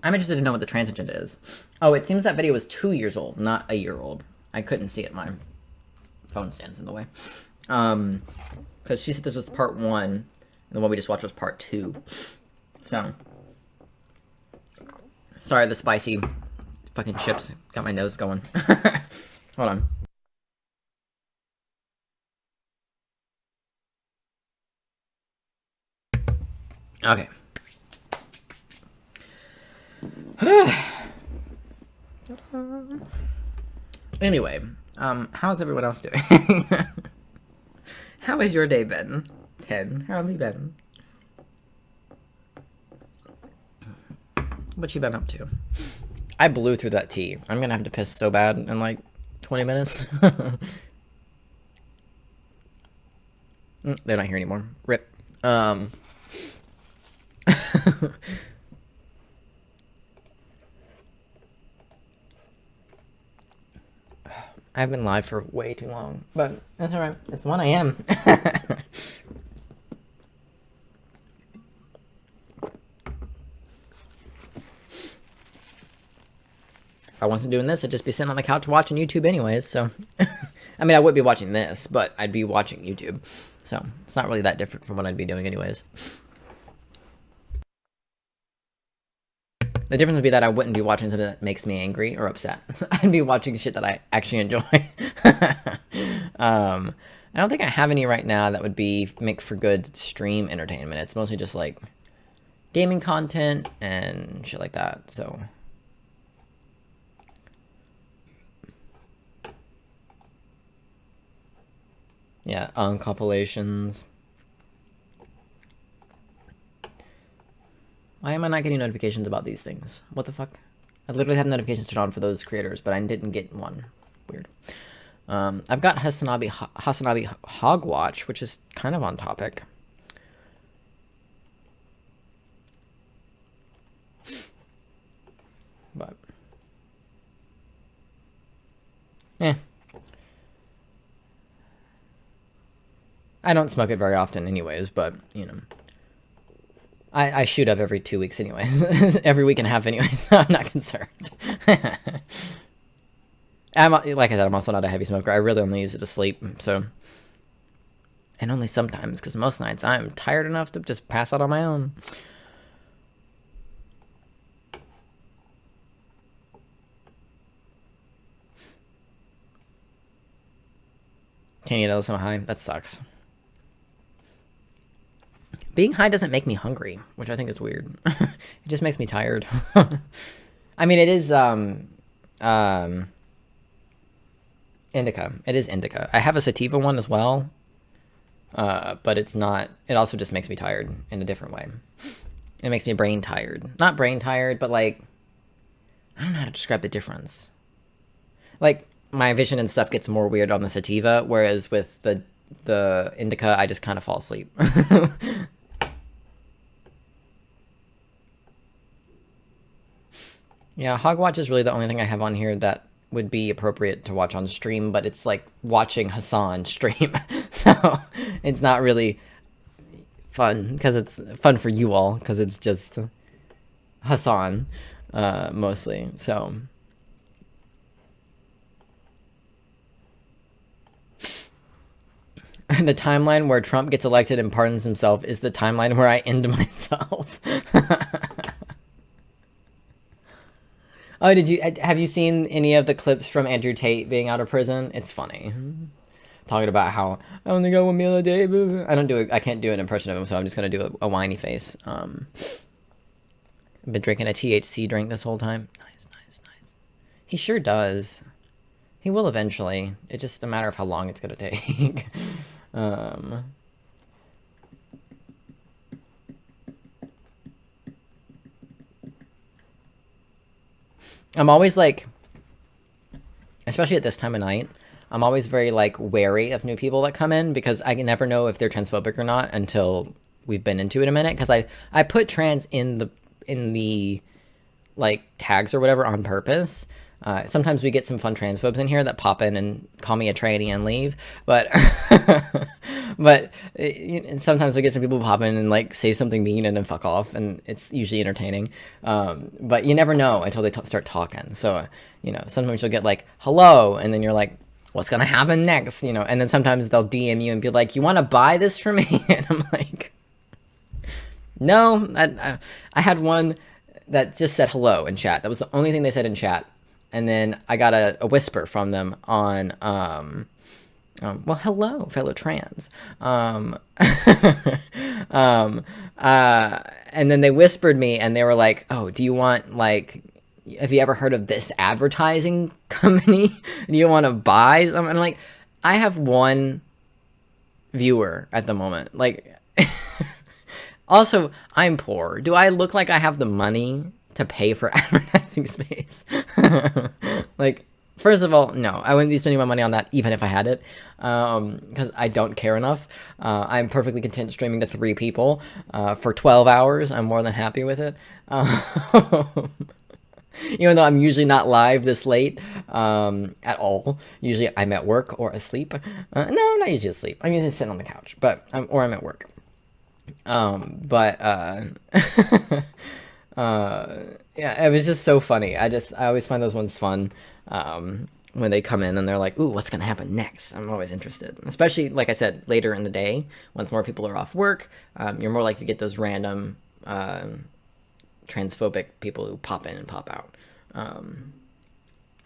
I'm interested to know what the trans agenda is. Oh, it seems that video was 2 years old, not a year old. I couldn't see it. My phone stands in the way. Because she said this was part 1, and the one we just watched was part 2. So, sorry, the spicy fucking chips got my nose going. Hold on. Okay. Anyway, how's everyone else doing? How has your day been, Ted? How have you been? What you been up to? I blew through that tea. I'm gonna have to piss so bad in like 20 minutes. They're not here anymore. Rip. I've been live for way too long, but that's alright. It's 1 a.m. If I wasn't doing this, I'd just be sitting on the couch watching YouTube anyways, so. I mean, I would be watching this, but I'd be watching YouTube. So, it's not really that different from what I'd be doing anyways. The difference would be that I wouldn't be watching something that makes me angry or upset. I'd be watching shit that I actually enjoy. I don't think I have any right now that would make for good stream entertainment. It's mostly just like gaming content and shit like that, so. Yeah, compilations. Why am I not getting notifications about these things? What the fuck? I literally have notifications turned on for those creators, but I didn't get one. Weird. I've got Hasanabi Hogwatch, which is kind of on topic. But. I don't smoke it very often anyways, but, you know. I shoot up every 2 weeks anyways. Every week and a half anyways, so I'm not concerned. Like I said, I'm also not a heavy smoker. I really only use it to sleep, so. And only sometimes, because most nights I'm tired enough to just pass out on my own. Can't eat unless I'm high. That sucks. Being high doesn't make me hungry, which I think is weird. It just makes me tired. I mean, it is indica. It is indica. I have a sativa one as well, but it's not. It also just makes me tired in a different way. It makes me brain tired. Not brain tired, but like, I don't know how to describe the difference. Like, my vision and stuff gets more weird on the sativa, whereas with the indica, I just kind of fall asleep. Yeah, Hogwatch is really the only thing I have on here that would be appropriate to watch on stream, but it's like watching Hassan stream. So it's not really fun, because it's fun for you all, because it's just Hassan mostly. So the timeline where Trump gets elected and pardons himself is the timeline where I end myself. Oh, have you seen any of the clips from Andrew Tate being out of prison? It's funny. Talking about how I only got 1 meal a day. I can't do an impression of him, so I'm just gonna do a whiny face. I've been drinking a THC drink this whole time. Nice. He sure does. He will eventually. It's just a matter of how long it's gonna take. I'm always like, especially at this time of night, I'm always very like wary of new people that come in, because I can never know if they're transphobic or not until we've been into it a minute. Because I put trans in the like tags or whatever on purpose. Sometimes we get some fun transphobes in here that pop in and call me a tranny and leave, but sometimes we get some people pop in and like say something mean and then fuck off, and it's usually entertaining. But you never know until they start talking. So sometimes you'll get like hello, and then you're like, what's gonna happen next? And then sometimes they'll DM you and be like, you want to buy this from me? And I'm like, no. I had one that just said hello in chat. That was the only thing they said in chat. And then I got a whisper from them on, well, hello, fellow trans. And then they whispered me, and they were like, oh, do you want, like, have you ever heard of this advertising company? Do you want to buy some? And I'm like, I have one viewer at the moment. Like, also, I'm poor. Do I look like I have the money to pay for advertising space? Like, first of all, no, I wouldn't be spending my money on that even if I had it, because I don't care enough. I'm perfectly content streaming to 3 people for 12 hours. I'm more than happy with it. Even though I'm usually not live this late at all. Usually I'm at work or asleep. No, not usually asleep. I'm usually sitting on the couch, or I'm at work. Yeah, it was just so funny. I always find those ones fun when they come in and they're like, ooh, what's gonna happen next? I'm always interested, especially, like I said, later in the day, once more people are off work. You're more likely to get those random transphobic people who pop in and pop out.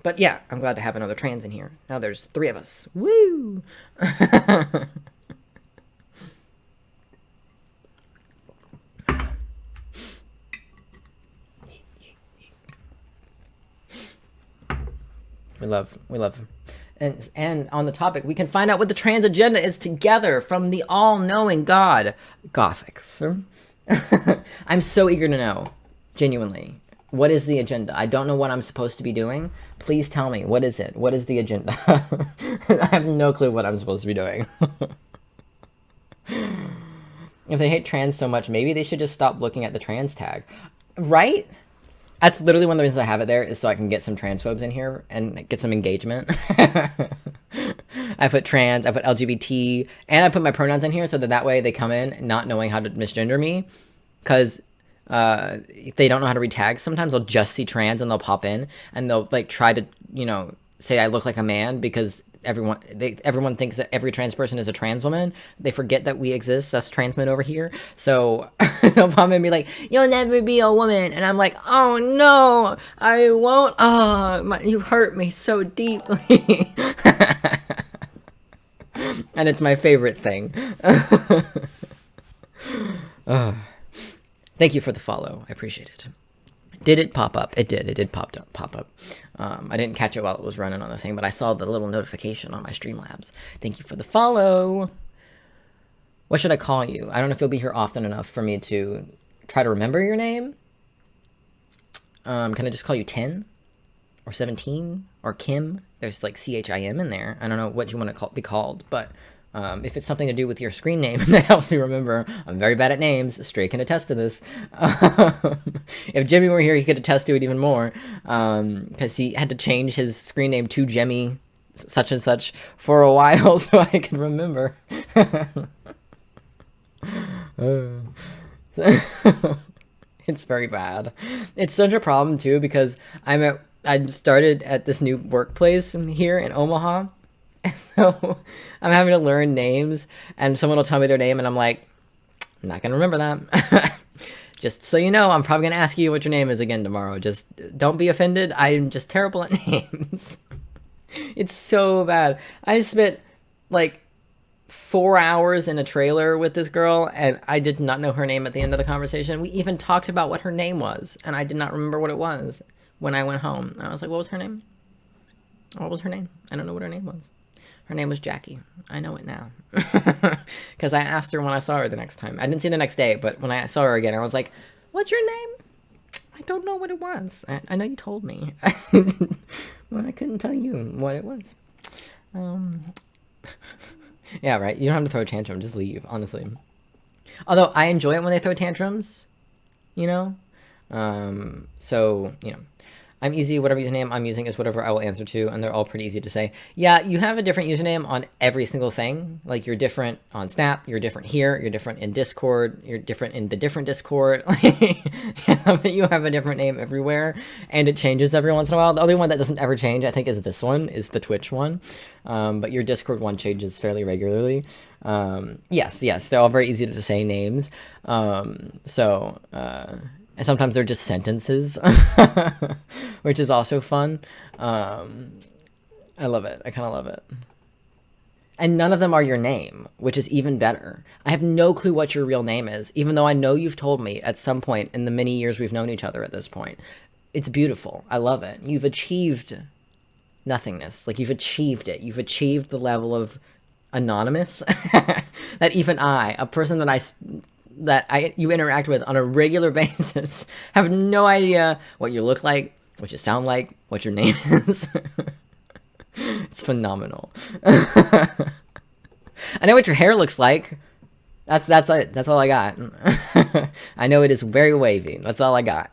But yeah, I'm glad to have another trans in here. Now there's 3 of us. Woo! We love. And on the topic, we can find out what the trans agenda is together from the all-knowing God, Gothix. I'm so eager to know, genuinely. What is the agenda? I don't know what I'm supposed to be doing. Please tell me, what is it? What is the agenda? I have no clue what I'm supposed to be doing. If they hate trans so much, maybe they should just stop looking at the trans tag. Right? That's literally one of the reasons I have it there, is so I can get some transphobes in here and get some engagement. I put trans, I put LGBT, and I put my pronouns in here so that way they come in not knowing how to misgender me. Because they don't know how to read tags. Sometimes they'll just see trans and they'll pop in and they'll like try to, say I look like a man because everyone thinks that every trans person is a trans woman. They forget that we exist, us trans men over here. So they'll come and be like, "You'll never be a woman," and I'm like, "Oh no, I won't." Oh, you hurt me so deeply. And it's my favorite thing. Thank you for the follow. I appreciate it. Did it pop up? It did. It did pop up. I didn't catch it while it was running on the thing, but I saw the little notification on my Streamlabs. Thank you for the follow. What should I call you? I don't know if you'll be here often enough for me to try to remember your name. Can I just call you 10? Or 17? Or Kim? There's like CHIM in there. I don't know what you want to be called, but if it's something to do with your screen name, that helps me remember. I'm very bad at names. Stray can attest to this. If Jimmy were here, he could attest to it even more. Because he had to change his screen name to Jemmy such and such for a while so I could remember. It's very bad. It's such a problem too because I started at this new workplace here in Omaha. So I'm having to learn names and someone will tell me their name and I'm like, I'm not going to remember that. Just so you know, I'm probably going to ask you what your name is again tomorrow. Just don't be offended. I'm just terrible at names. It's so bad. I spent like 4 hours in a trailer with this girl and I did not know her name at the end of the conversation. We even talked about what her name was and I did not remember what it was when I went home. And I was like, what was her name? What was her name? I don't know what her name was. Her name was Jackie. I know it now. Because I asked her when I saw her the next time. I didn't see her the next day, but when I saw her again, I was like, what's your name? I don't know what it was. I know you told me. Well, I couldn't tell you what it was. Yeah, right. You don't have to throw a tantrum. Just leave, honestly. Although, I enjoy it when they throw tantrums. You know? So, you know. I'm easy, whatever username I'm using is whatever I will answer to, and they're all pretty easy to say. Yeah, you have a different username on every single thing. Like, you're different on Snap, you're different here, you're different in Discord, you're different in the different Discord. You have a different name everywhere, and it changes every once in a while. The only one that doesn't ever change, I think, is this one, is the Twitch one. But your Discord one changes fairly regularly. Yes, they're all very easy to say names. And sometimes they're just sentences, which is also fun. I love it. I kind of love it. And none of them are your name, which is even better. I have no clue what your real name is, even though I know you've told me at some point in the many years we've known each other at this point. It's beautiful. I love it. You've achieved nothingness. Like, you've achieved it. You've achieved the level of anonymous that even I, a person that you interact with on a regular basis, have no idea what you look like, what you sound like, what your name is. It's phenomenal. I know what your hair looks like. That's it. That's all I got. I know it is very wavy. That's all I got.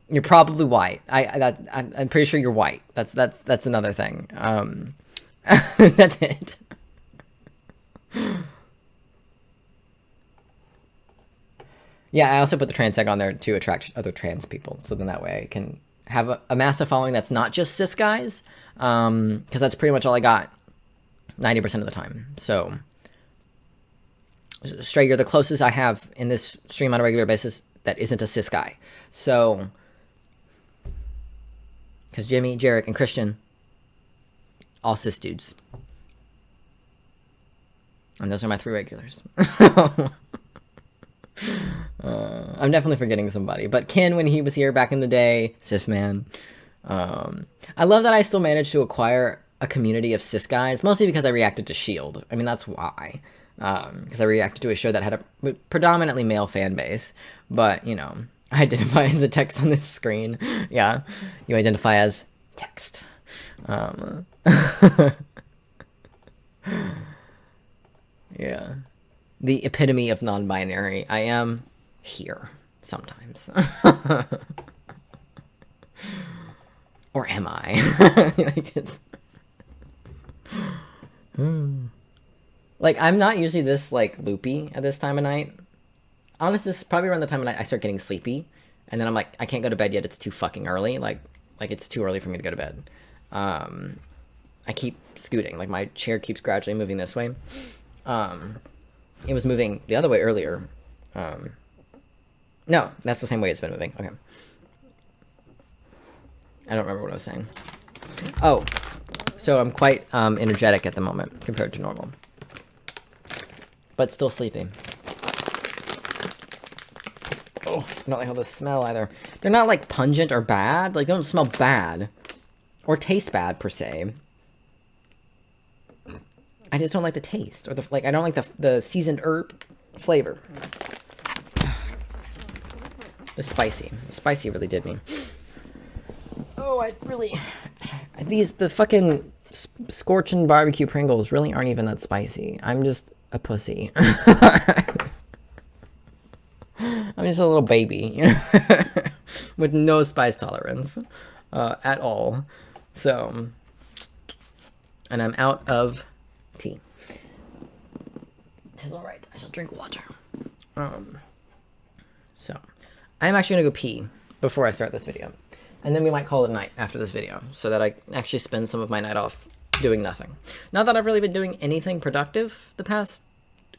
You're probably white. I'm pretty sure you're white. That's another thing. That's it. Yeah, I also put the trans tag on there to attract other trans people, so then that way I can have a massive following that's not just cis guys, because that's pretty much all I got 90% of the time. So, Stray, you're the closest I have in this stream on a regular basis that isn't a cis guy. So, because Jimmy, Jarek, and Christian, all cis dudes. And those are my 3 regulars. I'm definitely forgetting somebody. But Ken, when he was here back in the day, cis man. I love that I still managed to acquire a community of cis guys, mostly because I reacted to S.H.I.E.L.D. I mean, that's why. Because I reacted to a show that had a predominantly male fan base. But, you know, I identify as a text on this screen. Yeah, you identify as text. Yeah. The epitome of non-binary. I am here sometimes. Or am I? Like, I'm not usually this, like, loopy at this time of night. Honestly, this is probably around the time of night I start getting sleepy. And then I'm like, I can't go to bed yet, it's too fucking early. Like, Like, it's too early for me to go to bed. I keep scooting. Like, my chair keeps gradually moving this way. It was moving the other way earlier. No, that's the same way it's been moving. Okay. I don't remember what I was saying. Oh, so I'm quite energetic at the moment compared to normal. But still sleepy. Oh, I don't like how they smell either. They're not like pungent or bad. Like, they don't smell bad. Or taste bad, per se. I just don't like the taste. Or the, like, I don't like the seasoned herb flavor. The spicy. The spicy really did me. Oh, I really... The fucking scorching barbecue Pringles really aren't even that spicy. I'm just a pussy. I'm just a little baby, you know? With no spice tolerance at all. So, and I'm out of tea. This is alright. I shall drink water. So, I'm actually gonna go pee before I start this video. And then we might call it a night after this video, so that I actually spend some of my night off doing nothing. Not that I've really been doing anything productive the past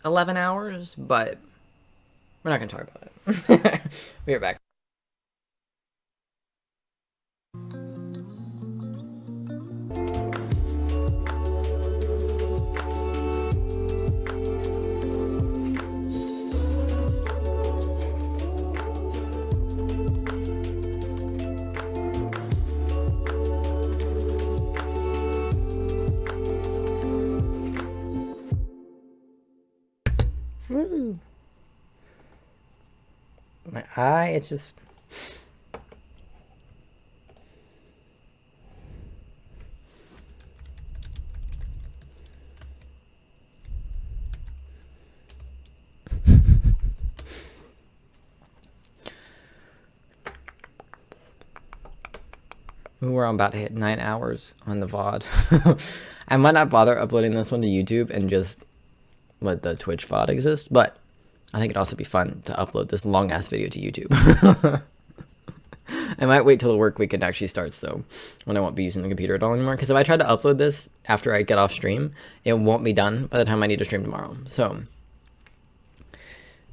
11 hours, but we're not gonna talk about it. Be right back. Woo. My eye, it's just... Ooh, we're about to hit 9 hours on the VOD. I might not bother uploading this one to YouTube and just let the Twitch VOD exist, but I think it'd also be fun to upload this long-ass video to YouTube. I might wait till the work weekend actually starts, though, when I won't be using the computer at all anymore, because if I try to upload this after I get off stream, it won't be done by the time I need to stream tomorrow, so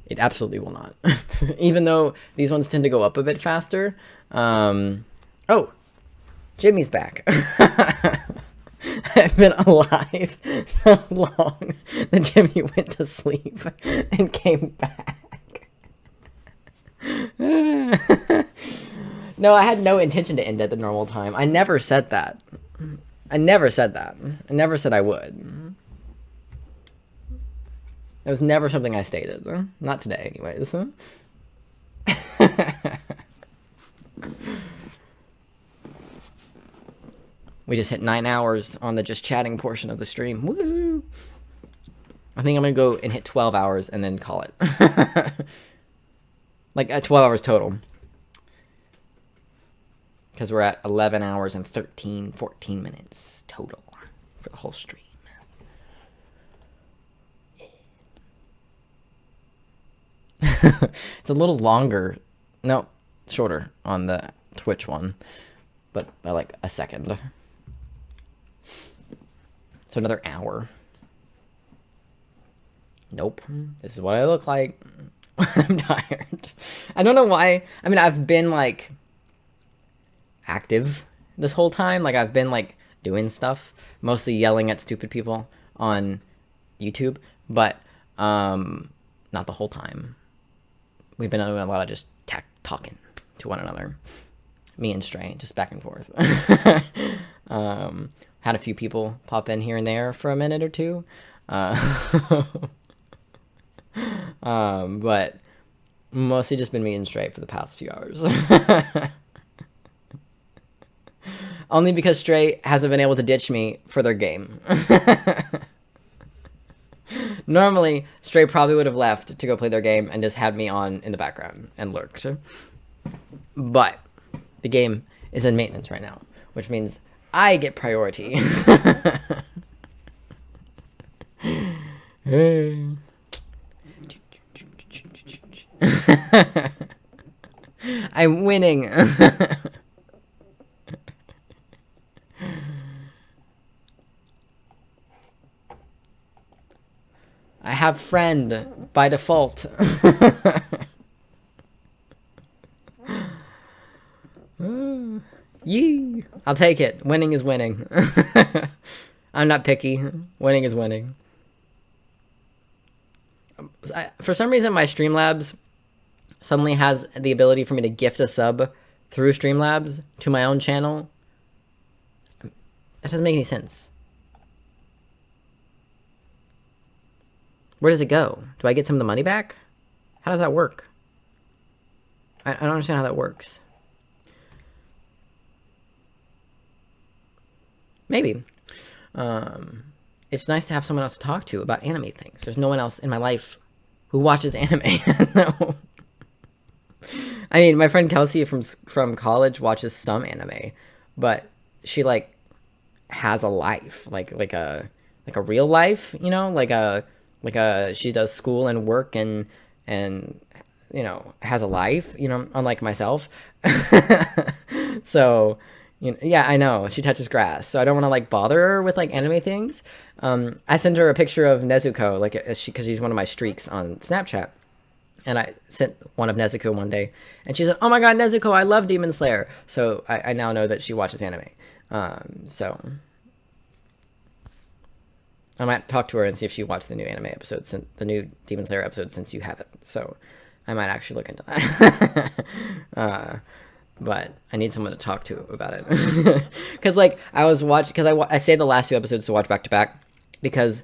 it absolutely will not. Even though these ones tend to go up a bit faster. Oh, Jimmy's back. I've been alive so long that Jimmy went to sleep and came back. No, I had no intention to end at the normal time. I never said that. I never said that. I never said I would. It was never something I stated. Not today, anyways. We just hit 9 hours on the just chatting portion of the stream. Woo! I think I'm going to go and hit 12 hours and then call it. Like, 12 hours total. Because we're at 11 hours and 14 minutes total for the whole stream. It's a little longer. No, shorter on the Twitch one. But by like a second. So another hour. Nope. This is what I look like when I'm tired. I don't know why. I mean, I've been like active this whole time. Like, I've been like doing stuff, mostly yelling at stupid people on YouTube, but not the whole time. We've been doing a lot of just talking to one another. Me and Stray, just back and forth. Had a few people pop in here and there for a minute or two. But mostly just been me and Stray for the past few hours. Only because Stray hasn't been able to ditch me for their game. Normally, Stray probably would have left to go play their game and just had me on in the background and lurked. But the game is in maintenance right now, which means I get priority. I'm winning. have friend by default. Yee! I'll take it. Winning is winning. I'm not picky. Winning is winning. For some reason, my Streamlabs suddenly has the ability for me to gift a sub through Streamlabs to my own channel. That doesn't make any sense. Where does it go? Do I get some of the money back? How does that work? I don't understand how that works. Maybe. It's nice to have someone else to talk to about anime things. There's no one else in my life who watches anime. No. I mean, my friend Kelsey from college watches some anime, but she like has a life, like a real life, you know, she does school and work and you know, has a life, you know, unlike myself. So, you know, yeah, I know she touches grass, so I don't want to like bother her with like anime things. I sent her a picture of Nezuko, like because she's one of my streaks on Snapchat, and I sent one of Nezuko one day, and she said, "Oh my God, Nezuko, I love Demon Slayer." So I now know that she watches anime. So I might talk to her and see if she watched the new anime episode, the new Demon Slayer episode, since you haven't. So I might actually look into that. But I need someone to talk to about it. Because like I was watching, because I saved the last 2 episodes to watch back to back, because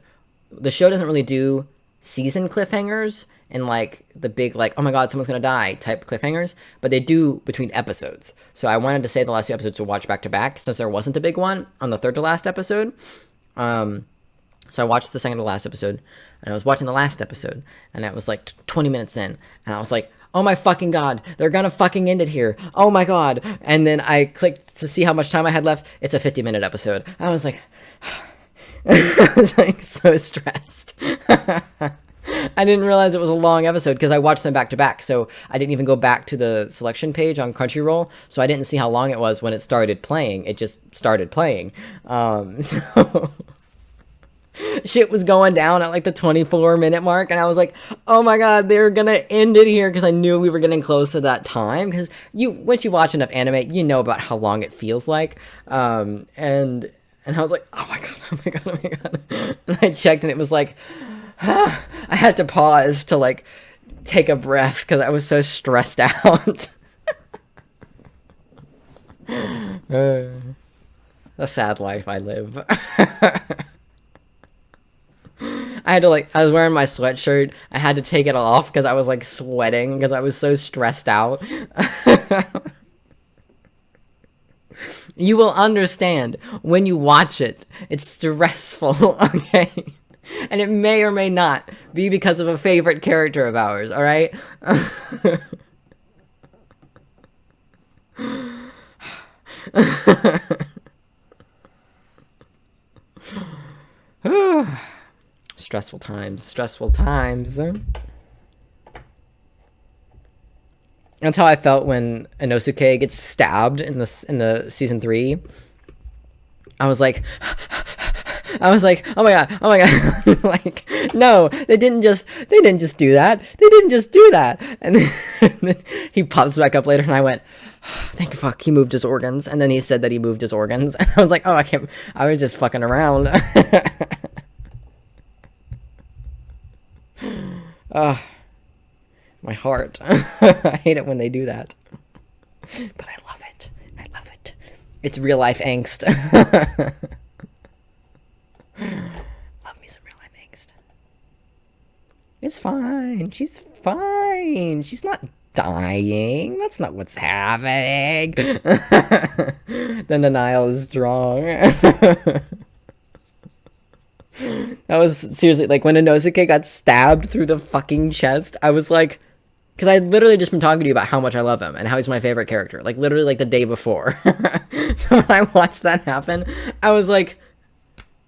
the show doesn't really do season cliffhangers and like the big like, oh my God, someone's gonna die type cliffhangers, but they do between episodes. So I wanted to save the last 2 episodes to watch back to back, since there wasn't a big one on the third to last episode. So I watched the second to last episode, and I was watching the last episode, and I was like 20 minutes in, and I was like, oh my fucking God, they're gonna fucking end it here. Oh my God. And then I clicked to see how much time I had left. It's a 50-minute episode. I was like, I was like so stressed. I didn't realize it was a long episode because I watched them back to back. So I didn't even go back to the selection page on Crunchyroll. So I didn't see how long it was when it started playing. It just started playing. So shit was going down at like the 24-minute mark, and I was like, oh my God, they're gonna end it here, because I knew we were getting close to that time, because once you watch enough anime, you know about how long it feels like. And I was like, oh my God, oh my God, oh my God. And I checked, and it was like, I had to pause to like take a breath because I was so stressed out. A sad life I live. I had to I was wearing my sweatshirt. I had to take it off because I was like sweating because I was so stressed out. You will understand when you watch it. It's stressful, okay? And it may or may not be because of a favorite character of ours, alright? Stressful times, stressful times. That's how I felt when Inosuke gets stabbed in the season 3. I was like, oh my God, like, no, they didn't just do that. They didn't just do that. And then he pops back up later, and I went, thank fuck, he moved his organs. And then he said that he moved his organs, and I was like, oh, I was just fucking around. My heart. I hate it when they do that. But I love it. I love it. It's real life angst. Love me some real life angst. It's fine. She's fine. She's not dying. That's not what's happening. The denial is strong. That was seriously, like, when Inosuke got stabbed through the fucking chest, I was like, because I literally just been talking to you about how much I love him and how he's my favorite character, like, literally, like, the day before. So when I watched that happen, I was like,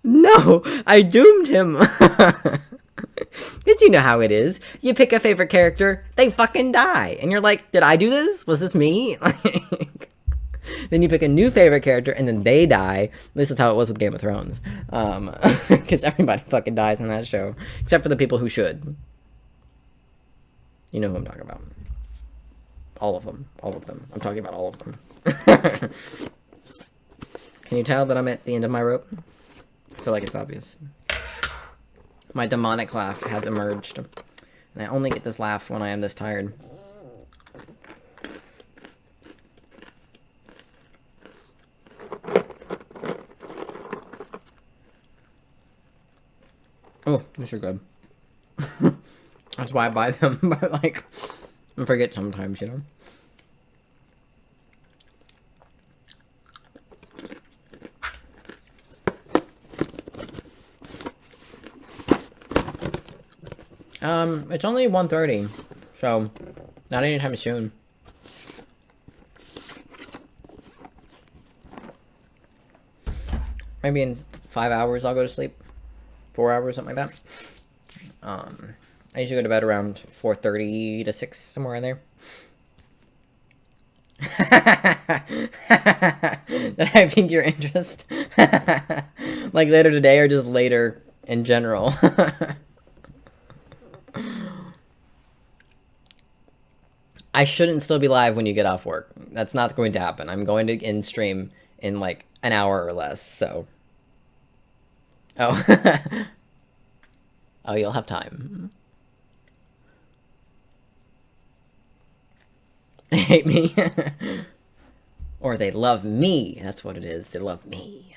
no, I doomed him. Because you know how it is. You pick a favorite character, they fucking die. And you're like, did I do this? Was this me? Like, then you pick a new favorite character, and then they die. At least that's how it was with Game of Thrones. Because everybody fucking dies on that show. Except for the people who should. You know who I'm talking about. All of them. All of them. I'm talking about all of them. Can you tell that I'm at the end of my rope? I feel like it's obvious. My demonic laugh has emerged. And I only get this laugh when I am this tired. Oh, these are good. That's why I buy them, but like, I forget sometimes, you know? It's only 1:30, so not anytime soon. Maybe in 5 hours I'll go to sleep. 4 hours, something like that. I usually go to bed around 4:30 to 6, somewhere in there. That I pique your interest. Like later today or just later in general. I shouldn't still be live when you get off work. That's not going to happen. I'm going to end stream in like an hour or less, so. Oh. Oh, you'll have time. They hate me. Or they love me. That's what it is. They love me.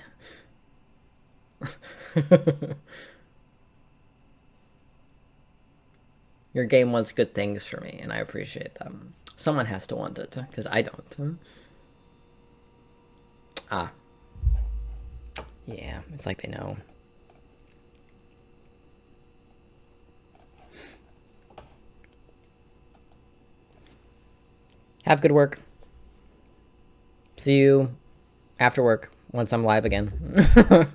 Your game wants good things for me, and I appreciate them. Someone has to want it, because I don't. Ah. Yeah, it's like they know. Have good work. See you after work, once I'm live again.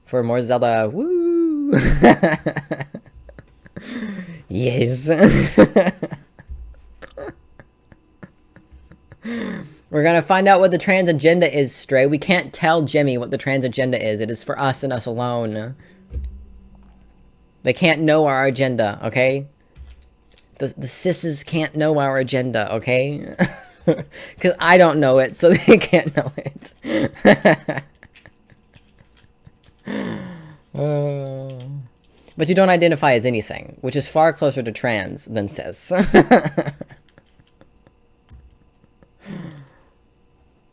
For more Zelda. Woo! Yes. We're gonna find out what the trans agenda is, Stray. We can't tell Jimmy what the trans agenda is. It is for us and us alone. They can't know our agenda, okay? The sisses can't know our agenda, okay? Because I don't know it, so they can't know it. But you don't identify as anything, which is far closer to trans than cis.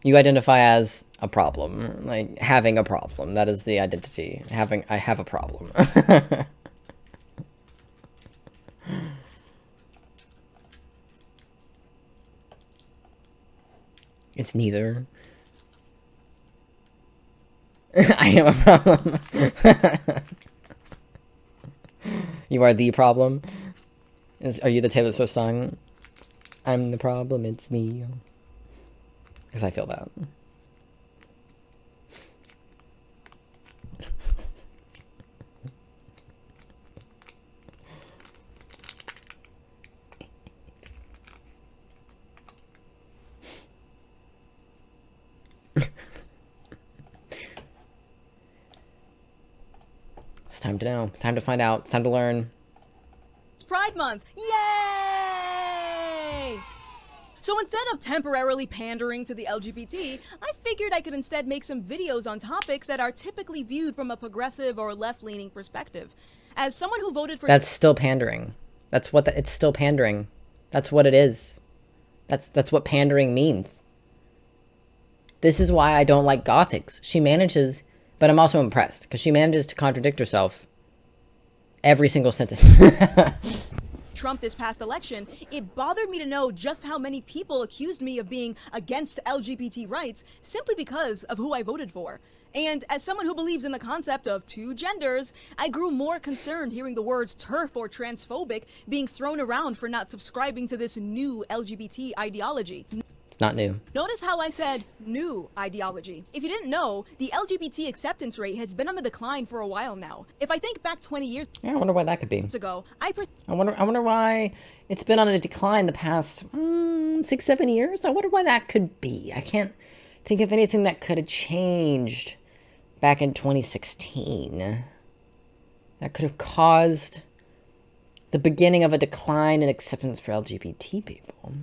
You identify as a problem, like having a problem. That is the identity. I have a problem. It's neither. I am a problem. You are the problem. Are you the Taylor Swift song? I'm the problem, it's me. Because I feel that. It's time to know. Time to find out. It's time to learn. It's Pride Month. Yay! So instead of temporarily pandering to the LGBT, I figured I could instead make some videos on topics that are typically viewed from a progressive or left-leaning perspective. As someone who voted for— That's still pandering. That's what it's still pandering. That's what it is. That's what pandering means. This is why I don't like Gothix. She manages, but I'm also impressed, because she manages to contradict herself every single sentence. Trump this past election, it bothered me to know just how many people accused me of being against LGBT rights simply because of who I voted for. And as someone who believes in the concept of two genders, I grew more concerned hearing the words TERF or transphobic being thrown around for not subscribing to this new LGBT ideology. It's not new. Notice how I said new ideology. If you didn't know, the LGBT acceptance rate has been on the decline for a while now. If I think back 20 years Yeah, I wonder why that could be. ago, I wonder why it's been on a decline the past 6-7 years. I wonder why that could be. I can't think of anything that could have changed back in 2016 that could have caused the beginning of a decline in acceptance for LGBT people.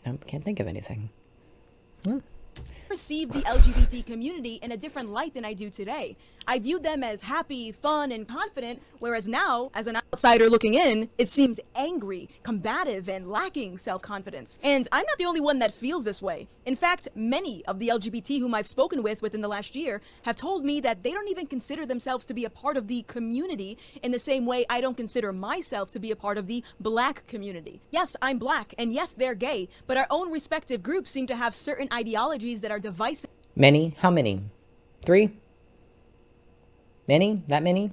I can't think of anything. Perceive the LGBT community in a different light than I do today. I viewed them as happy, fun, and confident, whereas now, as an outsider looking in, it seems angry, combative, and lacking self-confidence. And I'm not the only one that feels this way. In fact, many of the LGBT whom I've spoken with within the last year have told me that they don't even consider themselves to be a part of the community in the same way I don't consider myself to be a part of the Black community. Yes, I'm Black, and yes, they're gay, but our own respective groups seem to have certain ideologies that are divisive. Many? How many? 3? Many? That many?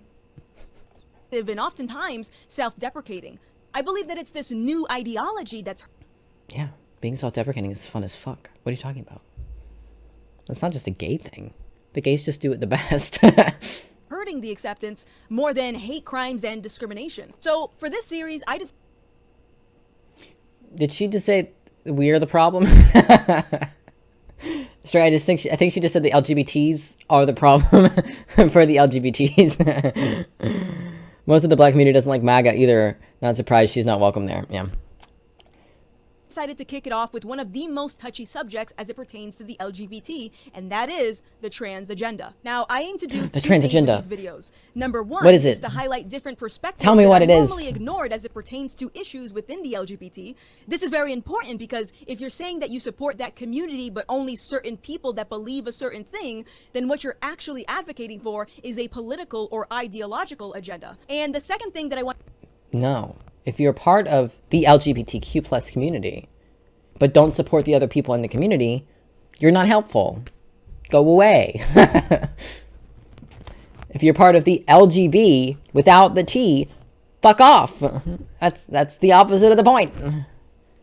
And oftentimes self-deprecating. I believe that it's this new ideology that's... Yeah, being self-deprecating is fun as fuck. What are you talking about? That's not just a gay thing. The gays just do it the best. hurting the acceptance more than hate crimes and discrimination. So for this series, I just... Did she just say we are the problem? Straight, I think she just said the LGBTs are the problem for the LGBTs. Most of the Black community doesn't like MAGA either. Not surprised she's not welcome there. Yeah. Decided to kick it off with one of the most touchy subjects as it pertains to the LGBT, and that is the trans agenda. Now, I aim to do the trans agenda. These videos. Number one what is it? To highlight different perspectives Tell me what that it are is. normally ignored as it pertains to issues within the LGBT. This is very important because if you're saying that you support that community but only certain people that believe a certain thing, then what you're actually advocating for is a political or ideological agenda. And the second thing that I want... No. If you're part of the LGBTQ plus community, but don't support the other people in the community, you're not helpful. Go away. If you're part of the LGB without the T, fuck off. That's the opposite of the point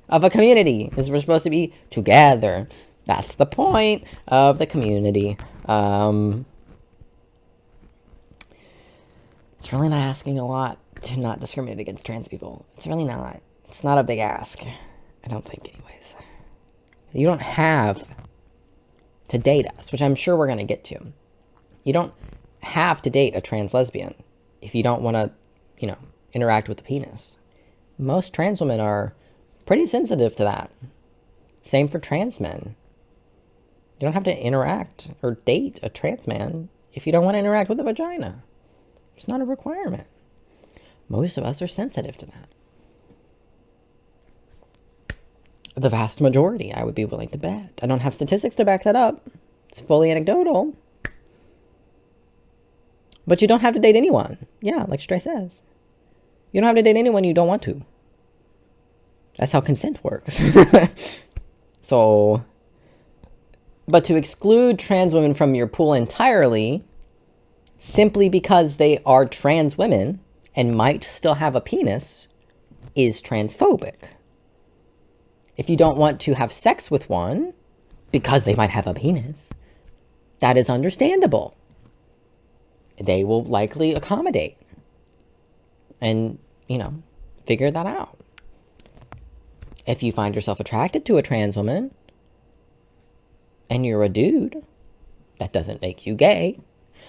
of a community. Is we're supposed to be together. That's the point of the community. It's really not asking a lot to not discriminate against trans people. It's really not. It's not a big ask. I don't think anyways. You don't have to date us, which I'm sure we're going to get to. You don't have to date a trans lesbian if you don't want to, interact with the penis. Most trans women are pretty sensitive to that. Same for trans men. You don't have to interact or date a trans man if you don't want to interact with a vagina. It's not a requirement. Most of us are sensitive to that. The vast majority, I would be willing to bet. I don't have statistics to back that up. It's fully anecdotal. But you don't have to date anyone. Yeah, like Stray says. You don't have to date anyone you don't want to. That's how consent works. So, but to exclude trans women from your pool entirely, simply because they are trans women and might still have a penis, is transphobic. If you don't want to have sex with one because they might have a penis, that is understandable. They will likely accommodate and, figure that out. If you find yourself attracted to a trans woman and you're a dude, that doesn't make you gay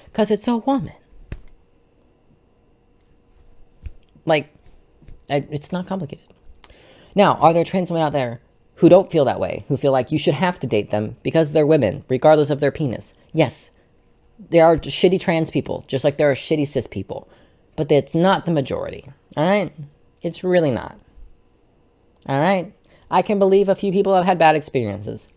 because it's a woman. It's not complicated. Now, are there trans women out there who don't feel that way, who feel like you should have to date them because they're women, regardless of their penis? Yes, there are shitty trans people, just like there are shitty cis people, but it's not the majority, all right? It's really not, all right? I can believe a few people have had bad experiences.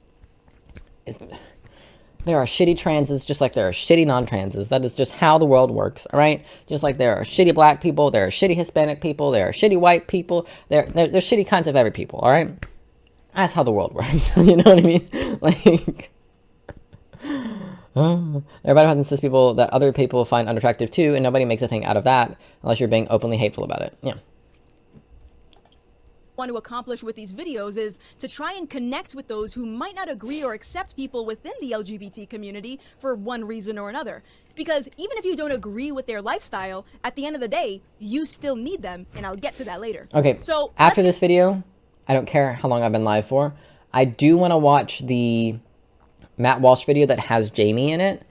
There are shitty transes just like there are shitty non-transes. That is just how the world works, all right? Just like there are shitty black people, there are shitty Hispanic people, there are shitty white people, there's shitty kinds of every people, all right? That's how the world works. You know what I mean? Everybody has cis people that other people find unattractive too, and nobody makes a thing out of that unless you're being openly hateful about it. Yeah. want to accomplish with these videos is to try and connect with those who might not agree or accept people within the LGBT community for one reason or another. Because even if you don't agree with their lifestyle, at the end of the day, you still need them, and I'll get to that later. Okay, so after this video, I don't care how long I've been live for, I do want to watch the Matt Walsh video that has Jamie in it,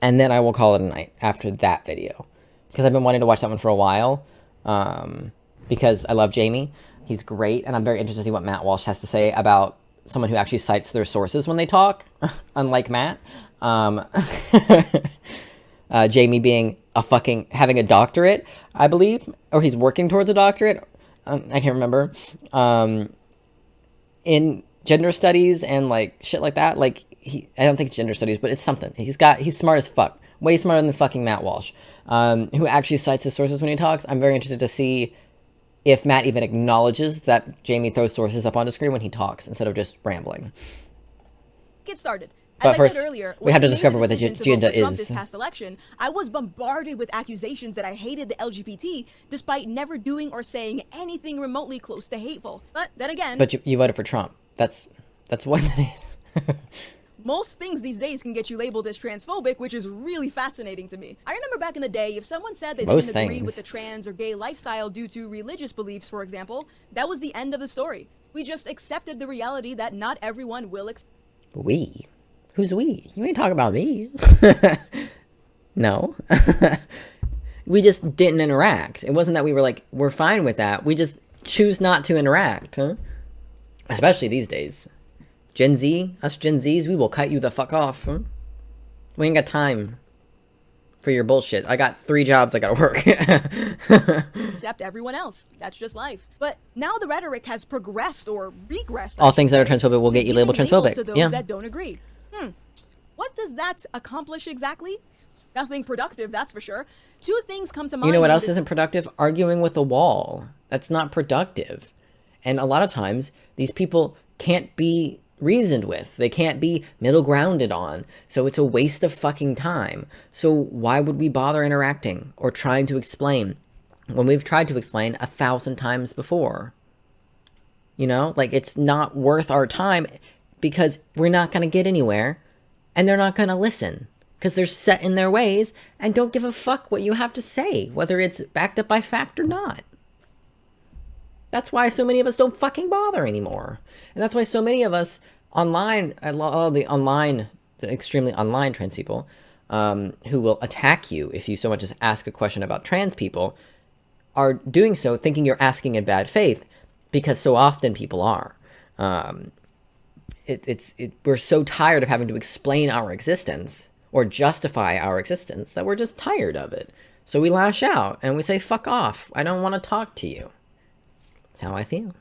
and then I will call it a night after that video. Because I've been wanting to watch that one for a while, because I love Jamie. He's great, and I'm very interested to see what Matt Walsh has to say about someone who actually cites their sources when they talk, unlike Matt. Jamie being having a doctorate, I believe, or he's working towards a doctorate. I can't remember. In gender studies and like shit like that. Like I don't think it's gender studies, but it's something. He's smart as fuck, way smarter than fucking Matt Walsh, who actually cites his sources when he talks. I'm very interested to see if Matt even acknowledges that Jamie throws sources up on the screen when he talks instead of just rambling. Get started. But As first, I said earlier, we have to when I made discover the what the decision to agenda vote for Trump is. This past election, I was bombarded with accusations that I hated the LGBT, despite never doing or saying anything remotely close to hateful. But then again, But you voted for Trump. That's what that is. most things these days can get you labeled as transphobic, which is really fascinating to me. I remember back in the day, if someone said they Most didn't agree things. with the trans or gay lifestyle due to religious beliefs, for example, that was the end of the story. We just accepted the reality that not everyone will accept. We? Who's we? You ain't talking about me. No. We just didn't interact. It wasn't that we were like, we're fine with that. We just choose not to interact, huh? Especially these days. Gen Z, us Gen Zs, we will cut you the fuck off. Huh? We ain't got time for your bullshit. I got 3 jobs I gotta work. Accept everyone else. That's just life. But now the rhetoric has progressed or regressed. All things that are transphobic will get you labeled transphobic. To those Yeah. that don't agree. What does that accomplish exactly? Nothing productive, that's for sure. 2 things come to mind. You know what when else isn't productive? Arguing with a wall. That's not productive. And a lot of times, these people can't be reasoned with. They can't be middle grounded on. So it's a waste of fucking time. So why would we bother interacting or trying to explain when we've tried to explain 1,000 times before? You know, like it's not worth our time because we're not going to get anywhere and they're not going to listen because they're set in their ways and don't give a fuck what you have to say, whether it's backed up by fact or not. That's why so many of us don't fucking bother anymore. And that's why so many of us online, all the extremely online trans people, who will attack you if you so much as ask a question about trans people, are doing so thinking you're asking in bad faith, because so often people are. We're so tired of having to explain our existence or justify our existence that we're just tired of it. So we lash out and we say, fuck off. I don't want to talk to you. That's how I feel.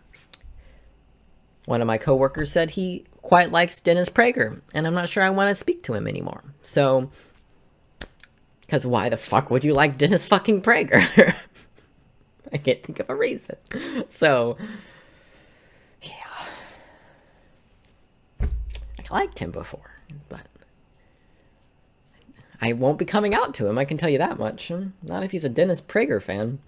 One of my coworkers said he quite likes Dennis Prager, and I'm not sure I want to speak to him anymore. So, because why the fuck would you like Dennis fucking Prager? I can't think of a reason. So, yeah. I liked him before, but I won't be coming out to him, I can tell you that much. Not if he's a Dennis Prager fan.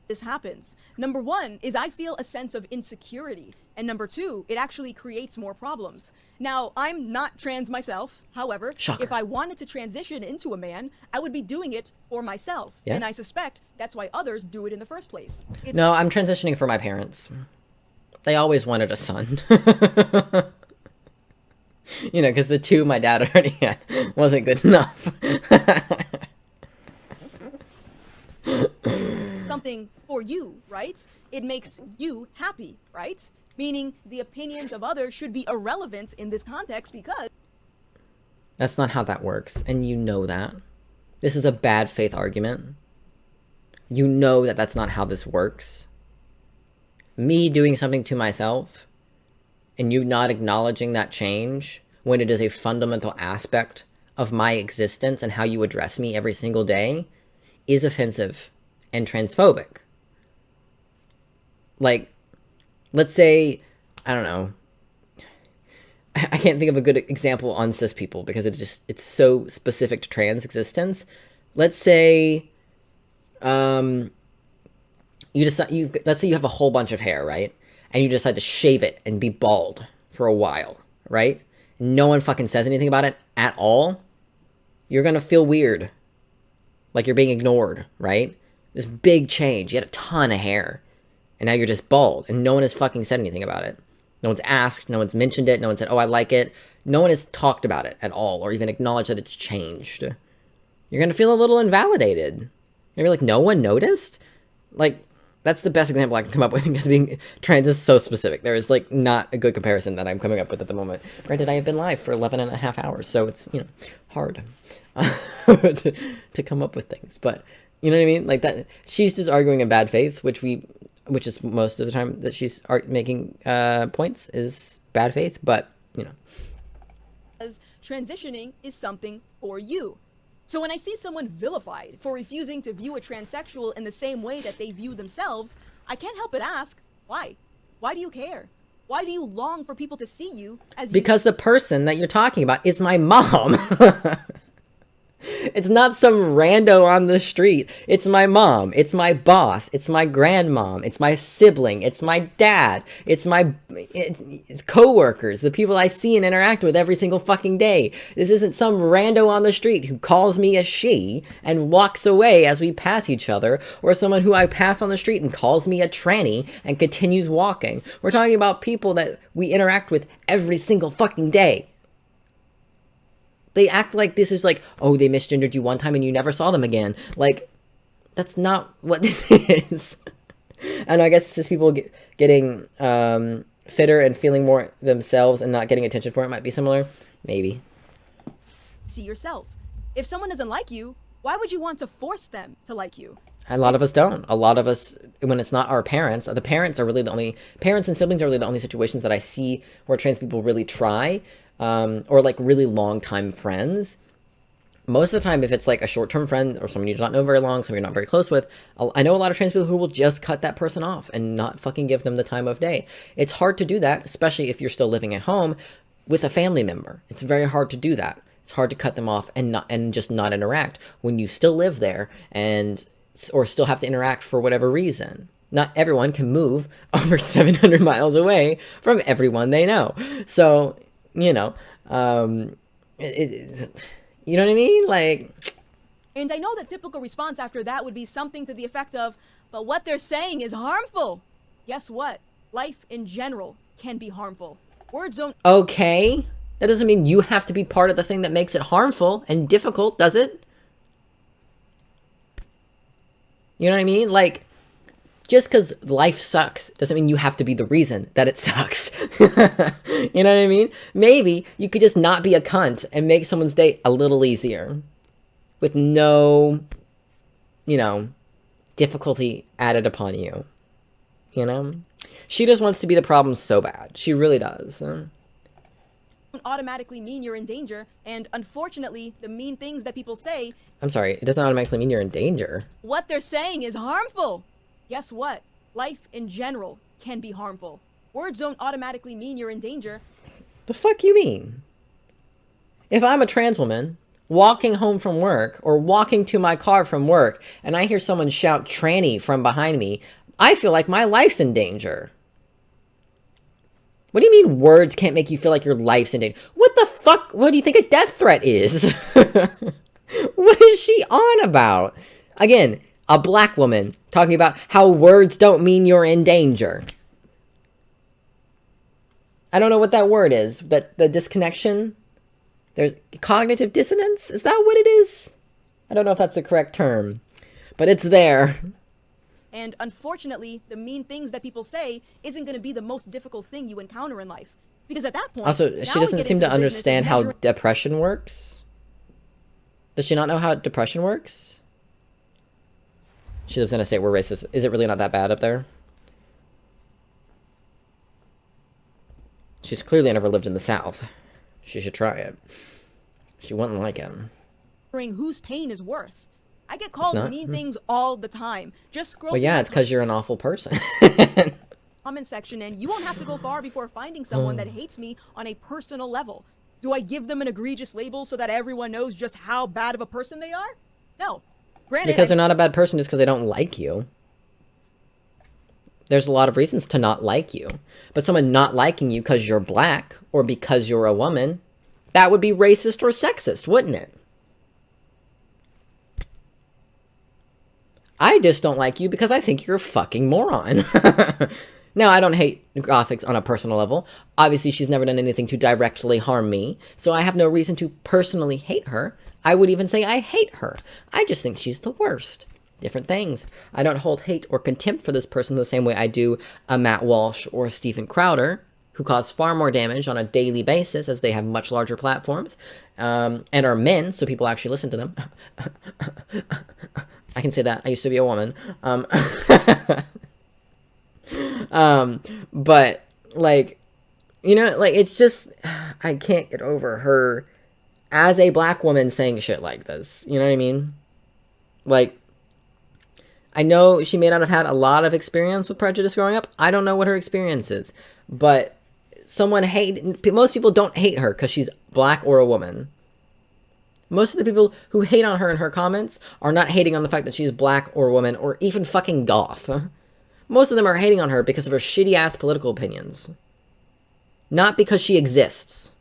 This happens. Number 1 is I feel a sense of insecurity. And number 2, it actually creates more problems. Now, I'm not trans myself. However, Shocker. if I wanted to transition into a man, I would be doing it for myself. Yeah. And I suspect that's why others do it in the first place. No, I'm transitioning for my parents. They always wanted a son. You know, because the 2 my dad already had wasn't good enough. Something for you, right? It makes you happy, right? Meaning the opinions of others should be irrelevant in this context because... That's not how that works, and you know that. This is a bad faith argument. You know that that's not how this works. Me doing something to myself, and you not acknowledging that change when it is a fundamental aspect of my existence and how you address me every single day, is offensive and transphobic. Like, let's say, I don't know, I can't think of a good example on cis people because it's so specific to trans existence. Let's say, let's say you have a whole bunch of hair, right? and you decide to shave it and be bald for a while, right? No one fucking says anything about it at all. You're gonna feel weird. Like you're being ignored, right? This big change. You had a ton of hair. And now you're just bald. And no one has fucking said anything about it. No one's asked. No one's mentioned it. No one said, oh, I like it. No one has talked about it at all. Or even acknowledged that it's changed. You're gonna feel a little invalidated. You're like, no one noticed? Like, that's the best example I can come up with because being trans is so specific. There is, like, not a good comparison that I'm coming up with at the moment. Granted, I have been live for 11 and a half hours, so it's, you know, hard to come up with things. But, you know what I mean? Like, that, she's just arguing in bad faith, which is most of the time that she's making points, is bad faith, but, you know. As transitioning is something for you. So when I see someone vilified for refusing to view a transsexual in the same way that they view themselves, I can't help but ask, why? Why do you care? Why do you long for people to see you as you... Because the person that you're talking about is my mom. It's not some rando on the street. It's my mom. It's my boss. It's my grandmom. It's my sibling. It's my dad. It's co-workers, the people I see and interact with every single fucking day. This isn't some rando on the street who calls me a she and walks away as we pass each other, or someone who I pass on the street and calls me a tranny and continues walking. We're talking about people that we interact with every single fucking day. They act like this is like, oh, they misgendered you one time and you never saw them again. Like, that's not what this is. And I guess it's just people getting fitter and feeling more themselves and not getting attention for it might be similar. Maybe. See yourself. If someone doesn't like you, why would you want to force them to like you? A lot of us don't. A lot of us, when it's not our parents, the parents are really the only, parents and siblings are really the only situations that I see where trans people really try. Or like really long time friends. Most of the time, if it's like a short-term friend or someone you do not know very long, someone you're not very close with, I know a lot of trans people who will just cut that person off and not fucking give them the time of day. It's hard to do that, especially if you're still living at home with a family member. It's very hard to do that. It's hard to cut them off and just not interact when you still live there or still have to interact for whatever reason. Not everyone can move over 700 miles away from everyone they know. So, you know, you know what I mean? Like, and I know the typical response after that would be something to the effect of, but what they're saying is harmful. Guess what? Life in general can be harmful. Words don't... Okay. That doesn't mean you have to be part of the thing that makes it harmful and difficult, does it? You know what I mean? Like, just because life sucks doesn't mean you have to be the reason that it sucks. You know what I mean? Maybe you could just not be a cunt and make someone's day a little easier with no, you know, difficulty added upon you. You know? She just wants to be the problem so bad. She really does. Automatically mean you're in danger, and unfortunately, the mean things that people say... I'm sorry, it doesn't automatically mean you're in danger. What they're saying is harmful. Guess what? Life in general can be harmful. Words don't automatically mean you're in danger. The fuck you mean? If I'm a trans woman walking home from work or walking to my car from work and I hear someone shout tranny from behind me, I feel like my life's in danger. What do you mean words can't make you feel like your life's in danger? What the fuck? What do you think a death threat is? What is she on about? Again, a black woman talking about how words don't mean you're in danger. I don't know what that word is, but the disconnection, there's cognitive dissonance. Is that what it is? I don't know if that's the correct term, but it's there. And unfortunately, the mean things that people say isn't going to be the most difficult thing you encounter in life. Because at that point... Also, she doesn't seem to understand how depression works. Does she not know how depression works? She lives in a state where racist... Is it really not that bad up there? She's clearly never lived in the South. She should try it. She wouldn't like him. Whose pain is worse? I get called mean things all the time. Just scroll. Well, yeah, it's because you're an awful person. Comment section, and you won't have to go far before finding someone that hates me on a personal level. Do I give them an egregious label so that everyone knows just how bad of a person they are? No. Granted, because they're not a bad person just because they don't like you. there's a lot of reasons to not like you. But someone not liking you because you're black or because you're a woman, that would be racist or sexist, wouldn't it? I just don't like you because I think you're a fucking moron. Now, I don't hate Gothix on a personal level. Obviously, she's never done anything to directly harm me, so I have no reason to personally hate her. I would even say I hate her. I just think she's the worst. Different things. I don't hold hate or contempt for this person the same way I do a Matt Walsh or Steven Crowder, who cause far more damage on a daily basis as they have much larger platforms, and are men, so people actually listen to them. I can say that. I used to be a woman. But, like, you know, like, it's just, I can't get over her as a black woman saying shit like this. You know what I mean? Like, I know she may not have had a lot of experience with prejudice growing up. I don't know what her experience is. But most people don't hate her because she's black or a woman. Most of the people who hate on her in her comments are not hating on the fact that she's black or a woman or even fucking goth. Most of them are hating on her because of her shitty-ass political opinions. Not because she exists.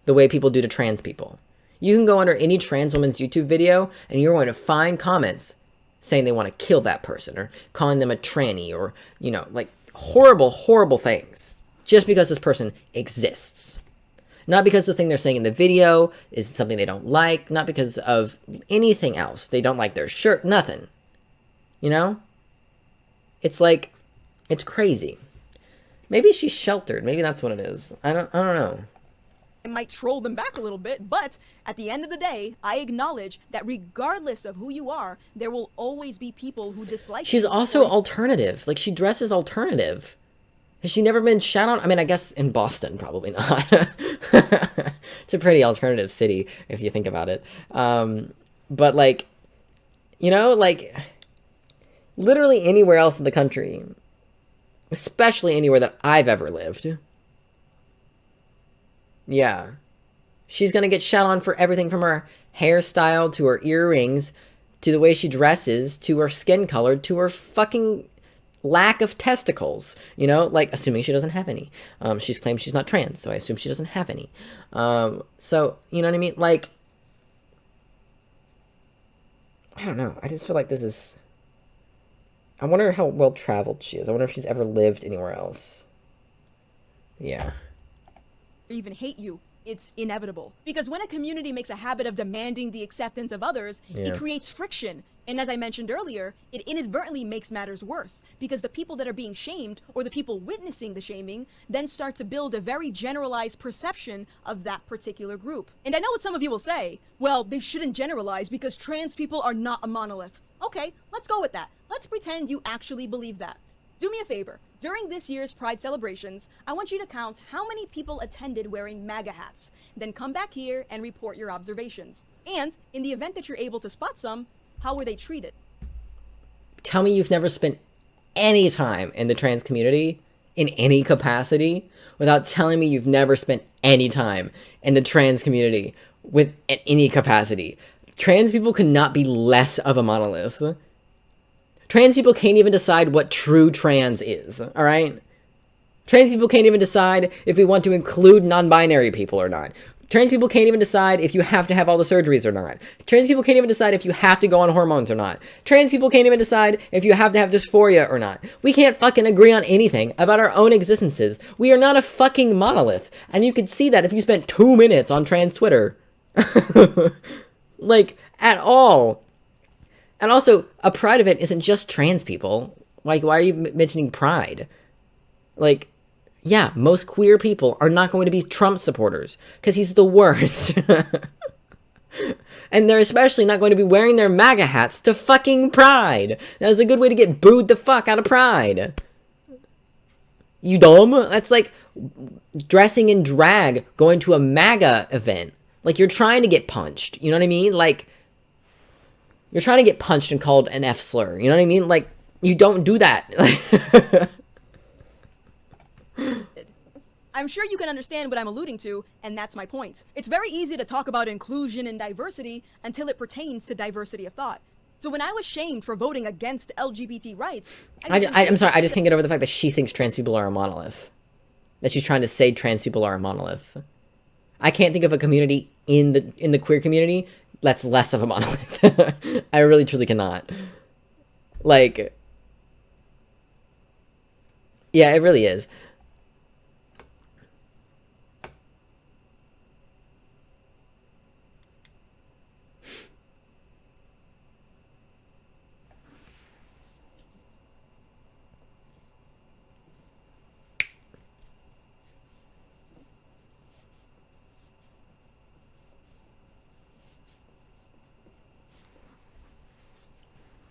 The way people do to trans people. You can go under any trans woman's YouTube video and you're going to find comments saying they want to kill that person or calling them a tranny or, you know, like horrible, horrible things. Just because this person exists. Not because the thing they're saying in the video is something they don't like. Not because of anything else. They don't like their shirt. Nothing. You know? It's like, it's crazy. Maybe she's sheltered. Maybe that's what it is. I don't know. I might troll them back a little bit, but at the end of the day, I acknowledge that regardless of who you are, there will always be people who dislike She's you. also alternative. Like, she dresses alternative. Has she never been shat on? I mean, I guess in Boston, probably not. It's a pretty alternative city, if you think about it. But, like, you know, like, literally anywhere else in the country, especially anywhere that I've ever lived, yeah, she's gonna get shat on for everything from her hairstyle to her earrings to the way she dresses to her skin color to her fucking lack of testicles, you know, like, assuming she doesn't have any. She's claimed she's not trans, so I assume she doesn't have any. So, you know what I mean? Like, I don't know. I just feel like this is... I wonder how well-traveled she is. I wonder if she's ever lived anywhere else. Yeah. Even hate you, it's inevitable. Because when a community makes a habit of demanding the acceptance of others, it creates friction. And as I mentioned earlier, it inadvertently makes matters worse. Because the people that are being shamed, or the people witnessing the shaming, then start to build a very generalized perception of that particular group. And I know what some of you will say, well, they shouldn't generalize because trans people are not a monolith. Okay, let's go with that. Let's pretend you actually believe that. Do me a favor. During this year's Pride celebrations, I want you to count how many people attended wearing MAGA hats. Then come back here and report your observations. And, in the event that you're able to spot some, how were they treated? Tell me you've never spent any time in the trans community, in any capacity, without telling me you've never spent any time in the trans community with any capacity. Trans people cannot be less of a monolith. Trans people can't even decide what true trans is, alright? Trans people can't even decide if we want to include non-binary people or not. Trans people can't even decide if you have to have all the surgeries or not. Trans people can't even decide if you have to go on hormones or not. Trans people can't even decide if you have to have dysphoria or not. We can't fucking agree on anything about our own existences. We are not a fucking monolith. And you could see that if you spent 2 minutes on trans Twitter. Like, at all. And also, a pride event isn't just trans people. Like, why are you mentioning pride? Like, yeah, most queer people are not going to be Trump supporters, because he's the worst. And they're especially not going to be wearing their MAGA hats to fucking Pride. That is a good way to get booed the fuck out of Pride. You dumb? That's like dressing in drag, going to a MAGA event. Like, you're trying to get punched. You know what I mean? Like, you're trying to get punched and called an F slur. You know what I mean? Like, you don't do that. I'm sure you can understand what I'm alluding to, and that's my point. It's very easy to talk about inclusion and diversity until it pertains to diversity of thought. So when I was shamed for voting against LGBT rights, I'm sorry, I just can't get over the fact that she thinks trans people are a monolith. That she's trying to say trans people are a monolith. I can't think of a community in the queer community that's less of a monolith. I really truly cannot. Like, yeah, it really is.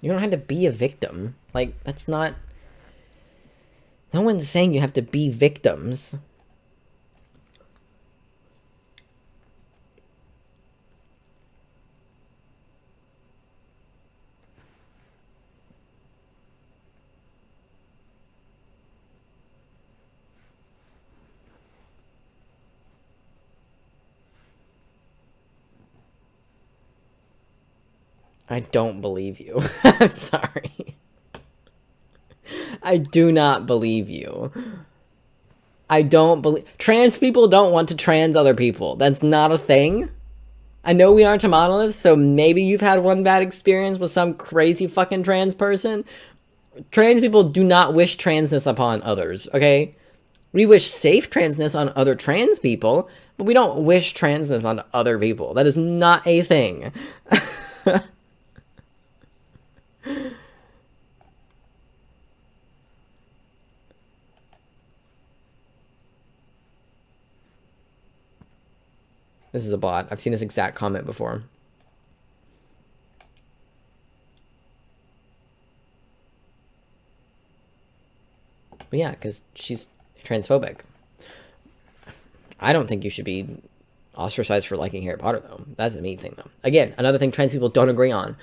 You don't have to be a victim. Like, that's not... No one's saying you have to be victims. I don't believe you. I'm sorry. I do not believe you. I don't believe... Trans people don't want to trans other people. That's not a thing. I know we aren't a monolith, so maybe you've had one bad experience with some crazy fucking trans person. Trans people do not wish transness upon others, okay? We wish safe transness on other trans people, but we don't wish transness on other people. That is not a thing. This is a bot. I've seen this exact comment before. But yeah, because she's transphobic. I don't think you should be ostracized for liking Harry Potter, though. That's a me thing, though. Again, another thing trans people don't agree on.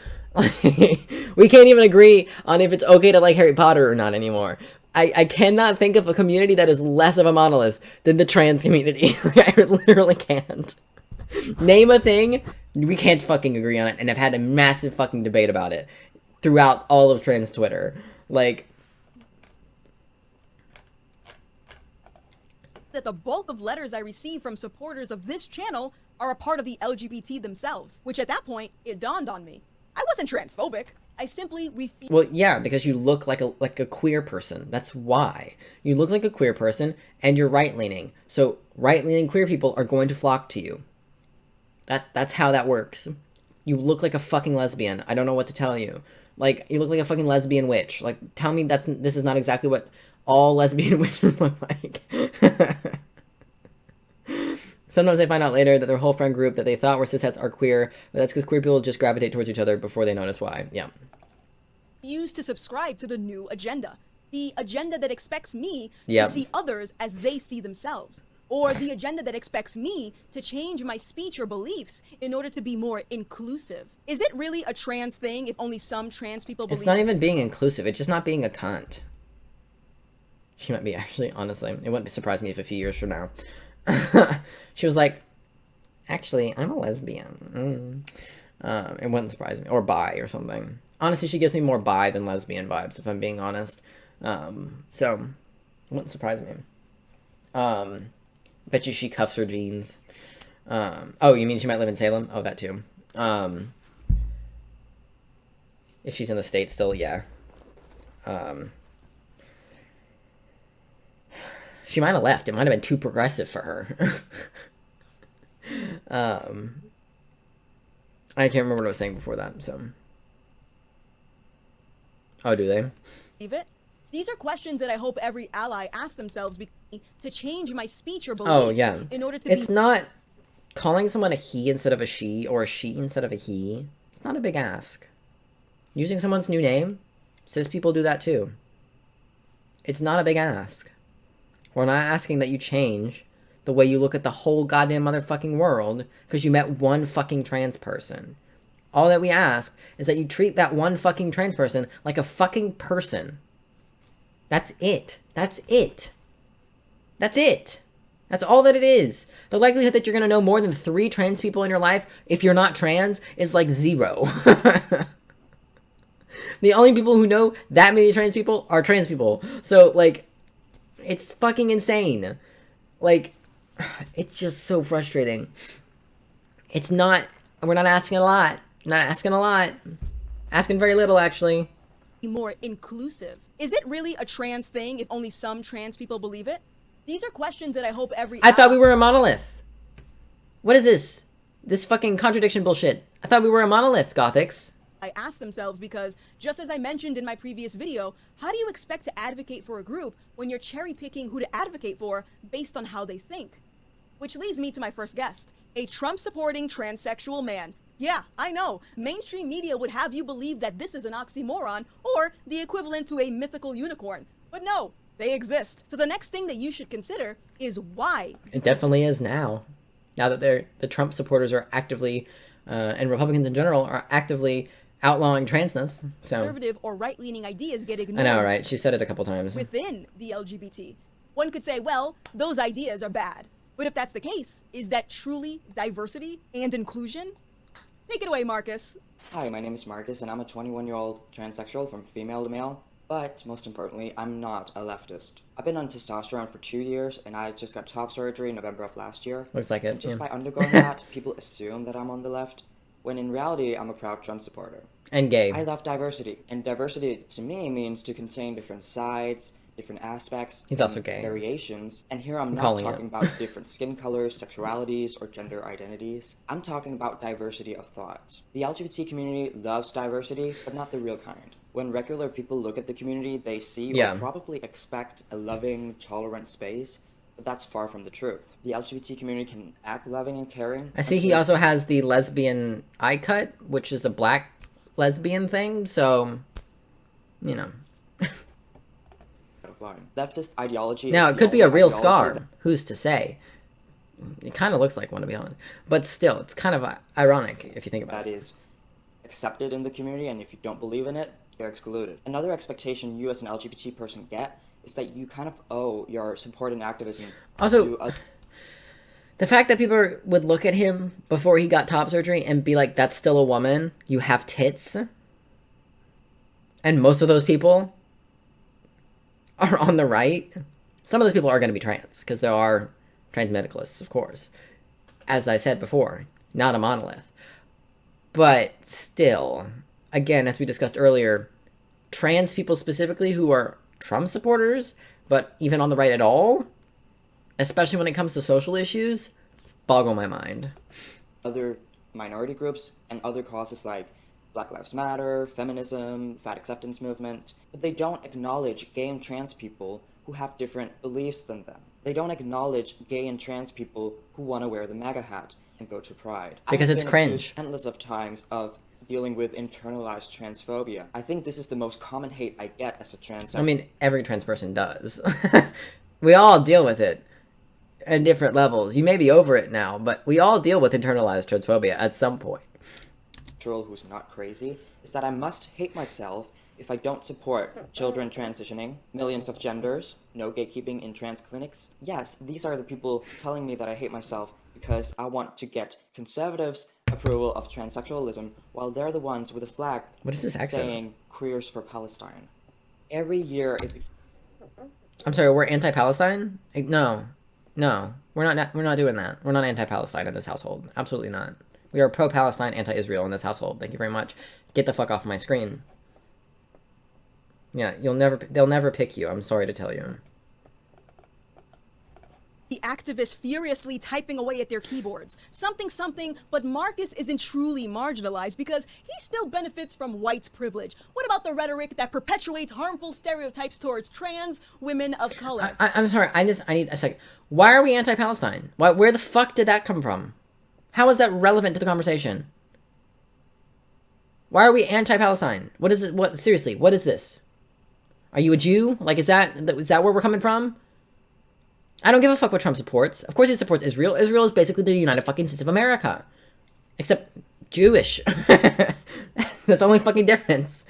We can't even agree on if it's okay to like Harry Potter or not anymore. I cannot think of a community that is less of a monolith than the trans community. I literally can't. Name a thing, we can't fucking agree on it, and I've had a massive fucking debate about it throughout all of trans Twitter. Like, that the bulk of letters I receive from supporters of this channel are a part of the LGBT themselves, which at that point, it dawned on me. I wasn't transphobic. I simply refused. Well, yeah, because you look like a queer person. That's why. You look like a queer person, and you're right-leaning. So right-leaning queer people are going to flock to you. That's how that works. You look like a fucking lesbian. I don't know what to tell you. Like, you look like a fucking lesbian witch. Like, tell me this is not exactly what all lesbian witches look like. Sometimes I find out later that their whole friend group that they thought were cishetes are queer, but that's because queer people just gravitate towards each other before they notice why. Yeah. Used to subscribe to the new agenda. The agenda that expects me Yep. to see others as they see themselves. Or the agenda that expects me to change my speech or beliefs in order to be more inclusive. Is it really a trans thing if only some trans people believe? It's not even being inclusive. It's just not being a cunt. She might be, actually, honestly. It wouldn't surprise me if a few years from now she was like, actually, I'm a lesbian. It wouldn't surprise me. Or bi or something. Honestly, she gives me more bi than lesbian vibes, if I'm being honest. So, it wouldn't surprise me. Bet you she cuffs her jeans. Oh, you mean she might live in Salem? Oh, that too. If she's in the States still, yeah. She might have left. It might have been too progressive for her. I can't remember what I was saying before that, so. Oh, do they? Believe it? These are questions that I hope every ally asks themselves to change my speech or beliefs. Oh, yeah. In order to it's not calling someone a he instead of a she, or a she instead of a he. It's not a big ask. Using someone's new name, cis people do that too. It's not a big ask. We're not asking that you change the way you look at the whole goddamn motherfucking world because you met one fucking trans person. All that we ask is that you treat that one fucking trans person like a fucking person. That's it. That's it. That's it. That's all that it is. The likelihood that you're going to know more than 3 trans people in your life if you're not trans is like 0. The only people who know that many trans people are trans people. So, like, it's fucking insane. Like, it's just so frustrating. It's not, we're not asking a lot. Not asking a lot. Asking very little, actually. More inclusive? Is it really a trans thing if only some trans people believe it? These are questions that I hope I thought we were a monolith. What is this? This fucking contradiction bullshit. I thought we were a monolith, Gothix. I ask themselves because, just as I mentioned in my previous video, how do you expect to advocate for a group when you're cherry picking who to advocate for based on how they think? Which leads me to my first guest, a Trump-supporting transsexual man. Yeah, I know, mainstream media would have you believe that this is an oxymoron or the equivalent to a mythical unicorn. But no, they exist. So the next thing that you should consider is why. It definitely is now. Now that the Trump supporters are actively, and Republicans in general, are actively outlawing transness. So conservative or right-leaning ideas get ignored. I know, right? She said it a couple times. Within the LGBT. One could say, well, those ideas are bad. But if that's the case, is that truly diversity and inclusion? Take it away, Marcus. Hi, my name is Marcus, and I'm a 21-year-old transsexual from female to male. But, most importantly, I'm not a leftist. I've been on testosterone for 2 years, and I just got top surgery in November of last year. Looks like it, and just yeah. by undergoing that, people assume that I'm on the left, when in reality, I'm a proud Trump supporter. And gay. I love diversity, and diversity to me means to contain different sides, different aspects, He's also gay. variations, and here I'm not calling talking it. about different skin colors, sexualities, or gender identities. I'm talking about diversity of thought. The LGBT community loves diversity, but not the real kind. When regular people look at the community, they see or probably expect a loving, tolerant space, but that's far from the truth. The LGBT community can act loving and caring. I see he also has the lesbian eye cut, which is a black lesbian thing, so, you know. Leftist ideology. Now, is it could the be a only real ideology scar. that- Who's to say? It kind of looks like one, to be honest. But still, it's kind of ironic if you think about that it. is accepted in the community, and if you don't believe in it, you're excluded. Another expectation you as an LGBT person get is that you kind of owe your support and activism Also, to the fact that people would look at him before he got top surgery and be like, that's still a woman, you have tits. And most of those people are on the right. Some of those people are going to be trans, because there are trans medicalists, of course. As I said before, not a monolith. But still, again, as we discussed earlier, trans people specifically who are Trump supporters, but even on the right at all, especially when it comes to social issues, boggle my mind. other minority groups and other causes like Black Lives Matter, feminism, fat acceptance movement, but they don't acknowledge gay and trans people who have different beliefs than them. They don't acknowledge gay and trans people who want to wear the MAGA hat and go to Pride. Because it's cringe. Accused endless of times of dealing with internalized transphobia. I think this is the most common hate I get as a trans. I mean, every trans person does. We all deal with it at different levels. You may be over it now, but we all deal with internalized transphobia at some point. Who's not crazy is that I must hate myself if I don't support children transitioning, millions of genders, no gatekeeping in trans clinics. Yes, these are the people telling me that I hate myself because I want to get conservatives' approval of transsexualism while they're the ones with a flag What is this accent? saying queers for Palestine. Every year I'm sorry, we're anti-Palestine? No, we're not doing that. We're not anti-Palestine in this household. Absolutely not. We are pro-Palestine, anti-Israel in this household. Thank you very much. Get the fuck off my screen. Yeah, they'll never pick you. I'm sorry to tell you. The activists furiously typing away at their keyboards. Something, but Marcus isn't truly marginalized because he still benefits from white privilege. What about the rhetoric that perpetuates harmful stereotypes towards trans women of color? I'm sorry, I need a second. Why are we anti-Palestine? Where the fuck did that come from? How is that relevant to the conversation? Why are we anti-Palestine? What is it? Seriously, what is this? Are you a Jew? Like, is that where we're coming from? I don't give a fuck what Trump supports. Of course he supports Israel. Israel is basically the United fucking States of America. Except Jewish. That's the only fucking difference.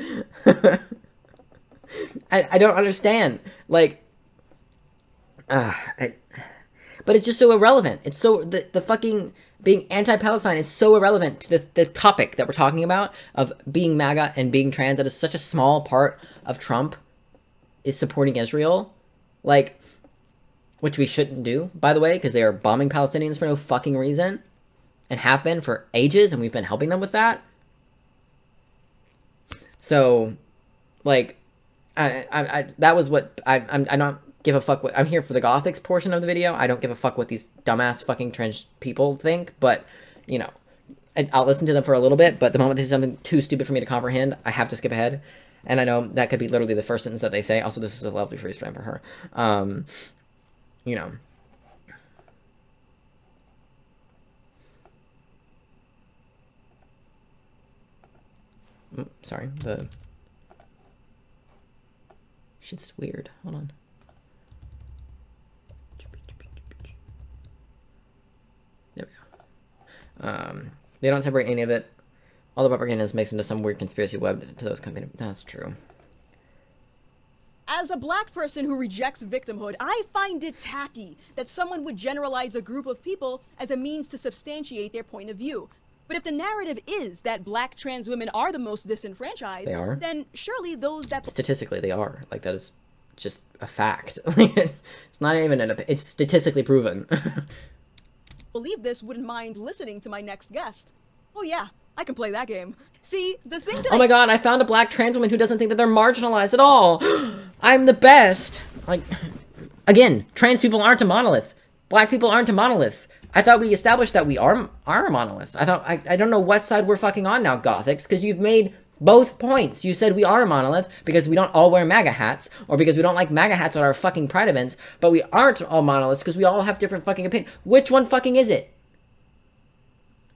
I don't understand. Like, but it's just so irrelevant. It's so, the fucking being anti-Palestine is so irrelevant to the topic that we're talking about of being MAGA and being trans. That is such a small part of Trump is supporting Israel. Like, which we shouldn't do, by the way, because they are bombing Palestinians for no fucking reason. And have been for ages, and we've been helping them with that. So, like, that was what I don't give a fuck what I'm here for the Gothix portion of the video. I don't give a fuck what these dumbass fucking trans people think, but you know, I'll listen to them for a little bit. But the moment this is something too stupid for me to comprehend, I have to skip ahead. And I know that could be literally the first sentence that they say. Also, this is a lovely freeze frame for her. You know. Sorry, the shit's weird. Hold on. There we go. They don't separate any of it. All the propaganda is mixed into some weird conspiracy web to those companies. That's true. As a black person who rejects victimhood, I find it tacky that someone would generalize a group of people as a means to substantiate their point of view. But if the narrative is that black trans women are the most disenfranchised, they are. Then surely those that... Statistically, they are. Like, that is just a fact. It's not even it's statistically proven. believe this wouldn't mind listening to my next guest. Oh yeah, I can play that game. See, the thing that oh my god, I found a black trans woman who doesn't think that they're marginalized at all. I'm the best. Like, again, trans people aren't a monolith. Black people aren't a monolith. I thought we established that we are a monolith. I don't know what side we're fucking on now, Gothix, because you've made both points. You said we are a monolith because we don't all wear MAGA hats, or because we don't like MAGA hats at our fucking pride events, but we aren't all monoliths because we all have different fucking opinions. Which one fucking is it?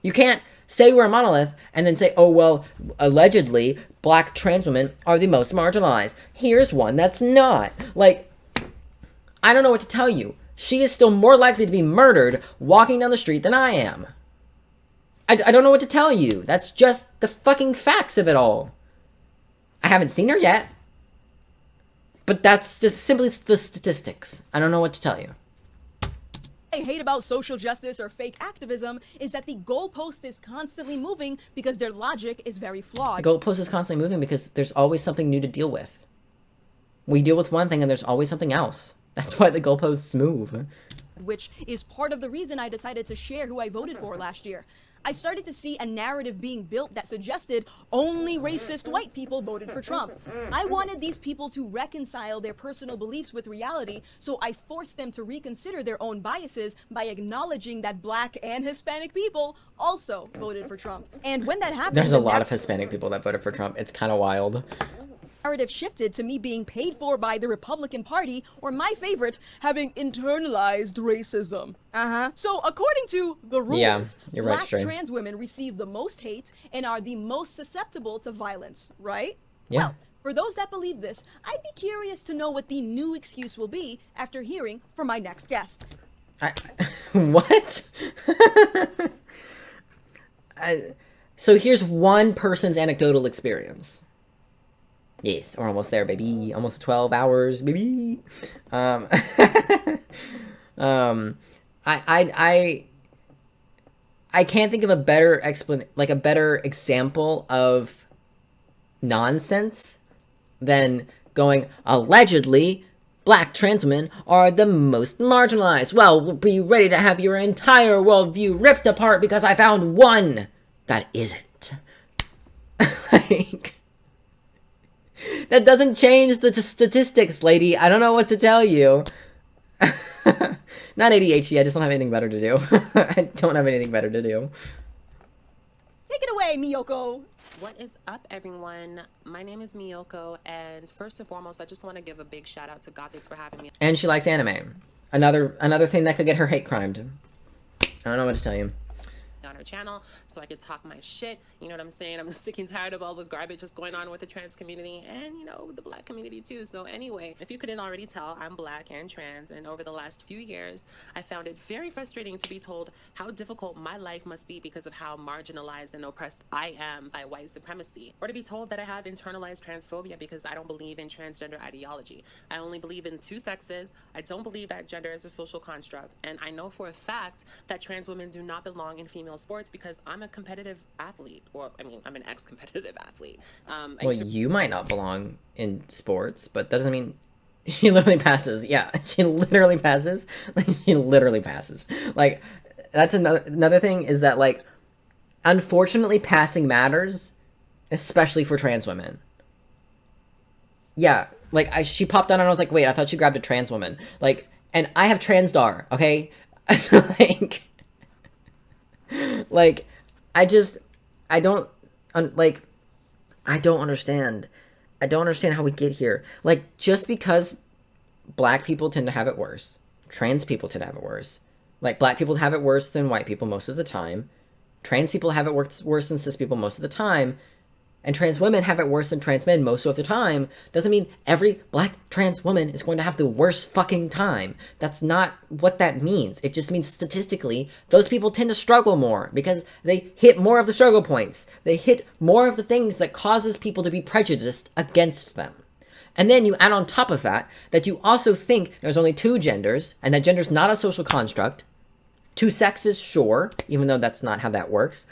You can't say we're a monolith and then say, oh, well, allegedly, black trans women are the most marginalized. Here's one that's not. Like, I don't know what to tell you. She is still more likely to be murdered walking down the street than I am. I don't know what to tell you. That's just the fucking facts of it all. I haven't seen her yet. But that's just simply the statistics. I don't know what to tell you. I hate about social justice or fake activism is that the goalpost is constantly moving because their logic is very flawed. The goalpost is constantly moving because there's always something new to deal with. We deal with one thing and there's always something else. That's why the goalposts move. Which is part of the reason I decided to share who I voted for last year. I started to see a narrative being built that suggested only racist white people voted for Trump. I wanted these people to reconcile their personal beliefs with reality, so I forced them to reconsider their own biases by acknowledging that black and Hispanic people also voted for Trump. And when that happened... There's a lot of Hispanic people that voted for Trump. It's kind of wild. Narrative shifted to me being paid for by the Republican Party, or my favorite, having internalized racism. So according to the rules, you're right, black trans women receive the most hate and are the most susceptible to violence, right? Yeah. Well, for those that believe this, I'd be curious to know what the new excuse will be after hearing from my next guest. What? So here's one person's anecdotal experience. Yes, we're almost there, baby. Almost 12 hours, baby. I can't think of a better a better example of nonsense than going, allegedly, black trans women are the most marginalized. Well, we'll be ready to have your entire worldview ripped apart because I found one that isn't. Like... That doesn't change the statistics, lady. I don't know what to tell you. Not ADHD, I just don't have anything better to do. I don't have anything better to do. Take it away, Miyoko. What is up, everyone? My name is Miyoko, and first and foremost, I just want to give a big shout out to Gothix for having me. And she likes anime. Another thing that could get her hate crimed. I don't know what to tell you. on her channel so I could talk my shit. You know what I'm saying? I'm sick and tired of all the garbage that's going on with the trans community and, you know, with the black community too. So anyway, if you couldn't already tell, I'm black and trans, and over the last few years, I found it very frustrating to be told how difficult my life must be because of how marginalized and oppressed I am by white supremacy, or to be told that I have internalized transphobia because I don't believe in transgender ideology. I only believe in two sexes. I don't believe that gender is a social construct, and I know for a fact that trans women do not belong in female sports because I'm a competitive athlete, or I mean, I'm an ex-competitive athlete. Well, you might not belong in sports, but that doesn't mean she literally passes. Yeah, she literally passes. Like, she literally passes. Like, that's another thing is that, like, unfortunately, passing matters, especially for trans women. Yeah, like, she popped on and I was like, wait, I thought she grabbed a trans woman. Like, and I have transdar, okay? So, like, I don't understand. I don't understand how we get here. Like, just because black people tend to have it worse, trans people tend to have it worse. Like, black people have it worse than white people most of the time. Trans people have it worse than cis people most of the time. And trans women have it worse than trans men most of the time. Doesn't mean every black trans woman is going to have the worst fucking time. That's not what that means. It just means statistically, those people tend to struggle more because they hit more of the struggle points. They hit more of the things that causes people to be prejudiced against them. And then you add on top of that you also think there's only two genders, and that gender's not a social construct. Two sexes, sure, even though that's not how that works.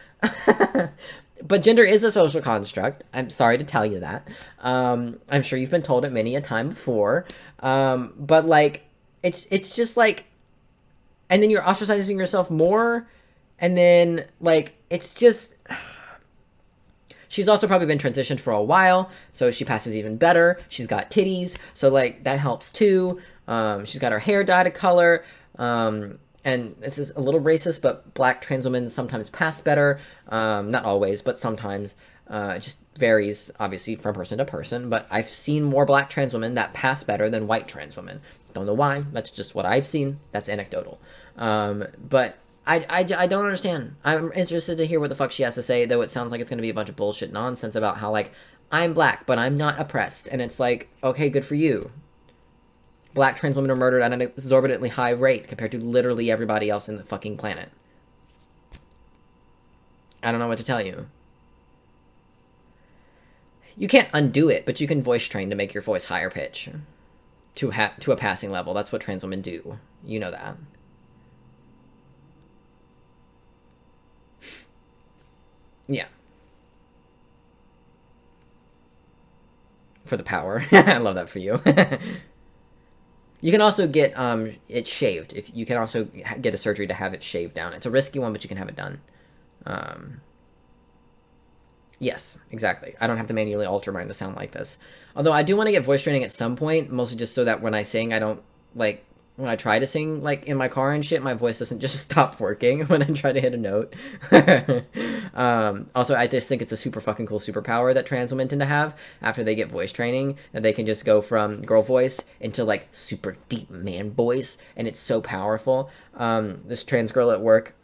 But gender is a social construct. I'm sorry to tell you that. I'm sure you've been told it many a time before. But, like, it's just, like... And then you're ostracizing yourself more. And then, like, it's just... She's also probably been transitioned for a while, so she passes even better. She's got titties, so, like, that helps too. She's got her hair dyed a color. And this is a little racist, but black trans women sometimes pass better. Not always, but sometimes. It just varies, obviously, from person to person. But I've seen more black trans women that pass better than white trans women. Don't know why. That's just what I've seen. That's anecdotal. But I don't understand. I'm interested to hear what the fuck she has to say, though it sounds like it's going to be a bunch of bullshit nonsense about how, like, I'm black, but I'm not oppressed. And it's like, okay, good for you. Black trans women are murdered at an exorbitantly high rate compared to literally everybody else in the fucking planet. I don't know what to tell you. You can't undo it, but you can voice train to make your voice higher pitch. To a passing level. That's what trans women do. You know that. Yeah. For the power. I love that for you. You can also get it shaved. If you can also get a surgery to have it shaved down. It's a risky one, but you can have it done. Yes, exactly. I don't have to manually alter mine to sound like this. Although I do want to get voice training at some point, mostly just so that when I sing, I don't, like, when I try to sing, like, in my car and shit, my voice doesn't just stop working when I try to hit a note. Also, I just think it's a super fucking cool superpower that trans women tend to have after they get voice training, that they can just go from girl voice into, like, super deep man voice, and it's so powerful. This trans girl at work,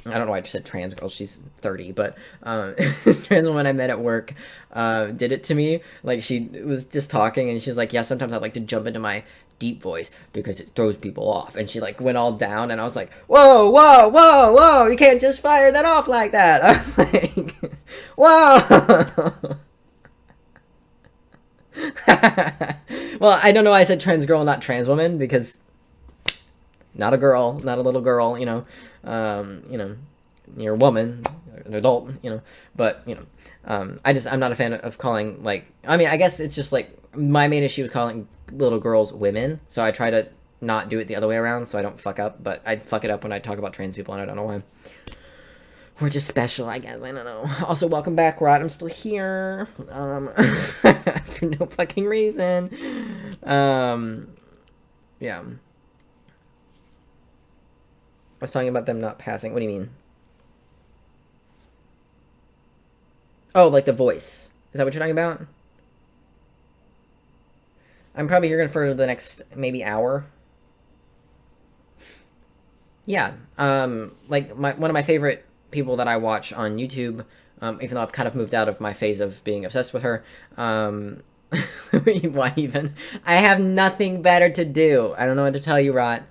I don't know why I just said trans girl, she's 30, but this trans woman I met at work did it to me. Like, she was just talking, and she's like, yeah, sometimes I'd like to jump into my deep voice because it throws people off. And she, like, went all down, and I was like, whoa, whoa, whoa, whoa, you can't just fire that off like that. I was like, whoa. Well, I don't know why I said trans girl, not trans woman, because not a girl, not a little girl, you know, you're a woman, an adult, you know, but, you know, I'm not a fan of calling, like, I mean, I guess it's just, like, my main issue is calling little girls women, so I try to not do it the other way around so I don't fuck up, but I fuck it up when I talk about trans people, and I don't know why. We're just special, I guess, I don't know. Also, welcome back, Rod, I'm still here, for no fucking reason. Yeah. I was talking about them not passing. What do you mean? Oh, like the voice. Is that what you're talking about? I'm probably here for the next maybe hour. Yeah. Like one of my favorite people that I watch on YouTube, even though I've kind of moved out of my phase of being obsessed with her. Why even? I have nothing better to do. I don't know what to tell you, Rot.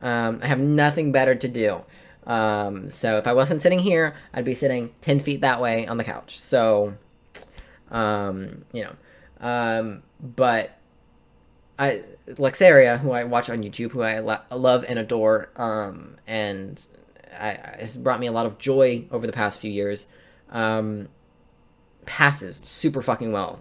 I have nothing better to do. So if I wasn't sitting here, I'd be sitting 10 feet that way on the couch. So, you know, but Lexaria, who I watch on YouTube, who I love and adore, and it's brought me a lot of joy over the past few years, passes super fucking well,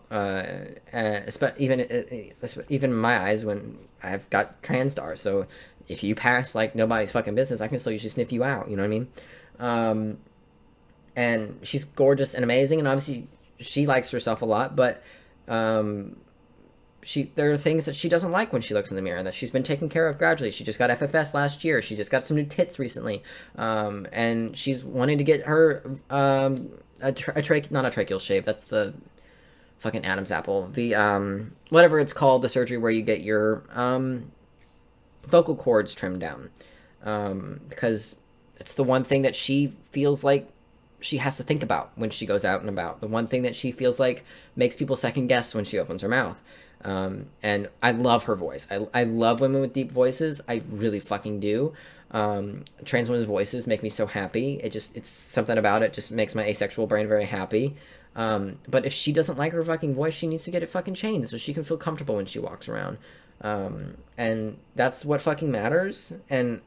even in my eyes when I've got TransStar. So if you pass like nobody's fucking business, I can still usually sniff you out, you know what I mean? And she's gorgeous and amazing, and obviously she likes herself a lot, but there are things that she doesn't like when she looks in the mirror that she's been taking care of gradually. She just got FFS last year. She just got some new tits recently. And she's wanting to get her not a tracheal shave. That's the fucking Adam's apple. The whatever it's called, the surgery where you get your vocal cords trimmed down. Because it's the one thing that she feels like she has to think about when she goes out and about. The one thing that she feels like makes people second guess when she opens her mouth. And I love her voice. I love women with deep voices. I really fucking do. Trans women's voices make me so happy. It's something about it just makes my asexual brain very happy. But if she doesn't like her fucking voice, she needs to get it fucking changed so she can feel comfortable when she walks around. And that's what fucking matters. And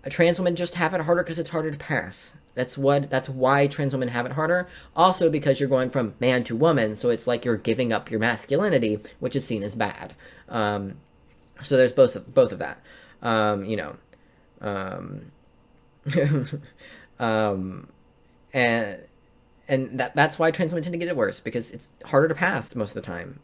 trans women just have it harder because it's harder to pass. That's why trans women have it harder. Also because you're going from man to woman, so it's like you're giving up your masculinity, which is seen as bad. So there's both of that. You know. And that's why trans men tend to get it worse, because it's harder to pass most of the time.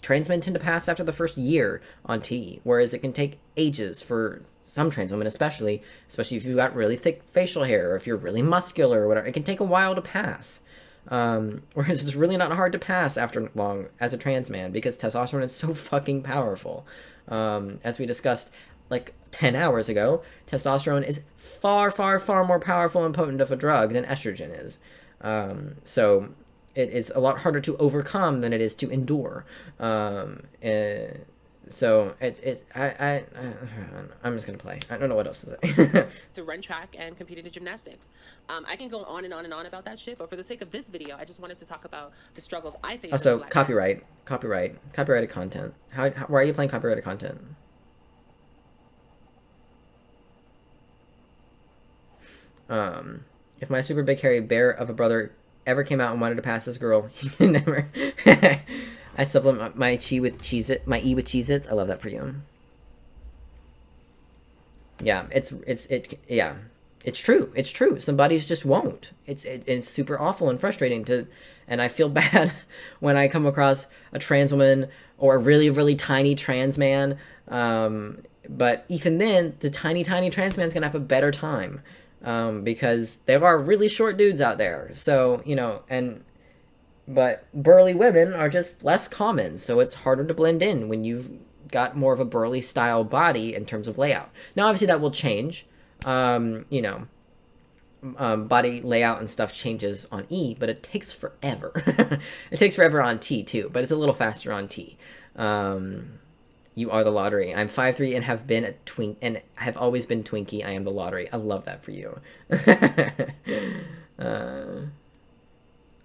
Trans men tend to pass after the first year on T, whereas it can take ages for some trans women, especially if you've got really thick facial hair, or if you're really muscular or whatever. It can take a while to pass. Whereas it's really not hard to pass after long as a trans man, because testosterone is so fucking powerful. As we discussed like 10 hours ago, testosterone is far, far, far more powerful and potent of a drug than estrogen is. So it is a lot harder to overcome than it is to endure. So I'm just gonna play. I don't know what else to say. To run track and compete in gymnastics. I can go on and on and on about that shit, but for the sake of this video, I just wanted to talk about the struggles I face. Also, copyrighted content. Why are you playing copyrighted content? If my super big hairy bear of a brother ever came out and wanted to pass this girl, he could never. I supplement my chi with Cheez-It, my E with Cheez-Its. I love that for you. Yeah, it's true. It's true. Some bodies just won't. It's super awful and frustrating and I feel bad when I come across a trans woman or a really, really tiny trans man. But even then, the tiny trans man's gonna have a better time. Because there are really short dudes out there. So, you know, but burly women are just less common. So it's harder to blend in when you've got more of a burly style body in terms of layout. Now, obviously that will change. You know, body layout and stuff changes on E, but it takes forever. It takes forever on T too, but it's a little faster on T. You are the lottery. I'm 5'3" and have been a twink and have always been Twinkie. I am the lottery. I love that for you.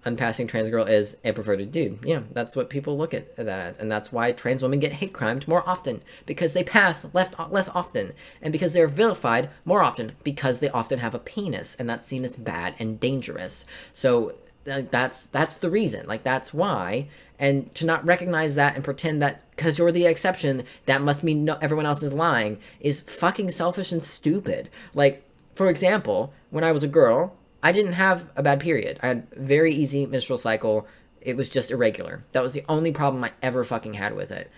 Unpassing trans girl is a perverted dude. Yeah, that's what people look at that as. And that's why trans women get hate crimed more often. Because they pass less often. And because they're vilified more often. Because they often have a penis. And that's seen as bad and dangerous. So that's the reason. Like, that's why. And to not recognize that and pretend that because you're the exception, that must mean no, everyone else is lying, is fucking selfish and stupid. Like, for example, when I was a girl, I didn't have a bad period. I had very easy menstrual cycle. It was just irregular. That was the only problem I ever fucking had with it.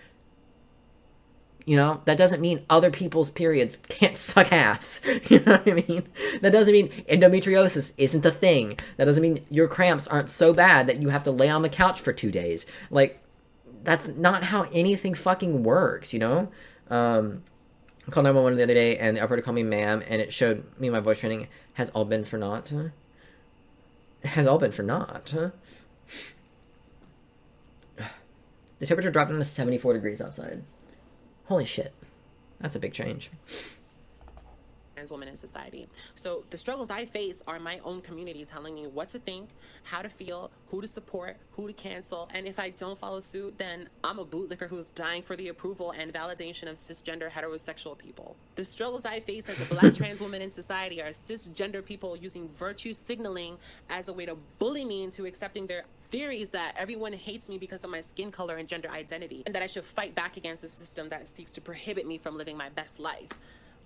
You know, that doesn't mean other people's periods can't suck ass. You know what I mean? That doesn't mean endometriosis isn't a thing. That doesn't mean your cramps aren't so bad that you have to lay on the couch for 2 days. Like, that's not how anything fucking works, you know? I called 911 the other day, and the operator called me ma'am, and it showed me my voice training has all been for naught. It has all been for naught. The temperature dropped down to 74 degrees outside. Holy shit. That's a big change. Trans woman in society. So the struggles I face are my own community telling me what to think, how to feel, who to support, who to cancel, and if I don't follow suit, then I'm a bootlicker who's dying for the approval and validation of cisgender heterosexual people. The struggles I face as a black trans woman in society are cisgender people using virtue signaling as a way to bully me into accepting their theories that everyone hates me because of my skin color and gender identity, and that I should fight back against a system that seeks to prohibit me from living my best life.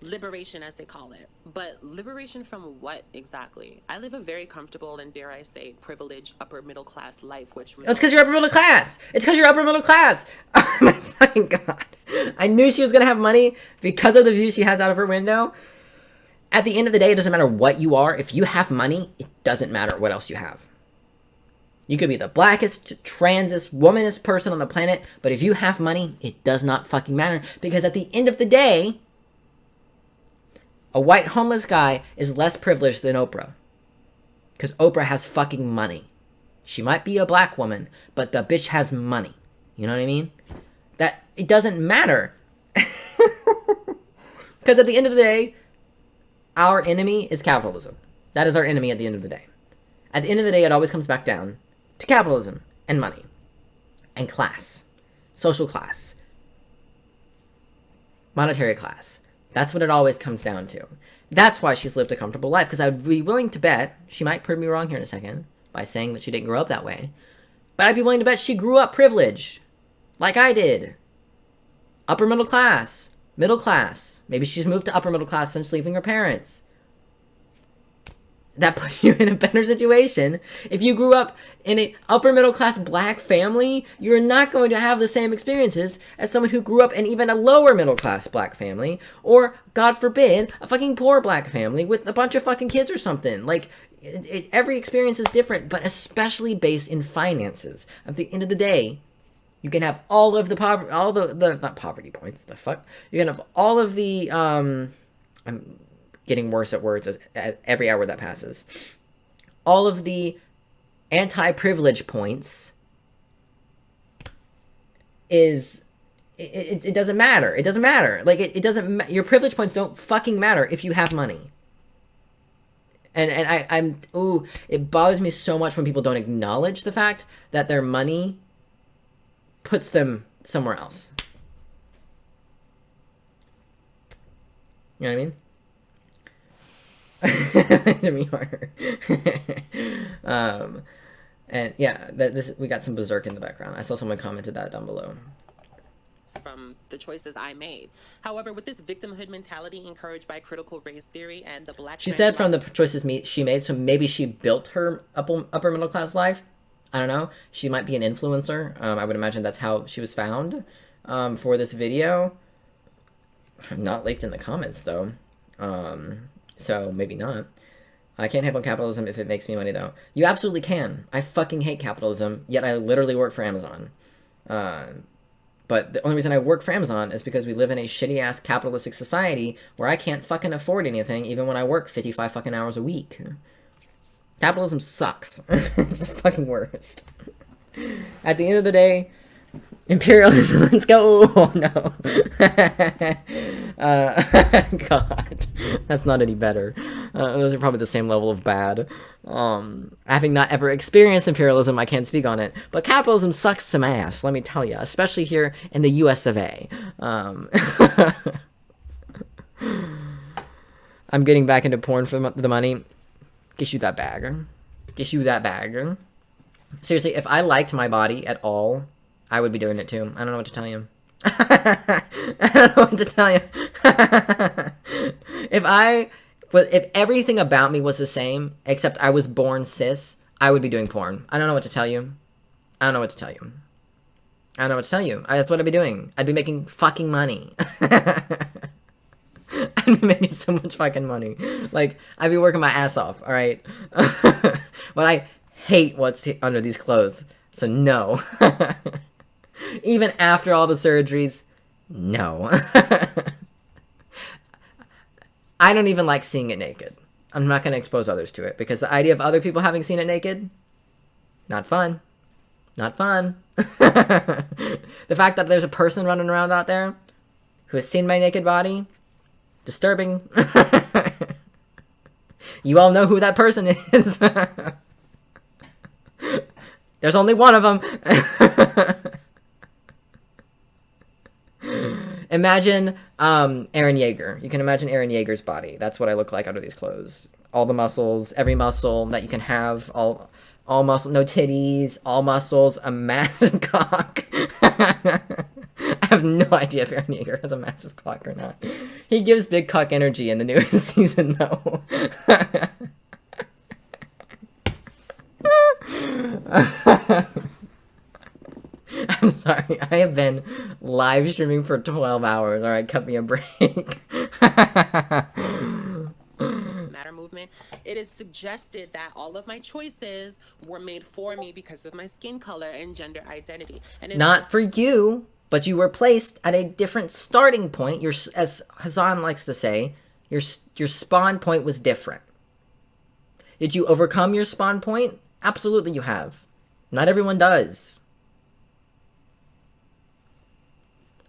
Liberation, as they call it. But liberation from what exactly? I live a very comfortable and, dare I say, privileged upper middle class life, which It's because you're upper middle class. It's because you're upper middle class. Oh my fucking god. I knew she was gonna have money because of the view she has out of her window. At the end of the day, it doesn't matter what you are. If you have money, it doesn't matter what else you have. You could be the blackest, transest, womanist person on the planet, but if you have money, it does not fucking matter. Because at the end of the day, a white homeless guy is less privileged than Oprah. Because Oprah has fucking money. She might be a black woman, but the bitch has money. You know what I mean? That it doesn't matter. Because at the end of the day, our enemy is capitalism. That is our enemy at the end of the day. At the end of the day, it always comes back down to capitalism and money and class, social class, monetary class. That's what it always comes down to. That's why she's lived a comfortable life, because I would be willing to bet, she might prove me wrong here in a second, by saying that she didn't grow up that way, but I'd be willing to bet she grew up privileged, like I did. Upper middle class, middle class. Maybe she's moved to upper middle class since leaving her parents. That puts you in a better situation. If you grew up in an upper middle class black family, you're not going to have the same experiences as someone who grew up in even a lower middle class black family, or, God forbid, a fucking poor black family with a bunch of fucking kids or something. Like, every experience is different, but especially based in finances. At the end of the day, you can have all of the poverty, not poverty points, the fuck? You can have all of the, I'm getting worse at words at every hour that passes. All of the anti-privilege points is, it doesn't matter. It doesn't matter. Like, it doesn't, your privilege points don't fucking matter if you have money. And it bothers me so much when people don't acknowledge the fact that their money puts them somewhere else. You know what I mean? Jimmy Harder. And yeah, we got some berserk in the background. I saw someone commented that down below. From the choices I made. However, with this victimhood mentality encouraged by critical race theory and the black... She said from the choices she made, so maybe she built her upper middle class life. I don't know. She might be an influencer. I would imagine that's how she was found for this video. Not linked in the comments, though. So maybe not. I can't hate on capitalism if it makes me money, though. You absolutely can. I fucking hate capitalism, yet I literally work for Amazon. But the only reason I work for Amazon is because we live in a shitty-ass capitalistic society where I can't fucking afford anything even when I work 55 fucking hours a week. Capitalism sucks. It's the fucking worst. At the end of the day, imperialism, let's go. Oh, no. God. That's not any better. Those are probably the same level of bad. Having not ever experienced imperialism, I can't speak on it. But capitalism sucks some ass, let me tell you. Especially here in the US of A. I'm getting back into porn for the money. Get you that bag. Get you that bag. Seriously, if I liked my body at all, I would be doing it too. I don't know what to tell you. I don't know what to tell you. If everything about me was the same, except I was born cis, I would be doing porn. I don't know what to tell you. I don't know what to tell you. I don't know what to tell you. That's what I'd be doing. I'd be making fucking money. I'd be making so much fucking money. Like, I'd be working my ass off, alright? But I hate what's under these clothes. So no. Even after all the surgeries, no. I don't even like seeing it naked. I'm not going to expose others to it because the idea of other people having seen it naked, not fun. Not fun. The fact that there's a person running around out there who has seen my naked body, disturbing. You all know who that person is. There's only one of them. Imagine Aaron Yeager. You can imagine Aaron Yeager's body. That's what I look like under these clothes. All the muscles, every muscle that you can have, all muscle, no titties, all muscles, a massive cock. I have no idea if Aaron Yeager has a massive cock or not. He gives big cock energy in the newest season, though. I'm sorry, I have been live streaming for 12 hours. Alright, cut me a break. Matter movement, it is suggested that all of my choices were made for me because of my skin color and gender identity. And not for you, but you were placed at a different starting point. Your, as Hassan likes to say, your spawn point was different. Did you overcome your spawn point? Absolutely you have. Not everyone does.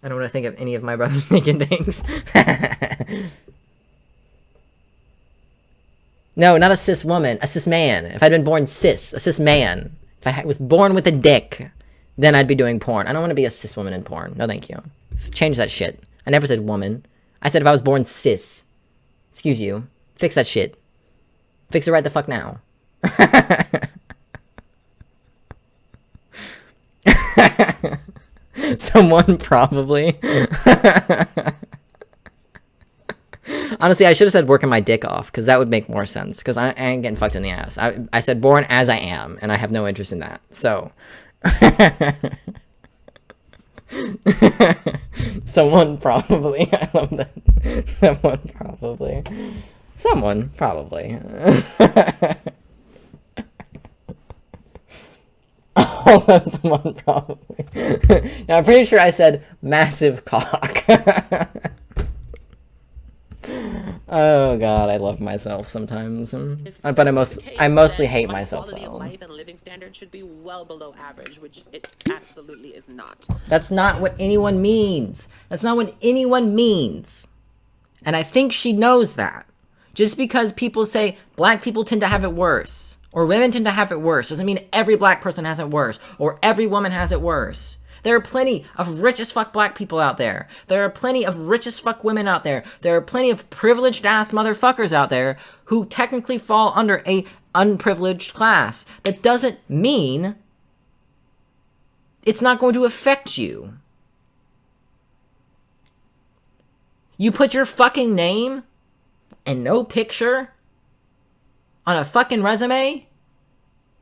I don't want to think of any of my brother's naked things. No, not a cis woman, a cis man. If I'd been born cis, a cis man. If I was born with a dick, then I'd be doing porn. I don't want to be a cis woman in porn. No, thank you. Change that shit. I never said woman. I said if I was born cis. Excuse you. Fix that shit. Fix it right the fuck now. Someone probably. Honestly, I should have said working my dick off, because that would make more sense, because I ain't getting fucked in the ass. I said born as I am, and I have no interest in that, so. Someone probably. I love that. Someone probably. Someone probably. Now, I'm pretty sure I said massive cock. Oh god, I love myself sometimes, but I mostly hate myself. Quality of life and living standards should be well below average, which it absolutely is not. That's not what anyone means. That's not what anyone means, and I think she knows that. Just because people say black people tend to have it worse, or women tend to have it worse, doesn't mean every black person has it worse, or every woman has it worse. There are plenty of rich as fuck black people out there. There are plenty of rich as fuck women out there. There are plenty of privileged ass motherfuckers out there who technically fall under a unprivileged class. That doesn't mean it's not going to affect you. You put your fucking name and no picture on a fucking resume?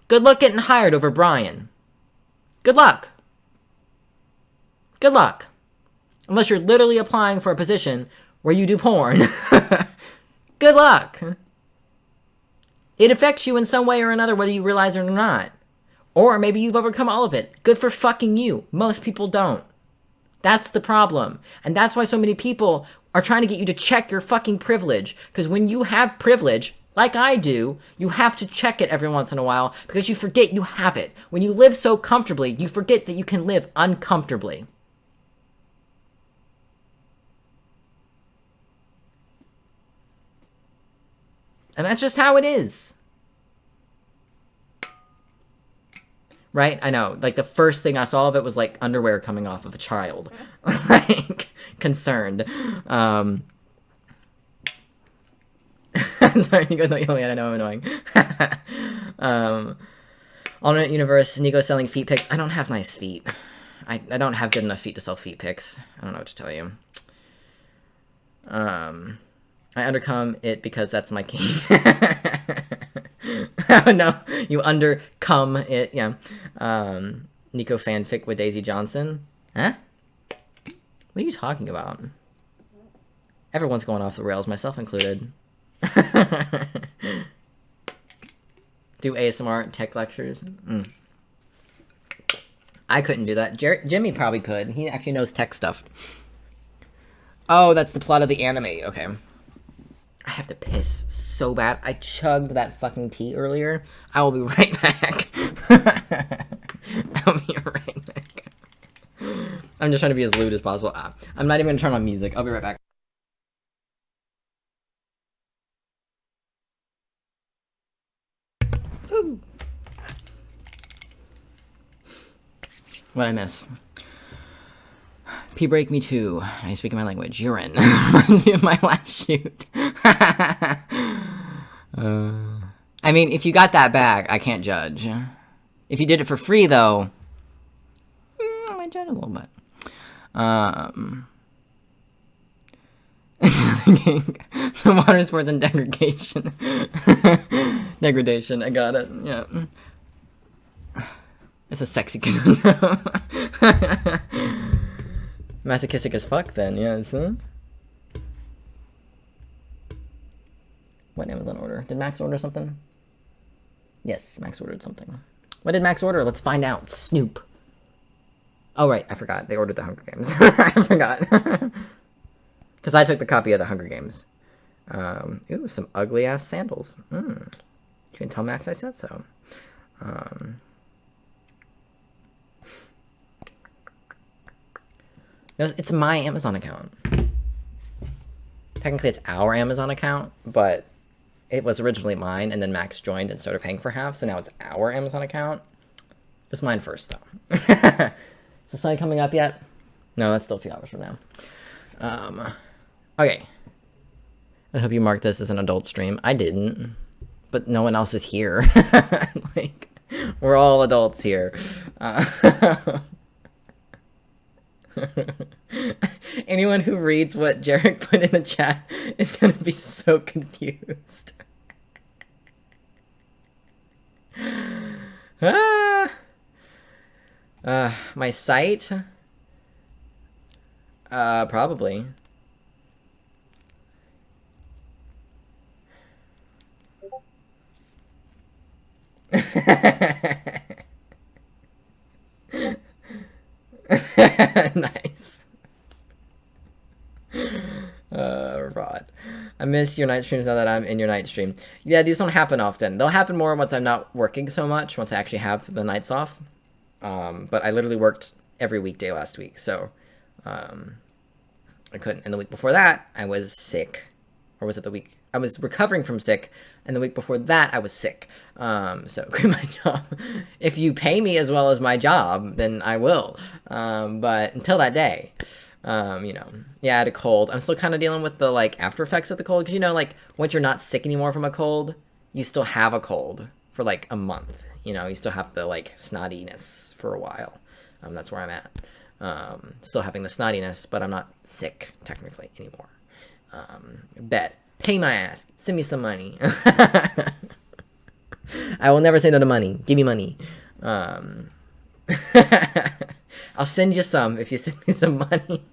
Good luck getting hired over Brian. Good luck. Good luck. Unless you're literally applying for a position where you do porn. Good luck. It affects you in some way or another, whether you realize it or not. Or maybe you've overcome all of it. Good for fucking you. Most people don't. That's the problem. And that's why so many people are trying to get you to check your fucking privilege. Because when you have privilege, like I do, you have to check it every once in a while because you forget you have it. When you live so comfortably, you forget that you can live uncomfortably. And that's just how it is. Right? I know. Like, the first thing I saw of it was, like, underwear coming off of a child. Like, concerned. Sorry, Nico, don't yell at me. I know I'm annoying. Alternate universe, Nico selling feet pics. I don't have nice feet. I don't have good enough feet to sell feet pics. I don't know what to tell you. I undercome it because that's my king. No, you undercome it, yeah. Nico fanfic with Daisy Johnson. Huh? What are you talking about? Everyone's going off the rails, myself included. Do ASMR tech lectures? I couldn't do that. Jimmy probably could. He actually knows tech stuff. Oh, that's the plot of the anime. Okay. have to piss so bad. I chugged that fucking tea earlier. I will be right back. I'll be right back. I'm just trying to be as lewd as possible. I'm not even gonna turn on music. I'll be right back. Ooh. What'd I miss? Pee break me too. I speak in my language. Urine. Reminds me of my last shoot. I mean, if you got that back, I can't judge. If you did it for free, though, I might judge a little bit. So water sports and degradation. Degradation, I got it. Yeah. It's a sexy conundrum. Masochistic as fuck, then, yes. Huh? What Amazon order? Did Max order something? Yes, Max ordered something. What did Max order? Let's find out. Snoop. Oh, right, I forgot. They ordered the Hunger Games. I forgot. Because I took the copy of the Hunger Games. Ooh, some ugly-ass sandals. You can tell Max I said so. It's my Amazon account. Technically, it's our Amazon account, but it was originally mine, and then Max joined and started paying for half, so now it's our Amazon account. It was mine first, though. Is the sun coming up yet? No, that's still a few hours from now. Okay. I hope you marked this as an adult stream. I didn't, but no one else is here. Like, we're all adults here. Anyone who reads what Jarek put in the chat is gonna be so confused. My site? Probably. Nice. Rod. I miss your night streams now that I'm in your night stream. Yeah, these don't happen often. They'll happen more once I'm not working so much, once I actually have the nights off. But I literally worked every weekday last week, so I couldn't. And the week before that, I was sick. Or was it the week? I was recovering from sick, and the week before that, I was sick. So quit my job. If you pay me as well as my job, then I will. But until that day, you know, yeah, I had a cold. I'm still kind of dealing with the, like, after effects of the cold. Because, you know, like, once you're not sick anymore from a cold, you still have a cold for, like, a month. You know, you still have the, like, snottiness for a while. That's where I'm at. Still having the snottiness, but I'm not sick, technically, anymore. Bet. Pay my ass. Send me some money. I will never say no to money. Give me money. I'll send you some if you send me some money.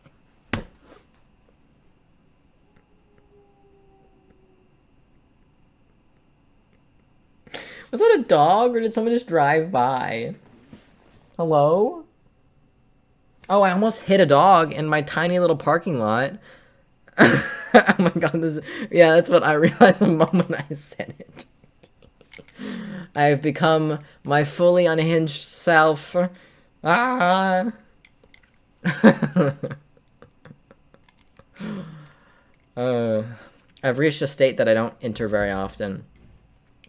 Was that a dog, or did someone just drive by? Hello? Oh, I almost hit a dog in my tiny little parking lot. Oh my god, yeah, that's what I realized the moment I said it. I have become my fully unhinged self. Ah! I've reached a state that I don't enter very often.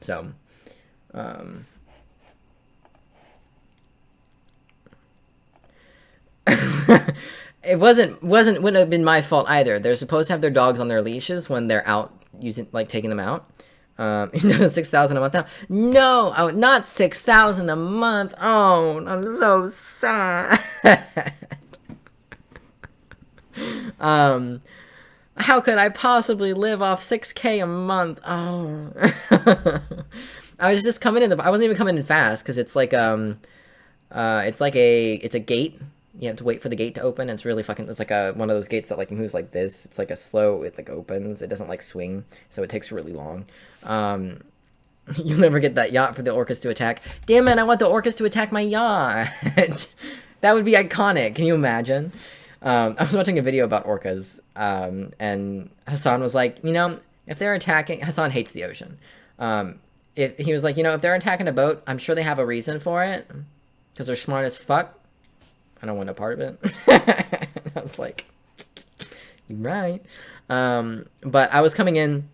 So, it wouldn't have been my fault either. They're supposed to have their dogs on their leashes when they're out taking them out. Not 6,000 a month now. No, not 6,000 a month. Oh, I'm so sad. How could I possibly live off 6K a month? Oh. I was just coming in. I wasn't even coming in fast because it's like it's a gate. You have to wait for the gate to open. It's really fucking. It's like one of those gates that like moves like this. It's like a slow. It like opens. It doesn't like swing, so it takes really long. You'll never get that yacht for the orcas to attack. Damn it! I want the orcas to attack my yacht. That would be iconic. Can you imagine? I was watching a video about orcas, and Hassan was like, you know, if they're attacking, Hassan hates the ocean. If he was like, you know, if they're attacking a boat, I'm sure they have a reason for it, because they're smart as fuck. I don't want no part of it. I was like, you're right. But I was coming in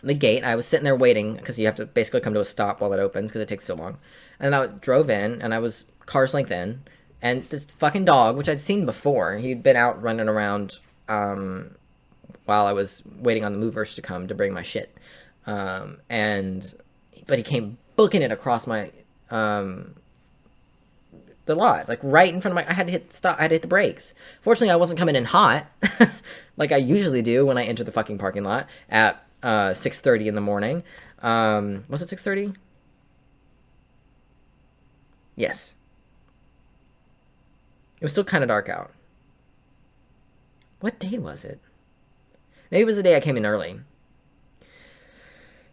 the gate. I was sitting there waiting, because you have to basically come to a stop while it opens, because it takes so long. And I drove in, and I was car's length in, and this fucking dog, which I'd seen before, he'd been out running around while I was waiting on the movers to come to bring my shit. But he came booking it across my the lot, like right in front of my. I had to hit stop. I had to hit the brakes. Fortunately, I wasn't coming in hot, like I usually do when I enter the fucking parking lot at 6:30 in the morning. Was it 6:30? Yes. It was still kind of dark out. What day was it? Maybe it was the day I came in early.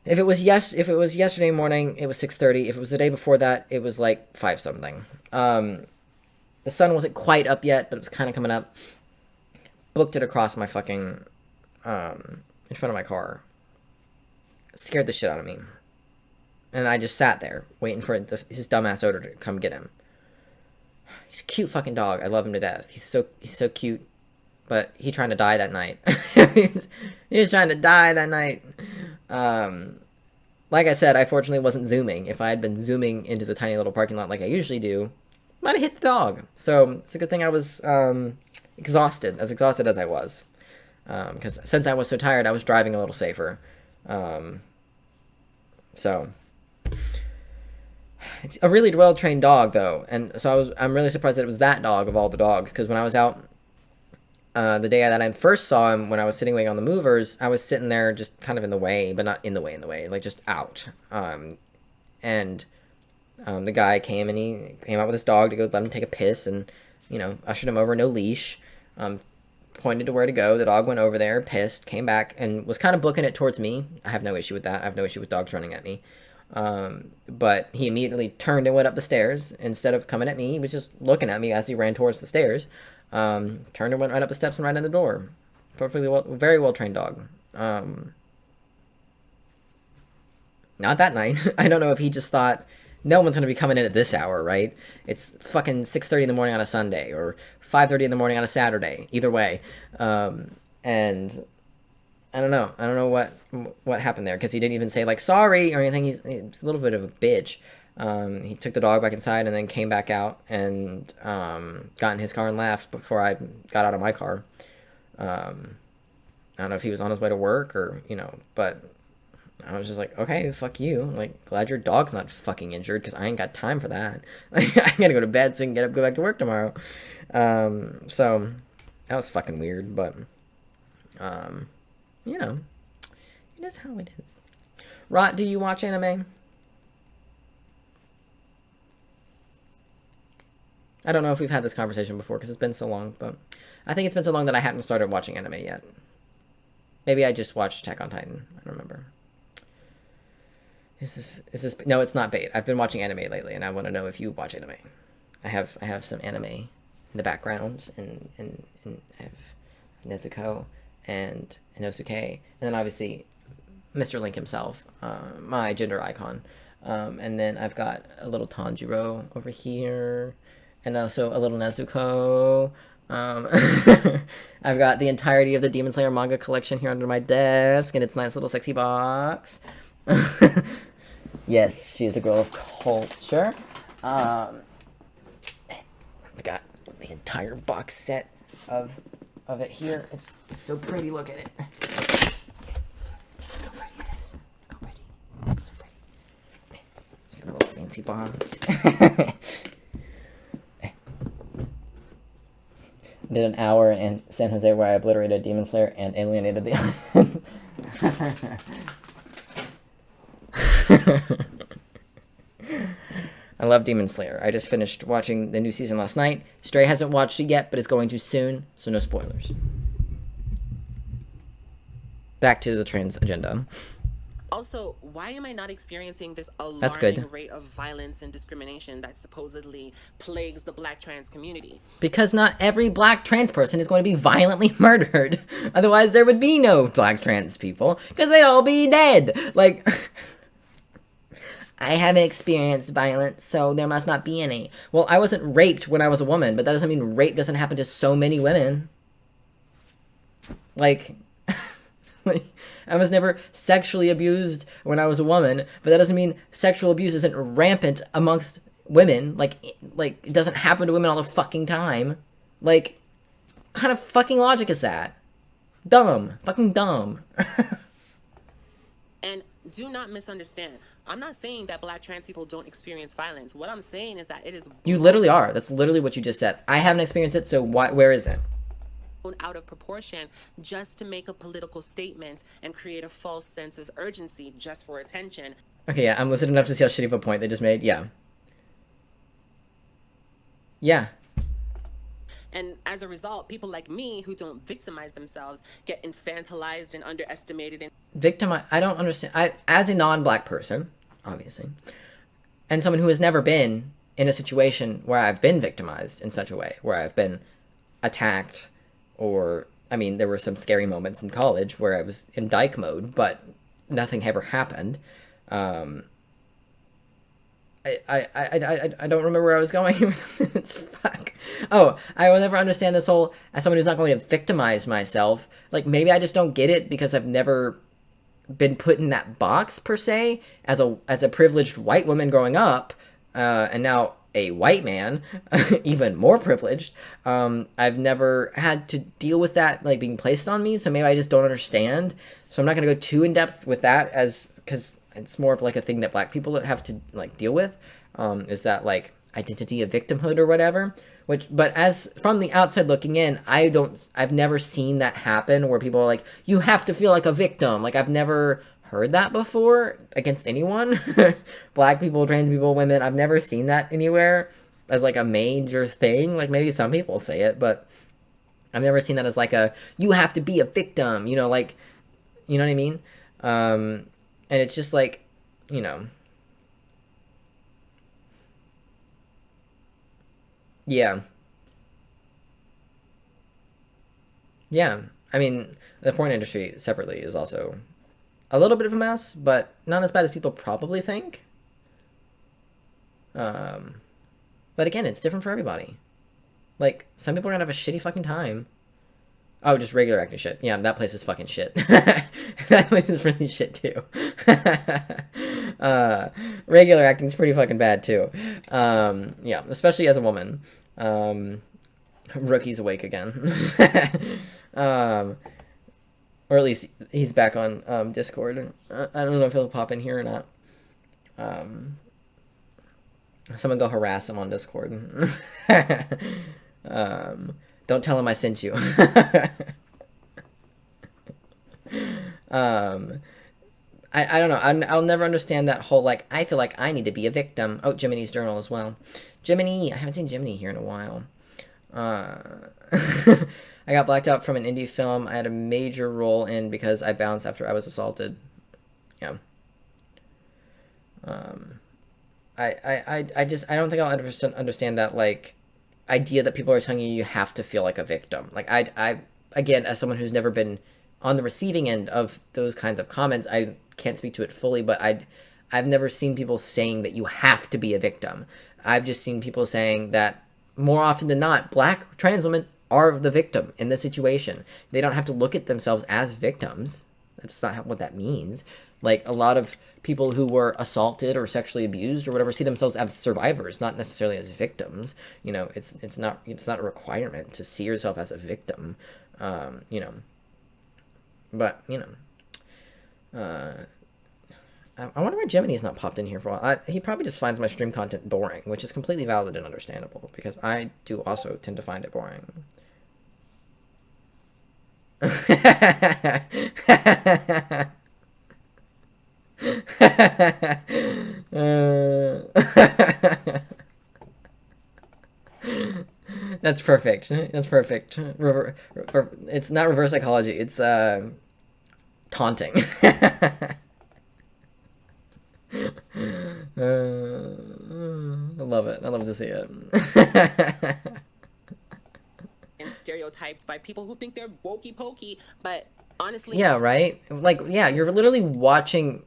If it was yesterday morning, it was 6:30. If it was the day before that, it was like 5 something. The sun wasn't quite up yet, but it was kind of coming up. Booked it across my fucking in front of my car. Scared the shit out of me. And I just sat there waiting for his dumbass odor to come get him. He's a cute fucking dog. I love him to death. He's so cute. But he trying to die that night. he was trying to die that night. Like I said, I fortunately wasn't zooming. If I had been zooming into the tiny little parking lot like I usually do, I might have hit the dog. So it's a good thing I was exhausted as I was. Because since I was so tired, I was driving a little safer. So it's a really well-trained dog, though. And so I'm really surprised that it was that dog of all the dogs. Because when I was out the day that I first saw him, when I was sitting waiting on the movers, I was sitting there just kind of in the way, but not in the way, like just out. And the guy came and he came out with his dog to go let him take a piss and, you know, ushered him over, no leash, pointed to where to go. The dog went over there, pissed, came back and was kind of booking it towards me. I have no issue with that. I have no issue with dogs running at me. But he immediately turned and went up the stairs. Instead of coming at me, he was just looking at me as he ran towards the stairs. Turned and went right up the steps and right in the door. Very well trained dog. Not that night. I don't know if he just thought no one's gonna be coming in at this hour, right? It's fucking 6:30 in the morning on a Sunday or 5:30 in the morning on a Saturday. Either way, and I don't know what happened there, because he didn't even say like sorry or anything. He's a little bit of a bitch. He took the dog back inside and then came back out and got in his car and left before I got out of my car. I don't know if he was on his way to work or, you know, but I was just like, okay, fuck you. Like, glad your dog's not fucking injured, because I ain't got time for that. Like, I gotta go to bed so I can get up and go back to work tomorrow. So that was fucking weird, but you know, it is how it is. Rot, do you watch anime? I don't know if we've had this conversation before because it's been so long, but I think it's been so long that I hadn't started watching anime yet. Maybe I just watched Attack on Titan. I don't remember. Is this? No, it's not bait. I've been watching anime lately, and I want to know if you watch anime. I have some anime in the background, and I have Nezuko and Inosuke, and then obviously Mr. Link himself, my gender icon. And then I've got a little Tanjiro over here, and also a little Nezuko. I've got the entirety of the Demon Slayer manga collection here under my desk in its nice little sexy box. Yes, she is a girl of culture. I got the entire box set of it here. It's so pretty. Look at it. Look how pretty it is. Look how pretty. So pretty. A little fancy box. Did an hour in San Jose where I obliterated Demon Slayer and alienated the audience. I love Demon Slayer. I just finished watching the new season last night. Stray hasn't watched it yet, but is going to soon, so no spoilers. Back to the trans agenda. Also, why am I not experiencing this That's good. alarming rate of violence and discrimination that supposedly plagues the Black trans community? Because not every Black trans person is going to be violently murdered. Otherwise, there would be no Black trans people, because they'd all be dead. Like, I haven't experienced violence, so there must not be any. Well, I wasn't raped when I was a woman, but that doesn't mean rape doesn't happen to so many women. Like, I was never sexually abused when I was a woman, but that doesn't mean sexual abuse isn't rampant amongst women. Like it doesn't happen to women all the fucking time. Like, what kind of fucking logic is that? Dumb. Fucking dumb. And do not misunderstand. I'm not saying that Black trans people don't experience violence. What I'm saying is that it is... You literally are. That's literally what you just said. I haven't experienced it, so where is it? ...out of proportion just to make a political statement and create a false sense of urgency just for attention. Okay, yeah, I'm listening enough to see how shitty of a point they just made. Yeah. Yeah. And as a result, people like me who don't victimize themselves get infantilized and underestimated. I don't understand. As a non-Black person, obviously, and someone who has never been in a situation where I've been victimized in such a way, where I've been attacked, or, I mean, there were some scary moments in college where I was in dyke mode, but nothing ever happened. I don't remember where I was going. It's fuck. Oh, I will never understand this whole, as someone who's not going to victimize myself, like, maybe I just don't get it because I've never been put in that box, per se, as a privileged white woman growing up, and now a white man, even more privileged. I've never had to deal with that, like, being placed on me, so maybe I just don't understand. So I'm not going to go too in-depth with that, because it's more of, like, a thing that Black people have to, like, deal with, is that, like, identity of victimhood or whatever. But as from the outside looking in, I've never seen that happen where people are like, you have to feel like a victim. Like, I've never heard that before against anyone. Black people, trans people, women, I've never seen that anywhere as, like, a major thing. Like, maybe some people say it, but I've never seen that as, like, you have to be a victim, you know, like, you know what I mean? And it's just, like, you know. Yeah. Yeah. I mean, the porn industry separately is also a little bit of a mess, but not as bad as people probably think. But again, it's different for everybody. Like, some people are gonna have a shitty fucking time. Oh, just regular acting shit. Yeah, that place is fucking shit. That place is really shit, too. Regular acting's pretty fucking bad, too. Yeah, especially as a woman. Rookie's awake again. Or at least he's back on Discord. I don't know if he'll pop in here or not. Someone go harass him on Discord. Don't tell him I sent you. I don't know. I'll never understand that whole, like, I feel like I need to be a victim. Oh, Jiminy's journal as well. Jiminy! I haven't seen Jiminy here in a while. I got blacked out from an indie film I had a major role in because I bounced after I was assaulted. Yeah. I don't think I'll ever understand that, like, idea that people are telling you have to feel like a victim. Like, I again, as someone who's never been on the receiving end of those kinds of comments, I can't speak to it fully, but I've never seen people saying that you have to be a victim. I've just seen people saying that more often than not, Black trans women are the victim in this situation. They don't have to look at themselves as victims. That's not what that means. Like, a lot of people who were assaulted or sexually abused or whatever see themselves as survivors, not necessarily as victims. You know, it's not a requirement to see yourself as a victim. You know, but you know, I wonder why Jiminy's not popped in here for a while. He probably just finds my stream content boring, which is completely valid and understandable because I do also tend to find it boring. That's perfect. That's perfect. It's not reverse psychology. It's taunting. to see it. And stereotyped by people who think they're wokey pokey, but honestly, Yeah, right? Like, yeah, you're literally watching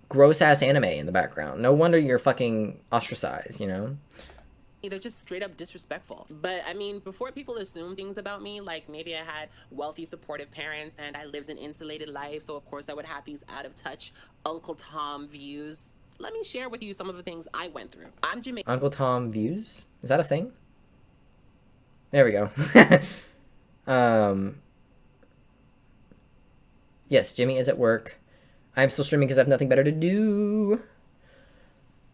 gross-ass anime in the background. No wonder you're fucking ostracized, you know? they're just straight up disrespectful. But I mean, before people assume things about me, like maybe I had wealthy, supportive parents and I lived an insulated life, so of course I would have these out of touch Uncle Tom views. Let me share with you some of the things I went through. I'm Jamaican. Uncle Tom views? Is that a thing? There we go. Yes, Jimmy is at work. I'm still streaming because I have nothing better to do.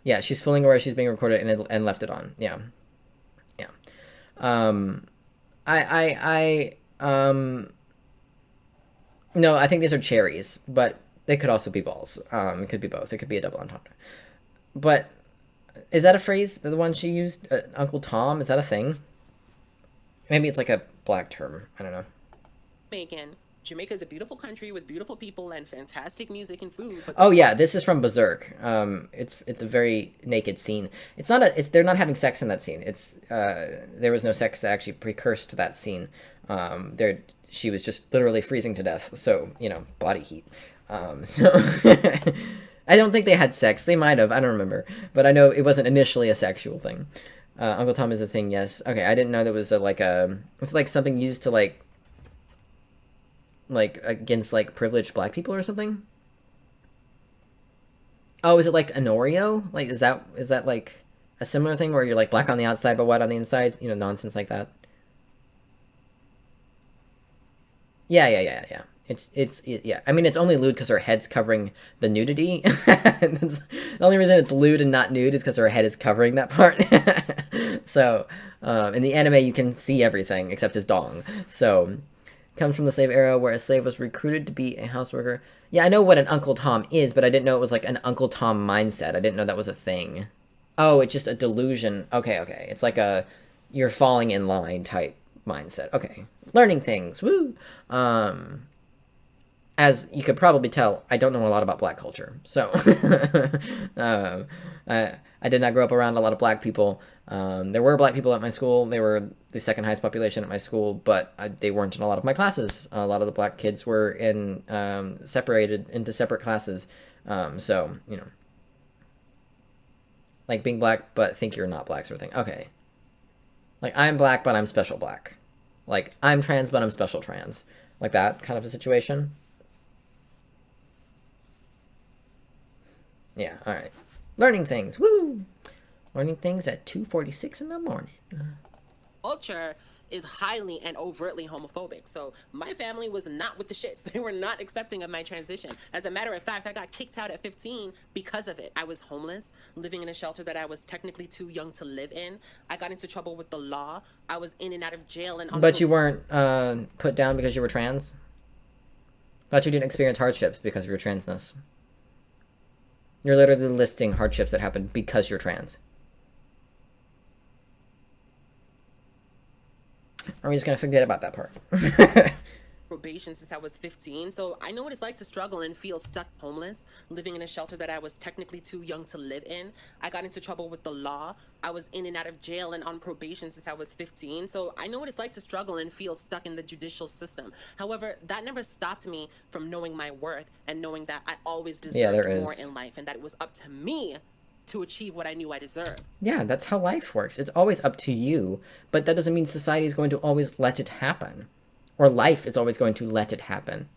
Yeah, she's fully aware she's being recorded and left it on. Yeah. Yeah. No, I think these are cherries, but they could also be balls. It could be both. It could be a double entendre. But is that a phrase? The one she used? Uncle Tom? Is that a thing? Maybe it's like a black term. I don't know. Jamaica is a beautiful country with beautiful people and fantastic music and food. But oh yeah, this is from Berserk. It's a very naked scene. It's not a. They're not having sex in that scene. It's there was no sex that actually precursed to that scene. She was just literally freezing to death. So you know, body heat. So I don't think they had sex. They might have. I don't remember. But I know it wasn't initially a sexual thing. Uncle Tom is a thing. Yes. Okay. I didn't know that was it's like something used to like against like privileged black people or something. Oh, is it like an Oreo? Like is that like a similar thing where you're like black on the outside but white on the inside? You know, nonsense like that. Yeah. Yeah. I mean, it's only lewd because her head's covering the nudity. The only reason it's lewd and not nude is because her head is covering that part. So, in the anime, you can see everything except his dong. So, comes from the slave era where a slave was recruited to be a houseworker. Yeah, I know what an Uncle Tom is, but I didn't know it was like an Uncle Tom mindset. I didn't know that was a thing. Oh, it's just a delusion. Okay. It's like a you're falling in line type mindset. Okay. Learning things. Woo! As you could probably tell, I don't know a lot about black culture. So, I did not grow up around a lot of black people. There were black people at my school. They were the second highest population at my school, but they weren't in a lot of my classes. A lot of the black kids were separated into separate classes. So, you know, like being black, but think you're not black sort of thing. Okay. Like, I'm black, but I'm special black. Like, I'm trans, but I'm special trans. Like that kind of a situation. Yeah, alright. Learning things. Woo! Learning things at 2:46 in the morning. Culture is highly and overtly homophobic. So my family was not with the shits. They were not accepting of my transition. As a matter of fact, I got kicked out at 15 because of it. I was homeless, living in a shelter that I was technically too young to live in. I got into trouble with the law. I was in and out of jail. But you weren't put down because you were trans? Thought you didn't experience hardships because of your transness. You're literally listing hardships that happened because you're trans. Or are we just going to forget about that part? Probation since I was 15, so I know what it's like to struggle and feel stuck homeless, living in a shelter that I was technically too young to live in. I got into trouble with the law. I was in and out of jail and on probation since I was 15, so I know what it's like to struggle and feel stuck in the judicial system. However, that never stopped me from knowing my worth and knowing that I always deserved more in life and that it was up to me to achieve what I knew I deserved. Yeah, that's how life works. It's always up to you, but that doesn't mean society is going to always let it happen. Or life is always going to let it happen.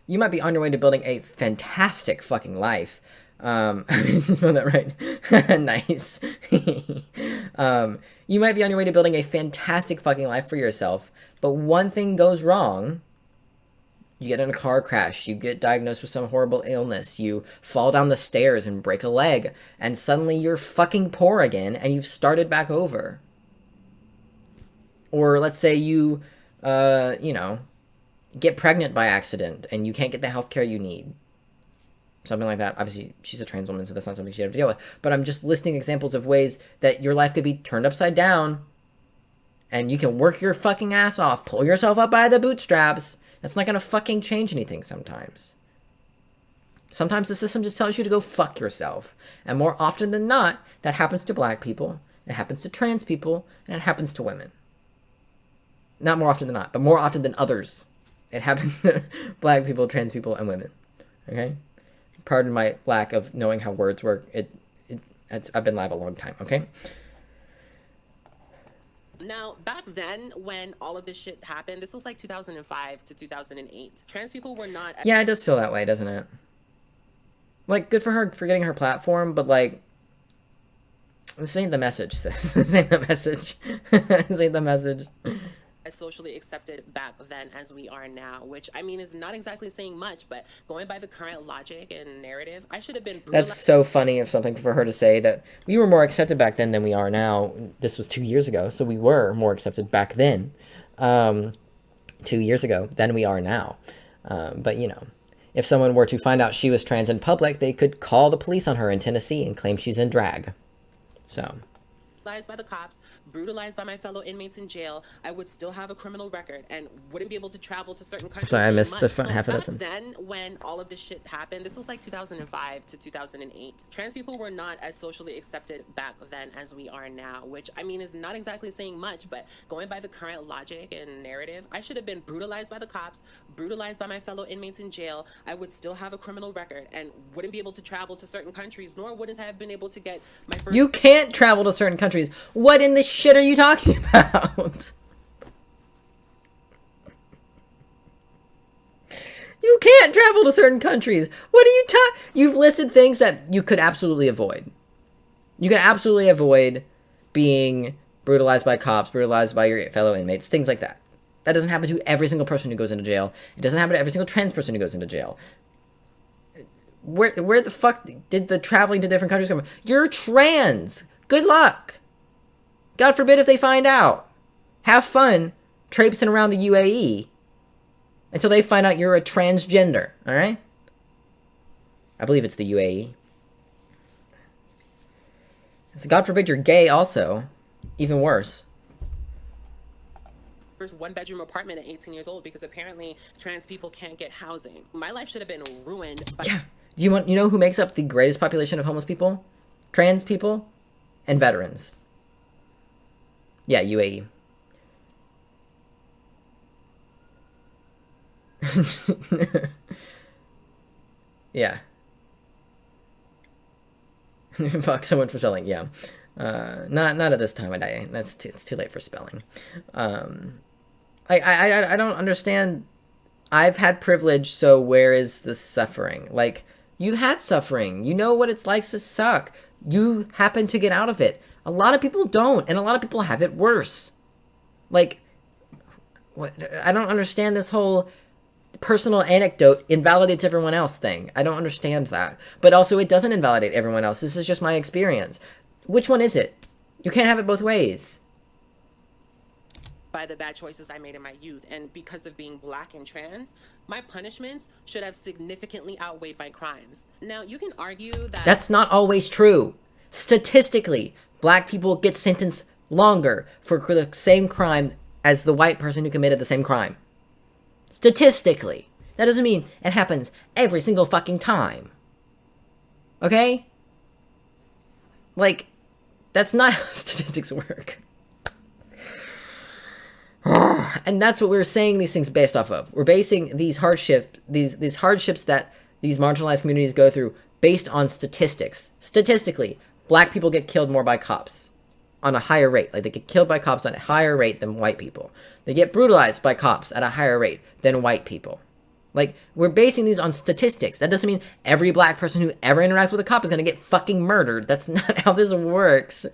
You might be on your way to building a fantastic fucking life. I mean, spell that right. Nice. You might be on your way to building a fantastic fucking life for yourself, but one thing goes wrong. You get in a car crash, you get diagnosed with some horrible illness, you fall down the stairs and break a leg, and suddenly you're fucking poor again, and you've started back over. Or let's say you, get pregnant by accident, and you can't get the healthcare you need. Something like that. Obviously, she's a trans woman, so that's not something she'd have to deal with. But I'm just listing examples of ways that your life could be turned upside down, and you can work your fucking ass off, pull yourself up by the bootstraps. That's not gonna fucking change anything sometimes. Sometimes the system just tells you to go fuck yourself. And more often than not, that happens to black people, it happens to trans people, and it happens to women. Not more often than not, but more often than others. It happens to black people, trans people, and women. Okay? Pardon my lack of knowing how words work. I've been live a long time, okay? Now, back then, when all of this shit happened, this was like 2005 to 2008. Trans people were not... Yeah, it does feel that way, doesn't it? Like, good for her for getting her platform, but, like, this ain't the message, sis. This ain't the message. This ain't the message. As socially accepted back then as we are now, which, I mean, is not exactly saying much, but going by the current logic and narrative, I should have been brutalized. That's so funny of something for her to say, that we were more accepted back then than we are now. This was 2 years ago, so we were more accepted back then, 2 years ago, than we are now. But, you know, if someone were to find out she was trans in public, they could call the police on her in Tennessee and claim she's in drag. So... by the cops, brutalized by my fellow inmates in jail, I would still have a criminal record and wouldn't be able to travel to certain countries. Sorry, I missed the front half of that sentence. Then, when all of this shit happened, this was like 2005 to 2008. Trans people were not as socially accepted back then as we are now, which, I mean, is not exactly saying much, but going by the current logic and narrative, I should have been brutalized by the cops, brutalized by my fellow inmates in jail. I would still have a criminal record and wouldn't be able to travel to certain countries, nor wouldn't I have been able to get my first... You can't travel to certain countries. What in the shit are you talking about? You can't travel to certain countries. What are you talking? You've listed things that you could absolutely avoid. You can absolutely avoid being brutalized by cops, brutalized by your fellow inmates, things like that. That doesn't happen to every single person who goes into jail. It doesn't happen to every single trans person who goes into jail. Where the fuck did the traveling to different countries come from? You're trans. Good luck. God forbid if they find out. Have fun traipsing around the UAE until they find out you're a transgender, all right? I believe it's the UAE. So God forbid you're gay also. Even worse. One-bedroom apartment at 18 years old because apparently trans people can't get housing. My life should have been ruined. Yeah. You know who makes up the greatest population of homeless people? Trans people and veterans. Yeah, UAE. Yeah. Fuck someone for spelling. Yeah. Not at this time of day. It's too late for spelling. I don't understand. I've had privilege, so where is the suffering? Like, you had suffering. You know what it's like to suck. You happen to get out of it. A lot of people don't, and a lot of people have it worse. Like, what? I don't understand this whole personal anecdote invalidates everyone else thing. I don't understand that. But also, it doesn't invalidate everyone else. This is just my experience. Which one is it? You can't have it both ways. By the bad choices I made in my youth, and because of being black and trans, my punishments should have significantly outweighed my crimes. Now, you can argue that... That's not always true. Statistically, black people get sentenced longer for the same crime as the white person who committed the same crime. Statistically. That doesn't mean it happens every single fucking time. Okay? Like, that's not how statistics work. And that's what we're saying these things based off of. We're basing these hardships that these marginalized communities go through based on statistics. Statistically, black people get killed more by cops on a higher rate. Like, they get killed by cops at a higher rate than white people. They get brutalized by cops at a higher rate than white people. Like, we're basing these on statistics. That doesn't mean every black person who ever interacts with a cop is going to get fucking murdered. That's not how this works.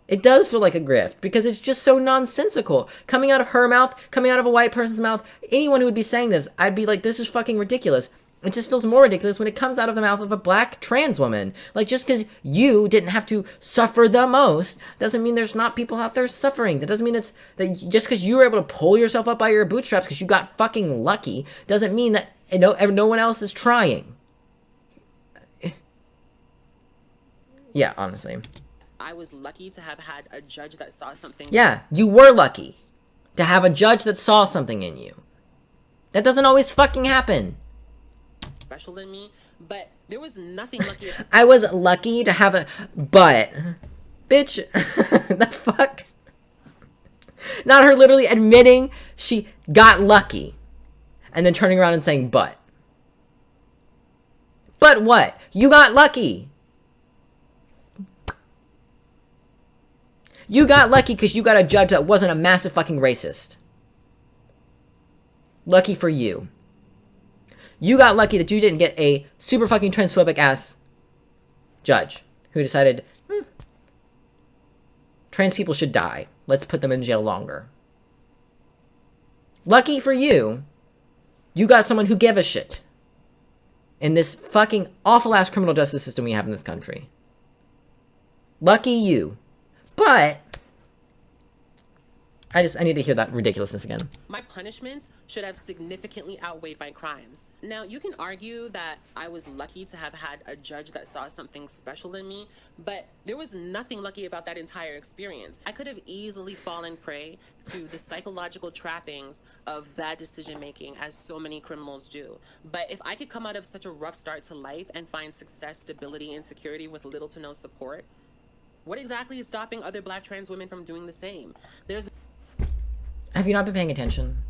It does feel like a grift because it's just so nonsensical. Coming out of her mouth, coming out of a white person's mouth, anyone who would be saying this, I'd be like, this is fucking ridiculous. It just feels more ridiculous when it comes out of the mouth of a black trans woman. Like, just because you didn't have to suffer the most doesn't mean there's not people out there suffering. That doesn't mean it's that just because you were able to pull yourself up by your bootstraps because you got fucking lucky doesn't mean that no one else is trying. Yeah, honestly. I was lucky to have had a judge that saw something. Yeah, you were lucky to have a judge that saw something in you. That doesn't always fucking happen. special than me, but there was nothing lucky. I was lucky to have a butt. Bitch, the fuck? Not her literally admitting she got lucky and then turning around and saying but. But what? You got lucky. You got lucky because you got a judge that wasn't a massive fucking racist. Lucky for you. You got lucky that you didn't get a super fucking transphobic ass judge who decided, trans people should die. Let's put them in jail longer. Lucky for you, you got someone who gave a shit in this fucking awful ass criminal justice system we have in this country. Lucky you. But I need to hear that ridiculousness again. My punishments should have significantly outweighed my crimes. Now, you can argue that I was lucky to have had a judge that saw something special in me, but there was nothing lucky about that entire experience. I could have easily fallen prey to the psychological trappings of bad decision making, as so many criminals do. But if I could come out of such a rough start to life and find success, stability, and security with little to no support, what exactly is stopping other Black trans women from doing the same? Have you not been paying attention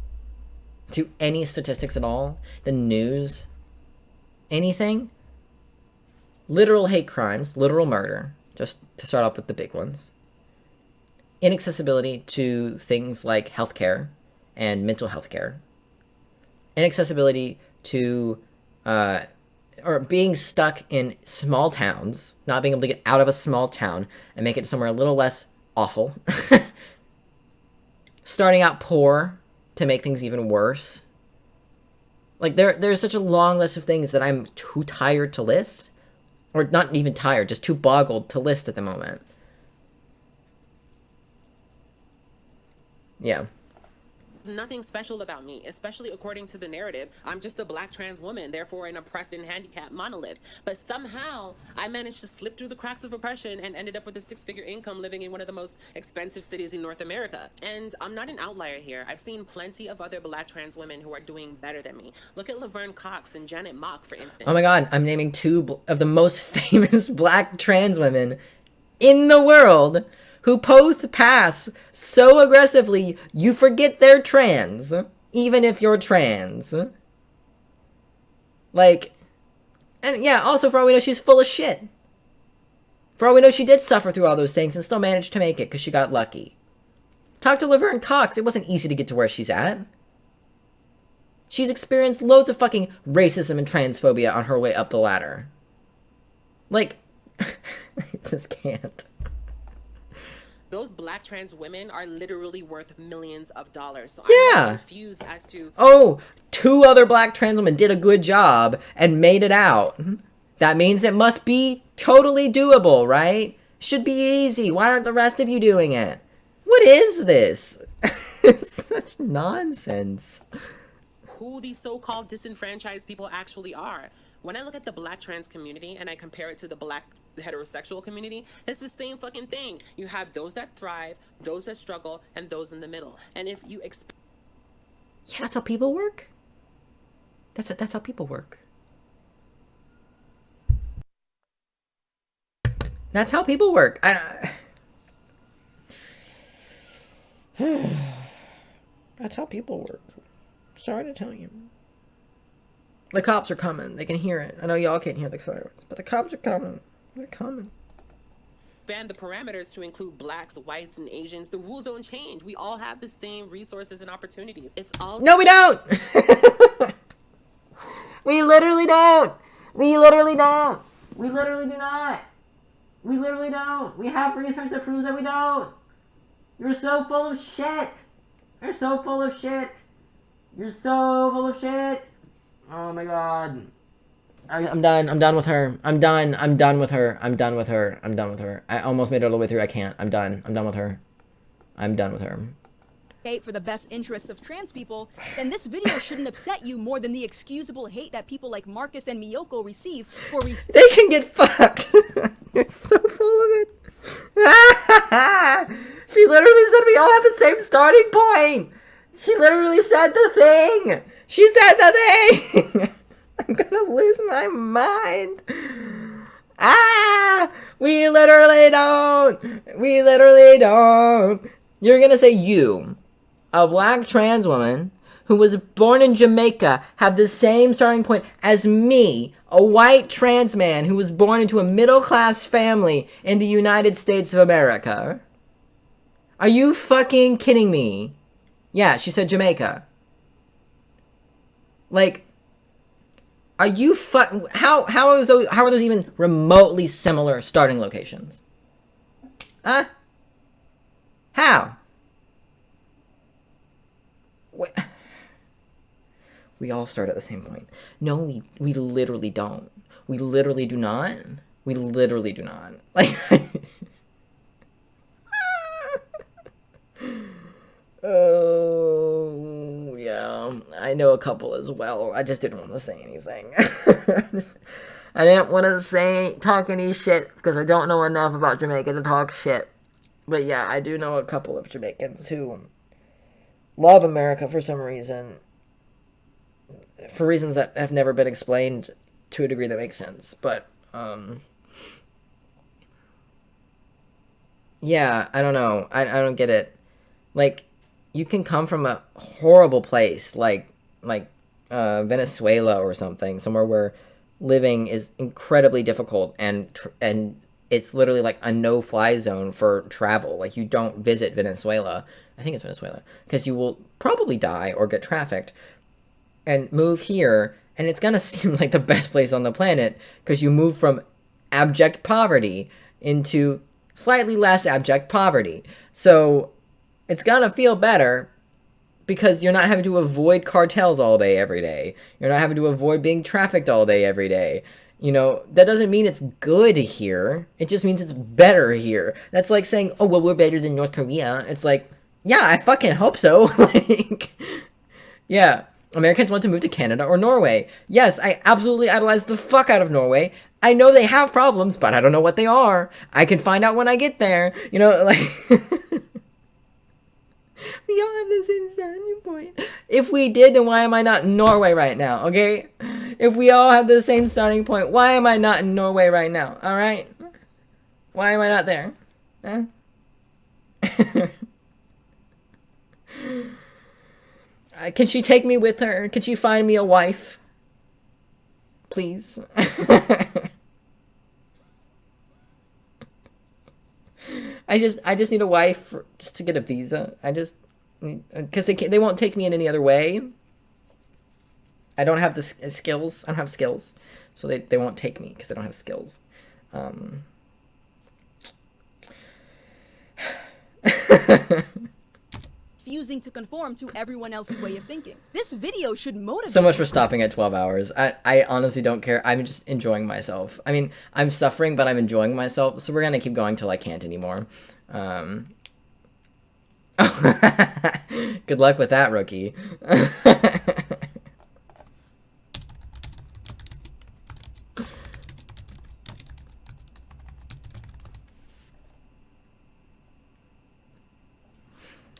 to any statistics at all? The news? Anything? Literal hate crimes, literal murder, just to start off with the big ones. Inaccessibility to things like healthcare and mental health care. Inaccessibility to, or being stuck in small towns, not being able to get out of a small town and make it somewhere a little less awful. Starting out poor to make things even worse. Like, there's such a long list of things that I'm too tired to list. Or not even tired, just too boggled to list at the moment. Yeah. There's nothing special about me, especially according to the narrative. I'm just a Black trans woman, therefore an oppressed and handicapped monolith. But somehow, I managed to slip through the cracks of oppression and ended up with a 6-figure income living in one of the most expensive cities in North America. And I'm not an outlier here. I've seen plenty of other Black trans women who are doing better than me. Look at Laverne Cox and Janet Mock, for instance. Oh my god, I'm naming two of the most famous Black trans women in the world who both pass so aggressively you forget they're trans, even if you're trans. Like, and yeah, also for all we know, she's full of shit. For all we know, she did suffer through all those things and still managed to make it because she got lucky. Talk to Laverne Cox. It wasn't easy to get to where she's at. She's experienced loads of fucking racism and transphobia on her way up the ladder. Like, I just can't. Those Black trans women are literally worth millions of dollars. So Yeah. I'm confused as to... Oh, 2 other Black trans women did a good job and made it out. That means it must be totally doable, right? Should be easy. Why aren't the rest of you doing it? What is this? It's such nonsense. Who these so-called disenfranchised people actually are. When I look at the Black trans community and I compare it to the Black heterosexual community, it's the same fucking thing. You have those that thrive, those that struggle, and those in the middle. And if you Yeah, that's how people work. That's how people work. That's how people work. That's how people work. Sorry to tell you. The cops are coming. They can hear it. I know y'all can't hear the sirens, but the cops are coming. They're coming. expand the parameters to include Blacks, whites, and Asians, the rules don't change. We all have the same resources and opportunities. It's all... No, we don't! We literally don't! We literally don't! We literally do not! We literally don't! We have research that proves that we don't! You're so full of shit! You're so full of shit! You're so full of shit! Oh my god. I'm done. I'm done with her. I'm done. I'm done with her. I'm done with her. I'm done with her. I almost made it all the way through. I can't. I'm done. I'm done with her. I'm done with her. For the best interests of trans people, then this video shouldn't upset you more than the excusable hate that people like Marcus and Miyoko receive for They can get fucked. You're so full of it. She literally said we all have the same starting point. She literally said the thing. She said the thing. I'm gonna lose my mind. Ah! We literally don't. We literally don't. You're gonna say you, a black trans woman who was born in Jamaica, have the same starting point as me, a white trans man who was born into a middle-class family in the United States of America. Are you fucking kidding me? Yeah, she said Jamaica. Like, are you how are those even remotely similar starting locations? How? We all start at the same point. No, we literally don't. We literally do not. We literally do not. Like, oh, yeah. I know a couple as well. I just didn't want to say anything. I didn't want to talk any shit because I don't know enough about Jamaica to talk shit. But yeah, I do know a couple of Jamaicans who love America for some reason. For reasons that have never been explained to a degree that makes sense. But, yeah, I don't know. I don't get it. Like, you can come from a horrible place, like Venezuela or something, somewhere where living is incredibly difficult and it's literally like a no-fly zone for travel. Like, you don't visit Venezuela. I think it's Venezuela. Because you will probably die or get trafficked. And move here, and it's gonna seem like the best place on the planet because you move from abject poverty into slightly less abject poverty. So it's gonna feel better because you're not having to avoid cartels all day, every day. You're not having to avoid being trafficked all day, every day. You know, that doesn't mean it's good here. It just means it's better here. That's like saying, oh, well, we're better than North Korea. It's like, yeah, I fucking hope so. Like, yeah. Americans want to move to Canada or Norway. Yes, I absolutely idolize the fuck out of Norway. I know they have problems, but I don't know what they are. I can find out when I get there. You know, like... We all have the same starting point. If we did, then why am I not in Norway right now, okay? If we all have the same starting point, why am I not in Norway right now, alright? Why am I not there? Huh? Can she take me with her? Can she find me a wife? Please. I just need a wife just to get a visa. Because they won't take me in any other way. I don't have the skills. I don't have skills. So they won't take me because I don't have skills. Refusing to conform to everyone else's way of thinking. This video should motivate. So much for stopping at 12 hours. I honestly don't care. I'm just enjoying myself. I mean, I'm suffering, but I'm enjoying myself. So we're gonna keep going till I can't anymore. Good luck with that, rookie.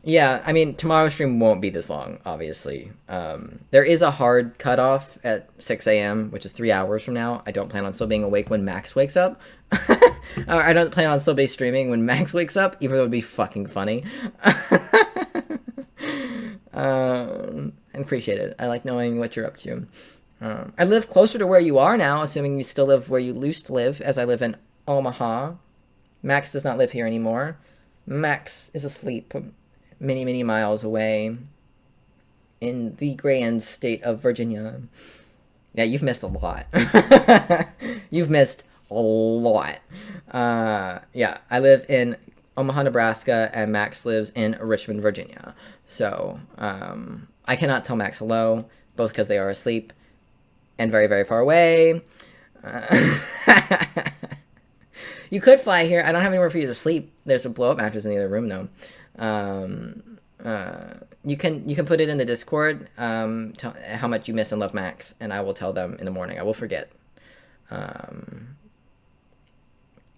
Yeah, I mean, tomorrow's stream won't be this long, obviously. There is a hard cutoff at 6 a.m., which is 3 hours from now. I don't plan on still being awake when Max wakes up. I don't plan on still be streaming when Max wakes up, even though it would be fucking funny. I appreciate it. I like knowing what you're up to. I live closer to where you are now, assuming you still live where you used to live, as I live in Omaha. Max does not live here anymore. Max is asleep many, many miles away in the grand state of Virginia. Yeah, you've missed a lot. You've missed a lot. Yeah, I live in Omaha, Nebraska, and Max lives in Richmond, Virginia. So, I cannot tell Max hello, both because they are asleep and very, very far away. You could fly here. I don't have anywhere for you to sleep. There's a blow-up mattress in the other room, though. You can put it in the Discord, how much you miss and love Max, and I will tell them in the morning. I will forget.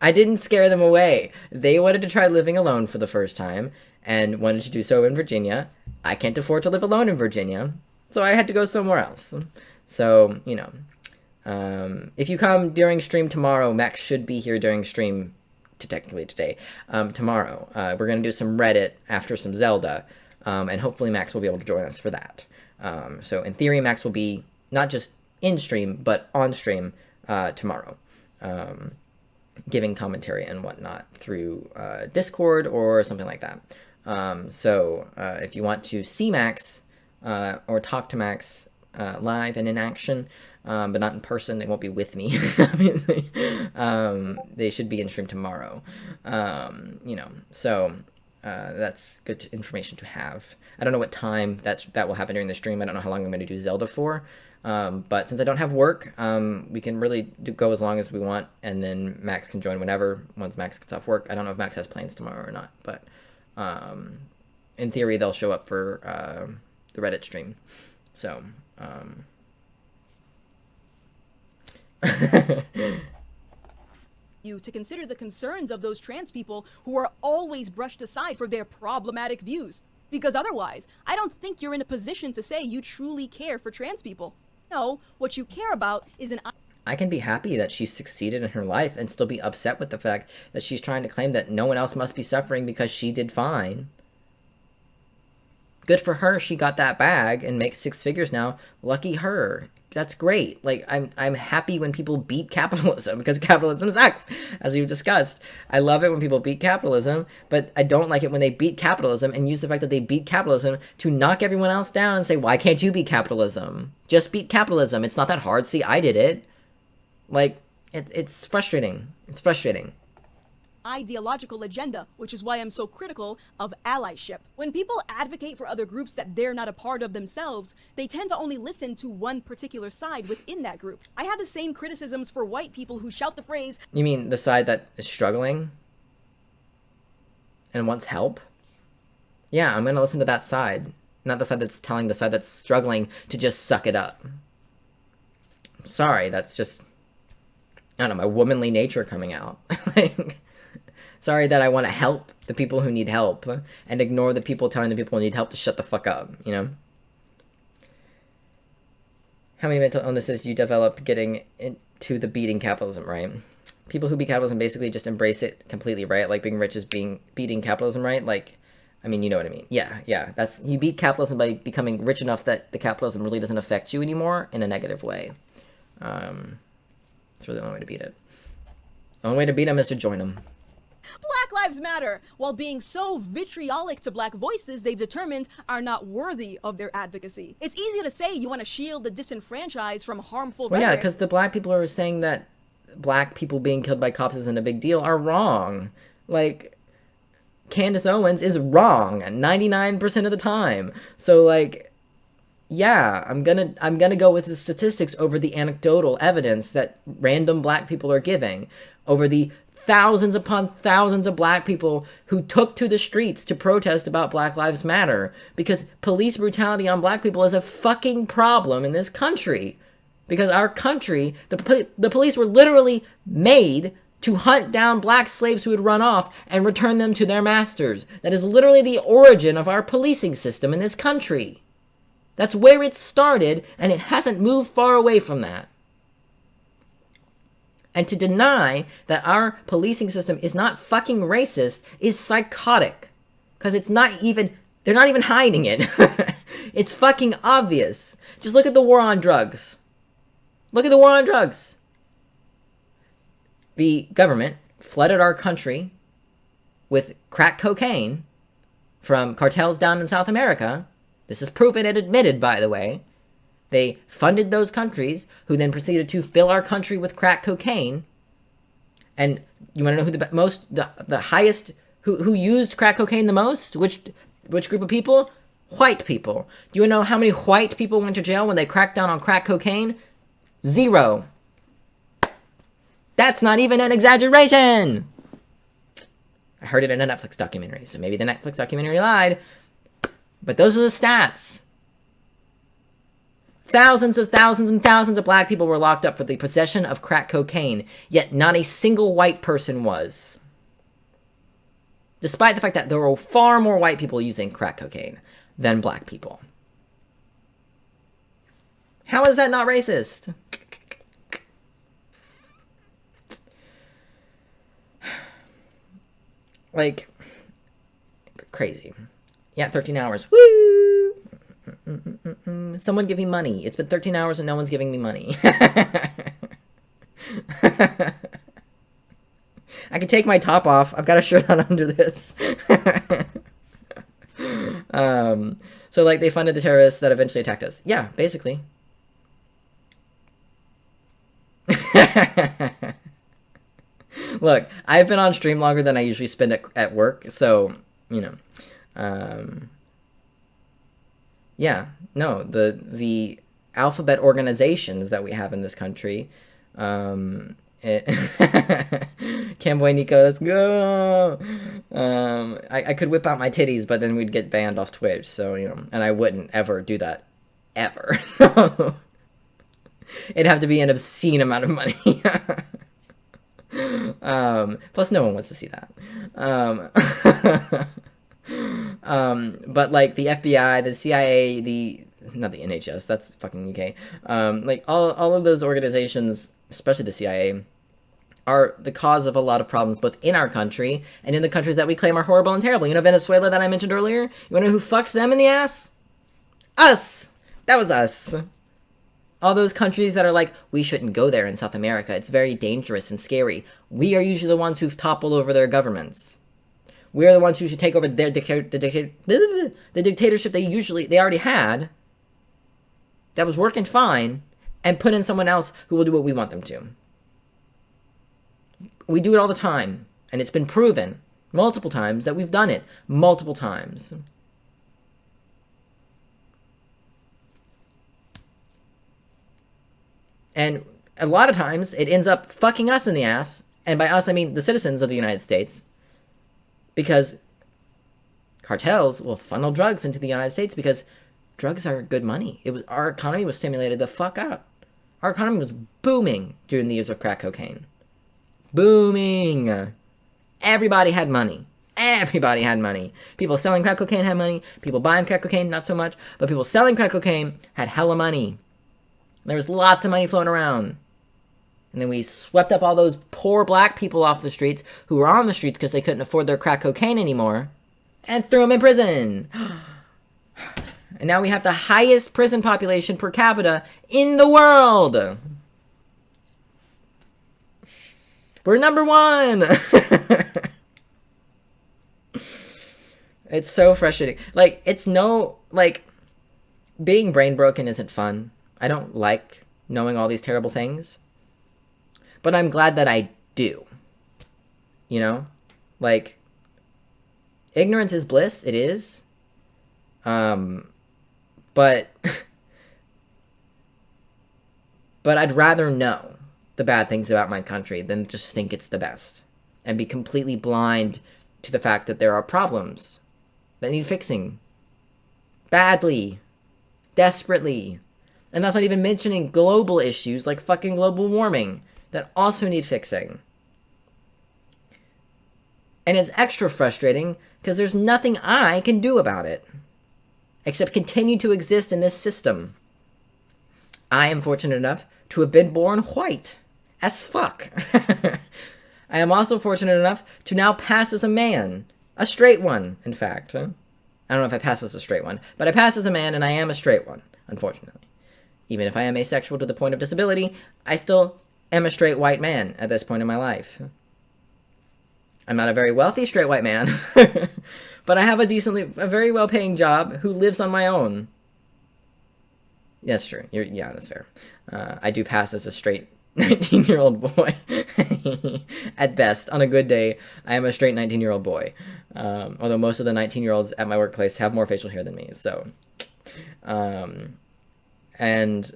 I didn't scare them away. They wanted to try living alone for the first time, and wanted to do so in Virginia. I can't afford to live alone in Virginia, so I had to go somewhere else. So, you know, if you come during stream tomorrow, Max should be here during stream, technically today, tomorrow. We're going to do some Reddit after some Zelda, and hopefully Max will be able to join us for that. So in theory, Max will be not just in stream, but on stream tomorrow, giving commentary and whatnot through Discord or something like that. So if you want to see Max or talk to Max live and in action, but not in person, they won't be with me. They should be in stream tomorrow. You know, so that's good information to have. I don't know what time that will happen during the stream. I don't know how long I'm going to do Zelda for. But since I don't have work, we can really go as long as we want, and then Max can join whenever, once Max gets off work. I don't know if Max has plans tomorrow or not, but in theory, they'll show up for the Reddit stream. So, you to consider the concerns of those trans people who are always brushed aside for their problematic views. Because otherwise, I don't think you're in a position to say you truly care for trans people. No, what you care about is an... I can be happy that she's succeeded in her life and still be upset with the fact that she's trying to claim that no one else must be suffering because she did fine. Good for her, she got that bag and makes 6 figures now. Lucky her. That's great. Like, I'm happy when people beat capitalism, because capitalism sucks, as we've discussed. I love it when people beat capitalism, but I don't like it when they beat capitalism and use the fact that they beat capitalism to knock everyone else down and say, why can't you beat capitalism? Just beat capitalism. It's not that hard. See, I did it. Like, it's frustrating. It's frustrating. Ideological agenda, which is why I'm so critical of allyship. When people advocate for other groups that they're not a part of themselves, they tend to only listen to one particular side within that group. I have the same criticisms for white people who shout the phrase, you mean the side that is struggling and wants help? Yeah, I'm gonna listen to that side, not the side that's telling the side that's struggling to just suck it up. Sorry, that's just, I don't know, my womanly nature coming out. Like, sorry that I want to help the people who need help and ignore the people telling the people who need help to shut the fuck up, you know? How many mental illnesses do you develop getting into the beating capitalism, right? People who beat capitalism basically just embrace it completely, right? Like being rich is beating capitalism, right? Like, I mean, you know what I mean. Yeah. That's, you beat capitalism by becoming rich enough that the capitalism really doesn't affect you anymore in a negative way. It's really the only way to beat it. The only way to beat them is to join them. Black Lives Matter, while being so vitriolic to black voices they've determined are not worthy of their advocacy. It's easy to say you want to shield the disenfranchised from harmful rhetoric. Yeah, because the black people who are saying that black people being killed by cops isn't a big deal are wrong. Like, Candace Owens is wrong 99% of the time. So, like, yeah, I'm gonna go with the statistics over the anecdotal evidence that random black people are giving, over the thousands upon thousands of black people who took to the streets to protest about Black Lives Matter, because police brutality on black people is a fucking problem in this country. Because our country, the police were literally made to hunt down black slaves who had run off and return them to their masters. That is literally the origin of our policing system in this country. That's where it started, and it hasn't moved far away from that. And to deny that our policing system is not fucking racist is psychotic. Because it's not even, they're not even hiding it. It's fucking obvious. Just look at the war on drugs. Look at the war on drugs. The government flooded our country with crack cocaine from cartels down in South America. This is proven and admitted, by the way. They funded those countries, who then proceeded to fill our country with crack cocaine. And you want to know who the highest, who used crack cocaine the most? Which group of people? White people. Do you know how many white people went to jail when they cracked down on crack cocaine? 0. That's not even an exaggeration. I heard it in a Netflix documentary, so maybe the Netflix documentary lied. But those are the stats. Thousands and thousands of black people were locked up for the possession of crack cocaine, yet not a single white person was. Despite the fact that there were far more white people using crack cocaine than black people. How is that not racist? Like, crazy. Yeah, 13 hours. Woo! Someone give me money. It's been 13 hours and no one's giving me money. I can take my top off. I've got a shirt on under this. So, like, they funded the terrorists that eventually attacked us. Yeah, basically. Look, I've been on stream longer than I usually spend at work, so, you know. Yeah, no, the alphabet organizations that we have in this country, Camboy Nico, let's go! I could whip out my titties, but then we'd get banned off Twitch, so, you know, and I wouldn't ever do that. Ever. It'd have to be an obscene amount of money. Plus no one wants to see that. But like the FBI, the CIA, not the NHS, that's fucking UK. Like all of those organizations, especially the CIA, are the cause of a lot of problems both in our country and in the countries that we claim are horrible and terrible. You know Venezuela that I mentioned earlier? You wanna know who fucked them in the ass? Us! That was us. All those countries that are like, we shouldn't go there in South America. It's very dangerous and scary. We are usually the ones who've toppled over their governments. We're the ones who should take over their the dictatorship they already had, that was working fine, and put in someone else who will do what we want them to. We do it all the time, and it's been proven multiple times that we've done it multiple times. And a lot of times, it ends up fucking us in the ass. And by us, I mean the citizens of the United States. Because cartels will funnel drugs into the United States because drugs are good money. Our economy was stimulated the fuck up. Our economy was booming during the years of crack cocaine. Booming. Everybody had money. Everybody had money. People selling crack cocaine had money. People buying crack cocaine, not so much. But people selling crack cocaine had hella money. There was lots of money flowing around. And then we swept up all those poor black people off the streets who were on the streets because they couldn't afford their crack cocaine anymore and threw them in prison. And now we have the highest prison population per capita in the world. We're #1. It's so frustrating. Like, being brain broken isn't fun. I don't like knowing all these terrible things. But I'm glad that I do. You know? Like, ignorance is bliss. It is. But I'd rather know the bad things about my country than just think it's the best. And be completely blind to the fact that there are problems that need fixing. Badly. Desperately. And that's not even mentioning global issues like fucking global warming that also need fixing. And it's extra frustrating because there's nothing I can do about it except continue to exist in this system. I am fortunate enough to have been born white as fuck. I am also fortunate enough to now pass as a man. A straight one, in fact. I don't know if I pass as a straight one, but I pass as a man and I am a straight one, unfortunately. Even if I am asexual to the point of disability, I still am a straight white man at this point in my life. I'm not a very wealthy straight white man, but I have a very well-paying job who lives on my own. That's true. Yeah, that's fair. I do pass as a straight 19-year-old boy. At best, on a good day, I am a straight 19-year-old boy. Although most of the 19-year-olds at my workplace have more facial hair than me, so... And...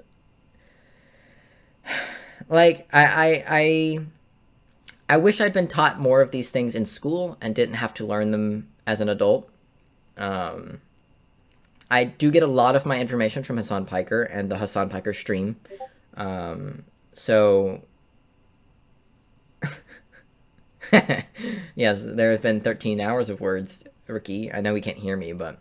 Like, I wish I'd been taught more of these things in school and didn't have to learn them as an adult. I do get a lot of my information from Hassan Piker and the Hassan Piker stream. So, yes, there have been 13 hours of words, Ricky. I know he can't hear me, but...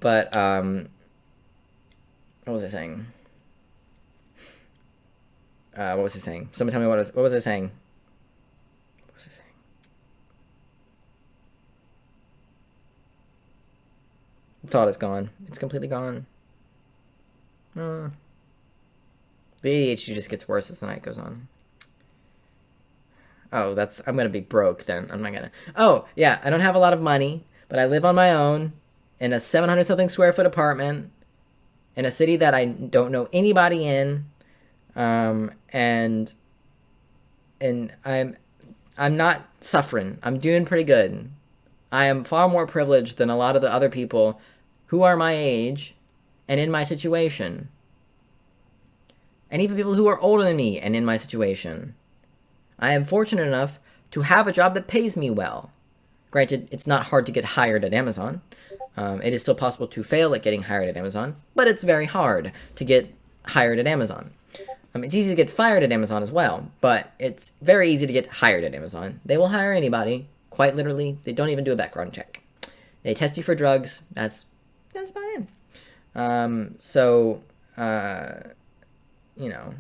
But, what was I saying? What was I saying? Someone tell me what was I saying? What was I saying? The thought is gone. It's completely gone. The ADHD just gets worse as the night goes on. Oh, I'm gonna be broke then. I'm not gonna. Oh, yeah, I don't have a lot of money, but I live on my own in a 700-something square foot apartment in a city that I don't know anybody in. And I'm not suffering. I'm doing pretty good. I am far more privileged than a lot of the other people who are my age and in my situation. And even people who are older than me and in my situation. I am fortunate enough to have a job that pays me well. Granted, it's not hard to get hired at Amazon. It is still possible to fail at getting hired at Amazon, but it's very hard to get hired at Amazon. It's easy to get fired at Amazon as well, but it's very easy to get hired at Amazon. They will hire anybody, quite literally. They don't even do a background check. They test you for drugs. That's about it. You know,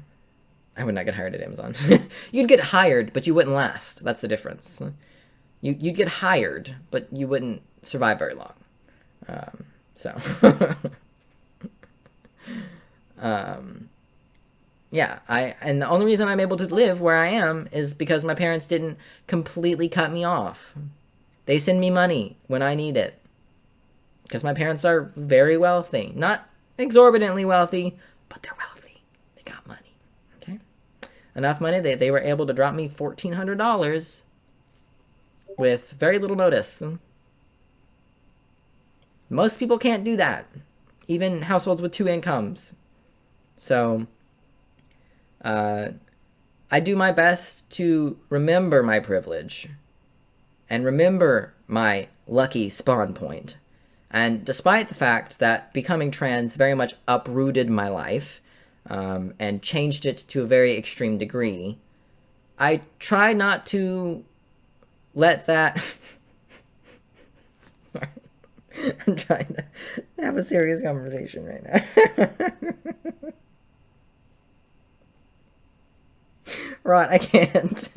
I would not get hired at Amazon. You'd get hired, but you wouldn't last. That's the difference. You'd get hired, but you wouldn't survive very long. Yeah, and the only reason I'm able to live where I am is because my parents didn't completely cut me off. They send me money when I need it. Because my parents are very wealthy. Not exorbitantly wealthy, but they're wealthy. They got money. Okay? Enough money that they were able to drop me $1,400 with very little notice. Most people can't do that. Even households with 2 incomes. So, I do my best to remember my privilege and remember my lucky spawn point. And despite the fact that becoming trans very much uprooted my life and changed it to a very extreme degree, I try not to let that... I'm trying to have a serious conversation right now. Rod, I can't.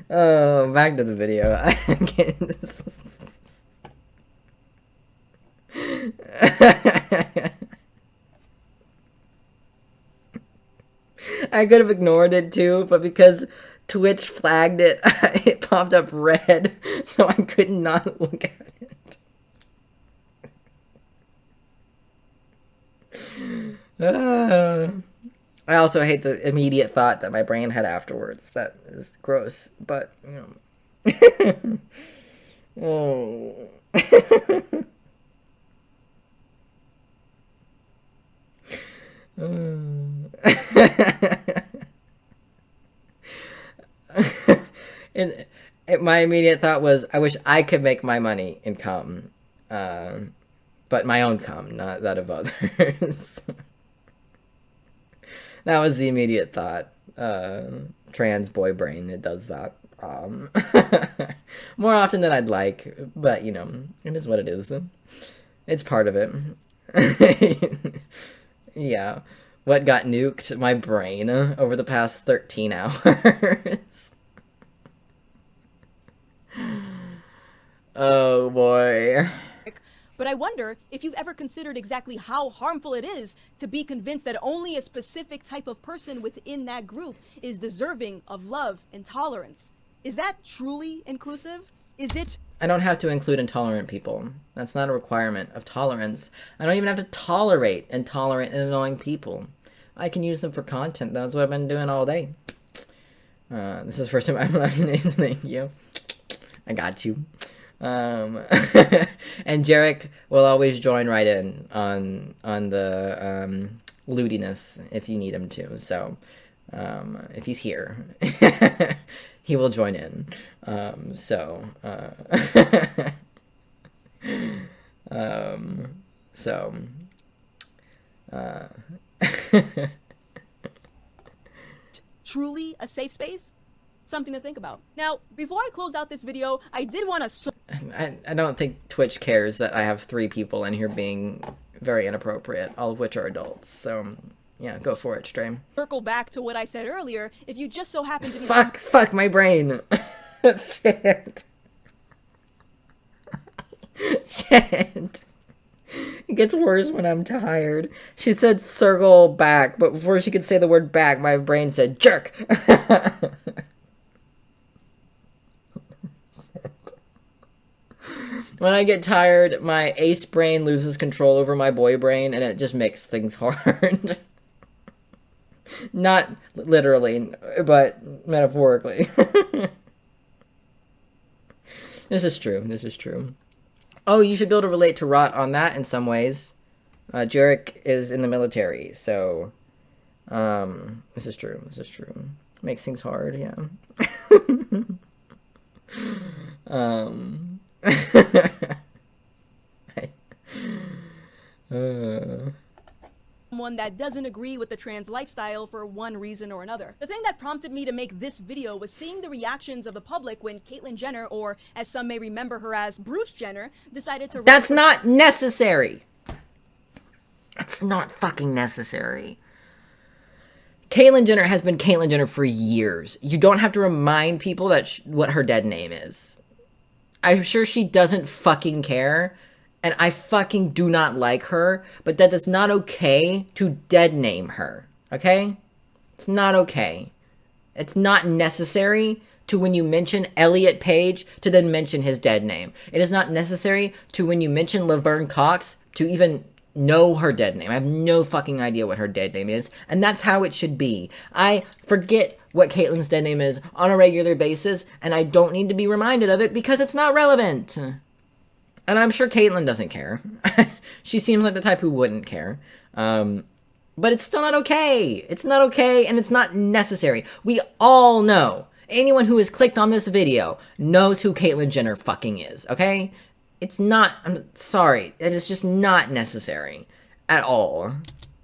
Oh, back to the video. I can't. I could have ignored it too, but because Twitch flagged it, it popped up red, so I could not look at it. I also hate the immediate thought that my brain had afterwards. That is gross, but, you know. My immediate thought was, I wish I could make my money and come, but my own cum, not that of others. That was the immediate thought. Trans boy brain, it does that. More often than I'd like, but, you know, it is what it is. It's part of it. Yeah. What got nuked? My brain over the past 13 hours. Oh, boy. But I wonder if you've ever considered exactly how harmful it is to be convinced that only a specific type of person within that group is deserving of love and tolerance. Is that truly inclusive? Is it? I don't have to include intolerant people. That's not a requirement of tolerance. I don't even have to tolerate intolerant and annoying people. I can use them for content. That's what I've been doing all day. This is the first time I've left an ace. Thank you. I got you. And Jarek will always join right in on the lewdiness if you need him to. So if he's here, he will join in. truly a safe space? Something to think about. Now, before I close out this video, I did want to... I don't think Twitch cares that I have 3 people in here being very inappropriate, all of which are adults. So, yeah, go for it, stream. Circle back to what I said earlier. If you just so happen to be... Fuck my brain. Shit. Shit. It gets worse when I'm tired. She said circle back, but before she could say the word back, my brain said jerk. When I get tired, my ace brain loses control over my boy brain, and it just makes things hard. Not literally, but metaphorically. This is true. This is true. Oh, you should be able to relate to Rot on that in some ways. Jarek is in the military, so... this is true. This is true. Makes things hard, yeah. Someone that doesn't agree with the trans lifestyle for one reason or another. The thing that prompted me to make this video was seeing the reactions of the public when Caitlyn Jenner, or as some may remember her as Bruce Jenner, decided to... That's not necessary! That's not fucking necessary. Caitlyn Jenner has been Caitlyn Jenner for years. You don't have to remind people that what her dead name is. I'm sure she doesn't fucking care, and I fucking do not like her, but that is not okay to dead name her, okay? It's not okay. It's not necessary to, when you mention Elliot Page, to then mention his dead name. It is not necessary to, when you mention Laverne Cox, to even know her dead name. I have no fucking idea what her dead name is, and that's how it should be. I forget what Caitlyn's dead name is on a regular basis, and I don't need to be reminded of it because it's not relevant. And I'm sure Caitlyn doesn't care. She seems like the type who wouldn't care. But it's still not okay. It's not okay, and it's not necessary. We all know. Anyone who has clicked on this video knows who Caitlyn Jenner fucking is, okay? It's not, I'm sorry, it is just not necessary at all.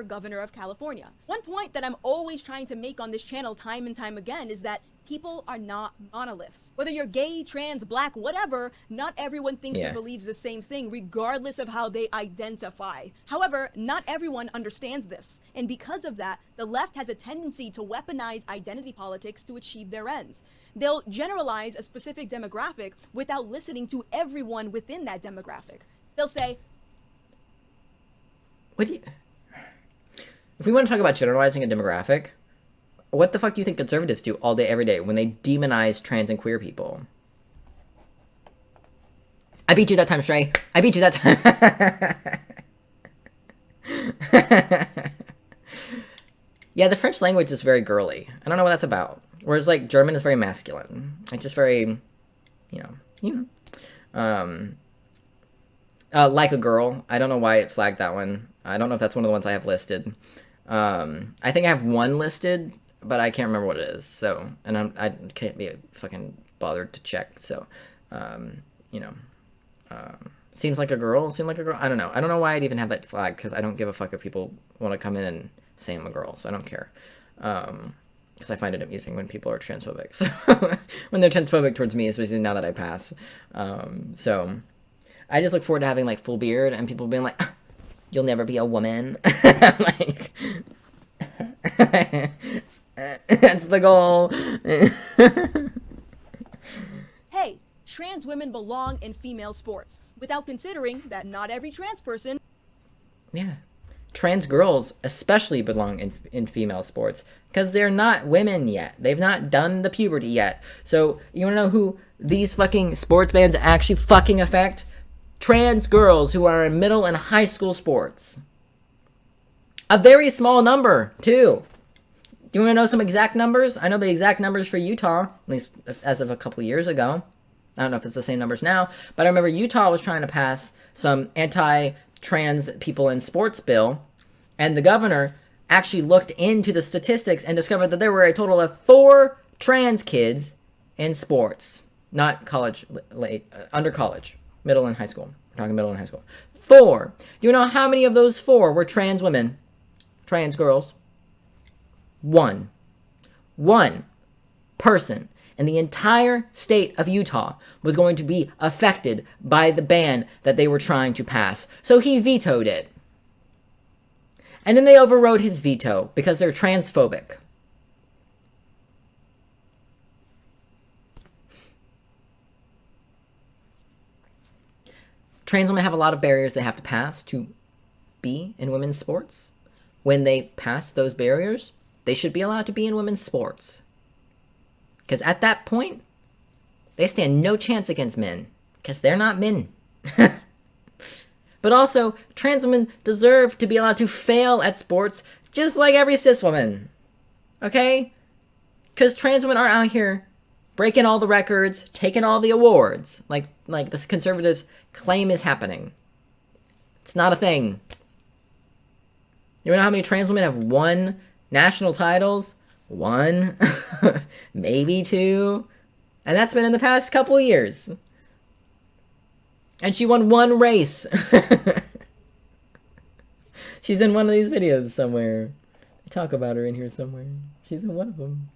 Governor of California. One point that I'm always trying to make on this channel time and time again is that people are not monoliths. Whether you're gay, trans, black, whatever, not everyone thinks or believes the same thing, regardless of how they identify. However, not everyone understands this. And because of that, the left has a tendency to weaponize identity politics to achieve their ends. They'll generalize a specific demographic without listening to everyone within that demographic. They'll say, what do you... If we want to talk about generalizing a demographic, what the fuck do you think conservatives do all day, every day, when they demonize trans and queer people? I beat you that time, Stray. I beat you that time. Yeah, the French language is very girly. I don't know what that's about. Whereas, like, German is very masculine. It's just very, you know. Like a Girl. I don't know why it flagged that one. I don't know if that's one of the ones I have listed. I think I have one listed, but I can't remember what it is. So, and I can't be fucking bothered to check. So, you know, seems like a girl. Seem like a girl. I don't know. I don't know why I'd even have that flag, because I don't give a fuck if people want to come in and say I'm a girl. So I don't care. Because I find it amusing when people are transphobic. So when they're transphobic towards me, especially now that I pass. So I just look forward to having like full beard and people being like, ah, you'll never be a woman. I'm like, that's the goal. hey, trans women belong in female sports, without considering that not every trans person... Yeah. Trans girls especially belong in female sports, because they're not women yet. They've not done the puberty yet. So, you wanna know who these fucking sports bans actually fucking affect? Trans girls who are in middle and high school sports. A very small number, too. Do you want to know some exact numbers? I know the exact numbers for Utah, at least as of a couple years ago. I don't know if it's the same numbers now, but I remember Utah was trying to pass some anti-trans people in sports bill, and the governor actually looked into the statistics and discovered that there were a total of 4 trans kids in sports. Not college, under college. Middle and high school. We're talking middle and high school. 4. Do you know how many of those 4 were trans women? Trans girls? 1. one person in the entire state of Utah was going to be affected by the ban that they were trying to pass. So he vetoed it. And then they overrode his veto because they're transphobic. Trans women have a lot of barriers they have to pass to be in women's sports. When they pass those barriers, they should be allowed to be in women's sports. Because at that point, they stand no chance against men. Because they're not men. But also, trans women deserve to be allowed to fail at sports just like every cis woman. Okay? Because trans women aren't out here breaking all the records, taking all the awards, like the conservatives claim is happening. It's not a thing. You know how many trans women have won national titles? 1, maybe 2, and that's been in the past couple years. And she won 1 race. She's in one of these videos somewhere. They talk about her in here somewhere. She's in one of them.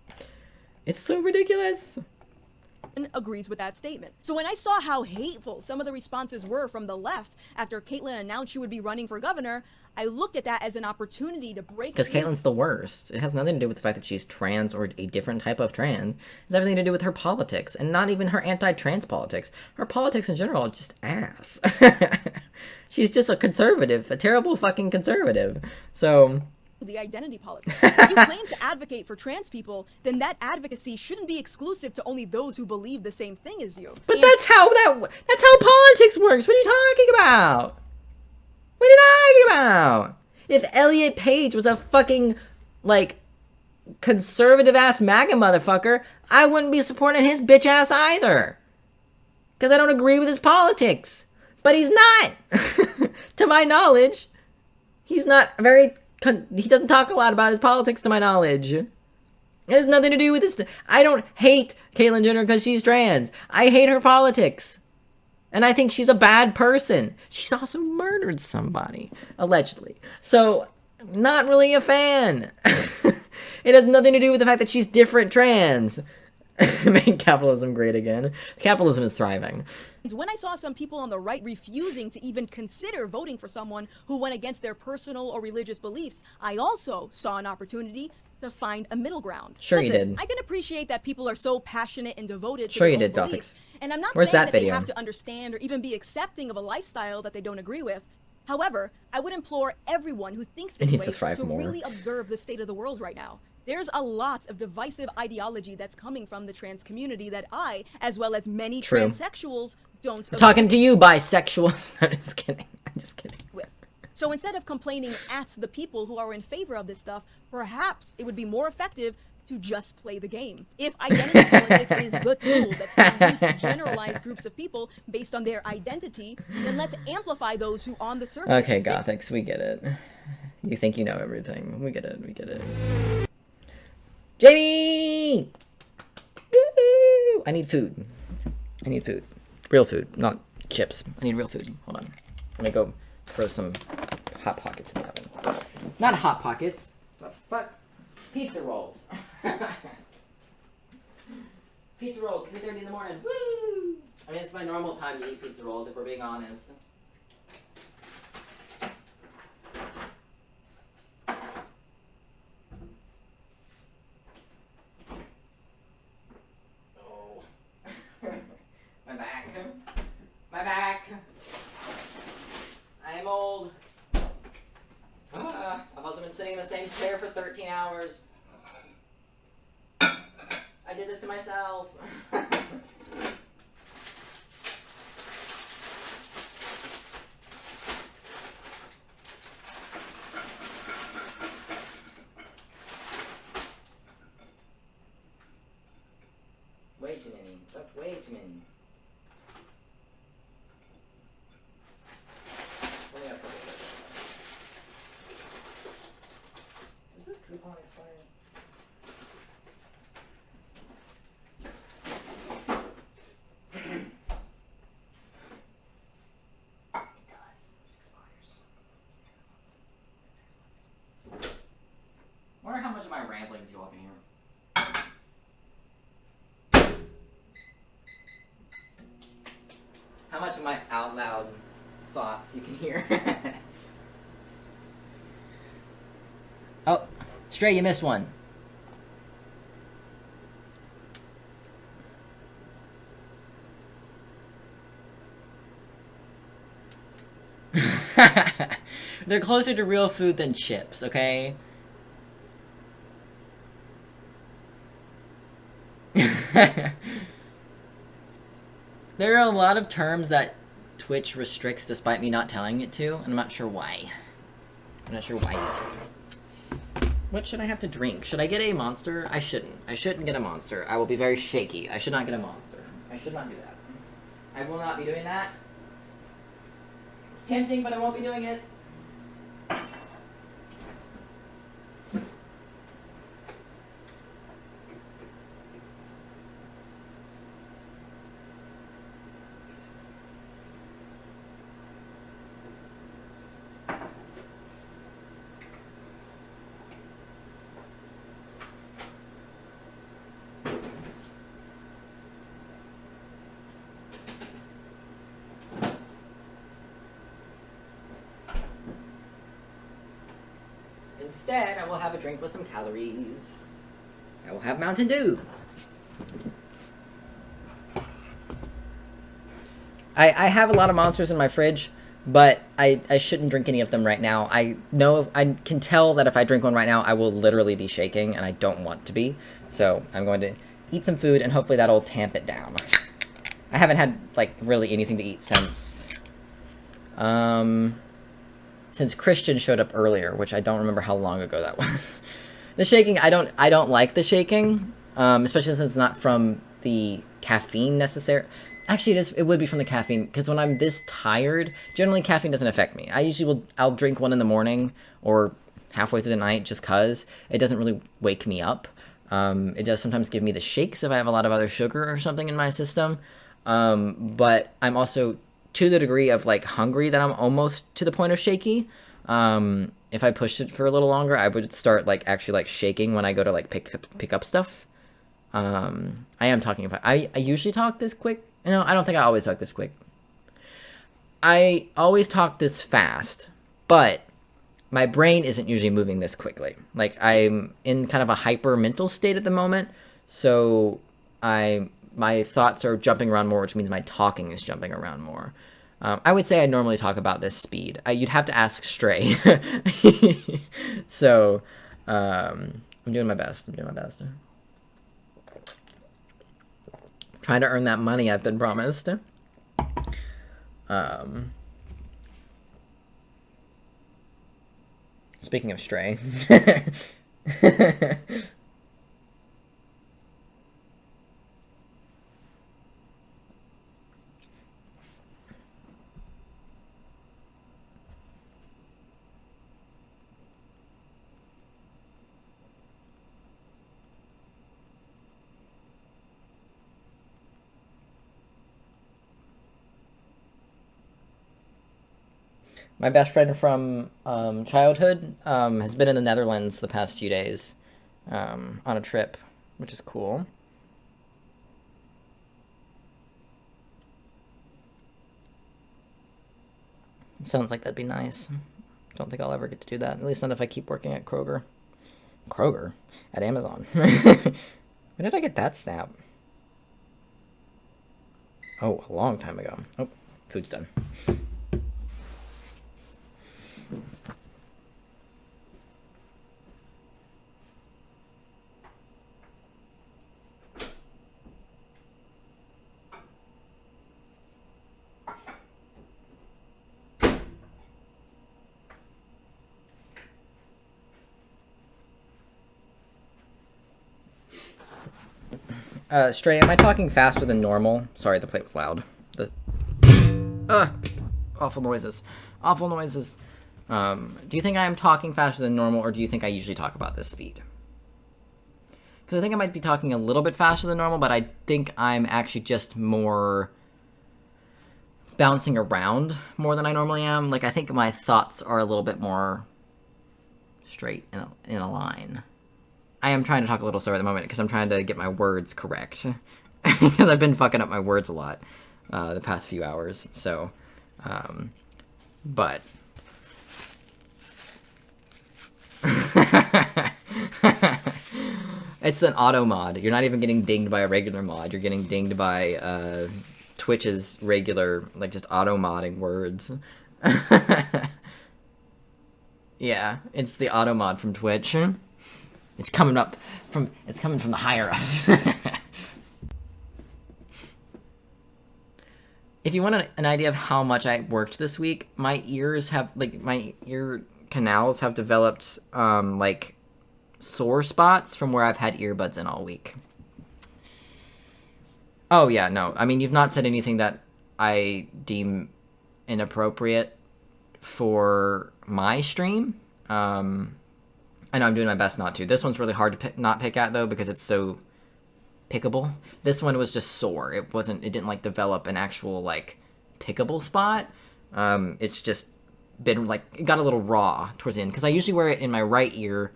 It's so ridiculous. Agrees with that statement. So when I saw how hateful some of the responses were from the left after Caitlyn announced she would be running for governor, I looked at that as an opportunity to break. Because Caitlyn's the worst. It has nothing to do with the fact that she's trans or a different type of trans. It has everything to do with her politics, and not even her anti-trans politics. Her politics in general is just ass. She's just a conservative, a terrible fucking conservative. So the identity politics. If you claim to advocate for trans people, then that advocacy shouldn't be exclusive to only those who believe the same thing as you. But that's how politics works. What are you talking about? What are you talking about? If Elliot Page was a fucking, like, conservative-ass MAGA motherfucker, I wouldn't be supporting his bitch ass either. Because I don't agree with his politics. But he's not. To my knowledge, he's not very... He doesn't talk a lot about his politics, to my knowledge. It has nothing to do with this. I don't hate Caitlyn Jenner because she's trans. I hate her politics. And I think she's a bad person. She's also murdered somebody, allegedly. So, not really a fan. It has nothing to do with the fact that she's different trans. Make capitalism great again. Capitalism is thriving. When I saw some people on the right refusing to even consider voting for someone who went against their personal or religious beliefs, I also saw an opportunity to find a middle ground. Sure. Listen, you did. I can appreciate that people are so passionate and devoted to sure their you did, own beliefs. Gothix. And I'm not Where's saying that that video? they have to understand or even be accepting of a lifestyle that they don't agree with. However, I would implore everyone who thinks this way to really observe the state of the world right now. There's a lot of divisive ideology that's coming from the trans community that I, as well as many transsexuals, don't agree. Talking to you, bisexuals. I'm just kidding. I'm just kidding. So instead of complaining at the people who are in favor of this stuff, perhaps it would be more effective to just play the game. If identity politics is the tool that's being used to generalize groups of people based on their identity, then let's amplify those who on the surface... Okay, Gothix, we get it. You think you know everything. We get it, we get it. Jamie! Woo! I need food. I need food. Real food, not chips. I need real food. Hold on. Let me go throw some Hot Pockets in the oven. Not Hot Pockets, but fuck. Pizza rolls. Pizza rolls, 3:30 in the morning. Woo! I mean, it's my normal time to eat pizza rolls, if we're being honest. Oh. My back. My back. I am old. I've also been sitting in the same chair for 13 hours. I did this to myself. Way too many. That's way too many. Only got a couple seconds. Does this coupon expire? It does. It expires. Wonder how much of my ramblings you all can hear. how much of my out loud thoughts you can hear. Oh, Stray, you missed one. They're closer to real food than chips, okay? There are a lot of terms that Twitch restricts despite me not telling it to, and I'm not sure why. I'm not sure why. What should I have to drink? Should I get a monster? I shouldn't. I shouldn't get a monster. I will be very shaky. I should not get a monster. I should not do that. I will not be doing that. It's tempting, but I won't be doing it. Instead, I will have a drink with some calories. I will have Mountain Dew. I have a lot of monsters in my fridge, but I shouldn't drink any of them right now. I can tell that if I drink one right now, I will literally be shaking, and I don't want to be. So I'm going to eat some food, and hopefully that'll tamp it down. I haven't had, like, really anything to eat since Christian showed up earlier, which I don't remember how long ago that was. The shaking, I don't like the shaking, especially since it's not from the caffeine necessarily. Actually, it would be from the caffeine, because when I'm this tired, generally caffeine doesn't affect me. I'll drink one in the morning or halfway through the night just because it doesn't really wake me up. It does sometimes give me the shakes if I have a lot of other sugar or something in my system. But I'm also to the degree of, like, hungry that I'm almost to the point of shaky. If I pushed it for a little longer, I would start, like, actually, like, shaking when I go to, like, pick up stuff. I am talking about... I usually talk this quick. No, I don't think I always talk this quick. I always talk this fast, but my brain isn't usually moving this quickly. Like, I'm in kind of a hyper mental state at the moment, so my thoughts are jumping around more, which means my talking is jumping around more. I would say I normally talk about this speed. You'd have to ask Stray. So, I'm doing my best. Trying to earn that money I've been promised. Speaking of Stray. My best friend from childhood has been in the Netherlands the past few days on a trip, which is cool. Sounds like that'd be nice. Don't think I'll ever get to do that. At least not if I keep working at Kroger. Kroger? At Amazon. When did I get that snap? Oh, a long time ago. Oh, food's done. Stray, am I talking faster than normal? Sorry, the plate was loud. Awful noises. Awful noises. Do you think I am talking faster than normal, or do you think I usually talk about this speed? Because I think I might be talking a little bit faster than normal, but I think I'm actually just more bouncing around more than I normally am. Like, I think my thoughts are a little bit more straight in a line. I am trying to talk a little slower at the moment because I'm trying to get my words correct. Because I've been fucking up my words a lot. the past few hours. So, but it's an auto mod. You're not even getting dinged by a regular mod. You're getting dinged by Twitch's regular, like, just auto modding words. Yeah, it's the auto mod from Twitch. It's coming from the higher ups. If you want an idea of how much I worked this week, my ear canals have developed like sore spots from where I've had earbuds in all week. Oh yeah, no. I mean, you've not said anything that I deem inappropriate for my stream. I know I'm doing my best not to. This one's really hard to not pick at though, because it's so pickable. This one was just sore. It didn't like develop an actual like pickable spot. It's just been like, it got a little raw towards the end, because I usually wear it in my right ear,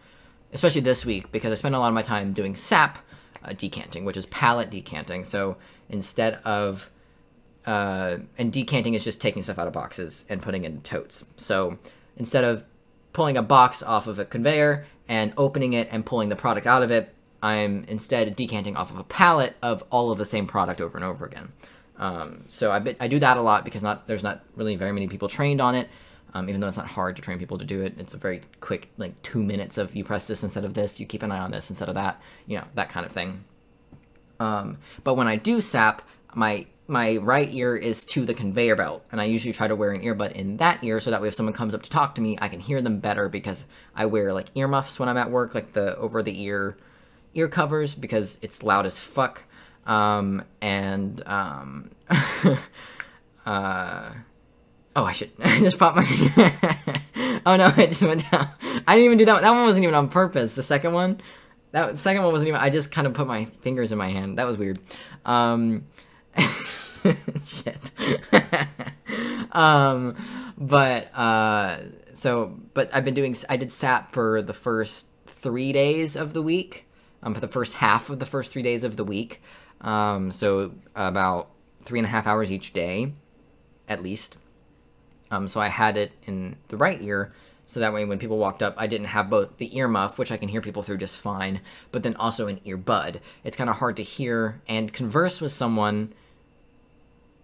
especially this week, because I spend a lot of my time doing sap decanting, which is palette decanting. So instead of and decanting is just taking stuff out of boxes and putting it in totes. So instead of pulling a box off of a conveyor and opening it and pulling the product out of it, I'm instead decanting off of a pallet of all of the same product over and over again. So I do that a lot because there's not really very many people trained on it, even though it's not hard to train people to do it. It's a very quick, like 2 minutes of you press this instead of this, you keep an eye on this instead of that, you know, that kind of thing. But when I do sap, my right ear is to the conveyor belt, and I usually try to wear an earbud in that ear so that way if someone comes up to talk to me, I can hear them better, because I wear like earmuffs when I'm at work, like the over the ear covers, because it's loud as fuck. Oh, I should I just popped my oh no, it just went down. I didn't even do that one. That one wasn't even on purpose. The second one wasn't even, I just kind of put my fingers in my hand. That was weird. Shit. But I did SAP for the first 3 days of the week, for the first half of the first 3 days of the week. So about 3.5 hours each day, at least. So I had it in the right ear, so that way when people walked up, I didn't have both the earmuff, which I can hear people through just fine, but then also an earbud. It's kind of hard to hear and converse with someone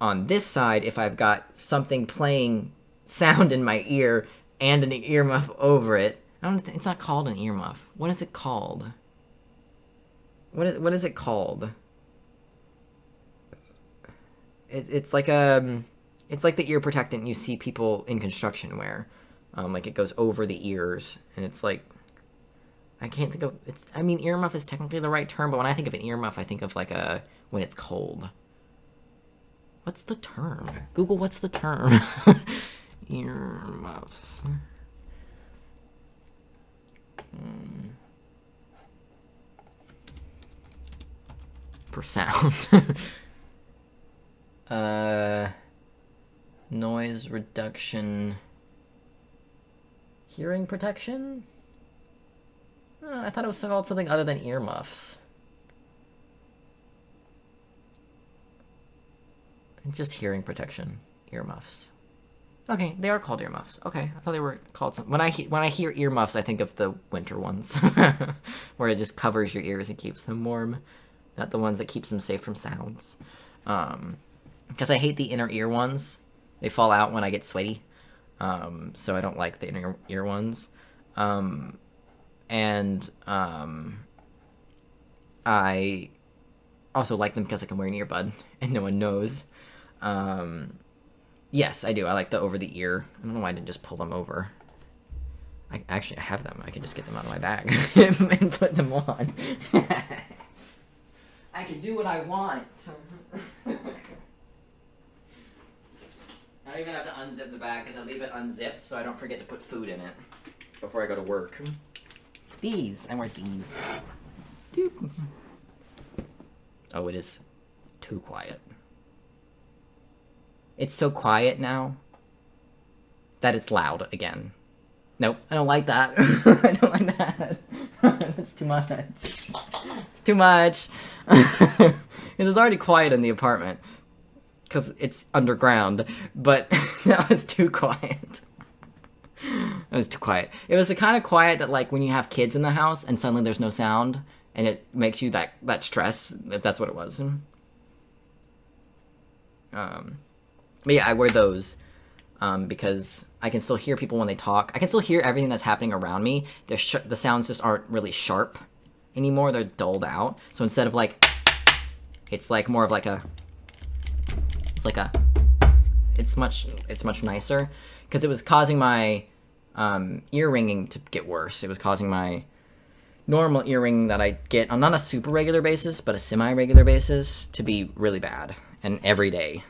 on this side if I've got something playing sound in my ear and an earmuff over it. It's not called an earmuff. What is it called? What is it called? It's like the ear protectant you see people in construction wear. Like it goes over the ears, and it's like, I can't think of it. I mean, earmuff is technically the right term, but when I think of an earmuff, I think of like when it's cold. What's the term? Google, what's the term? Earmuffs. For sound. Noise reduction. Hearing protection? I thought it was called something other than earmuffs. Just hearing protection. Earmuffs. Okay, they are called earmuffs. Okay, I thought they were called something. When I hear earmuffs, I think of the winter ones, where it just covers your ears and keeps them warm, not the ones that keeps them safe from sounds. Because I hate the inner ear ones. They fall out when I get sweaty. So I don't like the inner ear ones. I also like them because I can wear an earbud and no one knows. Yes, I do. I like the over the ear. I don't know why I didn't just pull them over. I have them. I can just get them out of my bag and put them on. I can do what I want. I don't even have to unzip the bag because I leave it unzipped so I don't forget to put food in it before I go to work. These. I wear these. Doop. Oh, it is too quiet. It's so quiet now that it's loud again. Nope, I don't like that. I don't like that. That's too much. It's too much. It was already quiet in the apartment. because it's underground, but that was too quiet. It was too quiet. It was the kind of quiet that, like, when you have kids in the house and suddenly there's no sound, and it makes you that stress, if that's what it was. But yeah, I wear those because I can still hear people when they talk. I can still hear everything that's happening around me. The sounds just aren't really sharp anymore. They're dulled out. So instead of like, it's like more of like a, it's much nicer, because it was causing my ear ringing to get worse. It was causing my normal ear ringing that I get on not a super regular basis, but a semi-regular basis, to be really bad and every day.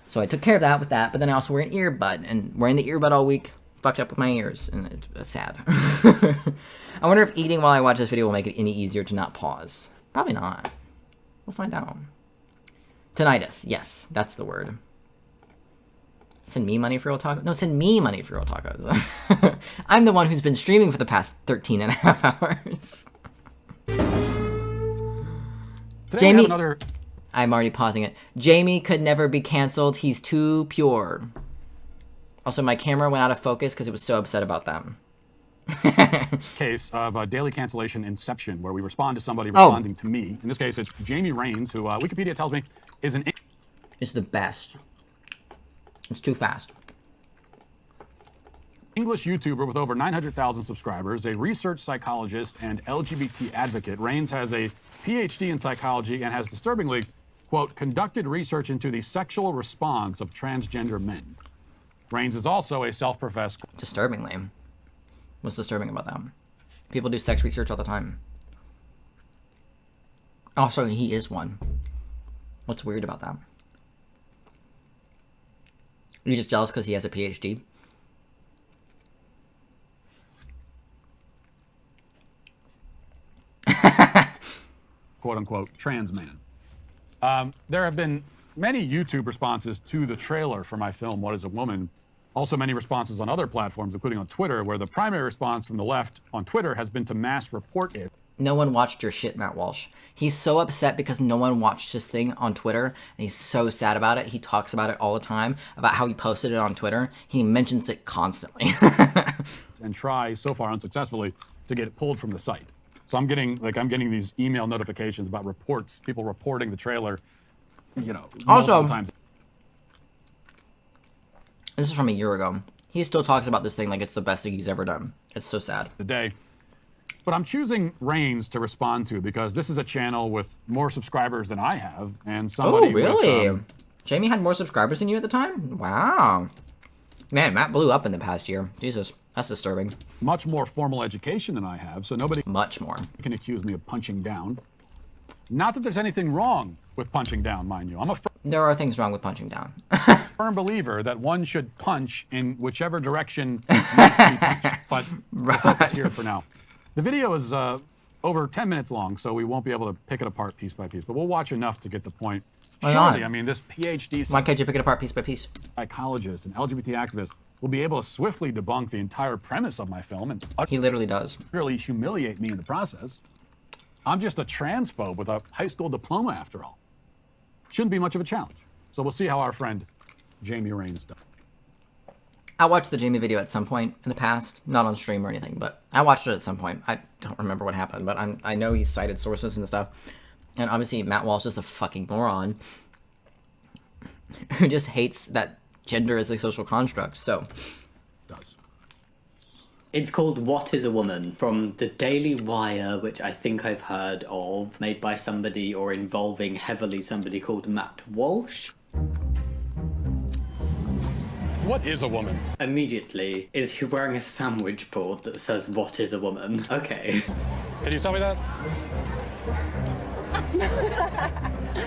So I took care of that with that, but then I also wear an earbud, and wearing the earbud all week fucked up with my ears, and it's sad. I wonder if eating while I watch this video will make it any easier to not pause. Probably not. We'll find out. Tinnitus. Yes, that's the word. Send me money for real tacos? No, send me money for real tacos. I'm the one who's been streaming for the past 13 and a half hours. Today Jamie, we have another... I'm already pausing it. Jamie could never be canceled. He's too pure. Also, my camera went out of focus because it was so upset about them. Case of daily cancellation inception, where we respond to somebody responding to me. In this case, it's Jamie Rains, who Wikipedia tells me is an... It's the best. It's too fast. English YouTuber with over 900,000 subscribers, a research psychologist and LGBT advocate. Rains has a PhD in psychology and has disturbingly, quote, conducted research into the sexual response of transgender men. Rains is also a self-professed... Disturbingly. What's disturbing about that? People do sex research all the time. Also, he is one. What's weird about that? Are you just jealous because he has a PhD? quote-unquote trans man. There have been many YouTube responses to the trailer for my film, What is a Woman? Also many responses on other platforms, including on Twitter, where the primary response from the left on Twitter has been to mass report it. No one watched your shit, Matt Walsh. He's so upset because no one watched his thing on Twitter, and he's so sad about it. He talks about it all the time, about how he posted it on Twitter. He mentions it constantly. And try, so far unsuccessfully, to get it pulled from the site. So I'm getting these email notifications about reports, people reporting the trailer, you know, multiple times. This is from a year ago. He still talks about this thing like it's the best thing he's ever done. It's so sad. Today. But I'm choosing Rains to respond to because this is a channel with more subscribers than I have, and somebody. Oh, really? Jamie had more subscribers than you at the time? Wow. Man, Matt blew up in the past year. Jesus, that's disturbing. Much more formal education than I have, so nobody much more can accuse me of punching down. Not that there's anything wrong with punching down, mind you. I'm a there are things wrong with punching down. firm believer that one should punch in whichever direction needs to be punched. But we'll focus here for now. The video is over 10 minutes long, so we won't be able to pick it apart piece by piece, but we'll watch enough to get the point. Why Surely, not? I mean, this PhD... Why can't you pick it apart piece by piece? Psychologist and LGBT activist will be able to swiftly debunk the entire premise of my film and... He literally does. ...really humiliate me in the process. I'm just a transphobe with a high school diploma, after all. Shouldn't be much of a challenge. So we'll see how our friend Jamie Rains does. I watched the Jamie video at some point in the past, not on stream or anything, but I watched it at some point. I don't remember what happened, but I know he cited sources and stuff. And obviously, Matt Walsh is a fucking moron who just hates that gender is a social construct, so... Does. It's called What is a Woman, from the Daily Wire, which I think I've heard of, made by somebody or involving heavily somebody called Matt Walsh. What is a woman? Immediately, is he wearing a sandwich board that says, What is a woman? Okay. Can you tell me that?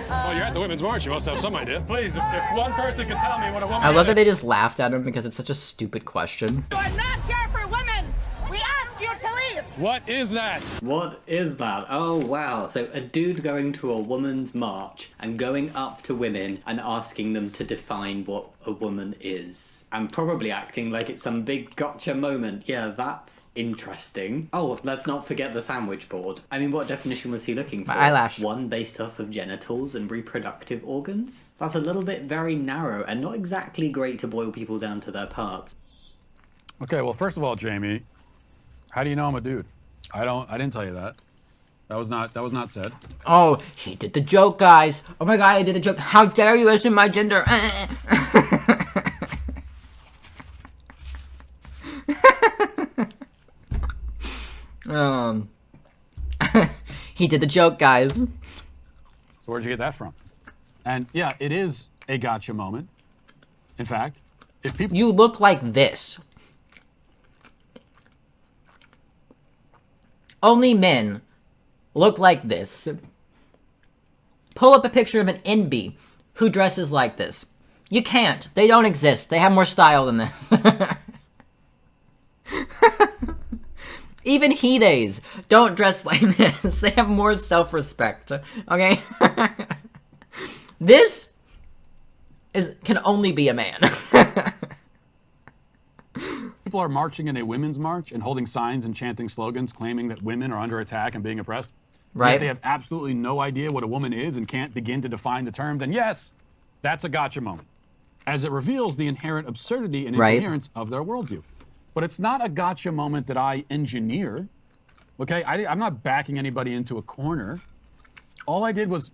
Well, you're at the Women's March. You must have some idea. Please, if one person could tell me what a woman I love that they just laughed at him because it's such a stupid question. You are not here for women! We ask you to leave! What is that? What is that? Oh, wow. So a dude going to a woman's march and going up to women and asking them to define what a woman is. And probably acting like it's some big gotcha moment. Yeah, that's interesting. Oh, let's not forget the sandwich board. I mean, what definition was he looking for? My eyelash. One based off of genitals and reproductive organs? That's a little bit very narrow and not exactly great to boil people down to their parts. Okay, well, first of all, Jamie, how do you know I'm a dude? I didn't tell you that. That was not said. Oh, he did the joke, guys. Oh my god, I did the joke. How dare you assume my gender? He did the joke, guys. So where'd you get that from? And yeah, it is a gotcha moment. In fact, if people... You look like this. Only men look like this. Pull up a picture of an NB who dresses like this. You can't. They don't exist. They have more style than this. Even he-days don't dress like this. They have more self-respect. Okay? This can only be a man. People are marching in a women's march and holding signs and chanting slogans claiming that women are under attack and being oppressed. Right. Yet they have absolutely no idea what a woman is and can't begin to define the term. Then yes, that's a gotcha moment, as it reveals the inherent absurdity and incoherence of their worldview. But it's not a gotcha moment that I engineered. Okay, I'm not backing anybody into a corner. All I did was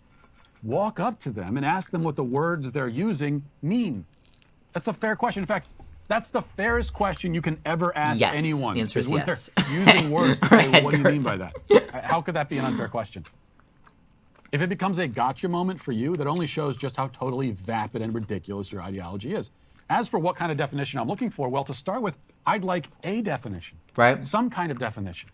walk up to them and ask them what the words they're using mean. That's a fair question. In fact, that's the fairest question you can ever ask anyone. The answer is when yes. they're using words to say, well, what do you mean by that? How could that be an unfair question? If it becomes a gotcha moment for you, that only shows just how totally vapid and ridiculous your ideology is. As for what kind of definition I'm looking for, well, to start with, I'd like a definition. Right. Some kind of definition.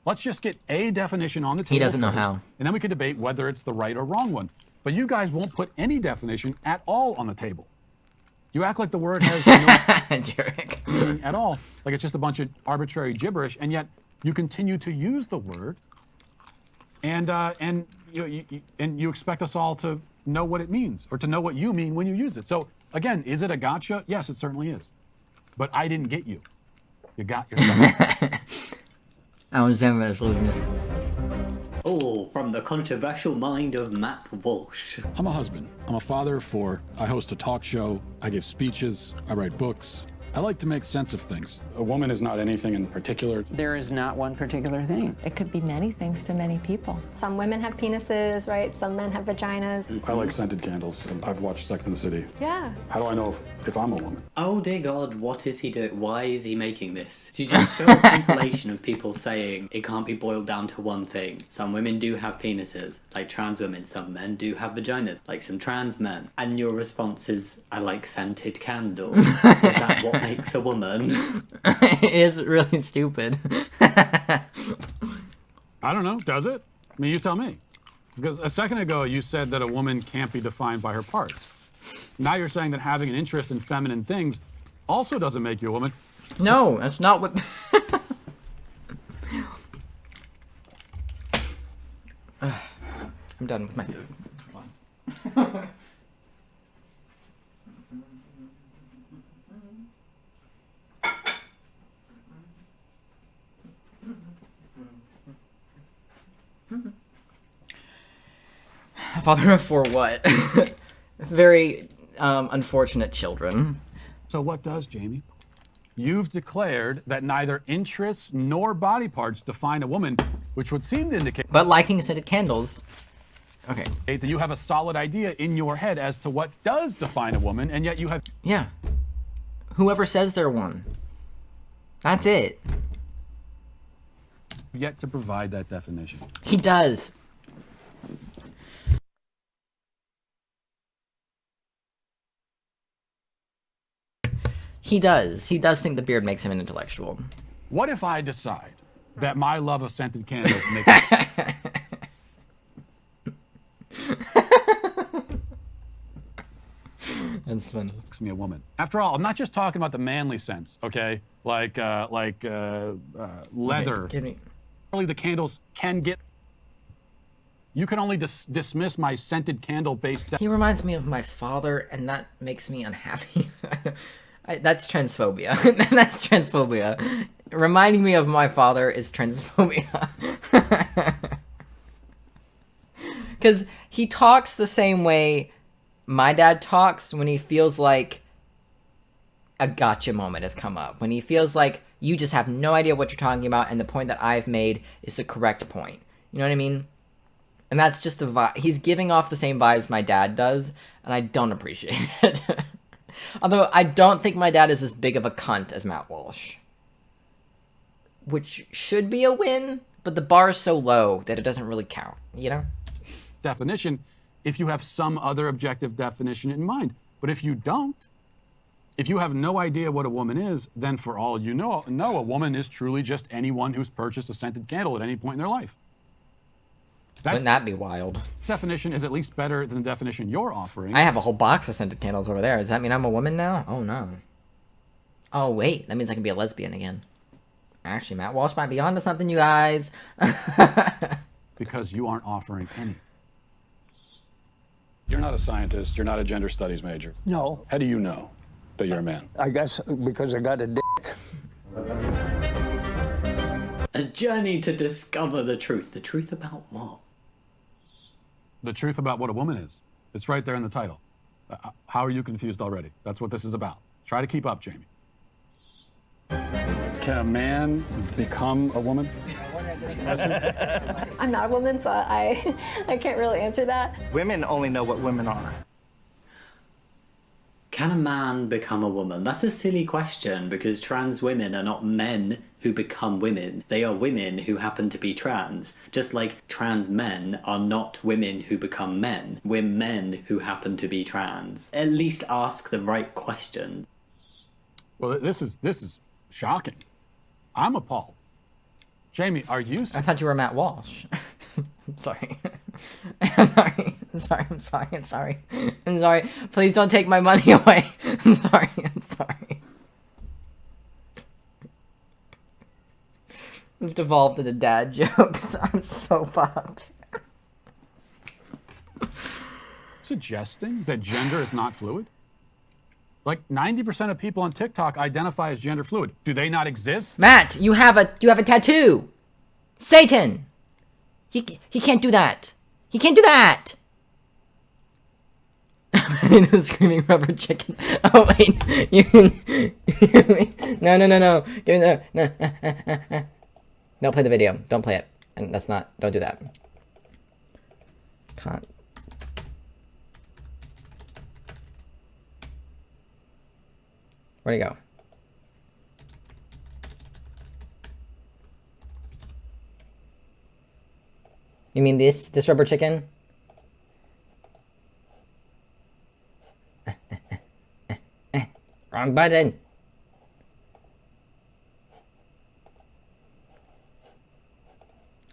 Let's just get a definition on the table. He doesn't know first, how. And then we could debate whether it's the right or wrong one. But you guys won't put any definition at all on the table. You act like the word has no meaning at all, like it's just a bunch of arbitrary gibberish, and yet you continue to use the word, and you expect us all to know what it means, or to know what you mean when you use it. So again, is it a gotcha? Yes, it certainly is. But I didn't get you. You got yourself. I was never Oh, from the controversial mind of Matt Walsh. I'm a husband. I'm a father of 4. I host a talk show. I give speeches. I write books. I like to make sense of things. A woman is not anything in particular. There is not one particular thing. It could be many things to many people. Some women have penises, right? Some men have vaginas. I like scented candles, and I've watched Sex and the City. Yeah. How do I know if I'm a woman? Oh dear God, what is he doing? Why is he making this? So you just show a compilation of people saying it can't be boiled down to one thing. Some women do have penises, like trans women. Some men do have vaginas, like some trans men. And your response is, I like scented candles. Is that what makes a woman? It is really stupid. I don't know. Does it? I mean, you tell me. Because a second ago, you said that a woman can't be defined by her parts. Now you're saying that having an interest in feminine things also doesn't make you a woman. No, that's not what... I'm done with my food. Father of 4 what? Very unfortunate children. So what does, Jamie? You've declared that neither interests nor body parts define a woman, which would seem to indicate... But liking scented candles... Okay. That you have a solid idea in your head as to what does define a woman, and yet you have... Yeah. Whoever says they're one. That's it. Yet to provide that definition. He does. He does. He does think the beard makes him an intellectual. What if I decide that my love of scented candles makes That's funny. Makes me a woman. After all, I'm not just talking about the manly sense, okay? Like leather. Okay, Only the candles can get. You can only dismiss my scented candle-based. He reminds me of my father, and that makes me unhappy. That's transphobia. That's transphobia. Reminding me of my father is transphobia. Because he talks the same way my dad talks when he feels like a gotcha moment has come up. When he feels like you just have no idea what you're talking about, and the point that I've made is the correct point. You know what I mean? And that's just the vibe. He's giving off the same vibes my dad does, and I don't appreciate it. Although I don't think my dad is as big of a cunt as Matt Walsh. Which should be a win, but the bar is so low that it doesn't really count, you know? Definition, if you have some other objective definition in mind. But if you don't, if you have no idea what a woman is, then for all you know, a woman is truly just anyone who's purchased a scented candle at any point in their life. Wouldn't that be wild? Definition is at least better than the definition you're offering. I have a whole box of scented candles over there. Does that mean I'm a woman now? Oh, no. Oh, wait. That means I can be a lesbian again. Actually, Matt Walsh might be onto something, you guys. Because you aren't offering any. You're not a scientist. You're not a gender studies major. No. How do you know that you're a man? I guess because I got a dick. A journey to discover the truth. The truth about what? The truth about what a woman is. It's right there in the title. How are you confused already? That's what this is about. Try to keep up, Jamie. Can a man become a woman? I'm not a woman, so I can't really answer that. Women only know what women are. Can a man become a woman? That's a silly question because trans women are not men who become women. They are women who happen to be trans. Just like trans men are not women who become men. We're men who happen to be trans. At least ask the right question. Well, this is shocking. I'm appalled. Jamie, are you... I thought you were Matt Walsh. I'm sorry. I'm sorry. Please don't take my money away. I'm sorry. We've devolved into dad jokes. I'm so fucked. Suggesting that gender is not fluid? Like 90% of people on TikTok identify as gender fluid. Do they not exist? Matt, you have a tattoo. Satan. He can't do that. He can't do that. I'm the screaming rubber chicken. Oh wait. No. Give me no. Don't play the video. Don't play it. And that's not. Don't do that. Can't. Where'd he go? You mean this rubber chicken? Wrong button.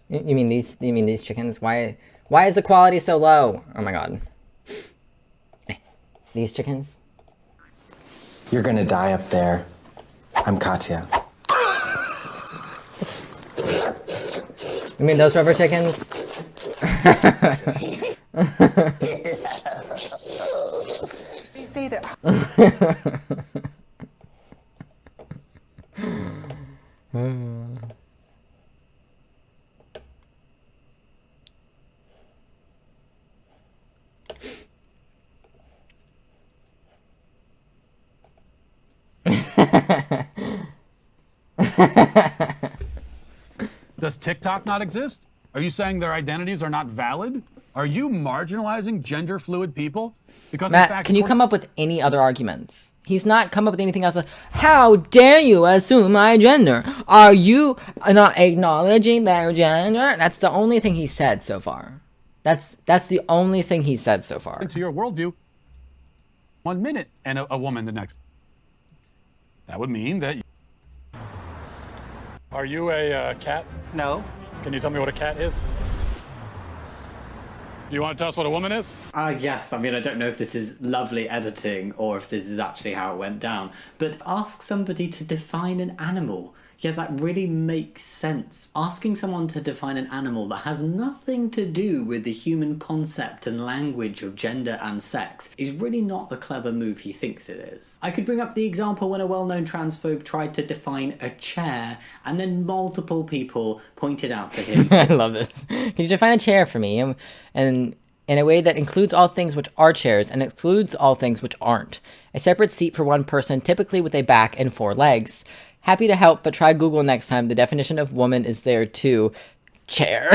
You mean these chickens? Why is the quality so low? Oh my god. These chickens? You're gonna die up there. I'm Katya. You mean those rubber chickens? They say that. Does TikTok not exist? Are you saying their identities are not valid? Are you marginalizing gender fluid people? Because Matt, in fact, can you come up with any other arguments? He's not come up with anything else. How dare you assume my gender? Are you not acknowledging their gender? That's the only thing he said so far. That's the only thing he said so far. To your worldview, 1 minute and a woman the next. That would mean that. Are you a cat? No. Can you tell me what a cat is? Do you want to tell us what a woman is? Yes. I mean, I don't know if this is lovely editing or if this is actually how it went down, but ask somebody to define an animal. Yeah, that really makes sense. Asking someone to define an animal that has nothing to do with the human concept and language of gender and sex is really not the clever move he thinks it is. I could bring up the example when a well-known transphobe tried to define a chair and then multiple people pointed out to him. I love this. Can you define a chair for me? And in a way that includes all things which are chairs and excludes all things which aren't. A separate seat for one person, typically with a back and 4 legs. Happy to help, but try Google next time. The definition of woman is there too. Chair.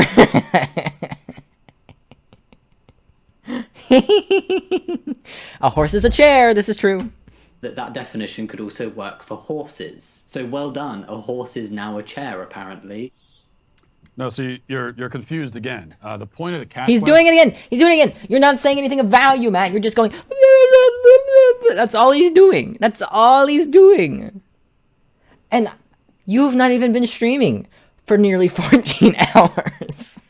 A horse is a chair. This is true. That definition could also work for horses. So well done. A horse is now a chair, apparently. No, see, you're confused again. The point of the cat. He's doing it again. He's doing it again. You're not saying anything of value, Matt. You're just going. That's all he's doing. That's all he's doing. And you've not even been streaming for nearly 14 hours.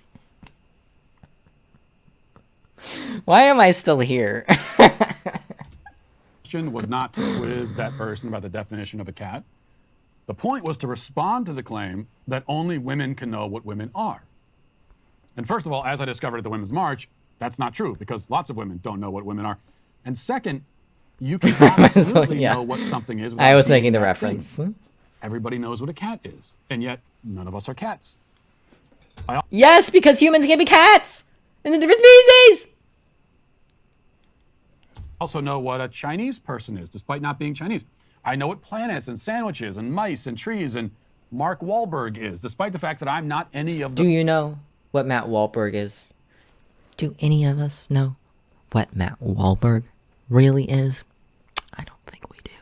Why am I still here? Question was not to quiz that person about the definition of a cat. The point was to respond to the claim that only women can know what women are. And first of all, as I discovered at the Women's March, that's not true because lots of women don't know what women are. And second, you can absolutely know what something is. I was making the reference. Everybody knows what a cat is, and yet none of us are cats. Yes, because humans can be cats in a different species. Also know what a Chinese person is, despite not being Chinese. I know what planets and sandwiches and mice and trees and Mark Wahlberg is, despite the fact that I'm not any of them. Do you know what Matt Wahlberg is? Do any of us know what Matt Wahlberg really is? I don't think we do.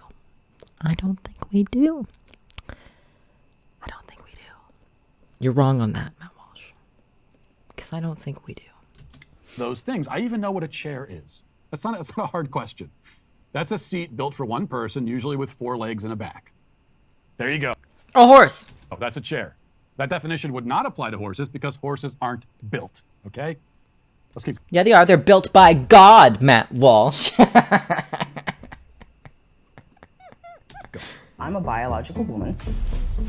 I don't think we do. I don't think we do. You're wrong on that, Matt Walsh. Because I don't think we do. Those things. I even know what a chair is. That's not a hard question. That's a seat built for one person, usually with 4 legs and a back. There you go. A horse. Oh, that's a chair. That definition would not apply to horses because horses aren't built, okay? Let's keep... Yeah, they are. They're built by God, Matt Walsh. I'm a biological woman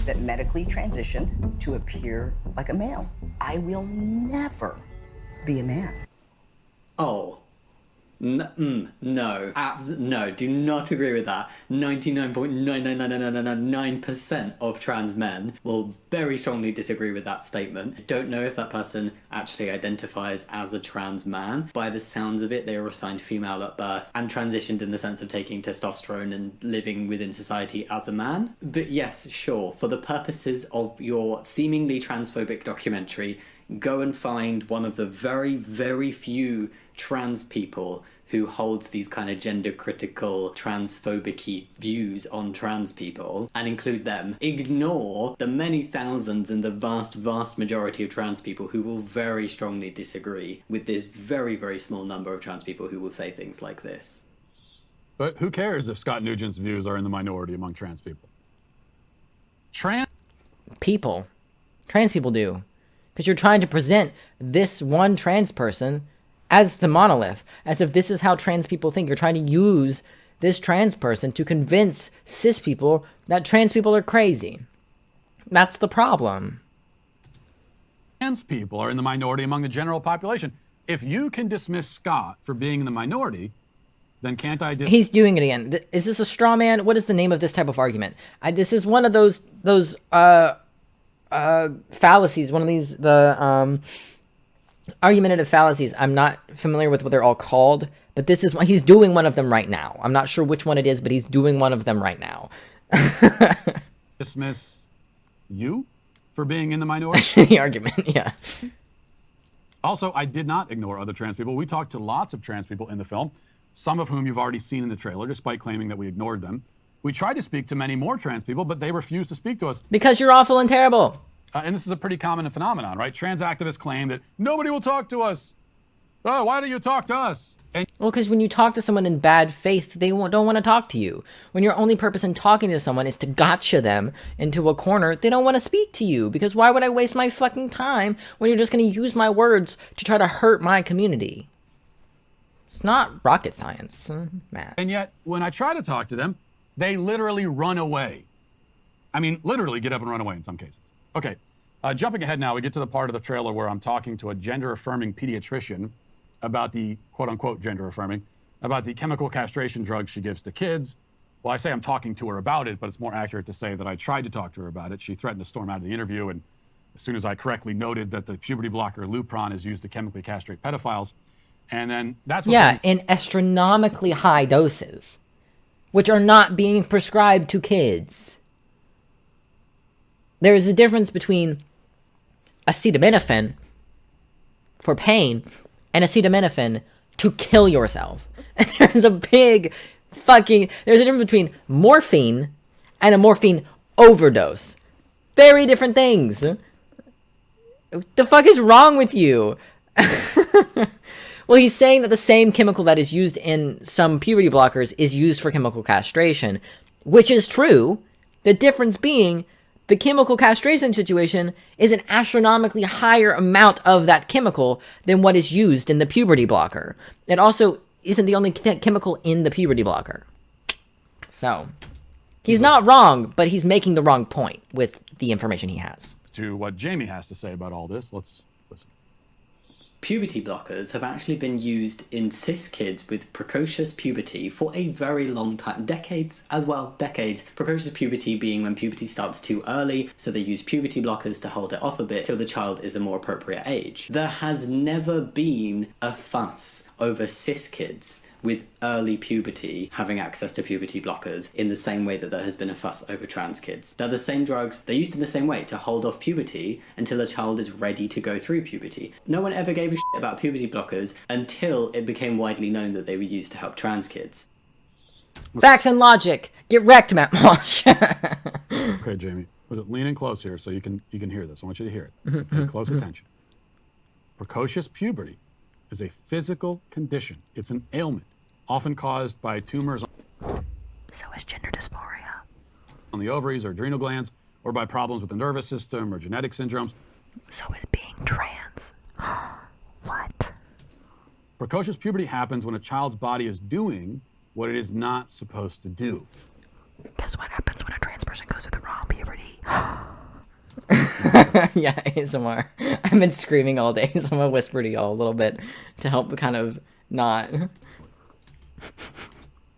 that medically transitioned to appear like a male. I will never be a man. Oh. No, no, do not agree with that. 99.99999% of trans men will very strongly disagree with that statement. I don't know if that person actually identifies as a trans man. By the sounds of it, they were assigned female at birth and transitioned in the sense of taking testosterone and living within society as a man. But yes, sure, for the purposes of your seemingly transphobic documentary, go and find one of the very, very few trans people who holds these kind of gender critical transphobic-y views on trans people and include them. Ignore the many thousands and the vast majority of trans people who will very strongly disagree with this very, very small number of trans people who will say things like this. But who cares if Scott Nugent's views are in the minority among trans people? Trans people do. Because you're trying to present this one trans person as the monolith, as if this is how trans people think. You're trying to use this trans person to convince cis people that trans people are crazy. That's the problem. Trans people are in the minority among the general population. If you can dismiss Scott for being in the minority, then can't I dismiss... He's doing it again. Is this a straw man? What is the name of this type of argument? This is one of those fallacies, one of these, argumentative fallacies. I'm not familiar with what they're all called, but this is what he's doing one of them right now. I'm not sure which one it is, but he's doing one of them right now. Dismiss you for being in the minority? The argument, yeah. Also, I did not ignore other trans people. We talked to lots of trans people in the film, some of whom you've already seen in the trailer, despite claiming that we ignored them. We tried to speak to many more trans people, but they refused to speak to us. Because you're awful and terrible. And this is a pretty common phenomenon, right? Trans activists claim that nobody will talk to us. Oh, why don't you talk to us? And Well, because when you talk to someone in bad faith, they don't want to talk to you. When your only purpose in talking to someone is to gotcha them into a corner, they don't want to speak to you. Because why would I waste my fucking time when you're just going to use my words to try to hurt my community? It's not rocket science, Matt. And yet, when I try to talk to them, they literally run away. I mean, literally get up and run away in some cases. Okay, jumping ahead now, we get to the part of the trailer where I'm talking to a gender-affirming pediatrician about the quote-unquote gender-affirming, about the chemical castration drugs she gives to kids. Well, I say I'm talking to her about it, but it's more accurate to say that I tried to talk to her about it. She threatened to storm out of the interview, and as soon as I correctly noted that the puberty blocker Lupron is used to chemically castrate pedophiles, and then that's what... Yeah, in astronomically high doses, which are not being prescribed to kids. There is a difference between acetaminophen for pain and acetaminophen to kill yourself. There's a big fucking... There's a difference between morphine and a morphine overdose. Very different things. What the fuck is wrong with you? Well, he's saying that the same chemical that is used in some puberty blockers is used for chemical castration, which is true. The difference being the chemical castration situation is an astronomically higher amount of that chemical than what is used in the puberty blocker. It also isn't the only chemical in the puberty blocker. So, he's not wrong, but he's making the wrong point with the information he has. To what Jamie has to say about all this, let's listen. Puberty blockers have actually been used in cis kids with precocious puberty for a very long time. Decades as well, decades. Precocious puberty being when puberty starts too early, so they use puberty blockers to hold it off a bit till the child is a more appropriate age. There has never been a fuss over cis kids with early puberty having access to puberty blockers in the same way that there has been a fuss over trans kids. They're the same drugs, they're used in the same way to hold off puberty until a child is ready to go through puberty. No one ever gave a shit about puberty blockers until it became widely known that they were used to help trans kids. Facts and logic. Get wrecked, Matt Walsh. Okay, Jamie, lean in close here so you can hear this. I want you to hear it. Pay close attention. Precocious puberty is a physical condition. It's an ailment, often caused by tumors. So is gender dysphoria. On the ovaries or adrenal glands, or by problems with the nervous system or genetic syndromes. So is being trans. What? Precocious puberty happens when a child's body is doing what it is not supposed to do. Guess what happens when a trans person goes through the wrong puberty? Yeah, ASMR. I've been screaming all day, so I'm gonna whisper to y'all a little bit to help kind of not...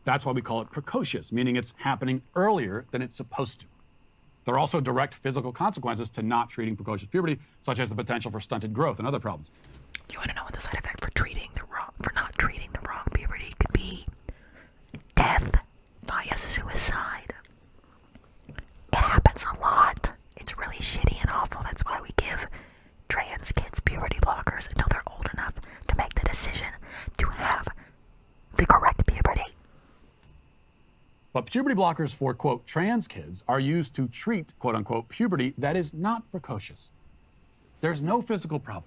That's why we call it precocious, meaning it's happening earlier than it's supposed to. There are also direct physical consequences to not treating precocious puberty, such as the potential for stunted growth and other problems. You want to know what the side effect for not treating the wrong puberty could be? Death via suicide. It happens a lot. It's really shitty and awful. That's why we give trans kids puberty blockers until they're old enough to make the decision to have the correct puberty. But puberty blockers for, quote, trans kids are used to treat, quote unquote, puberty that is not precocious. There's no physical problem.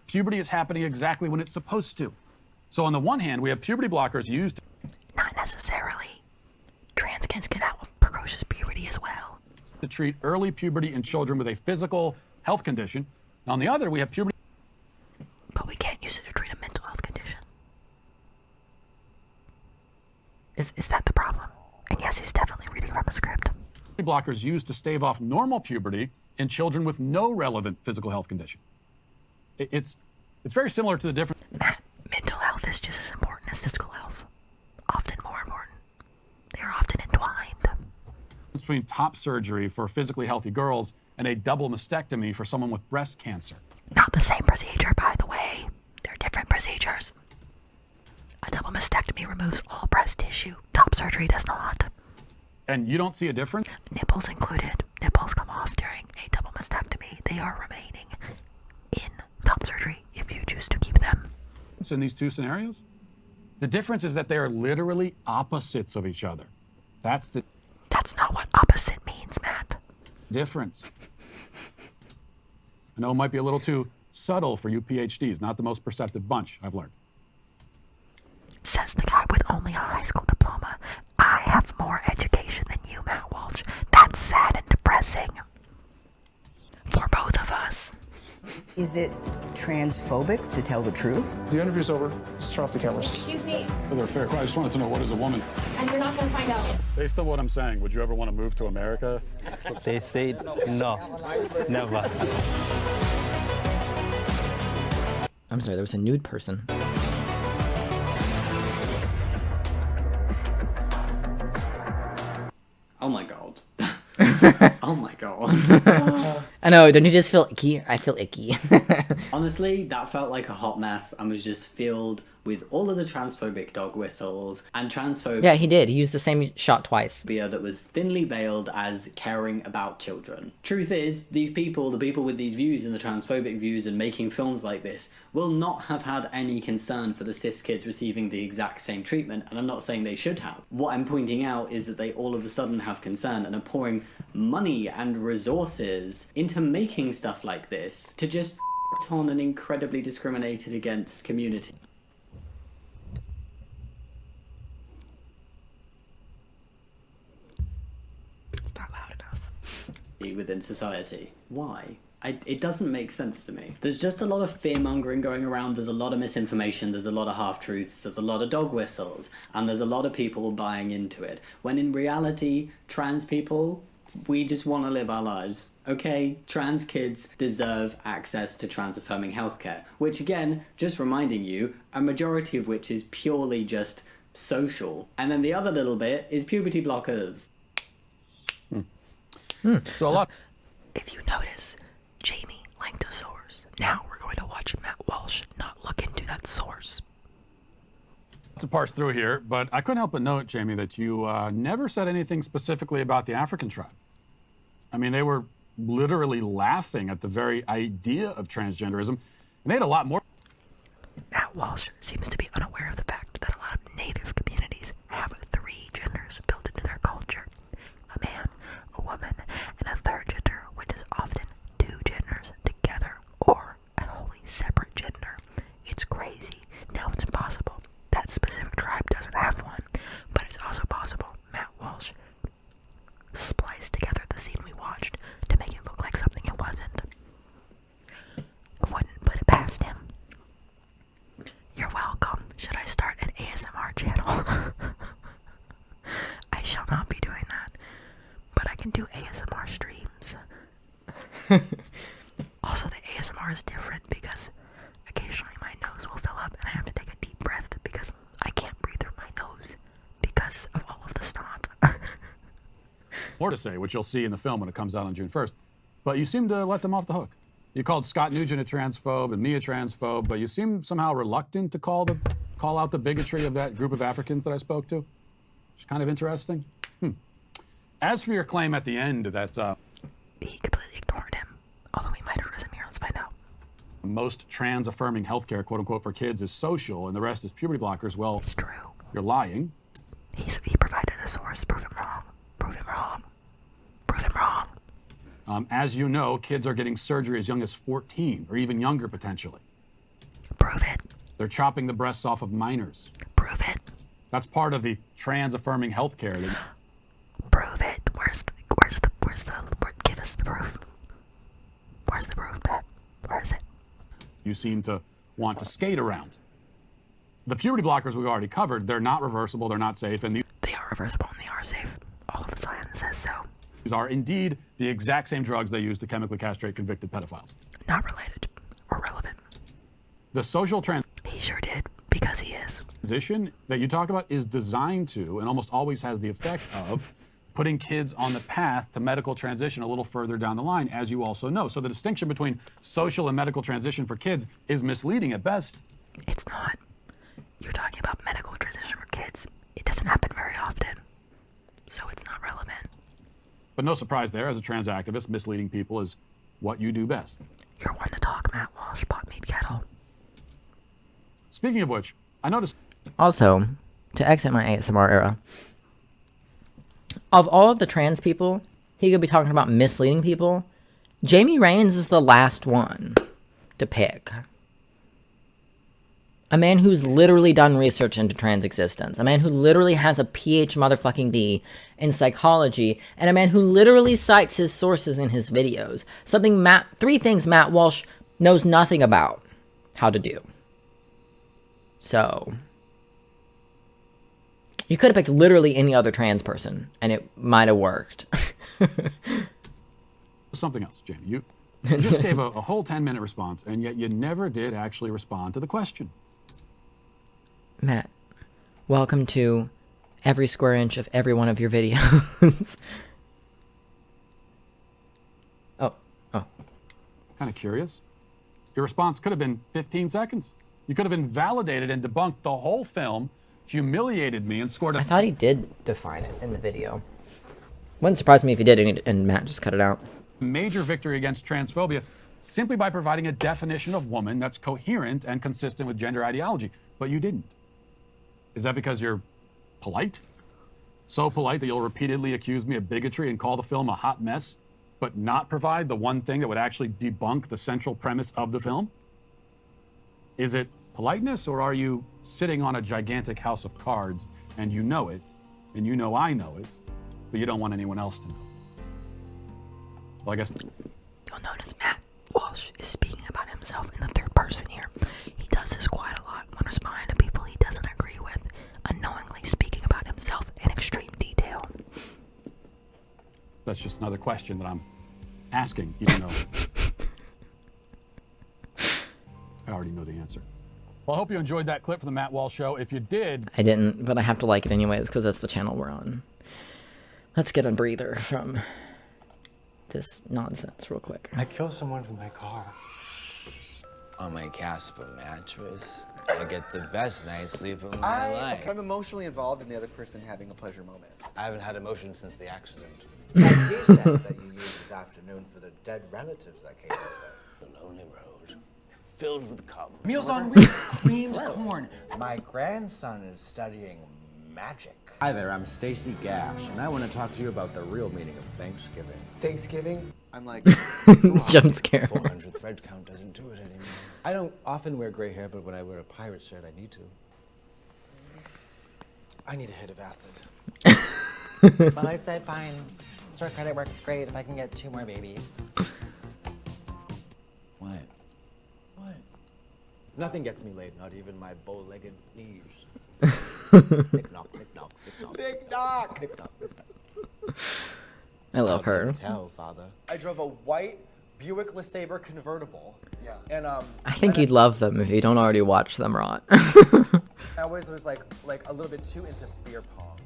Puberty is happening exactly when it's supposed to. So on the one hand, we have puberty blockers used... Not necessarily. Trans kids can have precocious puberty as well. ...to treat early puberty in children with a physical health condition. And on the other, we have puberty... But we can't use it to treat a mental health condition. Is that the problem? And yes, he's definitely reading from a script. Blockers used to stave off normal puberty in children with no relevant physical health condition. It's very similar to the difference... Matt, mental health is just as important as physical health. Often more important. They are often entwined. ...between top surgery for physically healthy girls and a double mastectomy for someone with breast cancer. Not the same procedure, by the way. They're different procedures. A double mastectomy removes all breast tissue. Top surgery does not. And you don't see a difference? Nipples included. Nipples come off during a double mastectomy. They are remaining in top surgery if you choose to keep them. In these two scenarios? The difference is that they are literally opposites of each other. That's not what opposite means, Matt. Difference. I know it might be a little too subtle for you PhDs, not the most perceptive bunch, I've learned. only a high school diploma. I have more education than you, Matt Walsh. That's sad and depressing. For both of us. Is it transphobic to tell the truth? The interview's over. Let's turn off the cameras. Excuse me, They're fair. I just wanted to know, what is a woman? and you're not gonna find out. Based on what I'm saying, would you ever want to move to America? They say no, never. I'm sorry, there was a nude person. Oh my god. Oh my god. I know, don't you just feel icky? I feel icky. Honestly, that felt like a hot mess and was just filled with all of the transphobic dog whistles and transphobic... Yeah, he did. He used the same shot twice. ...that was thinly veiled as caring about children. Truth is, these people, the people with these views and the transphobic views and making films like this, will not have had any concern for the cis kids receiving the exact same treatment, and I'm not saying they should have. What I'm pointing out is that they all of a sudden have concern and are pouring money and resources into making stuff like this to just on an incredibly discriminated against community. Within society. Why? It doesn't make sense to me. There's just a lot of fear-mongering going around, there's a lot of misinformation, there's a lot of half-truths, there's a lot of dog whistles, and there's a lot of people buying into it. When in reality, trans people, we just want to live our lives, okay? Trans kids deserve access to trans-affirming healthcare, which again, just reminding you, a majority of which is purely just social. And then the other little bit is puberty blockers. So a lot. If you notice, Jamie linked a source. Now we're going to watch Matt Walsh not look into that source. To parse through here, but I couldn't help but note, Jamie, that you never said anything specifically about the African tribe. I mean, they were literally laughing at the very idea of transgenderism, and they had a lot more. Matt Walsh seems to be unaware of the fact that a lot of Native communities have 3 genders built into their culture. A man, a woman, and a third gender, which is often 2 genders together, or a wholly separate gender. It's crazy. Now it's impossible. That specific tribe doesn't have one, but it's also possible Matt Walsh spliced together the scene we watched to make it look like something it wasn't. Wouldn't put it past him. You're welcome. Should I start an ASMR channel? I shall not be doing that, but I can do ASMR streams. Also, the ASMR is different because occasionally my nose will fill up and I have to take a deep breath because I can't breathe through my nose because of all of the snot. More to say, which you'll see in the film when it comes out on June 1st. But you seem to let them off the hook. You called Scott Nugent a transphobe and me a transphobe, but you seem somehow reluctant to call out the bigotry of that group of Africans that I spoke to. It's kind of interesting. As for your claim at the end that he completely ignored him, although he might have risen here. Let's find out. Most trans-affirming healthcare, quote unquote, for kids is social, and the rest is puberty blockers. Well, it's true. You're lying. He provided a source. Prove him wrong. Prove him wrong. Prove him wrong. As you know, kids are getting surgery as young as 14, or even younger potentially. Prove it. They're chopping the breasts off of minors. Prove it. That's part of the trans-affirming healthcare. Prove it. Give us the proof. Where's the proof, Pat? Where is it? You seem to want to skate around. The puberty blockers we've already covered, they're not reversible, they're not safe, and they are reversible and they are safe. All of the science says so. These are indeed the exact same drugs they use to chemically castrate convicted pedophiles. Not related or relevant. The social He sure did, because he is. Transition that you talk about is designed to, and almost always has the effect of, putting kids on the path to medical transition a little further down the line, as you also know. So the distinction between social and medical transition for kids is misleading at best. It's not. You're talking about medical transition for kids. It doesn't happen very often, so it's not relevant. But no surprise there, as a trans activist, misleading people is what you do best. You're one to talk, Matt Walsh, pot meat kettle. Speaking of which, I noticed... Also, to exit my ASMR era, of all of the trans people he could be talking about misleading people, Jamie Raines is the last one to pick. A man who's literally done research into trans existence. A man who literally has a PhD motherfucking D in psychology. And a man who literally cites his sources in his videos. Three things Matt Walsh knows nothing about how to do. So, you could have picked literally any other trans person, and it might have worked. Something else, Jamie. You just gave a whole 10-minute response, and yet you never did actually respond to the question. Matt, welcome to every square inch of every one of your videos. Oh. Kind of curious. Your response could have been 15 seconds. You could have invalidated and debunked the whole film, humiliated me, and scored a... I thought he did define it in the video. Wouldn't surprise me if he did, and Matt just cut it out. Major victory against transphobia simply by providing a definition of woman that's coherent and consistent with gender ideology. But you didn't. Is that because you're polite? So polite that you'll repeatedly accuse me of bigotry and call the film a hot mess, but not provide the one thing that would actually debunk the central premise of the film? Is it politeness, or are you sitting on a gigantic house of cards and you know it, and you know I know it, but you don't want anyone else to know? Well, I guess... You'll notice Matt Walsh is speaking about himself in the third person here. He does this quite a lot when responding to people he doesn't agree with, unknowingly speaking about himself in extreme detail. That's just another question that I'm asking, even though I already know the answer. Well, I hope you enjoyed that clip from the Matt Walsh Show. If you did... I didn't, but I have to like it anyways, because that's the channel we're on. Let's get a breather from this nonsense real quick. I killed someone with my car. On my Casper mattress, I get the best night's sleep of my life. I'm emotionally involved in the other person having a pleasure moment. I haven't had emotion since the accident. That tea set that you used this afternoon for the dead relatives that came over. The lonely road, filled with cum. Meals on wheat, creamed corn. My grandson is studying magic. Hi there, I'm Stacy Gash, and I want to talk to you about the real meaning of Thanksgiving. Thanksgiving? I'm like... Jump scare. 400 thread count doesn't do it anymore. I don't often wear gray hair, but when I wear a pirate shirt, I need to. I need a hit of acid. Well, I said fine. Store credit works great if I can get 2 more babies. What? What? Nothing gets me laid, not even my bow-legged knees. Nick knock, Nick knock, Nick knock. Nick knock! Nick knock, Nick knock. I love her. Tell, Father. I drove a white Buick LeSabre convertible. Yeah. And I think you'd love them if you don't already watch them rot. I always was like a little bit too into beer pong.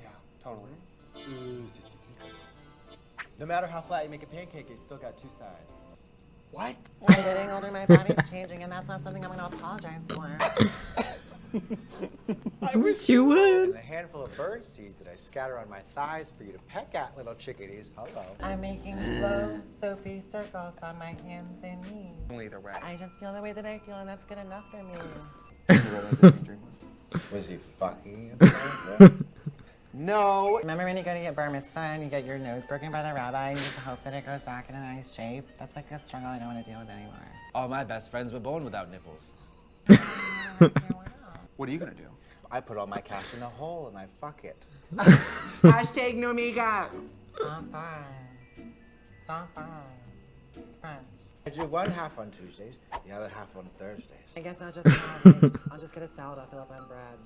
Yeah, totally. No matter how flat you make a pancake, it's still got 2 sides. What? I'm getting older, my body's changing, and that's not something I'm gonna apologize for. I wish you would. And a handful of bird seeds that I scatter on my thighs for you to peck at, little chickadees. Hello. I'm making slow, soapy circles on my hands and knees. Either way. I just feel the way that I feel, and that's good enough for me. Was he fucking you? No. Remember when you go to get bar mitzvah and you get your nose broken by the rabbi and you just hope that it goes back in a nice shape? That's like a struggle I don't want to deal with anymore. All my best friends were born without nipples. What are you gonna do? I put all my cash in a hole and I fuck it. Hashtag no miga. It's French. I do one half on Tuesdays, the other half on Thursdays. I guess I'll just get a salad. I'll fill up on bread.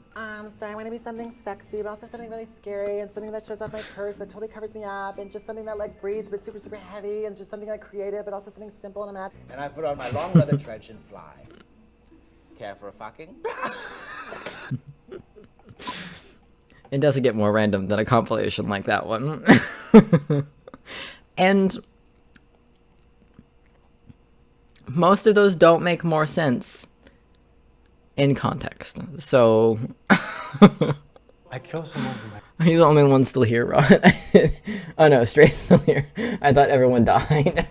So I want to be something sexy, but also something really scary, and something that shows off my curves but totally covers me up, and just something that like breathes but super, super heavy, and just something like creative, but also something simple and mad. And I put on my long leather trench and fly. Care for a fucking? It doesn't get more random than a compilation like that one. And most of those don't make more sense in context. So I killed someone with my... Are you the only one still here, Rod? Oh no, Stray's still here. I thought everyone died.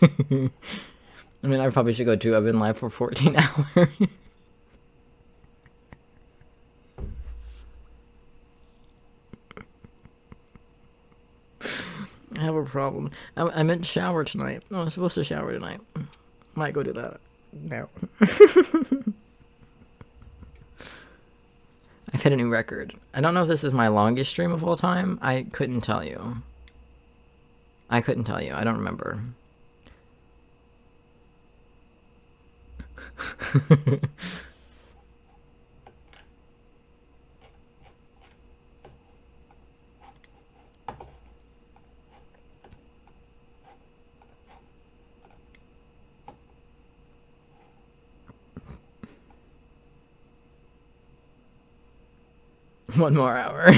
I mean, I probably should go too. I've been live for 14 hours. I have a problem. I meant shower tonight. Oh, I'm supposed to shower tonight. Might go do that. No. I've hit a new record. I don't know if this is my longest stream of all time. I couldn't tell you. I don't remember. One more hour.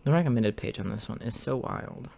The recommended page on this one is so wild.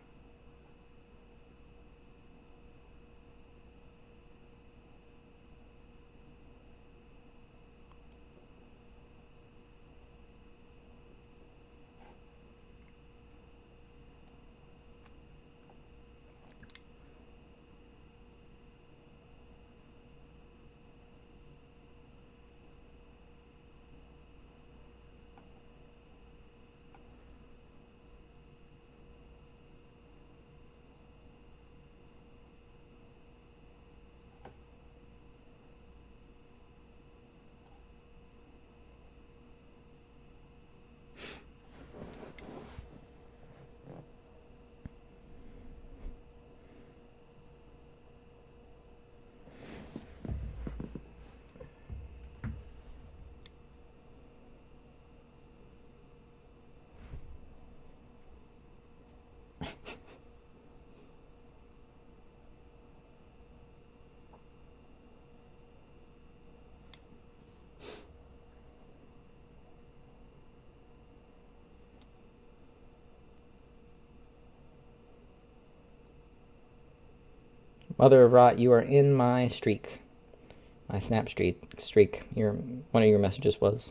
Mother of Rot, you are in my streak. My snap streak. One of your messages was.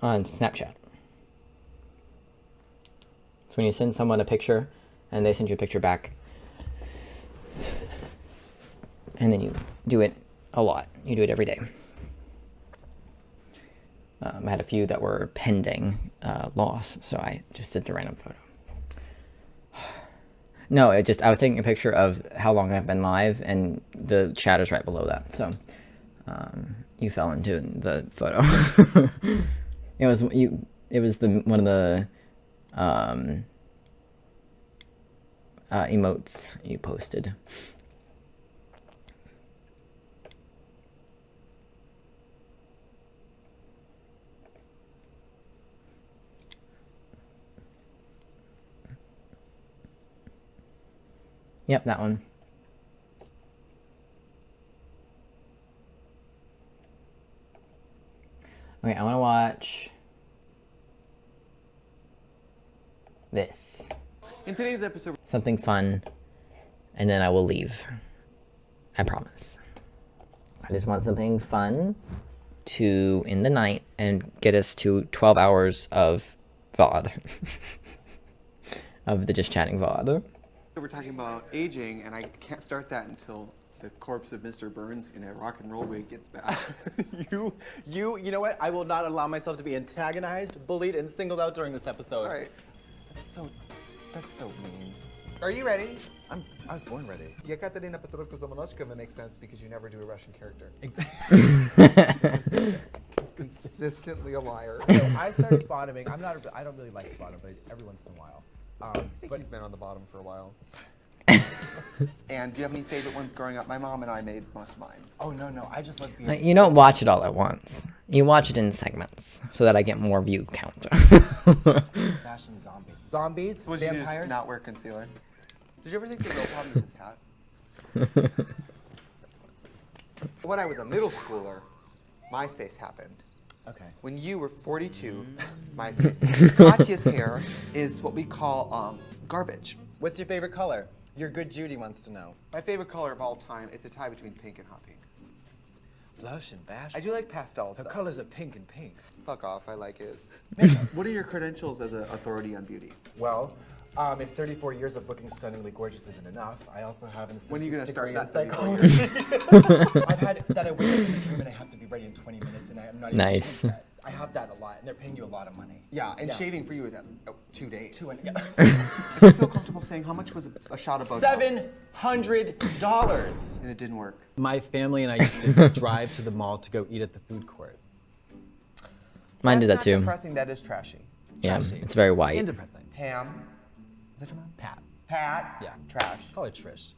On Snapchat. So when you send someone a picture and they send you a picture back, and then you do it a lot. You do it every day. I had a few that were pending loss, so I just sent a random photo. No, I was taking a picture of how long I've been live, and the chat is right below that. So you fell into the photo. It was one of the emotes you posted. Yep, that one. Okay, I want to watch this. In today's episode, something fun, and then I will leave. I promise. I just want something fun to end the night and get us to 12 hours of VOD. Of the Just Chatting VOD. we're talking about aging, and I can't start that until the corpse of Mr. Burns in a rock and roll wig gets back. You know what? I will not allow myself to be antagonized, bullied, and singled out during this episode. All right. That's so mean. Are you ready? I was born ready. Yekaterina Petrovka Zamonochka makes sense because you never do a Russian character. consistently a liar. So I started bottoming. I don't really like to bottom, but every once in a while. I think you've been on the bottom for a while. And do you have any favorite ones growing up? My mom and I made most of mine. Oh, no. I just love being... You don't watch it all at once. You watch it in segments so that I get more view count. Fashion zombies. Zombies? So would you vampires? just not wear concealer? Did you ever think the real problem is this hat? When I was a middle schooler, MySpace happened. Okay. When you were 42, MySpace. Katya's hair is what we call garbage. What's your favorite color? Your good Judy wants to know. My favorite color of all time, it's a tie between pink and hot pink. Blush and bash. I do like pastels, The though. colors are pink and pink. Fuck off, I like it. What are your credentials as an authority on beauty? Well, if 34 years of looking stunningly gorgeous isn't enough, I also have an When are you associate's gonna degree start in that psychology. I've had that I wake up in a dream and I have to be ready in 20 minutes, and I'm not even Nice. sure that. I have that a lot, and they're paying you a lot of money. Yeah, and shaving for you is 2 days. Yeah. If you feel comfortable saying, how much was a shot of Botox? $700. And it didn't work. My family and I used to drive to the mall to go eat at the food court. Mine did that That's too. not depressing, that is trashy. Yeah, Trashy. it's very white. And depressing. Pam. Is that your mom? Pat. Pat. Yeah. Trash. Call it Trish.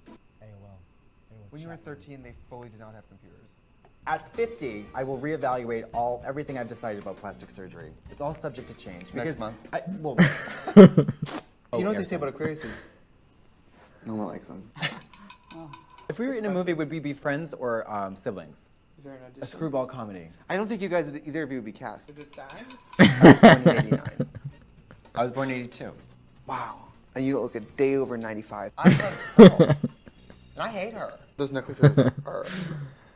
When you were 13, they fully did not have computers. At 50, I will reevaluate everything I've decided about plastic surgery. It's all subject to change. Next because month. Well, You know what they say about Aquariuses? No one likes them. if we were in a movie, would we be friends or siblings? Is there an audition? A screwball comedy. I don't think you guys, either of you would be cast. Is it sad? I was born in 89. I was born in 82. Wow. And you don't look a day over 95. I love Pearl. And I hate her. Those necklaces are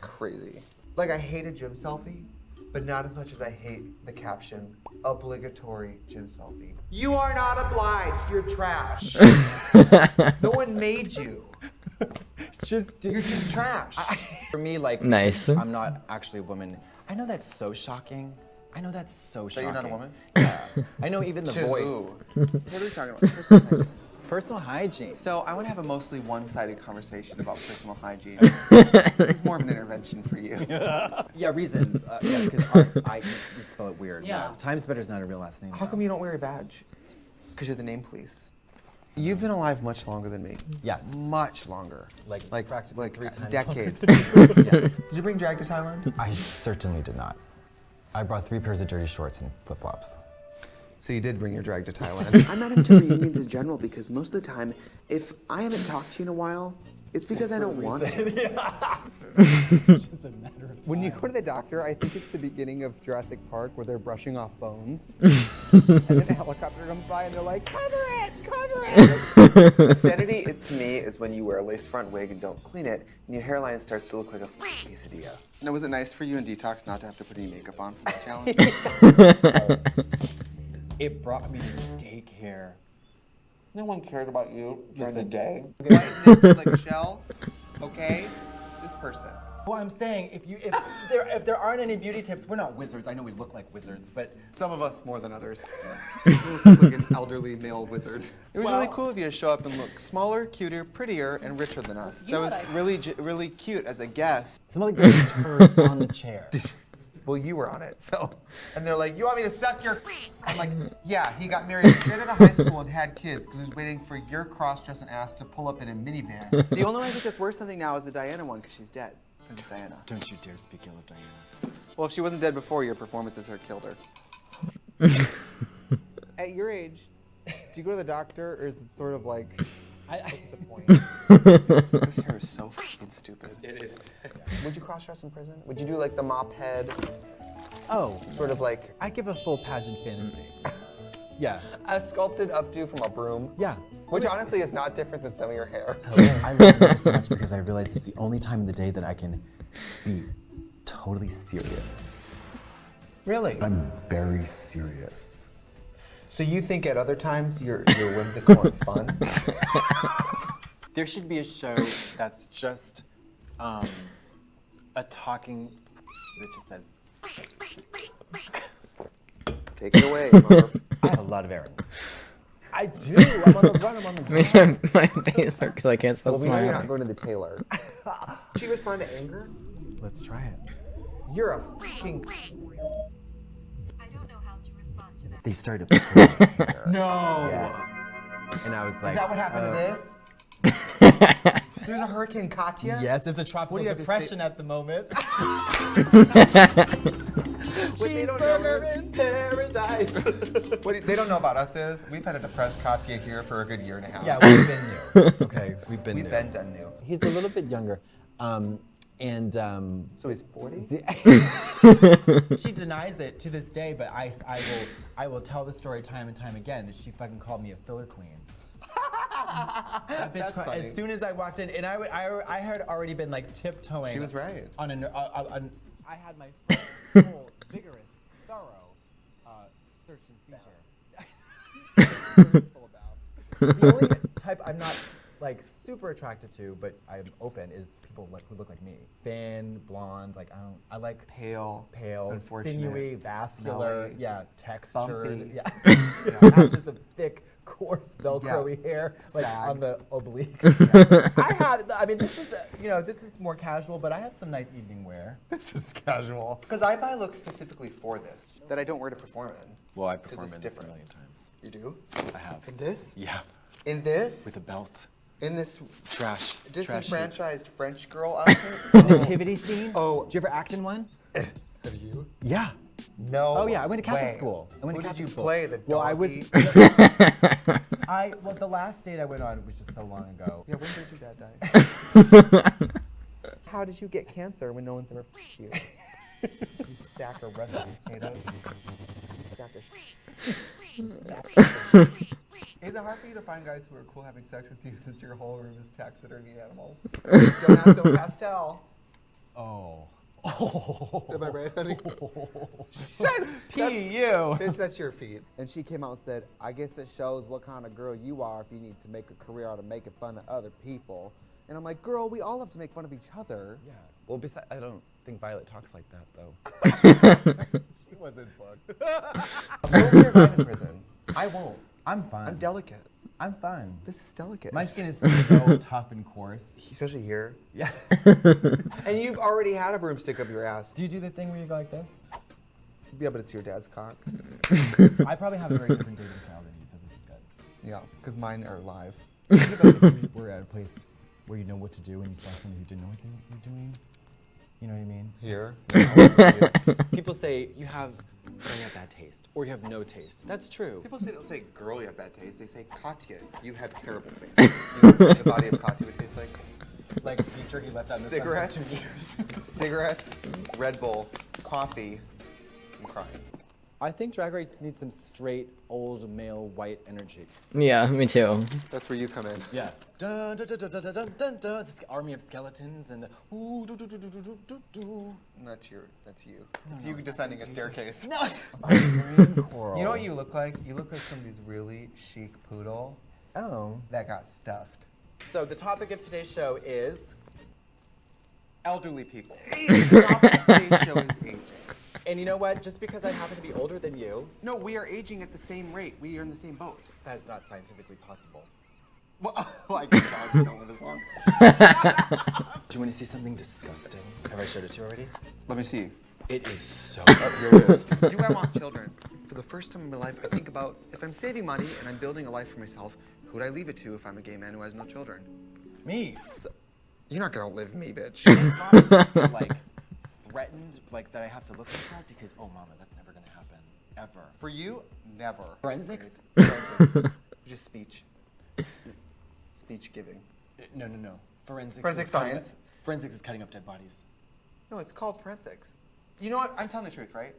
crazy. Like, I hate a gym selfie, but not as much as I hate the caption, obligatory gym selfie. You are not obliged, you're trash. No one made you. You're just trash. For me, like, Nice. I'm not actually a woman. I know that's so shocking. I know that's so That shocking. you're not a woman? Yeah. I know even the To voice. who? What are we talking about? Personal hygiene. Personal hygiene. So I want to have a mostly one-sided conversation about personal hygiene. This is more of an intervention for you. Yeah, reasons. Yeah, because I spell it weird. Yeah. Times Better is not a real last name. How come you don't wear a badge? Because you're the name police. You've been alive much longer than me. Yes. Much longer. Like practically like 3 times decades. longer. Yeah. Did you bring drag to Thailand? I certainly did not. I brought 3 pairs of dirty shorts and flip-flops. So you did bring your drag to Thailand. I'm not into reunions in general because most of the time, if I haven't talked to you in a while, it's because I don't want to. It's just a matter of time. When you go to the doctor, I think it's the beginning of Jurassic Park where they're brushing off bones. And then a helicopter comes by and they're like, cover it, cover it. Obscenity, to me, is when you wear a lace front wig and don't clean it, and your hairline starts to look like a quesadilla. Now, was it nice for you in detox not to have to put any makeup on for the challenge? It brought me to daycare. No one cared about you during the day. Okay. White knitted like a shell, okay? This person. Well, I'm saying if there aren't any beauty tips, we're not wizards. I know we look like wizards, but Some of us more than others. Some of us look like an elderly male wizard. It was really cool of you to show up and look smaller, cuter, prettier, and richer than us. That was really cute as a guest. somebody got turned on the chair. Well, you were on it, so. And they're like, you want me to suck your I'm like, yeah, he got married straight out of high school and had kids because he was waiting for your cross-dressing ass to pull up in a minivan. The only one I think that's worse something now is the Diana one because she's dead. Princess Diana. Don't you dare speak ill of Diana. Well, if she wasn't dead before, your performances have killed her. At your age, do you go to the doctor or is it sort of like, what's the point? This hair is so fucking stupid. It is. Would you cross-dress in prison? Would you do like the mop head? Oh. Sort of like I give a full pageant fantasy. Yeah. a sculpted updo from a broom? Yeah. Which honestly is not different than some of your hair. I love it so much because I realize it's the only time in the day that I can be totally serious. Really? I'm very serious. So you think at other times you're whimsical and fun? There should be a show that's just a talking that just says. Take it away, Marv. I have a lot of errands. I do. I'm on the run. I'm on the run. My face hurts because I can't stop Well, we know you're smiling. not going to the tailor. Did she respond to anger? Let's try it. You're a fucking They started playing here. No. Yes. And I was like, Is that what happened to this? There's a Hurricane Katya? Yes, it's a tropical What do you have to depression say? at the moment. What they don't know in paradise. They don't know about us is we've had a depressed Katya here for a good year and a half. Yeah, we've been new. Okay, we've been done new. He's a little bit younger. So he's 40? She denies it to this day, but I will tell the story time and time again that she fucking called me a filler queen. That bitch That's funny. as soon as I walked in, and I had already been like tiptoeing. She was right. I had my full, vigorous, thorough search and seizure. The only type I'm not like super attracted to, but I'm open, is people who look like me. Thin, blonde, like I like pale, unfortunate, sinewy, vascular, smelly, yeah, textured, bumpy. yeah, patches of thick, coarse, Velcro-y hair, like Sag. on the obliques. Yeah. I mean, this is this is more casual, but I have some nice evening wear. This is casual. Because I buy looks specifically for this that I don't wear to perform in. Well, I perform it's in this a different. million times. You do? I have. In this? Yeah. In this? With a belt. In this Trash. disenfranchised French girl outfit? Nativity scene? Oh. Did you ever act in one? Have you? Yeah. No. Oh yeah, I went to Catholic way. school. I went Who to did Catholic you school. play? The Well, I was. donkey? Well, the last date I went on was just so long ago. Yeah, when did your dad die? How did you get cancer when no one's ever f***ed you? You sack of rusty potatoes. You sack of Is it hard for you to find guys who are cool having sex with you since your whole room is taxidermy animals? Don't ask, don't pastel. Oh. Am I right, honey? P.U. Bitch, that's your feet. And she came out and said, I guess it shows what kind of girl you are if you need to make a career out of making fun of other people. And I'm like, girl, we all have to make fun of each other. Yeah. Well, besides, I don't think Violet talks like that, though. She wasn't bugged. Won't survive in prison. I won't. I'm fine. I'm delicate. I'm fine. This is delicate. My skin is so tough and coarse. Especially here. Yeah. And you've already had a broomstick up your ass. Do you do the thing where you go like this? Yeah, but it's your dad's cock. I probably have a very different dating style than you, so this is good. Yeah, because mine are live. Think about if you were at a place where you know what to do and you saw someone who didn't know what they were doing. You know what I mean? Here. People say you have bad taste, or you have no taste. That's true. People don't say, girl, you have bad taste. They say, Katya, you have terrible taste. You know what the body of Katya would taste like? Like beef jerky left out in the sun Cigarettes, for 2 years. cigarettes, Red Bull, coffee. I'm crying. I think Drag Race needs some straight, old, male, white energy. Yeah, me too. That's where you come in. Yeah. Dun, dun, dun, dun, dun, dun, dun, dun. This army of skeletons and the ooh, do, do, do, do, do, do, do. That's you. It's you descending a staircase. No. You know what you look like? You look like somebody's really chic poodle. Oh. That got stuffed. So the topic of today's show is elderly people. The topic of today's show is aging. And you know what? Just because I happen to be older than you. No, we are aging at the same rate. We are in the same boat. That is not scientifically possible. Well, I guess dogs don't live as long. Do you want to see something disgusting? Have I showed it to you already? Let me see. It is so Here it is. Do I want children? For the first time in my life, I think about if I'm saving money and I'm building a life for myself, who would I leave it to if I'm a gay man who has no children? Me. So, you're not gonna outlive me, bitch. Like threatened, like that I have to look at that because oh mama, that's never gonna happen. Ever. For you, never. Forensics? Just speech. Speech giving. No. Forensics. Forensic science. Forensics is cutting up dead bodies. No, it's called forensics. You know what? I'm telling the truth, right?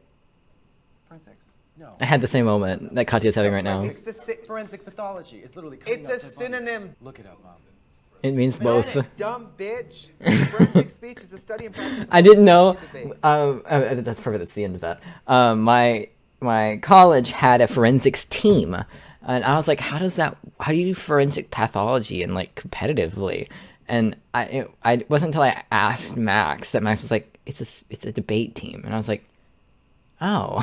Forensics. No. I had the same moment that Katya's having right now. It's the forensic pathology. It's literally cutting It's up a dead synonym. bodies. Look it up, mom. It means both. Dumb bitch. Forensic speech is a study and practice. I didn't know. That's perfect. That's the end of that. My college had a forensics team, and I was like, how do you do forensic pathology and like competitively? And it wasn't until I asked Max that Max was like, it's a debate team, and I was like, oh,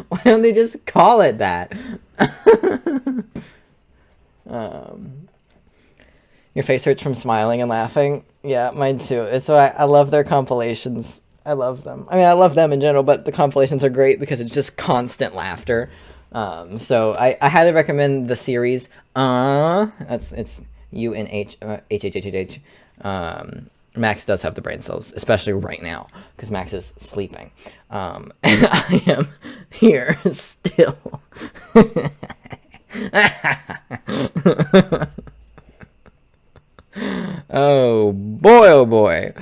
why don't they just call it that? Your face hurts from smiling and laughing. Yeah, mine too. It's why I love their compilations. I love them. I mean, I love them in general, but the compilations are great because it's just constant laughter. So I highly recommend the series. It's UNH HHHH. Max does have the brain cells, especially right now because Max is sleeping, and I am here still. Oh boy, oh boy.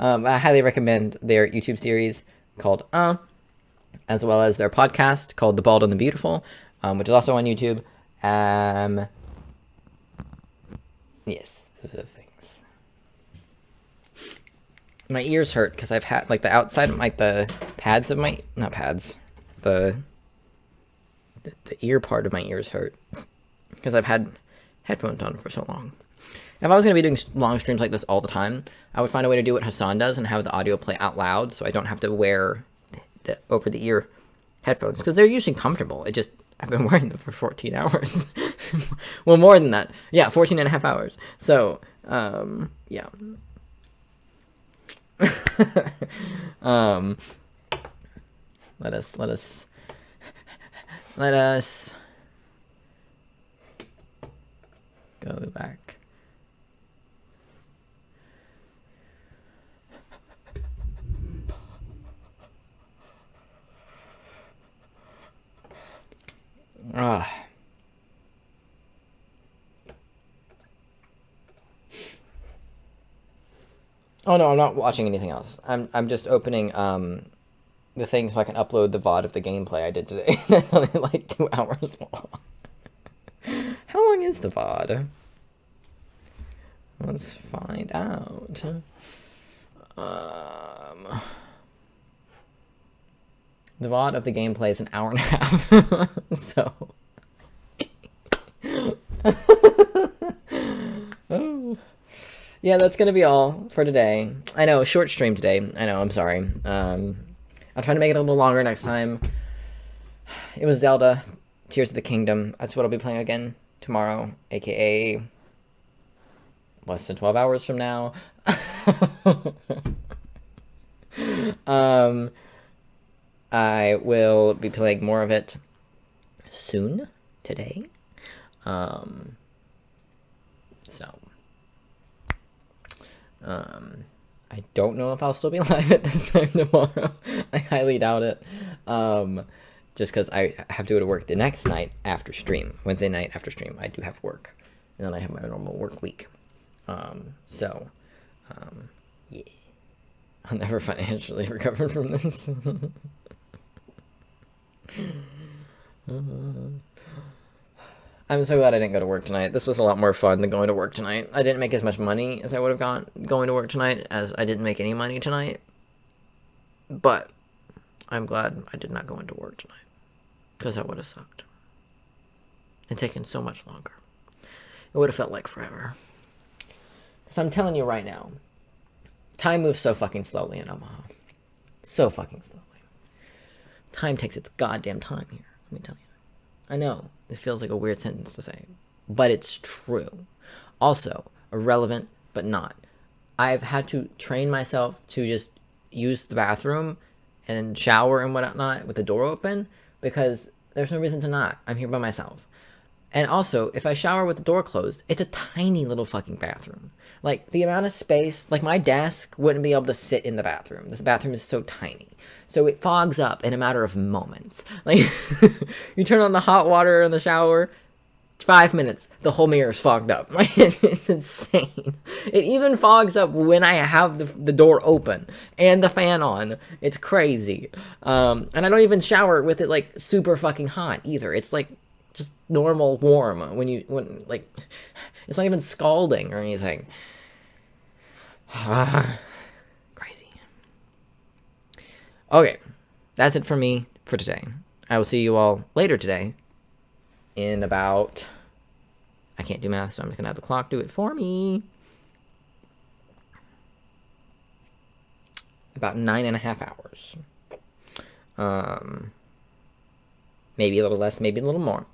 I highly recommend their YouTube series called as well as their podcast called The Bald and the Beautiful, which is also on YouTube. Yes, those are the things. My ears hurt because I've had like the outside of the pads of my not pads, the ear part of my ears hurt because I've had headphones on for so long. If I was going to be doing long streams like this all the time, I would find a way to do what Hassan does and have the audio play out loud so I don't have to wear the over-the-ear headphones because they're usually comfortable. I've been wearing them for 14 hours. Well, more than that. Yeah, 14 and a half hours. So, yeah. Let us go back. Oh no, I'm not watching anything else. I'm just opening the thing so I can upload the VOD of the gameplay I did today. That's only like 2 hours long. How long is the VOD? Let's find out. The VOD of the gameplay is an hour and a half. So. Oh. Yeah, that's gonna be all for today. I know, short stream today. I know, I'm sorry. I'll try to make it a little longer next time. It was Zelda, Tears of the Kingdom. That's what I'll be playing again tomorrow, aka less than 12 hours from now. I will be playing more of it soon today. I don't know if I'll still be live at this time tomorrow. I highly doubt it. Just because I have to go to work the next night after stream. Wednesday night after stream, I do have work. And then I have my normal work week. Yeah. I'll never financially recover from this. I'm so glad I didn't go to work tonight. This was a lot more fun than going to work tonight. I didn't make as much money as I would have got going to work tonight, as I didn't make any money tonight. But I'm glad I did not go into work tonight, because that would have sucked. And taken so much longer. It would have felt like forever. So I'm telling you right now, time moves so fucking slowly in Omaha. So fucking slowly. Time takes its goddamn time here, let me tell you. I know, it feels like a weird sentence to say, but it's true. Also, irrelevant, but not. I've had to train myself to just use the bathroom and shower and whatnot with the door open, because there's no reason to not. I'm here by myself. And also, if I shower with the door closed, it's a tiny little fucking bathroom. Like, the amount of space, like my desk wouldn't be able to sit in the bathroom. This bathroom is so tiny. So it fogs up in a matter of moments. Like, you turn on the hot water in the shower, 5 minutes, the whole mirror is fogged up. Like, it's insane. It even fogs up when I have the door open and the fan on. It's crazy. And I don't even shower with it, like, super fucking hot either. It's, like, just normal warm when like, it's not even scalding or anything. Crazy. Okay, that's it for me for today. I will see you all later today in about, I can't do math, so I'm just gonna have the clock do it for me. About 9.5 hours. Maybe a little less, maybe a little more.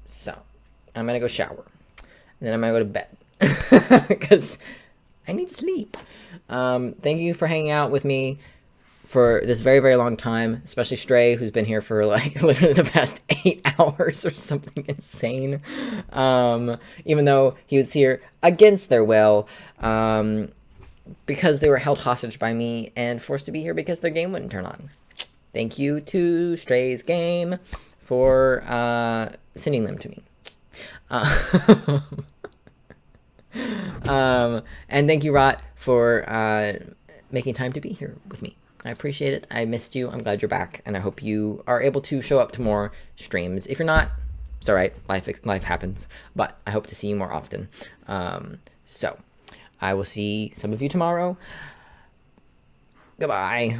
So, I'm gonna go shower. then I might go to bed because I need sleep. Thank you for hanging out with me for this very, very long time, especially Stray, who's been here for like literally the past 8 hours or something insane. Even though he was here against their will, because they were held hostage by me and forced to be here because their game wouldn't turn on. Thank you to Stray's game for sending them to me. And thank you, Rot, for making time to be here with me. I appreciate it. I missed you. I'm glad you're back, and I hope you are able to show up to more streams. If you're not, it's all right. Life happens, but I hope to see you more often. So I will see some of you tomorrow. Goodbye.